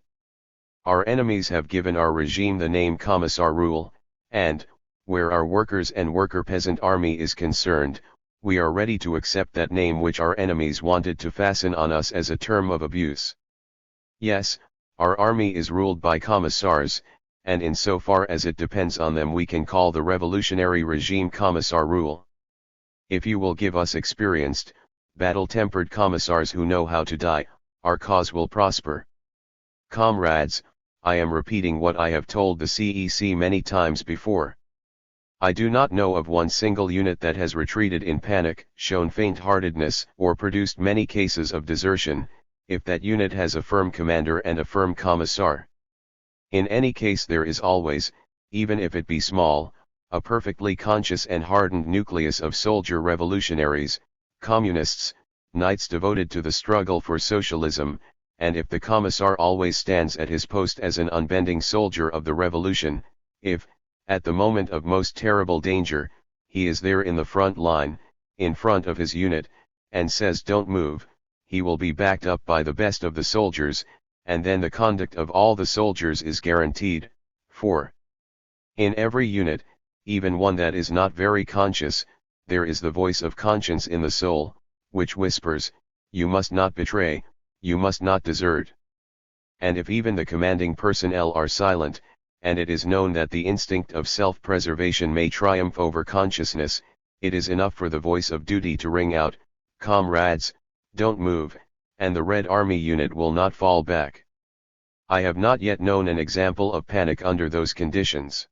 Our enemies have given our regime the name Commissar Rule, and, where our workers' and worker-peasant army is concerned, we are ready to accept that name which our enemies wanted to fasten on us as a term of abuse. Yes, our army is ruled by commissars, and in so far as it depends on them we can call the revolutionary regime Commissar Rule. If you will give us experienced, battle-tempered commissars who know how to die, our cause will prosper. Comrades, I am repeating what I have told the CEC many times before. I do not know of one single unit that has retreated in panic, shown faint-heartedness, or produced many cases of desertion, if that unit has a firm commander and a firm commissar. In any case there is always, even if it be small, a perfectly conscious and hardened nucleus of soldier revolutionaries, communists, knights devoted to the struggle for socialism, and if the commissar always stands at his post as an unbending soldier of the revolution, if, at the moment of most terrible danger, he is there in the front line, in front of his unit, and says don't move, he will be backed up by the best of the soldiers, and then the conduct of all the soldiers is guaranteed. 4. In every unit, even one that is not very conscious, there is the voice of conscience in the soul, which whispers, you must not betray, you must not desert. And if even the commanding personnel are silent, and it is known that the instinct of self-preservation may triumph over consciousness, it is enough for the voice of duty to ring out, comrades, don't move, and the Red Army unit will not fall back. I have not yet known an example of panic under those conditions.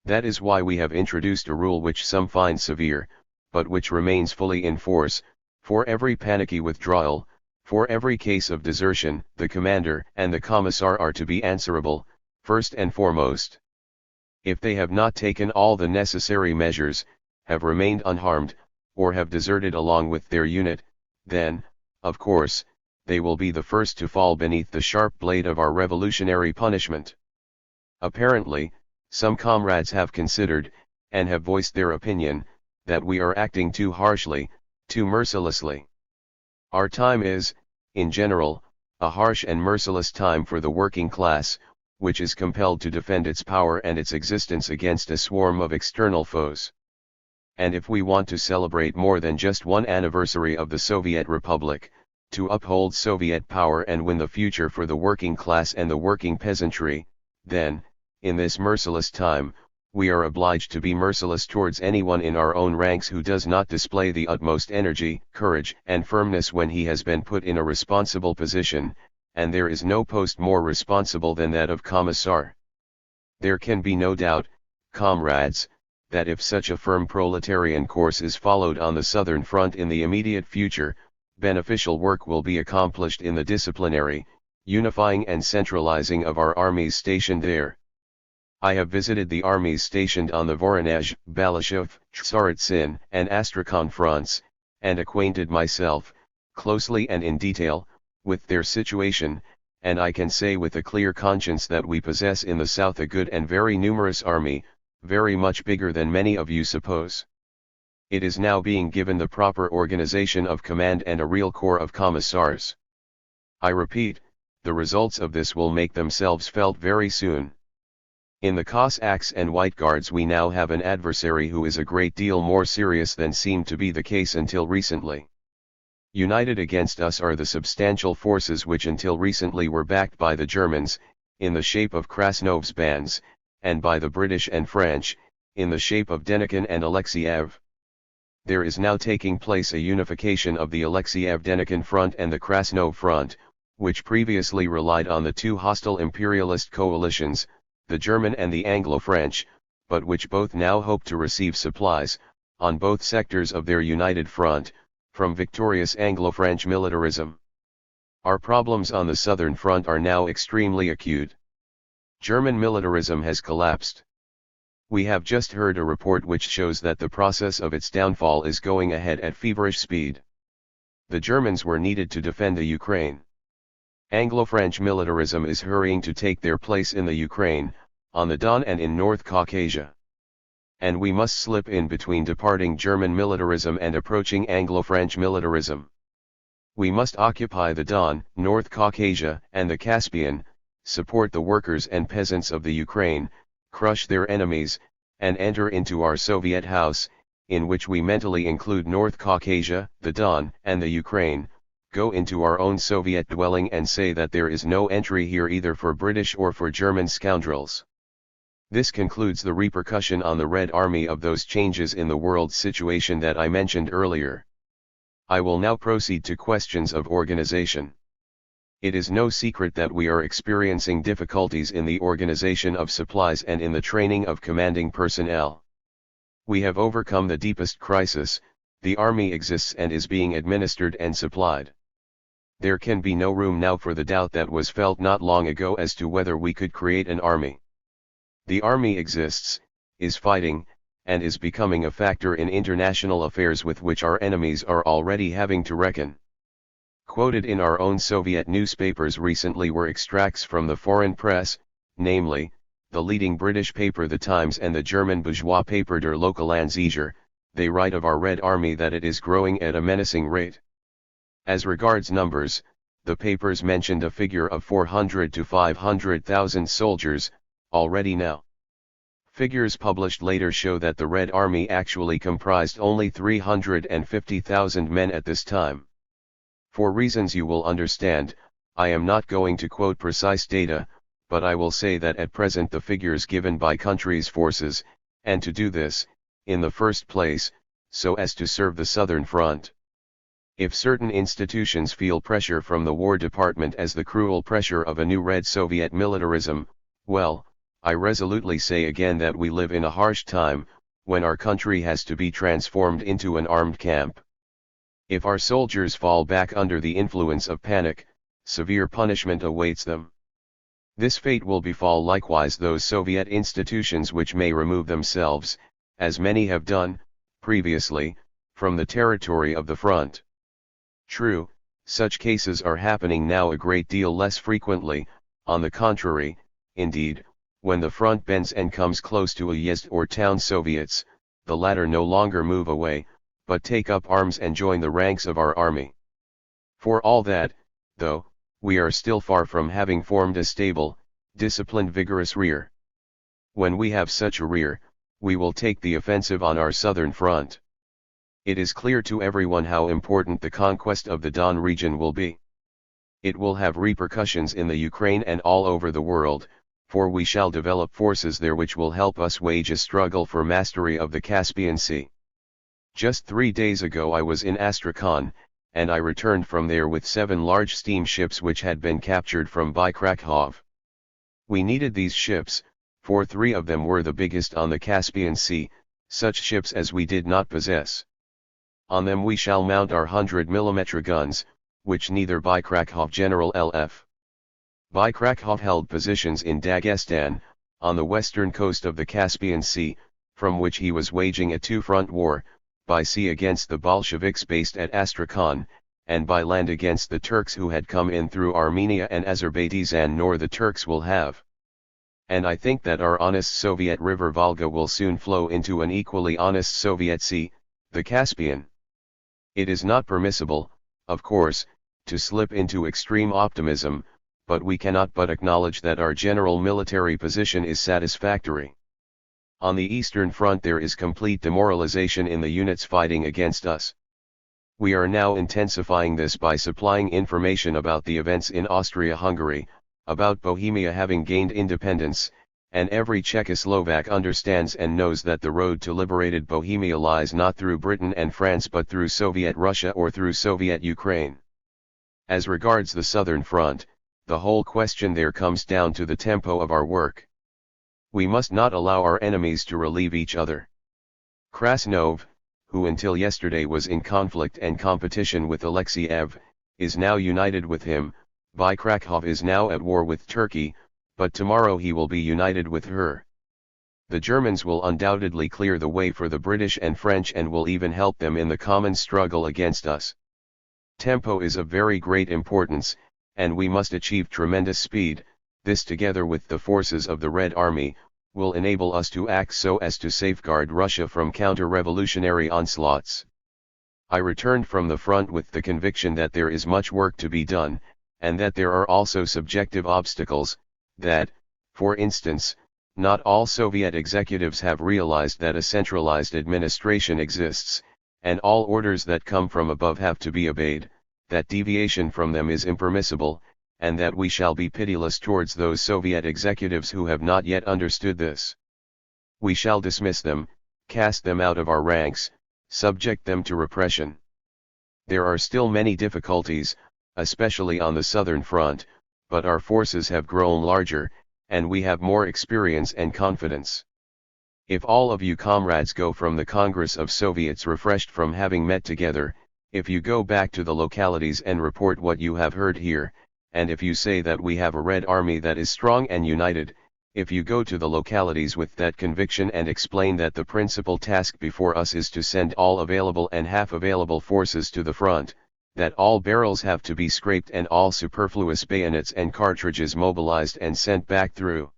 That is why we have introduced a rule which some find severe, but which remains fully in force. For every panicky withdrawal, for every case of desertion, the commander and the commissar are to be answerable, first and foremost. If they have not taken all the necessary measures, have remained unharmed, or have deserted along with their unit, then, of course, they will be the first to fall beneath the sharp blade of our revolutionary punishment. Apparently, some comrades have considered, and have voiced their opinion, that we are acting too harshly, too mercilessly. Our time is, in general, a harsh and merciless time for the working class, which is compelled to defend its power and its existence against a swarm of external foes. And if we want to celebrate more than just one anniversary of the Soviet Republic, to uphold Soviet power and win the future for the working class and the working peasantry, then, in this merciless time, we are obliged to be merciless towards anyone in our own ranks who does not display the utmost energy, courage, and firmness when he has been put in a responsible position, and there is no post more responsible than that of commissar. There can be no doubt, comrades, that if such a firm proletarian course is followed on the Southern Front in the immediate future, beneficial work will be accomplished in the disciplinary, unifying and centralizing of our armies stationed there. I have visited the armies stationed on the Voronezh, Balashov, Tsaritsyn, and Astrakhan fronts, and acquainted myself, closely and in detail, with their situation, and I can say with a clear conscience that we possess in the south a good and very numerous army, very much bigger than many of you suppose. It is now being given the proper organization of command and a real corps of commissars. I repeat, the results of this will make themselves felt very soon. In the Cossacks and White Guards we now have an adversary who is a great deal more serious than seemed to be the case until recently. United against us are the substantial forces which until recently were backed by the Germans, in the shape of Krasnov's bands, and by the British and French, in the shape of Denikin and Alexiev. There is now taking place a unification of the Alexiev-Denikin front and the Krasnov front, which previously relied on the two hostile imperialist coalitions, the German and the Anglo-French, but which both now hope to receive supplies, on both sectors of their united front, from victorious Anglo-French militarism. Our problems on the southern front are now extremely acute. German militarism has collapsed. We have just heard a report which shows that the process of its downfall is going ahead at feverish speed. The Germans were needed to defend the Ukraine. Anglo-French militarism is hurrying to take their place in the Ukraine, on the Don and in North Caucasia. And we must slip in between departing German militarism and approaching Anglo-French militarism. We must occupy the Don, North Caucasia, and the Caspian, support the workers and peasants of the Ukraine, crush their enemies, and enter into our Soviet house, in which we mentally include North Caucasia, the Don, and the Ukraine, go into our own Soviet dwelling and say that there is no entry here either for British or for German scoundrels. This concludes the repercussion on the Red Army of those changes in the world situation that I mentioned earlier. I will now proceed to questions of organization. It is no secret that we are experiencing difficulties in the organization of supplies and in the training of commanding personnel. We have overcome the deepest crisis, the army exists and is being administered and supplied. There can be no room now for the doubt that was felt not long ago as to whether we could create an army. The army exists, is fighting, and is becoming a factor in international affairs with which our enemies are already having to reckon. Quoted in our own Soviet newspapers recently were extracts from the foreign press, namely, the leading British paper The Times and the German bourgeois paper Der Lokalanzeiger. They write of our Red Army that it is growing at a menacing rate. As regards numbers, the papers mentioned a figure of 400 to 500,000 soldiers, already now. Figures published later show that the Red Army actually comprised only 350,000 men at this time. For reasons you will understand, I am not going to quote precise data, but I will say that at present the figures given by countries' forces, and to do this, in the first place, so as to serve the southern front. If certain institutions feel pressure from the War Department as the cruel pressure of a new Red Soviet militarism, well, I resolutely say again that we live in a harsh time, when our country has to be transformed into an armed camp. If our soldiers fall back under the influence of panic, severe punishment awaits them. This fate will befall likewise those Soviet institutions which may remove themselves, as many have done, previously, from the territory of the front. True, such cases are happening now a great deal less frequently, on the contrary, indeed, when the front bends and comes close to uyezd or town Soviets, the latter no longer move away, but take up arms and join the ranks of our army. For all that, though, we are still far from having formed a stable, disciplined vigorous rear. When we have such a rear, we will take the offensive on our southern front. It is clear to everyone how important the conquest of the Don region will be. It will have repercussions in the Ukraine and all over the world, for we shall develop forces there which will help us wage a struggle for mastery of the Caspian Sea. Just 3 days ago I was in Astrakhan, and I returned from there with 7 large steamships which had been captured from Krakow. We needed these ships, for 3 of them were the biggest on the Caspian Sea, such ships as we did not possess. On them we shall mount our 100mm guns, which neither Krakow General L.F. Krakow held positions in Dagestan, on the western coast of the Caspian Sea, from which he was waging a two-front war, by sea against the Bolsheviks based at Astrakhan, and by land against the Turks who had come in through Armenia and Azerbaijan, nor the Turks will have. And I think that our honest Soviet river Volga will soon flow into an equally honest Soviet sea, the Caspian. It is not permissible, of course, to slip into extreme optimism, but we cannot but acknowledge that our general military position is satisfactory. On the Eastern Front there is complete demoralization in the units fighting against us. We are now intensifying this by supplying information about the events in Austria-Hungary, about Bohemia having gained independence, and every Czechoslovak understands and knows that the road to liberated Bohemia lies not through Britain and France but through Soviet Russia or through Soviet Ukraine. As regards the Southern Front, the whole question there comes down to the tempo of our work. We must not allow our enemies to relieve each other. Krasnov, who until yesterday was in conflict and competition with Alexeyev, is now united with him. Krakow is now at war with Turkey, but tomorrow he will be united with her. The Germans will undoubtedly clear the way for the British and French and will even help them in the common struggle against us. Tempo is of very great importance, and we must achieve tremendous speed. This together with the forces of the Red Army, will enable us to act so as to safeguard Russia from counter-revolutionary onslaughts. I returned from the front with the conviction that there is much work to be done, and that there are also subjective obstacles, that, for instance, not all Soviet executives have realized that a centralized administration exists, and all orders that come from above have to be obeyed, that deviation from them is impermissible, and that we shall be pitiless towards those Soviet executives who have not yet understood this. We shall dismiss them, cast them out of our ranks, subject them to repression. There are still many difficulties, especially on the Southern Front, but our forces have grown larger, and we have more experience and confidence. If all of you comrades go from the Congress of Soviets refreshed from having met together, if you go back to the localities and report what you have heard here, and if you say that we have a Red Army that is strong and united, if you go to the localities with that conviction and explain that the principal task before us is to send all available and half-available forces to the front, that all barrels have to be scraped and all superfluous bayonets and cartridges mobilized and sent back through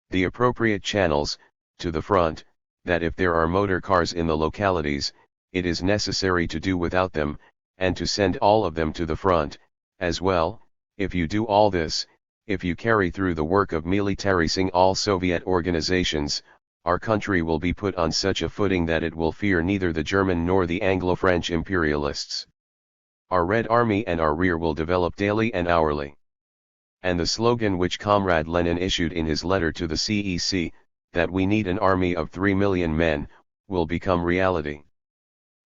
the appropriate channels, to the front, that if there are motor cars in the localities, it is necessary to do without them, and to send all of them to the front, as well. If you do all this, if you carry through the work of militarizing all Soviet organizations, our country will be put on such a footing that it will fear neither the German nor the Anglo-French imperialists. Our Red Army and our rear will develop daily and hourly. And the slogan which Comrade Lenin issued in his letter to the CEC, that we need an army of 3 million men, will become reality.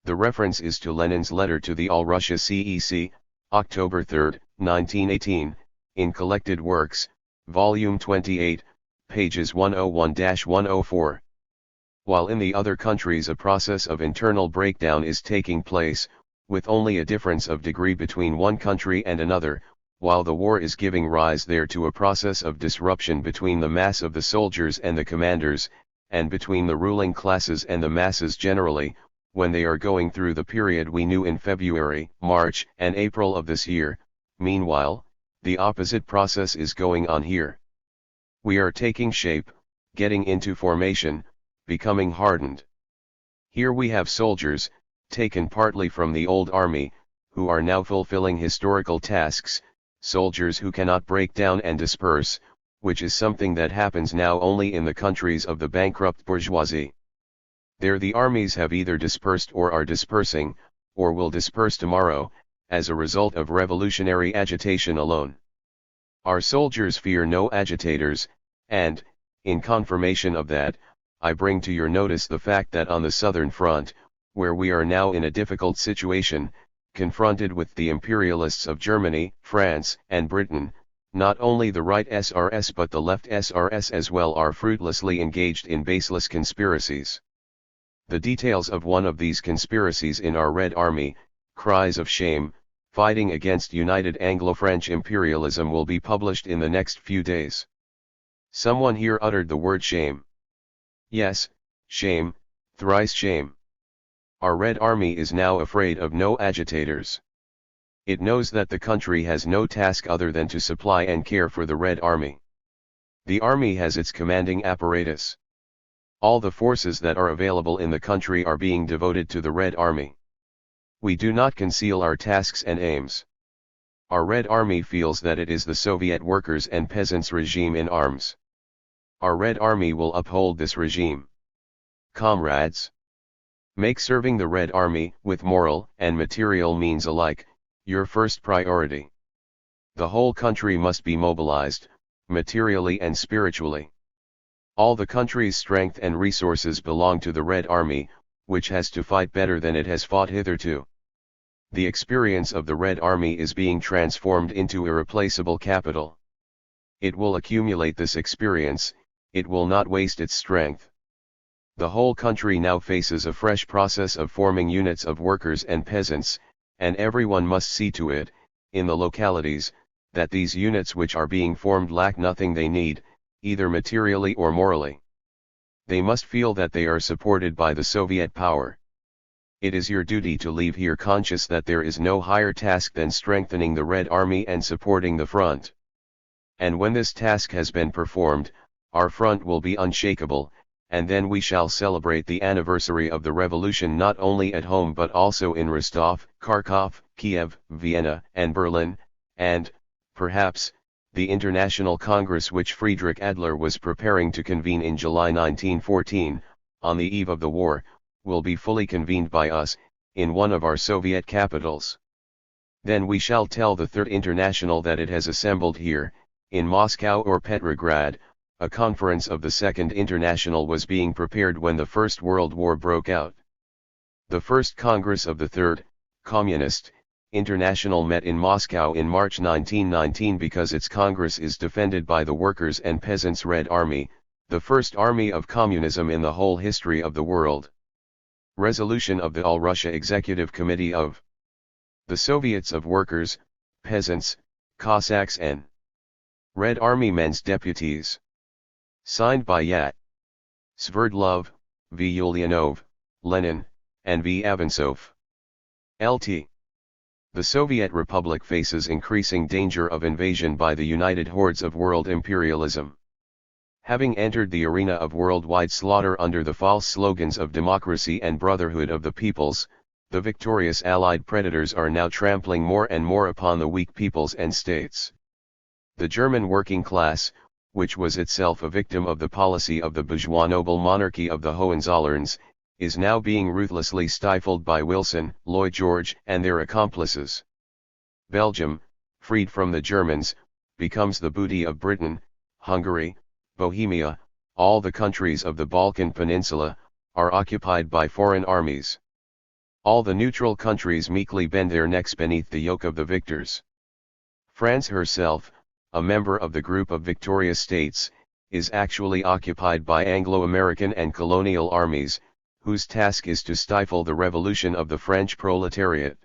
The reference is to Lenin's letter to the All-Russia CEC, October 3, 1918, in Collected Works, Volume 28, pages 101-104. While in the other countries a process of internal breakdown is taking place, with only a difference of degree between one country and another, while the war is giving rise there to a process of disruption between the mass of the soldiers and the commanders, and between the ruling classes and the masses generally, when they are going through the period we knew in February, March, and April of this year, meanwhile, the opposite process is going on here. We are taking shape, getting into formation, becoming hardened. Here we have soldiers, taken partly from the old army, who are now fulfilling historical tasks, soldiers who cannot break down and disperse, which is something that happens now only in the countries of the bankrupt bourgeoisie. There the armies have either dispersed or are dispersing, or will disperse tomorrow, as a result of revolutionary agitation alone. Our soldiers fear no agitators, and, in confirmation of that, I bring to your notice the fact that on the Southern Front, where we are now in a difficult situation, confronted with the imperialists of Germany, France, and Britain, not only the right SRS but the left SRS as well are fruitlessly engaged in baseless conspiracies. The details of one of these conspiracies in our Red Army, cries of shame, fighting against united Anglo-French imperialism, will be published in the next few days. Someone here uttered the word shame. Yes, shame, thrice shame. Our Red Army is now afraid of no agitators. It knows that the country has no task other than to supply and care for the Red Army. The army has its commanding apparatus. All the forces that are available in the country are being devoted to the Red Army. We do not conceal our tasks and aims. Our Red Army feels that it is the Soviet workers' and peasants' regime in arms. Our Red Army will uphold this regime. Comrades, make serving the Red Army, with moral and material means alike, your first priority. The whole country must be mobilized, materially and spiritually. All the country's strength and resources belong to the Red Army, which has to fight better than it has fought hitherto. The experience of the Red Army is being transformed into irreplaceable capital. It will accumulate this experience, it will not waste its strength. The whole country now faces a fresh process of forming units of workers and peasants, and everyone must see to it, in the localities, that these units which are being formed lack nothing they need, either materially or morally. They must feel that they are supported by the Soviet power. It is your duty to leave here conscious that there is no higher task than strengthening the Red Army and supporting the front. And when this task has been performed, our front will be unshakable, and then we shall celebrate the anniversary of the revolution not only at home but also in Rostov, Kharkov, Kiev, Vienna, and Berlin, and, perhaps, the International Congress which Friedrich Adler was preparing to convene in July 1914, on the eve of the war, will be fully convened by us, in one of our Soviet capitals. Then we shall tell the Third International that it has assembled here, in Moscow or Petrograd. A conference of the Second International was being prepared when the First World War broke out. The First Congress of the Third, Communist, International met in Moscow in March 1919 because its Congress is defended by the Workers' and Peasants' Red Army, the first army of communism in the whole history of the world. Resolution of the All-Russia Executive Committee of the Soviets of Workers, Peasants, Cossacks and Red Army Men's Deputies. Signed by Yat Sverdlov, V. Ulyanov, Lenin, and V. Avansov. Lt. The Soviet Republic faces increasing danger of invasion by the united hordes of world imperialism. Having entered the arena of worldwide slaughter under the false slogans of democracy and brotherhood of the peoples, the victorious Allied predators are now trampling more and more upon the weak peoples and states. The German working class, which was itself a victim of the policy of the bourgeois noble monarchy of the Hohenzollerns, is now being ruthlessly stifled by Wilson, Lloyd George, and their accomplices. Belgium, freed from the Germans, becomes the booty of Britain. Hungary, Bohemia, all the countries of the Balkan Peninsula, are occupied by foreign armies. All the neutral countries meekly bend their necks beneath the yoke of the victors. France herself, a member of the group of victorious states, is actually occupied by Anglo-American and colonial armies, whose task is to stifle the revolution of the French proletariat.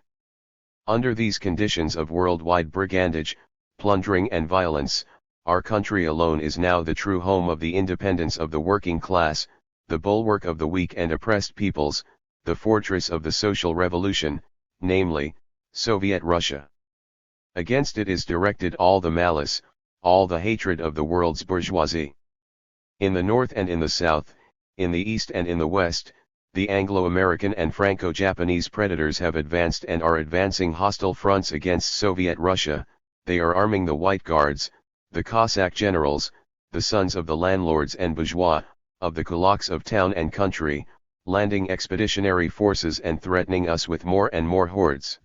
Under these conditions of worldwide brigandage, plundering and violence, our country alone is now the true home of the independence of the working class, the bulwark of the weak and oppressed peoples, the fortress of the social revolution, namely, Soviet Russia. Against it is directed all the malice, all the hatred of the world's bourgeoisie. In the north and in the south, in the east and in the west, the Anglo-American and Franco-Japanese predators have advanced and are advancing hostile fronts against Soviet Russia. They are arming the White Guards, the Cossack generals, the sons of the landlords and bourgeois, of the kulaks of town and country, landing expeditionary forces and threatening us with more and more hordes.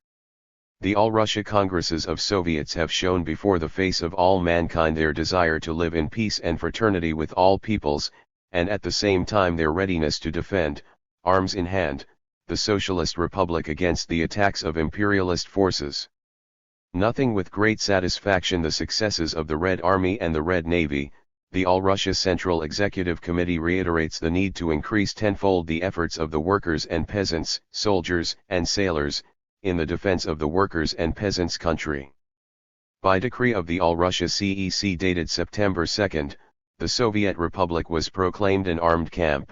The All-Russia Congresses of Soviets have shown before the face of all mankind their desire to live in peace and fraternity with all peoples, and at the same time their readiness to defend, arms in hand, the Socialist Republic against the attacks of imperialist forces. Nothing with great satisfaction the successes of the Red Army and the Red Navy, the All-Russia Central Executive Committee reiterates the need to increase tenfold the efforts of the workers and peasants, soldiers and sailors, in the defense of the workers and peasants' country. By decree of the All-Russia CEC dated September 2, the Soviet Republic was proclaimed an armed camp.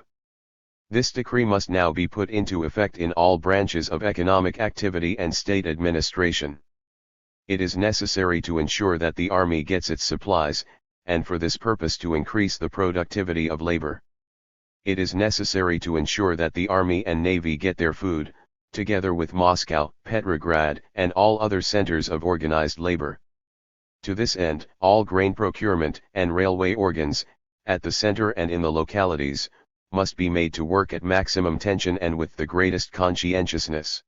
This decree must now be put into effect in all branches of economic activity and state administration. It is necessary to ensure that the army gets its supplies, and for this purpose to increase the productivity of labor. It is necessary to ensure that the army and navy get their food, together with Moscow, Petrograd, and all other centers of organized labor. To this end, all grain procurement and railway organs, at the center and in the localities, must be made to work at maximum tension and with the greatest conscientiousness.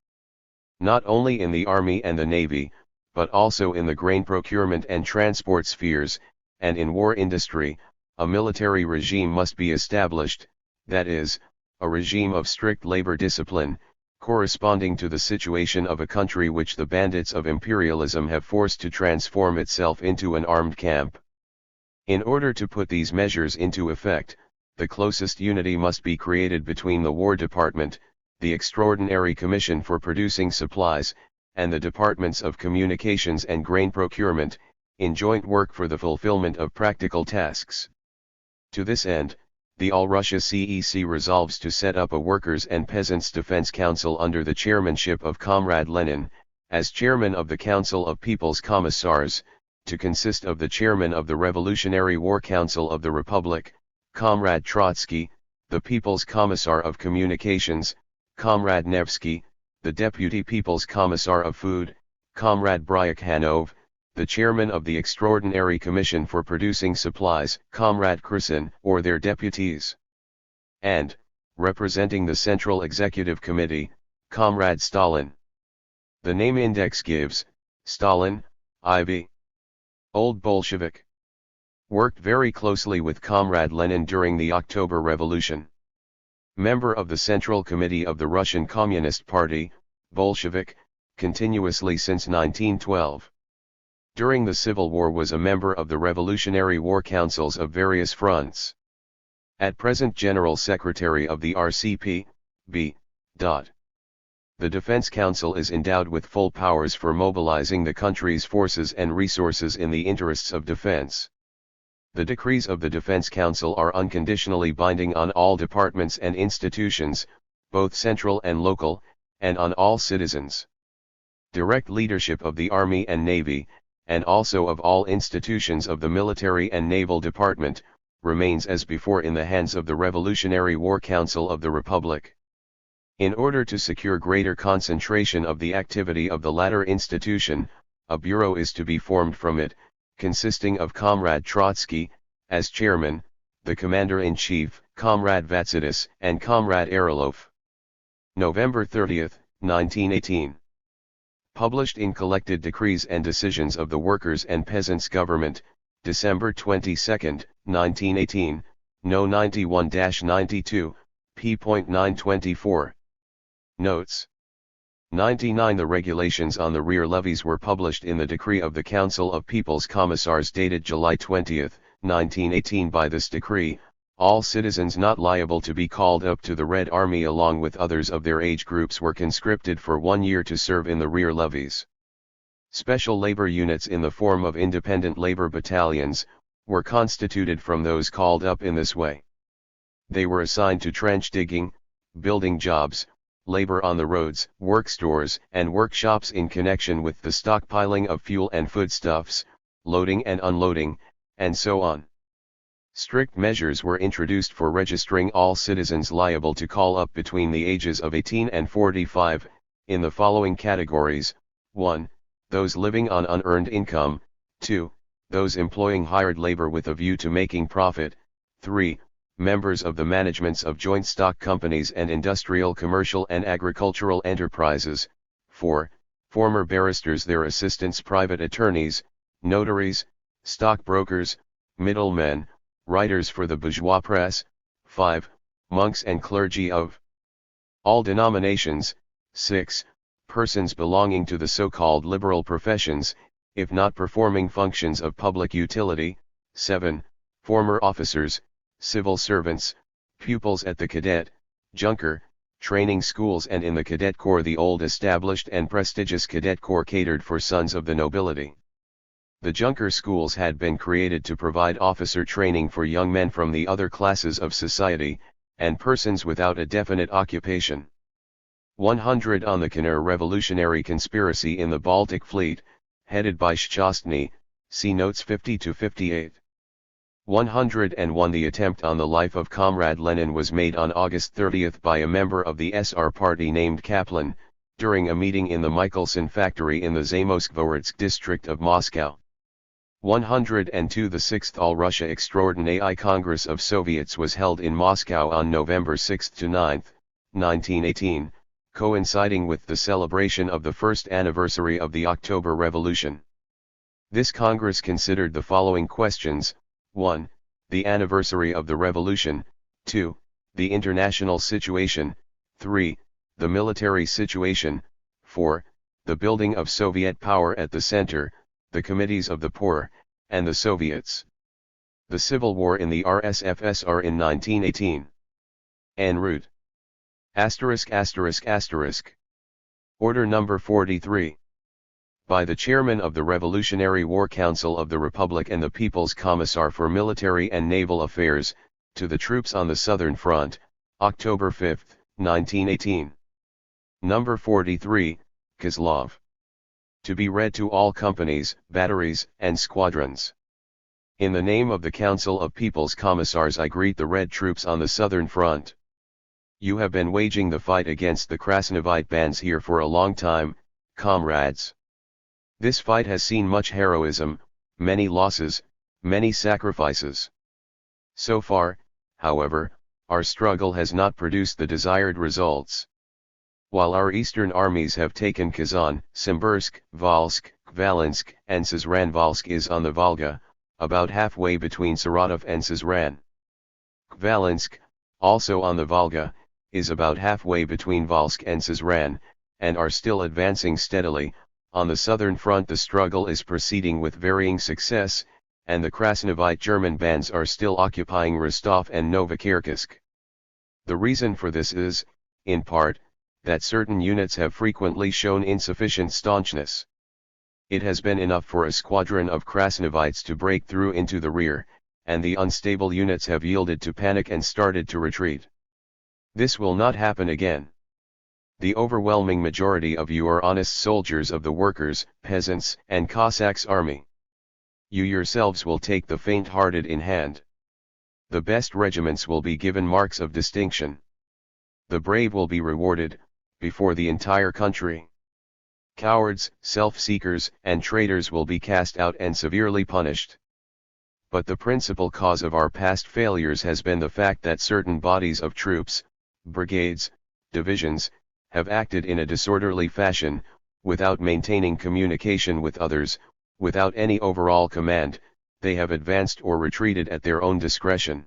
Not only in the army and the navy, but also in the grain procurement and transport spheres, and in war industry, a military regime must be established, that is, a regime of strict labor discipline, corresponding to the situation of a country which the bandits of imperialism have forced to transform itself into an armed camp. In order to put these measures into effect, the closest unity must be created between the War Department, the Extraordinary Commission for Producing Supplies, and the Departments of Communications and Grain Procurement, in joint work for the fulfillment of practical tasks. To this end, the All-Russia CEC resolves to set up a Workers' and Peasants' Defense Council under the chairmanship of Comrade Lenin, as chairman of the Council of People's Commissars, to consist of the chairman of the Revolutionary War Council of the Republic, Comrade Trotsky, the People's Commissar of Communications, Comrade Nevsky, the Deputy People's Commissar of Food, Comrade Bryukhanov, the chairman of the Extraordinary Commission for Producing Supplies, Comrade Krysin, or their deputies. And, representing the Central Executive Committee, Comrade Stalin. The name index gives, Stalin, IV. Old Bolshevik. Worked very closely with Comrade Lenin during the October Revolution. Member of the Central Committee of the Russian Communist Party, Bolshevik, continuously since 1912. During the Civil War was a member of the Revolutionary War Councils of various fronts. At present General Secretary of the RCP, B. The Defense Council is endowed with full powers for mobilizing the country's forces and resources in the interests of defense. The decrees of the Defense Council are unconditionally binding on all departments and institutions, both central and local, and on all citizens. Direct leadership of the Army and Navy, and also of all institutions of the Military and Naval Department, remains as before in the hands of the Revolutionary War Council of the Republic. In order to secure greater concentration of the activity of the latter institution, a bureau is to be formed from it, consisting of Comrade Trotsky, as chairman, the Commander-in-Chief, Comrade Vatsidis, and Comrade Arilov. November 30, 1918. Published in Collected Decrees and Decisions of the Workers' and Peasants' Government, December 22, 1918, No. 91-92, p.924. Notes. 99. The regulations on the rear levies were published in the decree of the Council of People's Commissars dated July 20, 1918. By this decree, all citizens not liable to be called up to the Red Army along with others of their age groups were conscripted for 1 year to serve in the rear levies. Special labor units in the form of independent labor battalions, were constituted from those called up in this way. They were assigned to trench digging, building jobs, labor on the roads, work stores and workshops in connection with the stockpiling of fuel and foodstuffs, loading and unloading, and so on. Strict measures were introduced for registering all citizens liable to call up between the ages of 18 and 45, in the following categories: 1. Those living on unearned income, 2. Those employing hired labor with a view to making profit, 3. Members of the managements of joint stock companies and industrial, commercial and agricultural enterprises, 4. Former barristers, their assistants, private attorneys, notaries, stockbrokers, middlemen, writers for the bourgeois press, 5. Monks and clergy of all denominations, 6. Persons belonging to the so-called liberal professions, if not performing functions of public utility, 7. Former officers, civil servants, pupils at the cadet, junker, training schools and in the cadet corps. The old established and prestigious cadet corps catered for sons of the nobility. The Junker schools had been created to provide officer training for young men from the other classes of society, and persons without a definite occupation. 100 on the counter-revolutionary conspiracy in the Baltic Fleet, headed by Szczęsny, see notes 50 to 58. 101 The attempt on the life of Comrade Lenin was made on August 30 by a member of the SR party named Kaplan, during a meeting in the Michelson factory in the Zamoskvorodsk district of Moscow. 102 The 6th All-Russia Extraordinary Congress of Soviets was held in Moscow on November 6 to 9, 1918, coinciding with the celebration of the first anniversary of the October Revolution. This Congress considered the following questions: 1. The anniversary of the revolution, 2. The international situation, 3. The military situation, 4. The building of Soviet power at the center, the committees of the poor, and the Soviets. The civil war in the RSFSR in 1918. En route. ******. Order number 43. By the Chairman of the Revolutionary War Council of the Republic and the People's Commissar for Military and Naval Affairs, to the troops on the Southern Front, October 5, 1918. Number 43, Kozlov. To be read to all companies, batteries, and squadrons. In the name of the Council of People's Commissars, I greet the Red troops on the Southern Front. You have been waging the fight against the Krasnovite bands here for a long time, comrades. This fight has seen much heroism, many losses, many sacrifices. So far, however, our struggle has not produced the desired results. While our eastern armies have taken Kazan, Simbirsk, Volsk, Khvalynsk, and Sazran-Volsk is on the Volga, about halfway between Saratov and Sazran. Khvalynsk, also on the Volga, is about halfway between Volsk and Sazran, and are still advancing steadily. On the southern front the struggle is proceeding with varying success, and the Krasnovite German bands are still occupying Rostov and Novokirksk. The reason for this is, in part, that certain units have frequently shown insufficient staunchness. It has been enough for a squadron of Krasnovites to break through into the rear, and the unstable units have yielded to panic and started to retreat. This will not happen again. The overwhelming majority of you are honest soldiers of the workers, peasants, and Cossacks' army. You yourselves will take the faint-hearted in hand. The best regiments will be given marks of distinction. The brave will be rewarded, before the entire country. Cowards, self-seekers, and traitors will be cast out and severely punished. But the principal cause of our past failures has been the fact that certain bodies of troops, brigades, divisions, have acted in a disorderly fashion, without maintaining communication with others, without any overall command. They have advanced or retreated at their own discretion.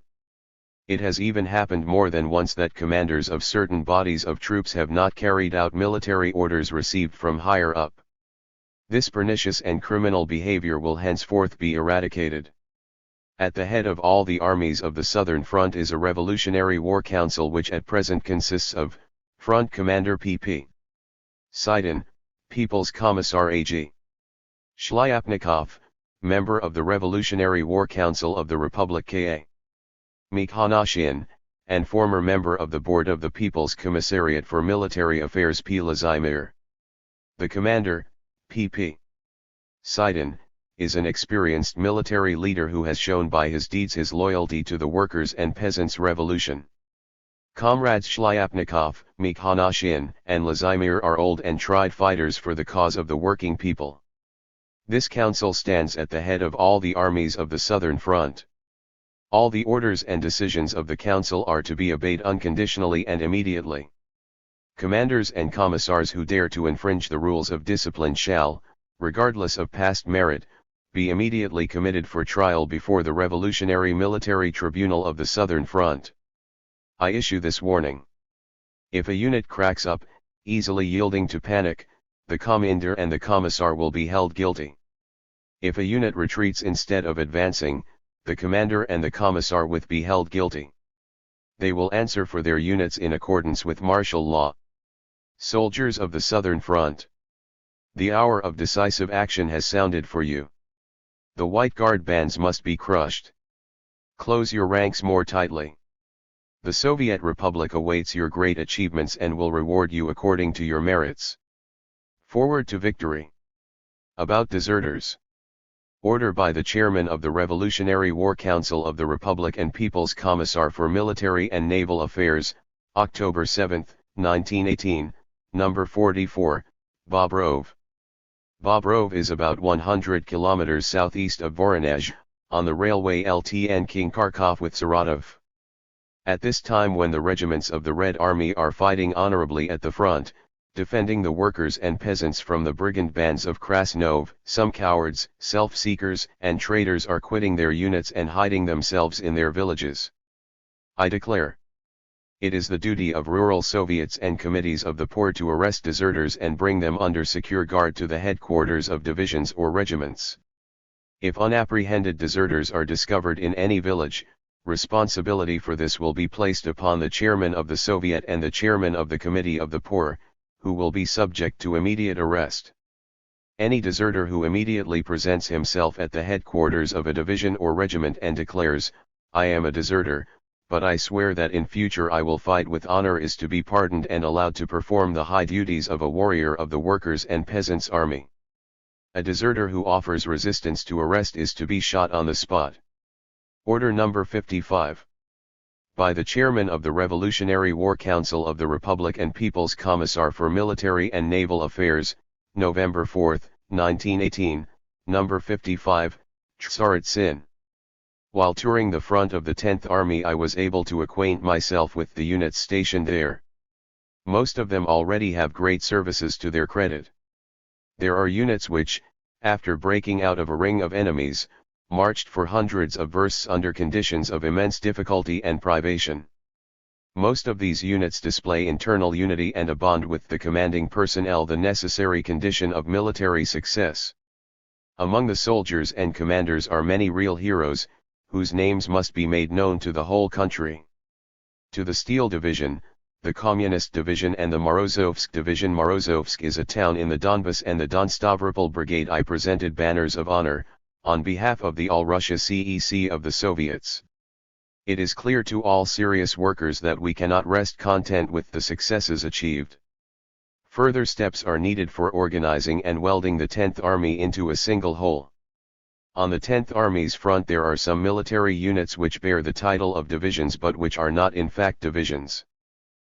It has even happened more than once that commanders of certain bodies of troops have not carried out military orders received from higher up. This pernicious and criminal behavior will henceforth be eradicated. At the head of all the armies of the Southern Front is a Revolutionary War Council which at present consists of Front Commander P.P. Sidin, People's Commissar A.G. Shlyapnikov, member of the Revolutionary War Council of the Republic K.A. Mikhanashian, and former member of the Board of the People's Commissariat for Military Affairs P. Lazimir. The commander, P.P. Sidin, is an experienced military leader who has shown by his deeds his loyalty to the workers' and peasants' revolution. Comrades Shlyapnikov, Mikhanashian, and Lazimir are old and tried fighters for the cause of the working people. This council stands at the head of all the armies of the Southern Front. All the orders and decisions of the council are to be obeyed unconditionally and immediately. Commanders and commissars who dare to infringe the rules of discipline shall, regardless of past merit, be immediately committed for trial before the Revolutionary Military Tribunal of the Southern Front. I issue this warning. If a unit cracks up, easily yielding to panic, the commander and the commissar will be held guilty. If a unit retreats instead of advancing, the commander and the commissar will be held guilty. They will answer for their units in accordance with martial law. Soldiers of the Southern Front. The hour of decisive action has sounded for you. The White Guard bands must be crushed. Close your ranks more tightly. The Soviet Republic awaits your great achievements and will reward you according to your merits. Forward to victory. About deserters. Order by the Chairman of the Revolutionary War Council of the Republic and People's Commissar for Military and Naval Affairs, October 7, 1918, number 44, Bobrov. Bobrov is about 100 kilometers southeast of Voronezh, on the railway LTN King Kharkov with Saratov. At this time, when the regiments of the Red Army are fighting honorably at the front, defending the workers and peasants from the brigand bands of Krasnov, some cowards, self-seekers, and traitors are quitting their units and hiding themselves in their villages. I declare, it is the duty of rural Soviets and committees of the poor to arrest deserters and bring them under secure guard to the headquarters of divisions or regiments. If unapprehended deserters are discovered in any village, responsibility for this will be placed upon the chairman of the Soviet and the chairman of the Committee of the Poor, who will be subject to immediate arrest. Any deserter who immediately presents himself at the headquarters of a division or regiment and declares, "I am a deserter, but I swear that in future I will fight with honor," is to be pardoned and allowed to perform the high duties of a warrior of the Workers' and Peasants' Army. A deserter who offers resistance to arrest is to be shot on the spot. Order number 55. By the Chairman of the Revolutionary War Council of the Republic and People's Commissar for Military and Naval Affairs, November 4, 1918, number 55, Tsaritsyn. While touring the front of the 10th Army, I was able to acquaint myself with the units stationed there. Most of them already have great services to their credit. There are units which, after breaking out of a ring of enemies, marched for hundreds of versts under conditions of immense difficulty and privation. Most of these units display internal unity and a bond with the commanding personnel, the necessary condition of military success. Among the soldiers and commanders are many real heroes, whose names must be made known to the whole country. To the Steel Division, the Communist Division and the Morozovsk Division. Morozovsk is a town in the Donbas, and the Don Stavropol Brigade I presented banners of honor, on behalf of the All-Russia CEC of the Soviets. It is clear to all serious workers that we cannot rest content with the successes achieved. Further steps are needed for organizing and welding the 10th Army into a single whole. On the 10th Army's front there are some military units which bear the title of divisions but which are not in fact divisions.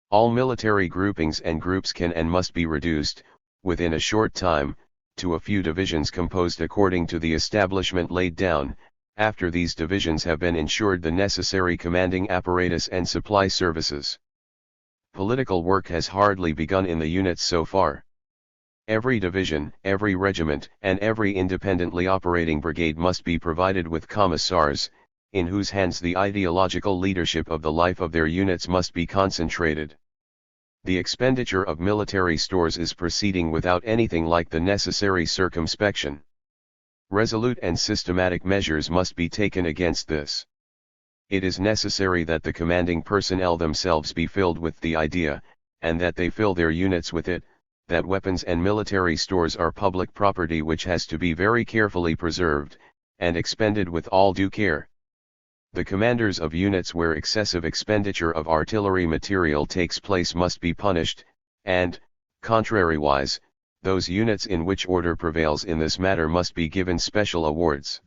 All military groupings and groups can and must be reduced, within a short time, to a few divisions composed according to the establishment laid down, after these divisions have been ensured the necessary commanding apparatus and supply services. Political work has hardly begun in the units so far. Every division, every regiment, and every independently operating brigade must be provided with commissars, in whose hands the ideological leadership of the life of their units must be concentrated. The expenditure of military stores is proceeding without anything like the necessary circumspection. Resolute and systematic measures must be taken against this. It is necessary that the commanding personnel themselves be filled with the idea, and that they fill their units with it, that weapons and military stores are public property which has to be very carefully preserved, and expended with all due care. The commanders of units where excessive expenditure of artillery material takes place must be punished, and, contrariwise, those units in which order prevails in this matter must be given special awards.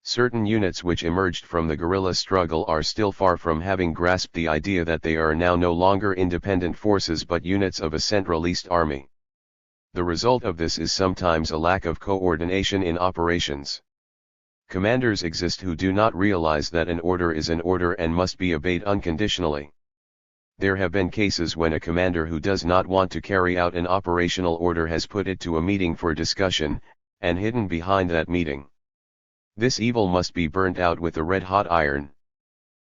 Certain units which emerged from the guerrilla struggle are still far from having grasped the idea that they are now no longer independent forces but units of a centralist army. The result of this is sometimes a lack of coordination in operations. Commanders exist who do not realize that an order is an order and must be obeyed unconditionally. There have been cases when a commander who does not want to carry out an operational order has put it to a meeting for discussion, and hidden behind that meeting. This evil must be burnt out with a red-hot iron.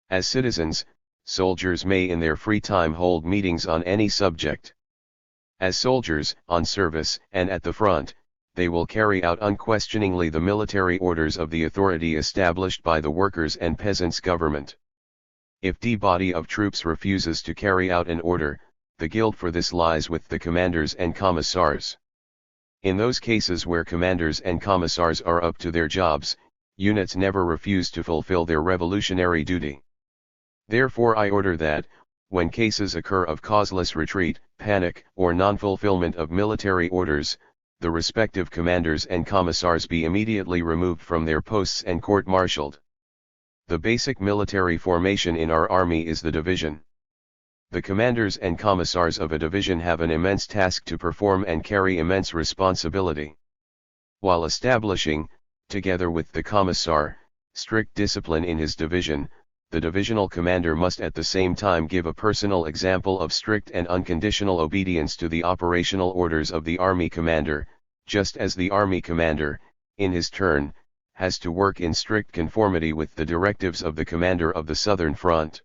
As citizens, soldiers may in their free time hold meetings on any subject. As soldiers, on service, and at the front, they will carry out unquestioningly the military orders of the authority established by the workers' and peasants' government. If the body of troops refuses to carry out an order, the guilt for this lies with the commanders and commissars. In those cases where commanders and commissars are up to their jobs, units never refuse to fulfill their revolutionary duty. Therefore I order that, when cases occur of causeless retreat, panic, or non-fulfillment of military orders, the respective commanders and commissars be immediately removed from their posts and court-martialed. The basic military formation in our army is the division. The commanders and commissars of a division have an immense task to perform and carry immense responsibility. While establishing, together with the commissar, strict discipline in his division, the divisional commander must at the same time give a personal example of strict and unconditional obedience to the operational orders of the army commander, just as the army commander, in his turn, has to work in strict conformity with the directives of the commander of the Southern Front.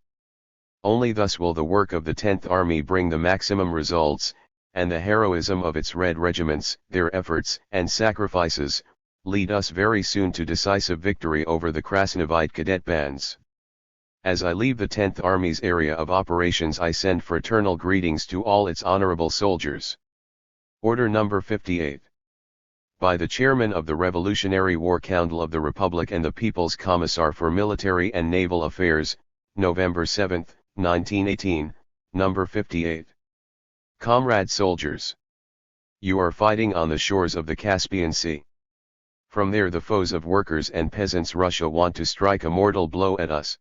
Only thus will the work of the 10th Army bring the maximum results, and the heroism of its Red regiments, their efforts and sacrifices, lead us very soon to decisive victory over the Krasnovite cadet bands. As I leave the 10th Army's area of operations, I send fraternal greetings to all its honorable soldiers. Order number 58. By the Chairman of the Revolutionary War Council of the Republic and the People's Commissar for Military and Naval Affairs, November 7, 1918, number 58. Comrade soldiers. You are fighting on the shores of the Caspian Sea. From there the foes of workers and peasants Russia want to strike a mortal blow at us.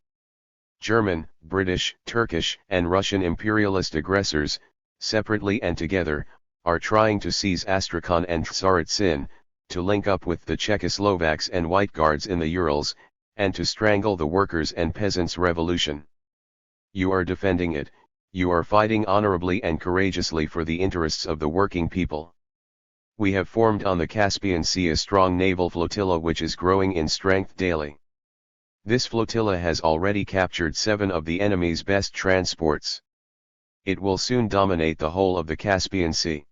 German, British, Turkish, and Russian imperialist aggressors, separately and together, are trying to seize Astrakhan and Tsaritsyn, to link up with the Czechoslovaks and White Guards in the Urals, and to strangle the workers' and peasants' revolution. You are defending it, you are fighting honorably and courageously for the interests of the working people. We have formed on the Caspian Sea a strong naval flotilla which is growing in strength daily. This flotilla has already captured 7 of the enemy's best transports. It will soon dominate the whole of the Caspian Sea.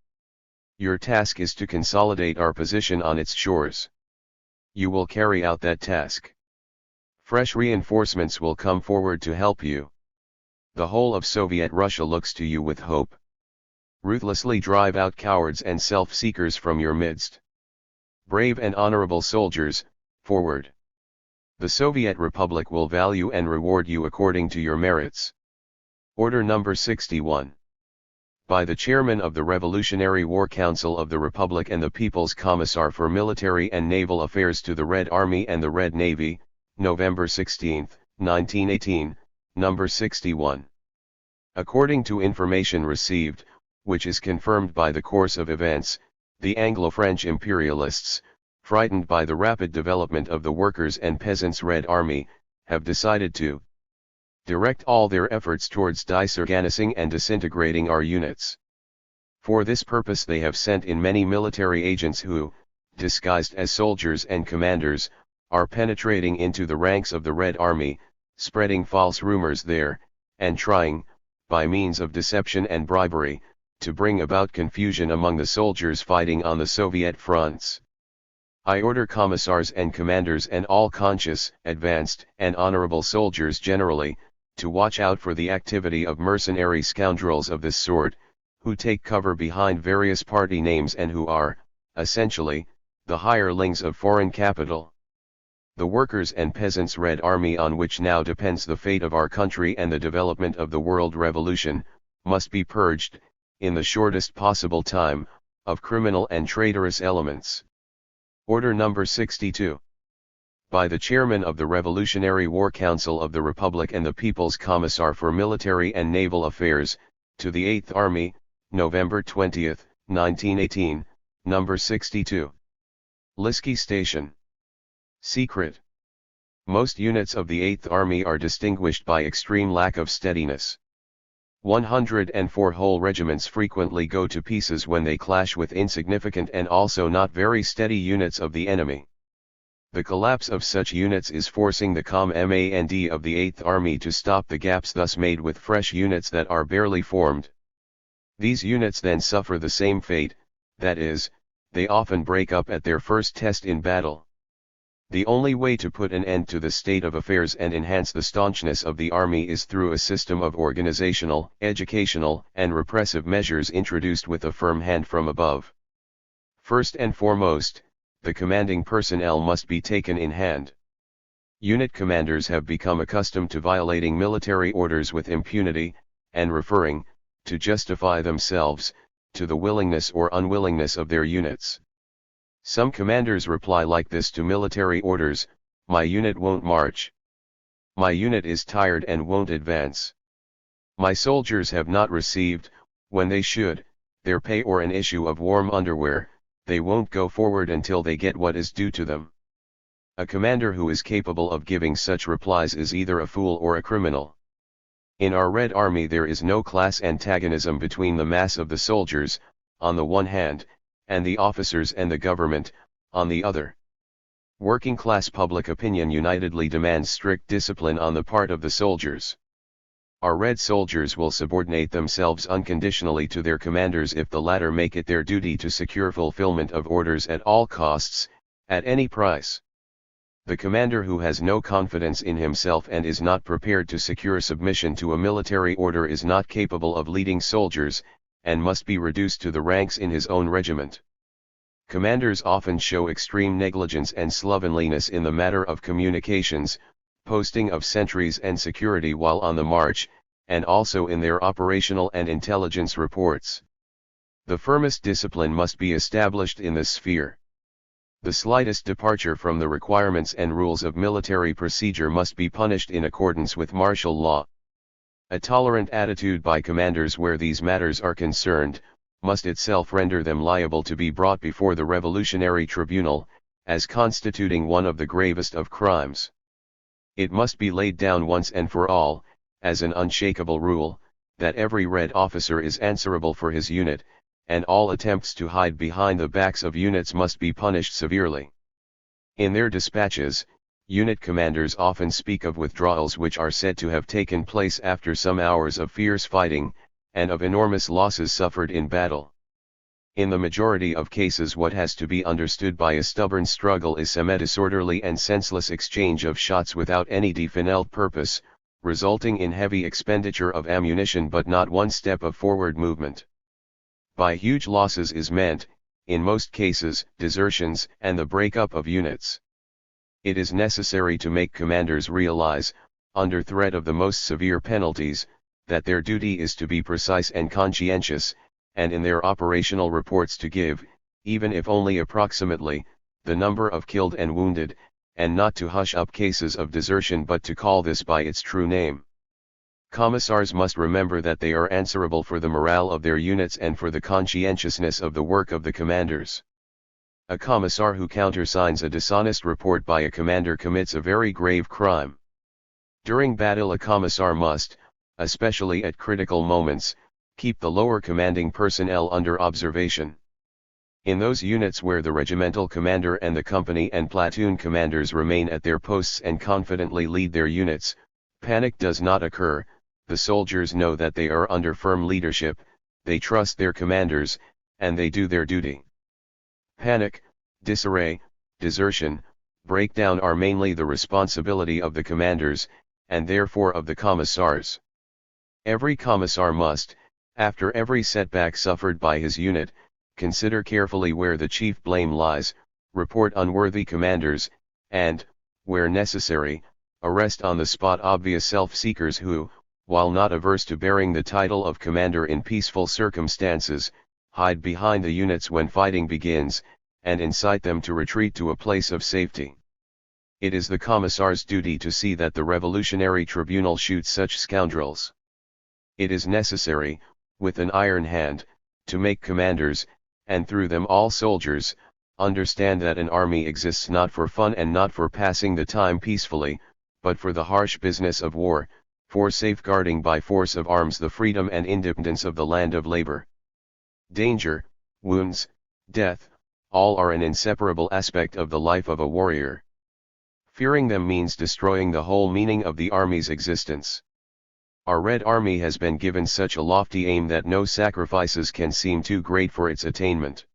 Your task is to consolidate our position on its shores. You will carry out that task. Fresh reinforcements will come forward to help you. The whole of Soviet Russia looks to you with hope. Ruthlessly drive out cowards and self-seekers from your midst. Brave and honorable soldiers, forward. The Soviet Republic will value and reward you according to your merits. Order number 61. By the Chairman of the Revolutionary War Council of the Republic and the People's Commissar for Military and Naval Affairs to the Red Army and the Red Navy, November 16, 1918, number 61. According to information received, which is confirmed by the course of events, the Anglo-French imperialists, frightened by the rapid development of the workers' and peasants' Red Army, have decided to direct all their efforts towards disorganizing and disintegrating our units. For this purpose they have sent in many military agents who, disguised as soldiers and commanders, are penetrating into the ranks of the Red Army, spreading false rumors there, and trying, by means of deception and bribery, to bring about confusion among the soldiers fighting on the Soviet fronts. I order commissars and commanders and all conscious, advanced, and honorable soldiers generally, to watch out for the activity of mercenary scoundrels of this sort, who take cover behind various party names and who are, essentially, the hirelings of foreign capital. The workers' and peasants' Red Army, on which now depends the fate of our country and the development of the world revolution, must be purged, in the shortest possible time, of criminal and traitorous elements. Order number 62. By the Chairman of the Revolutionary War Council of the Republic and the People's Commissar for Military and Naval Affairs, to the 8th Army, November 20, 1918, number 62. Lisky Station. Secret. Most units of the 8th Army are distinguished by extreme lack of steadiness. 104 whole regiments frequently go to pieces when they clash with insignificant and also not very steady units of the enemy. The collapse of such units is forcing the command of the 8th Army to stop the gaps thus made with fresh units that are barely formed. These units then suffer the same fate, that is, they often break up at their first test in battle. The only way to put an end to the state of affairs and enhance the staunchness of the army is through a system of organizational, educational, and repressive measures introduced with a firm hand from above. First and foremost, the commanding personnel must be taken in hand. Unit commanders have become accustomed to violating military orders with impunity, and referring, to justify themselves, to the willingness or unwillingness of their units. Some commanders reply like this to military orders: "My unit won't march. My unit is tired and won't advance. My soldiers have not received, when they should, their pay or an issue of warm underwear. They won't go forward until they get what is due to them." A commander who is capable of giving such replies is either a fool or a criminal. In our Red Army there is no class antagonism between the mass of the soldiers, on the one hand, and the officers and the government, on the other. Working class public opinion unitedly demands strict discipline on the part of the soldiers. Our Red soldiers will subordinate themselves unconditionally to their commanders if the latter make it their duty to secure fulfillment of orders at all costs, at any price. The commander who has no confidence in himself and is not prepared to secure submission to a military order is not capable of leading soldiers, and must be reduced to the ranks in his own regiment. Commanders often show extreme negligence and slovenliness in the matter of communications, posting of sentries and security while on the march, and also in their operational and intelligence reports. The firmest discipline must be established in this sphere. The slightest departure from the requirements and rules of military procedure must be punished in accordance with martial law. A tolerant attitude by commanders where these matters are concerned, must itself render them liable to be brought before the Revolutionary Tribunal, as constituting one of the gravest of crimes. It must be laid down once and for all, as an unshakable rule, that every Red officer is answerable for his unit, and all attempts to hide behind the backs of units must be punished severely. In their dispatches, unit commanders often speak of withdrawals which are said to have taken place after some hours of fierce fighting, and of enormous losses suffered in battle. In the majority of cases what has to be understood by a stubborn struggle is semi-disorderly and senseless exchange of shots without any definite purpose, resulting in heavy expenditure of ammunition but not one step of forward movement. By huge losses is meant, in most cases, desertions and the breakup of units. It is necessary to make commanders realize, under threat of the most severe penalties, that their duty is to be precise and conscientious, and in their operational reports to give, even if only approximately, the number of killed and wounded, and not to hush up cases of desertion but to call this by its true name. Commissars must remember that they are answerable for the morale of their units and for the conscientiousness of the work of the commanders. A commissar who countersigns a dishonest report by a commander commits a very grave crime. During battle a commissar must, especially at critical moments, keep the lower commanding personnel under observation. In those units where the regimental commander and the company and platoon commanders remain at their posts and confidently lead their units, panic does not occur. The soldiers know that they are under firm leadership, they trust their commanders, and they do their duty. Panic, disarray, desertion, breakdown are mainly the responsibility of the commanders, and therefore of the commissars. Every commissar must, after every setback suffered by his unit, consider carefully where the chief blame lies, report unworthy commanders, and, where necessary, arrest on the spot obvious self-seekers who, while not averse to bearing the title of commander in peaceful circumstances, hide behind the units when fighting begins, and incite them to retreat to a place of safety. It is the commissar's duty to see that the Revolutionary Tribunal shoots such scoundrels. It is necessary, with an iron hand, to make commanders, and through them all soldiers, understand that an army exists not for fun and not for passing the time peacefully, but for the harsh business of war, for safeguarding by force of arms the freedom and independence of the land of labor. Danger, wounds, death, all are an inseparable aspect of the life of a warrior. Fearing them means destroying the whole meaning of the army's existence. Our Red Army has been given such a lofty aim that no sacrifices can seem too great for its attainment.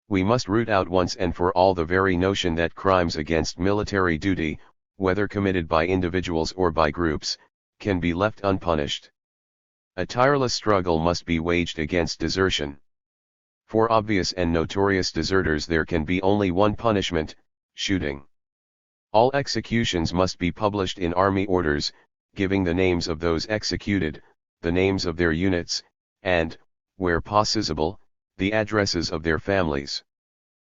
We must root out once and for all the very notion that crimes against military duty, whether committed by individuals or by groups, can be left unpunished. A tireless struggle must be waged against desertion. For obvious and notorious deserters there can be only one punishment, shooting. All executions must be published in army orders, giving the names of those executed, the names of their units, and, where possible, the addresses of their families.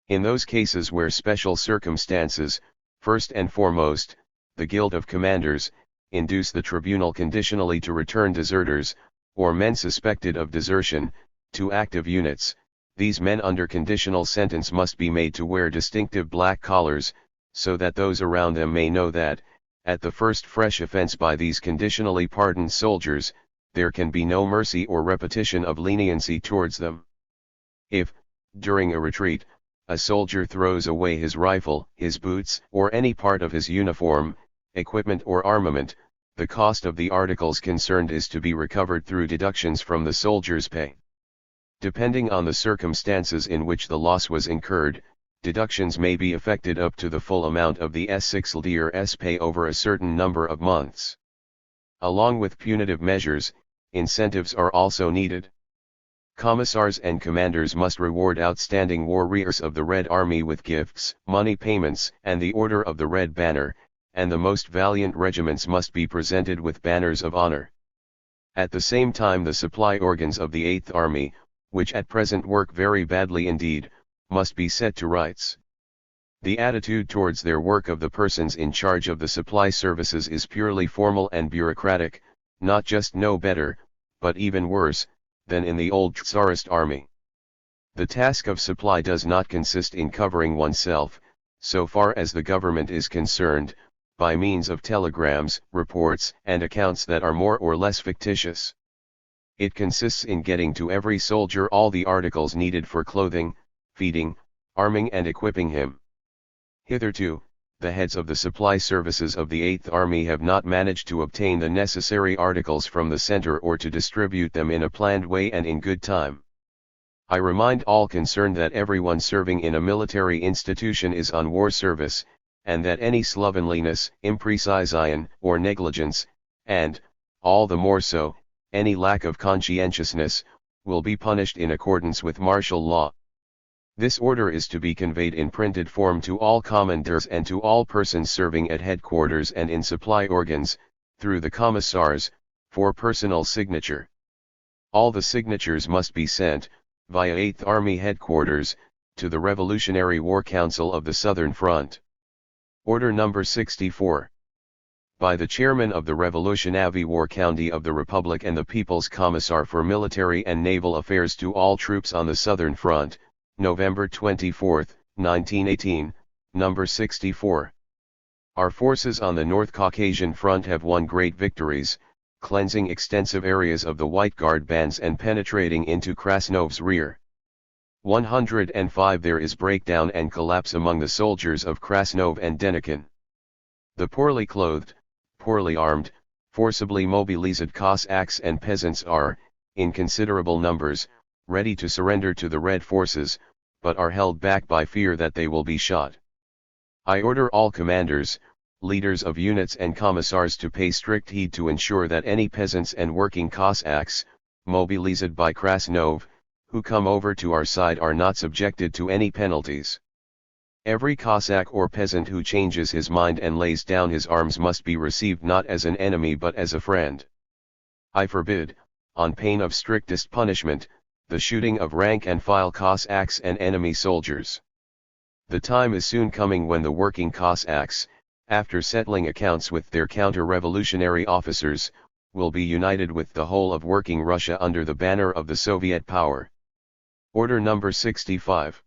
In those cases where special circumstances, first and foremost, the guild of commanders, induce the tribunal conditionally to return deserters, or men suspected of desertion, to active units, these men under conditional sentence must be made to wear distinctive black collars, so that those around them may know that, at the first fresh offense by these conditionally pardoned soldiers, there can be no mercy or repetition of leniency towards them. If, during a retreat, a soldier throws away his rifle, his boots, or any part of his uniform, equipment or armament, the cost of the articles concerned is to be recovered through deductions from the soldier's pay. Depending on the circumstances in which the loss was incurred, deductions may be effected up to the full amount of the S6's pay over a certain number of months. Along with punitive measures, incentives are also needed. Commissars and commanders must reward outstanding warriors of the Red Army with gifts, money payments, and the Order of the Red Banner, and the most valiant regiments must be presented with banners of honor. At the same time the supply organs of the 8th Army, which at present work very badly indeed, must be set to rights. The attitude towards their work of the persons in charge of the supply services is purely formal and bureaucratic, not just no better, but even worse, than in the old Tsarist army. The task of supply does not consist in covering oneself, so far as the government is concerned, by means of telegrams, reports, and accounts that are more or less fictitious. It consists in getting to every soldier all the articles needed for clothing, feeding, arming and equipping him. Hitherto, the heads of the supply services of the 8th Army have not managed to obtain the necessary articles from the center or to distribute them in a planned way and in good time. I remind all concerned that everyone serving in a military institution is on war service, and that any slovenliness, imprecision, or negligence, and, all the more so, any lack of conscientiousness, will be punished in accordance with martial law. This order is to be conveyed in printed form to all commanders and to all persons serving at headquarters and in supply organs, through the commissars, for personal signature. All the signatures must be sent, via 8th Army headquarters, to the Revolutionary War Council of the Southern Front. Order number 64. By the Chairman of the Revolutionary War County of the Republic and the People's Commissar for Military and Naval Affairs to all troops on the Southern Front, November 24, 1918, number 64. Our forces on the North Caucasian Front have won great victories, cleansing extensive areas of the White Guard bands and penetrating into Krasnov's rear. 105 There is breakdown and collapse among the soldiers of Krasnov and Denikin. The poorly clothed, poorly armed, forcibly mobilized Cossacks and peasants are, in considerable numbers, ready to surrender to the Red forces, but are held back by fear that they will be shot. I order all commanders, leaders of units and commissars to pay strict heed to ensure that any peasants and working Cossacks, mobilized by Krasnov, who come over to our side are not subjected to any penalties. Every Cossack or peasant who changes his mind and lays down his arms must be received not as an enemy but as a friend. I forbid, on pain of strictest punishment, the shooting of rank-and-file Cossacks and enemy soldiers. The time is soon coming when the working Cossacks, after settling accounts with their counter-revolutionary officers, will be united with the whole of working Russia under the banner of the Soviet power. Order number 65.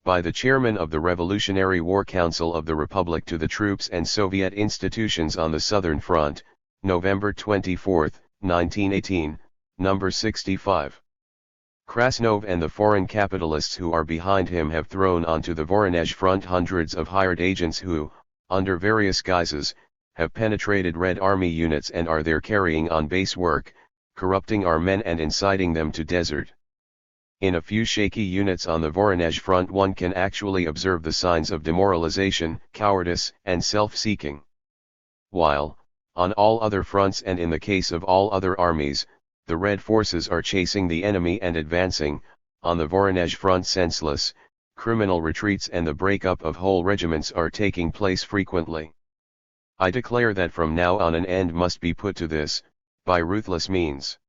By the Chairman of the Revolutionary War Council of the Republic to the troops and Soviet institutions on the Southern Front, November 24, 1918, number 65. Krasnov and the foreign capitalists who are behind him have thrown onto the Voronezh front hundreds of hired agents who, under various guises, have penetrated Red Army units and are there carrying on base work, corrupting our men and inciting them to desert. In a few shaky units on the Voronezh front one can actually observe the signs of demoralization, cowardice, and self-seeking. While, on all other fronts and in the case of all other armies, the Red forces are chasing the enemy and advancing, on the Voronezh front senseless, criminal retreats and the breakup of whole regiments are taking place frequently. I declare that from now on an end must be put to this, by ruthless means.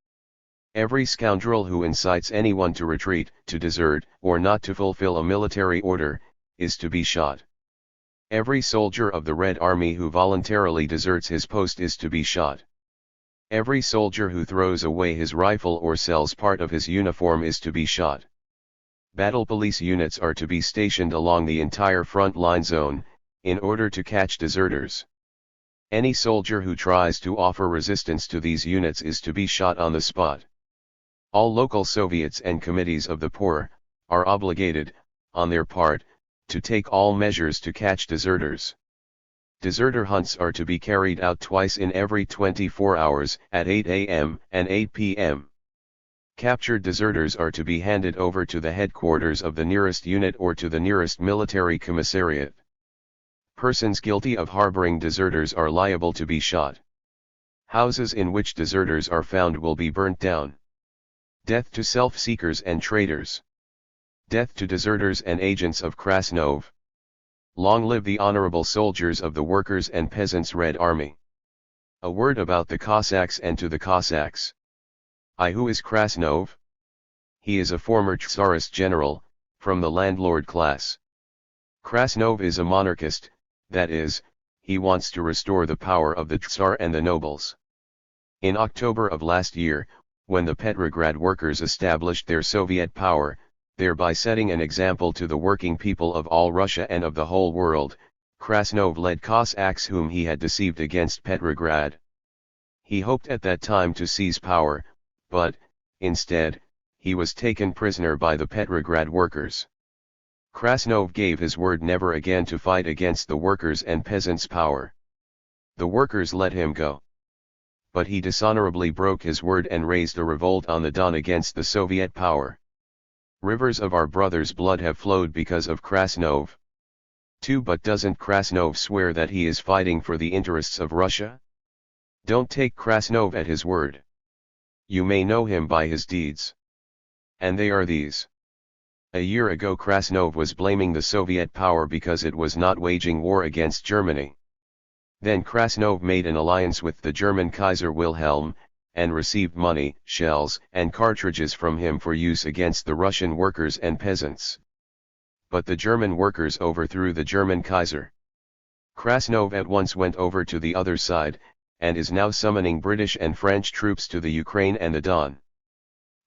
Every scoundrel who incites anyone to retreat, to desert, or not to fulfill a military order, is to be shot. Every soldier of the Red Army who voluntarily deserts his post is to be shot. Every soldier who throws away his rifle or sells part of his uniform is to be shot. Battle police units are to be stationed along the entire front line zone, in order to catch deserters. Any soldier who tries to offer resistance to these units is to be shot on the spot. All local Soviets and committees of the poor, are obligated, on their part, to take all measures to catch deserters. Deserter hunts are to be carried out twice in every 24 hours, at 8 a.m. and 8 p.m. Captured deserters are to be handed over to the headquarters of the nearest unit or to the nearest military commissariat. Persons guilty of harboring deserters are liable to be shot. Houses in which deserters are found will be burnt down. Death to self-seekers and traitors. Death to deserters and agents of Krasnov. Long live the honorable soldiers of the Workers' and Peasants' Red Army. A word about the Cossacks and to the Cossacks. Who is Krasnov? He is a former Tsarist general, from the landlord class. Krasnov is a monarchist, that is, he wants to restore the power of the Tsar and the nobles. In October of last year, when the Petrograd workers established their Soviet power, thereby setting an example to the working people of all Russia and of the whole world, Krasnov led Cossacks whom he had deceived against Petrograd. He hoped at that time to seize power, but, instead, he was taken prisoner by the Petrograd workers. Krasnov gave his word never again to fight against the workers' and peasants' power. The workers let him go. But he dishonorably broke his word and raised a revolt on the Don against the Soviet power. Rivers of our brothers' blood have flowed because of Krasnov. But doesn't Krasnov swear that he is fighting for the interests of Russia? Don't take Krasnov at his word. You may know him by his deeds. And they are these. A year ago Krasnov was blaming the Soviet power because it was not waging war against Germany. Then Krasnov made an alliance with the German Kaiser Wilhelm, and received money, shells, and cartridges from him for use against the Russian workers and peasants. But the German workers overthrew the German Kaiser. Krasnov at once went over to the other side, and is now summoning British and French troops to the Ukraine and the Don.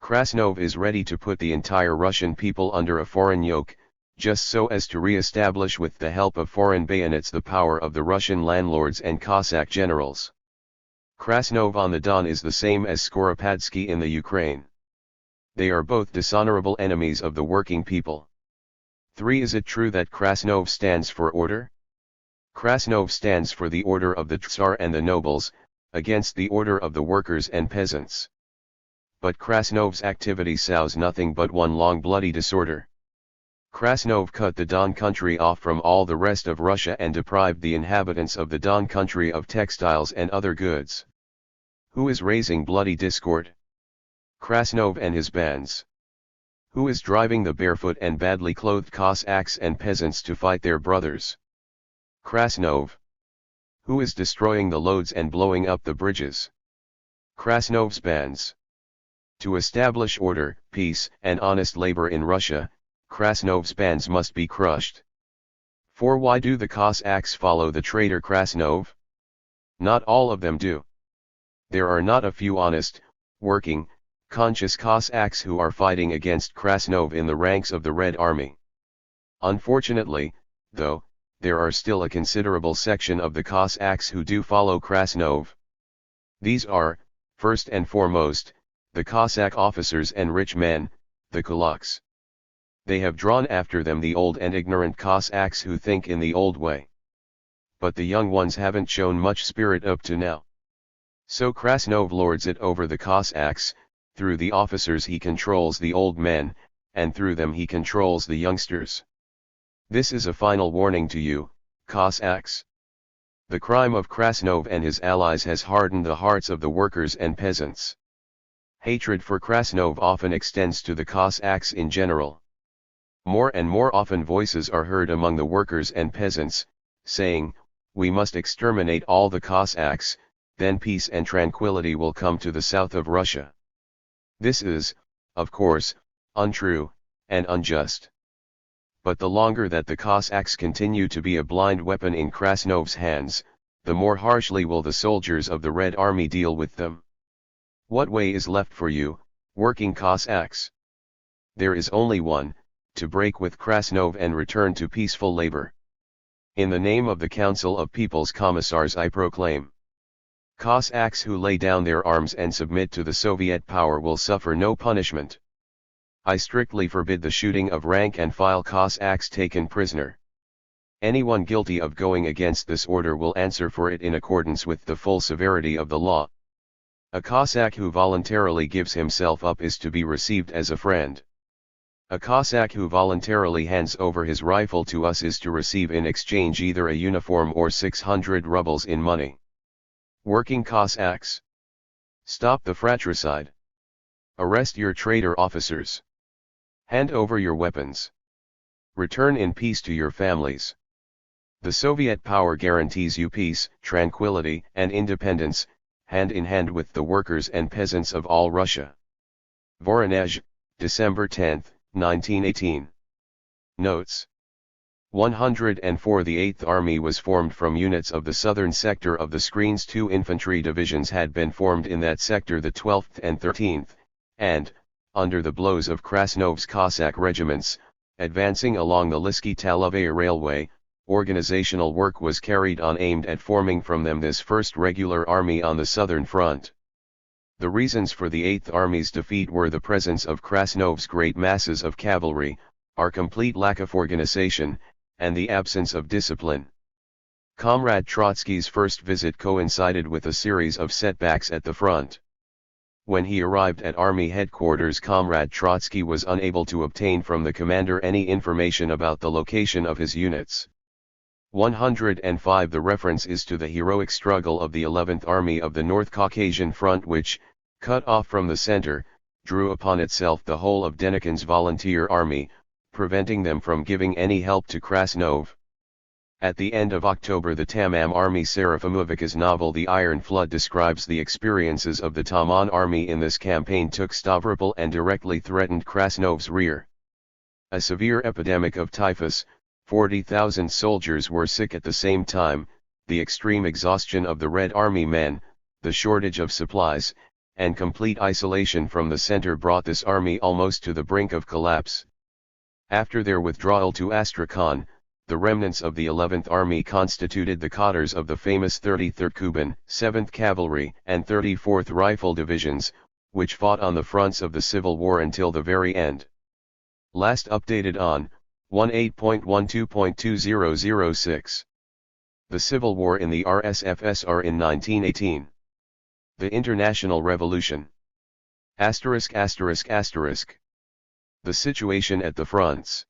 Krasnov is ready to put the entire Russian people under a foreign yoke, just so as to re-establish with the help of foreign bayonets the power of the Russian landlords and Cossack generals. Krasnov on the Don is the same as Skoropadsky in the Ukraine. They are both dishonorable enemies of the working people. 3. Is it true that Krasnov stands for order? Krasnov stands for the order of the Tsar and the nobles, against the order of the workers and peasants. But Krasnov's activity sows nothing but one long bloody disorder. Krasnov cut the Don country off from all the rest of Russia and deprived the inhabitants of the Don country of textiles and other goods. Who is raising bloody discord? Krasnov and his bands. Who is driving the barefoot and badly clothed Cossacks and peasants to fight their brothers? Krasnov. Who is destroying the loads and blowing up the bridges? Krasnov's bands. To establish order, peace, and honest labor in Russia, Krasnov's bands must be crushed. 4. Why do the Cossacks follow the traitor Krasnov? Not all of them do. There are not a few honest, working, conscious Cossacks who are fighting against Krasnov in the ranks of the Red Army. Unfortunately, though, there are still a considerable section of the Cossacks who do follow Krasnov. These are, first and foremost, the Cossack officers and rich men, the kulaks. They have drawn after them the old and ignorant Cossacks who think in the old way. But the young ones haven't shown much spirit up to now. So Krasnov lords it over the Cossacks, through the officers he controls the old men, and through them he controls the youngsters. This is a final warning to you, Cossacks. The crime of Krasnov and his allies has hardened the hearts of the workers and peasants. Hatred for Krasnov often extends to the Cossacks in general. More and more often voices are heard among the workers and peasants, saying, "We must exterminate all the Cossacks, then peace and tranquility will come to the south of Russia." This is, of course, untrue, and unjust. But the longer that the Cossacks continue to be a blind weapon in Krasnov's hands, the more harshly will the soldiers of the Red Army deal with them. What way is left for you, working Cossacks? There is only one: to break with Krasnov and return to peaceful labor. In the name of the Council of People's Commissars I proclaim: Cossacks who lay down their arms and submit to the Soviet power will suffer no punishment. I strictly forbid the shooting of rank-and-file Cossacks taken prisoner. Anyone guilty of going against this order will answer for it in accordance with the full severity of the law. A Cossack who voluntarily gives himself up is to be received as a friend. A Cossack who voluntarily hands over his rifle to us is to receive in exchange either a uniform or 600 rubles in money. Working Cossacks, stop the fratricide. Arrest your traitor officers. Hand over your weapons. Return in peace to your families. The Soviet power guarantees you peace, tranquility, and independence, hand in hand with the workers and peasants of all Russia. Voronezh, December 10, 1918. Notes. 104 The 8th Army was formed from units of the southern sector of the screens. 2 infantry divisions had been formed in that sector, the 12th and 13th, and, under the blows of Krasnov's Cossack regiments, advancing along the Lysky-Talovaya railway, organizational work was carried on aimed at forming from them this first regular army on the southern front. The reasons for the 8th Army's defeat were the presence of Krasnov's great masses of cavalry, our complete lack of organization, and the absence of discipline. Comrade Trotsky's first visit coincided with a series of setbacks at the front. When he arrived at Army headquarters, Comrade Trotsky was unable to obtain from the commander any information about the location of his units. 105 The reference is to the heroic struggle of the 11th Army of the North Caucasian Front, which, cut off from the center, drew upon itself the whole of Denikin's volunteer army, preventing them from giving any help to Krasnov. At the end of October, the Tamam Army Serafimovic's novel The Iron Flood describes the experiences of the Taman Army in this campaign. Took Stavropol and directly threatened Krasnov's rear. A severe epidemic of typhus, 40,000 soldiers were sick at the same time, the extreme exhaustion of the Red Army men, the shortage of supplies, and complete isolation from the center brought this army almost to the brink of collapse. After their withdrawal to Astrakhan, the remnants of the 11th Army constituted the cadres of the famous 33rd Kuban, 7th Cavalry, and 34th Rifle Divisions, which fought on the fronts of the Civil War until the very end. Last updated on 18.12.2006. The Civil War in the RSFSR in 1918. The International Revolution. *******. The situation at the fronts.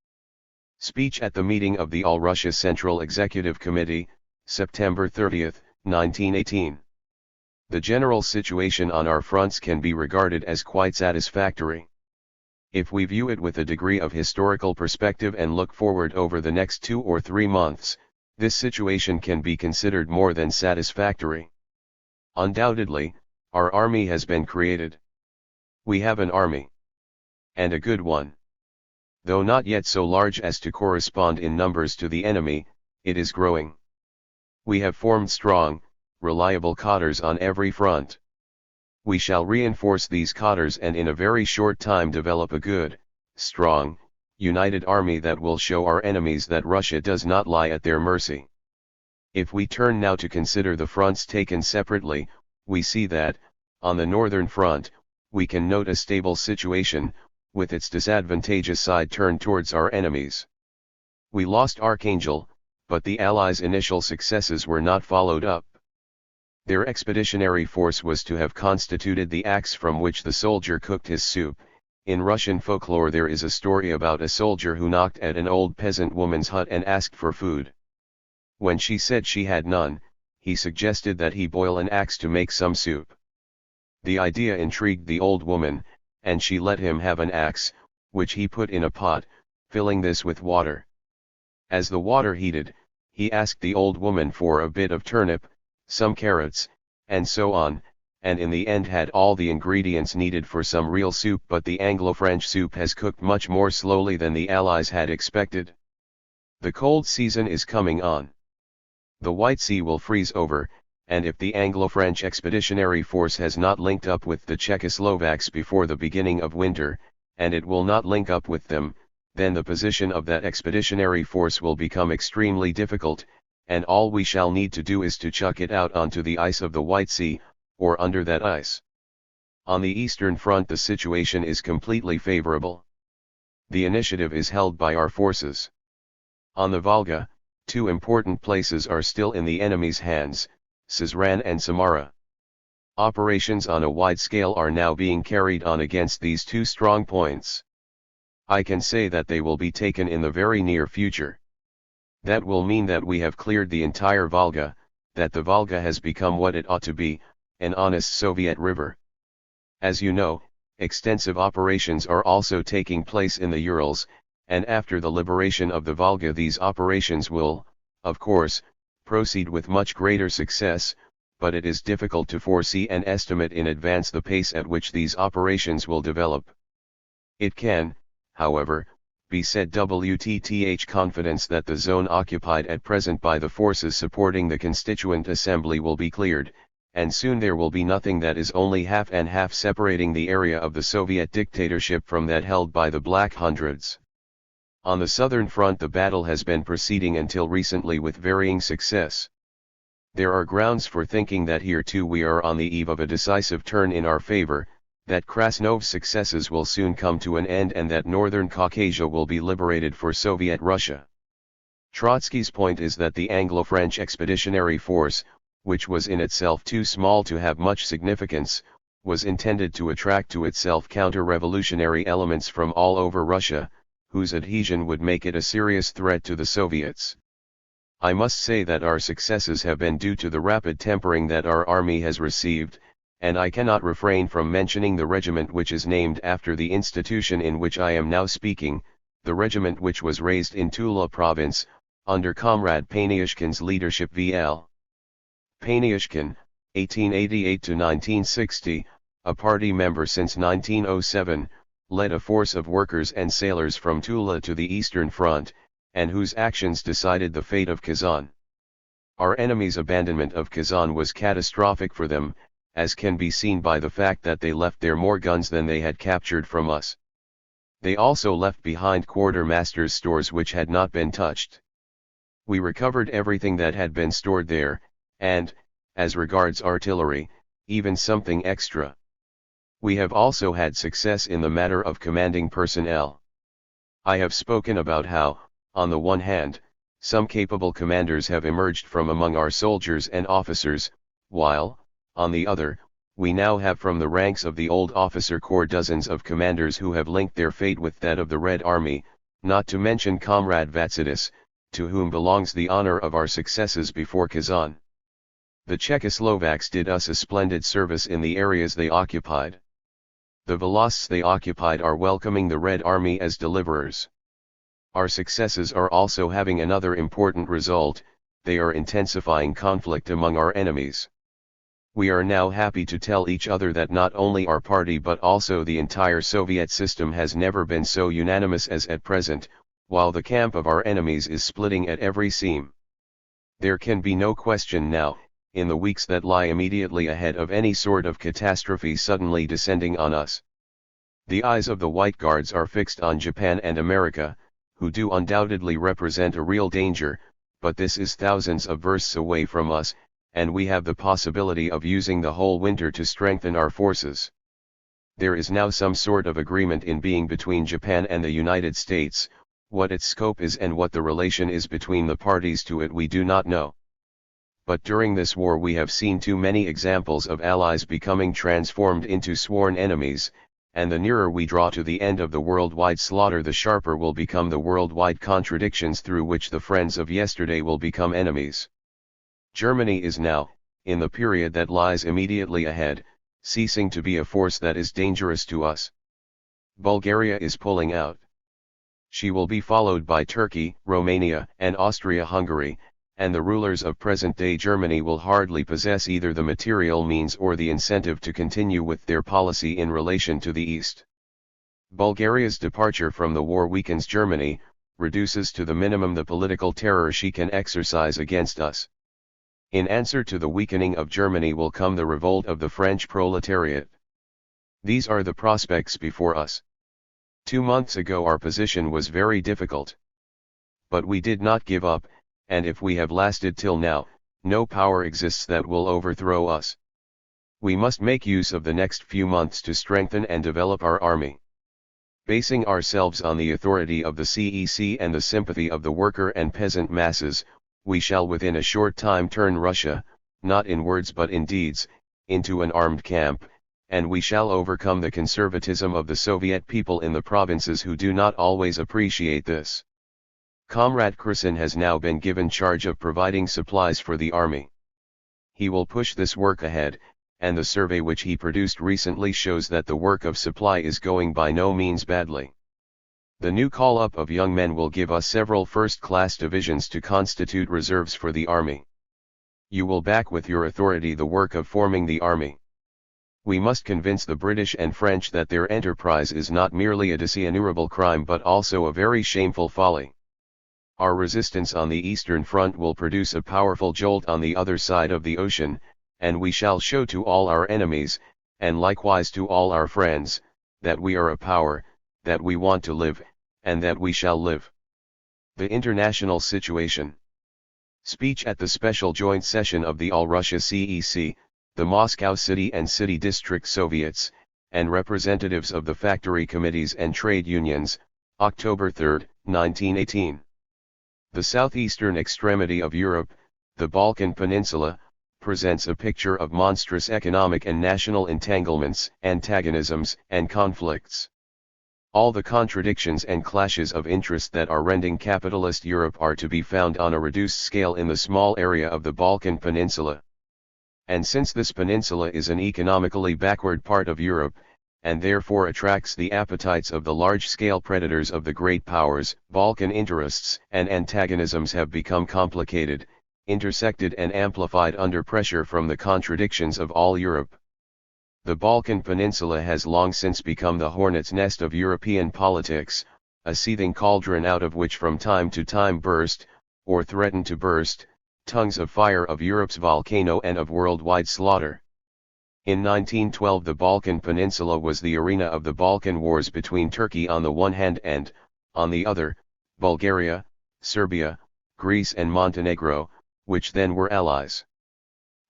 Speech at the meeting of the All-Russia Central Executive Committee, September 30, 1918. The general situation on our fronts can be regarded as quite satisfactory. If we view it with a degree of historical perspective and look forward over the next 2 or 3 months, this situation can be considered more than satisfactory. Undoubtedly, our army has been created. We have an army. And a good one. Though not yet so large as to correspond in numbers to the enemy, it is growing. We have formed strong, reliable cadres on every front. We shall reinforce these cadres and in a very short time develop a good, strong, united army that will show our enemies that Russia does not lie at their mercy. If we turn now to consider the fronts taken separately, we see that, on the northern front, we can note a stable situation, with its disadvantageous side turned towards our enemies. We lost Archangel, but the Allies' initial successes were not followed up. Their expeditionary force was to have constituted the axe from which the soldier cooked his soup. In Russian folklore there is a story about a soldier who knocked at an old peasant woman's hut and asked for food. When she said she had none, he suggested that he boil an axe to make some soup. The idea intrigued the old woman, and she let him have an axe, which he put in a pot, filling this with water. As the water heated, he asked the old woman for a bit of turnip, some carrots, and so on, and in the end had all the ingredients needed for some real soup. But the Anglo-French soup has cooked much more slowly than the Allies had expected. The cold season is coming on. The White Sea will freeze over, and if the Anglo-French expeditionary force has not linked up with the Czechoslovaks before the beginning of winter, and it will not link up with them, then the position of that expeditionary force will become extremely difficult, and all we shall need to do is to chuck it out onto the ice of the White Sea, or under that ice. On the Eastern Front the situation is completely favorable. The initiative is held by our forces. On the Volga, two important places are still in the enemy's hands, Syzran and Samara. Operations on a wide scale are now being carried on against these two strong points. I can say that they will be taken in the very near future. That will mean that we have cleared the entire Volga, that the Volga has become what it ought to be, an honest Soviet river. As you know, extensive operations are also taking place in the Urals, and after the liberation of the Volga these operations will, of course, proceed with much greater success, but it is difficult to foresee and estimate in advance the pace at which these operations will develop. It can, however, be said with confidence that the zone occupied at present by the forces supporting the Constituent Assembly will be cleared, and soon there will be nothing that is only half and half separating the area of the Soviet dictatorship from that held by the Black Hundreds. On the southern front the battle has been proceeding until recently with varying success. There are grounds for thinking that here too we are on the eve of a decisive turn in our favor, that Krasnov's successes will soon come to an end and that northern Caucasia will be liberated for Soviet Russia. Trotsky's point is that the Anglo-French expeditionary force, which was in itself too small to have much significance, was intended to attract to itself counter-revolutionary elements from all over Russia, whose adhesion would make it a serious threat to the Soviets. I must say that our successes have been due to the rapid tempering that our army has received, and I cannot refrain from mentioning the regiment which is named after the institution in which I am now speaking, the regiment which was raised in Tula province, under Comrade Paniushkin's leadership VL. Paniushkin, 1888–1960, a party member since 1907, led a force of workers and sailors from Tula to the Eastern Front, and whose actions decided the fate of Kazan. Our enemy's abandonment of Kazan was catastrophic for them, as can be seen by the fact that they left there more guns than they had captured from us. They also left behind quartermaster's stores which had not been touched. We recovered everything that had been stored there, and, as regards artillery, even something extra. We have also had success in the matter of commanding personnel. I have spoken about how, on the one hand, some capable commanders have emerged from among our soldiers and officers, while, on the other, we now have from the ranks of the old officer corps dozens of commanders who have linked their fate with that of the Red Army, not to mention Comrade Vatsidis, to whom belongs the honor of our successes before Kazan. The Czechoslovaks did us a splendid service in the areas they occupied. The Volosts they occupied are welcoming the Red Army as deliverers. Our successes are also having another important result, they are intensifying conflict among our enemies. We are now happy to tell each other that not only our party but also the entire Soviet system has never been so unanimous as at present, while the camp of our enemies is splitting at every seam. There can be no question now, in the weeks that lie immediately ahead of any sort of catastrophe suddenly descending on us. The eyes of the White Guards are fixed on Japan and America, who do undoubtedly represent a real danger, but this is thousands of versts away from us, and we have the possibility of using the whole winter to strengthen our forces. There is now some sort of agreement in being between Japan and the United States. What its scope is and what the relation is between the parties to it we do not know. But during this war we have seen too many examples of allies becoming transformed into sworn enemies, and the nearer we draw to the end of the worldwide slaughter the sharper will become the worldwide contradictions through which the friends of yesterday will become enemies. Germany is now, in the period that lies immediately ahead, ceasing to be a force that is dangerous to us. Bulgaria is pulling out. She will be followed by Turkey, Romania, and Austria-Hungary, and the rulers of present-day Germany will hardly possess either the material means or the incentive to continue with their policy in relation to the East. Bulgaria's departure from the war weakens Germany, reduces to the minimum the political terror she can exercise against us. In answer to the weakening of Germany will come the revolt of the French proletariat. These are the prospects before us. 2 months ago our position was very difficult. But we did not give up, and if we have lasted till now, no power exists that will overthrow us. We must make use of the next few months to strengthen and develop our army. Basing ourselves on the authority of the CEC and the sympathy of the worker and peasant masses, we shall within a short time turn Russia, not in words but in deeds, into an armed camp, and we shall overcome the conservatism of the Soviet people in the provinces who do not always appreciate this. Comrade Krysin has now been given charge of providing supplies for the army. He will push this work ahead, and the survey which he produced recently shows that the work of supply is going by no means badly. The new call-up of young men will give us several first-class divisions to constitute reserves for the army. You will back with your authority the work of forming the army. We must convince the British and French that their enterprise is not merely a dishonorable crime but also a very shameful folly. Our resistance on the Eastern Front will produce a powerful jolt on the other side of the ocean, and we shall show to all our enemies, and likewise to all our friends, that we are a power, that we want to live, and that we shall live. The international situation. Speech at the special joint session of the All-Russia CEC, the Moscow City and City District Soviets, and representatives of the factory committees and trade unions, October 3, 1918. The southeastern extremity of Europe, the Balkan Peninsula, presents a picture of monstrous economic and national entanglements, antagonisms, and conflicts. All the contradictions and clashes of interest that are rending capitalist Europe are to be found on a reduced scale in the small area of the Balkan Peninsula. And since this peninsula is an economically backward part of Europe, and therefore attracts the appetites of the large-scale predators of the great powers, Balkan interests and antagonisms have become complicated, intersected and amplified under pressure from the contradictions of all Europe. The Balkan Peninsula has long since become the hornet's nest of European politics, a seething cauldron out of which from time to time burst, or threaten to burst, tongues of fire of Europe's volcano and of worldwide slaughter. In 1912 the Balkan Peninsula was the arena of the Balkan Wars between Turkey on the one hand and, on the other, Bulgaria, Serbia, Greece and Montenegro, which then were allies.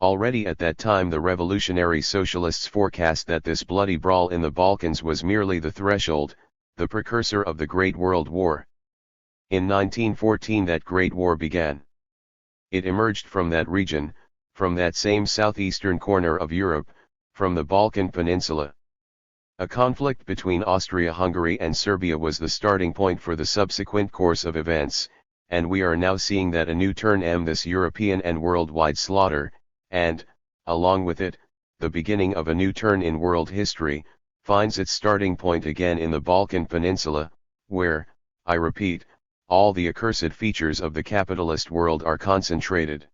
Already at that time the revolutionary socialists forecast that this bloody brawl in the Balkans was merely the threshold, the precursor of the Great World War. In 1914 that Great War began. It emerged from that region, from that same southeastern corner of Europe, from the Balkan Peninsula. A conflict between Austria-Hungary and Serbia was the starting point for the subsequent course of events, and we are now seeing that a new turn in this European and worldwide slaughter, and, along with it, the beginning of a new turn in world history, finds its starting point again in the Balkan Peninsula, where, I repeat, all the accursed features of the capitalist world are concentrated.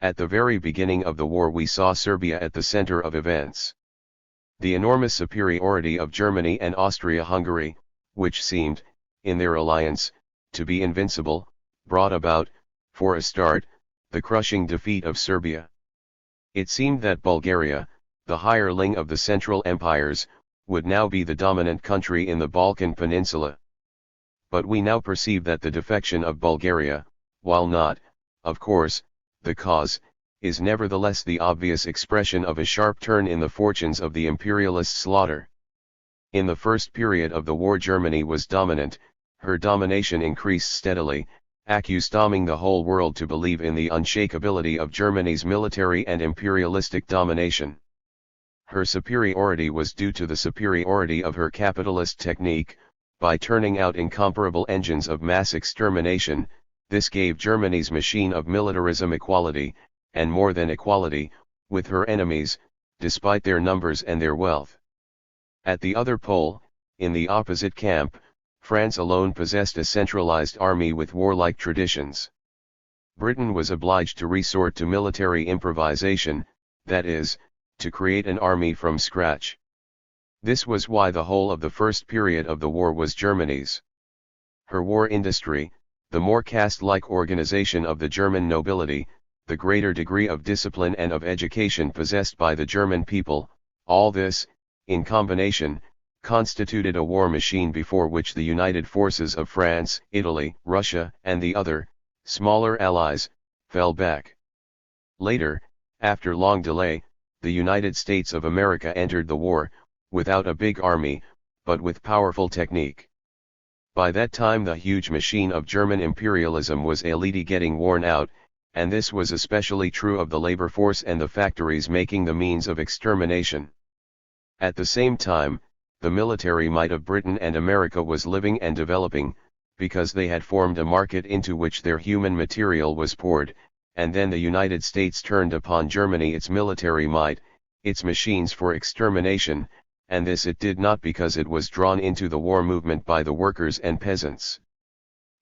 At the very beginning of the war we saw Serbia at the center of events. The enormous superiority of Germany and Austria-Hungary, which seemed, in their alliance, to be invincible, brought about, for a start, the crushing defeat of Serbia. It seemed that Bulgaria, the hireling of the Central Empires, would now be the dominant country in the Balkan Peninsula. But we now perceive that the defection of Bulgaria, while not, of course, the cause, is nevertheless the obvious expression of a sharp turn in the fortunes of the imperialist slaughter. In the first period of the war Germany was dominant, her domination increased steadily, accustoming the whole world to believe in the unshakability of Germany's military and imperialistic domination. Her superiority was due to the superiority of her capitalist technique. By turning out incomparable engines of mass extermination, this gave Germany's machine of militarism equality, and more than equality, with her enemies, despite their numbers and their wealth. At the other pole, in the opposite camp, France alone possessed a centralized army with warlike traditions. Britain was obliged to resort to military improvisation, that is, to create an army from scratch. This was why the whole of the first period of the war was Germany's. Her war industry, the more caste-like organization of the German nobility, the greater degree of discipline and of education possessed by the German people, all this, in combination, constituted a war machine before which the united forces of France, Italy, Russia, and the other, smaller allies, fell back. Later, after long delay, the United States of America entered the war, without a big army, but with powerful technique. By that time the huge machine of German imperialism was already getting worn out, and this was especially true of the labor force and the factories making the means of extermination. At the same time, the military might of Britain and America was living and developing, because they had formed a market into which their human material was poured, and then the United States turned upon Germany its military might, its machines for extermination, and this it did not because it was drawn into the war movement by the workers and peasants.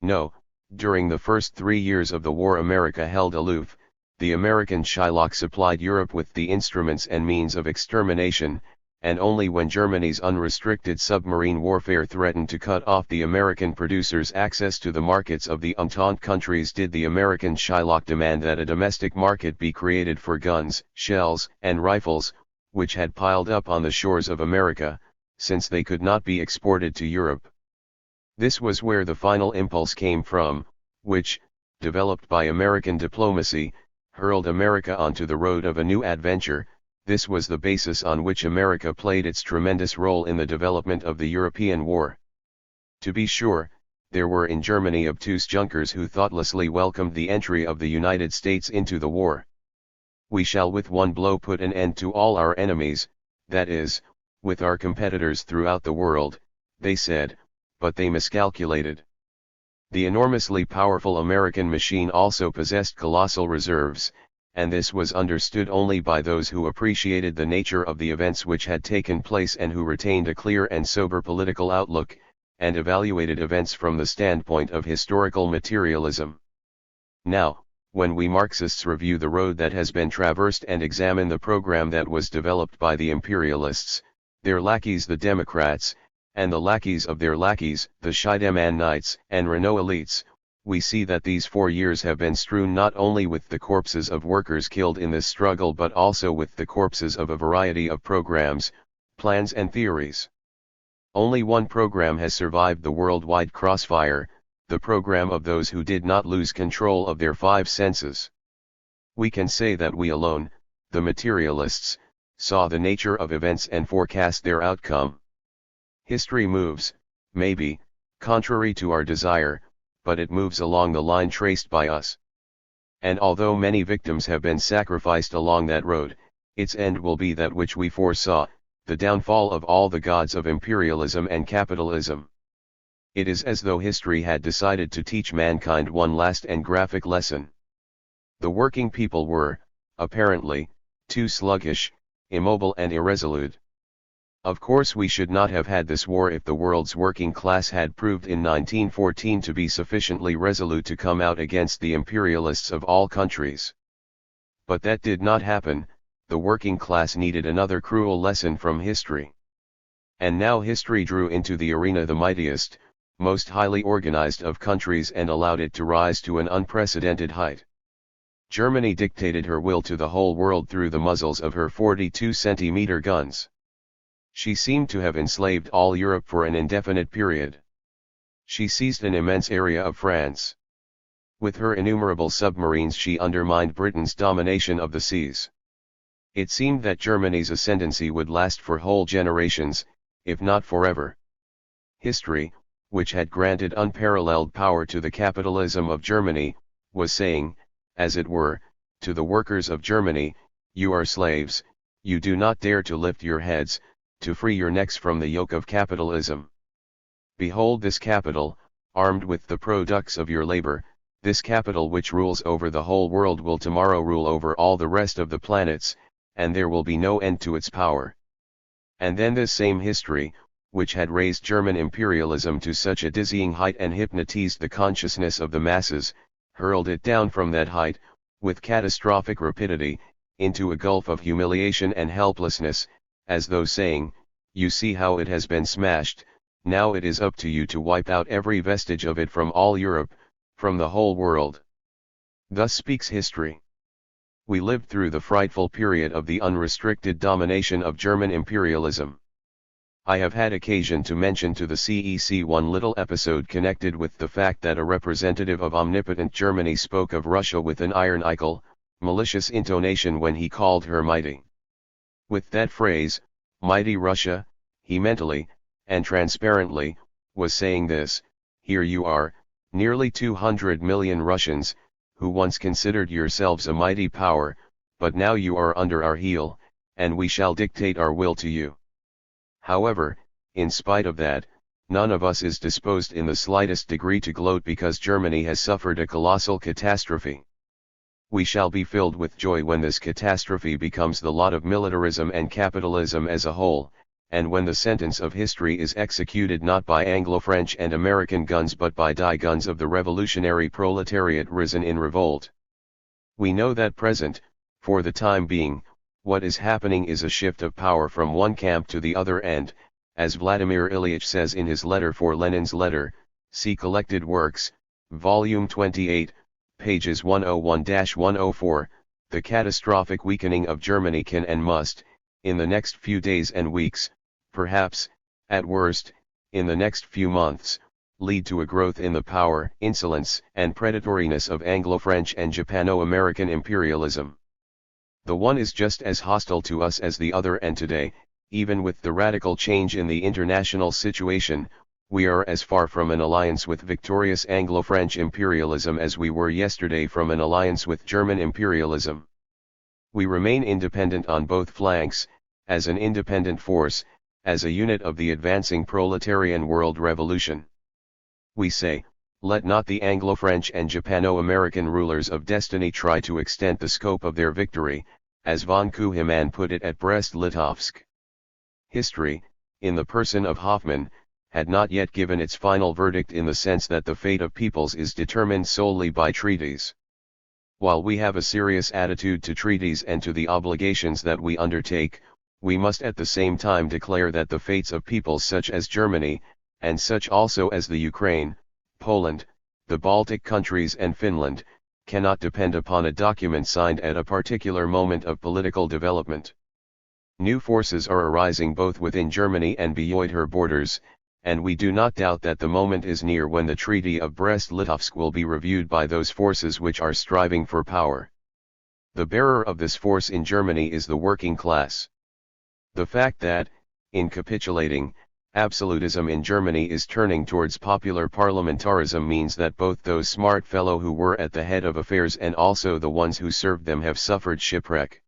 No, during the first 3 years of the war America held aloof, the American Shylock supplied Europe with the instruments and means of extermination, and only when Germany's unrestricted submarine warfare threatened to cut off the American producers' access to the markets of the Entente countries did the American Shylock demand that a domestic market be created for guns, shells, and rifles, which had piled up on the shores of America, since they could not be exported to Europe. This was where the final impulse came from, which, developed by American diplomacy, hurled America onto the road of a new adventure. This was the basis on which America played its tremendous role in the development of the European war. To be sure, there were in Germany obtuse Junkers who thoughtlessly welcomed the entry of the United States into the war. We shall with one blow put an end to all our enemies, that is, with our competitors throughout the world, they said, but they miscalculated. The enormously powerful American machine also possessed colossal reserves, and this was understood only by those who appreciated the nature of the events which had taken place and who retained a clear and sober political outlook, and evaluated events from the standpoint of historical materialism. Now, when we Marxists review the road that has been traversed and examine the program that was developed by the imperialists, their lackeys the Democrats, and the lackeys of their lackeys, the Scheidemannites and Renault elites, we see that these 4 years have been strewn not only with the corpses of workers killed in this struggle but also with the corpses of a variety of programs, plans and theories. Only one program has survived the worldwide crossfire, the program of those who did not lose control of their 5 senses. We can say that we alone, the materialists, saw the nature of events and forecast their outcome. History moves, maybe, contrary to our desire, but it moves along the line traced by us. And although many victims have been sacrificed along that road, its end will be that which we foresaw, the downfall of all the gods of imperialism and capitalism. It is as though history had decided to teach mankind one last and graphic lesson. The working people were, apparently, too sluggish, immobile and irresolute. Of course we should not have had this war if the world's working class had proved in 1914 to be sufficiently resolute to come out against the imperialists of all countries. But that did not happen. The working class needed another cruel lesson from history. And now history drew into the arena the mightiest, most highly organized of countries and allowed it to rise to an unprecedented height. Germany dictated her will to the whole world through the muzzles of her 42-centimeter guns. She seemed to have enslaved all Europe for an indefinite period. She seized an immense area of France. With her innumerable submarines she undermined Britain's domination of the seas. It seemed that Germany's ascendancy would last for whole generations, if not forever. History, which had granted unparalleled power to the capitalism of Germany, was saying, as it were, to the workers of Germany, you are slaves, you do not dare to lift your heads, to free your necks from the yoke of capitalism. Behold this capital, armed with the products of your labor, this capital which rules over the whole world will tomorrow rule over all the rest of the planets, and there will be no end to its power. And then this same history, which had raised German imperialism to such a dizzying height and hypnotized the consciousness of the masses, hurled it down from that height, with catastrophic rapidity, into a gulf of humiliation and helplessness, as though saying, "You see how it has been smashed, now it is up to you to wipe out every vestige of it from all Europe, from the whole world." Thus speaks history. We lived through the frightful period of the unrestricted domination of German imperialism. I have had occasion to mention to the CEC one little episode connected with the fact that a representative of omnipotent Germany spoke of Russia with an ironical, malicious intonation when he called her mighty. With that phrase, "mighty Russia," he mentally, and transparently, was saying this: here you are, nearly 200 million Russians, who once considered yourselves a mighty power, but now you are under our heel, and we shall dictate our will to you. However, in spite of that, none of us is disposed in the slightest degree to gloat because Germany has suffered a colossal catastrophe. We shall be filled with joy when this catastrophe becomes the lot of militarism and capitalism as a whole, and when the sentence of history is executed not by Anglo-French and American guns but by die guns of the revolutionary proletariat risen in revolt. We know that present, for the time being, what is happening is a shift of power from one camp to the other and, as Vladimir Ilyich says in his letter for Lenin's letter, see Collected Works, Volume 28, pages 101-104, the catastrophic weakening of Germany can and must, in the next few days and weeks, perhaps, at worst, in the next few months, lead to a growth in the power, insolence, and predatoriness of Anglo-French and Japano-American imperialism. The one is just as hostile to us as the other, and today, even with the radical change in the international situation, we are as far from an alliance with victorious Anglo-French imperialism as we were yesterday from an alliance with German imperialism. We remain independent on both flanks, as an independent force, as a unit of the advancing proletarian world revolution. We say, let not the Anglo-French and Japano-American rulers of destiny try to extend the scope of their victory, as von Kuhlmann put it at Brest-Litovsk. History, in the person of Hoffmann, had not yet given its final verdict in the sense that the fate of peoples is determined solely by treaties. While we have a serious attitude to treaties and to the obligations that we undertake, we must at the same time declare that the fates of peoples such as Germany, and such also as the Ukraine, Poland, the Baltic countries and Finland, cannot depend upon a document signed at a particular moment of political development. New forces are arising both within Germany and beyond her borders, and we do not doubt that the moment is near when the Treaty of Brest-Litovsk will be reviewed by those forces which are striving for power. The bearer of this force in Germany is the working class. The fact that, in capitulating, absolutism in Germany is turning towards popular parliamentarism means that both those smart fellows who were at the head of affairs and also the ones who served them have suffered shipwreck.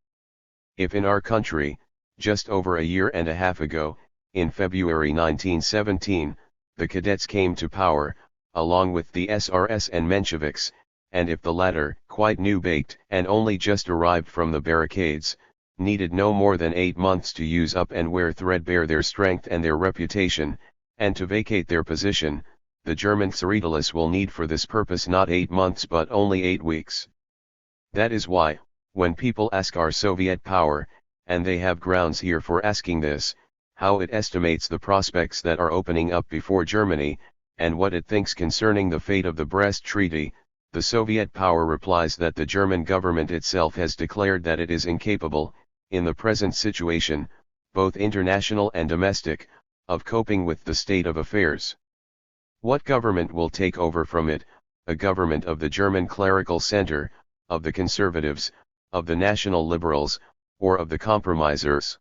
If in our country, just over a year and a half ago, in February 1917, the cadets came to power, along with the SRS and Mensheviks, and if the latter, quite new-baked and only just arrived from the barricades, needed no more than 8 months to use up and wear threadbare their strength and their reputation, and to vacate their position, the German Tsaritalis will need for this purpose not 8 months but only 8 weeks. That is why, when people ask our Soviet power, and they have grounds here for asking this, how it estimates the prospects that are opening up before Germany, and what it thinks concerning the fate of the Brest Treaty, the Soviet power replies that the German government itself has declared that it is incapable, in the present situation, both international and domestic, of coping with the state of affairs. What government will take over from it, a government of the German clerical center, of the conservatives, of the national liberals, or of the compromisers?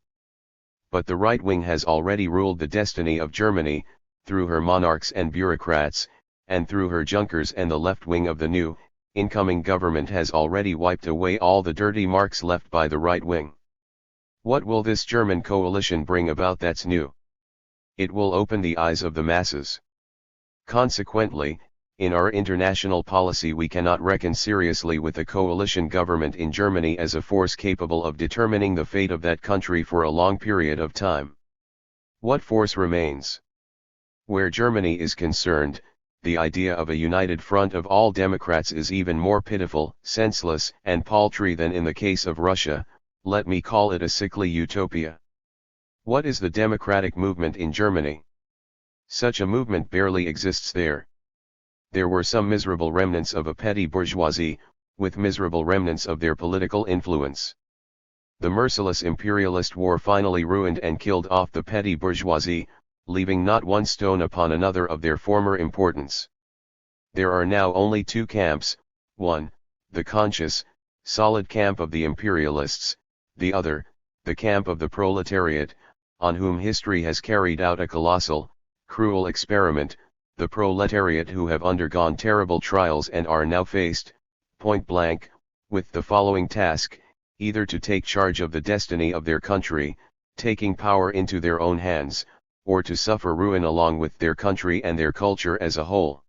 But the right wing has already ruled the destiny of Germany, through her monarchs and bureaucrats, and through her Junkers, and the left wing of the new, incoming government has already wiped away all the dirty marks left by the right wing. What will this German coalition bring about that's new? It will open the eyes of the masses. Consequently, In our international policy we cannot reckon seriously with the coalition government in Germany as a force capable of determining the fate of that country for a long period of time. What force remains? Where Germany is concerned, the idea of a united front of all Democrats is even more pitiful, senseless, and paltry than in the case of Russia. Let me call it a sickly utopia. What is the democratic movement in Germany? Such a movement barely exists there. There were some miserable remnants of a petty bourgeoisie, with miserable remnants of their political influence. The merciless imperialist war finally ruined and killed off the petty bourgeoisie, leaving not one stone upon another of their former importance. There are now only two camps, one, the conscious, solid camp of the imperialists, the other, the camp of the proletariat, on whom history has carried out a colossal, cruel experiment, the proletariat who have undergone terrible trials and are now faced, point blank, with the following task: either to take charge of the destiny of their country, taking power into their own hands, or to suffer ruin along with their country and their culture as a whole.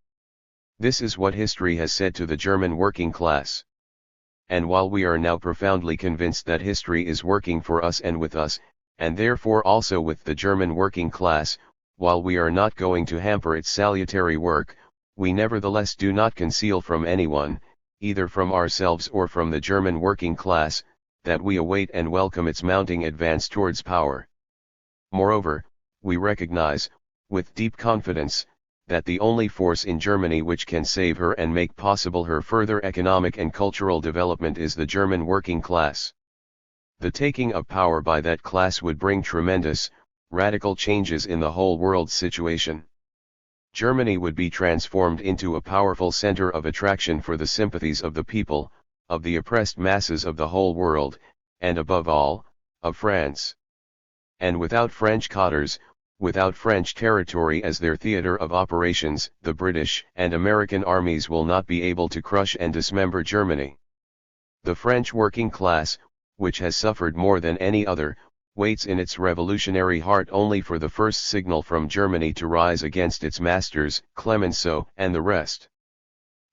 This is what history has said to the German working class. And while we are now profoundly convinced that history is working for us and with us, and therefore also with the German working class, while we are not going to hamper its salutary work, we nevertheless do not conceal from anyone, either from ourselves or from the German working class, that we await and welcome its mounting advance towards power. Moreover, we recognize, with deep confidence, that the only force in Germany which can save her and make possible her further economic and cultural development is the German working class. The taking of power by that class would bring tremendous, radical changes in the whole world's situation. Germany would be transformed into a powerful center of attraction for the sympathies of the people, of the oppressed masses of the whole world, and above all, of France. And without French cotters, without French territory as their theater of operations, the British and American armies will not be able to crush and dismember Germany. The French working class, which has suffered more than any other, waits in its revolutionary heart only for the first signal from Germany to rise against its masters, Clemenceau and the rest.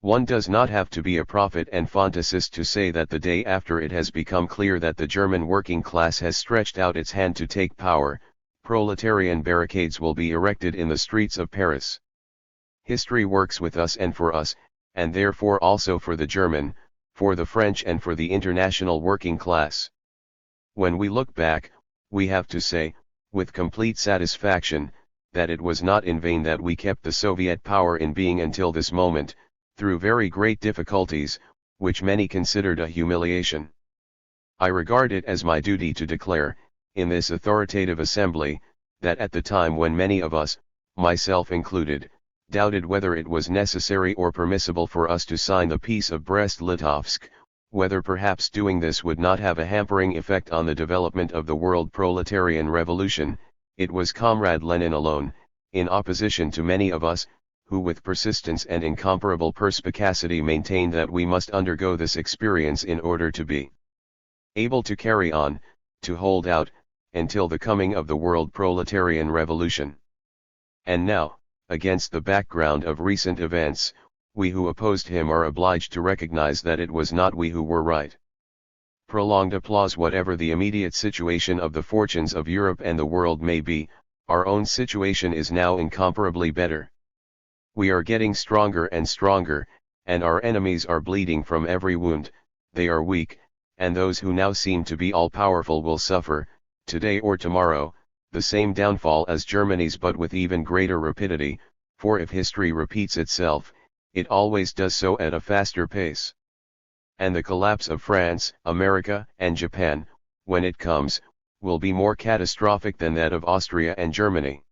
One does not have to be a prophet and fantasist to say that the day after it has become clear that the German working class has stretched out its hand to take power, proletarian barricades will be erected in the streets of Paris. History works with us and for us, and therefore also for the German, for the French and for the international working class. When we look back, we have to say, with complete satisfaction, that it was not in vain that we kept the Soviet power in being until this moment, through very great difficulties, which many considered a humiliation. I regard it as my duty to declare, in this authoritative assembly, that at the time when many of us, myself included, doubted whether it was necessary or permissible for us to sign the Peace of Brest-Litovsk, whether perhaps doing this would not have a hampering effect on the development of the world proletarian revolution, it was Comrade Lenin alone, in opposition to many of us, who with persistence and incomparable perspicacity maintained that we must undergo this experience in order to be able to carry on, to hold out, until the coming of the world proletarian revolution. And now, against the background of recent events, we who opposed him are obliged to recognize that it was not we who were right. Prolonged applause. Whatever the immediate situation of the fortunes of Europe and the world may be, our own situation is now incomparably better. We are getting stronger and stronger, and our enemies are bleeding from every wound. They are weak, and those who now seem to be all-powerful will suffer, today or tomorrow, the same downfall as Germany's, but with even greater rapidity, for if history repeats itself, it always does so at a faster pace. And the collapse of France, America, and Japan, when it comes, will be more catastrophic than that of Austria and Germany.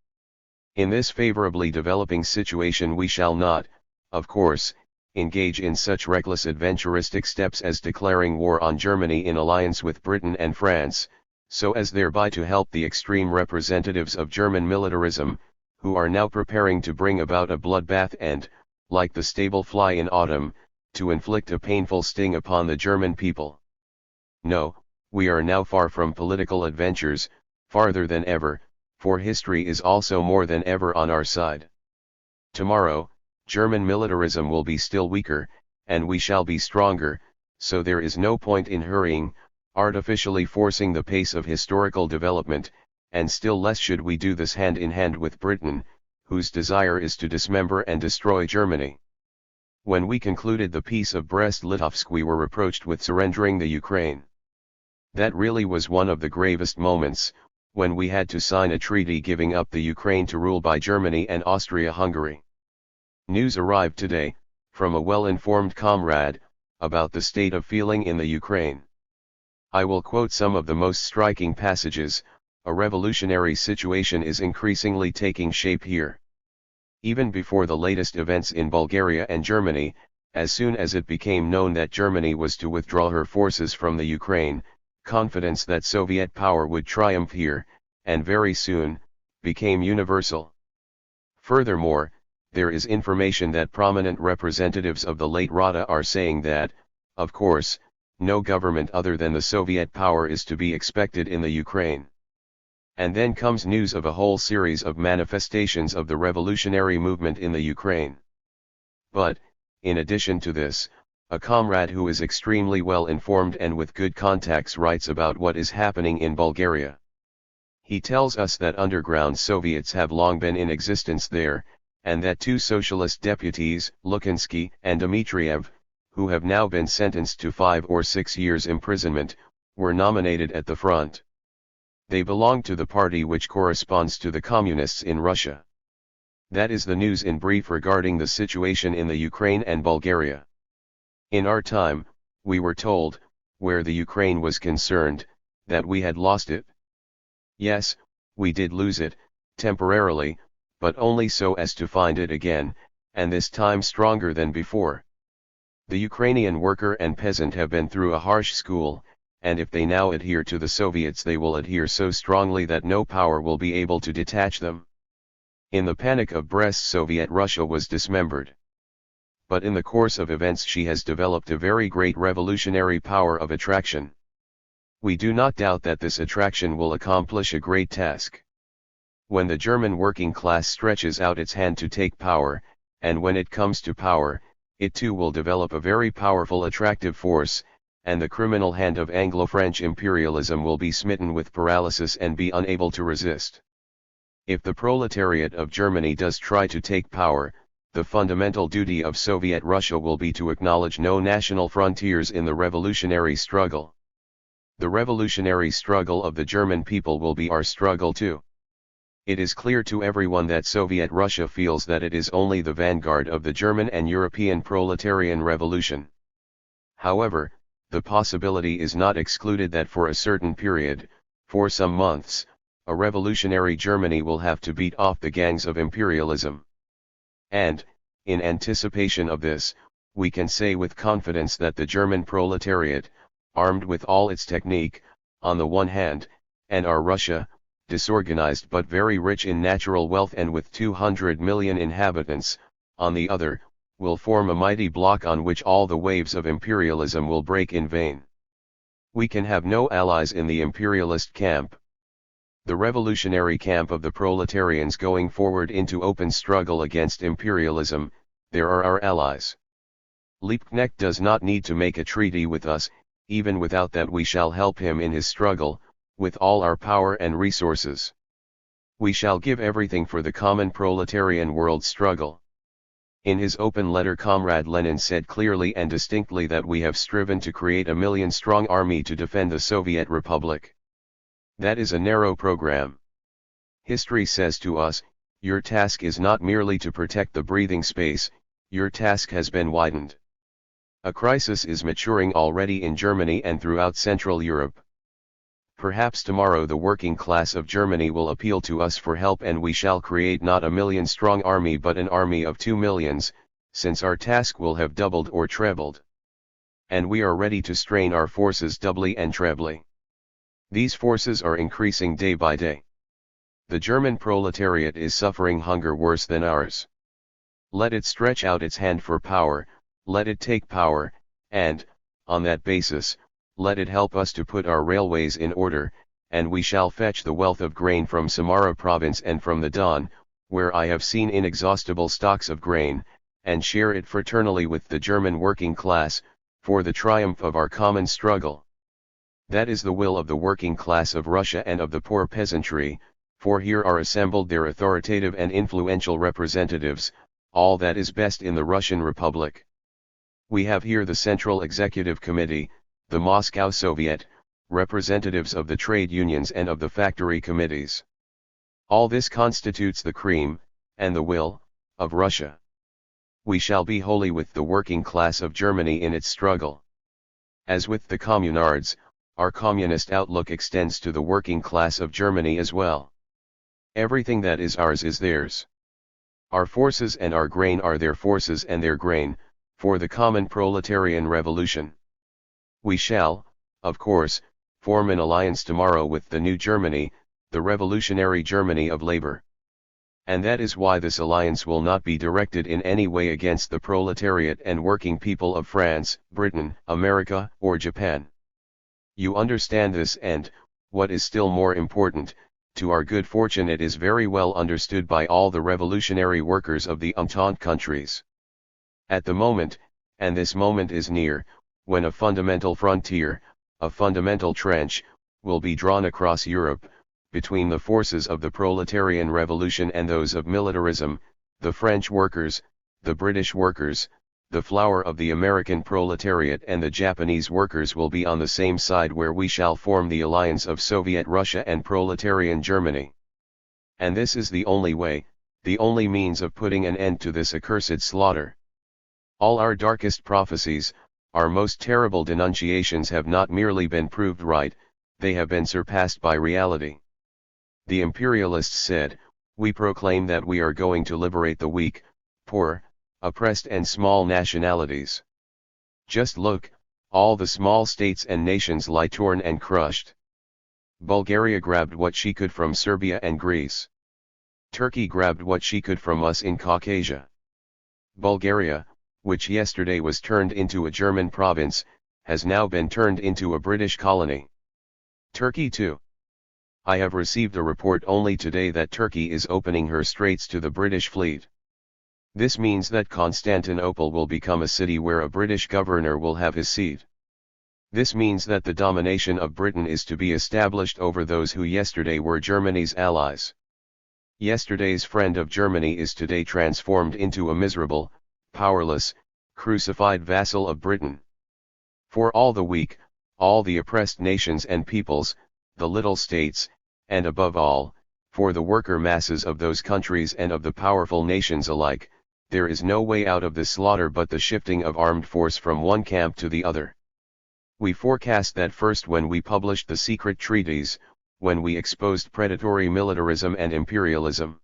In this favorably developing situation we shall not, of course, engage in such reckless adventuristic steps as declaring war on Germany in alliance with Britain and France, so as thereby to help the extreme representatives of German militarism, who are now preparing to bring about a bloodbath and, like the stable fly in autumn, to inflict a painful sting upon the German people. No, we are now far from political adventures, farther than ever, for history is also more than ever on our side. Tomorrow, German militarism will be still weaker, and we shall be stronger, so there is no point in hurrying, artificially forcing the pace of historical development, and still less should we do this hand in hand with Britain, whose desire is to dismember and destroy Germany. When we concluded the Peace of Brest-Litovsk, we were reproached with surrendering the Ukraine. That really was one of the gravest moments, when we had to sign a treaty giving up the Ukraine to rule by Germany and Austria-Hungary. News arrived today, from a well-informed comrade, about the state of feeling in the Ukraine. I will quote some of the most striking passages. A revolutionary situation is increasingly taking shape here. Even before the latest events in Bulgaria and Germany, as soon as it became known that Germany was to withdraw her forces from the Ukraine, confidence that Soviet power would triumph here, and very soon, became universal. Furthermore, there is information that prominent representatives of the late Rada are saying that, of course, no government other than the Soviet power is to be expected in the Ukraine. And then comes news of a whole series of manifestations of the revolutionary movement in the Ukraine. But, in addition to this, a comrade who is extremely well informed and with good contacts writes about what is happening in Bulgaria. He tells us that underground Soviets have long been in existence there, and that two socialist deputies, Lukinsky and Dmitriev, who have now been sentenced to 5 or 6 years imprisonment, were nominated at the front. They belong to the party which corresponds to the communists in Russia. That is the news in brief regarding the situation in the Ukraine and Bulgaria. In our time, we were told, where the Ukraine was concerned, that we had lost it. Yes, we did lose it, temporarily, but only so as to find it again, and this time stronger than before. The Ukrainian worker and peasant have been through a harsh school, and if they now adhere to the Soviets, they will adhere so strongly that no power will be able to detach them. In the panic of Brest, Soviet Russia was dismembered. But in the course of events she has developed a very great revolutionary power of attraction. We do not doubt that this attraction will accomplish a great task. When the German working class stretches out its hand to take power, and when it comes to power, it too will develop a very powerful attractive force, and the criminal hand of Anglo-French imperialism will be smitten with paralysis and be unable to resist. If the proletariat of Germany does try to take power, the fundamental duty of Soviet Russia will be to acknowledge no national frontiers in the revolutionary struggle. The revolutionary struggle of the German people will be our struggle too. It is clear to everyone that Soviet Russia feels that it is only the vanguard of the German and European proletarian revolution. However, the possibility is not excluded that for a certain period, for some months, a revolutionary Germany will have to beat off the gangs of imperialism. And, in anticipation of this, we can say with confidence that the German proletariat, armed with all its technique, on the one hand, and our Russia, disorganized but very rich in natural wealth and with 200 million inhabitants, on the other, will form a mighty block on which all the waves of imperialism will break in vain. We can have no allies in the imperialist camp. The revolutionary camp of the proletarians going forward into open struggle against imperialism, there are our allies. Liebknecht does not need to make a treaty with us, even without that we shall help him in his struggle, with all our power and resources. We shall give everything for the common proletarian world struggle. In his open letter, Comrade Lenin said clearly and distinctly that we have striven to create a million-strong army to defend the Soviet Republic. That is a narrow program. History says to us, your task is not merely to protect the breathing space, your task has been widened. A crisis is maturing already in Germany and throughout Central Europe. Perhaps tomorrow the working class of Germany will appeal to us for help, and we shall create not a million-strong army but an army of 2 millions, since our task will have doubled or trebled. And we are ready to strain our forces doubly and trebly. These forces are increasing day by day. The German proletariat is suffering hunger worse than ours. Let it stretch out its hand for power, let it take power, and, on that basis, let it help us to put our railways in order, and we shall fetch the wealth of grain from Samara province and from the Don, where I have seen inexhaustible stocks of grain, and share it fraternally with the German working class, for the triumph of our common struggle. That is the will of the working class of Russia and of the poor peasantry, for here are assembled their authoritative and influential representatives, all that is best in the Russian Republic. We have here the Central Executive Committee, the Moscow Soviet, representatives of the trade unions and of the factory committees. All this constitutes the cream, and the will, of Russia. We shall be wholly with the working class of Germany in its struggle. As with the communards, our communist outlook extends to the working class of Germany as well. Everything that is ours is theirs. Our forces and our grain are their forces and their grain, for the common proletarian revolution. We shall, of course, form an alliance tomorrow with the new Germany, the revolutionary Germany of labor. And that is why this alliance will not be directed in any way against the proletariat and working people of France, Britain, America, or Japan. You understand this, and, what is still more important, to our good fortune it is very well understood by all the revolutionary workers of the Entente countries. At the moment, and this moment is near, when a fundamental frontier, a fundamental trench, will be drawn across Europe, between the forces of the proletarian revolution and those of militarism, the French workers, the British workers, the flower of the American proletariat and the Japanese workers will be on the same side, where we shall form the alliance of Soviet Russia and proletarian Germany. And this is the only way, the only means of putting an end to this accursed slaughter. All our darkest prophecies, our most terrible denunciations have not merely been proved right, they have been surpassed by reality. The imperialists said, "We proclaim that we are going to liberate the weak, poor, oppressed and small nationalities. Just look, all the small states and nations lie torn and crushed. Bulgaria grabbed what she could from Serbia and Greece. Turkey grabbed what she could from us in Caucasia. Bulgaria, which yesterday was turned into a German province, has now been turned into a British colony. Turkey too. I have received a report only today that Turkey is opening her straits to the British fleet. This means that Constantinople will become a city where a British governor will have his seat. This means that the domination of Britain is to be established over those who yesterday were Germany's allies. Yesterday's friend of Germany is today transformed into a miserable, powerless, crucified vassal of Britain. For all the weak, all the oppressed nations and peoples, the little states, and above all, for the worker masses of those countries and of the powerful nations alike, there is no way out of this slaughter but the shifting of armed force from one camp to the other. We forecast that first when we published the secret treaties, when we exposed predatory militarism and imperialism.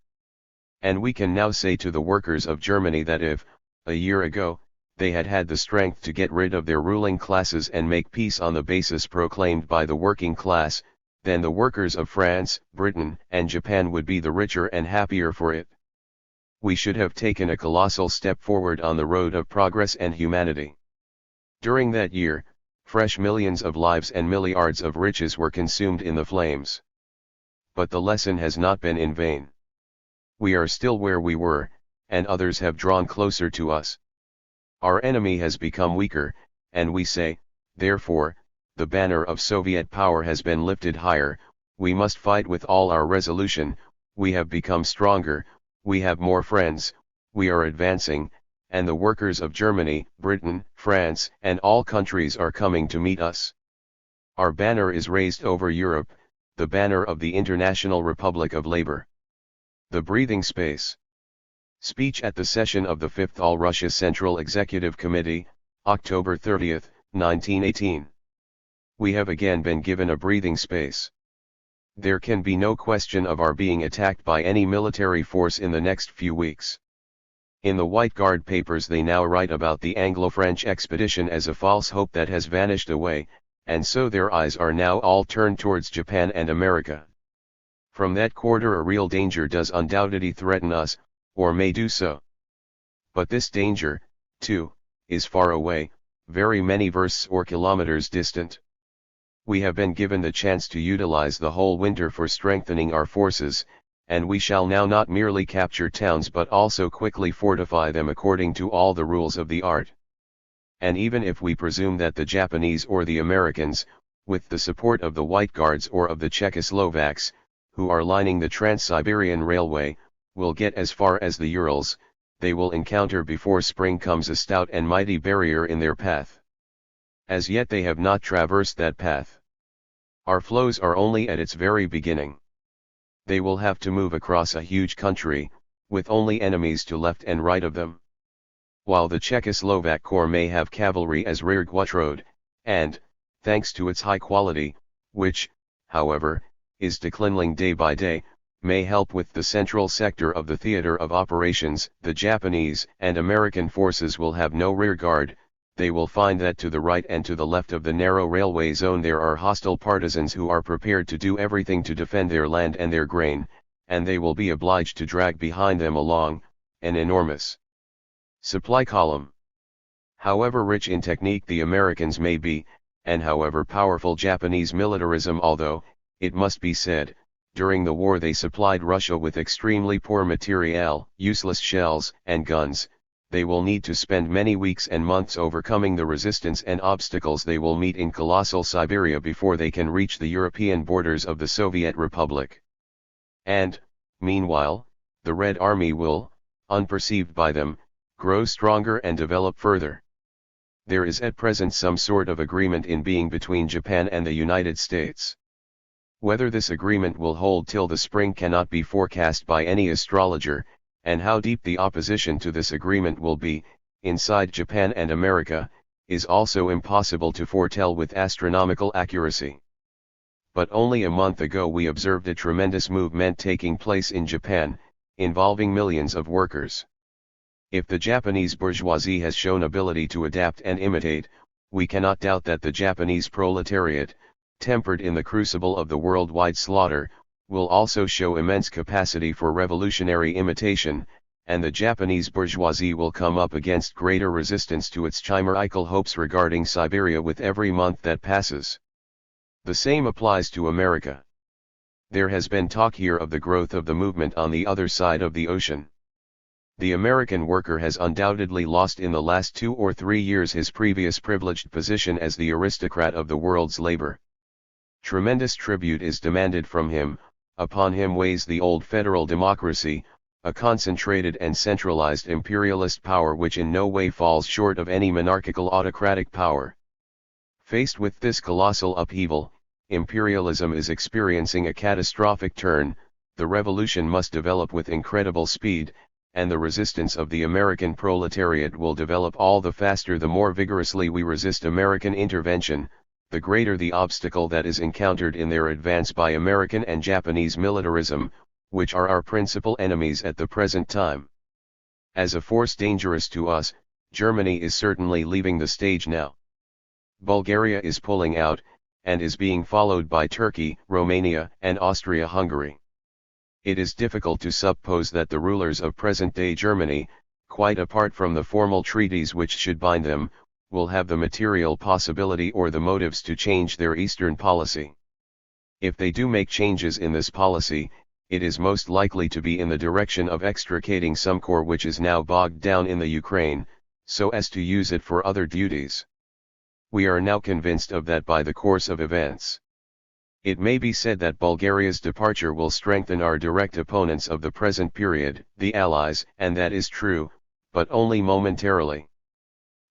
And we can now say to the workers of Germany that if, a year ago, they had had the strength to get rid of their ruling classes and make peace on the basis proclaimed by the working class, then the workers of France, Britain, and Japan would be the richer and happier for it. We should have taken a colossal step forward on the road of progress and humanity. During that year, fresh millions of lives and milliards of riches were consumed in the flames. But the lesson has not been in vain. We are still where we were, and others have drawn closer to us. Our enemy has become weaker, and we say, therefore, the banner of Soviet power has been lifted higher, we must fight with all our resolution, we have become stronger, we have more friends, we are advancing, and the workers of Germany, Britain, France, and all countries are coming to meet us. Our banner is raised over Europe, the banner of the International Republic of Labor. The breathing space. Speech at the session of the 5th All-Russia Central Executive Committee, October 30, 1918. We have again been given a breathing space. There can be no question of our being attacked by any military force in the next few weeks. In the White Guard papers they now write about the Anglo-French expedition as a false hope that has vanished away, and so their eyes are now all turned towards Japan and America. From that quarter a real danger does undoubtedly threaten us, or may do so. But this danger, too, is far away, very many versts or kilometers distant. We have been given the chance to utilize the whole winter for strengthening our forces, and we shall now not merely capture towns but also quickly fortify them according to all the rules of the art. And even if we presume that the Japanese or the Americans, with the support of the White Guards or of the Czechoslovaks, who are lining the Trans-Siberian Railway, will get as far as the Urals, they will encounter before spring comes a stout and mighty barrier in their path. As yet they have not traversed that path. Our floes are only at its very beginning. They will have to move across a huge country, with only enemies to left and right of them. While the Czechoslovak Corps may have cavalry as rearguard, and, thanks to its high quality, which, however, is declining day by day, may help with the central sector of the theater of operations, the Japanese and American forces will have no rearguard. They will find that to the right and to the left of the narrow railway zone there are hostile partisans who are prepared to do everything to defend their land and their grain, and they will be obliged to drag behind them along an enormous supply column. However rich in technique the Americans may be, and however powerful Japanese militarism, although, it must be said, during the war they supplied Russia with extremely poor materiel, useless shells and guns, they will need to spend many weeks and months overcoming the resistance and obstacles they will meet in colossal Siberia before they can reach the European borders of the Soviet Republic. And, meanwhile, the Red Army will, unperceived by them, grow stronger and develop further. There is at present some sort of agreement in being between Japan and the United States. Whether this agreement will hold till the spring cannot be forecast by any astrologer, and how deep the opposition to this agreement will be, inside Japan and America, is also impossible to foretell with astronomical accuracy. But only a month ago we observed a tremendous movement taking place in Japan, involving millions of workers. If the Japanese bourgeoisie has shown ability to adapt and imitate, we cannot doubt that the Japanese proletariat, tempered in the crucible of the worldwide slaughter, will also show immense capacity for revolutionary imitation, and the Japanese bourgeoisie will come up against greater resistance to its chimerical hopes regarding Siberia with every month that passes. The same applies to America. There has been talk here of the growth of the movement on the other side of the ocean. The American worker has undoubtedly lost in the last 2 or 3 years his previous privileged position as the aristocrat of the world's labor. Tremendous tribute is demanded from him, upon him weighs the old federal democracy, a concentrated and centralized imperialist power which in no way falls short of any monarchical autocratic power. Faced with this colossal upheaval, imperialism is experiencing a catastrophic turn, the revolution must develop with incredible speed, and the resistance of the American proletariat will develop all the faster the more vigorously we resist American intervention, the greater the obstacle that is encountered in their advance by American and Japanese militarism, which are our principal enemies at the present time. As a force dangerous to us, Germany is certainly leaving the stage now. Bulgaria is pulling out, and is being followed by Turkey, Romania, and Austria-Hungary. It is difficult to suppose that the rulers of present-day Germany, quite apart from the formal treaties which should bind them, will have the material possibility or the motives to change their eastern policy. If they do make changes in this policy, it is most likely to be in the direction of extricating some corps which is now bogged down in the Ukraine, so as to use it for other duties. We are now convinced of that by the course of events. It may be said that Bulgaria's departure will strengthen our direct opponents of the present period, the Allies, and that is true, but only momentarily.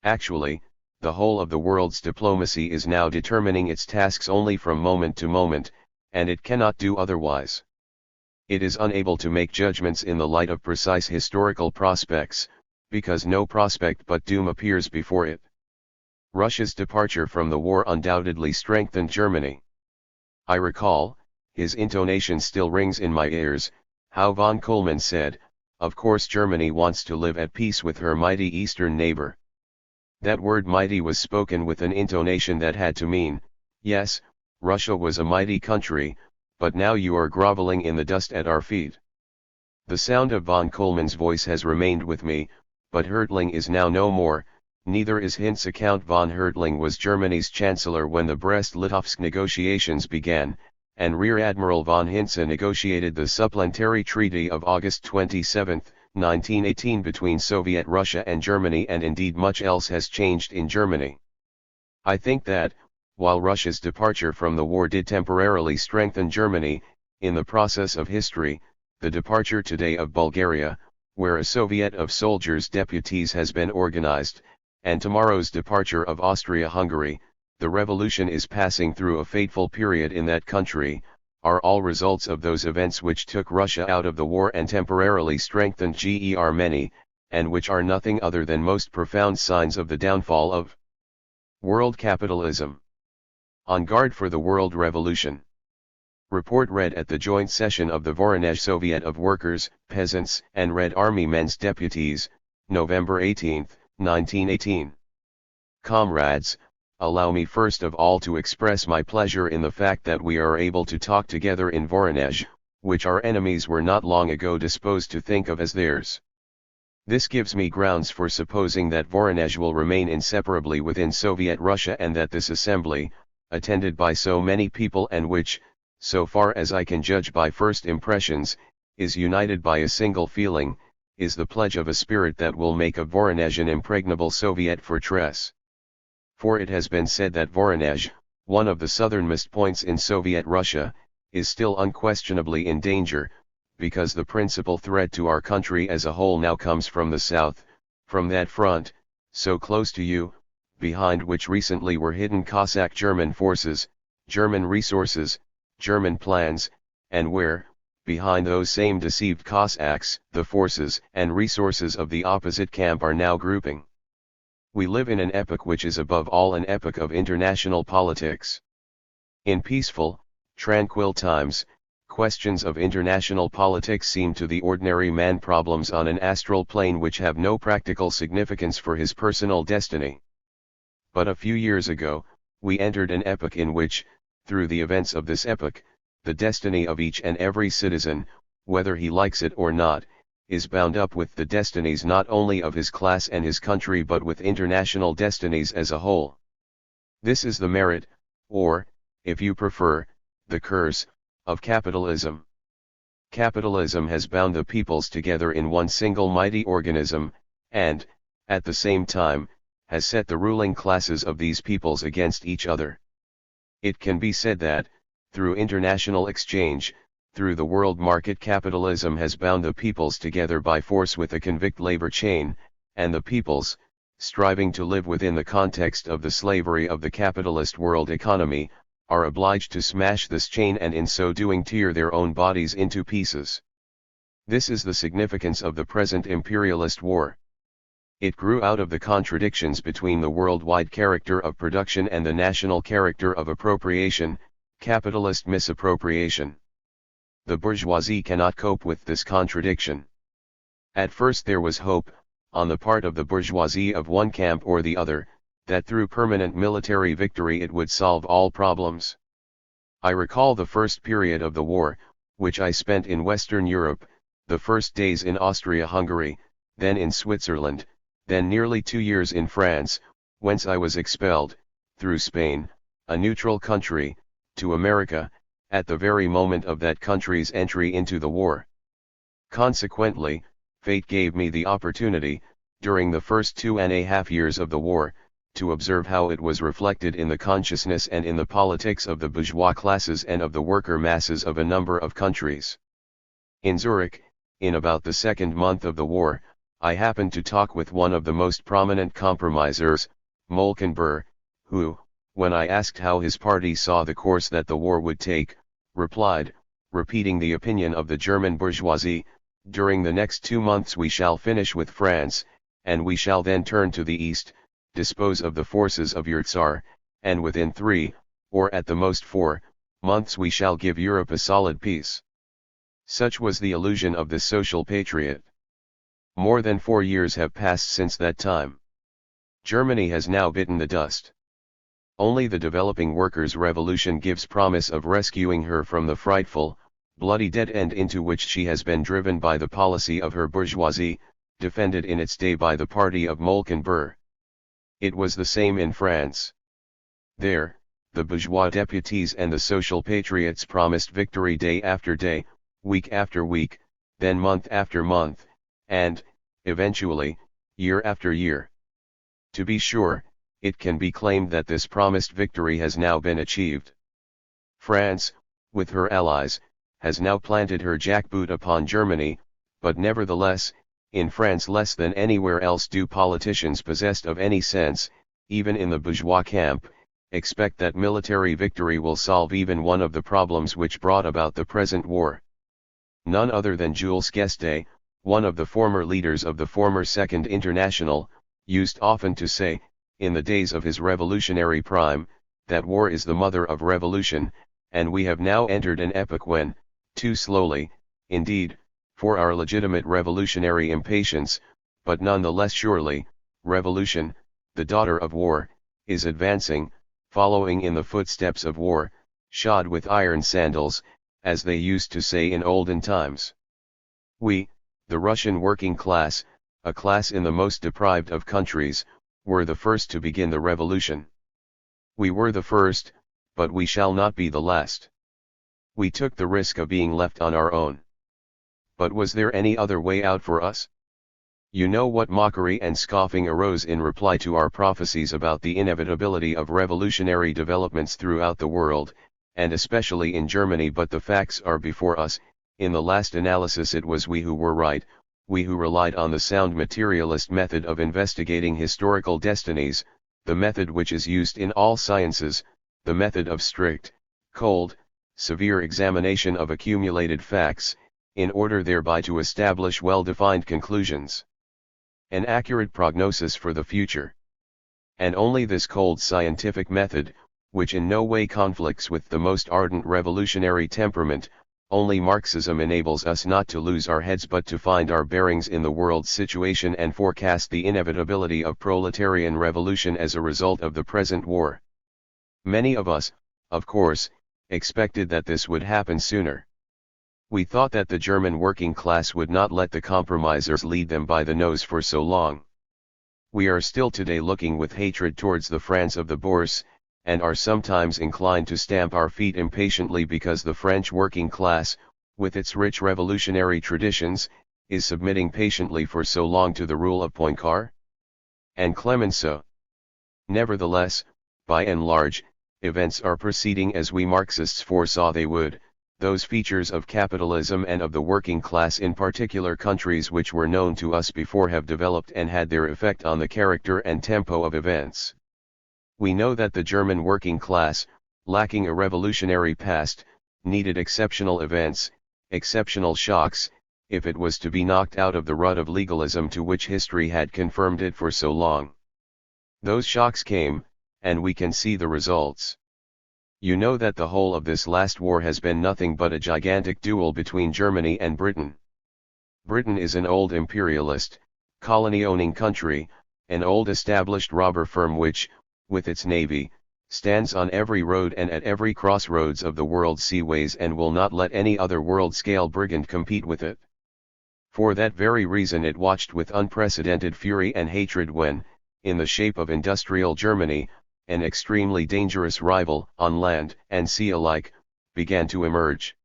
Actually, the whole of the world's diplomacy is now determining its tasks only from moment to moment, and it cannot do otherwise. It is unable to make judgments in the light of precise historical prospects, because no prospect but doom appears before it. Russia's departure from the war undoubtedly strengthened Germany. I recall, his intonation still rings in my ears, how von Kohlmann said, "Of course Germany wants to live at peace with her mighty eastern neighbor." That word mighty was spoken with an intonation that had to mean, yes, Russia was a mighty country, but now you are groveling in the dust at our feet. The sound of von Kohlmann's voice has remained with me, but Hertling is now no more, neither is Hintze. Count von Hertling was Germany's chancellor when the Brest-Litovsk negotiations began, and Rear Admiral von Hintze negotiated the Supplementary Treaty of August 27, 1918 between Soviet Russia and Germany, and indeed much else has changed in Germany. I think that, while Russia's departure from the war did temporarily strengthen Germany, in the process of history, the departure today of Bulgaria, where a Soviet of soldiers' deputies has been organized, and tomorrow's departure of Austria-Hungary, the revolution is passing through a fateful period in that country, are all results of those events which took Russia out of the war and temporarily strengthened Germany, and which are nothing other than most profound signs of the downfall of world capitalism. On guard for the world revolution. Report read at the joint session of the Voronezh Soviet of Workers, Peasants, and Red Army Men's Deputies, November 18, 1918. Comrades, allow me first of all to express my pleasure in the fact that we are able to talk together in Voronezh, which our enemies were not long ago disposed to think of as theirs. This gives me grounds for supposing that Voronezh will remain inseparably within Soviet Russia, and that this assembly, attended by so many people and which, so far as I can judge by first impressions, is united by a single feeling, is the pledge of a spirit that will make of Voronezh an impregnable Soviet fortress. For it has been said that Voronezh, one of the southernmost points in Soviet Russia, is still unquestionably in danger, because the principal threat to our country as a whole now comes from the south, from that front, so close to you, behind which recently were hidden Cossack German forces, German resources, German plans, and where, behind those same deceived Cossacks, the forces and resources of the opposite camp are now grouping. We live in an epoch which is above all an epoch of international politics. In peaceful, tranquil times, questions of international politics seem to the ordinary man problems on an astral plane which have no practical significance for his personal destiny. But a few years ago, we entered an epoch in which, through the events of this epoch, the destiny of each and every citizen, whether he likes it or not, is bound up with the destinies not only of his class and his country but with international destinies as a whole. This is the merit, or, if you prefer, the curse, of capitalism. Capitalism has bound the peoples together in one single mighty organism, and, at the same time, has set the ruling classes of these peoples against each other. It can be said that, through international exchange, through the world market, capitalism has bound the peoples together by force with a convict labor chain, and the peoples, striving to live within the context of the slavery of the capitalist world economy, are obliged to smash this chain and in so doing tear their own bodies into pieces. This is the significance of the present imperialist war. It grew out of the contradictions between the worldwide character of production and the national character of appropriation, capitalist misappropriation. The bourgeoisie cannot cope with this contradiction. At first there was hope, on the part of the bourgeoisie of one camp or the other, that through permanent military victory it would solve all problems. I recall the first period of the war, which I spent in Western Europe, the first days in Austria-Hungary, then in Switzerland, then nearly 2 years in France, whence I was expelled, through Spain, a neutral country, to America, at the very moment of that country's entry into the war. Consequently, fate gave me the opportunity, during the first 2.5 years of the war, to observe how it was reflected in the consciousness and in the politics of the bourgeois classes and of the worker masses of a number of countries. In Zurich, in about the second month of the war, I happened to talk with one of the most prominent compromisers, Molkenbuhr, who, when I asked how his party saw the course that the war would take, replied, repeating the opinion of the German bourgeoisie, "During the next 2 months we shall finish with France, and we shall then turn to the east, dispose of the forces of your Tsar, and within 3, or at the most 4, months we shall give Europe a solid peace." Such was the illusion of the social patriot. More than 4 years have passed since that time. Germany has now bitten the dust. Only the developing workers' revolution gives promise of rescuing her from the frightful, bloody dead end into which she has been driven by the policy of her bourgeoisie, defended in its day by the party of Molkenbuhr. It was the same in France. There, the bourgeois deputies and the social patriots promised victory day after day, week after week, then month after month, and, eventually, year after year. To be sure, it can be claimed that this promised victory has now been achieved. France, with her allies, has now planted her jackboot upon Germany, but nevertheless, in France less than anywhere else do politicians possessed of any sense, even in the bourgeois camp, expect that military victory will solve even one of the problems which brought about the present war. None other than Jules Guesde, one of the former leaders of the former Second International, used often to say, in the days of his revolutionary prime, that war is the mother of revolution, and we have now entered an epoch when, too slowly, indeed, for our legitimate revolutionary impatience, but none the less surely, revolution, the daughter of war, is advancing, following in the footsteps of war, shod with iron sandals, as they used to say in olden times. We, the Russian working class, a class in the most deprived of countries, were the first to begin the revolution. We were the first, but we shall not be the last. We took the risk of being left on our own. But was there any other way out for us? You know what mockery and scoffing arose in reply to our prophecies about the inevitability of revolutionary developments throughout the world, and especially in Germany, but the facts are before us. In the last analysis it was we who were right, we who relied on the sound materialist method of investigating historical destinies, the method which is used in all sciences, the method of strict, cold, severe examination of accumulated facts, in order thereby to establish well-defined conclusions. An accurate prognosis for the future. And only this cold scientific method, which in no way conflicts with the most ardent revolutionary temperament, only Marxism enables us not to lose our heads but to find our bearings in the world's situation and forecast the inevitability of proletarian revolution as a result of the present war. Many of us, of course, expected that this would happen sooner. We thought that the German working class would not let the compromisers lead them by the nose for so long. We are still today looking with hatred towards the France of the Bourse, and are sometimes inclined to stamp our feet impatiently because the French working class, with its rich revolutionary traditions, is submitting patiently for so long to the rule of Poincaré and Clemenceau. Nevertheless, by and large, events are proceeding as we Marxists foresaw they would. Those features of capitalism and of the working class in particular countries which were known to us before have developed and had their effect on the character and tempo of events. We know that the German working class, lacking a revolutionary past, needed exceptional events, exceptional shocks, if it was to be knocked out of the rut of legalism to which history had confirmed it for so long. Those shocks came, and we can see the results. You know that the whole of this last war has been nothing but a gigantic duel between Germany and Britain. Britain is an old imperialist, colony-owning country, an old established robber firm which, with its navy, stands on every road and at every crossroads of the world's seaways and will not let any other world-scale brigand compete with it. For that very reason it watched with unprecedented fury and hatred when, in the shape of industrial Germany, an extremely dangerous rival, on land and sea alike, began to emerge.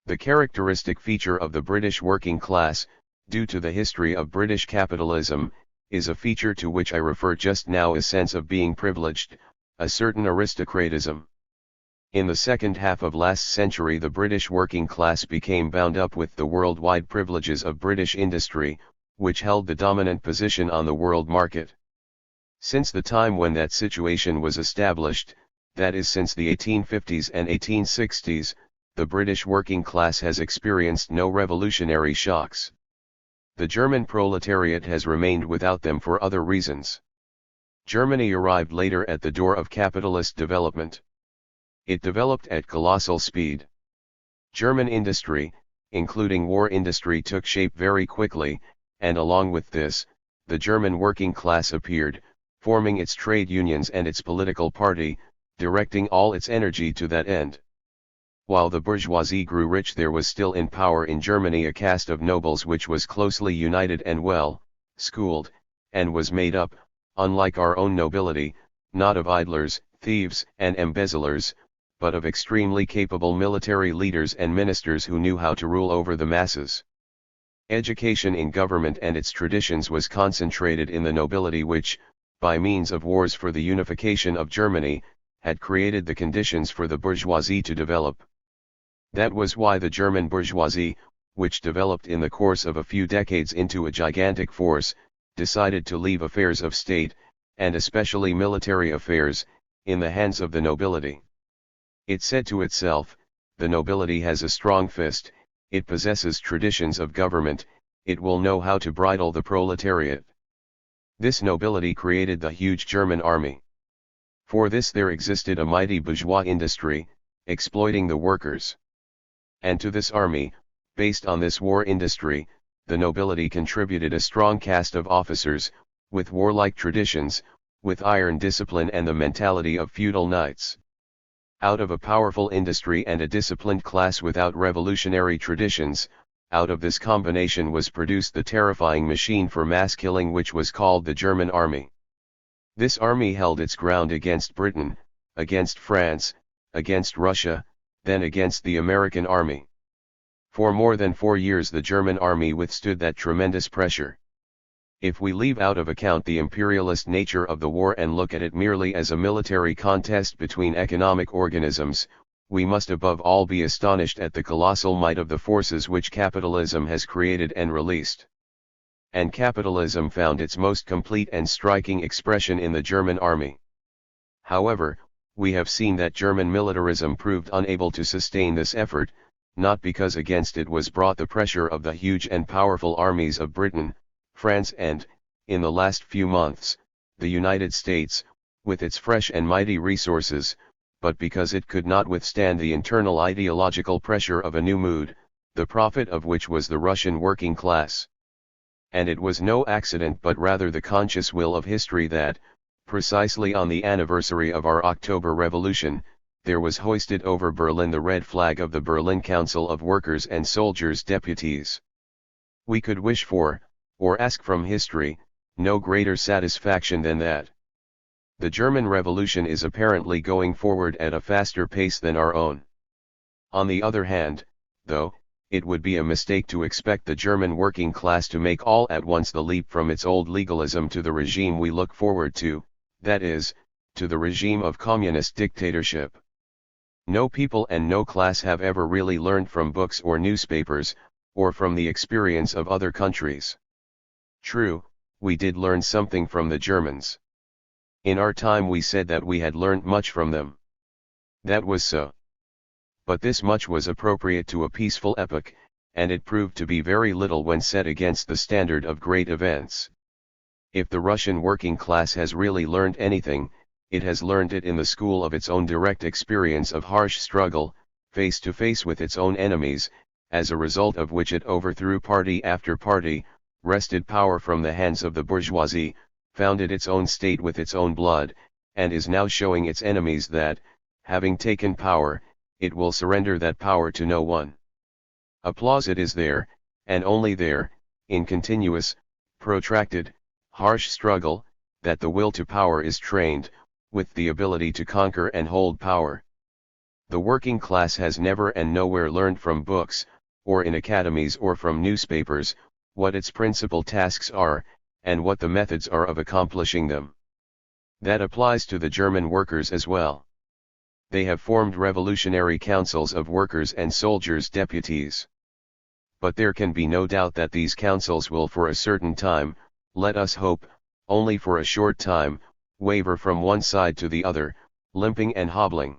The characteristic feature of the British working class, due to the history of British capitalism, is a feature to which I refer just now, a sense of being privileged, a certain aristocratism. In the second half of last century the British working class became bound up with the worldwide privileges of British industry, which held the dominant position on the world market. Since the time when that situation was established, that is since the 1850s and 1860s, the British working class has experienced no revolutionary shocks. The German proletariat has remained without them for other reasons. Germany arrived later at the door of capitalist development. It developed at colossal speed. German industry, including war industry, took shape very quickly, and along with this, the German working class appeared, forming its trade unions and its political party, directing all its energy to that end. While the bourgeoisie grew rich, there was still in power in Germany a caste of nobles which was closely united and well schooled, and was made up, unlike our own nobility, not of idlers, thieves and embezzlers, but of extremely capable military leaders and ministers who knew how to rule over the masses. Education in government and its traditions was concentrated in the nobility which, by means of wars for the unification of Germany, had created the conditions for the bourgeoisie to develop. That was why the German bourgeoisie, which developed in the course of a few decades into a gigantic force, decided to leave affairs of state, and especially military affairs, in the hands of the nobility. It said to itself, the nobility has a strong fist, it possesses traditions of government, it will know how to bridle the proletariat. This nobility created the huge German army. For this there existed a mighty bourgeois industry, exploiting the workers. And to this army, based on this war industry, the nobility contributed a strong caste of officers, with warlike traditions, with iron discipline and the mentality of feudal knights. Out of a powerful industry and a disciplined class without revolutionary traditions, out of this combination was produced the terrifying machine for mass killing which was called the German army. This army held its ground against Britain, against France, against Russia, then against the American army. For more than 4 years the German army withstood that tremendous pressure. If we leave out of account the imperialist nature of the war and look at it merely as a military contest between economic organisms, we must above all be astonished at the colossal might of the forces which capitalism has created and released. And capitalism found its most complete and striking expression in the German army. However, we have seen that German militarism proved unable to sustain this effort, not because against it was brought the pressure of the huge and powerful armies of Britain, France and, in the last few months, the United States, with its fresh and mighty resources, but because it could not withstand the internal ideological pressure of a new mood, the prophet of which was the Russian working class. And it was no accident but rather the conscious will of history that, precisely on the anniversary of our October Revolution, there was hoisted over Berlin the red flag of the Berlin Council of Workers' and Soldiers' Deputies. We could wish for, or ask from history, no greater satisfaction than that. The German Revolution is apparently going forward at a faster pace than our own. On the other hand, though, it would be a mistake to expect the German working class to make all at once the leap from its old legalism to the regime we look forward to, that is, to the regime of communist dictatorship. No people and no class have ever really learned from books or newspapers, or from the experience of other countries. True, we did learn something from the Germans. In our time we said that we had learnt much from them. That was so. But this much was appropriate to a peaceful epoch, and it proved to be very little when set against the standard of great events. If the Russian working class has really learned anything, it has learned it in the school of its own direct experience of harsh struggle, face to face with its own enemies, as a result of which it overthrew party after party, wrested power from the hands of the bourgeoisie, founded its own state with its own blood, and is now showing its enemies that, having taken power, it will surrender that power to no one. Applause it is there, and only there, in continuous, protracted, harsh struggle, that the will to power is trained, with the ability to conquer and hold power. The working class has never and nowhere learned from books, or in academies or from newspapers, what its principal tasks are, and what the methods are of accomplishing them. That applies to the German workers as well. They have formed revolutionary councils of workers and soldiers' deputies. But there can be no doubt that these councils will for a certain time, let us hope, only for a short time, waver from one side to the other, limping and hobbling.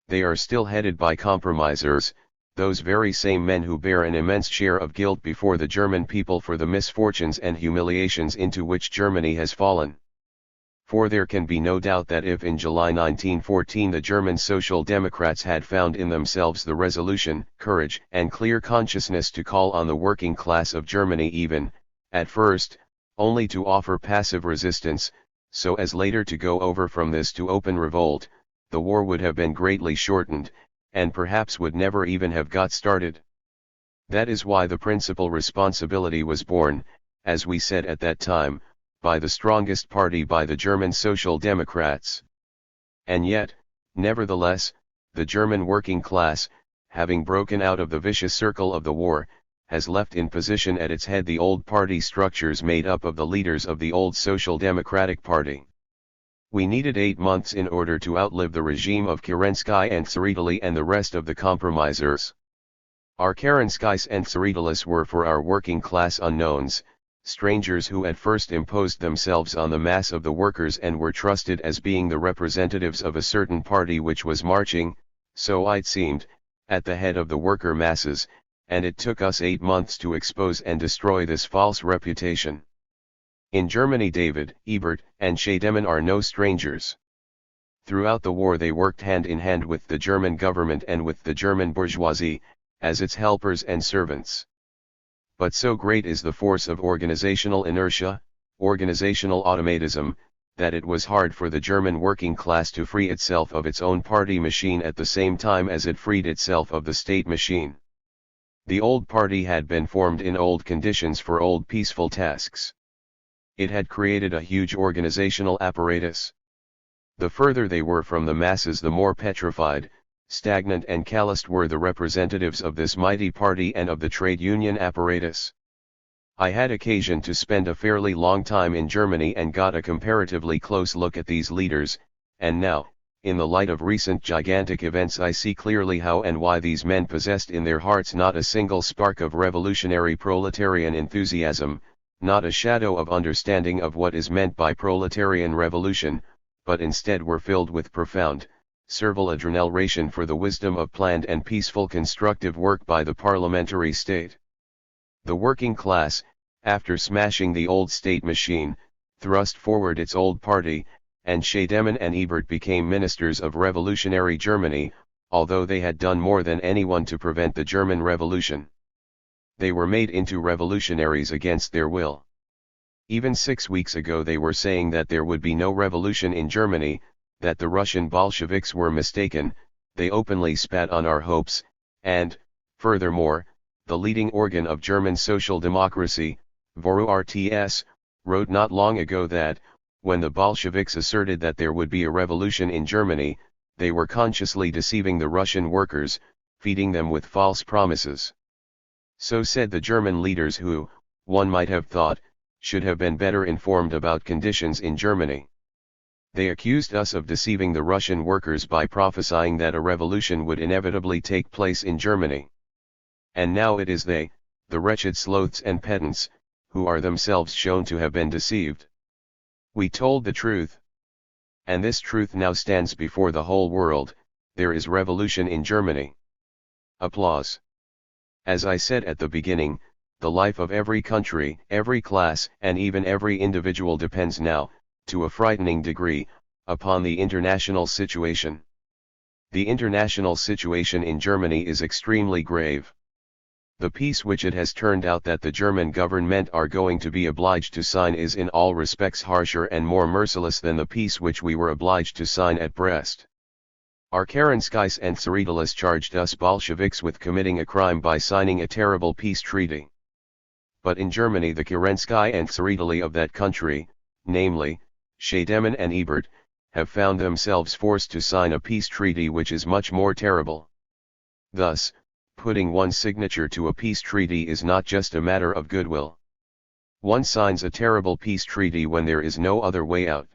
They are still headed by compromisers, those very same men who bear an immense share of guilt before the German people for the misfortunes and humiliations into which Germany has fallen. For there can be no doubt that if in July 1914 the German Social Democrats had found in themselves the resolution, courage and clear consciousness to call on the working class of Germany even, at first, only to offer passive resistance, so as later to go over from this to open revolt, the war would have been greatly shortened, and perhaps would never even have got started. That is why the principal responsibility was borne, as we said at that time, by the strongest party, by the German Social Democrats. And yet, nevertheless, the German working class, having broken out of the vicious circle of the war, has left in position at its head the old party structures made up of the leaders of the old Social Democratic Party. We needed 8 months in order to outlive the regime of Kerensky and Tsereteli and the rest of the compromisers. Our Kerenskys and Tseretelis were for our working class unknowns, strangers who at first imposed themselves on the mass of the workers and were trusted as being the representatives of a certain party which was marching, so it seemed, at the head of the worker masses, and it took us 8 months to expose and destroy this false reputation. In Germany David, Ebert, and Scheidemann are no strangers. Throughout the war they worked hand in hand with the German government and with the German bourgeoisie, as its helpers and servants. But so great is the force of organizational inertia, organizational automatism, that it was hard for the German working class to free itself of its own party machine at the same time as it freed itself of the state machine. The old party had been formed in old conditions for old peaceful tasks. It had created a huge organizational apparatus. The further they were from the masses, the more petrified, stagnant and calloused were the representatives of this mighty party and of the trade union apparatus. I had occasion to spend a fairly long time in Germany and got a comparatively close look at these leaders, and now, in the light of recent gigantic events, I see clearly how and why these men possessed in their hearts not a single spark of revolutionary proletarian enthusiasm, not a shadow of understanding of what is meant by proletarian revolution, but instead were filled with profound, servile admiration for the wisdom of planned and peaceful constructive work by the parliamentary state. The working class, after smashing the old state machine, thrust forward its old party, and Scheidemann and Ebert became ministers of revolutionary Germany, although they had done more than anyone to prevent the German Revolution. They were made into revolutionaries against their will. Even 6 weeks ago they were saying that there would be no revolution in Germany, that the Russian Bolsheviks were mistaken. They openly spat on our hopes, and, furthermore, the leading organ of German social democracy, vol1, wrote not long ago that, when the Bolsheviks asserted that there would be a revolution in Germany, they were consciously deceiving the Russian workers, feeding them with false promises. So said the German leaders who, one might have thought, should have been better informed about conditions in Germany. They accused us of deceiving the Russian workers by prophesying that a revolution would inevitably take place in Germany. And now it is they, the wretched sloths and pedants, who are themselves shown to have been deceived. We told the truth. And this truth now stands before the whole world: there is revolution in Germany. Applause. As I said at the beginning, the life of every country, every class, and even every individual depends now, to a frightening degree, upon the international situation. The international situation in Germany is extremely grave. The peace which it has turned out that the German government are going to be obliged to sign is in all respects harsher and more merciless than the peace which we were obliged to sign at Brest. Our Kerenskys and Tseretelis charged us Bolsheviks with committing a crime by signing a terrible peace treaty. But in Germany the Kerensky and Tsereteli of that country, namely, Scheidemann and Ebert, have found themselves forced to sign a peace treaty which is much more terrible. Thus, putting one's signature to a peace treaty is not just a matter of goodwill. One signs a terrible peace treaty when there is no other way out.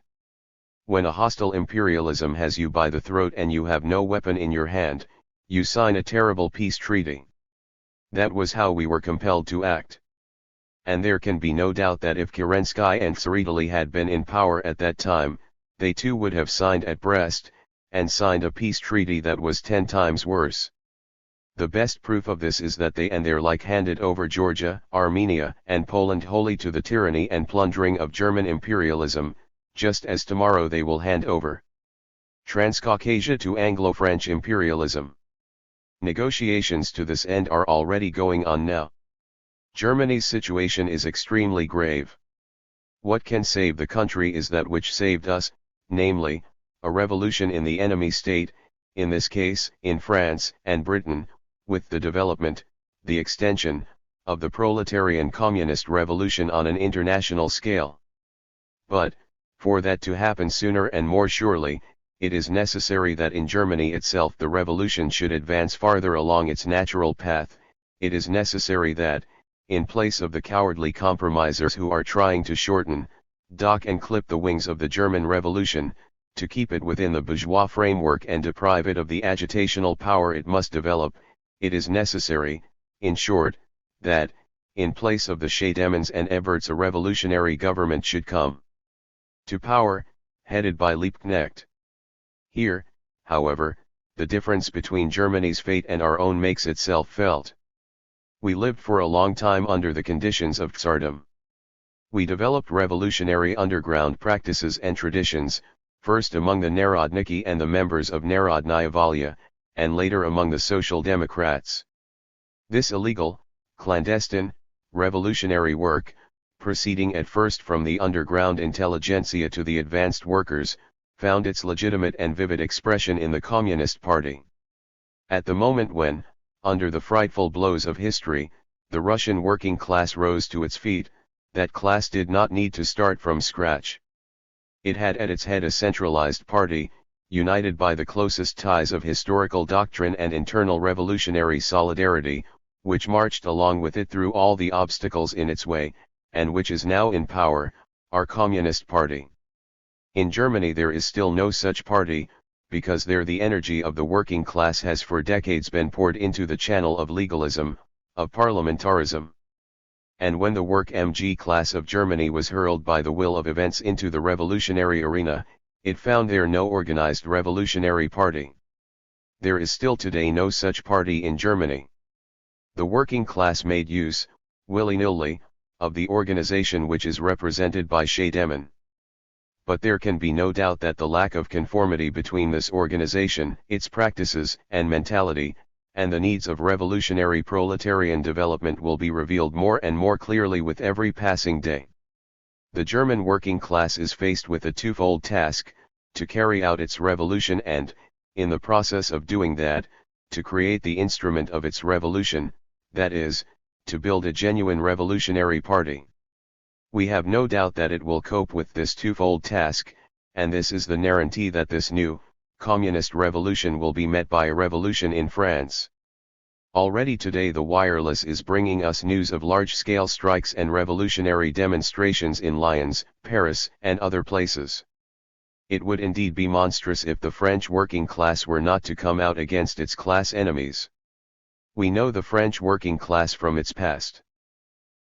When a hostile imperialism has you by the throat and you have no weapon in your hand, you sign a terrible peace treaty. That was how we were compelled to act. And there can be no doubt that if Kerensky and Tsereteli had been in power at that time, they too would have signed at Brest, and signed a peace treaty that was 10 times worse. The best proof of this is that they and their like handed over Georgia, Armenia, and Poland wholly to the tyranny and plundering of German imperialism, just as tomorrow they will hand over Transcaucasia to Anglo-French imperialism. Negotiations to this end are already going on now. Germany's situation is extremely grave. What can save the country is that which saved us, namely, a revolution in the enemy state, in this case, in France and Britain, with the development, the extension, of the proletarian communist revolution on an international scale. But, for that to happen sooner and more surely, it is necessary that in Germany itself the revolution should advance farther along its natural path. It is necessary that, in place of the cowardly compromisers who are trying to shorten, dock and clip the wings of the German Revolution, to keep it within the bourgeois framework and deprive it of the agitational power it must develop, it is necessary, in short, that, in place of the Schedemans and Eberts, a revolutionary government should come to power, headed by Liebknecht. Here, however, the difference between Germany's fate and our own makes itself felt. We lived for a long time under the conditions of Tsardom. We developed revolutionary underground practices and traditions, first among the Narodniki and the members of Narodnaya Volya, and later among the Social Democrats. This illegal, clandestine, revolutionary work, proceeding at first from the underground intelligentsia to the advanced workers, found its legitimate and vivid expression in the Communist Party. At the moment when, under the frightful blows of history, the Russian working class rose to its feet, that class did not need to start from scratch. It had at its head a centralized party, united by the closest ties of historical doctrine and internal revolutionary solidarity, which marched along with it through all the obstacles in its way, and which is now in power, our Communist Party. In Germany there is still no such party, because there the energy of the working class has for decades been poured into the channel of legalism, of parliamentarism. And when the work-mg class of Germany was hurled by the will of events into the revolutionary arena, it found there no organized revolutionary party. There is still today no such party in Germany. The working class made use, willy-nilly, of the organization which is represented by Schädemann. But there can be no doubt that the lack of conformity between this organization, its practices and mentality, and the needs of revolutionary proletarian development will be revealed more and more clearly with every passing day. The German working class is faced with a twofold task: to carry out its revolution and, in the process of doing that, to create the instrument of its revolution, that is, to build a genuine revolutionary party. We have no doubt that it will cope with this twofold task, and this is the guarantee that this new, communist revolution will be met by a revolution in France. Already today the wireless is bringing us news of large-scale strikes and revolutionary demonstrations in Lyons, Paris, and other places. It would indeed be monstrous if the French working class were not to come out against its class enemies. We know the French working class from its past.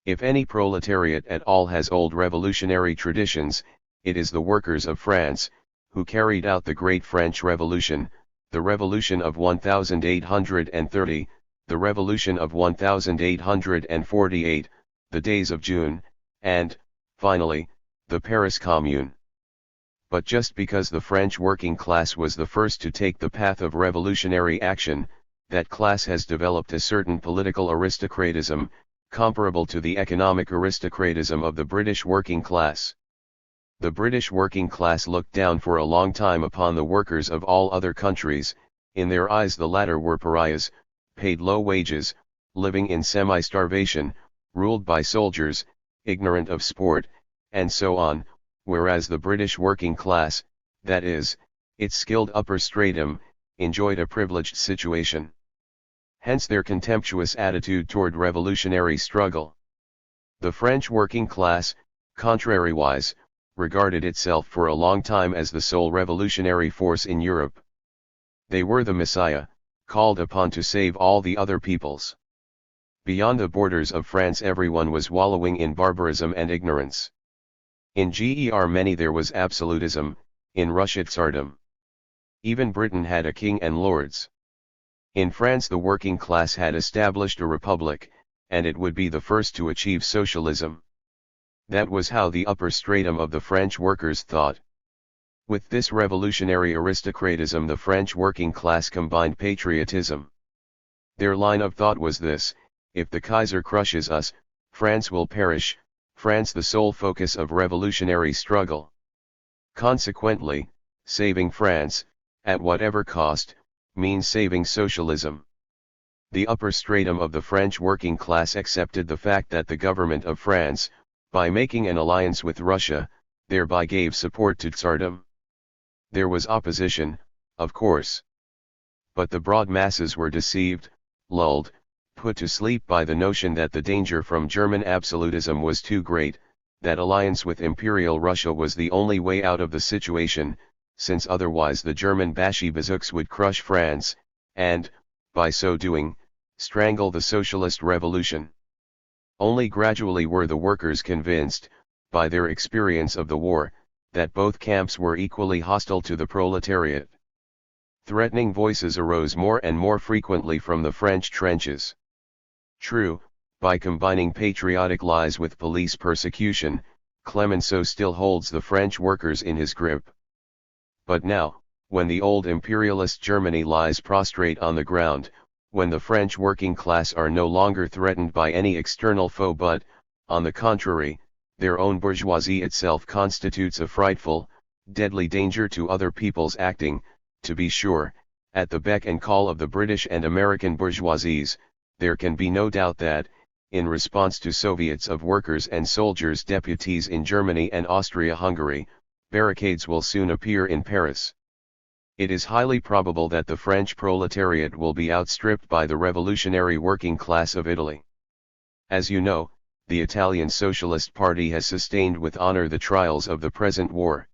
If any proletariat at all has old revolutionary traditions, it is the workers of France, who carried out the great French Revolution, the Revolution of 1830, the Revolution of 1848, the Days of June, and, finally, the Paris Commune. But just because the French working class was the first to take the path of revolutionary action, that class has developed a certain political aristocratism, comparable to the economic aristocratism of the British working class. The British working class looked down for a long time upon the workers of all other countries. In their eyes the latter were pariahs, paid low wages, living in semi-starvation, ruled by soldiers, ignorant of sport, and so on, whereas the British working class, that is, its skilled upper stratum, enjoyed a privileged situation. Hence their contemptuous attitude toward revolutionary struggle. The French working class, contrariwise, regarded itself for a long time as the sole revolutionary force in Europe. They were the Messiah, called upon to save all the other peoples. Beyond the borders of France everyone was wallowing in barbarism and ignorance. In Germany there was absolutism, in Russia tsardom. Even Britain had a king and lords. In France the working class had established a republic, and it would be the first to achieve socialism. That was how the upper stratum of the French workers thought. With this revolutionary aristocratism the French working class combined patriotism. Their line of thought was this: if the Kaiser crushes us, France will perish, France the sole focus of revolutionary struggle. Consequently, saving France, at whatever cost, means saving socialism. The upper stratum of the French working class accepted the fact that the government of France, by making an alliance with Russia, thereby gave support to tsardom. There was opposition, of course. But the broad masses were deceived, lulled, put to sleep by the notion that the danger from German absolutism was too great, that alliance with Imperial Russia was the only way out of the situation, since otherwise the German Bolsheviks would crush France, and, by so doing, strangle the socialist revolution. Only gradually were the workers convinced, by their experience of the war, that both camps were equally hostile to the proletariat. Threatening voices arose more and more frequently from the French trenches. True, by combining patriotic lies with police persecution, Clemenceau still holds the French workers in his grip. But now, when the old imperialist Germany lies prostrate on the ground, when the French working class are no longer threatened by any external foe but, on the contrary, their own bourgeoisie itself constitutes a frightful, deadly danger to other peoples acting, to be sure, at the beck and call of the British and American bourgeoisies, there can be no doubt that, in response to Soviets of workers and soldiers deputies in Germany and Austria-Hungary, barricades will soon appear in Paris. It is highly probable that the French proletariat will be outstripped by the revolutionary working class of Italy. As you know, the Italian Socialist Party has sustained with honor the trials of the present war.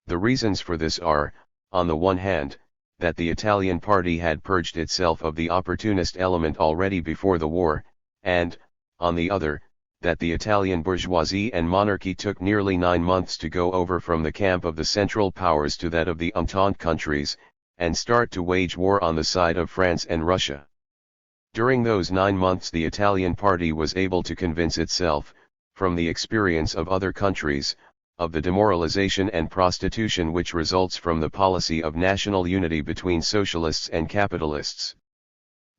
The reasons for this are, on the one hand, that the Italian party had purged itself of the opportunist element already before the war, and, on the other, that the Italian bourgeoisie and monarchy took nearly 9 months to go over from the camp of the Central Powers to that of the Entente countries, and start to wage war on the side of France and Russia. During those 9 months the Italian party was able to convince itself, from the experience of other countries, of the demoralization and prostitution which results from the policy of national unity between socialists and capitalists.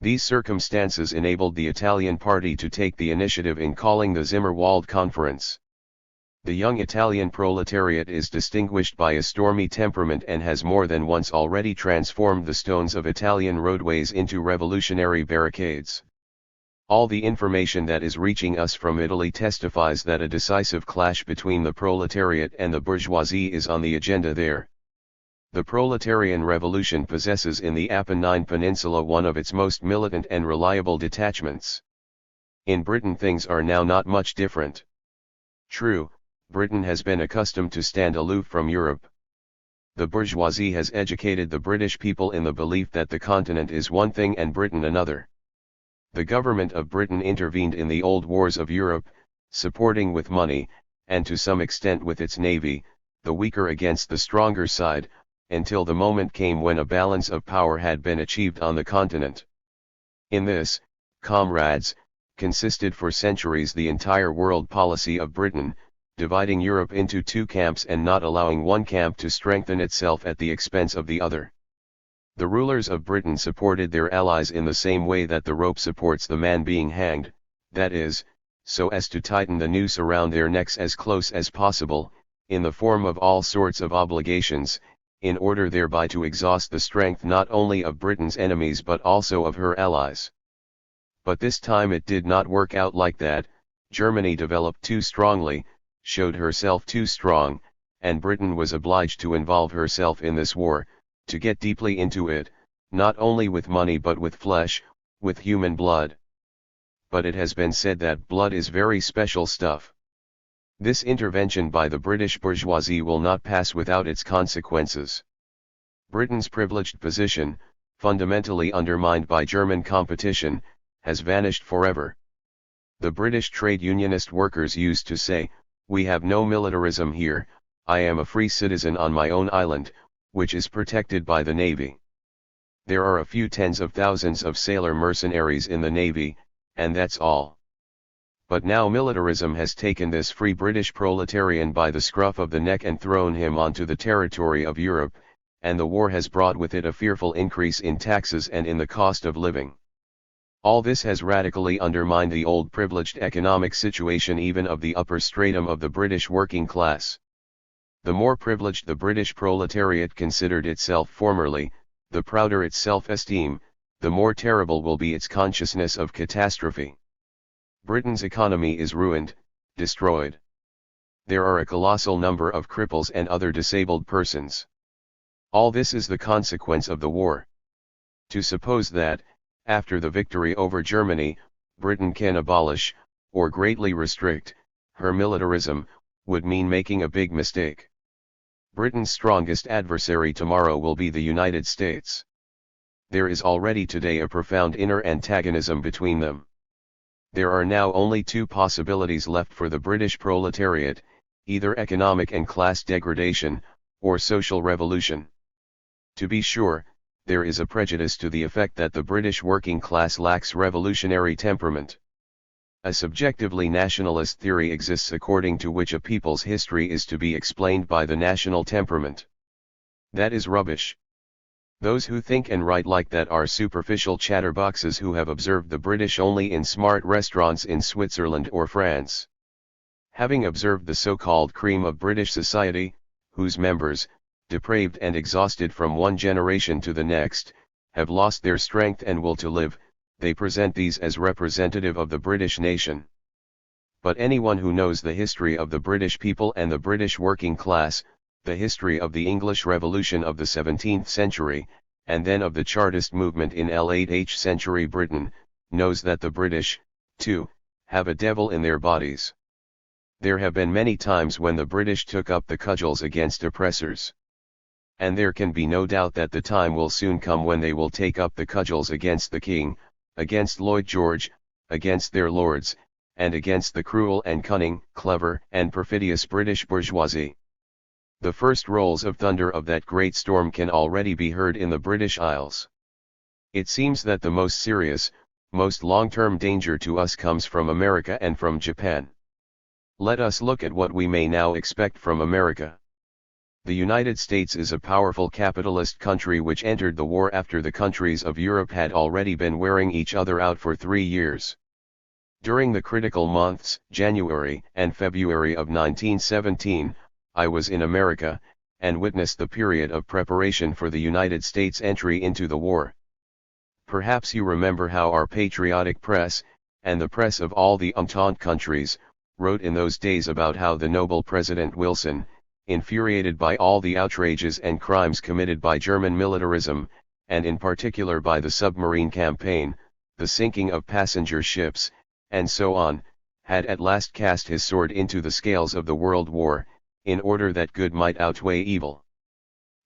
These circumstances enabled the Italian party to take the initiative in calling the Zimmerwald Conference. The young Italian proletariat is distinguished by a stormy temperament and has more than once already transformed the stones of Italian roadways into revolutionary barricades. All the information that is reaching us from Italy testifies that a decisive clash between the proletariat and the bourgeoisie is on the agenda there. The proletarian revolution possesses in the Apennine Peninsula one of its most militant and reliable detachments. In Britain things are now not much different. True, Britain has been accustomed to stand aloof from Europe. The bourgeoisie has educated the British people in the belief that the continent is one thing and Britain another. The government of Britain intervened in the old wars of Europe, supporting with money, and to some extent with its navy, the weaker against the stronger side, until the moment came when a balance of power had been achieved on the continent. In this, comrades, consisted for centuries the entire world policy of Britain, dividing Europe into 2 camps and not allowing one camp to strengthen itself at the expense of the other. The rulers of Britain supported their allies in the same way that the rope supports the man being hanged, that is, so as to tighten the noose around their necks as close as possible, in the form of all sorts of obligations, in order thereby to exhaust the strength not only of Britain's enemies but also of her allies. But this time it did not work out like that. Germany developed too strongly, showed herself too strong, and Britain was obliged to involve herself in this war, to get deeply into it, not only with money but with flesh, with human blood. But it has been said that blood is very special stuff. This intervention by the British bourgeoisie will not pass without its consequences. Britain's privileged position, fundamentally undermined by German competition, has vanished forever. The British trade unionist workers used to say, "We have no militarism here, I am a free citizen on my own island, which is protected by the Navy. There are a few tens of thousands of sailor mercenaries in the Navy, and that's all." But now militarism has taken this free British proletarian by the scruff of the neck and thrown him onto the territory of Europe, and the war has brought with it a fearful increase in taxes and in the cost of living. All this has radically undermined the old privileged economic situation even of the upper stratum of the British working class. The more privileged the British proletariat considered itself formerly, the prouder its self-esteem, the more terrible will be its consciousness of catastrophe. Britain's economy is ruined, destroyed. There are a colossal number of cripples and other disabled persons. All this is the consequence of the war. To suppose that, after the victory over Germany, Britain can abolish, or greatly restrict, her militarism, would mean making a big mistake. Britain's strongest adversary tomorrow will be the United States. There is already today a profound inner antagonism between them. There are now only two possibilities left for the British proletariat, either economic and class degradation, or social revolution. To be sure, there is a prejudice to the effect that the British working class lacks revolutionary temperament. A subjectively nationalist theory exists according to which a people's history is to be explained by the national temperament. That is rubbish. Those who think and write like that are superficial chatterboxes who have observed the British only in smart restaurants in Switzerland or France. Having observed the so-called cream of British society, whose members, depraved and exhausted from one generation to the next, have lost their strength and will to live, they present these as representative of the British nation. But anyone who knows the history of the British people and the British working class, the history of the English Revolution of the 17th century, and then of the Chartist movement in late century Britain, knows that the British, too, have a devil in their bodies. There have been many times when the British took up the cudgels against oppressors. And there can be no doubt that the time will soon come when they will take up the cudgels against the King, against Lloyd George, against their lords, and against the cruel and cunning, clever and perfidious British bourgeoisie. The first rolls of thunder of that great storm can already be heard in the British Isles. It seems that the most serious, most long-term danger to us comes from America and from Japan. Let us look at what we may now expect from America. The United States is a powerful capitalist country which entered the war after the countries of Europe had already been wearing each other out for 3 years. During the critical months, January and February of 1917, I was in America, and witnessed the period of preparation for the United States entry into the war. Perhaps you remember how our patriotic press, and the press of all the Entente countries, wrote in those days about how the noble President Wilson, infuriated by all the outrages and crimes committed by German militarism, and in particular by the submarine campaign, the sinking of passenger ships, and so on, had at last cast his sword into the scales of the World War, in order that good might outweigh evil.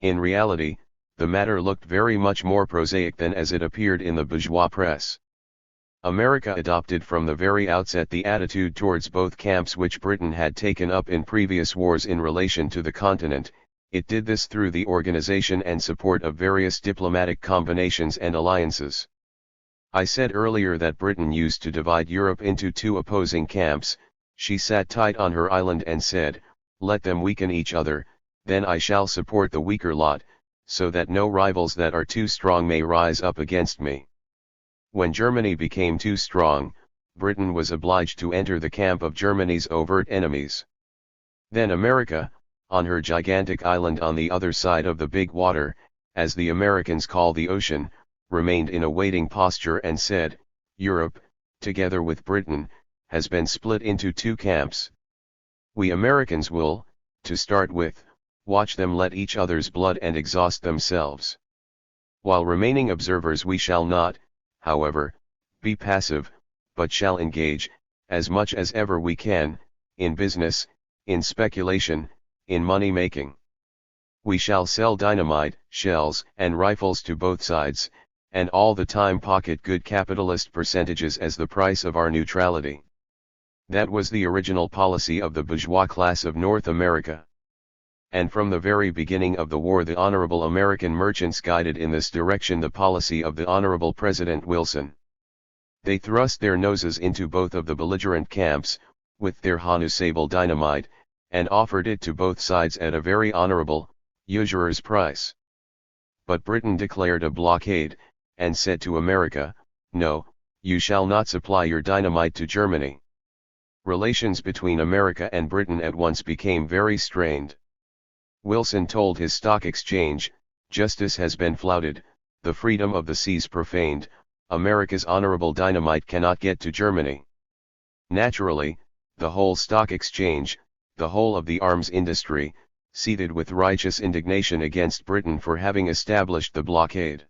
In reality, the matter looked very much more prosaic than as it appeared in the bourgeois press. America adopted from the very outset the attitude towards both camps which Britain had taken up in previous wars in relation to the continent. It did this through the organization and support of various diplomatic combinations and alliances. I said earlier that Britain used to divide Europe into two opposing camps. She sat tight on her island and said, "Let them weaken each other, then I shall support the weaker lot, so that no rivals that are too strong may rise up against me." When Germany became too strong, Britain was obliged to enter the camp of Germany's overt enemies. Then America, on her gigantic island on the other side of the big water, as the Americans call the ocean, remained in a waiting posture and said, "Europe, together with Britain, has been split into two camps. We Americans will, to start with, watch them let each other's blood and exhaust themselves. While remaining observers we shall not, however, be passive, but shall engage, as much as ever we can, in business, in speculation, in money-making. We shall sell dynamite, shells, and rifles to both sides, and all the time pocket good capitalist percentages as the price of our neutrality." That was the original policy of the bourgeois class of North America. And from the very beginning of the war the honorable American merchants guided in this direction the policy of the honorable President Wilson. They thrust their noses into both of the belligerent camps, with their Hanusable dynamite, and offered it to both sides at a very honorable, usurer's price. But Britain declared a blockade, and said to America, "No, you shall not supply your dynamite to Germany." Relations between America and Britain at once became very strained. Wilson told his stock exchange, "Justice has been flouted, the freedom of the seas profaned, America's honorable dynamite cannot get to Germany." Naturally, the whole stock exchange, the whole of the arms industry, seethed with righteous indignation against Britain for having established the blockade.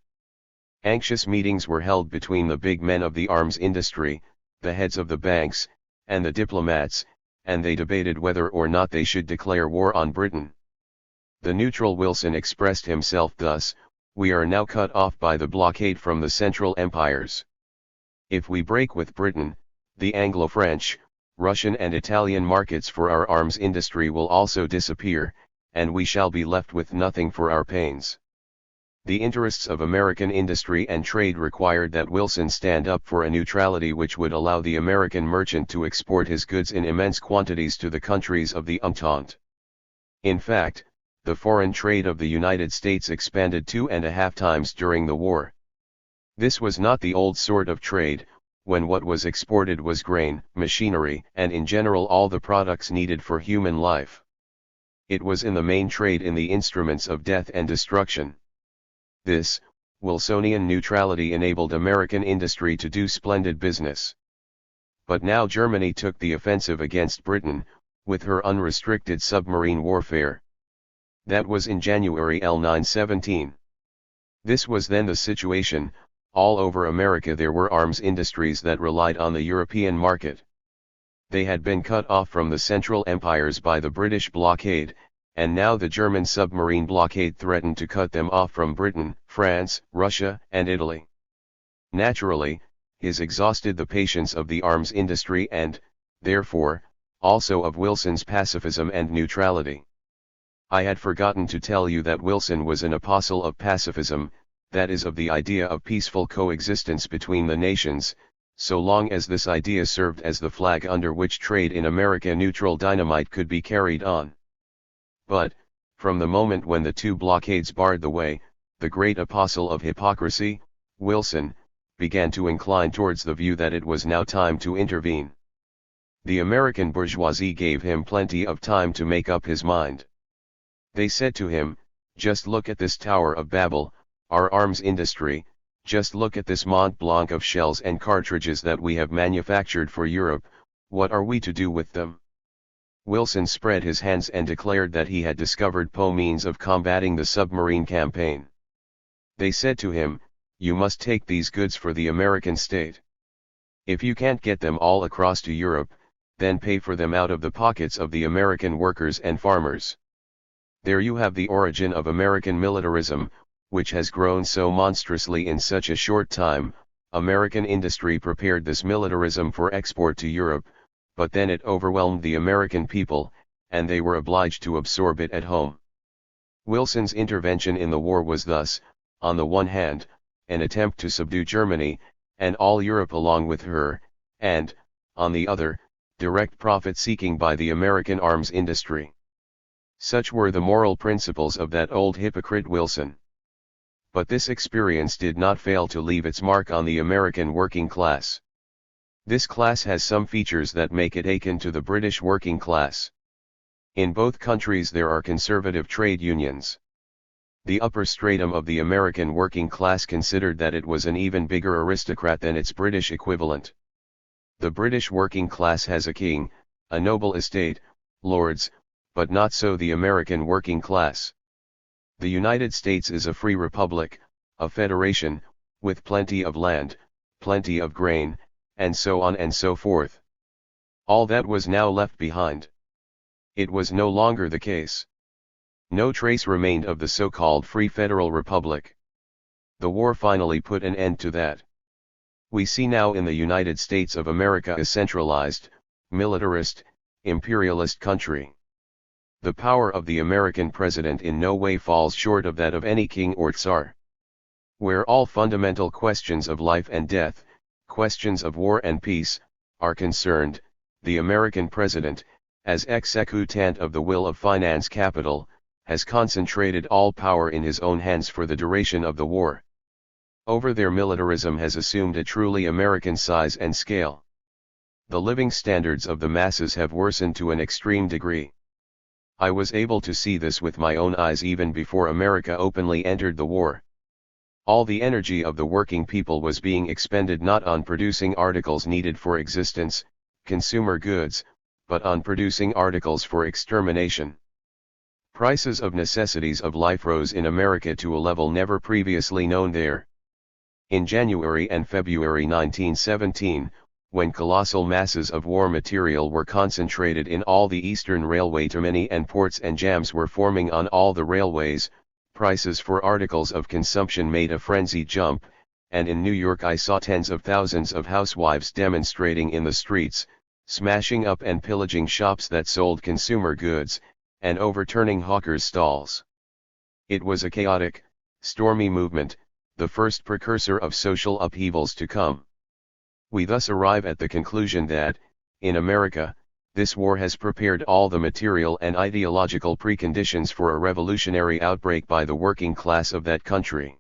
Anxious meetings were held between the big men of the arms industry, the heads of the banks, and the diplomats, and they debated whether or not they should declare war on Britain. The neutral Wilson expressed himself thus: "We are now cut off by the blockade from the Central Empires. If we break with Britain, the Anglo-French, Russian and Italian markets for our arms industry will also disappear, and we shall be left with nothing for our pains." The interests of American industry and trade required that Wilson stand up for a neutrality which would allow the American merchant to export his goods in immense quantities to the countries of the Entente. In fact, the foreign trade of the United States expanded 2.5 times during the war. This was not the old sort of trade, when what was exported was grain, machinery, and in general all the products needed for human life. It was in the main trade in the instruments of death and destruction. This, Wilsonian neutrality enabled American industry to do splendid business. But now Germany took the offensive against Britain, with her unrestricted submarine warfare. That was in January 1917. This was then the situation. All over America there were arms industries that relied on the European market. They had been cut off from the Central Empires by the British blockade, and now the German submarine blockade threatened to cut them off from Britain, France, Russia, and Italy. Naturally, his exhausted the patience of the arms industry and, therefore, also of Wilson's pacifism and neutrality. I had forgotten to tell you that Wilson was an apostle of pacifism, that is of the idea of peaceful coexistence between the nations, so long as this idea served as the flag under which trade in America neutral dynamite could be carried on. But, from the moment when the two blockades barred the way, the great apostle of hypocrisy, Wilson, began to incline towards the view that it was now time to intervene. The American bourgeoisie gave him plenty of time to make up his mind. They said to him, "Just look at this Tower of Babel, our arms industry, just look at this Mont Blanc of shells and cartridges that we have manufactured for Europe, what are we to do with them?" Wilson spread his hands and declared that he had discovered means of combating the submarine campaign. They said to him, "You must take these goods for the American state. If you can't get them all across to Europe, then pay for them out of the pockets of the American workers and farmers." There you have the origin of American militarism, which has grown so monstrously in such a short time. American industry prepared this militarism for export to Europe, but then it overwhelmed the American people, and they were obliged to absorb it at home. Wilson's intervention in the war was thus, on the one hand, an attempt to subdue Germany, and all Europe along with her, and, on the other, direct profit-seeking by the American arms industry. Such were the moral principles of that old hypocrite Wilson. But this experience did not fail to leave its mark on the American working class. This class has some features that make it akin to the British working class. In both countries there are conservative trade unions. The upper stratum of the American working class considered that it was an even bigger aristocrat than its British equivalent. The British working class has a king, a noble estate, lords, but not so the American working class. The United States is a free republic, a federation, with plenty of land, plenty of grain, and so on and so forth. All that was now left behind. It was no longer the case. No trace remained of the so-called Free Federal Republic. The war finally put an end to that. We see now in the United States of America a centralized, militarist, imperialist country. The power of the American president in no way falls short of that of any king or tsar. Where all fundamental questions of life and death, questions of war and peace, are concerned, the American president, as executant of the will of finance capital, has concentrated all power in his own hands for the duration of the war. Over there militarism has assumed a truly American size and scale. The living standards of the masses have worsened to an extreme degree. I was able to see this with my own eyes even before America openly entered the war. All the energy of the working people was being expended not on producing articles needed for existence, consumer goods, but on producing articles for extermination. Prices of necessities of life rose in America to a level never previously known there. In January and February 1917, when colossal masses of war material were concentrated in all the eastern railway termini and ports and jams were forming on all the railways, prices for articles of consumption made a frenzied jump, and in New York I saw tens of thousands of housewives demonstrating in the streets, smashing up and pillaging shops that sold consumer goods, and overturning hawkers' stalls. It was a chaotic, stormy movement, the first precursor of social upheavals to come. We thus arrive at the conclusion that, in America, this war has prepared all the material and ideological preconditions for a revolutionary outbreak by the working class of that country.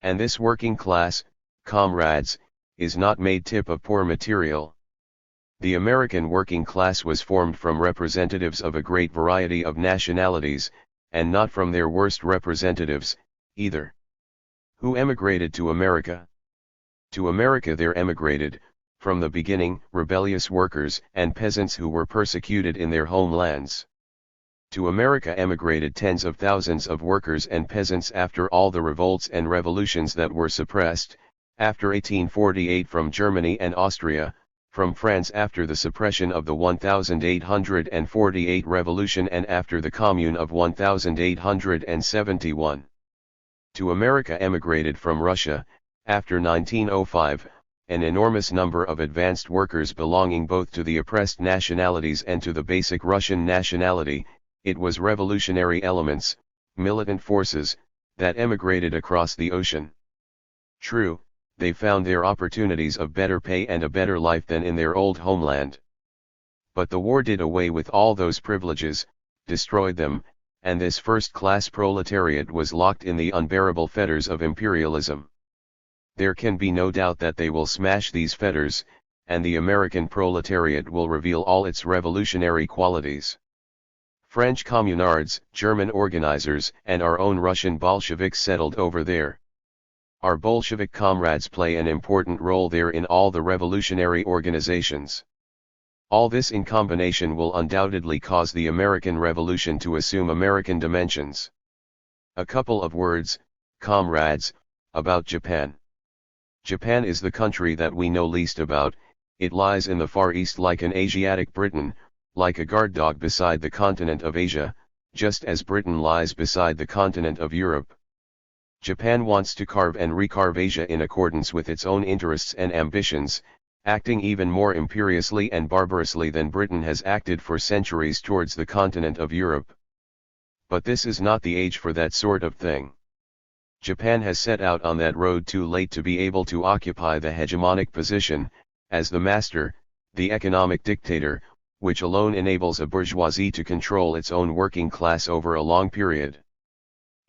And this working class, comrades, is not made tip of poor material. The American working class was formed from representatives of a great variety of nationalities, and not from their worst representatives, either. Who emigrated to America? To America there emigrated, from the beginning, rebellious workers and peasants who were persecuted in their homelands. To America emigrated tens of thousands of workers and peasants after all the revolts and revolutions that were suppressed, after 1848 from Germany and Austria, from France after the suppression of the 1848 revolution and after the Commune of 1871. To America emigrated from Russia, after 1905, an enormous number of advanced workers belonging both to the oppressed nationalities and to the basic Russian nationality. It was revolutionary elements, militant forces, that emigrated across the ocean. True, they found their opportunities of better pay and a better life than in their old homeland. But the war did away with all those privileges, destroyed them, and this first-class proletariat was locked in the unbearable fetters of imperialism. There can be no doubt that they will smash these fetters, and the American proletariat will reveal all its revolutionary qualities. French communards, German organizers, and our own Russian Bolsheviks settled over there. Our Bolshevik comrades play an important role there in all the revolutionary organizations. All this in combination will undoubtedly cause the American Revolution to assume American dimensions. A couple of words, comrades, about Japan. Japan is the country that we know least about. It lies in the Far East like an Asiatic Britain, like a guard dog beside the continent of Asia, just as Britain lies beside the continent of Europe. Japan wants to carve and recarve Asia in accordance with its own interests and ambitions, acting even more imperiously and barbarously than Britain has acted for centuries towards the continent of Europe. But this is not the age for that sort of thing. Japan has set out on that road too late to be able to occupy the hegemonic position, as the master, the economic dictator, which alone enables a bourgeoisie to control its own working class over a long period.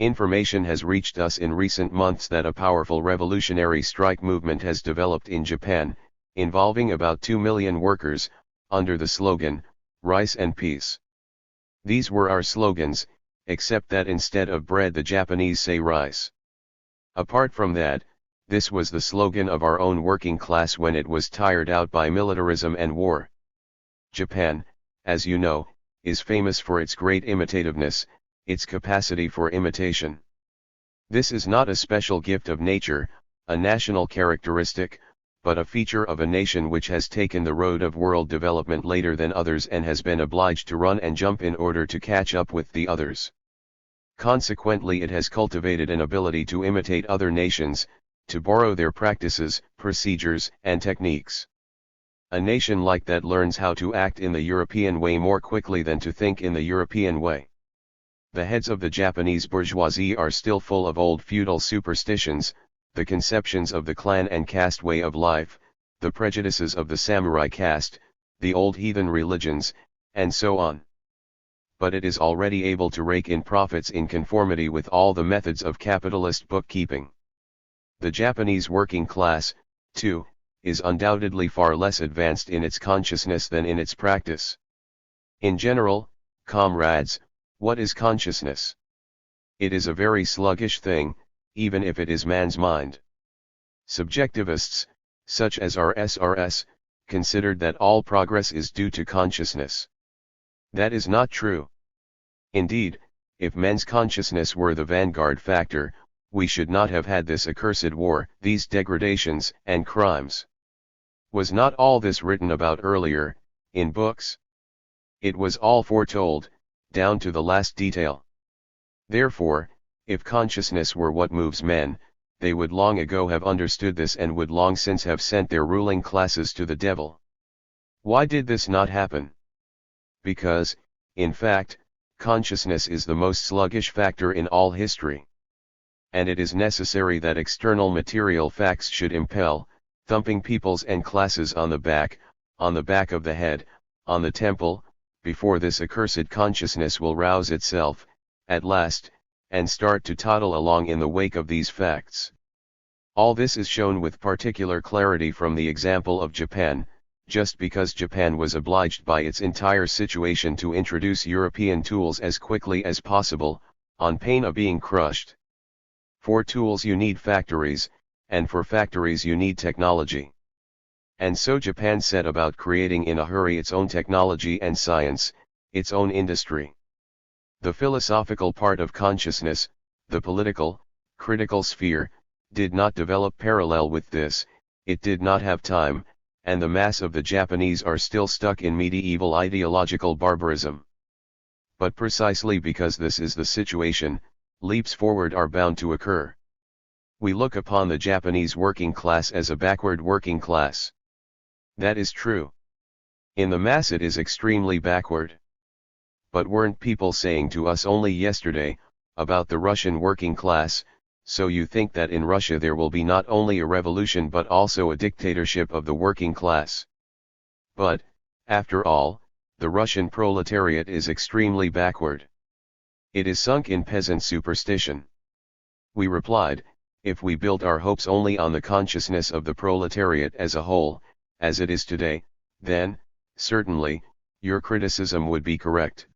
Information has reached us in recent months that a powerful revolutionary strike movement has developed in Japan, involving about 2 million workers, under the slogan, "Rice and Peace." These were our slogans, except that instead of bread the Japanese say rice. Apart from that, this was the slogan of our own working class when it was tired out by militarism and war. Japan, as you know, is famous for its great imitativeness, its capacity for imitation. This is not a special gift of nature, a national characteristic, but a feature of a nation which has taken the road of world development later than others and has been obliged to run and jump in order to catch up with the others. Consequently, it has cultivated an ability to imitate other nations, to borrow their practices, procedures, and techniques. A nation like that learns how to act in the European way more quickly than to think in the European way. The heads of the Japanese bourgeoisie are still full of old feudal superstitions, the conceptions of the clan and caste way of life, the prejudices of the samurai caste, the old heathen religions, and so on. But it is already able to rake in profits in conformity with all the methods of capitalist bookkeeping. The Japanese working class, too, is undoubtedly far less advanced in its consciousness than in its practice. In general, comrades, what is consciousness? It is a very sluggish thing, even if it is man's mind. Subjectivists, such as our SRS, considered that all progress is due to consciousness. That is not true. Indeed, if men's consciousness were the vanguard factor, we should not have had this accursed war, these degradations and crimes. Was not all this written about earlier, in books? It was all foretold, down to the last detail. Therefore, if consciousness were what moves men, they would long ago have understood this and would long since have sent their ruling classes to the devil. Why did this not happen? Because, in fact, consciousness is the most sluggish factor in all history. And it is necessary that external material facts should impel, thumping peoples and classes on the back of the head, on the temple, before this accursed consciousness will rouse itself, at last, and start to toddle along in the wake of these facts. All this is shown with particular clarity from the example of Japan, just because Japan was obliged by its entire situation to introduce European tools as quickly as possible, on pain of being crushed. For tools you need factories, and for factories you need technology. And so Japan set about creating in a hurry its own technology and science, its own industry. The philosophical part of consciousness, the political, critical sphere, did not develop parallel with this, it did not have time, and the mass of the Japanese are still stuck in medieval ideological barbarism. But precisely because this is the situation, leaps forward are bound to occur. We look upon the Japanese working class as a backward working class. That is true. In the mass it is extremely backward. But weren't people saying to us only yesterday, about the Russian working class, so you think that in Russia there will be not only a revolution but also a dictatorship of the working class? But, after all, the Russian proletariat is extremely backward. It is sunk in peasant superstition. We replied, if we built our hopes only on the consciousness of the proletariat as a whole, as it is today, then, certainly, your criticism would be correct.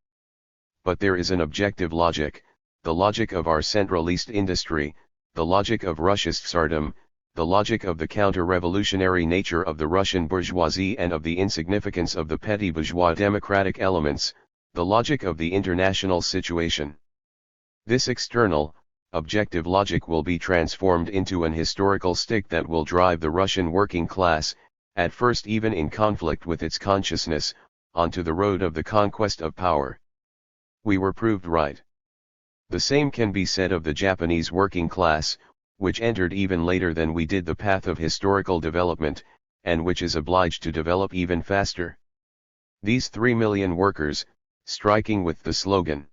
But there is an objective logic, the logic of our Central-East industry, the logic of Russia's tsardom, the logic of the counter-revolutionary nature of the Russian bourgeoisie and of the insignificance of the petty bourgeois democratic elements, the logic of the international situation. This external, objective logic will be transformed into an historical stick that will drive the Russian working class, at first even in conflict with its consciousness, onto the road of the conquest of power. We were proved right. The same can be said of the Japanese working class, which entered even later than we did the path of historical development, and which is obliged to develop even faster. These 3 million workers, striking with the slogan,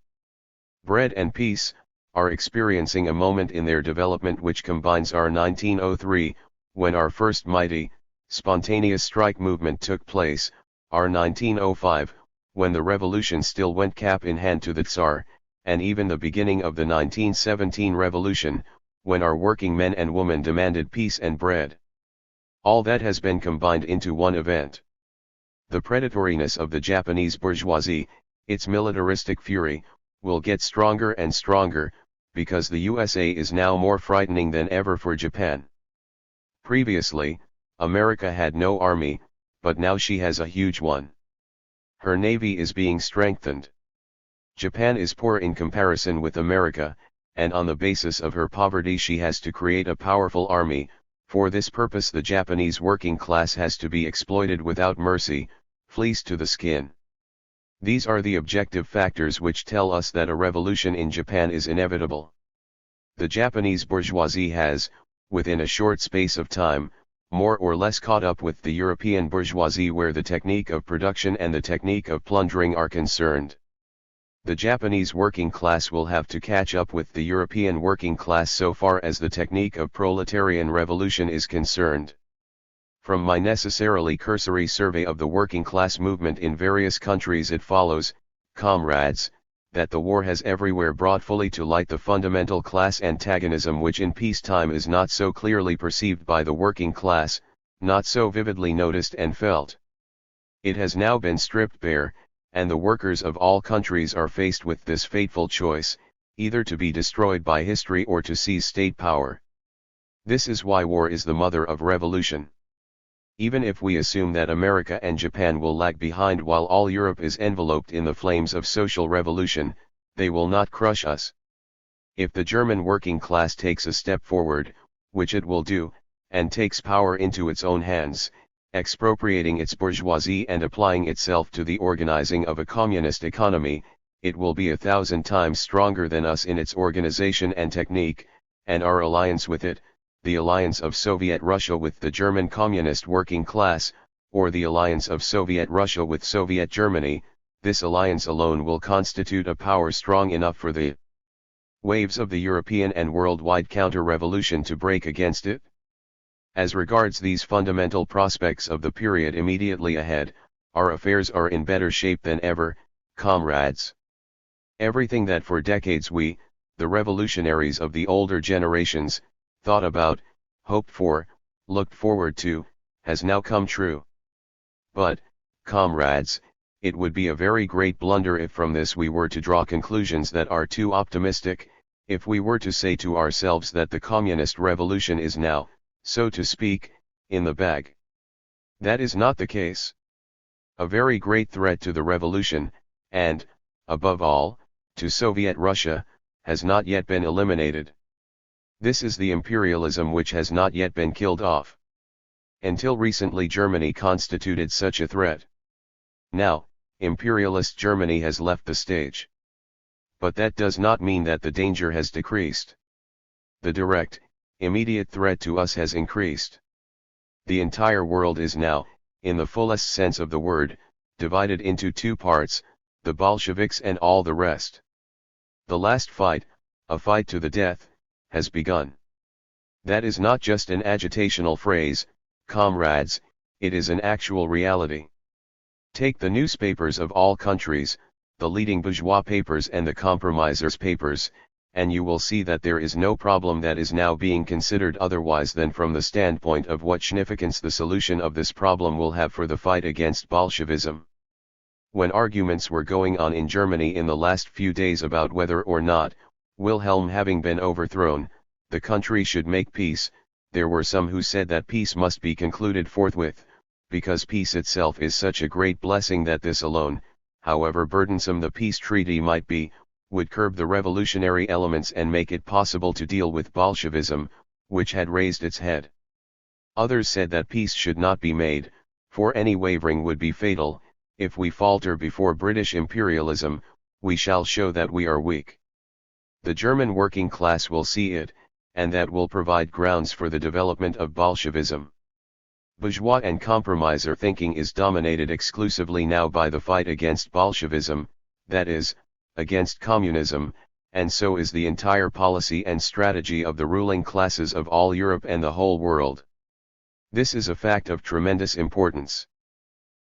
"Bread and Peace," are experiencing a moment in their development which combines our 1903, when our first mighty, spontaneous strike movement took place, our 1905, when the revolution still went cap in hand to the Tsar, and even the beginning of the 1917 revolution, when our working men and women demanded peace and bread. All that has been combined into one event. The predatoriness of the Japanese bourgeoisie, its militaristic fury, will get stronger and stronger, because the USA is now more frightening than ever for Japan. Previously, America had no army, but now she has a huge one. Her navy is being strengthened. Japan is poor in comparison with America, and on the basis of her poverty she has to create a powerful army. For this purpose the Japanese working class has to be exploited without mercy, fleeced to the skin. These are the objective factors which tell us that a revolution in Japan is inevitable. The Japanese bourgeoisie has, within a short space of time, more or less caught up with the European bourgeoisie where the technique of production and the technique of plundering are concerned. The Japanese working class will have to catch up with the European working class so far as the technique of proletarian revolution is concerned. From my necessarily cursory survey of the working class movement in various countries it follows, comrades, that the war has everywhere brought fully to light the fundamental class antagonism which in peacetime is not so clearly perceived by the working class, not so vividly noticed and felt. It has now been stripped bare, and the workers of all countries are faced with this fateful choice, either to be destroyed by history or to seize state power. This is why war is the mother of revolution. Even if we assume that America and Japan will lag behind while all Europe is enveloped in the flames of social revolution, they will not crush us. If the German working class takes a step forward, which it will do, and takes power into its own hands, expropriating its bourgeoisie and applying itself to the organizing of a communist economy, it will be 1,000 times stronger than us in its organization and technique, and our alliance with it, the alliance of Soviet Russia with the German communist working class, or the alliance of Soviet Russia with Soviet Germany, this alliance alone will constitute a power strong enough for the waves of the European and worldwide counter-revolution to break against it. As regards these fundamental prospects of the period immediately ahead, our affairs are in better shape than ever, comrades. Everything that for decades we, the revolutionaries of the older generations, thought about, hoped for, looked forward to, has now come true. But, comrades, it would be a very great blunder if from this we were to draw conclusions that are too optimistic, if we were to say to ourselves that the communist revolution is now, so to speak, in the bag. That is not the case. A very great threat to the revolution, and, above all, to Soviet Russia, has not yet been eliminated. This is the imperialism which has not yet been killed off. Until recently Germany constituted such a threat. Now, imperialist Germany has left the stage. But that does not mean that the danger has decreased. The direct, immediate threat to us has increased. The entire world is now, in the fullest sense of the word, divided into two parts, the Bolsheviks and all the rest. The last fight, a fight to the death, has begun. That is not just an agitational phrase, comrades, it is an actual reality. Take the newspapers of all countries, the leading bourgeois papers and the compromisers' papers, and you will see that there is no problem that is now being considered otherwise than from the standpoint of what significance the solution of this problem will have for the fight against Bolshevism. When arguments were going on in Germany in the last few days about whether or not, Wilhelm having been overthrown, the country should make peace, there were some who said that peace must be concluded forthwith, because peace itself is such a great blessing that this alone, however burdensome the peace treaty might be, would curb the revolutionary elements and make it possible to deal with Bolshevism, which had raised its head. Others said that peace should not be made, for any wavering would be fatal. If we falter before British imperialism, we shall show that we are weak. The German working class will see it, and that will provide grounds for the development of Bolshevism. Bourgeois and compromiser thinking is dominated exclusively now by the fight against Bolshevism, that is, against communism, and so is the entire policy and strategy of the ruling classes of all Europe and the whole world. This is a fact of tremendous importance.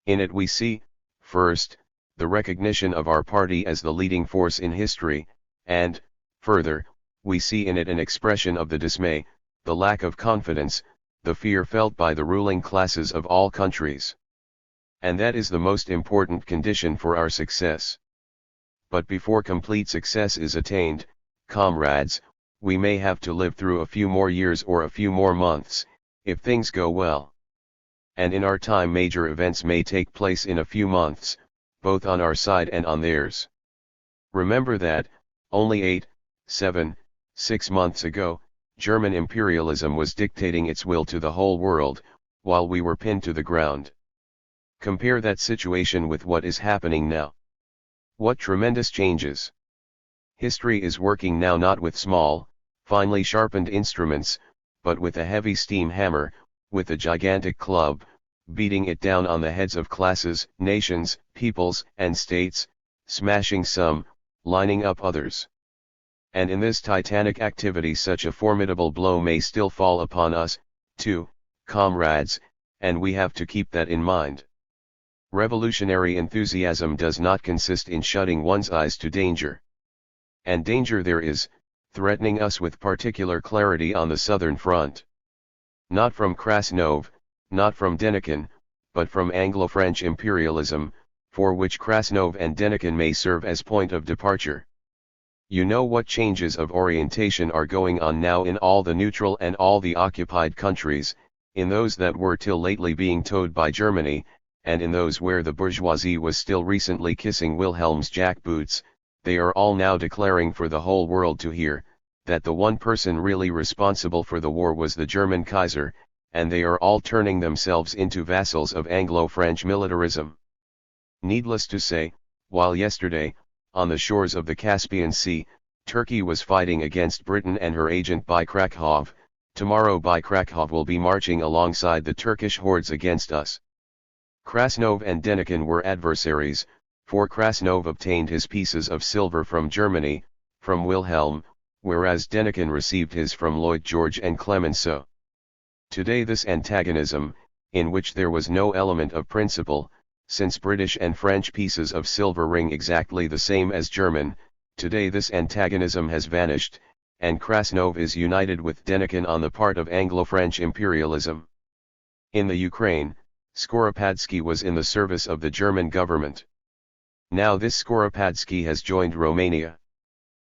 In it we see, first, the recognition of our party as the leading force in history, and, further, we see in it an expression of the dismay, the lack of confidence, the fear felt by the ruling classes of all countries. And that is the most important condition for our success. But before complete success is attained, comrades, we may have to live through a few more years or a few more months, if things go well. And in our time major events may take place in a few months, both on our side and on theirs. Remember that, only 6 months ago, German imperialism was dictating its will to the whole world, while we were pinned to the ground. Compare that situation with what is happening now. What tremendous changes! History is working now not with small, finely sharpened instruments, but with a heavy steam hammer, with a gigantic club, beating it down on the heads of classes, nations, peoples, and states, smashing some, lining up others. And in this titanic activity such a formidable blow may still fall upon us, too, comrades, and we have to keep that in mind. Revolutionary enthusiasm does not consist in shutting one's eyes to danger. And danger there is, threatening us with particular clarity on the southern front. Not from Krasnov, not from Denikin, but from Anglo-French imperialism, for which Krasnov and Denikin may serve as point of departure. You know what changes of orientation are going on now in all the neutral and all the occupied countries, in those that were till lately being towed by Germany, and in those where the bourgeoisie was still recently kissing Wilhelm's jackboots, they are all now declaring for the whole world to hear, that the one person really responsible for the war was the German Kaiser, and they are all turning themselves into vassals of Anglo-French militarism. Needless to say, while yesterday, on the shores of the Caspian Sea, Turkey was fighting against Britain and her agent by Krakow, tomorrow by Krakow will be marching alongside the Turkish hordes against us. Krasnov and Denikin were adversaries, for Krasnov obtained his pieces of silver from Germany, from Wilhelm, whereas Denikin received his from Lloyd George and Clemenceau. Today this antagonism, in which there was no element of principle, since British and French pieces of silver ring exactly the same as German, today this antagonism has vanished, and Krasnov is united with Denikin on the part of Anglo-French imperialism. In the Ukraine, Skoropadsky was in the service of the German government. Now this Skoropadsky has joined Romania.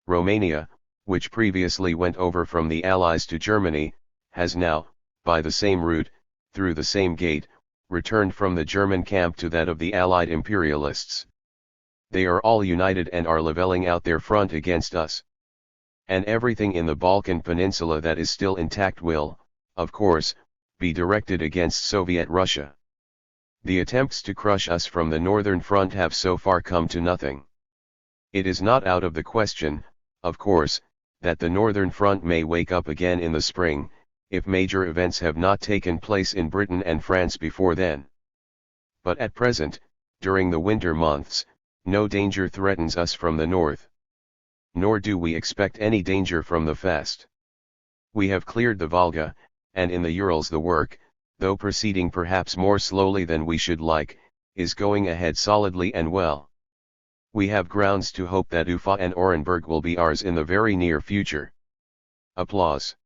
Romania, which previously went over from the Allies to Germany, has now, by the same route, through the same gate, returned from the German camp to that of the Allied imperialists. They are all united and are leveling out their front against us. And everything in the Balkan Peninsula that is still intact will, of course, be directed against Soviet Russia. The attempts to crush us from the northern front have so far come to nothing. It is not out of the question, of course, that the northern front may wake up again in the spring, if major events have not taken place in Britain and France before then. But at present, during the winter months, no danger threatens us from the north. Nor do we expect any danger from the Fast. We have cleared the Volga, and in the Urals the work, though proceeding perhaps more slowly than we should like, is going ahead solidly and well. We have grounds to hope that Ufa and Orenburg will be ours in the very near future. Applause.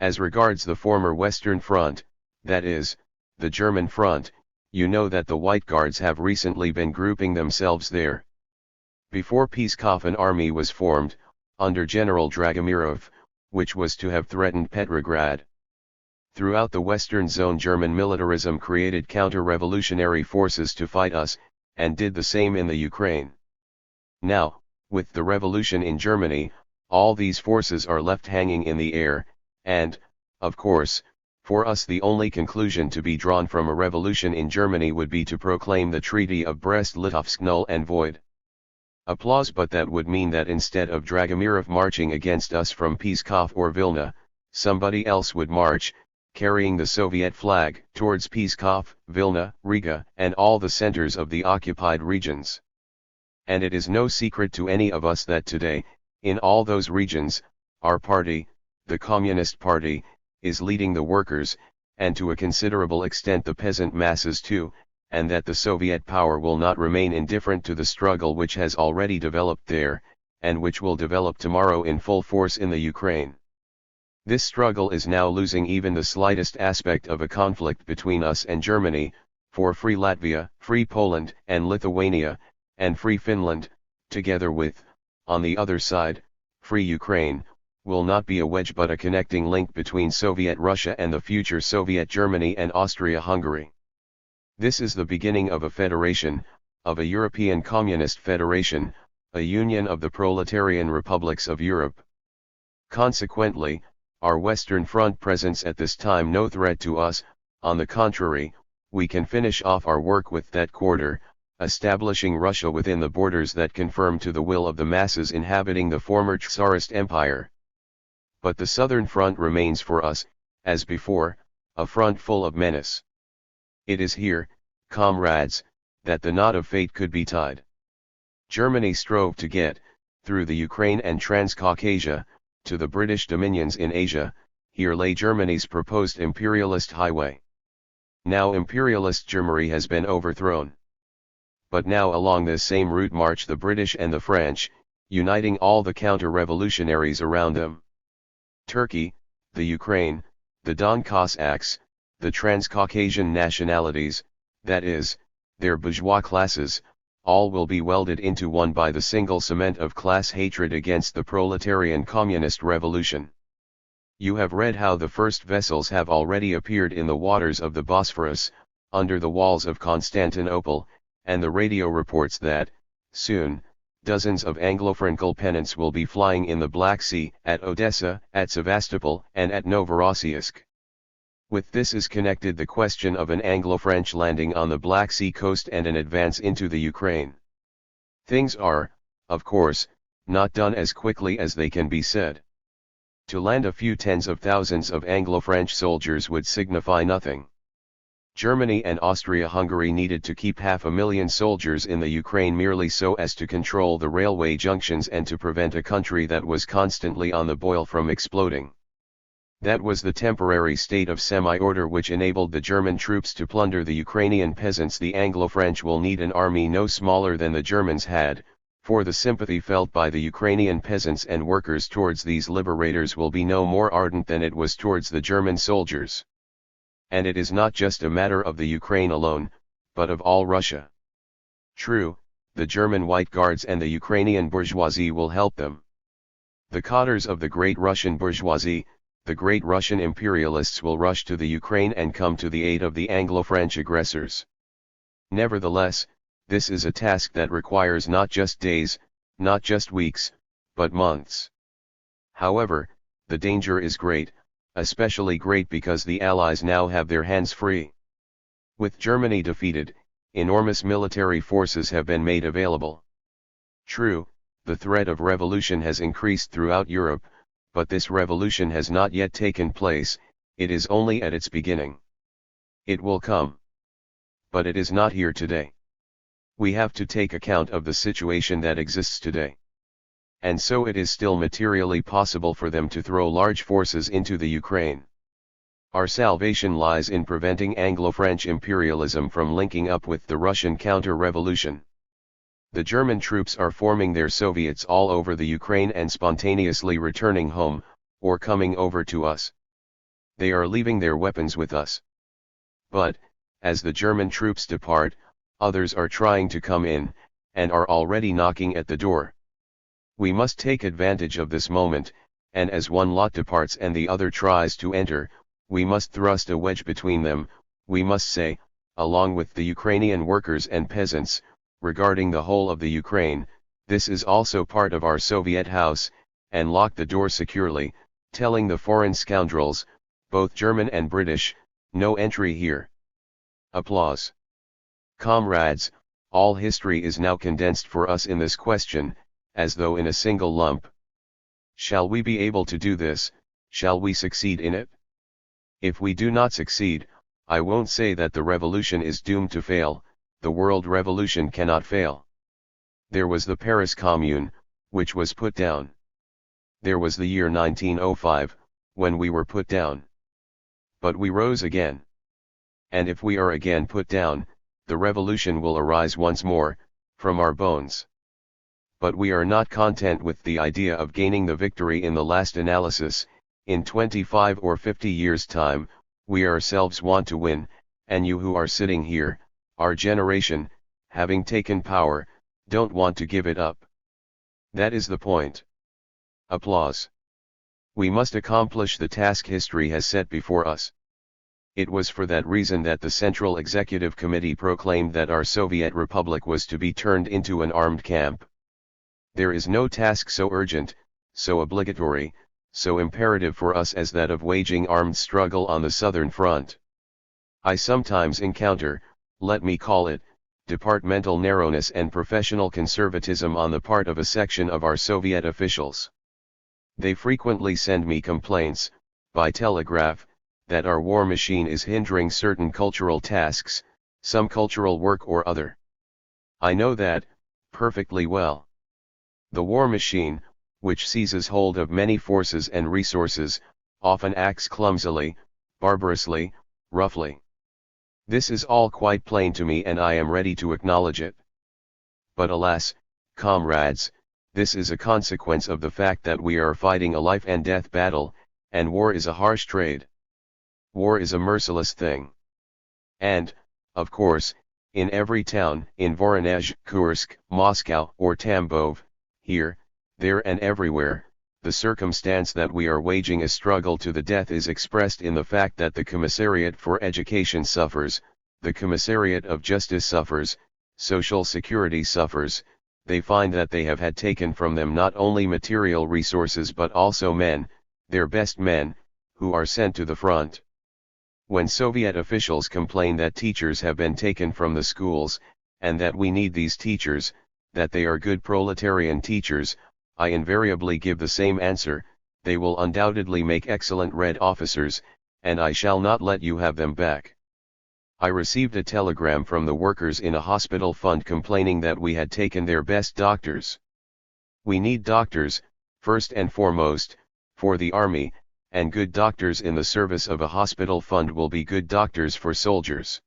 As regards the former Western Front, that is, the German front, you know that the White Guards have recently been grouping themselves there. Before Pskov an army was formed, under General Dragomirov, which was to have threatened Petrograd. Throughout the Western Zone German militarism created counter-revolutionary forces to fight us, and did the same in the Ukraine. Now, with the revolution in Germany, all these forces are left hanging in the air, and, of course, for us the only conclusion to be drawn from a revolution in Germany would be to proclaim the Treaty of Brest-Litovsk null and void. Applause. But that would mean that instead of Dragomirov marching against us from Pskov or Vilna, somebody else would march, carrying the Soviet flag, towards Pskov, Vilna, Riga, and all the centers of the occupied regions. And it is no secret to any of us that today, in all those regions, our party, the Communist Party, is leading the workers, and to a considerable extent the peasant masses too, and that the Soviet power will not remain indifferent to the struggle which has already developed there, and which will develop tomorrow in full force in the Ukraine. This struggle is now losing even the slightest aspect of a conflict between us and Germany, for free Latvia, free Poland and Lithuania, and free Finland, together with, on the other side, free Ukraine, will not be a wedge but a connecting link between Soviet Russia and the future Soviet Germany and Austria-Hungary. This is the beginning of a federation, of a European Communist Federation, a union of the proletarian republics of Europe. Consequently, our Western Front presents at this time no threat to us. On the contrary, we can finish off our work with that quarter, establishing Russia within the borders that conform to the will of the masses inhabiting the former Tsarist Empire. But the Southern Front remains for us, as before, a front full of menace. It is here, comrades, that the knot of fate could be tied. Germany strove to get, through the Ukraine and Transcaucasia, to the British dominions in Asia. Here lay Germany's proposed imperialist highway. Now imperialist Germany has been overthrown. But now along this same route march the British and the French, uniting all the counter-revolutionaries around them. Turkey, the Ukraine, the Don Cossacks, the Transcaucasian nationalities, that is, their bourgeois classes, all will be welded into one by the single cement of class hatred against the proletarian communist revolution. You have read how the first vessels have already appeared in the waters of the Bosphorus, under the walls of Constantinople, and the radio reports that, soon, Dozens of Anglo-Franco pennants will be flying in the Black Sea, at Odessa, at Sevastopol, and at Novorossiysk. With this is connected the question of an Anglo-French landing on the Black Sea coast and an advance into the Ukraine. Things are, of course, not done as quickly as they can be said. To land a few tens of thousands of Anglo-French soldiers would signify nothing. Germany and Austria-Hungary needed to keep 500,000 soldiers in the Ukraine merely so as to control the railway junctions and to prevent a country that was constantly on the boil from exploding. That was the temporary state of semi-order which enabled the German troops to plunder the Ukrainian peasants. The Anglo-French will need an army no smaller than the Germans had, for the sympathy felt by the Ukrainian peasants and workers towards these liberators will be no more ardent than it was towards the German soldiers. And it is not just a matter of the Ukraine alone, but of all Russia. True, the German White Guards and the Ukrainian bourgeoisie will help them. The cadres of the great Russian bourgeoisie, the great Russian imperialists will rush to the Ukraine and come to the aid of the Anglo-French aggressors. Nevertheless, this is a task that requires not just days, not just weeks, but months. However, the danger is great, especially great because the Allies now have their hands free. With Germany defeated, enormous military forces have been made available. True, the threat of revolution has increased throughout Europe, but this revolution has not yet taken place, it is only at its beginning. It will come. But it is not here today. We have to take account of the situation that exists today. And so it is still materially possible for them to throw large forces into the Ukraine. Our salvation lies in preventing Anglo-French imperialism from linking up with the Russian counter-revolution. The German troops are forming their Soviets all over the Ukraine and spontaneously returning home, or coming over to us. They are leaving their weapons with us. But, as the German troops depart, others are trying to come in, and are already knocking at the door. We must take advantage of this moment, and as one lot departs and the other tries to enter, we must thrust a wedge between them, we must say, along with the Ukrainian workers and peasants, regarding the whole of the Ukraine, this is also part of our Soviet house, and lock the door securely, telling the foreign scoundrels, both German and British, no entry here. Applause. Comrades, all history is now condensed for us in this question, as though in a single lump. Shall we be able to do this? Shall we succeed in it? If we do not succeed, I won't say that the revolution is doomed to fail, the world revolution cannot fail. There was the Paris Commune, which was put down. There was the year 1905, when we were put down. But we rose again. And if we are again put down, the revolution will arise once more, from our bones. But we are not content with the idea of gaining the victory in the last analysis. In 25 or 50 years' time, we ourselves want to win, and you who are sitting here, our generation, having taken power, don't want to give it up. That is the point. Applause. We must accomplish the task history has set before us. It was for that reason that the Central Executive Committee proclaimed that our Soviet Republic was to be turned into an armed camp. There is no task so urgent, so obligatory, so imperative for us as that of waging armed struggle on the Southern Front. I sometimes encounter, let me call it, departmental narrowness and professional conservatism on the part of a section of our Soviet officials. They frequently send me complaints, by telegraph, that our war machine is hindering certain cultural tasks, some cultural work or other. I know that, perfectly well. The war machine, which seizes hold of many forces and resources, often acts clumsily, barbarously, roughly. This is all quite plain to me and I am ready to acknowledge it. But alas, comrades, this is a consequence of the fact that we are fighting a life and death battle, and war is a harsh trade. War is a merciless thing. And, of course, in every town, in Voronezh, Kursk, Moscow or Tambov, here, there and everywhere, the circumstance that we are waging a struggle to the death is expressed in the fact that the Commissariat for Education suffers, the Commissariat of Justice suffers, Social Security suffers, they find that they have had taken from them not only material resources but also men, their best men, who are sent to the front. When Soviet officials complain that teachers have been taken from the schools, and that we need these teachers, that they are good proletarian teachers, I invariably give the same answer: they will undoubtedly make excellent Red officers, and I shall not let you have them back. I received a telegram from the workers in a hospital fund complaining that we had taken their best doctors. We need doctors, first and foremost, for the army, and good doctors in the service of a hospital fund will be good doctors for soldiers.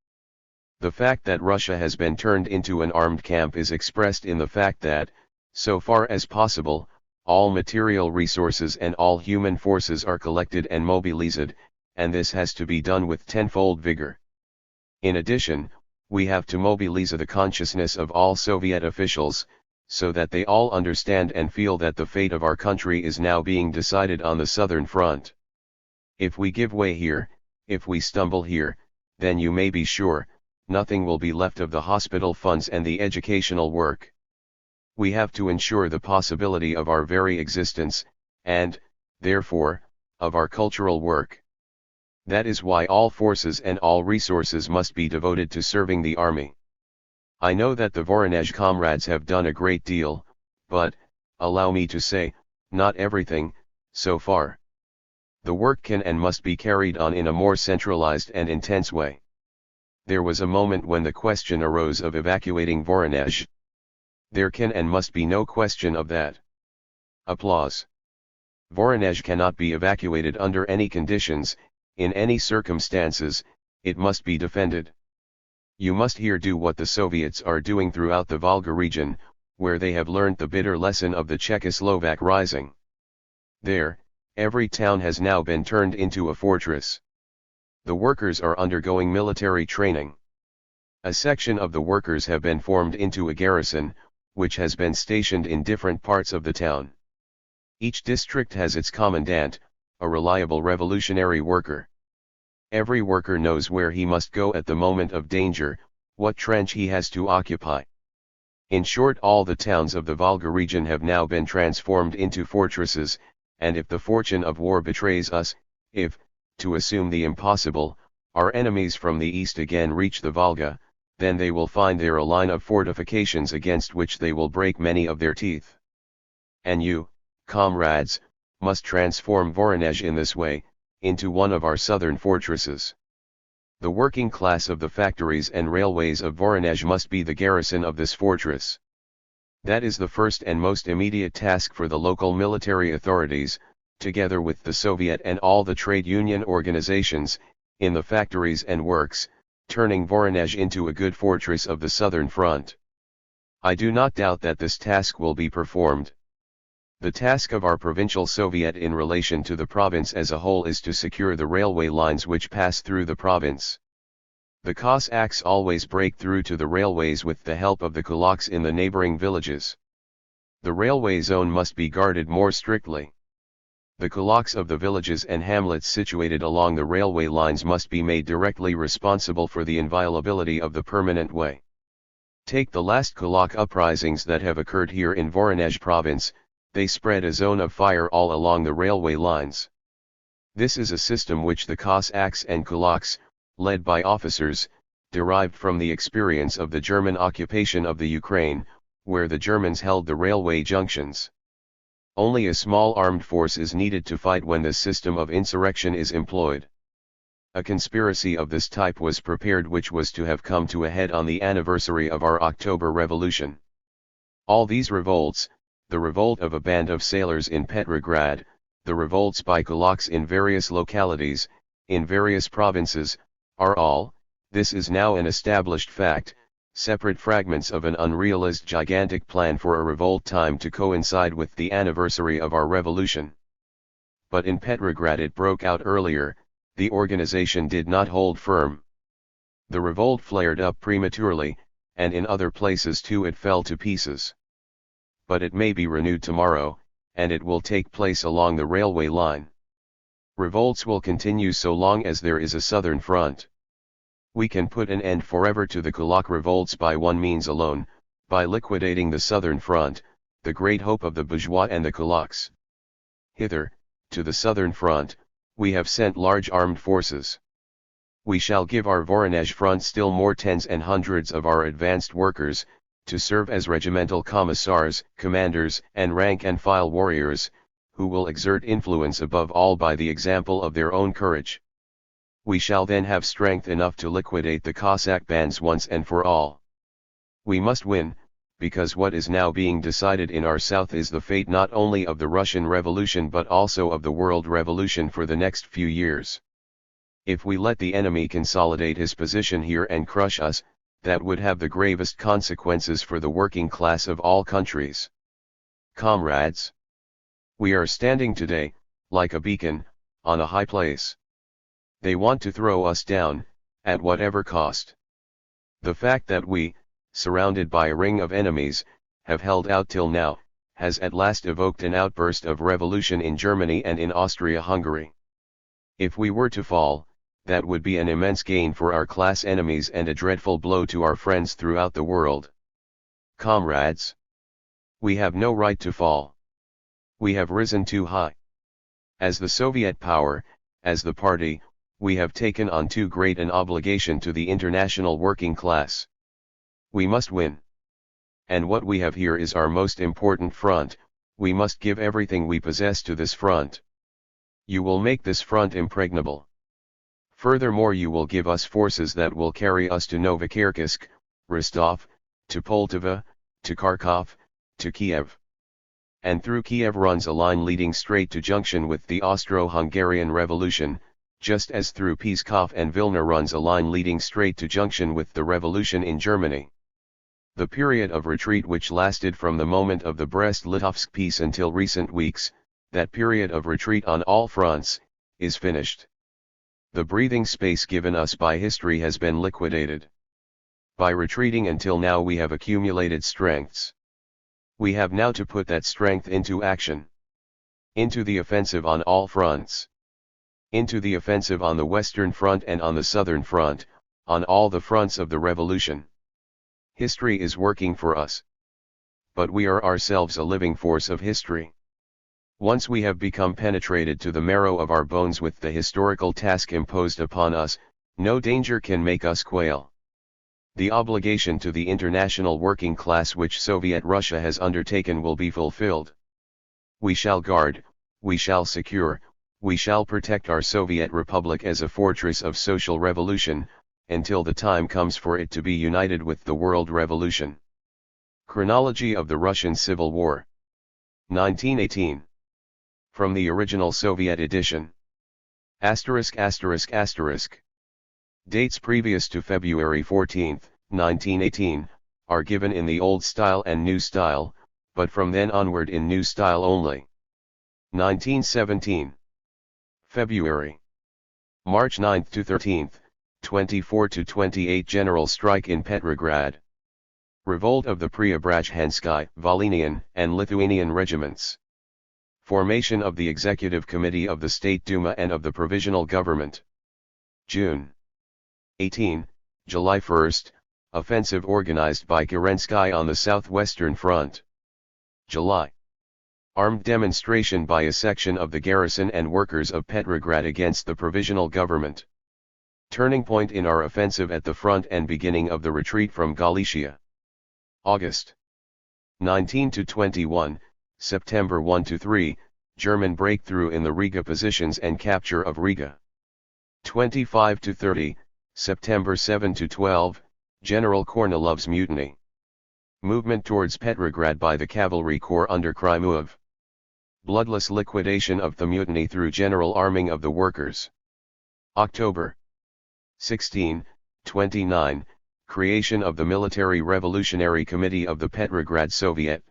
The fact that Russia has been turned into an armed camp is expressed in the fact that, so far as possible, all material resources and all human forces are collected and mobilized, and this has to be done with tenfold vigor. In addition, we have to mobilize the consciousness of all Soviet officials, so that they all understand and feel that the fate of our country is now being decided on the southern front. If we give way here, if we stumble here, then you may be sure, nothing will be left of the hospital funds and the educational work. We have to ensure the possibility of our very existence, and, therefore, of our cultural work. That is why all forces and all resources must be devoted to serving the army. I know that the Voronezh comrades have done a great deal, but, allow me to say, not everything, so far. The work can and must be carried on in a more centralized and intense way. There was a moment when the question arose of evacuating Voronezh. There can and must be no question of that. Applause. Voronezh cannot be evacuated under any conditions, in any circumstances, it must be defended. You must here do what the Soviets are doing throughout the Volga region, where they have learned the bitter lesson of the Czechoslovak Rising. There, every town has now been turned into a fortress. The workers are undergoing military training. A section of the workers have been formed into a garrison, which has been stationed in different parts of the town. Each district has its commandant, a reliable revolutionary worker. Every worker knows where he must go at the moment of danger, what trench he has to occupy. In short, all the towns of the Volga region have now been transformed into fortresses, and if the fortune of war betrays us, if, to assume the impossible, our enemies from the east again reach the Volga, then they will find there a line of fortifications against which they will break many of their teeth. And you, comrades, must transform Voronezh in this way, into one of our southern fortresses. The working class of the factories and railways of Voronezh must be the garrison of this fortress. That is the first and most immediate task for the local military authorities, together with the Soviet and all the trade union organizations, in the factories and works, turning Voronezh into a good fortress of the southern front. I do not doubt that this task will be performed. The task of our provincial Soviet in relation to the province as a whole is to secure the railway lines which pass through the province. The Cossacks always break through to the railways with the help of the kulaks in the neighboring villages. The railway zone must be guarded more strictly. The kulaks of the villages and hamlets situated along the railway lines must be made directly responsible for the inviolability of the permanent way. Take the last kulak uprisings that have occurred here in Voronezh province. They spread a zone of fire all along the railway lines. This is a system which the Cossacks and kulaks, led by officers, derived from the experience of the German occupation of the Ukraine, where the Germans held the railway junctions. Only a small armed force is needed to fight when this system of insurrection is employed. A conspiracy of this type was prepared which was to have come to a head on the anniversary of our October Revolution. All these revolts, the revolt of a band of sailors in Petrograd, the revolts by kulaks in various localities, in various provinces, are all, this is now an established fact, separate fragments of an unrealized gigantic plan for a revolt timed to coincide with the anniversary of our revolution. But in Petrograd it broke out earlier, the organization did not hold firm. The revolt flared up prematurely, and in other places too it fell to pieces. But it may be renewed tomorrow, and it will take place along the railway line. Revolts will continue so long as there is a southern front. We can put an end forever to the kulak revolts by one means alone, by liquidating the southern front, the great hope of the bourgeois and the kulaks. Hither, to the southern front, we have sent large armed forces. We shall give our Voronezh front still more tens and hundreds of our advanced workers, to serve as regimental commissars, commanders, and rank-and-file warriors, who will exert influence above all by the example of their own courage. We shall then have strength enough to liquidate the Cossack bands once and for all. We must win, because what is now being decided in our south is the fate not only of the Russian Revolution but also of the world revolution for the next few years. If we let the enemy consolidate his position here and crush us, that would have the gravest consequences for the working class of all countries. Comrades, we are standing today, like a beacon, on a high place. They want to throw us down, at whatever cost. The fact that we, surrounded by a ring of enemies, have held out till now, has at last evoked an outburst of revolution in Germany and in Austria-Hungary. If we were to fall, that would be an immense gain for our class enemies and a dreadful blow to our friends throughout the world. Comrades, we have no right to fall. We have risen too high. As the Soviet power, as the party, we have taken on too great an obligation to the international working class. We must win. And what we have here is our most important front. We must give everything we possess to this front. You will make this front impregnable. Furthermore, you will give us forces that will carry us to Novokirksk, Rostov, to Poltava, to Kharkov, to Kiev. And through Kiev runs a line leading straight to junction with the Austro-Hungarian Revolution, just as through Pskov and Vilna runs a line leading straight to junction with the revolution in Germany. The period of retreat which lasted from the moment of the Brest-Litovsk peace until recent weeks, that period of retreat on all fronts, is finished. The breathing space given us by history has been liquidated. By retreating until now we have accumulated strengths. We have now to put that strength into action. Into the offensive on all fronts. Into the offensive on the Western Front and on the Southern Front, on all the fronts of the revolution. History is working for us. But we are ourselves a living force of history. Once we have become penetrated to the marrow of our bones with the historical task imposed upon us, no danger can make us quail. The obligation to the international working class which Soviet Russia has undertaken will be fulfilled. We shall guard, we shall secure, we shall protect our Soviet Republic as a fortress of social revolution, until the time comes for it to be united with the world revolution. Chronology of the Russian Civil War. 1918. From the original Soviet edition. *******. Dates previous to February 14, 1918, are given in the Old Style and New Style, but from then onward in New Style only. 1917. February. March 9 to 13, 24 to 28 General strike in Petrograd. Revolt of the Preobrazhensky, Volhynian, and Lithuanian regiments. Formation of the Executive Committee of the State Duma and of the Provisional Government. June 18, July 1, offensive organized by Kerensky on the Southwestern Front. July. Armed demonstration by a section of the garrison and workers of Petrograd against the Provisional Government. Turning point in our offensive at the front and beginning of the retreat from Galicia. August 19 to 21, September 1 to 3, German breakthrough in the Riga positions and capture of Riga. 25 to 30, September 7 to 12, General Kornilov's mutiny. Movement towards Petrograd by the Cavalry Corps under Krymov. Bloodless liquidation of the mutiny through general arming of the workers. October 16, 29, creation of the Military Revolutionary Committee of the Petrograd Soviet.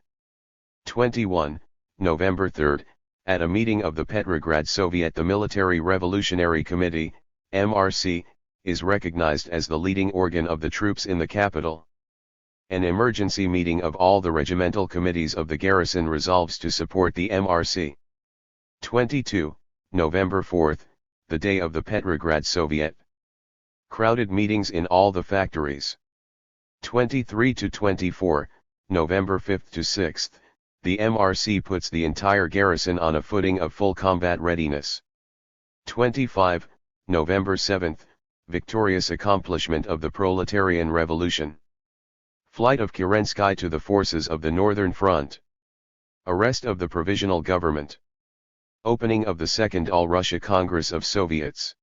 21, November 3, at a meeting of the Petrograd Soviet the Military Revolutionary Committee, MRC, is recognized as the leading organ of the troops in the capital. An emergency meeting of all the regimental committees of the garrison resolves to support the MRC. 22, November 4, the day of the Petrograd Soviet. Crowded meetings in all the factories. 23 to 24, November 5 to 6, the MRC puts the entire garrison on a footing of full combat readiness. 25, November 7, victorious accomplishment of the Proletarian Revolution. Flight of Kerensky to the forces of the Northern Front. Arrest of the Provisional Government. Opening of the Second All-Russia Congress of Soviets.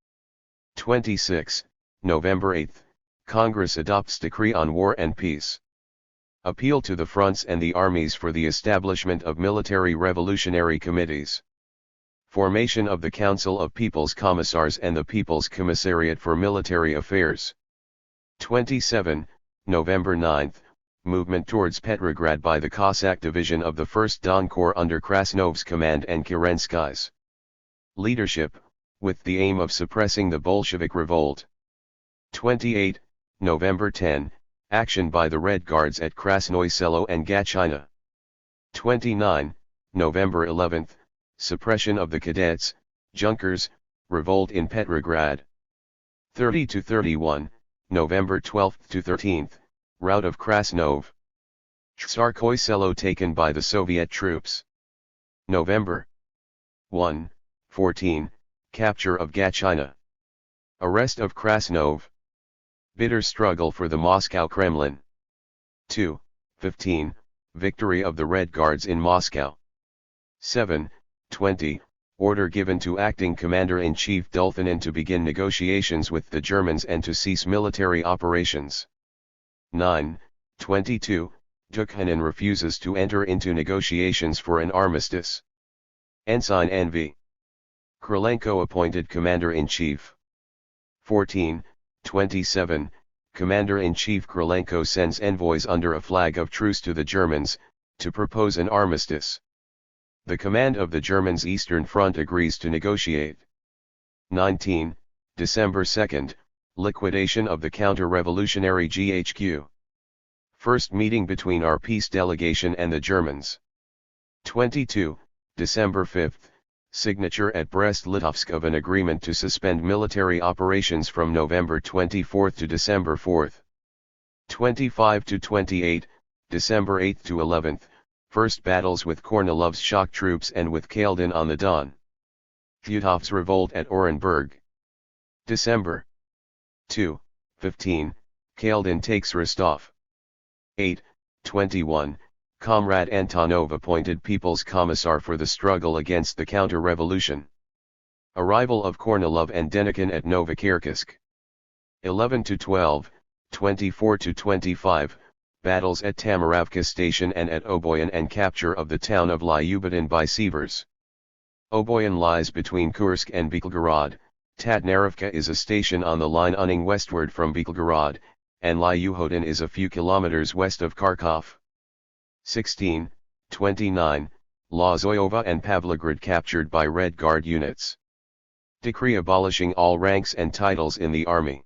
26, November 8, Congress adopts Decree on War and Peace. Appeal to the fronts and the armies for the establishment of military revolutionary committees. Formation of the Council of People's Commissars and the People's Commissariat for Military Affairs. 27, November 9, movement towards Petrograd by the Cossack Division of the 1st Don Corps under Krasnov's command and Kerensky's leadership, with the aim of suppressing the Bolshevik revolt. 28, November 10, action by the Red Guards at Krasnoye Selo and Gatchina. 29, November 11, suppression of the cadets, Junkers, revolt in Petrograd. 30 to 31, November 12 to 13, rout of Krasnov. Tsarskoye Selo taken by the Soviet troops. November 1, 14, capture of Gatchina. Arrest of Krasnov. Bitter struggle for the Moscow Kremlin. 2, 15, victory of the Red Guards in Moscow. 7, 20, order given to acting Commander-in-Chief Dulfinin to begin negotiations with the Germans and to cease military operations. 9, 22, Dukhanin refuses to enter into negotiations for an armistice. Ensign N.V. Krylenko appointed Commander-in-Chief. 14, 27, Commander-in-Chief Krylenko sends envoys under a flag of truce to the Germans, to propose an armistice. The command of the Germans' Eastern Front agrees to negotiate. 19, December 2, liquidation of the counter-revolutionary GHQ. First meeting between our peace delegation and the Germans. 22, December 5, signature at Brest-Litovsk of an agreement to suspend military operations from November 24 to December 4. 25 to 28, December 8 to 11, first battles with Kornilov's shock troops and with Kaldin on the Don. Futov's revolt at Orenburg. December 2, 15, Kaldin takes Rostov. 8, 21, Comrade Antonov appointed People's Commissar for the struggle against the counter-revolution. Arrival of Kornilov and Denikin at Novokirkisk. 11 to 12, 24 to 25, battles at Tamaravka Station and at Oboyan and capture of the town of Lyubadin by Sievers. Oboyan lies between Kursk and Belgorod, Tatnarovka is a station on the line running westward from Belgorod, and Lyuhodin is a few kilometers west of Kharkov. 16, 29, Lozoyova and Pavlograd captured by Red Guard units. Decree abolishing all ranks and titles in the army.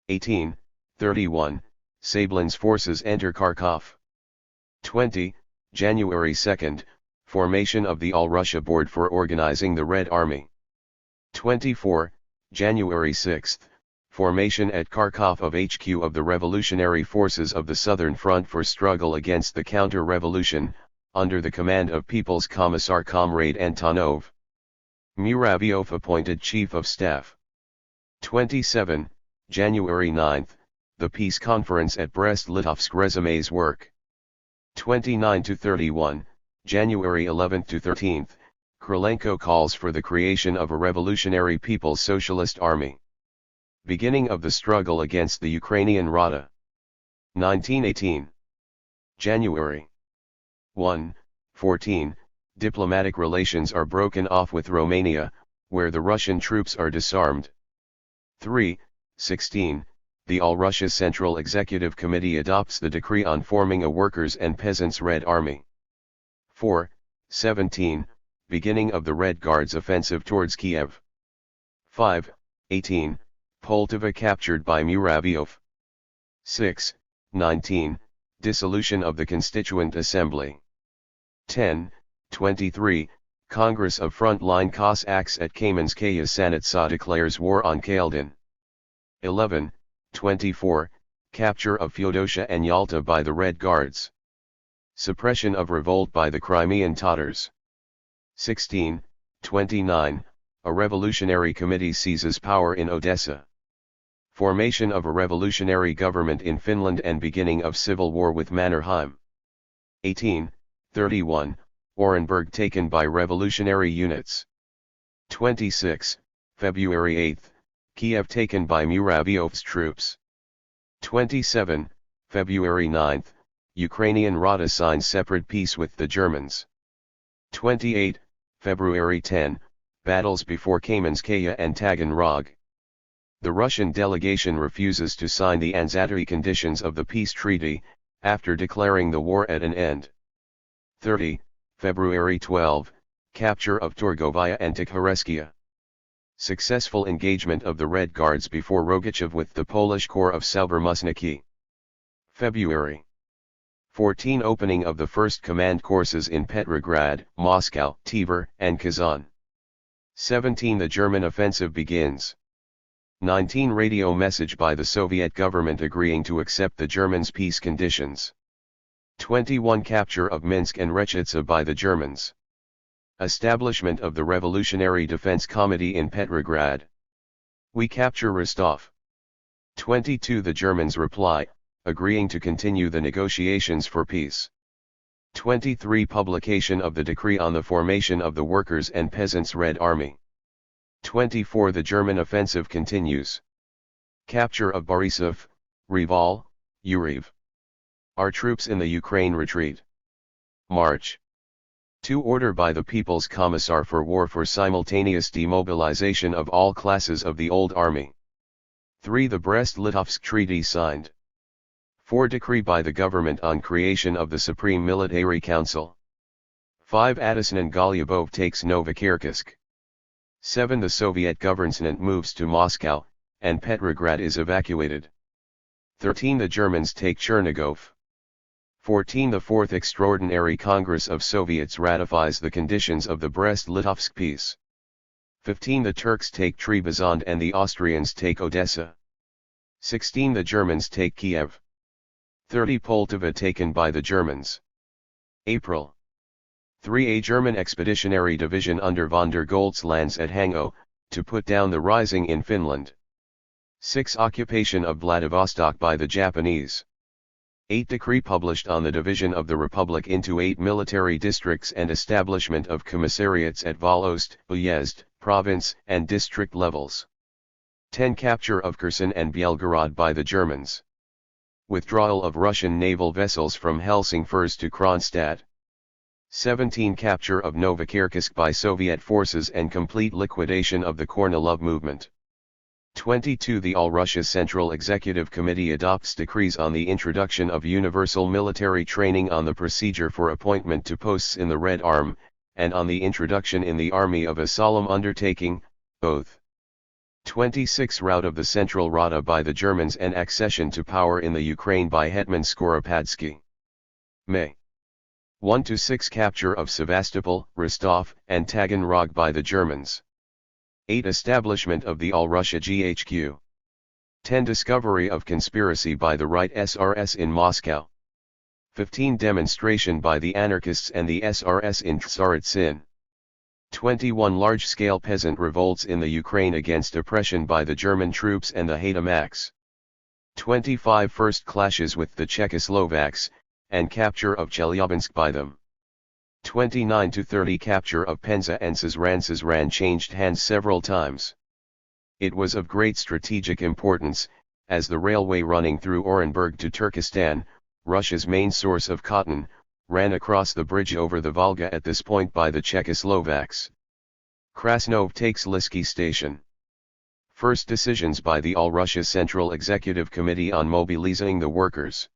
18, 31, Sablin's forces enter Kharkov. 20, January 2, formation of the All-Russia Board for organizing the Red Army. 24, January 6, formation at Kharkov of HQ of the Revolutionary Forces of the Southern Front for struggle against the counter-revolution, under the command of People's Commissar Comrade Antonov. Muravyov appointed Chief of Staff. 27, January 9, the Peace Conference at Brest-Litovsk resumes work. 29 to 31, January 11 to 13, Krylenko calls for the creation of a Revolutionary People's Socialist Army. Beginning of the struggle against the Ukrainian Rada. 1918. January 1, 14, diplomatic relations are broken off with Romania, where the Russian troops are disarmed. 3, 16, the All-Russia Central Executive Committee adopts the decree on forming a Workers' and Peasants' Red Army. 4, 17, beginning of the Red Guards offensive towards Kiev. 5, 18, Poltava captured by Muravyov. 6, 19, dissolution of the Constituent Assembly. 10, 23, Congress of Frontline Cossacks at Kamenskaya Sanitsa declares war on Kaldin. 11, 24, capture of Feodosia and Yalta by the Red Guards. Suppression of revolt by the Crimean Tatars. 1629, a revolutionary committee seizes power in Odessa. Formation of a revolutionary government in Finland and beginning of civil war with Mannerheim. 1831, Orenburg taken by revolutionary units. 26, February 8, Kiev taken by Muravyov's troops. 27, February 9, Ukrainian Rada signs separate peace with the Germans. 28, February 10, battles before Kamenskaya and Taganrog. The Russian delegation refuses to sign the Anzatari conditions of the peace treaty, after declaring the war at an end. 30, February 12, capture of Torgovaya and Tikhoreskia. Successful engagement of the Red Guards before Rogachev with the Polish Corps of Saubermusniki. February 14, opening of the first command courses in Petrograd, Moscow, Tver, and Kazan. 17, the German offensive begins. 19, radio message by the Soviet government agreeing to accept the Germans' peace conditions. 21, capture of Minsk and Rechytsa by the Germans. Establishment of the Revolutionary Defense Committee in Petrograd. We capture Rostov. 22, the Germans reply, agreeing to continue the negotiations for peace. 23, publication of the decree on the formation of the Workers' and Peasants' Red Army. 24, the German offensive continues. Capture of Borisov, Reval, Uriv. Our troops in the Ukraine retreat. March 2, order by the People's Commissar for War for simultaneous demobilization of all classes of the old army. 3, the Brest-Litovsk Treaty signed. 4, decree by the government on creation of the Supreme Military Council. 5, Addison and Golyubov takes Novokirkivsk. 7, the Soviet government moves to Moscow, and Petrograd is evacuated. 13, the Germans take Chernigov. 14, the Fourth Extraordinary Congress of Soviets ratifies the conditions of the Brest-Litovsk peace. 15, the Turks take Trebizond and the Austrians take Odessa. 16, the Germans take Kiev. 30, Poltava taken by the Germans. April 3, a German expeditionary division under von der Goltz lands at Hango, to put down the rising in Finland. 6, occupation of Vladivostok by the Japanese. 8, decree published on the division of the Republic into 8 military districts and establishment of commissariats at Volost, Uyezd, province and district levels. 10, capture of Kherson and Belgorod by the Germans. Withdrawal of Russian naval vessels from Helsingfors to Kronstadt. 17, capture of Novokirkivsk by Soviet forces and complete liquidation of the Kornilov movement. 22, the All-Russia Central Executive Committee adopts decrees on the introduction of universal military training, on the procedure for appointment to posts in the Red Arm, and on the introduction in the army of a solemn undertaking, oath. 26, rout of the Central Rada by the Germans and accession to power in the Ukraine by Hetman Skoropadsky. May 1-6, capture of Sevastopol, Rostov, and Taganrog by the Germans. 8, establishment of the All-Russia GHQ. 10, discovery of conspiracy by the Right SRS in Moscow. 15, demonstration by the anarchists and the SRS in Tsaritsyn. 21, large-scale peasant revolts in the Ukraine against oppression by the German troops and the Haidamaks. 25, first clashes with the Czechoslovaks, and capture of Chelyabinsk by them. 29-30, capture of Penza and Sazran. Sazran changed hands several times. It was of great strategic importance, as the railway running through Orenburg to Turkestan, Russia's main source of cotton, ran across the bridge over the Volga at this point by the Czechoslovaks. Krasnov takes Lisky Station. First decisions by the All-Russia Central Executive Committee on mobilizing the workers.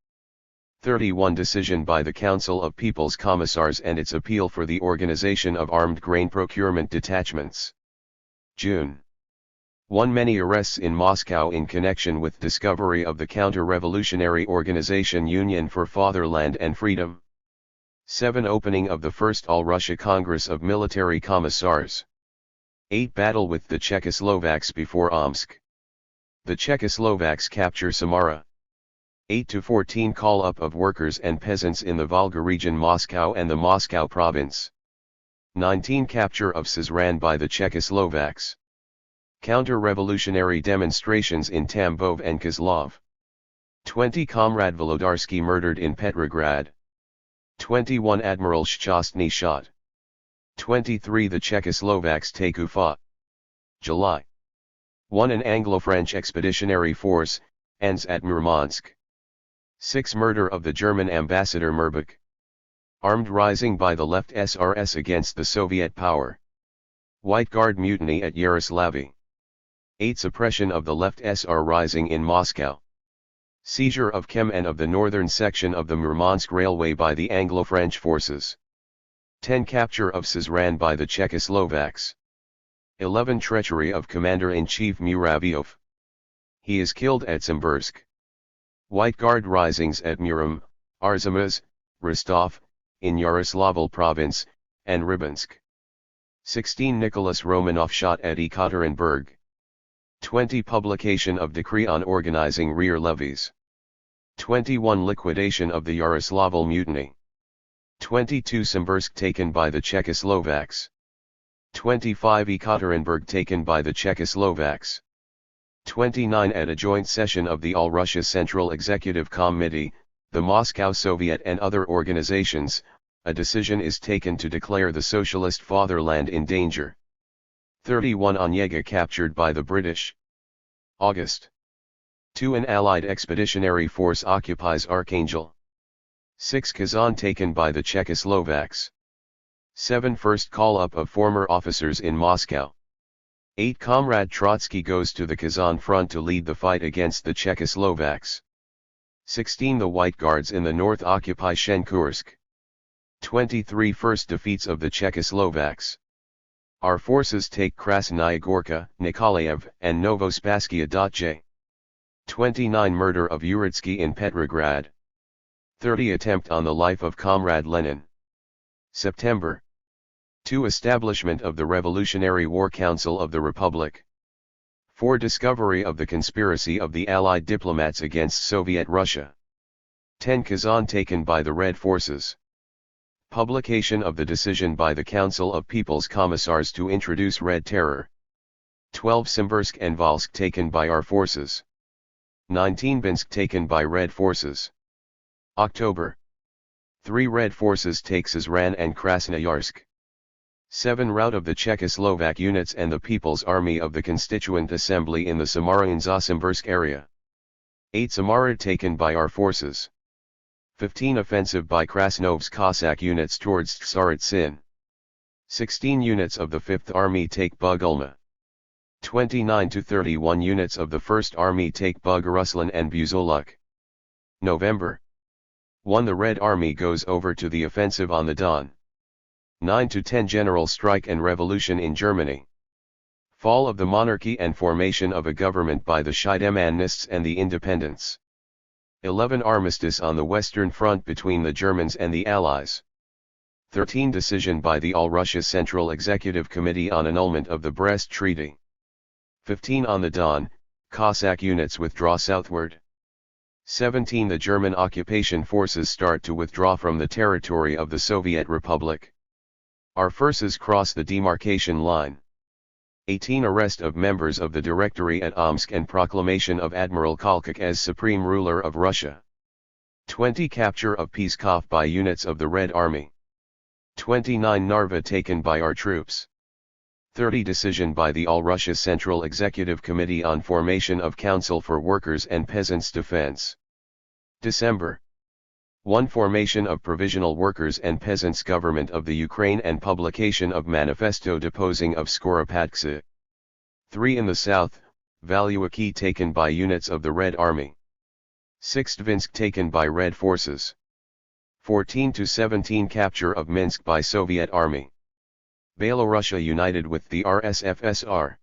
31, decision by the Council of People's Commissars and its appeal for the organization of armed grain procurement detachments. June 1, many arrests in Moscow in connection with discovery of the counter-revolutionary organization Union for Fatherland and Freedom. 7, opening of the first All-Russia Congress of Military Commissars. 8, battle with the Czechoslovaks before Omsk. The Czechoslovaks capture Samara. 8 to 14 call-up of workers and peasants in the Volga region, Moscow and the Moscow province. 19 capture of Sezran by the Czechoslovaks. Counter-revolutionary demonstrations in Tambov and Kozlov. 20 Comrade Volodarsky murdered in Petrograd. 21 Admiral Shchastny shot. 23 The Czechoslovaks take Ufa. July 1 An Anglo-French expeditionary force ends at Murmansk. 6 Murder of the German ambassador Merbuk. Armed rising by the left SRS against the Soviet power. White Guard mutiny at Yaroslavl. 8 Suppression of the left SR rising in Moscow. Seizure of Kem and of the northern section of the Murmansk Railway by the Anglo-French forces. 10 Capture of Sezran by the Czechoslovaks. 11 Treachery of Commander-in-Chief Muravyov. He is killed at Simbursk. White Guard risings at Murom, Arzamas, Rostov, in Yaroslavl province, and Rybinsk. 16 Nicholas Romanov shot at Ekaterinburg. 20 Publication of decree on organizing rear levies. 21 Liquidation of the Yaroslavl mutiny. 22 Simbursk taken by the Czechoslovaks. 25 Ekaterinburg taken by the Czechoslovaks. 29 At a joint session of the All-Russia Central Executive Committee, the Moscow Soviet and other organizations, a decision is taken to declare the socialist fatherland in danger. 31 Onega captured by the British. August 2 An Allied expeditionary force occupies Archangel. 6 Kazan taken by the Czechoslovaks. 7 First call-up of former officers in Moscow. 8 Comrade Trotsky goes to the Kazan front to lead the fight against the Czechoslovaks. 16 The White Guards in the north occupy Shenkursk. 23 First defeats of the Czechoslovaks. Our forces take Krasnaya Gorka, Nikolaev, and Novospasskaya Datche. 29 Murder of Uritsky in Petrograd. 30 Attempt on the life of Comrade Lenin. September 2 Establishment of the Revolutionary War Council of the Republic. 4 Discovery of the conspiracy of the Allied diplomats against Soviet Russia. 10 Kazan taken by the Red Forces. Publication of the decision by the Council of People's Commissars to introduce Red Terror. 12 Simbursk and Volsk taken by our forces. 19 Binsk taken by Red Forces. October 3 Red Forces take Sezran and Krasnoyarsk. 7 Rout of the Czechoslovak units and the People's Army of the Constituent Assembly in the Samara and Zasimbursk area. 8 Samara taken by our forces. 15 Offensive by Krasnov's Cossack units towards Tsaritsyn. 16 units of the 5th Army take Bugulma. 29 to 31 units of the 1st Army take Buguruslan and Buzoluk. November 1 The Red Army goes over to the offensive on the Don. 9 to 10 General strike and revolution in Germany. Fall of the monarchy and formation of a government by the Scheidemannists and the Independents. 11 Armistice on the Western Front between the Germans and the Allies. 13 Decision by the All-Russia Central Executive Committee on annulment of the Brest Treaty. 15 On the Don, Cossack units withdraw southward. 17 The German occupation forces start to withdraw from the territory of the Soviet Republic. Our forces cross the demarcation line. 18 Arrest of members of the Directory at Omsk and proclamation of Admiral Kolchak as supreme ruler of Russia. 20 Capture of Pskov by units of the Red Army. 29 Narva taken by our troops. 30 Decision by the All-Russia Central Executive Committee on formation of Council for Workers' and Peasants' Defense. December 1 Formation of Provisional Workers' and Peasants' Government of the Ukraine and publication of Manifesto deposing of Skoropadsky. 3 In the south, Valuaki taken by units of the Red Army. 6 Dvinsk taken by Red Forces. 14 to 17 Capture of Minsk by Soviet Army. Belorussia united with the RSFSR.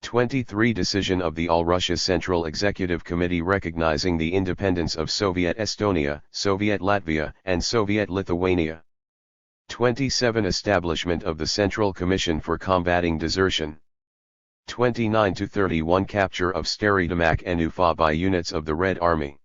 23 Decision of the All-Russia Central Executive Committee recognizing the independence of Soviet Estonia, Soviet Latvia, and Soviet Lithuania. 27 Establishment of the Central Commission for Combating Desertion. 29 to 31 Capture of Stary Domak and Ufa by units of the Red Army.